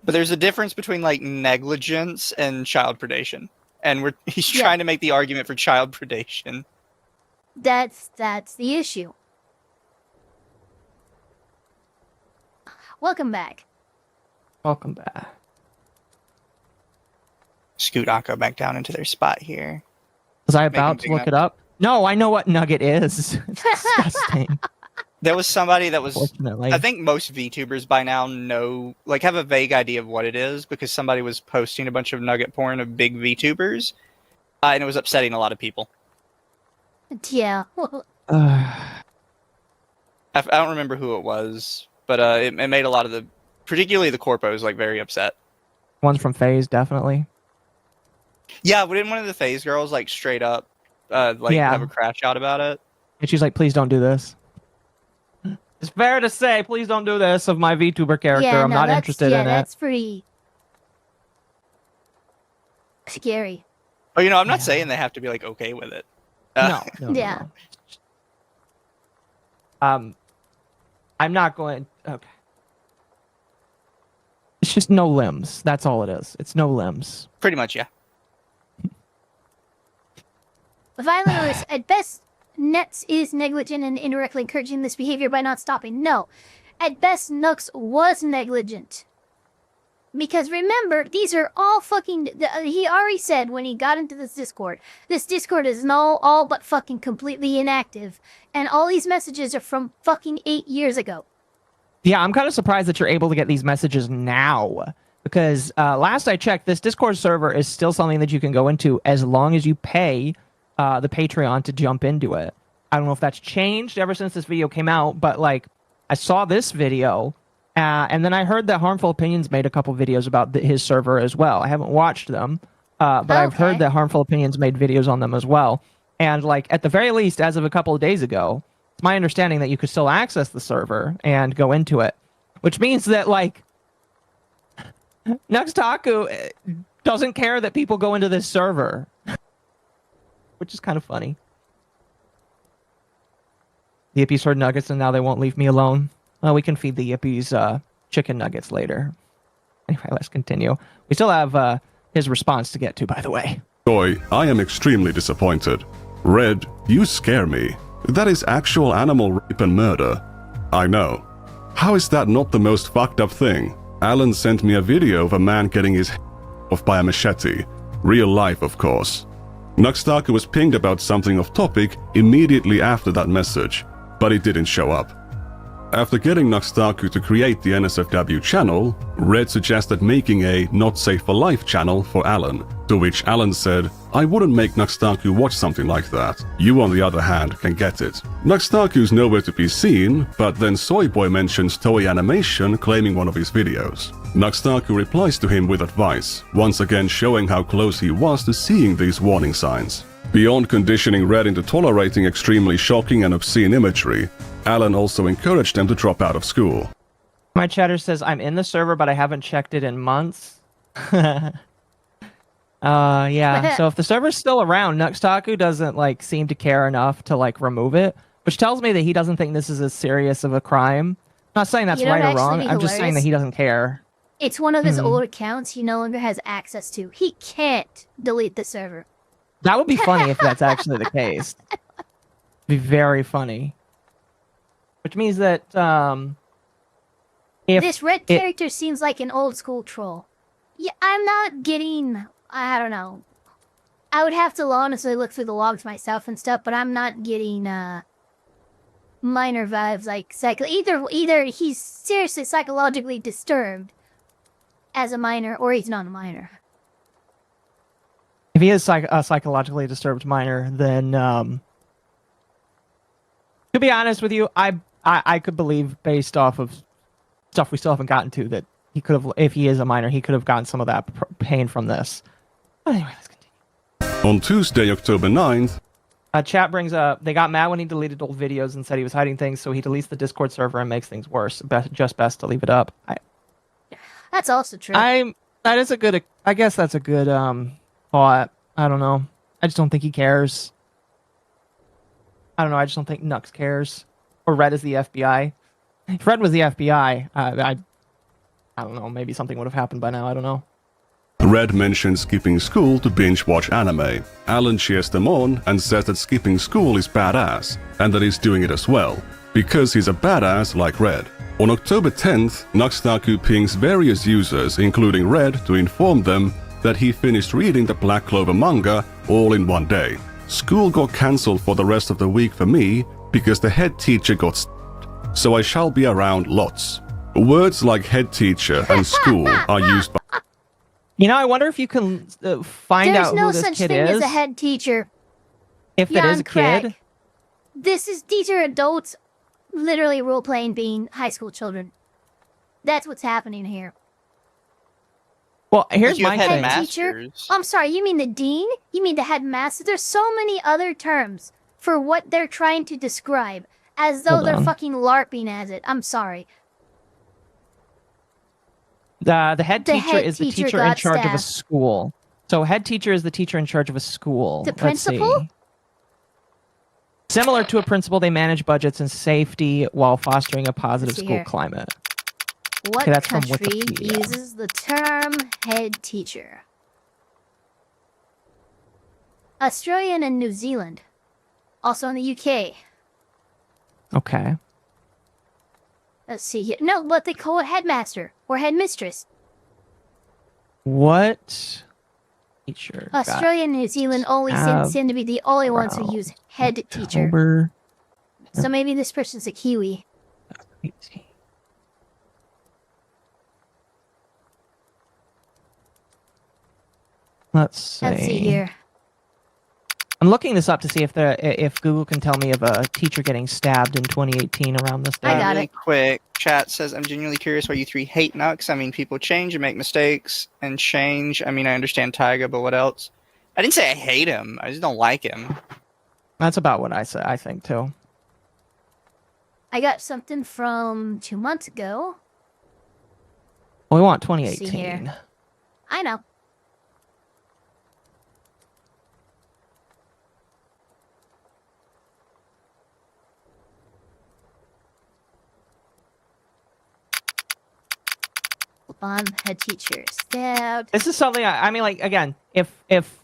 Speaker 2: But there's a difference between like negligence and child predation, and he's trying to make the argument for child predation.
Speaker 1: That's the issue. Welcome back.
Speaker 16: Welcome back.
Speaker 2: Scoot Akko back down into their spot here.
Speaker 16: Was I about to look it up? No, I know what nugget is. It's disgusting.
Speaker 2: There was somebody that was.
Speaker 16: Unfortunately.
Speaker 2: I think most VTubers by now know, like, have a vague idea of what it is because somebody was posting a bunch of nugget porn of big VTubers, and it was upsetting a lot of people.
Speaker 1: Yeah.
Speaker 2: I don't remember who it was, but it made a lot of the, particularly the corpos, like very upset.
Speaker 16: One's from FaZe, definitely.
Speaker 2: Yeah, but didn't one of the FaZe girls like straight up, have a crash out about it?
Speaker 16: And she's like, "Please don't do this." It's fair to say, please don't do this of my VTuber character. I'm not interested in it.
Speaker 1: That's pretty scary.
Speaker 2: Oh, I'm not saying they have to be like okay with it.
Speaker 16: No.
Speaker 1: Yeah.
Speaker 16: I'm not going. Okay. It's just no limbs. That's all it is. It's no limbs.
Speaker 2: Pretty much, yeah.
Speaker 1: Violet Lewis, at best, Nets is negligent and indirectly encouraging this behavior by not stopping. No. At best, Nux was negligent. Because remember, these are all fucking... He already said when he got into this Discord is all but fucking completely inactive. And all these messages are from fucking 8 years ago.
Speaker 16: Yeah, I'm kind of surprised that you're able to get these messages now. Because last I checked, this Discord server is still something that you can go into as long as you pay the Patreon to jump into it. I don't know if that's changed ever since this video came out, but like I saw this video and then I heard that Harmful Opinions made a couple videos about his server as well. I haven't watched them, but I've heard that Harmful Opinions made videos on them as well. And like at the very least, as of a couple of days ago, it's my understanding that you could still access the server and go into it, which means that like NuxTaku doesn't care that people go into this server. Which is kind of funny. The Yippies heard nuggets and now they won't leave me alone. Well, we can feed the Yippies chicken nuggets later. Anyway, let's continue. We still have his response to get to, by the way.
Speaker 7: Boy, I am extremely disappointed. Red, you scare me. That is actual animal rape and murder. I know. How is that not the most fucked up thing? Alan sent me a video of a man getting his head off by a machete. Real life, of course. NuxTaku was pinged about something off topic immediately after that message, but it didn't show up. After getting NuxTaku to create the NSFW channel, Red suggested making a Not Safe for Life channel for Alan, to which Alan said, I wouldn't make NuxTaku watch something like that. You, on the other hand, can get it. NuxTaku's nowhere to be seen, but then Soyboy mentions Toei Animation claiming one of his videos. NuxTaku replies to him with advice, once again showing how close he was to seeing these warning signs. Beyond conditioning Red into tolerating extremely shocking and obscene imagery, Alan also encouraged them to drop out of school.
Speaker 16: My chatter says I'm in the server, but I haven't checked it in months. Yeah. So if the server's still around, NuxTaku doesn't like seem to care enough to like remove it, which tells me that he doesn't think this is as serious of a crime. I'm not saying that's right or wrong. I'm just saying that he doesn't care.
Speaker 1: It's one of his old accounts he no longer has access to. He can't delete the server.
Speaker 16: That would be funny if that's actually the case. Be very funny. Which means that if
Speaker 1: this red character seems like an old school troll. Yeah, I'm not getting. I don't know. I would have to honestly look through the logs myself and stuff, but I'm not getting minor vibes like either he's seriously psychologically disturbed as a minor, or he's not a minor.
Speaker 16: If he is a psychologically disturbed minor, then to be honest with you, I could believe, based off of stuff we still haven't gotten to, that he could have, if he is a minor, he could have gotten some of that pain from this. But anyway, let's continue.
Speaker 7: On Tuesday, October 9th,
Speaker 16: chat brings up, they got mad when he deleted old videos and said he was hiding things, so he deletes the Discord server and makes things worse. Just best to leave it up.
Speaker 1: That's also true.
Speaker 16: That is a good, I guess that's a good thought. I don't know. I just don't think he cares. I don't know. I just don't think Nux cares. Or Red is the FBI. If Red was the FBI, I don't know. Maybe something would have happened by now. I don't know.
Speaker 7: Red mentions skipping school to binge-watch anime. Alan cheers them on and says that skipping school is badass, and that he's doing it as well, because he's a badass like Red. On October 10th, Nuxtaku pings various users, including Red, to inform them that he finished reading the Black Clover manga all in one day. School got cancelled for the rest of the week for me because the head teacher got stabbed, so I shall be around lots. Words like head teacher and school are used by...
Speaker 16: You know, I wonder if you can find out who this kid is.
Speaker 1: There's no such thing as a head teacher.
Speaker 16: If it is a kid?
Speaker 1: These are adults literally role-playing being high school children. That's what's happening here.
Speaker 16: Well, here's my
Speaker 1: head teacher. I'm sorry, you mean the dean? You mean the headmaster? There's so many other terms for what they're trying to describe, as though they're fucking LARPing at it. I'm sorry.
Speaker 16: The head teacher is the teacher in charge of a school. So head teacher is the teacher in charge of a school.
Speaker 1: The principal?
Speaker 16: Similar to a principal, they manage budgets and safety while fostering a positive school climate.
Speaker 1: What country uses the term head teacher? Australia and New Zealand. Also in the UK.
Speaker 16: Okay.
Speaker 1: Let's see here. No, what they call it headmaster or headmistress.
Speaker 16: What teacher?
Speaker 1: Australia and New Zealand only seem to be the only ones who use head teacher. So maybe this person's a Kiwi.
Speaker 16: Let's see
Speaker 1: here.
Speaker 16: I'm looking this up to see if Google can tell me of a teacher getting stabbed in 2018 around this time.
Speaker 1: I got
Speaker 2: really
Speaker 1: it.
Speaker 2: Quick, chat says, I'm genuinely curious why you three hate Nux. I mean, people change and make mistakes and change. I mean, I understand Taiga, but what else? I didn't say I hate him. I just don't like him.
Speaker 16: That's about what I say. I think too.
Speaker 1: I got something from 2 months ago.
Speaker 16: Well, we want
Speaker 1: Let's see
Speaker 16: 2018.
Speaker 1: here. I know. Head teacher stabbed.
Speaker 16: This is something I mean, like, again, if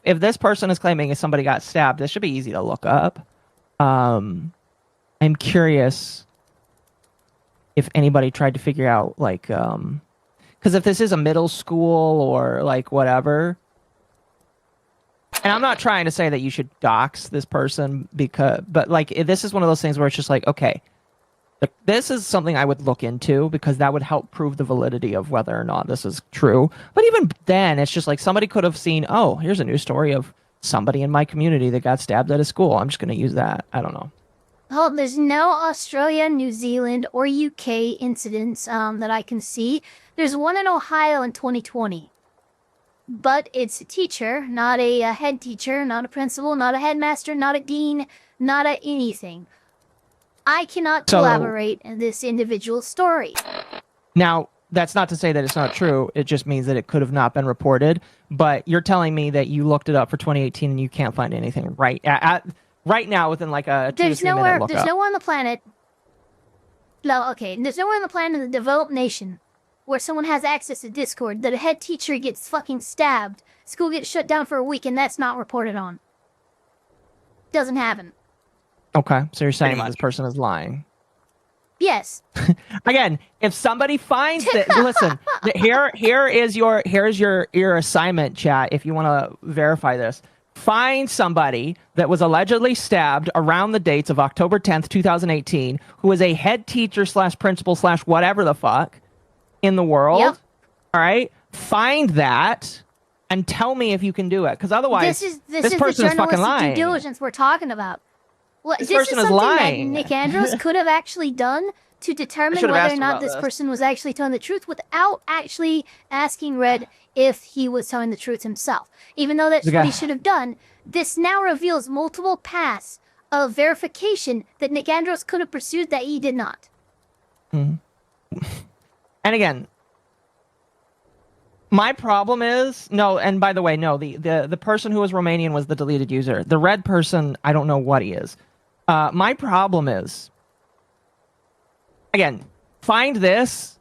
Speaker 16: this person is claiming somebody got stabbed, this should be easy to look up. I'm curious if anybody tried to figure out, like, because if this is a middle school or like whatever, and I'm not trying to say that you should dox this person but like, this is one of those things where it's just like, okay, this is something I would look into because that would help prove the validity of whether or not this is true. But even then, it's just like somebody could have seen, oh, here's a new story of somebody in my community that got stabbed at a school. I'm just going to use that. I don't know.
Speaker 1: Oh, there's no Australia, New Zealand, or UK incidents that I can see. There's one in Ohio in 2020. But it's a teacher, not a head teacher, not a principal, not a headmaster, not a dean, not a anything. I cannot collaborate in this individual story.
Speaker 16: Now, that's not to say that it's not true. It just means that it could have not been reported. But you're telling me that you looked it up for 2018 and you can't find anything right now within like a 2 to 3 minute look
Speaker 1: There's
Speaker 16: up.
Speaker 1: nowhere on the planet. No, okay. There's nowhere on the planet in the developed nation where someone has access to Discord that a head teacher gets fucking stabbed, school gets shut down for a week, and that's not reported on. doesn't happen.
Speaker 16: Okay, so you're saying
Speaker 2: Pretty
Speaker 16: this person is lying.
Speaker 1: Yes.
Speaker 16: Again, if somebody finds that, listen, here's your assignment, chat. If you want to verify this, find somebody that was allegedly stabbed around the dates of October 10th, 2018, who is a head teacher / principal / whatever the fuck in the world.
Speaker 1: Yep.
Speaker 16: All right, find that and tell me if you can do it, because otherwise,
Speaker 1: this
Speaker 16: this
Speaker 1: is
Speaker 16: person
Speaker 1: the
Speaker 16: is fucking
Speaker 1: journalistic
Speaker 16: lying.
Speaker 1: due diligence we're talking about. Well,
Speaker 16: This
Speaker 1: this
Speaker 16: person
Speaker 1: is
Speaker 16: is
Speaker 1: something
Speaker 16: lying.
Speaker 1: that Nick Andros could have actually done to determine
Speaker 16: should've
Speaker 1: whether
Speaker 16: asked
Speaker 1: or
Speaker 16: him
Speaker 1: not
Speaker 16: about
Speaker 1: this
Speaker 16: this.
Speaker 1: person was actually telling the truth without actually asking Red if he was telling the truth himself. Even though that's
Speaker 16: The
Speaker 1: what he
Speaker 16: guy-
Speaker 1: should have done, this now reveals multiple paths of verification that Nick Andros could have pursued that he did not.
Speaker 16: And again, my problem is and by the way, the person who was Romanian was the deleted user. The red person, I don't know what he is. My problem is, again, find this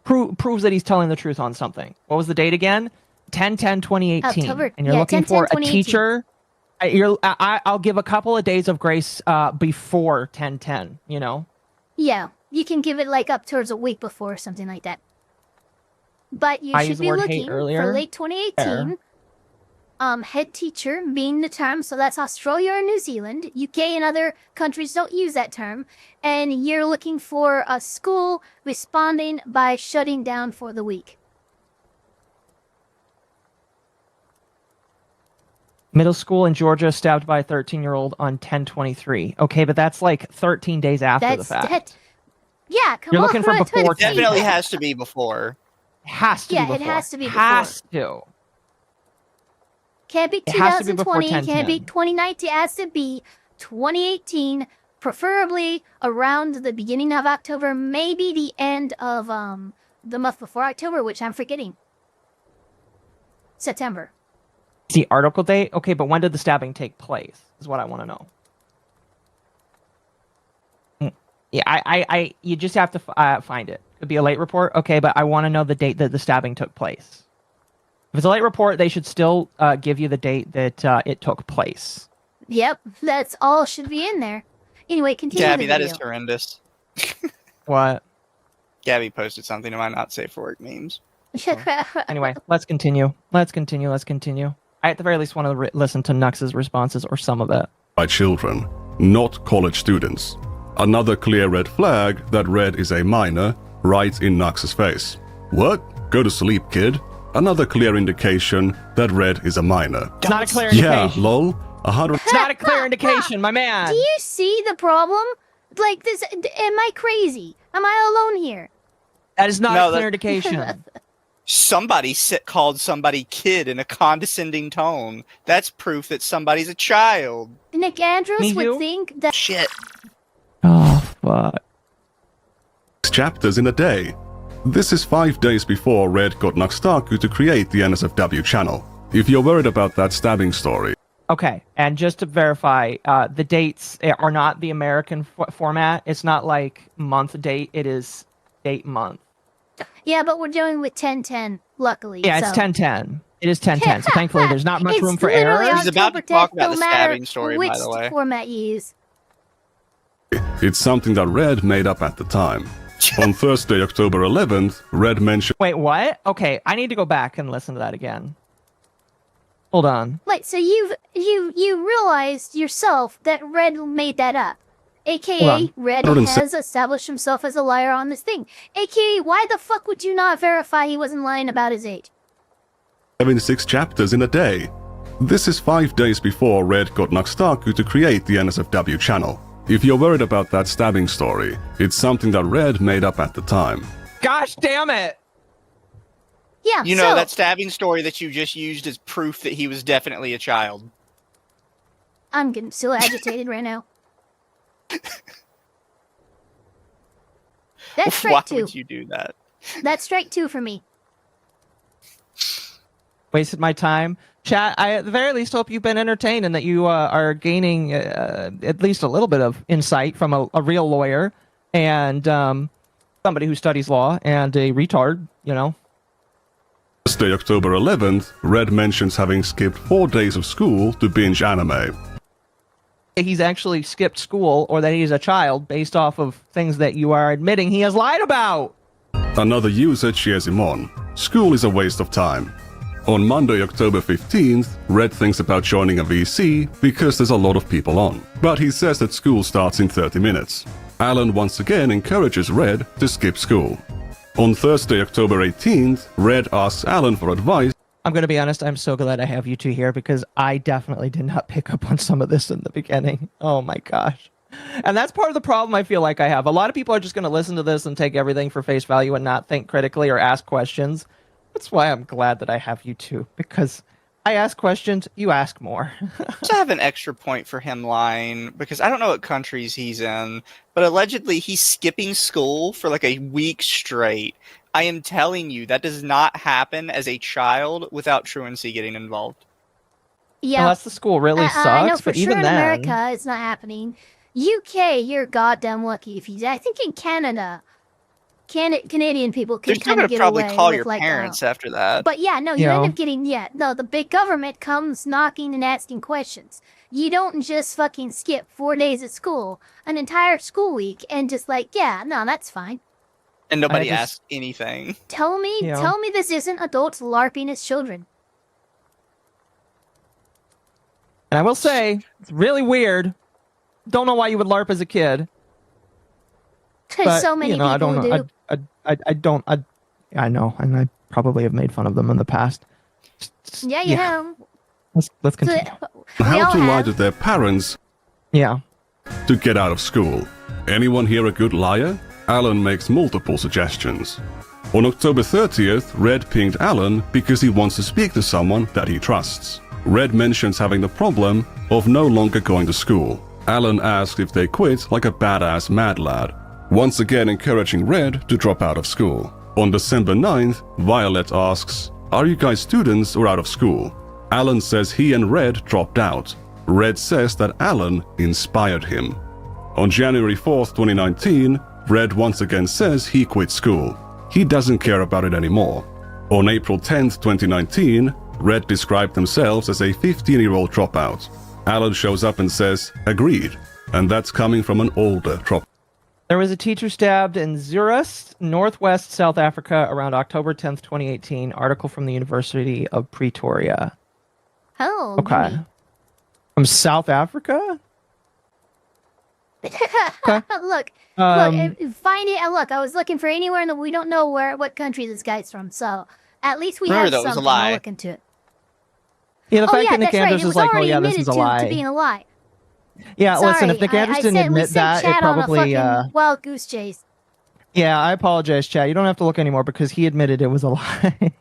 Speaker 16: proves that he's telling the truth on something. What was the date again? 10/10/2018.
Speaker 1: October,
Speaker 16: And you're
Speaker 1: yeah,
Speaker 16: looking for a
Speaker 1: 10/10/2018.
Speaker 16: teacher. I'll give a couple of days of grace before 10/10. You know.
Speaker 1: Yeah, you can give it like up towards a week before or something like that. But you
Speaker 16: I
Speaker 1: should
Speaker 16: used the
Speaker 1: be
Speaker 16: word hate
Speaker 1: looking
Speaker 16: earlier.
Speaker 1: for late 2018. Head teacher being the term, so that's Australia or New Zealand. UK and other countries don't use that term. And you're looking for a school responding by shutting down for the week.
Speaker 16: Middle school in Georgia stabbed by a 13-year-old on 10/23. Okay, but that's like 13 days after the fact.
Speaker 1: Yeah, come
Speaker 16: You're
Speaker 1: on.
Speaker 16: looking for before
Speaker 2: It definitely has to be before.
Speaker 16: Has to
Speaker 1: Yeah,
Speaker 16: be
Speaker 1: it
Speaker 16: before.
Speaker 1: has to be before.
Speaker 16: Has to.
Speaker 1: Can't be
Speaker 16: It has to be before
Speaker 1: 2020, can't be
Speaker 16: 10/10.
Speaker 1: 2019, it has to be 2018, preferably around the beginning of October, maybe the end of the month before October, which I'm forgetting. September.
Speaker 16: The article date? Okay, but when did the stabbing take place? Is what I want to know. Yeah, I you just have to find it. Could be a late report. Okay, but I want to know the date that the stabbing took place. If it's a late report, they should still give you the date that it took place.
Speaker 1: Yep, that's all should be in there. Anyway, continue
Speaker 2: Gabby,
Speaker 1: the
Speaker 2: that
Speaker 1: video.
Speaker 2: is horrendous.
Speaker 16: What?
Speaker 2: Gabby posted something in my not safe for work memes.
Speaker 16: Anyway, let's continue. Let's continue. I at the very least want to listen to Nux's responses or some of it.
Speaker 7: By children, not college students. Another clear red flag that Red is a minor, right in Nux's face. What? Go to sleep, kid. Another clear indication that Red is a minor.
Speaker 16: It's not a clear
Speaker 7: Yeah,
Speaker 16: indication.
Speaker 7: lol. 100.
Speaker 16: It's not a clear indication, my man.
Speaker 1: Do you see the problem? Like this, am I crazy? Am I alone here?
Speaker 16: That is not
Speaker 2: No,
Speaker 16: a clear
Speaker 2: that-
Speaker 16: indication.
Speaker 2: Somebody called somebody kid in a condescending tone. That's proof that somebody's a child.
Speaker 1: Nick Andrews
Speaker 16: Me
Speaker 1: would
Speaker 16: too?
Speaker 1: think that
Speaker 2: Shit.
Speaker 16: Oh, fuck.
Speaker 7: Chapters in a day. This is 5 days before Red got Nuxtaku to create the NSFW channel. If you're worried about that stabbing story.
Speaker 16: Okay, and just to verify, the dates are not the American format. It's not like month date. It is date month.
Speaker 1: Yeah, but we're dealing with 10/10, luckily.
Speaker 16: Yeah, it's
Speaker 1: so.
Speaker 16: 10/10. It is 10/10. So thankfully, there's not much
Speaker 1: It's
Speaker 16: room for
Speaker 1: literally
Speaker 16: error.
Speaker 2: He's about to
Speaker 1: October
Speaker 2: talk
Speaker 1: 10th,
Speaker 2: about
Speaker 1: no
Speaker 2: the
Speaker 1: matter
Speaker 2: stabbing story,
Speaker 1: which
Speaker 2: by the way.
Speaker 1: format you use.
Speaker 7: It's something that Red made up at the time. On Thursday, October 11th, Red mentioned.
Speaker 16: Wait, what? Okay, I need to go back and listen to that again. Hold on.
Speaker 1: Like, so you realized yourself that Red made that up.
Speaker 16: Hold
Speaker 1: AKA,
Speaker 16: on.
Speaker 1: Red has established himself as a liar on this thing. AKA, why the fuck would you not verify he wasn't lying about his age?
Speaker 7: 76 chapters in a day. This is 5 days before Red got Nuxtaku to create the NSFW channel. If you're worried about that stabbing story, it's something that Red made up at the time.
Speaker 16: Gosh damn it!
Speaker 1: Yeah,
Speaker 2: You know,
Speaker 1: so,
Speaker 2: that stabbing story that you just used as proof that he was definitely a child.
Speaker 1: I'm getting so agitated right now. That's strike
Speaker 2: Why
Speaker 1: 2.
Speaker 2: would you do that?
Speaker 1: That's strike 2 for me.
Speaker 16: Wasted my time. Chat, I at the very least hope you've been entertained and that you are gaining at least a little bit of insight from a real lawyer and somebody who studies law and a retard, you know.
Speaker 7: Thursday, October 11th, Red mentions having skipped 4 days of school to binge anime.
Speaker 16: he's actually skipped school or that he's a child based off of things that you are admitting he has lied about.
Speaker 7: Another user cheers him on. School is a waste of time. On Monday, October 15th, Red thinks about joining a VC because there's a lot of people on. But he says that school starts in 30 minutes. Alan once again encourages Red to skip school. On Thursday, October 18th, Red asks Alan for advice.
Speaker 16: I'm going to be honest, I'm so glad I have you two here because I definitely did not pick up on some of this in the beginning. Oh my gosh. And that's part of the problem I feel like I have. A lot of people are just going to listen to this and take everything for face value and not think critically or ask questions. That's why I'm glad that I have you two, because I ask questions, you ask more.
Speaker 2: I have an extra point for him lying, because I don't know what countries he's in, but allegedly he's skipping school for like a week straight. I am telling you, that does not happen as a child without truancy getting involved.
Speaker 1: Yeah.
Speaker 16: Unless the school really sucks,
Speaker 1: I know for
Speaker 16: but
Speaker 1: sure
Speaker 16: even
Speaker 1: in
Speaker 16: then...
Speaker 1: America it's not happening. UK, you're goddamn lucky if he's... I think in Canada... Canadian people can kind of get
Speaker 2: probably
Speaker 1: away
Speaker 2: call
Speaker 1: with
Speaker 2: your
Speaker 1: like
Speaker 2: parents after that.
Speaker 1: But yeah, no, you end up getting the big government comes knocking and asking questions. You don't just fucking skip 4 days of school, an entire school week, and just like, yeah, no, that's fine.
Speaker 2: And nobody asked anything.
Speaker 1: Tell me this isn't adults LARPing as children.
Speaker 16: And I will say, it's really weird. Don't know why you would LARP as a kid.
Speaker 1: Because so many people
Speaker 16: I don't know.
Speaker 1: do.
Speaker 16: I know, and I probably have made fun of them in the past.
Speaker 1: Yeah, you have.
Speaker 16: Let's continue.
Speaker 7: How to lie to their parents
Speaker 16: to
Speaker 7: get out of school. Anyone here a good liar? Alan makes multiple suggestions. On October 30th, Red pinged Alan because he wants to speak to someone that he trusts. Red mentions having the problem of no longer going to school. Alan asks if they quit like a badass mad lad, once again encouraging Red to drop out of school. On December 9th, Violet asks, "Are you guys students or out of school?" Alan says he and Red dropped out. Red says that Alan inspired him. On January 4th, 2019, Red once again says he quit school. He doesn't care about it anymore. On April 10th, 2019, Red described themselves as a 15-year-old dropout. Alan shows up and says, "Agreed," and that's coming from an older dropout.
Speaker 16: There was a teacher stabbed in Zurich, northwest South Africa, around October 10th, 2018. Article from the University of Pretoria.
Speaker 1: Oh.
Speaker 16: Okay. From South Africa?
Speaker 1: Look, find it. Look, I was looking for anywhere in the... We don't know what country this guy's from, so at least we have something. I'll look into it.
Speaker 16: Yeah, the fact that Nick Andrews is like, oh yeah, this is a lie.
Speaker 1: To being a lie.
Speaker 16: Yeah,
Speaker 1: Sorry,
Speaker 16: listen, if Nick Andrews didn't admit that, it probably...
Speaker 1: wild goose chase.
Speaker 16: Yeah, I apologize, Chad. You don't have to look anymore because he admitted it was a lie.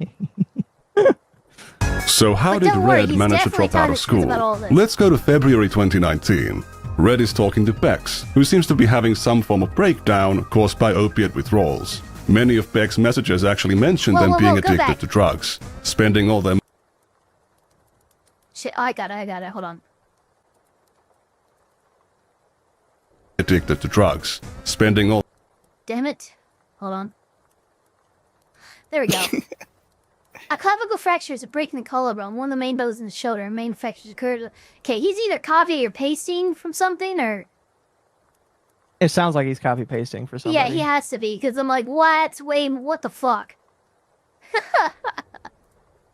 Speaker 7: So how did Red manage to drop out of school? Let's go to February 2019. Red is talking to Bex, who seems to be having some form of breakdown caused by opiate withdrawals. Many of Beck's messages actually mention them being addicted to drugs, spending all their...
Speaker 1: Shit, I got it, hold on.
Speaker 7: Addicted to drugs, spending all...
Speaker 1: Damn it. Hold on. There we go. A clavicle fracture is a break in the collarbone. One of the main bones in the shoulder. Main fractures occurred. Okay, he's either copying or pasting from something, or...
Speaker 16: It sounds like he's copy pasting for something.
Speaker 1: Yeah, he has to be, because I'm like, what? Wait, what the fuck?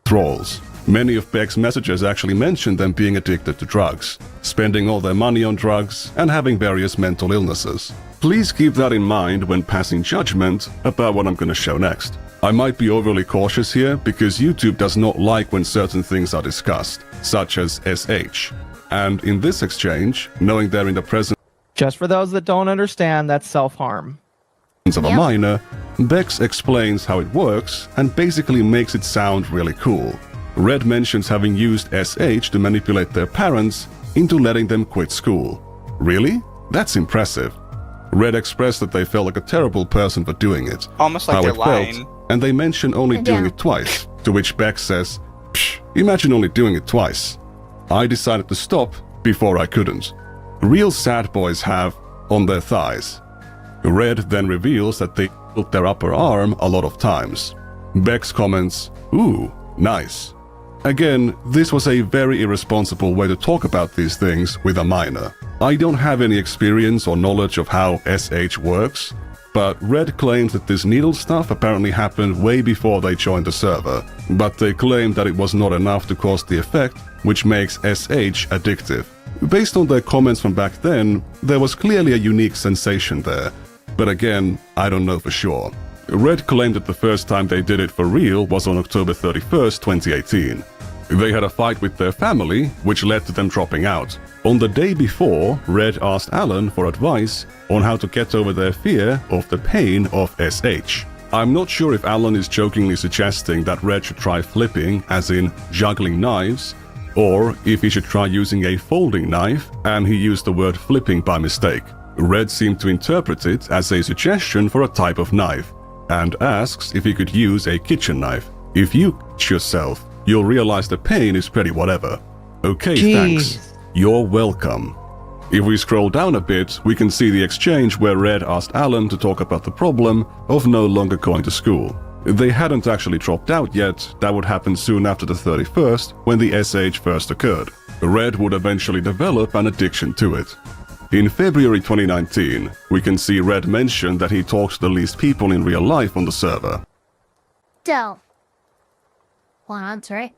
Speaker 7: Thralls. Many of Beck's messages actually mention them being addicted to drugs, spending all their money on drugs, and having various mental illnesses. Please keep that in mind when passing judgment about what I'm going to show next. I might be overly cautious here because YouTube does not like when certain things are discussed, such as SH. And in this exchange, knowing they're in the presence...
Speaker 16: Just for those that don't understand, that's self-harm.
Speaker 7: ...of a minor, Bex explains how it works and basically makes it sound really cool. Red mentions having used SH to manipulate their parents into letting them quit school. Really? That's impressive. Red expressed that they felt like a terrible person for doing it.
Speaker 2: Almost like
Speaker 7: how
Speaker 2: they're
Speaker 7: it
Speaker 2: lying.
Speaker 7: Felt, and they mention only doing it twice, to which Bex says, "Psh, imagine only doing it twice. I decided to stop before I couldn't." Real sad boys have on their thighs. Red then reveals that they built their upper arm a lot of times. Bex comments, "Ooh, nice." Again, this was a very irresponsible way to talk about these things with a minor. I don't have any experience or knowledge of how SH works, but Red claims that this needle stuff apparently happened way before they joined the server, but they claim that it was not enough to cause the effect, which makes SH addictive. Based on their comments from back then, there was clearly a unique sensation there, but again, I don't know for sure. Red claimed that the first time they did it for real was on October 31st, 2018. They had a fight with their family, which led to them dropping out. On the day before, Red asked Alan for advice on how to get over their fear of the pain of SH. I'm not sure if Alan is jokingly suggesting that Red should try flipping, as in juggling knives, or if he should try using a folding knife, and he used the word flipping by mistake. Red seemed to interpret it as a suggestion for a type of knife, and asks if he could use a kitchen knife. If you cut yourself, you'll realize the pain is pretty whatever. Okay,
Speaker 16: Jeez.
Speaker 7: thanks. You're welcome. If we scroll down a bit, we can see the exchange where Red asked Alan to talk about the problem of no longer going to school. They hadn't actually dropped out yet. That would happen soon after the 31st, when the SH first occurred. Red would eventually develop an addiction to it. In February 2019, we can see Red mention that he talks to the least people in real life on the server.
Speaker 1: Del. Hold on, sorry.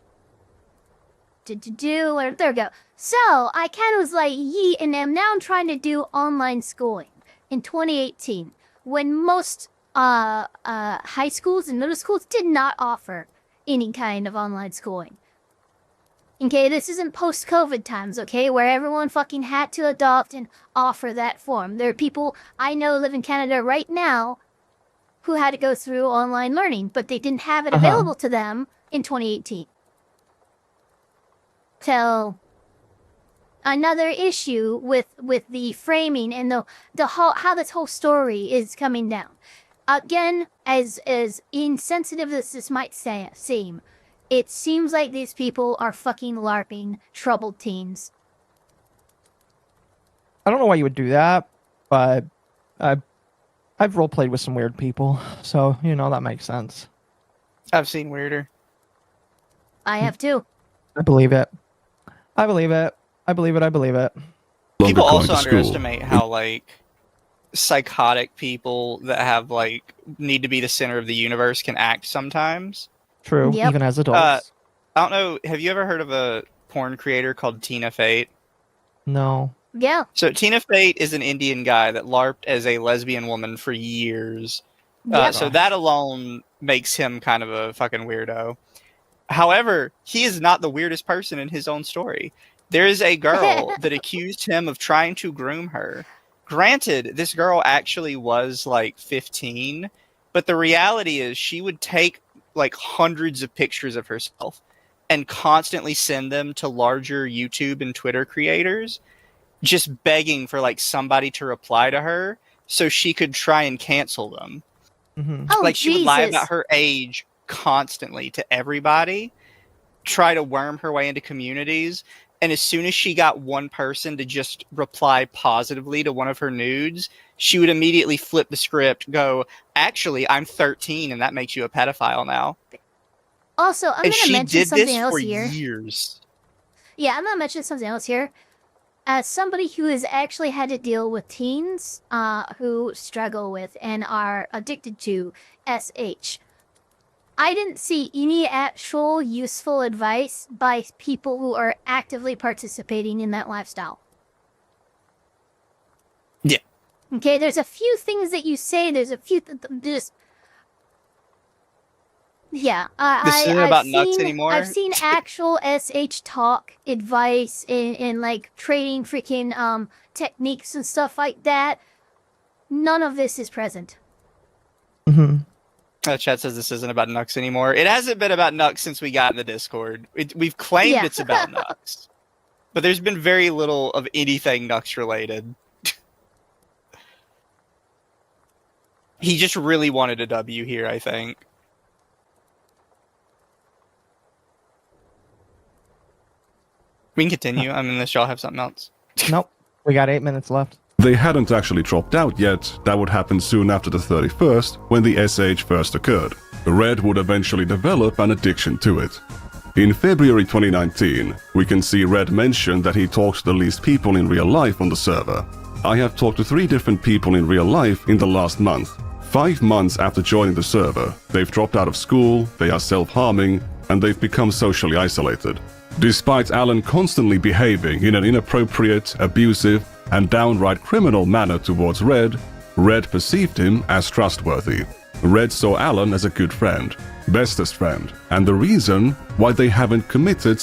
Speaker 1: There we go. So, I kind of was like, yeet, and am now trying to do online schooling in 2018, when most high schools and middle schools did not offer any kind of online schooling. Okay, this isn't post-COVID times, okay, where everyone fucking had to adopt and offer that form. There are people I know live in Canada right now who had to go through online learning, but they didn't have it available to them in 2018. So, another issue with the framing and the whole, how this whole story is coming down. Again, as insensitive as this might seem, it seems like these people are fucking LARPing troubled teens.
Speaker 16: I don't know why you would do that, but I've roleplayed with some weird people, so, you know, that makes sense.
Speaker 2: I've seen weirder.
Speaker 1: I have too.
Speaker 16: I believe it. I believe it. I believe it. I believe it.
Speaker 2: People also underestimate how, like, psychotic people that have, like, need to be the center of the universe can act sometimes.
Speaker 16: True, even as adults.
Speaker 2: I don't know, have you ever heard of a porn creator called Tina Fate?
Speaker 16: No.
Speaker 1: Yeah.
Speaker 2: So Tina Fate is an Indian guy that LARPed as a lesbian woman for years. So that alone makes him kind of a fucking weirdo. However, he is not the weirdest person in his own story. There is a girl that accused him of trying to groom her. Granted, this girl actually was like 15, but the reality is she would take like hundreds of pictures of herself and constantly send them to larger YouTube and Twitter creators, just begging for like somebody to reply to her so she could try and cancel them.
Speaker 16: Mm-hmm.
Speaker 1: Oh,
Speaker 2: like she would lie
Speaker 1: Jesus.
Speaker 2: about her age constantly to everybody, try to worm her way into communities, and as soon as she got one person to just reply positively to one of her nudes, she would immediately flip the script, go, actually, I'm 13 and that makes you a pedophile now.
Speaker 1: Also, I'm going to mention something else here.
Speaker 2: Years.
Speaker 1: Yeah, I'm going to mention something else here. As somebody who has actually had to deal with teens who struggle with and are addicted to SH, I didn't see any actual useful advice by people who are actively participating in that lifestyle.
Speaker 2: Yeah.
Speaker 1: Okay, there's a few things that you say, there's a few just... Yeah,
Speaker 2: This isn't about nuts anymore.
Speaker 1: I've seen actual SH talk advice in like trading freaking techniques and stuff like that. None of this is present.
Speaker 16: Mm-hmm.
Speaker 2: Chat says this isn't about Nux anymore. It hasn't been about Nux since we got in the Discord. We've claimed it's about Nux, but there's been very little of anything Nux related. He just really wanted a W here, I think. We can continue. I mean, unless y'all have something else.
Speaker 16: Nope. We got 8 minutes left.
Speaker 7: They hadn't actually dropped out yet. That would happen soon after the 31st, when the SH first occurred. Red would eventually develop an addiction to it. In February 2019, we can see Red mention that he talks to the least people in real life on the server. I have talked to 3 different people in real life in the last month. 5 months after joining the server, they've dropped out of school, they are self-harming, and they've become socially isolated. Despite Alan constantly behaving in an inappropriate, abusive, and downright criminal manner towards Red, Red perceived him as trustworthy. Red saw Alan as a good friend, bestest friend, and the reason why they haven't committed.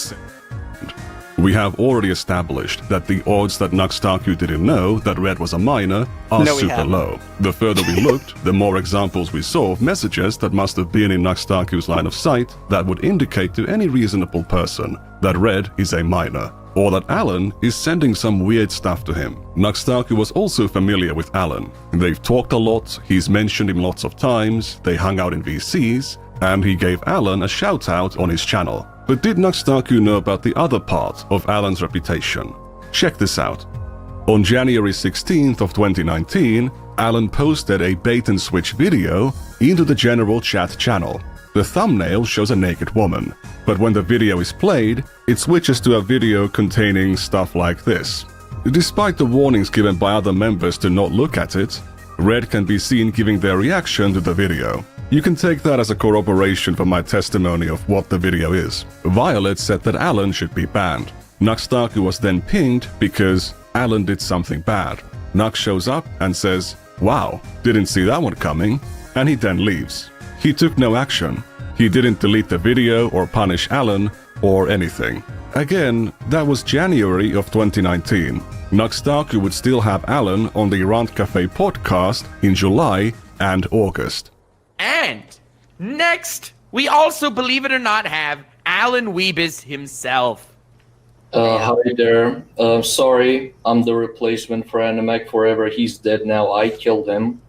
Speaker 7: We have already established that the odds that Nuxtaku didn't know that Red was a minor are super low. The further we looked, the more examples we saw of messages that must have been in Nuxtaku's line of sight that would indicate to any reasonable person that Red is a minor, or that Alan is sending some weird stuff to him. Nuxtaku was also familiar with Alan. They've talked a lot, he's mentioned him lots of times, they hung out in VCs, and he gave Alan a shout out on his channel. But did Nuxtaku know about the other part of Alan's reputation? Check this out. On January 16th of 2019, Alan posted a bait-and-switch video into the general chat channel. The thumbnail shows a naked woman, but when the video is played, it switches to a video containing stuff like this. Despite the warnings given by other members to not look at it, Red can be seen giving their reaction to the video. You can take that as a corroboration for my testimony of what the video is. Violet said that Alan should be banned. Nuxtaku was then pinged because Alan did something bad. Nux shows up and says, "Wow, didn't see that one coming," and he then leaves. He took no action. He didn't delete the video or punish Alan or anything. Again, that was January of 2019. Nuxtaku would still have Alan on the Rant Cafe podcast in July and August.
Speaker 9: And next, we also, believe it or not, have Alan Weebus himself.
Speaker 12: Hi there. Sorry, I'm the replacement for Animac Forever. He's dead now. I killed him.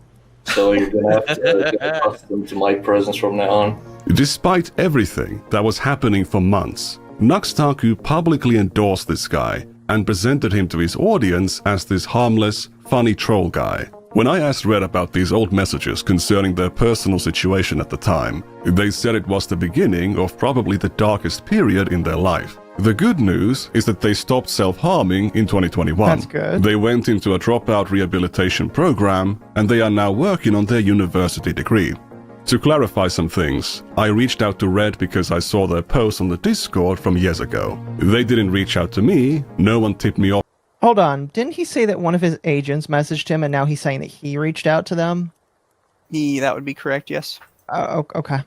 Speaker 12: So you're gonna have to get accustomed to my presence from now on.
Speaker 7: Despite everything that was happening for months, Nuxtaku publicly endorsed this guy and presented him to his audience as this harmless, funny troll guy. When I asked Red about these old messages concerning their personal situation at the time, they said it was the beginning of probably the darkest period in their life. The good news is that they stopped self-harming in 2021.
Speaker 16: That's good.
Speaker 7: They went into a dropout rehabilitation program, and they are now working on their university degree. To clarify some things, I reached out to Red because I saw their post on the Discord from years ago. They didn't reach out to me, no one tipped me off.
Speaker 16: Hold on, didn't he say that one of his agents messaged him and now he's saying that he reached out to them?
Speaker 2: That would be correct, yes.
Speaker 16: Oh, okay.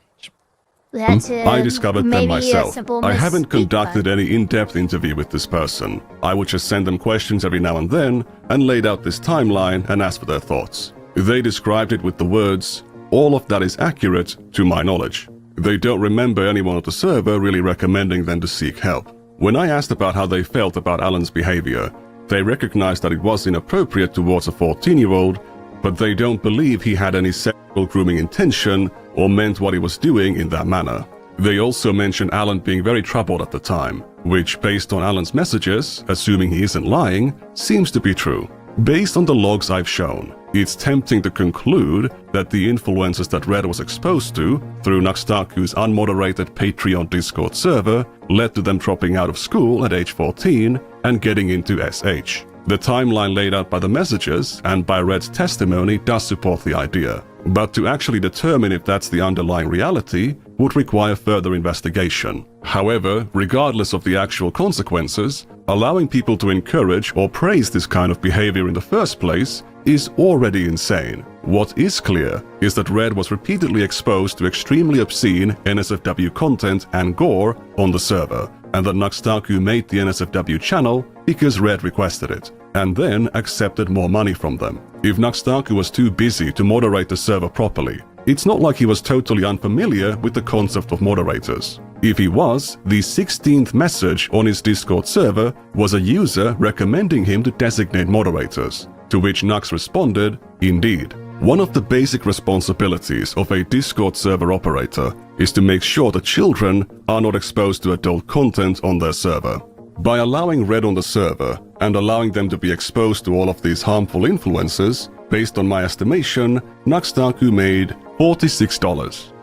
Speaker 1: That's
Speaker 7: I discovered them
Speaker 1: maybe
Speaker 7: myself.
Speaker 1: a simple
Speaker 7: I haven't
Speaker 1: mistake,
Speaker 7: conducted any in-depth interview with this person. I would just send them questions every now and then and laid out this timeline and asked for their thoughts. They described it with the words, "All of that is accurate to my knowledge." They don't remember anyone on the server really recommending them to seek help. When I asked about how they felt about Alan's behavior, they recognized that it was inappropriate towards a 14-year-old, but they don't believe he had any sexual grooming intention or meant what he was doing in that manner. They also mentioned Alan being very troubled at the time, which, based on Alan's messages, assuming he isn't lying, seems to be true. Based on the logs I've shown, it's tempting to conclude that the influences that Red was exposed to through Nuxtaku's unmoderated Patreon Discord server led to them dropping out of school at age 14 and getting into SH. The timeline laid out by the messages and by Red's testimony does support the idea, but to actually determine if that's the underlying reality would require further investigation. However, regardless of the actual consequences, allowing people to encourage or praise this kind of behavior in the first place is already insane. What is clear is that Red was repeatedly exposed to extremely obscene NSFW content and gore on the server, and that Nuxtaku made the NSFW channel because Red requested it, and then accepted more money from them. If Nuxtaku was too busy to moderate the server properly, it's not like he was totally unfamiliar with the concept of moderators. If he was, the 16th message on his Discord server was a user recommending him to designate moderators, to which Nux responded, "Indeed." One of the basic responsibilities of a Discord server operator is to make sure that children are not exposed to adult content on their server. By allowing Red on the server and allowing them to be exposed to all of these harmful influences, based on my estimation, Nuxtaku made $46.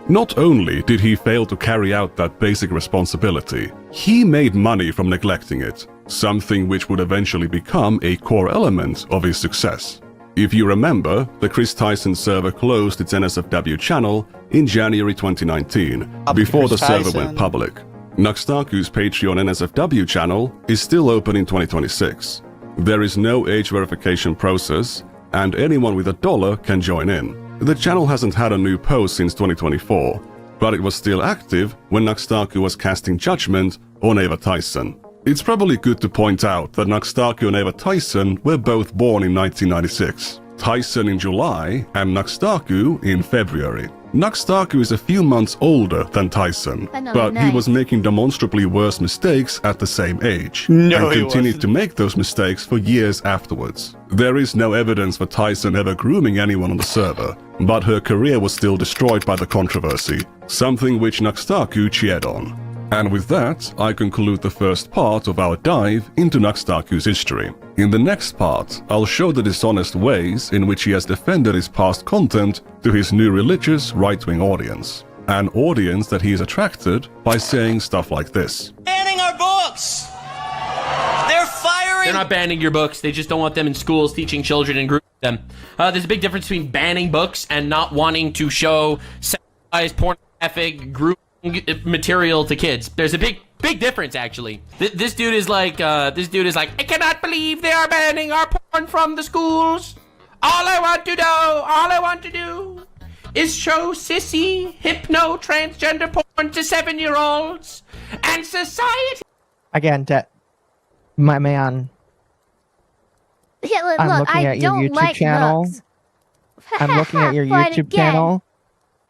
Speaker 7: Not only did he fail to carry out that basic responsibility, he made money from neglecting it, something which would eventually become a core element of his success. If you remember, the Chris Tyson server closed its NSFW channel in January 2019, before the server went public. Nuxtaku's Patreon NSFW channel is still open in 2026. There is no age verification process, and anyone with $1 can join in. The channel hasn't had a new post since 2024, but it was still active when Nuxtaku was casting judgment on Ava Tyson. It's probably good to point out that Nuxtaku and Ava Tyson were both born in 1996. Tyson in July and Nuxtaku in February. Nuxtaku is a few months older than Tyson, but he was making demonstrably worse mistakes at the same age, and continued to make those mistakes for years afterwards. There is no evidence for Tyson ever grooming anyone on the server, but her career was still destroyed by the controversy, something which Nuxtaku cheered on. And with that, I conclude the first part of our dive into Nuxtaku's history. In the next part, I'll show the dishonest ways in which he has defended his past content to his new religious right-wing audience. An audience that he has attracted by saying stuff like this.
Speaker 23: Banning our books! They're firing!
Speaker 22: They're not banning your books, they just don't want them in schools teaching children and grooming them. There's a big difference between banning books and not wanting to show sexualized, pornographic, grooming material to kids. There's a big difference, actually. This dude is like, I cannot believe they are banning our porn from the schools. All I want to do is show sissy, hypno, transgender porn to 7-year-olds. And society...
Speaker 16: Again, my man.
Speaker 1: Yeah, look,
Speaker 16: I'm looking at your YouTube channel. I'm looking at your YouTube channel.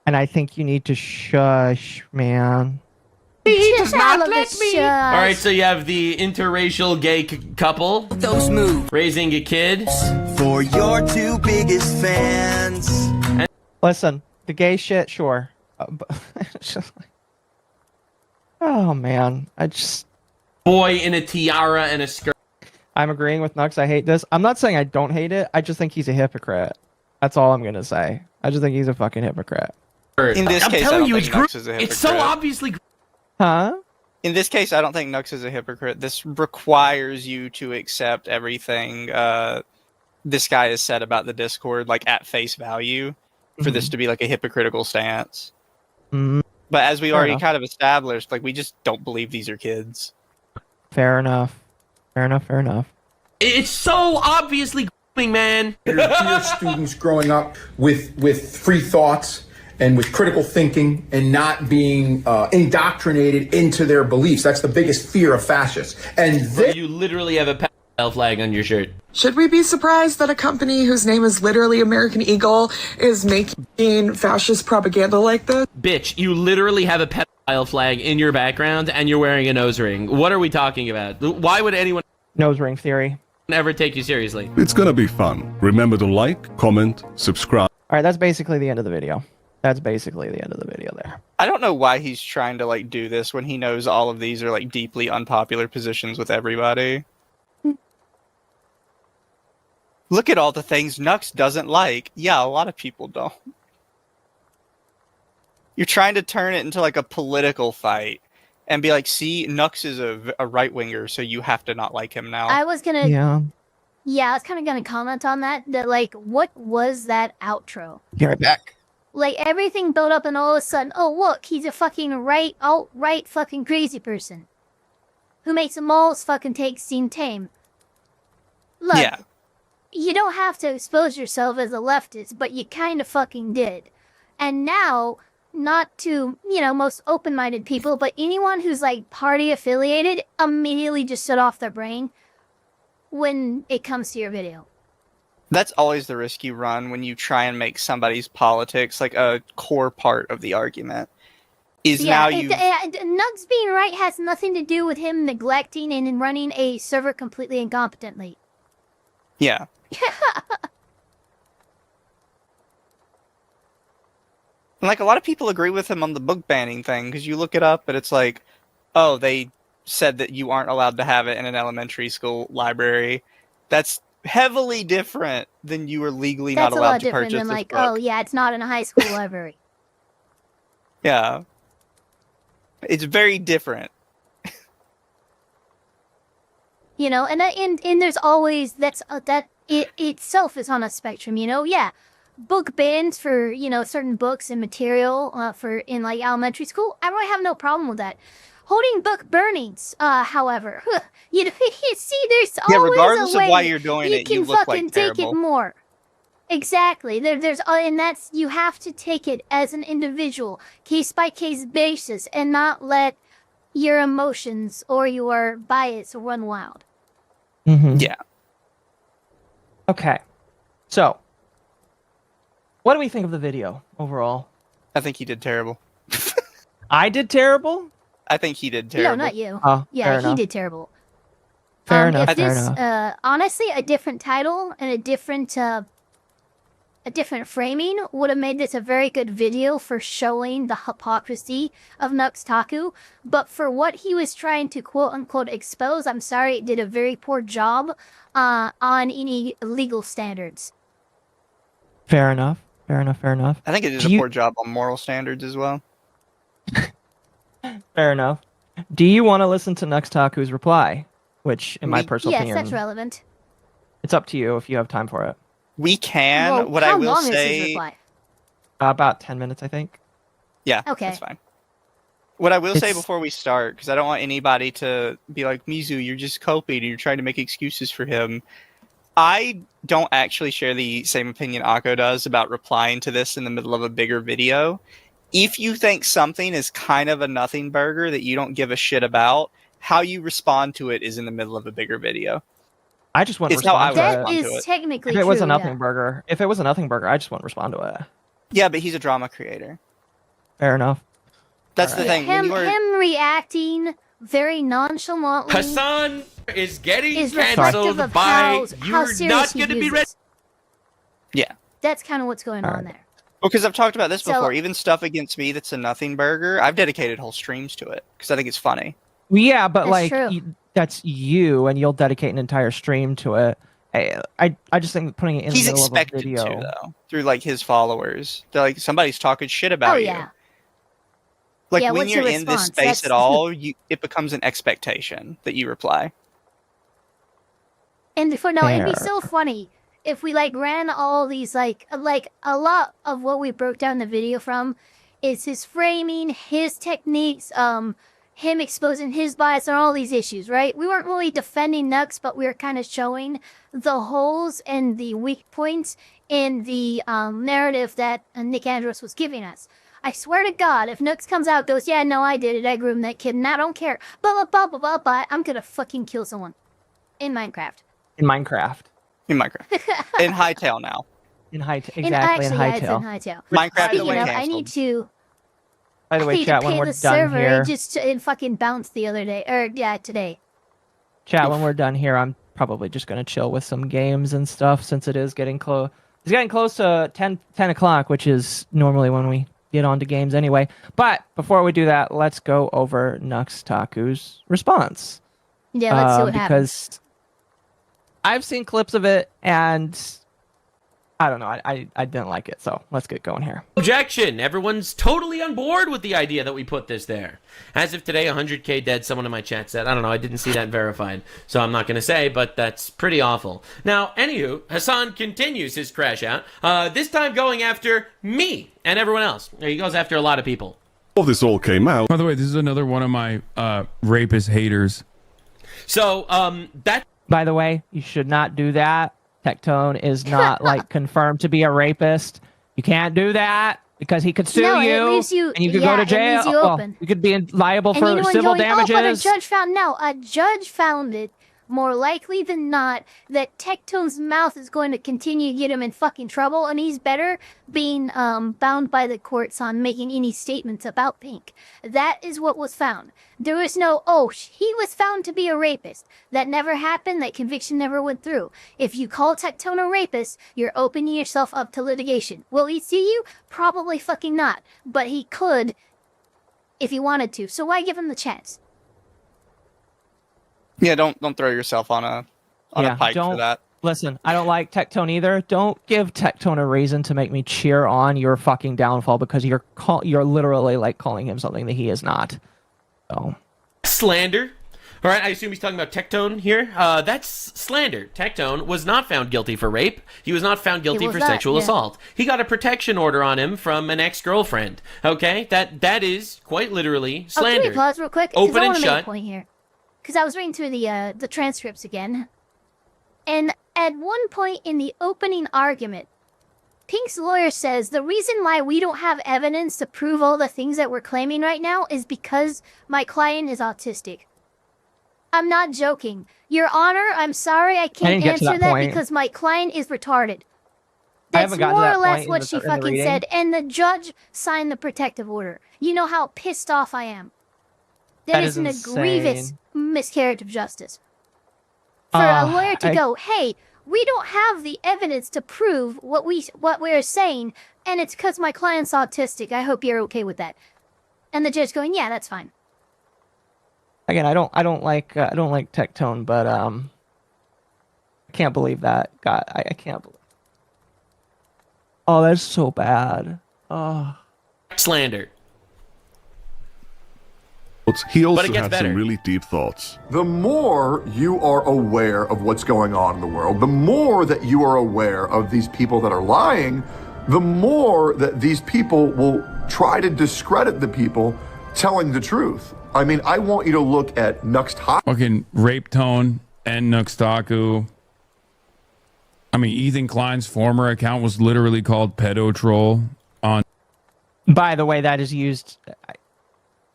Speaker 16: And I think you need to shush, man.
Speaker 23: He does not let me.
Speaker 22: Alright, so you have the interracial gay couple.
Speaker 23: Those moves.
Speaker 22: Raising a kid.
Speaker 23: For your two biggest fans.
Speaker 16: Listen, the gay shit, sure. Oh, man.
Speaker 22: Boy in a tiara and a skirt.
Speaker 16: I'm agreeing with Nux. I hate this. I'm not saying I don't hate it. I just think he's a hypocrite. That's all I'm going to say. I just think he's a fucking hypocrite.
Speaker 2: In this case, I don't think Nux is a hypocrite.
Speaker 22: It's so obviously...
Speaker 16: Huh?
Speaker 2: In this case, I don't think Nux is a hypocrite. This requires you to accept everything this guy has said about the Discord, like, at face value, for this to be, like, a hypocritical stance. But as we already kind of established, like, we just don't believe these are kids.
Speaker 16: Fair enough. Fair enough.
Speaker 22: It's so obviously grooming, man.
Speaker 18: Dear students growing up with free thoughts and with critical thinking and not being indoctrinated into their beliefs. That's the biggest fear of fascists. And
Speaker 22: you literally have a pedophile flag on your shirt.
Speaker 20: Should we be surprised that a company whose name is literally American Eagle is making fascist propaganda like this?
Speaker 22: Bitch, you literally have a pedophile flag in your background and you're wearing a nose ring. What are we talking about? Why would anyone...
Speaker 16: Nose ring theory.
Speaker 22: Never take you seriously.
Speaker 7: It's gonna be fun. Remember to like, comment, subscribe.
Speaker 16: Alright, that's basically the end of the video. That's basically the end of the video there.
Speaker 2: I don't know why he's trying to, like, do this when he knows all of these are, like, deeply unpopular positions with everybody. Look at all the things Nux doesn't like. Yeah, a lot of people don't. You're trying to turn it into, like, a political fight and be like, see, Nux is a right-winger, so you have to not like him now.
Speaker 1: I was gonna...
Speaker 16: Yeah,
Speaker 1: I was kind of gonna comment on that. That, like, what was that outro?
Speaker 16: Be right back.
Speaker 1: Like, everything built up and all of a sudden, oh, look, he's a fucking alt-right fucking crazy person. Who makes them all fucking seem tame. Look, you don't have to expose yourself as a leftist, but you kind of fucking did. And now, not to, most open-minded people, but anyone who's, like, party-affiliated immediately just shut off their brain when it comes to your video.
Speaker 2: That's always the risk you run when you try and make somebody's politics, like, a core part of the argument. Nugs
Speaker 1: being right has nothing to do with him neglecting and running a server completely incompetently.
Speaker 2: Yeah. And, like, a lot of people agree with him on the book banning thing, because you look it up and it's like, oh, they said that you aren't allowed to have it in an elementary school library. That's heavily different than you are legally not allowed to purchase this book.
Speaker 1: That's a lot different than, like, oh, yeah, it's not in a high school library.
Speaker 2: Yeah. It's very different.
Speaker 1: You know, and there's always that it itself is on a spectrum. You know, yeah, book bans for certain books and material for in like elementary school. I really have no problem with that. Holding book burnings, however, you see, there's always
Speaker 2: regardless
Speaker 1: a way
Speaker 2: of why you're doing
Speaker 1: you
Speaker 2: it,
Speaker 1: can
Speaker 2: you look
Speaker 1: fucking
Speaker 2: like
Speaker 1: take it
Speaker 2: terrible.
Speaker 1: more. Exactly. There's and that's you have to take it as an individual, case by case basis, and not let your emotions or your bias run wild.
Speaker 16: Mm-hmm.
Speaker 2: Yeah.
Speaker 16: Okay. So, what do we think of the video overall?
Speaker 2: I think he did terrible.
Speaker 16: I did terrible?
Speaker 2: I think he did terrible.
Speaker 1: No, not you.
Speaker 16: Oh,
Speaker 1: yeah,
Speaker 16: fair
Speaker 1: he
Speaker 16: enough.
Speaker 1: did terrible.
Speaker 16: Fair enough.
Speaker 1: If
Speaker 16: Fair
Speaker 1: this,
Speaker 16: enough.
Speaker 1: honestly, a different title and a different framing would have made this a very good video for showing the hypocrisy of Nuxtaku. But for what he was trying to quote-unquote expose, I'm sorry, it did a very poor job on any legal standards.
Speaker 16: Fair enough. Fair enough. Fair enough.
Speaker 2: I think it did a poor job on moral standards as well.
Speaker 16: Fair enough. Do you want to listen to Nuxtaku's reply? Which, in my personal
Speaker 1: Yes,
Speaker 16: opinion,
Speaker 1: that's relevant.
Speaker 16: it's up to you if you have time for it.
Speaker 2: We can.
Speaker 1: Well,
Speaker 2: what
Speaker 1: how
Speaker 2: I will
Speaker 1: long is his
Speaker 2: say.
Speaker 1: reply?
Speaker 16: About 10 minutes, I think.
Speaker 2: Yeah.
Speaker 1: Okay.
Speaker 2: That's fine. What I will say
Speaker 16: It's-
Speaker 2: before we start, because I don't want anybody to be like, Mizu, you're just coping and you're trying to make excuses for him. I don't actually share the same opinion Akko does about replying to this in the middle of a bigger video. If you think something is kind of a nothing burger that you don't give a shit about, how you respond to it is in the middle of a bigger video.
Speaker 16: I just wouldn't
Speaker 2: It's how I
Speaker 16: respond to
Speaker 2: would
Speaker 16: it.
Speaker 2: respond
Speaker 1: That
Speaker 2: to
Speaker 1: is
Speaker 2: it.
Speaker 1: technically
Speaker 16: If it was
Speaker 1: true,
Speaker 16: a nothing
Speaker 1: yeah.
Speaker 16: burger, I just wouldn't respond to it.
Speaker 2: Yeah, but he's a drama creator.
Speaker 16: Fair enough.
Speaker 2: That's the
Speaker 16: Alright.
Speaker 2: thing. When you are...
Speaker 1: Him reacting very nonchalantly
Speaker 9: Hassan is getting
Speaker 1: is reflective
Speaker 9: cancelled
Speaker 1: of
Speaker 9: by
Speaker 1: how
Speaker 9: you're
Speaker 1: serious
Speaker 9: not
Speaker 1: he
Speaker 9: going to be
Speaker 1: uses.
Speaker 9: ready.
Speaker 2: Yeah.
Speaker 1: That's kind of what's going on there.
Speaker 2: Well, because I've talked about this
Speaker 1: So-
Speaker 2: before. Even stuff against me that's a nothing burger, I've dedicated whole streams to it because I think it's funny.
Speaker 16: Yeah, but
Speaker 1: That's
Speaker 16: like
Speaker 1: true.
Speaker 16: that's you, and you'll dedicate an entire stream to it. I just think putting it in
Speaker 2: He's
Speaker 16: the middle of a
Speaker 2: expected
Speaker 16: video.
Speaker 2: to, though, through like his followers. They're like, somebody's talking shit about
Speaker 1: Oh,
Speaker 2: you.
Speaker 1: yeah.
Speaker 2: Like
Speaker 1: Yeah,
Speaker 2: when
Speaker 1: what's
Speaker 2: you're
Speaker 1: your
Speaker 2: in this
Speaker 1: response?
Speaker 2: space
Speaker 1: That's-
Speaker 2: at all, it becomes an expectation that you reply.
Speaker 1: And for no, it'd be
Speaker 16: Fair.
Speaker 1: so funny if we like ran all these like a lot of what we broke down the video from is his framing, his techniques, him exposing his bias on all these issues, right? We weren't really defending Nux, but we were kind of showing the holes and the weak points in the narrative that Nick Andros was giving us. I swear to God, if Nux comes out and goes, yeah, no, I did it, I groomed that kid, and I don't care, blah, blah, blah, blah, blah, blah, I'm gonna fucking kill someone. In Minecraft.
Speaker 16: In Minecraft.
Speaker 2: In Minecraft. In Hightail now.
Speaker 16: In Hytale.
Speaker 1: And
Speaker 16: Exactly,
Speaker 1: actually,
Speaker 16: in
Speaker 1: yeah, it's in
Speaker 16: Hytale.
Speaker 1: Hytale.
Speaker 2: Minecraft is
Speaker 1: Speaking
Speaker 2: way
Speaker 1: of, I
Speaker 2: canceled.
Speaker 1: need to.
Speaker 16: By the
Speaker 1: I
Speaker 16: way,
Speaker 1: need
Speaker 16: chat,
Speaker 1: to
Speaker 16: when
Speaker 1: pay
Speaker 16: we're
Speaker 1: the
Speaker 16: done
Speaker 1: server.
Speaker 16: here,
Speaker 1: It just fucking bounced the other day, or yeah, today.
Speaker 16: chat, when we're done here, I'm probably just gonna chill with some games and stuff since it is getting close. It's getting close to 10 o'clock, which is normally when we get on to games anyway. But before we do that, let's go over Nuxtaku's response.
Speaker 1: Yeah, let's see what happens.
Speaker 16: Because I've seen clips of it, and I don't know, I didn't like it, so let's get going here.
Speaker 22: Objection! Everyone's totally on board with the idea that we put this there. As of today, 100k dead, someone in my chat said. I don't know, I didn't see that verified, so I'm not going to say, but that's pretty awful. Now, anywho, Hassan continues his crash out, this time going after me and everyone else. He goes after a lot of people.
Speaker 7: Before this all came out,
Speaker 17: By the way, this is another one of my rapist haters.
Speaker 22: So, that...
Speaker 16: By the way, you should not do that. Tectone is not like confirmed to be a rapist. You can't do that because he could sue
Speaker 1: No, it
Speaker 16: you,
Speaker 1: leaves you-
Speaker 16: and you could
Speaker 1: yeah,
Speaker 16: go to
Speaker 1: it
Speaker 16: jail.
Speaker 1: leaves you
Speaker 16: Well,
Speaker 1: open.
Speaker 16: you could be liable
Speaker 1: And
Speaker 16: for
Speaker 1: anyone
Speaker 16: civil
Speaker 1: going, oh, but a
Speaker 16: damages.
Speaker 1: judge found no, a judge found it more likely than not that Tectone's mouth is going to continue to get him in fucking trouble, and he's better being bound by the courts on making any statements about Pink. That is what was found. There was no, oh, he was found to be a rapist. That never happened. That conviction never went through. If you call Tectone a rapist, you're opening yourself up to litigation. Will he sue you? Probably fucking not. But he could if he wanted to. So why give him the chance?
Speaker 2: Yeah, don't throw yourself on a pike for that.
Speaker 16: Listen, I don't like Tectone either. Don't give Tectone a reason to make me cheer on your fucking downfall because you're literally like calling him something that he is not. So
Speaker 22: Slander. All right, I assume he's talking about Tectone here. That's slander. Tectone was not found guilty for rape. He was not found guilty for sexual assault. He got a protection order on him from an ex-girlfriend. Okay, that is quite literally slander.
Speaker 1: Can we pause real quick?
Speaker 22: Open
Speaker 1: I
Speaker 22: and
Speaker 1: want to make a
Speaker 22: shut.
Speaker 1: point here. Because I was reading through the transcripts again, and at one point in the opening argument, Pink's lawyer says the reason why we don't have evidence to prove all the things that we're claiming right now is because my client is autistic. I'm not joking. Your Honor, I'm sorry I can't answer that because my client is retarded. That's more or less what she fucking said, and the judge signed the protective order. You know how pissed off I am. That is a grievous miscarriage of justice. For a lawyer to go, hey, we don't have the evidence to prove what we're saying, and it's because my client's autistic. I hope you're okay with that. And the judge going, yeah, that's fine.
Speaker 16: again, I don't like Tectone, but I can't believe that. God, I can't believe. Oh, that's so bad. Oh.
Speaker 22: Slander.
Speaker 7: But he also
Speaker 22: gets
Speaker 7: had
Speaker 22: better.
Speaker 7: some really deep thoughts.
Speaker 10: The more you are aware of what's going on in the world, the more that you are aware of these people that are lying, the more that these people will try to discredit the people telling the truth. I mean, I want you to look at MizuhanaOshibe.
Speaker 17: Fucking Rape Tone and Nuxtaku. I mean, Ethan Klein's former account was literally called Pedo Troll on.
Speaker 16: By the way, that is used.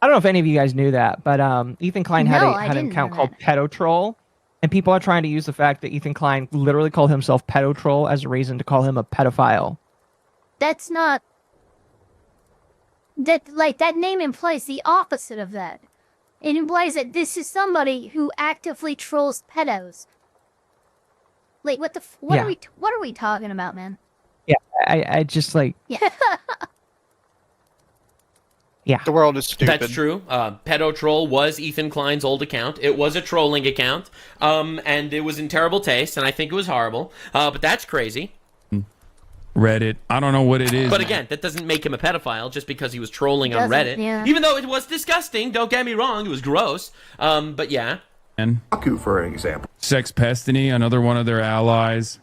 Speaker 16: I don't know if any of you guys knew that, but Ethan Klein had an account called Pedo Troll, and people are trying to use the fact that Ethan Klein literally called himself Pedo Troll as a reason to call him a pedophile.
Speaker 1: That's not... That name implies the opposite of that. It implies that this is somebody who actively trolls pedos. Like, what are we talking about, man?
Speaker 16: Yeah, I just like...
Speaker 1: Yeah.
Speaker 16: Yeah.
Speaker 2: The world is stupid.
Speaker 22: That's true. Pedo Troll was Ethan Klein's old account. It was a trolling account, and it was in terrible taste, and I think it was horrible. But that's crazy.
Speaker 17: Reddit. I don't know what it is.
Speaker 22: But again, that doesn't make him a pedophile just because he was trolling on Reddit.
Speaker 1: Yeah.
Speaker 22: Even though it was disgusting, don't get me wrong, it was gross. But yeah.
Speaker 17: And
Speaker 10: for an example.
Speaker 17: Sex Pestiny, another one of their allies.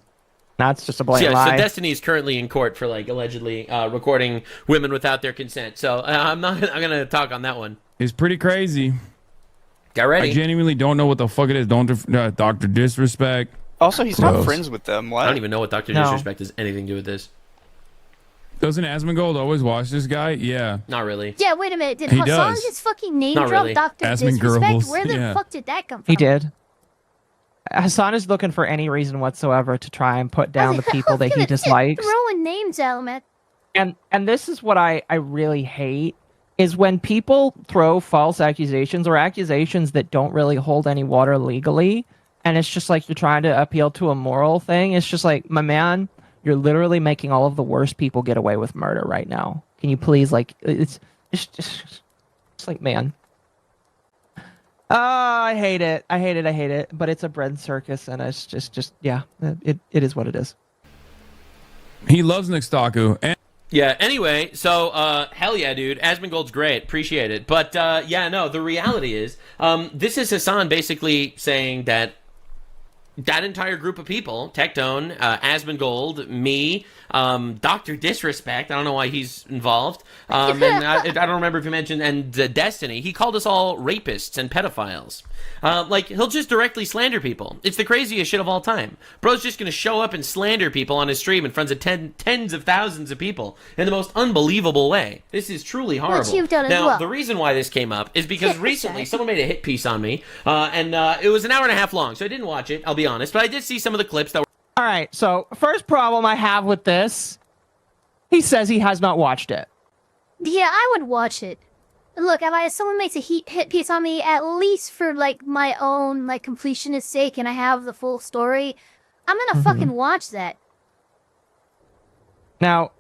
Speaker 16: That's just a blatant lie.
Speaker 22: So Destiny is currently in court for like allegedly recording women without their consent. So I'm gonna talk on that one.
Speaker 17: It's pretty crazy.
Speaker 22: Get ready.
Speaker 17: I genuinely don't know what the fuck it is. Dr. Disrespect.
Speaker 2: Also, he's not friends with them. What?
Speaker 22: I don't even know what Dr. Disrespect has anything to do with this.
Speaker 17: Doesn't Asmongold always watch this guy? Yeah.
Speaker 22: Not really.
Speaker 1: Yeah, wait a minute. Did
Speaker 17: He
Speaker 1: Hassan
Speaker 17: does.
Speaker 1: just fucking name
Speaker 22: Not
Speaker 1: drop
Speaker 22: really.
Speaker 1: Dr.
Speaker 17: Asmon
Speaker 1: Disrespect?
Speaker 17: Girls,
Speaker 1: Where the
Speaker 17: yeah.
Speaker 1: fuck did that come from?
Speaker 16: He did. Hassan is looking for any reason whatsoever to try and put down the people that he dislikes.
Speaker 1: Throwing names at him.
Speaker 16: And this is what I really hate, is when people throw false accusations or accusations that don't really hold any water legally, and it's just like you're trying to appeal to a moral thing. It's just like, my man, you're literally making all of the worst people get away with murder right now. Can you please, like, it's just like, man. I hate it. I hate it. But it's a bread circus, and it's just yeah, it is what it is.
Speaker 17: He loves Nuxtaku. And
Speaker 22: Yeah, anyway, so, hell yeah, dude. Asmongold's great. Appreciate it. But, yeah, no, the reality is, this is Hassan basically saying that entire group of people, Tectone, Asmongold, me, Dr. Disrespect, I don't know why he's involved, and I don't remember if he mentioned, and Destiny, he called us all rapists and pedophiles. Like, he'll just directly slander people. It's the craziest shit of all time. Bro's just gonna show up and slander people on his stream in front of tens of thousands of people in the most unbelievable way. This is truly horrible.
Speaker 1: Which you've done as
Speaker 22: now,
Speaker 1: well.
Speaker 22: the reason why this came up is because recently someone made a hit piece on me, and it was an hour and a half long, so I didn't watch it, I'll be honest, but I did see some of the clips that were...
Speaker 16: All right, so first problem I have with this, he says he has not watched it.
Speaker 1: Yeah, I would watch it. Look, if someone makes a hit piece on me, at least for, like, my own, like, completionist sake, and I have the full story, I'm gonna fucking watch that.
Speaker 16: Now,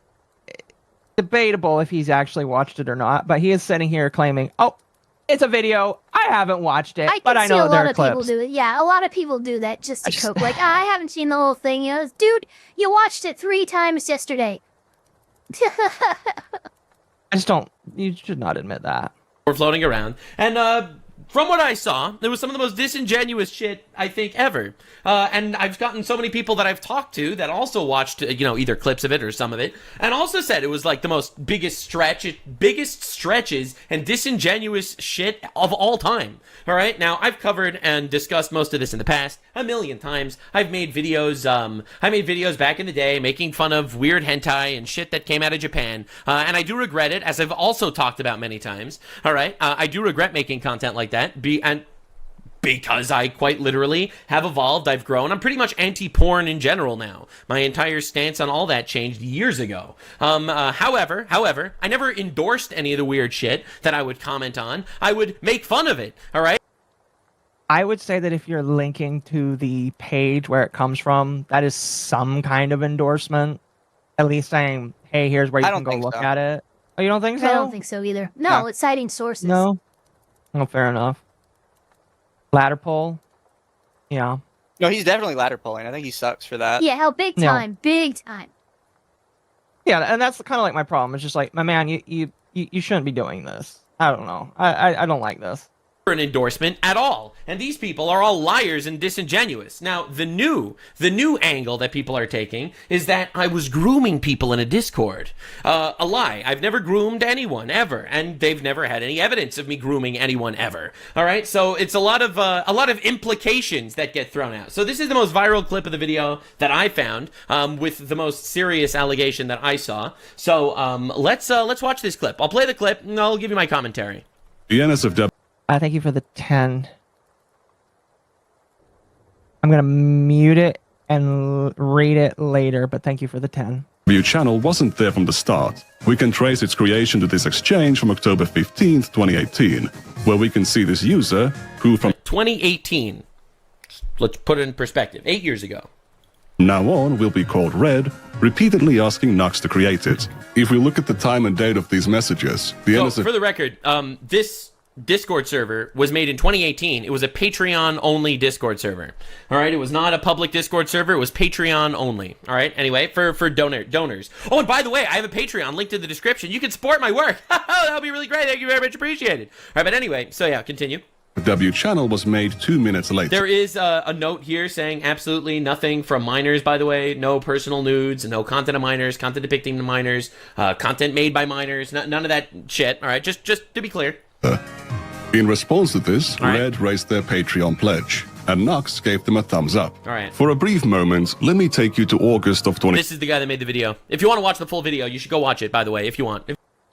Speaker 16: debatable if he's actually watched it or not, but he is sitting here claiming, oh, It's a video. I haven't watched it, but I
Speaker 1: see
Speaker 16: know
Speaker 1: a
Speaker 16: there
Speaker 1: lot
Speaker 16: are
Speaker 1: of people
Speaker 16: clips.
Speaker 1: do it. Yeah, a lot of people do that just to cope. Like, I haven't seen the whole thing. You know, dude, you watched it 3 times yesterday.
Speaker 16: I just don't. You should not admit that.
Speaker 22: We're floating around, and from what I saw, there was some of the most disingenuous shit I think ever. And I've gotten so many people that I've talked to that also watched, either clips of it or some of it, and also said it was like the biggest stretches and disingenuous shit of all time. All right, now I've covered and discussed most of this in the past 1,000,000 times. I've made videos. I made videos back in the day making fun of weird hentai and shit that came out of Japan, and I do regret it, as I've also talked about many times. All right, I do regret making content like that. Because I quite literally have evolved, I've grown. I'm pretty much anti-porn in general now. My entire stance on all that changed years ago. However, I never endorsed any of the weird shit that I would comment on. I would make fun of it, all right?
Speaker 16: I would say that if you're linking to the page where it comes from, that is some kind of endorsement. At least saying, hey, here's where you can go look at it. Oh, you don't think so?
Speaker 1: I don't think so either. No, it's citing sources.
Speaker 16: No? Oh, fair enough. Ladder pole? Yeah.
Speaker 2: No, he's definitely ladder pulling. I think he sucks for that.
Speaker 1: Yeah, hell, big time. Big time.
Speaker 16: Yeah, and that's kind of like my problem. It's just like, my man, you shouldn't be doing this. I don't know. I don't like this.
Speaker 22: An endorsement at all, and these people are all liars and disingenuous. Now, the new angle that people are taking is that I was grooming people in a Discord. A lie. I've never groomed anyone ever, and they've never had any evidence of me grooming anyone ever. All right, so it's a lot of implications that get thrown out. So this is the most viral clip of the video that I found, with the most serious allegation that I saw. So let's watch this clip. I'll play the clip and I'll give you my commentary.
Speaker 7: The NSFW.
Speaker 16: Thank you for the 10. I'm going to mute it and read it later, but thank you for the 10.
Speaker 7: Channel wasn't there from the start. We can trace its creation to this exchange from October 15th, 2018, where we can see this user who from
Speaker 22: 2018, let's put it in perspective, 8 years ago.
Speaker 7: Now on will be called Red, repeatedly asking Nux to create it. If we look at the time and date of these messages, the
Speaker 22: So, for the record, this Discord server was made in 2018. It was a Patreon-only Discord server. All right, it was not a public Discord server. It was Patreon only. All right, anyway, for donors. Oh, and by the way, I have a Patreon linked in the description. You can support my work. That would be really great. Thank you very much. Appreciated. All right, but anyway, so yeah, continue.
Speaker 7: W channel was made 2 minutes later.
Speaker 22: There is a note here saying absolutely nothing from minors, by the way. No personal nudes, no content of minors, content depicting the minors, content made by minors, none of that shit. All right, just to be clear.
Speaker 7: In response to this, Red raised their Patreon pledge, and Nux gave them a thumbs up.
Speaker 22: All right.
Speaker 7: For a brief moment, let me take you to August of 20...
Speaker 22: This is the guy that made the video. If you want to watch the full video, you should go watch it, by the way, if you want.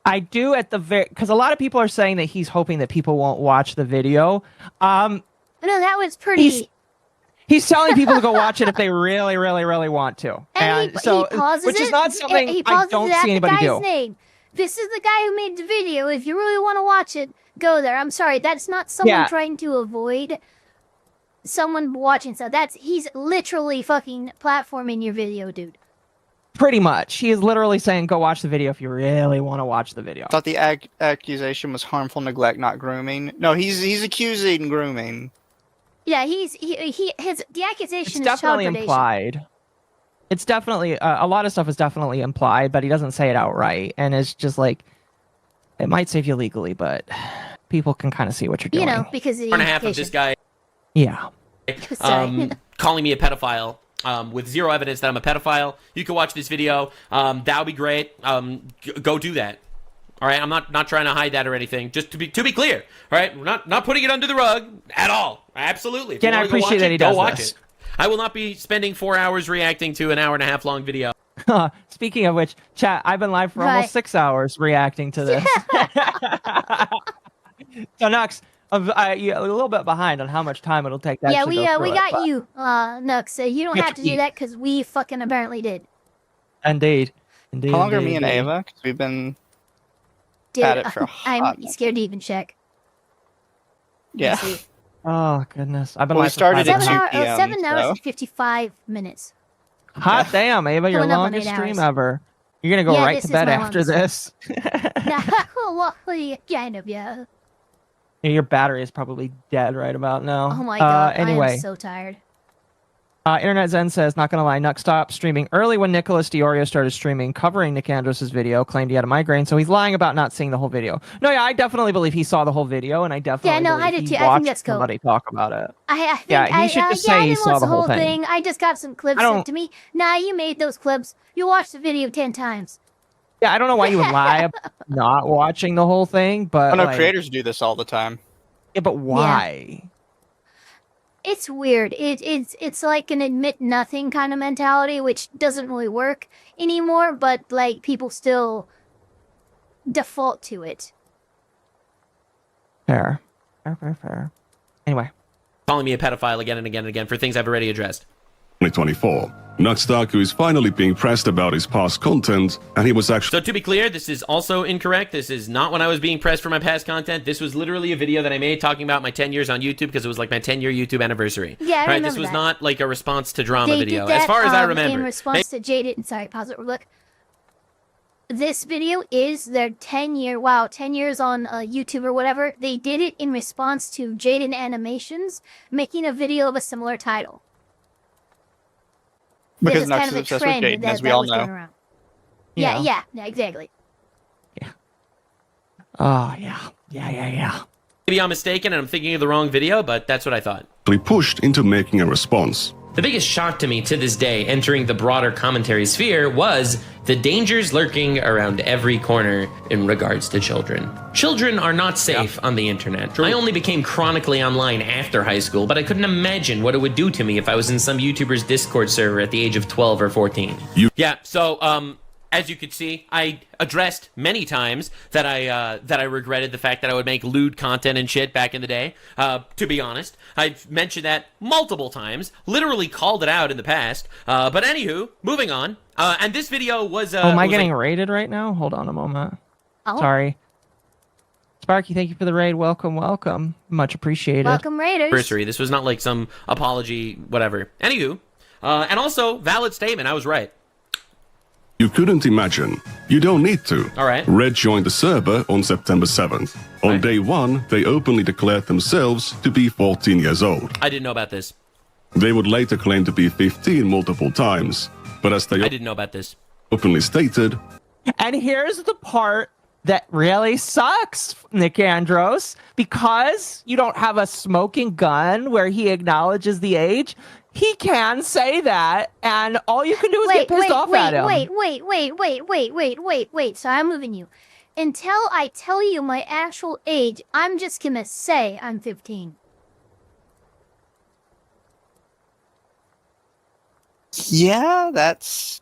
Speaker 16: I do at the very... Because a lot of people are saying that he's hoping that people won't watch the video.
Speaker 1: No, that was pretty...
Speaker 16: He's telling people to go watch it if they really, really, really want to. And
Speaker 1: he
Speaker 16: so,
Speaker 1: pauses
Speaker 16: which is
Speaker 1: it,
Speaker 16: not something
Speaker 1: he
Speaker 16: I
Speaker 1: pauses
Speaker 16: don't
Speaker 1: it at
Speaker 16: see anybody
Speaker 1: the guy's
Speaker 16: do.
Speaker 1: name. This is the guy who made the video. If you really want to watch it, go there. I'm sorry, that's not someone trying to avoid someone watching stuff. He's literally fucking platforming your video, dude.
Speaker 16: Pretty much. He is literally saying, go watch the video if you really want to watch the video.
Speaker 2: I thought the accusation was harmful neglect, not grooming. No, he's accusing grooming.
Speaker 1: Yeah, the accusation is
Speaker 16: definitely
Speaker 1: child predation.
Speaker 16: implied. It's definitely a lot of stuff is definitely implied, but he doesn't say it outright, and it's just like it might save you legally, but people can kind of see what you're doing.
Speaker 1: You know, because of the
Speaker 22: Hour and a half of this guy.
Speaker 16: Yeah.
Speaker 22: Calling me a pedophile. With zero evidence that I'm a pedophile. You can watch this video. That would be great. Go do that. All right, I'm not trying to hide that or anything. Just to be clear. All right, we're not putting it under the rug at all. Absolutely.
Speaker 16: Again, I appreciate that he does this.
Speaker 22: I will not be spending 4 hours reacting to an hour and a half long video.
Speaker 16: Speaking of which, chat, I've been live for almost 6 hours reacting to this. So Nux, you're a little bit behind on how much time it'll take.
Speaker 1: Yeah, we got you, Nux. You don't have to do that because we fucking apparently did.
Speaker 16: Indeed.
Speaker 2: How long are me and Ava? Because we've been at it for a hot
Speaker 1: I'm scared to even check.
Speaker 2: Yeah.
Speaker 16: Oh goodness, I've been.
Speaker 2: We started at 2
Speaker 1: p.m. 7 hours and 55 minutes.
Speaker 16: Hot damn, Ava, your longest stream ever. You're gonna go right to bed after this.
Speaker 1: Well, kind of, yeah.
Speaker 16: Your battery is probably dead right about now.
Speaker 1: Oh my god,
Speaker 16: anyway.
Speaker 1: I am so tired.
Speaker 16: Internet Zen says, not gonna lie, Nuck stopped streaming early when Nicholas Diorio started streaming, covering Nick Andros' video, claimed he had a migraine, so he's lying about not seeing the whole video. No, yeah, I definitely believe he saw the whole video, and I definitely
Speaker 1: I
Speaker 16: believe
Speaker 1: did
Speaker 16: he
Speaker 1: too. I think
Speaker 16: watched
Speaker 1: that's cool.
Speaker 16: somebody talk about it.
Speaker 1: I think
Speaker 16: Yeah, he should just say
Speaker 1: I
Speaker 16: he
Speaker 1: didn't
Speaker 16: saw
Speaker 1: watch
Speaker 16: the whole thing.
Speaker 1: I just got some clips sent to me. Nah, you made those clips. You watched the video 10 times.
Speaker 16: Yeah, I don't know why you would lie about not watching the whole thing, but
Speaker 2: I know
Speaker 16: like,
Speaker 2: creators do this all the time.
Speaker 16: Yeah, but why?
Speaker 1: It's weird. It's like an admit nothing kind of mentality, which doesn't really work anymore, but like people still default to it.
Speaker 16: Fair. Anyway.
Speaker 22: Calling me a pedophile again and again and again for things I've already addressed.
Speaker 7: 2024. Nuxtaku is finally being pressed about his past content, and he was actually...
Speaker 22: So to be clear, this is also incorrect. This is not when I was being pressed for my past content. This was literally a video that I made talking about my 10 years on YouTube because it was like my 10-year YouTube anniversary.
Speaker 1: Yeah, I remember
Speaker 22: This was
Speaker 1: that.
Speaker 22: not like a response to drama
Speaker 1: They
Speaker 22: video,
Speaker 1: did that,
Speaker 22: as far as I remember.
Speaker 1: in response to Jaden. Sorry, pause it real quick. This video is their 10 years on YouTube or whatever. They did it in response to Jaden Animations making a video of a similar title.
Speaker 2: Because
Speaker 1: This is
Speaker 2: Nux
Speaker 1: kind
Speaker 2: is
Speaker 1: of a
Speaker 2: obsessed with
Speaker 1: trend
Speaker 2: Jaden,
Speaker 1: that,
Speaker 2: as we
Speaker 1: that
Speaker 2: all
Speaker 1: was going
Speaker 2: know.
Speaker 1: around.
Speaker 16: Yeah.
Speaker 1: Yeah, exactly.
Speaker 16: Oh, yeah.
Speaker 22: Maybe I'm mistaken and I'm thinking of the wrong video, but that's what I thought.
Speaker 7: pushed into making a response.
Speaker 22: The biggest shock to me to this day entering the broader commentary sphere was the dangers lurking around every corner in regards to children. Children are not safe on the internet. I only became chronically online after high school, but I couldn't imagine what it would do to me if I was in some YouTuber's Discord server at the age of 12 or 14. Yeah, so, as you could see, I addressed many times that I regretted the fact that I would make lewd content and shit back in the day. To be honest, I've mentioned that multiple times, literally called it out in the past. But anywho, moving on. And this video was.
Speaker 16: am I
Speaker 22: was
Speaker 16: getting
Speaker 22: like-
Speaker 16: raided right now? Hold on a moment.
Speaker 1: Oh.
Speaker 16: Sorry. Sparky, thank you for the raid. Welcome. Much appreciated.
Speaker 1: Welcome, Raiders.
Speaker 22: anniversary. This was not like some apology, whatever. Anywho, and also valid statement. I was right.
Speaker 7: You couldn't imagine. You don't need to.
Speaker 22: All right.
Speaker 7: Red joined the server on September 7th. On day 1, they openly declared themselves to be 14 years old.
Speaker 22: I didn't know about this.
Speaker 7: They would later claim to be 15 multiple times, but as they
Speaker 22: I didn't know about this.
Speaker 7: openly stated,
Speaker 16: And here's the part that really sucks, Nick Andros, because you don't have a smoking gun where he acknowledges the age. He can say that, and all you can do is get pissed off at him.
Speaker 1: Wait. So I'm moving you. Until I tell you my actual age, I'm just gonna say I'm 15.
Speaker 2: Yeah, that's...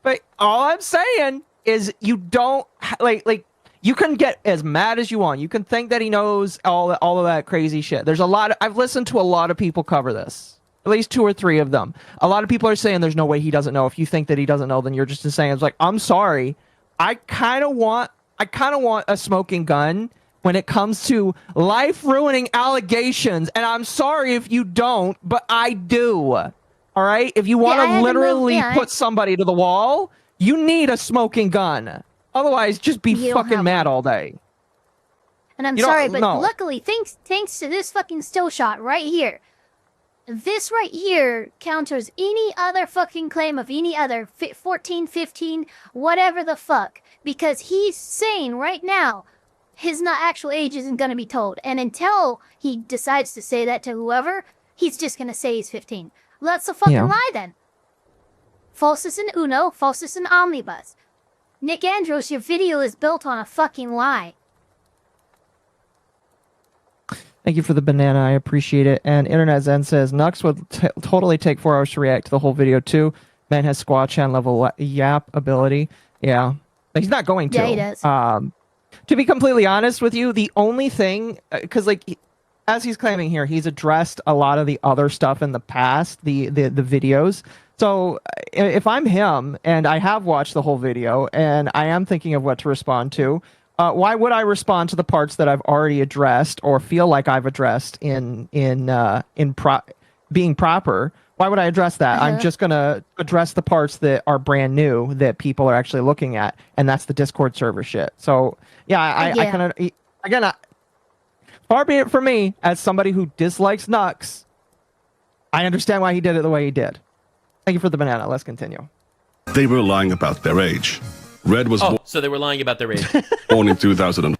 Speaker 16: But all I'm saying is you don't like you can get as mad as you want. You can think that he knows all of that crazy shit. There's a lot of, I've listened to a lot of people cover this. At least 2 or 3 of them. A lot of people are saying there's no way he doesn't know. If you think that he doesn't know, then you're just saying, it's like, I'm sorry. I kind of want a smoking gun when it comes to life-ruining allegations. And I'm sorry if you don't, but I do. All right? If you want to literally put somebody to the wall, you need a smoking gun. Otherwise, just be fucking mad all day.
Speaker 1: And I'm sorry, but luckily, thanks to this fucking still shot right here, this right here counters any other fucking claim of any other 14, 15, whatever the fuck. Because he's saying right now his actual age isn't going to be told. And until he decides to say that to whoever, he's just going to say he's 15. That's a fucking lie then. Falsus in uno, falsus in omnibus. Nick Andros, your video is built on a fucking lie.
Speaker 16: Thank you for the banana. I appreciate it. And Internet Zen says, Nux would totally take 4 hours to react to the whole video too. Man has Squatchan level yap ability. Yeah. He's not going to.
Speaker 1: Yeah, he does.
Speaker 16: To be completely honest with you, the only thing, because like, as he's claiming here, he's addressed a lot of the other stuff in the past, the videos. So if I'm him and I have watched the whole video and I am thinking of what to respond to, why would I respond to the parts that I've already addressed or feel like I've addressed in being proper? Why would I address that? I'm just gonna address the parts that are brand new that people are actually looking at, and that's the Discord server shit. So yeah, I kind of again, Far be it from me, as somebody who dislikes Nux, I understand why he did it the way he did. Thank you for the banana. Let's continue.
Speaker 7: They were lying about their age. Red was
Speaker 22: So they were lying about their age.
Speaker 7: born in 2000.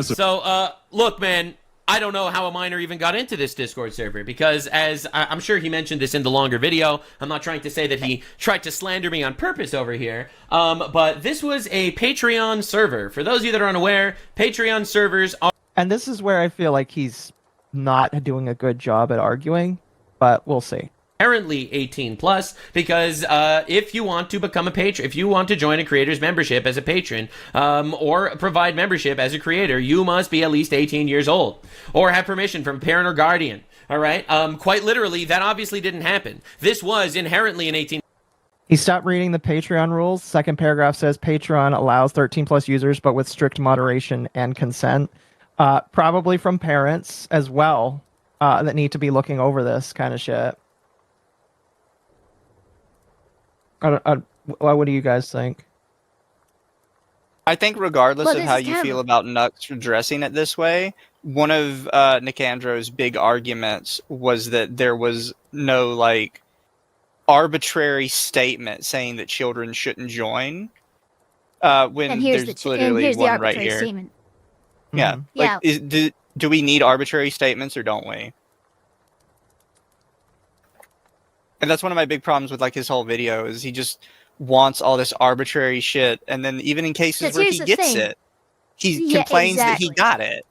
Speaker 22: So, look, man, I don't know how a minor even got into this Discord server because, as I'm sure he mentioned this in the longer video, I'm not trying to say that he tried to slander me on purpose over here, but this was a Patreon server. For those of you that are unaware, Patreon servers are...
Speaker 16: And this is where I feel like he's not doing a good job at arguing, but we'll see.
Speaker 22: Inherently 18 plus because if you want to become a patron, if you want to join a creator's membership as a patron or provide membership as a creator, you must be at least 18 years old or have permission from parent or guardian. All right. Quite literally, that obviously didn't happen. This was inherently an 18.
Speaker 16: He stopped reading the Patreon rules. Second paragraph says Patreon allows 13 plus users, but with strict moderation and consent, probably from parents as well that need to be looking over this kind of shit. What do you guys think?
Speaker 2: I think regardless of how you feel about Nux addressing it this way, one of Nicandro's big arguments was that there was no, like, arbitrary statement saying that children shouldn't join when there's literally one right here. Statement. Yeah.
Speaker 1: Yeah.
Speaker 2: Like, do we need arbitrary statements or don't we? And that's one of my big problems with like his whole video is he just wants all this arbitrary shit, and then even in cases where he gets it, he complains that he got it.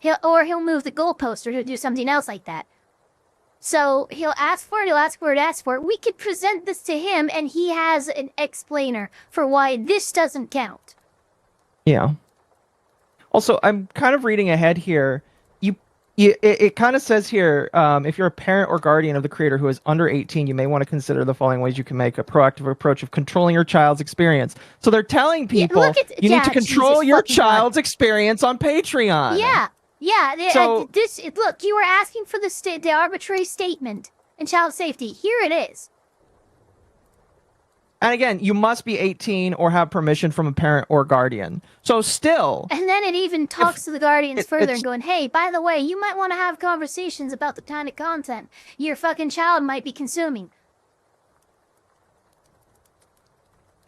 Speaker 1: He'll move the goalpost or he'll do something else like that. So he'll ask for it. We could present this to him, and he has an explainer for why this doesn't count.
Speaker 16: Yeah. Also, I'm kind of reading ahead here. It kind of says here, if you're a parent or guardian of the creator who is under 18, you may want to consider the following ways you can make a proactive approach of controlling your child's experience. So they're telling people you need to control your child's experience on Patreon.
Speaker 1: Yeah.
Speaker 16: So,
Speaker 1: look, you were asking for the arbitrary statement in child safety. Here it is.
Speaker 16: And again, you must be 18 or have permission from a parent or guardian. So still...
Speaker 1: And then it even talks to the guardians further and going, hey, by the way, you might want to have conversations about the kind of content your fucking child might be consuming.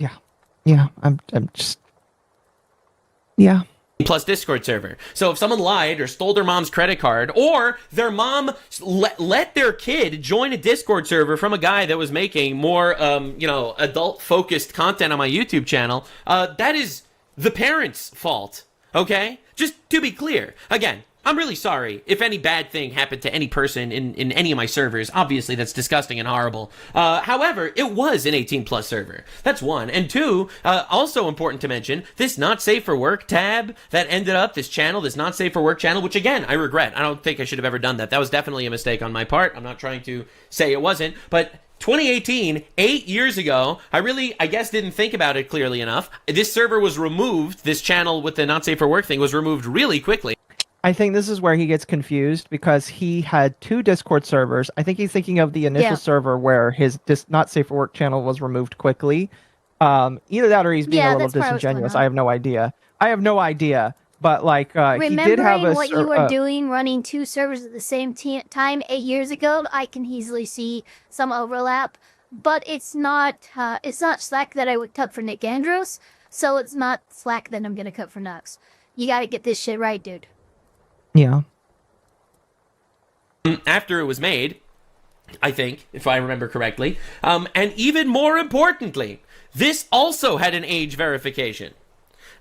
Speaker 16: Yeah, I'm just... Yeah.
Speaker 22: Plus Discord server. So if someone lied or stole their mom's credit card, or their mom let their kid join a Discord server from a guy that was making more, adult-focused content on my YouTube channel, that is the parent's fault, okay? Just to be clear. Again, I'm really sorry if any bad thing happened to any person in any of my servers. Obviously, that's disgusting and horrible. However, it was an 18-plus server. That's one. And two, also important to mention, this Not Safe for Work tab that ended up, this Not Safe for Work channel, which again, I regret. I don't think I should have ever done that. That was definitely a mistake on my part. I'm not trying to say it wasn't, but 2018, 8 years ago, I guess didn't think about it clearly enough. This server was removed, this channel with the Not Safe for Work thing was removed really quickly.
Speaker 16: I think this is where he gets confused because he had 2 Discord servers. I think he's thinking of the initial server where his Not Safe for Work channel was removed quickly. Either that or he's being a little disingenuous. I have no idea. But like, he did have a...
Speaker 1: what you were doing, running 2 servers at the same time 8 years ago, I can easily see some overlap. But it's not slack that I would cut for Nick Andros, so it's not slack that I'm gonna cut for Nux. You gotta get this shit right, dude.
Speaker 16: Yeah.
Speaker 22: After it was made, I think, if I remember correctly, and even more importantly, this also had an age verification.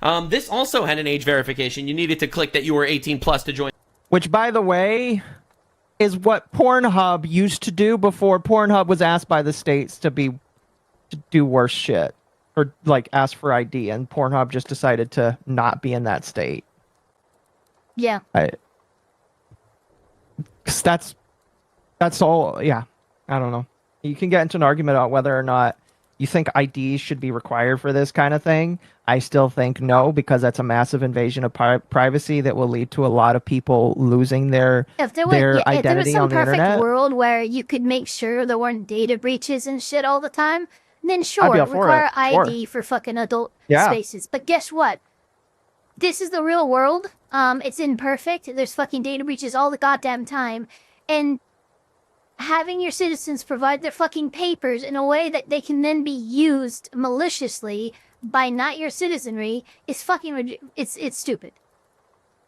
Speaker 22: You needed to click that you were 18 plus to join.
Speaker 16: Which, by the way, is what Pornhub used to do before Pornhub was asked by the states to do worse shit. Or, like, ask for ID, and Pornhub just decided to not be in that state.
Speaker 1: Yeah.
Speaker 16: That's all. Yeah. I don't know. You can get into an argument about whether or not you think IDs should be required for this kind of thing. I still think no, because that's a massive invasion of privacy that will lead to a lot of people losing their identity on the internet.
Speaker 1: If there was some perfect world where you could make sure there weren't data breaches and shit all the time, then sure, require ID for fucking adult spaces. But guess what? this is the real world. It's imperfect. There's fucking data breaches all the goddamn time. And having your citizens provide their fucking papers in a way that they can then be used maliciously by not your citizenry is fucking it's stupid.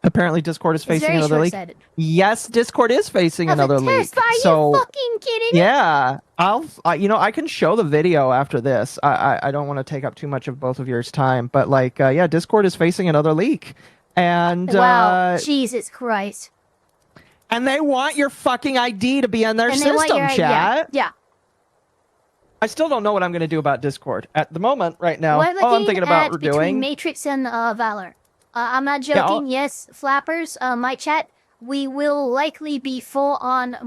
Speaker 16: Apparently, Discord is facing
Speaker 1: very
Speaker 16: another leak.
Speaker 1: short-sighted.
Speaker 16: Yes, Discord is facing another leak.
Speaker 1: Are
Speaker 16: So,
Speaker 1: you fucking kidding me?
Speaker 16: yeah, I can show the video after this. I don't want to take up too much of both of yours time, but like, yeah, Discord is facing another leak, and
Speaker 1: Wow, Jesus Christ.
Speaker 16: and they want your fucking ID to be on their
Speaker 1: And they want
Speaker 16: system,
Speaker 1: your-
Speaker 16: chat.
Speaker 1: Yeah.
Speaker 16: I still don't know what I'm going to do about Discord at the moment. Right now,
Speaker 1: We're
Speaker 16: all I'm
Speaker 1: looking
Speaker 16: thinking
Speaker 1: at
Speaker 16: about
Speaker 1: between
Speaker 16: doing.
Speaker 1: Matrix and Valor. I'm not
Speaker 16: Yeah,
Speaker 1: joking. Yes, flappers, my chat, we will likely be full on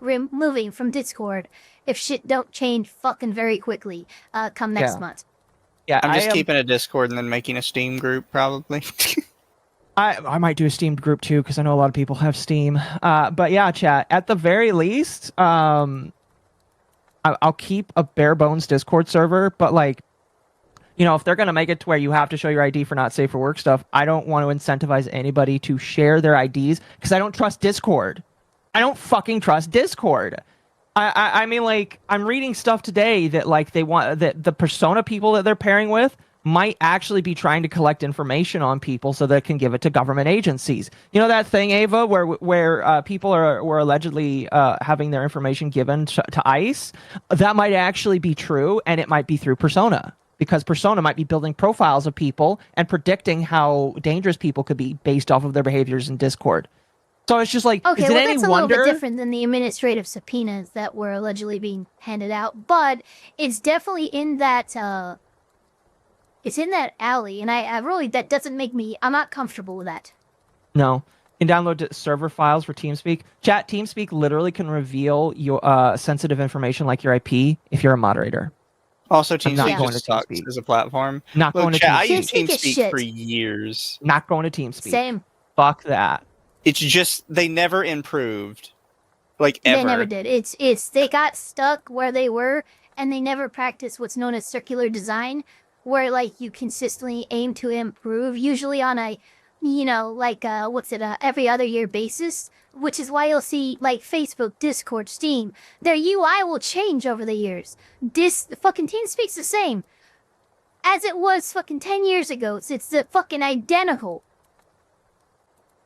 Speaker 1: removing from Discord if shit don't change fucking very quickly come next
Speaker 2: Yeah.
Speaker 1: month.
Speaker 16: Yeah,
Speaker 2: I'm just
Speaker 16: I am-
Speaker 2: keeping a Discord and then making a Steam group, probably.
Speaker 16: I might do a Steam group too because I know a lot of people have Steam. But yeah, chat. At the very least, I'll keep a bare bones Discord server. But like, you know, if they're gonna make it to where you have to show your ID for not safe for work stuff, I don't want to incentivize anybody to share their IDs because I don't trust Discord. I don't fucking trust Discord. I mean, like, I'm reading stuff today that like they want that the persona people that they're pairing with might actually be trying to collect information on people so they can give it to government agencies. You know that thing, Ava, where people were allegedly having their information given to ICE? That might actually be true, and it might be through Persona. Because Persona might be building profiles of people and predicting how dangerous people could be based off of their behaviors in Discord. So it's just like,
Speaker 1: Okay,
Speaker 16: is it
Speaker 1: well,
Speaker 16: any
Speaker 1: that's a
Speaker 16: wonder?
Speaker 1: little bit different than the administrative subpoenas that were allegedly being handed out, but it's definitely in that, it's in that alley, and I really, that doesn't make me, I'm not comfortable with that.
Speaker 16: No. You can download server files for TeamSpeak. Chat, TeamSpeak literally can reveal your sensitive information like your IP if you're a moderator.
Speaker 2: Also,
Speaker 16: I'm not
Speaker 2: TeamSpeak
Speaker 16: going
Speaker 2: just
Speaker 16: to
Speaker 2: sucks
Speaker 16: TeamSpeak.
Speaker 2: as a platform.
Speaker 16: Not
Speaker 2: Look,
Speaker 16: going to
Speaker 2: chat, I
Speaker 16: TeamSpeak.
Speaker 2: used
Speaker 1: TeamSpeak is
Speaker 2: TeamSpeak
Speaker 1: shit.
Speaker 2: for years.
Speaker 16: Not going to TeamSpeak.
Speaker 1: Same.
Speaker 16: Fuck that.
Speaker 2: It's just, they never improved. Like, ever.
Speaker 1: They never did. It's they got stuck where they were, and they never practiced what's known as circular design, where like you consistently aim to improve, usually on a, you know, like every other year basis, which is why you'll see like Facebook, Discord, Steam, their UI will change over the years. Fucking TeamSpeak's the same as it was fucking 10 years ago. It's the fucking identical.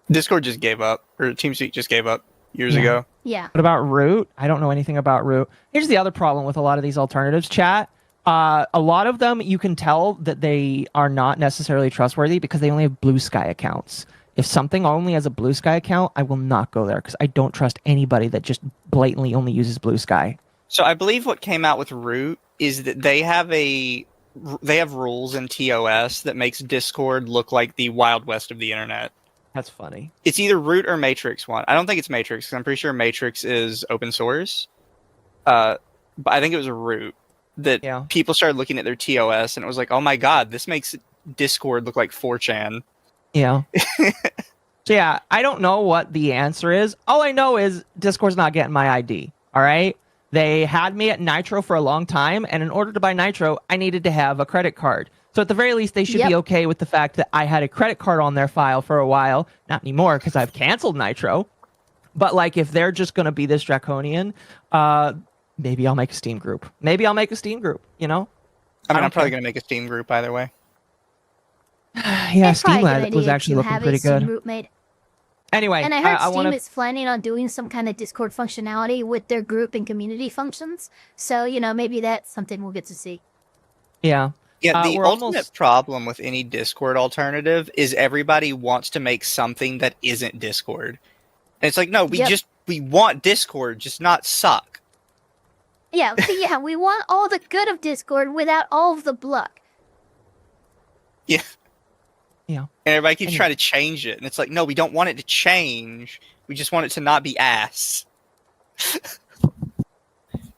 Speaker 2: Discord just gave up, or TeamSpeak just gave up years
Speaker 16: Yeah.
Speaker 2: ago.
Speaker 1: Yeah.
Speaker 16: What about Root? I don't know anything about Root. Here's the other problem with a lot of these alternatives, chat. A lot of them, you can tell that they are not necessarily trustworthy because they only have Blue Sky accounts. If something only has a Blue Sky account, I will not go there because I don't trust anybody that just blatantly only uses Blue Sky.
Speaker 2: So I believe what came out with Root is that they have rules in TOS that makes Discord look like the Wild West of the internet.
Speaker 16: That's funny.
Speaker 2: It's either Root or Matrix one. I don't think it's Matrix, 'cause I'm pretty sure Matrix is open source. But I think it was a Root that people started looking at their TOS and it was like, oh my god, this makes Discord look like 4chan.
Speaker 16: Yeah. So yeah, I don't know what the answer is. All I know is Discord's not getting my ID. All right. They had me at Nitro for a long time, and in order to buy Nitro, I needed to have a credit card. So at the very least, they should be okay with the fact that I had a credit card on their file for a while. Not anymore because I've canceled Nitro. But like, if they're just going to be this draconian, maybe I'll make a Steam group. You know?
Speaker 2: I mean, I'm probably going to make a Steam group either way.
Speaker 16: Yeah,
Speaker 1: It's probably
Speaker 16: Steam
Speaker 1: a good
Speaker 16: Lab was
Speaker 1: idea
Speaker 16: actually
Speaker 1: to
Speaker 16: looking
Speaker 1: have a
Speaker 16: pretty
Speaker 1: Steam
Speaker 16: good.
Speaker 1: group made.
Speaker 16: Anyway,
Speaker 1: And I heard Steam
Speaker 16: wanna...
Speaker 1: is planning on doing some kind of Discord functionality with their group and community functions. So, you know, maybe that's something we'll get to see.
Speaker 16: Yeah.
Speaker 2: Yeah, the
Speaker 16: we're
Speaker 2: ultimate problem with any Discord alternative is everybody wants to make something that isn't Discord. And it's like, no, we want Discord, just not suck.
Speaker 1: Yeah, yeah, we want all the good of Discord without all of the bluck.
Speaker 2: Yeah.
Speaker 16: Yeah.
Speaker 2: And everybody keeps trying to change it. And it's like, no, we don't want it to change. We just want it to not be ass.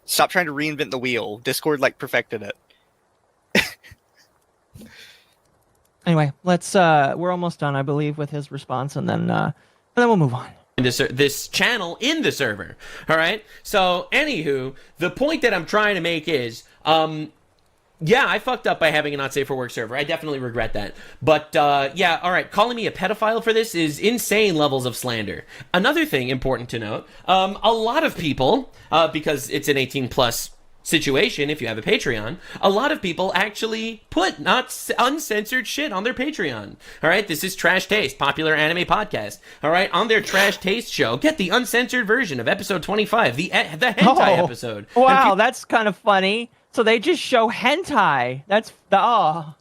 Speaker 2: Stop trying to reinvent the wheel. Discord, like, perfected it.
Speaker 16: Anyway, let's we're almost done, I believe, with his response, and then we'll move on.
Speaker 22: This channel in the server. All right. So, anywho, the point that I'm trying to make is, Yeah, I fucked up by having a not safe for work server. I definitely regret that. But yeah, all right. Calling me a pedophile for this is insane levels of slander. Another thing important to note: a lot of people, because it's an 18+ situation. If you have a Patreon, a lot of people actually put not uncensored shit on their Patreon. All right, this is Trash Taste, popular anime podcast. All right, on their Trash Taste show, get the uncensored version of episode 25, the hentai episode.
Speaker 16: Wow, that's kind of funny. So they just show hentai. That's the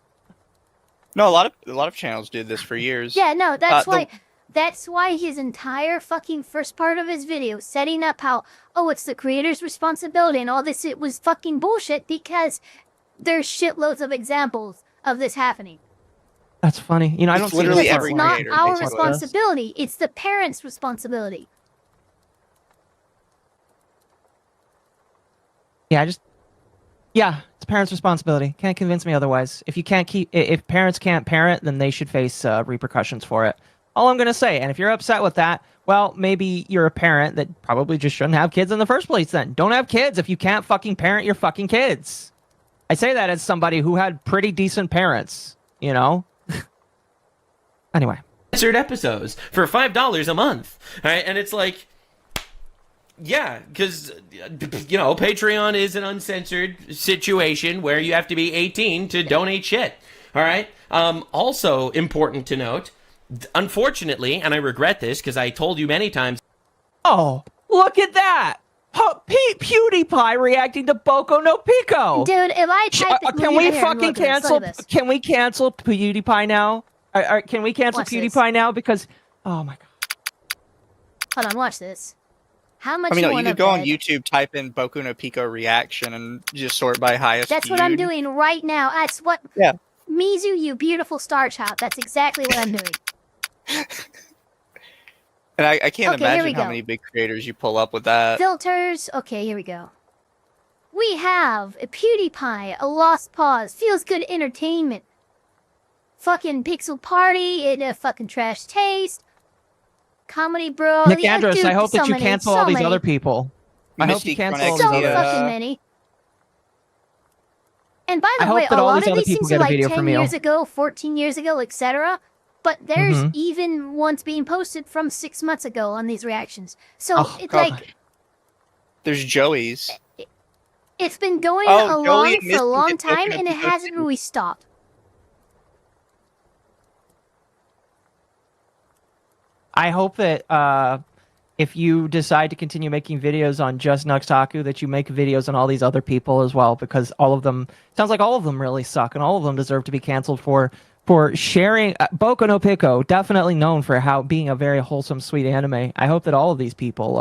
Speaker 2: No, a lot of channels did this for years.
Speaker 1: Yeah, no, that's why his entire fucking first part of his video, setting up how, oh, it's the creator's responsibility and all this, it was fucking bullshit because there's shitloads of examples of this happening.
Speaker 16: That's funny. You know, I don't see this.
Speaker 1: It's not our responsibility. It's the parents' responsibility.
Speaker 16: Yeah, it's parents' responsibility. Can't convince me otherwise. If parents can't parent, then they should face repercussions for it. All I'm gonna say. And if you're upset with that, well, maybe you're a parent that probably just shouldn't have kids in the first place. Then don't have kids if you can't fucking parent your fucking kids. I say that as somebody who had pretty decent parents. You know. Anyway.
Speaker 22: Censored episodes for $5 a month. All right, and it's like. Yeah, because, Patreon is an uncensored situation where you have to be 18 to donate shit. All right? Also important to note, unfortunately, and I regret this because I told you many times.
Speaker 16: Oh, look at that! PewDiePie reacting to Boku no Pico!
Speaker 1: Dude, if I type
Speaker 16: can we fucking cancel? Can we cancel PewDiePie now? Can we cancel PewDiePie now? Because, oh my god.
Speaker 1: Hold on, watch this. How much
Speaker 2: you could go on YouTube, type in Boku no Pico reaction, and just sort by highest
Speaker 1: That's what I'm doing right now. That's what...
Speaker 2: Yeah.
Speaker 1: Mizu, you beautiful star child. That's exactly what I'm doing.
Speaker 2: And I can't imagine how many big creators you pull up with that.
Speaker 1: Filters. Okay, here we go. We have a PewDiePie, a Lost Pause, Feels Good Entertainment, fucking Pixel Party, and a fucking Trash Taste, Comedy Bro.
Speaker 16: Nick Andros, I hope that you cancel all these other people. I hope you cancel all these other people.
Speaker 1: So fucking many. And by the way, a lot of these things are like 10 years ago, 14 years ago, etc. But there's even ones being posted from 6 months ago on these reactions. So it's like...
Speaker 2: There's Joey's.
Speaker 1: It's been going along for a long time, and it hasn't really stopped.
Speaker 16: I hope that if you decide to continue making videos on just LuminousCove, that you make videos on all these other people as well, because all of them, sounds like all of them really suck, and all of them deserve to be canceled for sharing. Boku no Pico, definitely known for being a very wholesome, sweet anime. I hope that all of these people...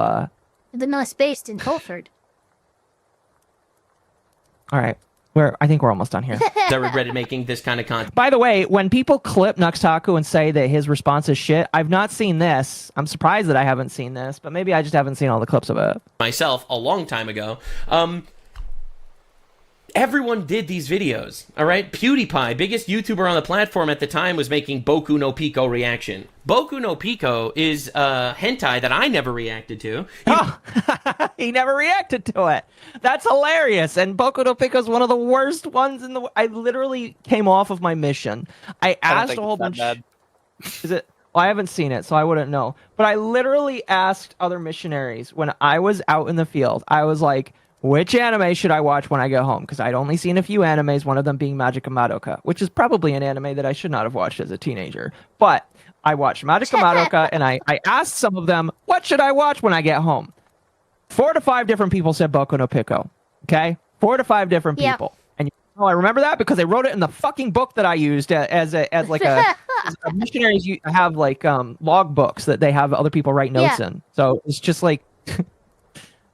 Speaker 1: They're not based in Colford.
Speaker 16: All right. I think we're almost done here.
Speaker 22: I regretted making this kind of content.
Speaker 16: By the way, when people clip LuminousCove and say that his response is shit, I've not seen this. I'm surprised that I haven't seen this, but maybe I just haven't seen all the clips of it.
Speaker 22: Myself, a long time ago. Everyone did these videos, all right? PewDiePie, biggest YouTuber on the platform at the time, was making Boku no Pico reaction. Boku no Pico is hentai that I never reacted to.
Speaker 16: He never reacted to it. That's hilarious. And Boku no Pico is one of the worst ones in the... I literally came off of my mission. I asked a whole bunch... Is it... Well, I haven't seen it, so I wouldn't know. But I literally asked other missionaries when I was out in the field. I was like, which anime should I watch when I get home? Because I'd only seen a few animes, one of them being Magica Madoka, which is probably an anime that I should not have watched as a teenager. But I watched Magica Madoka, and I asked some of them, what should I watch when I get home? 4 to 5 different people said Boku no Pico. Okay? 4 to 5 different people. And I remember that because they wrote it in the fucking book that I used as missionaries have like log books that they have other people write notes in. So it's just like...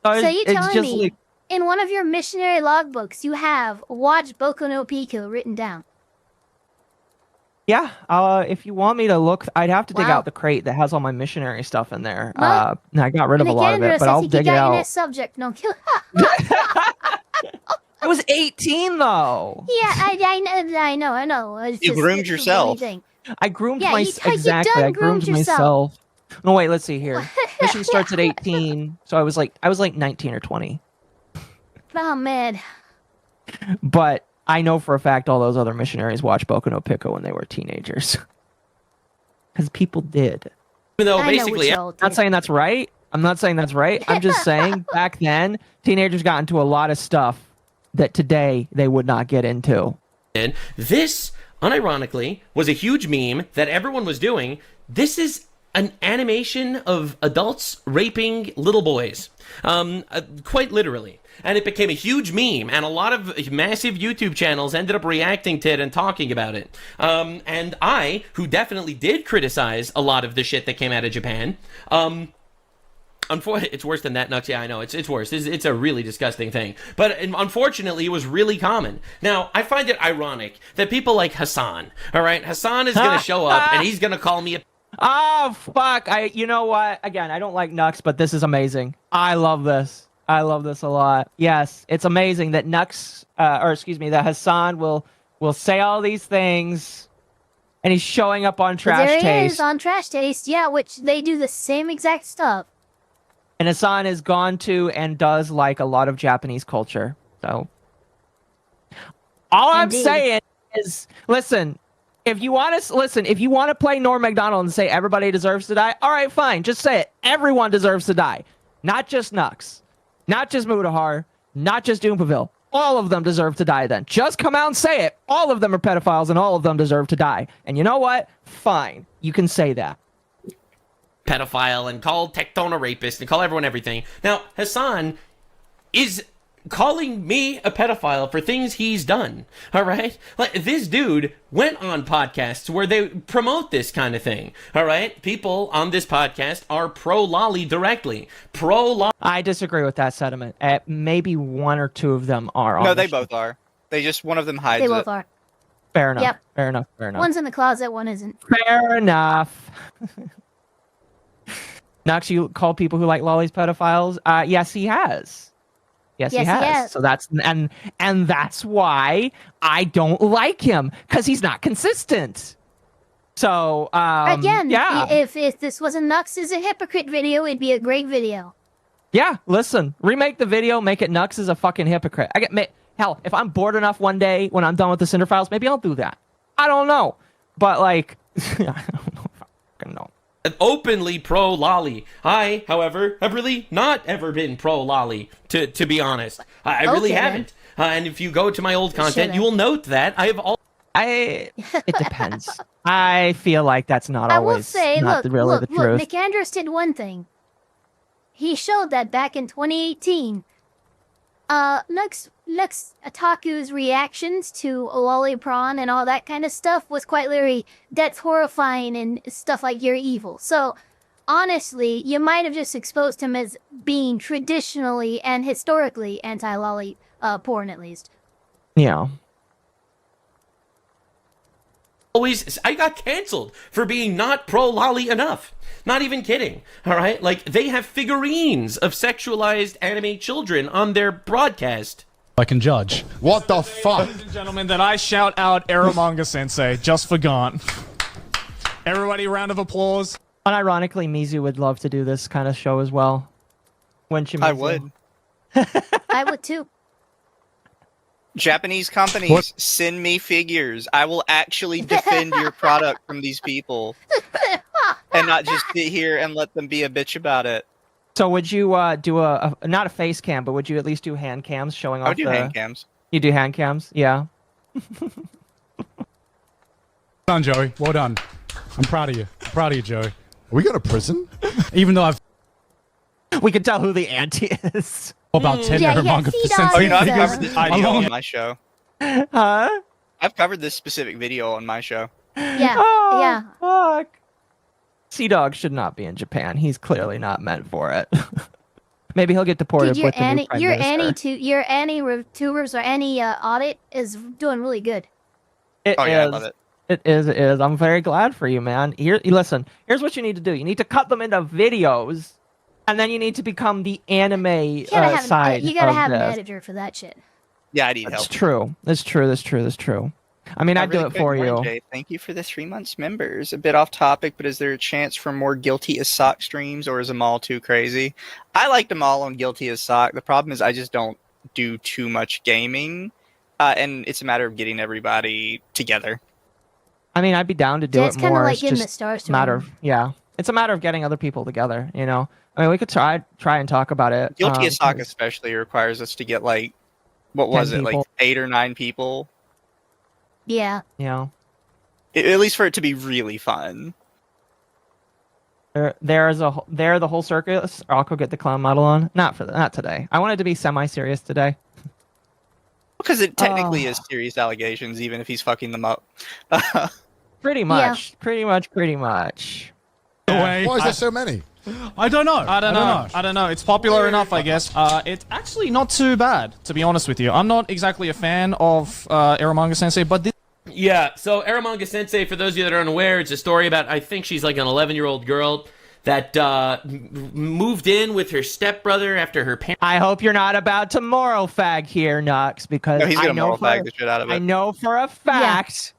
Speaker 1: So you telling me, like, in one of your missionary logbooks, you have watch Boku no Pico written down?
Speaker 16: Yeah, if you want me to look, I'd have to dig out the crate that has all my missionary stuff in there. I got rid of a lot of it, but I'll dig it out.
Speaker 1: Subject, no kill.
Speaker 16: I was 18 though.
Speaker 1: Yeah, I know.
Speaker 2: You groomed yourself.
Speaker 16: I groomed myself. I groomed myself. No, wait, let's see here. Mission starts at 18, so I was like 19 or 20.
Speaker 1: Oh man.
Speaker 16: But I know for a fact all those other missionaries watched Boku no Pico when they were teenagers. Because people did.
Speaker 22: Even though
Speaker 1: I know
Speaker 22: basically,
Speaker 1: what y'all did.
Speaker 16: I'm not saying that's right. I'm not saying that's right. I'm just saying back then, teenagers got into a lot of stuff that today they would not get into.
Speaker 22: And this, unironically, was a huge meme that everyone was doing. This is an animation of adults raping little boys, quite literally. And it became a huge meme, and a lot of massive YouTube channels ended up reacting to it and talking about it. And I, who definitely did criticize a lot of the shit that came out of Japan, it's worse than that, Nux. Yeah, I know. It's worse. It's a really disgusting thing. But unfortunately, it was really common. Now, I find it ironic that people like Hassan, all right? Hassan is going to show up, and he's going to call me a...
Speaker 16: Oh, fuck. You know what? Again, I don't like Nux, but this is amazing. I love this. I love this a lot. Yes, it's amazing that that Hassan will say all these things, and he's showing up on Trash
Speaker 1: There he
Speaker 16: Taste.
Speaker 1: is on Trash Taste, yeah, which they do the same exact stuff.
Speaker 16: And Hassan has gone to and does like a lot of Japanese culture. So all I'm saying is, listen, if you want to play Norm Macdonald and say everybody deserves to die, all right, fine, just say it. Everyone deserves to die. Not just Nux. Not just Mutahar, not just Doompaville. All of them deserve to die then. Just come out and say it. All of them are pedophiles and all of them deserve to die. And you know what? Fine. You can say that.
Speaker 22: pedophile and call Tectone a rapist and call everyone everything. Now, Hassan is calling me a pedophile for things he's done, all right? Like, this dude went on podcasts where they promote this kind of thing, all right? People on this podcast are pro-lolly directly. Pro-lolly.
Speaker 16: I disagree with that sentiment. Maybe one or two of them are.
Speaker 2: No, they both are. They just, one of them hides it.
Speaker 1: They both are.
Speaker 16: Fair enough.
Speaker 1: Yep.
Speaker 16: Fair enough. Fair enough.
Speaker 1: One's in the closet, one isn't.
Speaker 16: Fair enough. Nux, you call people who like lollies pedophiles? Yes, he has. Yes, he has. So that's and that's why I don't like him, because he's not consistent. So
Speaker 1: again,
Speaker 16: yeah.
Speaker 1: If this wasn't Nux is a hypocrite video, it'd be a great video.
Speaker 16: Yeah, listen, remake the video, make it Nux is a fucking hypocrite. Hell, if I'm bored enough one day when I'm done with the Cinder Files, maybe I'll do that. I don't know, but like, I don't know if I fucking know.
Speaker 22: Openly pro-lolly. I, however, have really not ever been pro-lolly, to be honest. I really haven't. And if you go to my old content, you will note that I have all...
Speaker 16: It depends. I feel like that's not
Speaker 1: I
Speaker 16: always
Speaker 1: will say,
Speaker 16: not
Speaker 1: look,
Speaker 16: really the truth.
Speaker 1: McAndrews did one thing. He showed that back in 2018, Lux Otaku's reactions to Lollipron and all that kind of stuff was quite literally, that's horrifying and stuff like you're evil. So, honestly, you might have just exposed him as being traditionally and historically anti-lolly porn, at least.
Speaker 16: Yeah.
Speaker 22: I got canceled for being not pro-lolly enough. Not even kidding. All right? Like, they have figurines of sexualized anime children on their broadcast.
Speaker 5: I can judge.
Speaker 10: What the fuck?
Speaker 5: Ladies and gentlemen, then I shout out Eromanga Sensei just for Gaunt. Everybody, round of applause.
Speaker 16: Unironically, Mizu would love to do this kind of show as well. Wouldn't you, Mizu?
Speaker 2: I would.
Speaker 1: I would too.
Speaker 2: Japanese companies, send me figures. I will actually defend your product from these people. And not just sit here and let them be a bitch about it.
Speaker 16: So would you do a not a face cam, but would you at least do hand cams showing off?
Speaker 2: I would do hand cams.
Speaker 16: You do hand cams? Yeah.
Speaker 5: Well done, Joey. Well done. I'm proud of you. I'm proud of you, Joey.
Speaker 10: Are we going to prison?
Speaker 5: Even though
Speaker 16: We can tell who the auntie is.
Speaker 5: About 10 Eromanga Sensei.
Speaker 2: Oh, you know, I've covered this video on my show.
Speaker 16: Huh?
Speaker 2: I've covered this specific video on my show.
Speaker 1: Yeah,
Speaker 16: Oh,
Speaker 1: yeah.
Speaker 16: Fuck. Sea-Dog should not be in Japan. He's clearly not meant for it. Maybe he'll get deported
Speaker 1: Dude,
Speaker 16: with the new Prime Minister.
Speaker 1: your Annie-tubers or Annie audit is doing really good.
Speaker 16: It
Speaker 2: Oh, yeah, I
Speaker 16: is.
Speaker 2: love it.
Speaker 16: It is. I'm very glad for you, man. Listen, here's what you need to do. You need to cut them into videos, and then you need to become the anime side.
Speaker 1: You gotta have an
Speaker 16: this.
Speaker 1: editor for that shit.
Speaker 2: Yeah, I need help.
Speaker 16: That's true. That's true. I mean, I'd do it for you.
Speaker 2: Jay, thank you for the 3 months members. A bit off topic, but is there a chance for more Guilty as Sock streams, or is them all too crazy? I like them all on Guilty as Sock. The problem is I just don't do too much gaming. And it's a matter of getting everybody together.
Speaker 16: I mean, I'd be down to do
Speaker 1: Yeah,
Speaker 16: it
Speaker 1: it's kind of
Speaker 16: more.
Speaker 1: like
Speaker 16: It's
Speaker 1: getting
Speaker 16: just
Speaker 1: the stars to
Speaker 16: matter
Speaker 1: align.
Speaker 16: of it's a matter of getting other people together. You know, I mean, we could try and talk about it.
Speaker 2: Guilty as Sock especially requires us to get like, what was
Speaker 16: 10
Speaker 2: it, like
Speaker 16: people.
Speaker 2: 8 or 9 people?
Speaker 1: Yeah.
Speaker 16: You know,
Speaker 2: At least for it to be really fun.
Speaker 16: there the whole circus. I'll go get the clown model on. Not today. I wanted to be semi-serious today.
Speaker 2: Because it technically is serious allegations, even if he's fucking them up.
Speaker 16: Pretty much. Pretty much.
Speaker 5: Why
Speaker 13: is there so many?
Speaker 5: I don't know. I don't know. It's popular enough, I guess. It's actually not too bad, to be honest with you. I'm not exactly a fan of Eromanga Sensei, but this.
Speaker 22: Yeah, so Eromanga Sensei, for those of you that are unaware, it's a story about, I think she's like an 11-year-old girl that moved in with her stepbrother after her parents.
Speaker 16: I hope you're not about to moral fag here, Nux, because
Speaker 2: No, he's
Speaker 16: I
Speaker 2: gonna
Speaker 16: know
Speaker 2: moral fag the shit out of it.
Speaker 16: I know for a fact.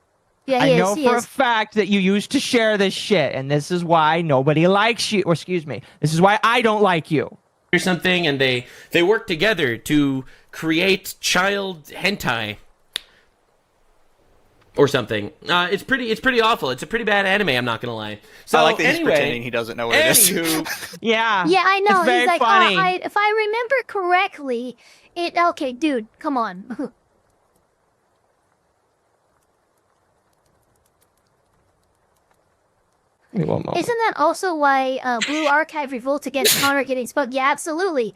Speaker 1: Yeah,
Speaker 16: I
Speaker 1: he
Speaker 16: know
Speaker 1: is, he
Speaker 16: for a
Speaker 1: is.
Speaker 16: fact that you used to share this shit, and this is why nobody likes you. Or excuse me, this is why I don't like you.
Speaker 22: Or something, and they work together to create child hentai. Or something. It's pretty awful. It's a pretty bad anime, I'm not gonna lie. So
Speaker 2: I like that he's
Speaker 22: anyway,
Speaker 2: pretending he doesn't know what it is.
Speaker 16: Yeah.
Speaker 1: Yeah, I know.
Speaker 16: It's very
Speaker 1: He's like,
Speaker 16: funny.
Speaker 1: if I remember correctly, okay, dude, come on.
Speaker 16: Give me one moment.
Speaker 1: Isn't that also why Blue Archive revolts against Connor getting spoke? Yeah, absolutely.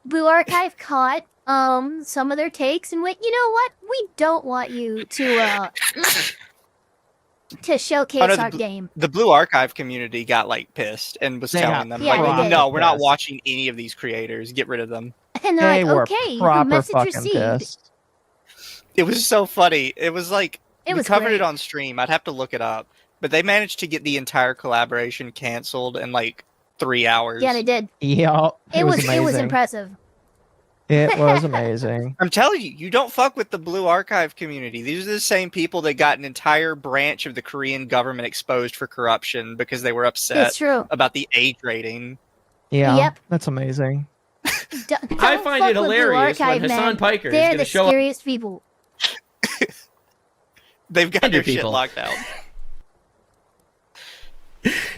Speaker 1: Blue Archive caught some of their takes and went, you know what? We don't want you to showcase
Speaker 2: Oh, no,
Speaker 1: our game.
Speaker 2: The Blue Archive community got like pissed and was
Speaker 16: They
Speaker 2: telling
Speaker 16: got-
Speaker 2: them,
Speaker 1: Yeah, they
Speaker 2: like,
Speaker 1: did.
Speaker 2: no, we're not
Speaker 16: Pissed.
Speaker 2: watching any of these creators. Get rid of them.
Speaker 1: And
Speaker 16: They
Speaker 1: they're
Speaker 16: were
Speaker 1: like, okay, you
Speaker 16: proper
Speaker 1: message
Speaker 16: fucking
Speaker 1: received.
Speaker 16: pissed.
Speaker 2: It was so funny. It was like
Speaker 1: It
Speaker 2: we
Speaker 1: was
Speaker 2: covered
Speaker 1: great.
Speaker 2: it on stream. I'd have to look it up, but they managed to get the entire collaboration canceled in like 3 hours.
Speaker 1: Yeah, they did.
Speaker 16: Yeah,
Speaker 1: It was
Speaker 16: amazing.
Speaker 1: impressive.
Speaker 16: It was amazing.
Speaker 2: I'm telling you, you don't fuck with the Blue Archive community. These are the same people that got an entire branch of the Korean government exposed for corruption because they were upset
Speaker 1: It's true.
Speaker 2: about the age rating.
Speaker 16: Yeah,
Speaker 1: Yep.
Speaker 16: that's amazing.
Speaker 1: Don't
Speaker 22: I find
Speaker 1: fuck
Speaker 22: it
Speaker 1: with Blue
Speaker 22: hilarious when
Speaker 1: Archive,
Speaker 22: Hassan
Speaker 1: man.
Speaker 22: Piker is
Speaker 1: They're
Speaker 22: gonna
Speaker 1: the
Speaker 22: show up.
Speaker 1: scariest people.
Speaker 2: They've got their shit
Speaker 22: people.
Speaker 2: locked out.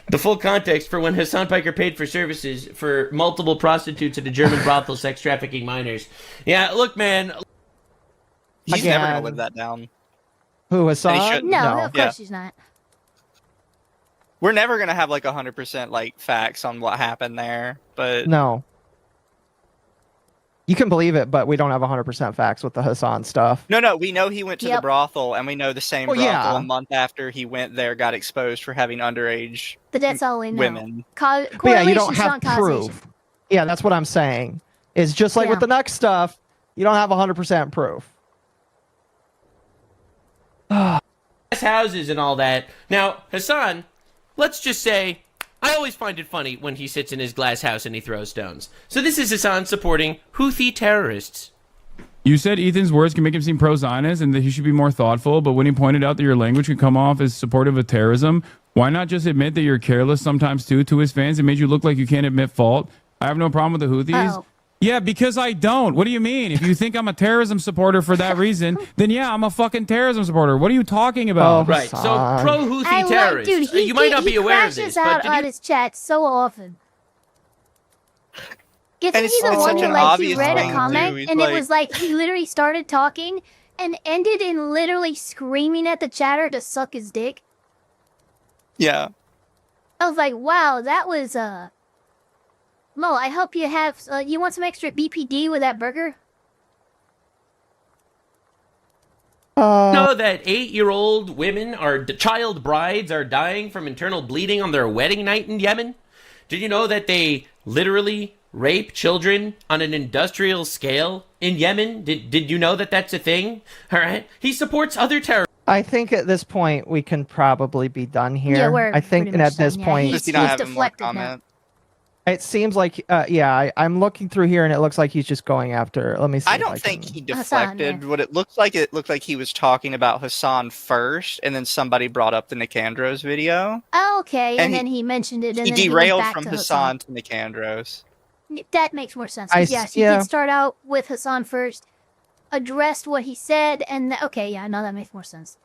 Speaker 22: The full context for when Hassan Piker paid for services for multiple prostitutes at a German brothel sex trafficking minors. Yeah, look, man.
Speaker 2: He's never
Speaker 16: Again.
Speaker 2: gonna live that down.
Speaker 16: Who, Hassan?
Speaker 2: shouldn't.
Speaker 1: No,
Speaker 16: No.
Speaker 1: of course
Speaker 2: Yeah.
Speaker 1: she's not.
Speaker 2: We're never gonna have like 100% like facts on what happened there, but
Speaker 16: No. You can believe it, but we don't have 100% facts with the Hassan stuff.
Speaker 2: no, we know he went to the
Speaker 1: Yep.
Speaker 2: brothel, and we know the same
Speaker 16: Well,
Speaker 2: brothel
Speaker 16: yeah.
Speaker 2: a month after he went there got exposed for having underage
Speaker 1: But that's all we know.
Speaker 2: women.
Speaker 16: But yeah, you don't
Speaker 1: Correlation's
Speaker 16: have
Speaker 1: not causation.
Speaker 16: proof. Yeah, that's what I'm saying. It's just like with
Speaker 1: Yeah.
Speaker 16: the next stuff, you don't have 100% proof.
Speaker 22: Houses and all that. Now, Hassan, let's just say, I always find it funny when he sits in his glass house and he throws stones. So this is Hassan supporting Houthi terrorists.
Speaker 17: You said Ethan's words can make him seem pro-Zionist and that he should be more thoughtful, but when he pointed out that your language could come off as supportive of terrorism, why not just admit that you're careless sometimes too to his fans? It made you look like you can't admit fault. I have no problem with the Houthis.
Speaker 1: Oh.
Speaker 17: Yeah, because I don't. What do you mean? If you think I'm a terrorism supporter for that reason, then yeah, I'm a fucking terrorism supporter. What are you talking about?
Speaker 22: Right, so pro-Houthi
Speaker 1: I love,
Speaker 22: terrorists.
Speaker 1: dude, he
Speaker 22: you might not be aware of
Speaker 1: crashes
Speaker 22: this,
Speaker 1: out
Speaker 22: but
Speaker 1: on his chat so often. Isn't
Speaker 2: And
Speaker 1: he
Speaker 2: it's
Speaker 1: the one
Speaker 2: such
Speaker 1: who
Speaker 2: an
Speaker 1: like he
Speaker 2: obvious
Speaker 1: read a
Speaker 2: thing,
Speaker 1: comment
Speaker 2: too. He's
Speaker 1: and
Speaker 2: like-
Speaker 1: it was like he literally started talking and ended in literally screaming at the chatter to suck his dick?
Speaker 2: Yeah.
Speaker 1: I was like, wow, that was Mo, I hope you have you want some extra BPD with that burger?
Speaker 22: know that 8-year-old women child brides are dying from internal bleeding on their wedding night in Yemen? Did you know that they literally rape children on an industrial scale in Yemen? Did you know that that's a thing? All right. He supports other terrorists.
Speaker 16: I think at this point we can probably be done here.
Speaker 1: Yeah, we're
Speaker 16: I think,
Speaker 1: pretty
Speaker 16: and
Speaker 1: much
Speaker 16: at this
Speaker 1: done, yeah.
Speaker 16: point,
Speaker 1: He's deflected now.
Speaker 16: it seems like, I'm looking through here and it looks like he's just going after. Let me see.
Speaker 2: I
Speaker 16: if
Speaker 2: don't
Speaker 16: I
Speaker 2: think
Speaker 16: can-
Speaker 2: he deflected. What it looked like he was talking about Hassan first, and then somebody brought up the Nicandros video.
Speaker 1: Oh, okay, and
Speaker 2: And
Speaker 1: then he mentioned it, and
Speaker 2: He
Speaker 1: then he
Speaker 2: derailed
Speaker 1: went back
Speaker 2: from
Speaker 1: to
Speaker 2: Hassan to Nicandros.
Speaker 1: That makes more sense.
Speaker 16: I
Speaker 1: 'Cause, yes, he
Speaker 16: yeah.
Speaker 1: did start out with Hassan first, addressed what he said, and okay, yeah, no, that makes more sense.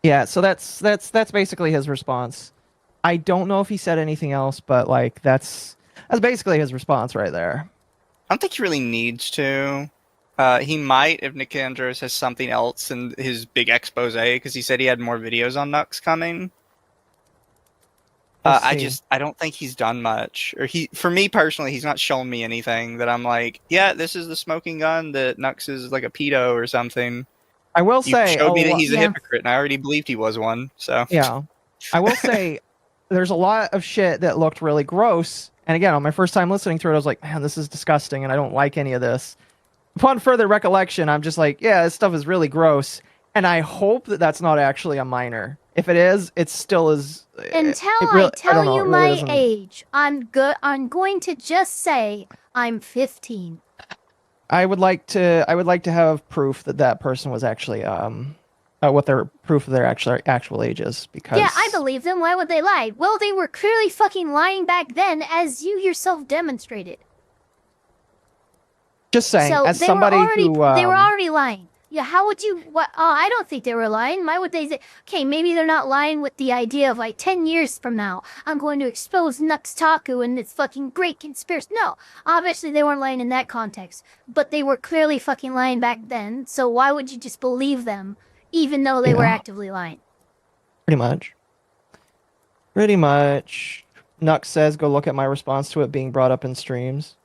Speaker 16: Yeah, so that's basically his response. I don't know if he said anything else, but like that's basically his response right there.
Speaker 2: I don't think he really needs to. He might if Nick Andros has something else in his big expose, because he said he had more videos on Nux coming. I don't think he's done much. Or for me personally, he's not shown me anything that I'm like, yeah, this is the smoking gun that Nux is like a pedo or something.
Speaker 16: I will say,
Speaker 2: you showed me that he's a hypocrite, and I already believed he was one. So
Speaker 16: yeah, I will say, there's a lot of shit that looked really gross. And again, on my first time listening through it, I was like, man, this is disgusting, and I don't like any of this. Upon further recollection, I'm just like, yeah, this stuff is really gross, and I hope that that's not actually a minor. If it is, it still is.
Speaker 1: Until I tell you my age, I'm going to just say I'm 15.
Speaker 16: I would like to have proof that that person was actually what their proof of their actual age is, because
Speaker 1: yeah, I believe them. Why would they lie? Well, they were clearly fucking lying back then, as you yourself demonstrated.
Speaker 16: Just saying,
Speaker 1: so
Speaker 16: as
Speaker 1: they
Speaker 16: somebody
Speaker 1: who they were
Speaker 16: um,
Speaker 1: already lying. Yeah, how would you? What? I don't think they were lying. Why would they say? Okay, maybe they're not lying with the idea of like 10 years from now, I'm going to expose Nuxtaku and its fucking great conspiracy. No, obviously they weren't lying in that context, but they were clearly fucking lying back then. So why would you just believe them, even though they were actively lying?
Speaker 16: Pretty much. Nux says, go look at my response to it being brought up in streams.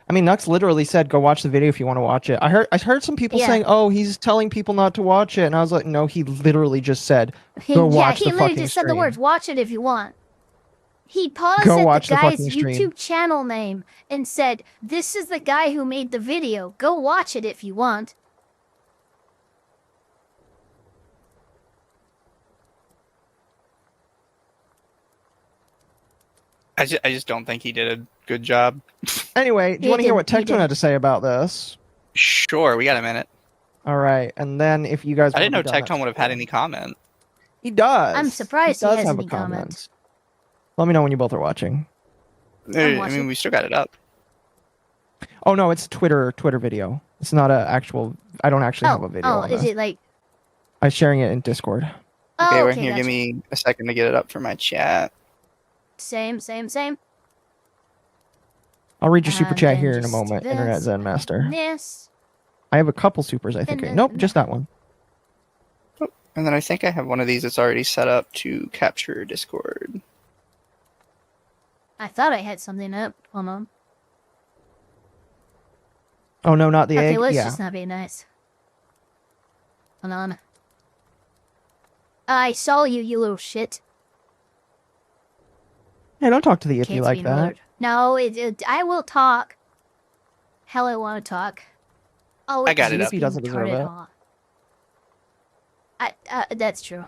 Speaker 16: I mean, Nux literally said, go watch the video if you want to watch it. I heard some people saying, oh, he's telling people not to watch it. And I was like, no, he literally just said, go watch the fucking stream.
Speaker 1: He literally just said the words, watch it if you want. He paused
Speaker 16: Go
Speaker 1: at the guy's
Speaker 16: fucking stream.
Speaker 1: YouTube channel name and said, this is the guy who made the video. Go watch it if you want.
Speaker 2: I just don't think he did a good job.
Speaker 16: Anyway, do you want to hear what Tectone had to say about this?
Speaker 2: Sure, we got a minute.
Speaker 16: All right, and then if you guys...
Speaker 2: I didn't know Tectone would have had any comment.
Speaker 16: He does.
Speaker 1: I'm surprised he
Speaker 16: does
Speaker 1: has
Speaker 16: have
Speaker 1: any
Speaker 16: a comment.
Speaker 1: comments.
Speaker 16: Let me know when you both are watching.
Speaker 2: I mean, we still got it up.
Speaker 16: Oh, no, it's Twitter video. It's not an actual... I don't actually have a video on
Speaker 1: is
Speaker 16: this.
Speaker 1: it like...
Speaker 16: I'm sharing it in Discord.
Speaker 2: Okay,
Speaker 1: Oh,
Speaker 2: here,
Speaker 1: gotcha.
Speaker 2: give me a second to get it up for my chat.
Speaker 1: Same.
Speaker 16: I'll read your super chat
Speaker 1: then
Speaker 16: here in a
Speaker 1: just
Speaker 16: moment,
Speaker 1: this,
Speaker 16: Internet Zen Master.
Speaker 1: This.
Speaker 16: I have a couple supers, I think. Nope, just that one.
Speaker 2: And then I think I have one of these that's already set up to capture Discord.
Speaker 1: I thought I had something up. Hold on.
Speaker 16: Oh, no, not the egg?
Speaker 1: Okay, let's
Speaker 16: yeah.
Speaker 1: just not be nice. Hold on. I saw you, you little shit.
Speaker 16: Hey, don't talk to the
Speaker 1: Can't
Speaker 16: Yippee like
Speaker 1: be
Speaker 16: that.
Speaker 1: murdered. No, I will talk. Hell, I want to talk. Oh,
Speaker 2: I got it up.
Speaker 16: He doesn't deserve it.
Speaker 1: That's true.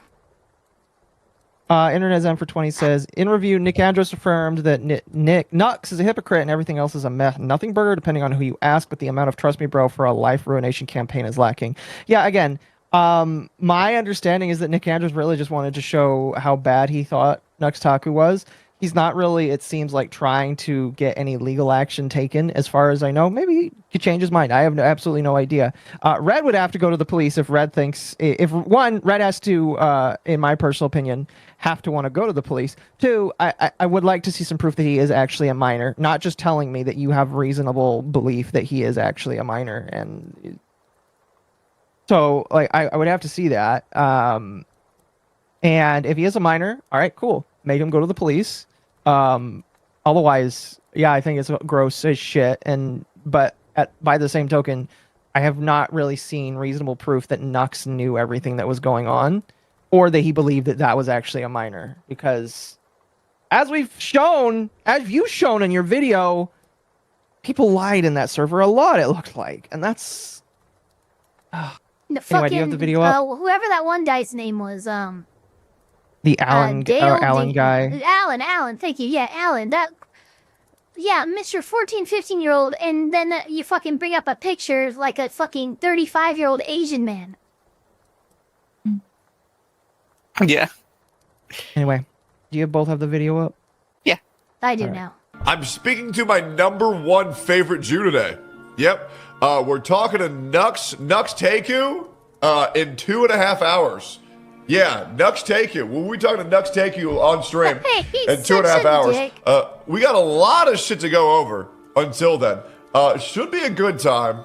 Speaker 16: Internet Zen for 20 says, in review, Nick Andros affirmed that Nux is a hypocrite and everything else is a meth. Nothing burger, depending on who you ask, but the amount of trust me, bro, for a life ruination campaign is lacking. Yeah, again, my understanding is that Nick Andros really just wanted to show how bad he thought Nuxtaku was. He's not really, it seems like, trying to get any legal action taken, as far as I know. Maybe he could change his mind. I have absolutely no idea. Red would have to go to the police if Red thinks... Red has to, in my personal opinion, have to want to go to the police. Two, I would like to see some proof that he is actually a minor, not just telling me that you have reasonable belief that he is actually a minor. And so, like, I would have to see that. And if he is a minor, all right, cool. Make him go to the police. Otherwise, yeah, I think it's gross as shit. But by the same token, I have not really seen reasonable proof that Nux knew everything that was going on, or that he believed that that was actually a minor. Because, as you've shown in your video, people lied in that server a lot. It looked like, and that's. Anyway, do you have the video up?
Speaker 1: Whoever that one guy's name was,
Speaker 16: The Alan guy.
Speaker 1: Alan, thank you. Yeah, Alan. Yeah, Mr. 14, 15-year-old, and then you fucking bring up a picture of like a fucking 35-year-old Asian man.
Speaker 2: Yeah.
Speaker 16: Anyway, do you both have the video up?
Speaker 2: Yeah.
Speaker 1: I do now.
Speaker 10: I'm speaking to my #1 favorite Jew today. Yep. We're talking to Nux Taku in 2.5 hours. Yeah, Nux Taku. We'll be talking to Nux Taku on stream in 2.5 hours. We got a lot of shit to go over until then. Should be a good time.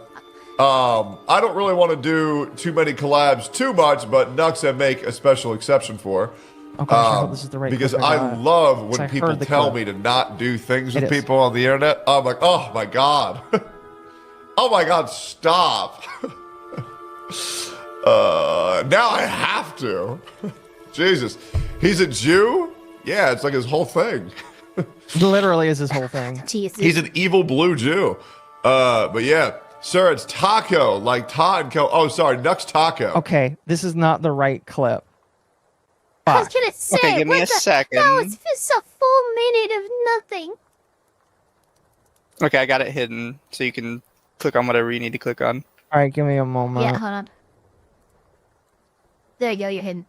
Speaker 10: I don't really want to do too many collabs too much, but Nux I make a special exception for.
Speaker 16: Oh gosh, I hope this is the right
Speaker 10: because
Speaker 16: clip
Speaker 10: I love when
Speaker 16: I
Speaker 10: people
Speaker 16: heard the
Speaker 10: tell
Speaker 16: clip.
Speaker 10: me to not do things
Speaker 16: It
Speaker 10: with
Speaker 16: is.
Speaker 10: people on the internet. I'm like, oh my god. Oh my god, stop. Now I have to. Jesus. He's a Jew? Yeah, it's like his whole thing.
Speaker 16: Literally is his whole thing.
Speaker 10: He's an evil blue Jew. But yeah. Sir, it's Taco, like Ta and Co. Oh, sorry, Nux Taco.
Speaker 16: Okay, this is not the right clip.
Speaker 1: I was gonna say,
Speaker 2: Okay, give me a second.
Speaker 1: That was just a full minute of nothing.
Speaker 2: Okay, I got it hidden, so you can click on whatever you need to click on.
Speaker 16: All right, give me a moment.
Speaker 1: Yeah, hold on. There you go, you're hidden.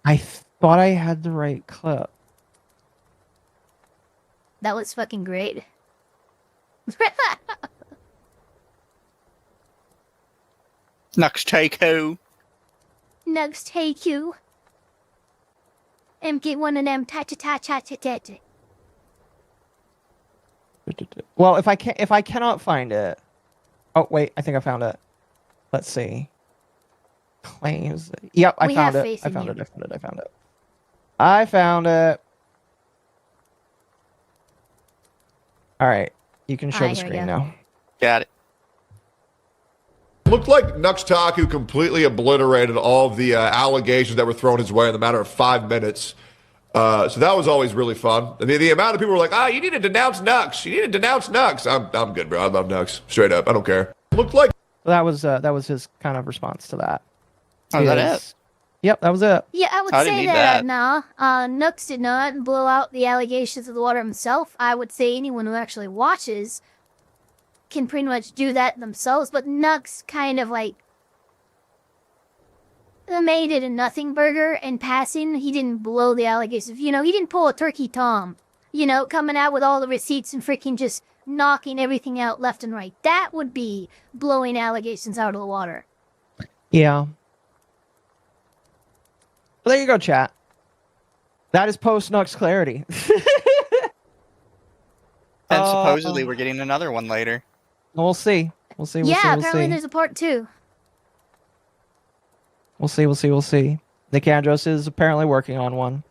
Speaker 16: I thought I had the right clip.
Speaker 1: That was fucking great.
Speaker 2: Nux Taco.
Speaker 1: Nugs take you. Get one of them ta.
Speaker 16: Well, if I cannot find it. Oh wait, I think I found it. Let's see. Claims. Yep, I found it. I found it. I found it. All right, you can show the screen now.
Speaker 2: Got it.
Speaker 10: Looked like Nux Taku completely obliterated all of the allegations that were thrown his way in the matter of 5 minutes. So that was always really fun. I mean, the amount of people were like, you need to denounce Nux. You need to denounce Nux. I'm good, bro. I love Nux. Straight up. I don't care. Looked like...
Speaker 16: That was his kind of response to that.
Speaker 2: Oh, is that it?
Speaker 16: Yep, that was it.
Speaker 1: Yeah, I would
Speaker 2: I didn't
Speaker 1: say
Speaker 2: need
Speaker 1: that.
Speaker 2: that.
Speaker 1: Nux did not blow out the allegations of the water himself. I would say anyone who actually watches can pretty much do that themselves, but Nux kind of like made it a nothing burger in passing. He didn't blow the allegations. He didn't pull a turkey Tom, coming out with all the receipts and freaking just knocking everything out left and right. That would be blowing allegations out of the water.
Speaker 16: Yeah. Well, there you go, chat. That is post Nux clarity.
Speaker 2: And supposedly we're getting another one later.
Speaker 16: We'll see. We'll see.
Speaker 1: Apparently there's a part 2.
Speaker 16: We'll see. Nick Andros is apparently working on one.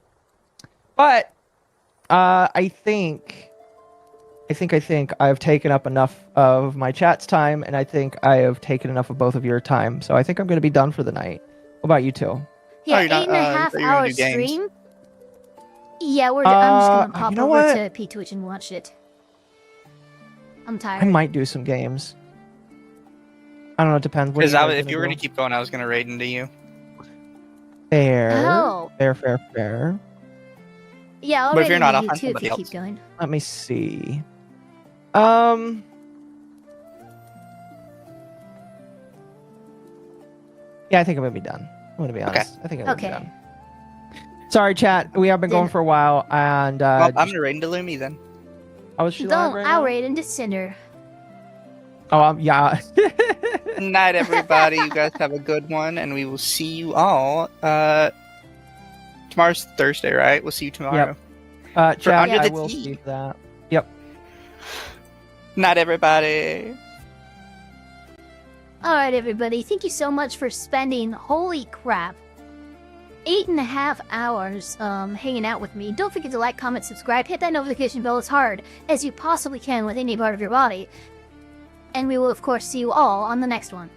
Speaker 16: But I think I've taken up enough of my chat's time, and I think I have taken enough of both of your time. So I think I'm going to be done for the night. What about you two?
Speaker 1: Yeah, 8.5 hour stream. Yeah, I'm just gonna pop over to P-Twitch and watch it. I'm tired.
Speaker 16: I might do some games. I don't know. It depends.
Speaker 2: Because if you were going to keep going, I was going to raid into you.
Speaker 16: Fair.
Speaker 1: Oh.
Speaker 16: Fair.
Speaker 1: Yeah, I'll
Speaker 2: but if you're not, I'll
Speaker 1: you
Speaker 2: find
Speaker 1: too if
Speaker 2: somebody
Speaker 1: you
Speaker 2: else.
Speaker 1: keep going.
Speaker 16: Let me see. Yeah, I think I'm gonna be done. I'm gonna be honest. I think I'm gonna be done. Sorry, chat. We have been going for a while, and
Speaker 2: well, I'm gonna raid into Lumi then.
Speaker 16: Oh, is she live right now?
Speaker 1: I'll raid into Cinder.
Speaker 16: Oh, yeah.
Speaker 2: Good night, everybody. You guys have a good one, and we will see you all. Tomorrow's Thursday, right? We'll see you tomorrow.
Speaker 16: Yep. Chat,
Speaker 2: Under
Speaker 16: I
Speaker 2: the
Speaker 16: will
Speaker 2: Tea.
Speaker 16: see that. Yep.
Speaker 2: Night, everybody.
Speaker 1: All right, everybody. Thank you so much for spending, holy crap, 8.5 hours hanging out with me. Don't forget to like, comment, subscribe, hit that notification bell as hard as you possibly can with any part of your body. And we will, of course, see you all on the next one.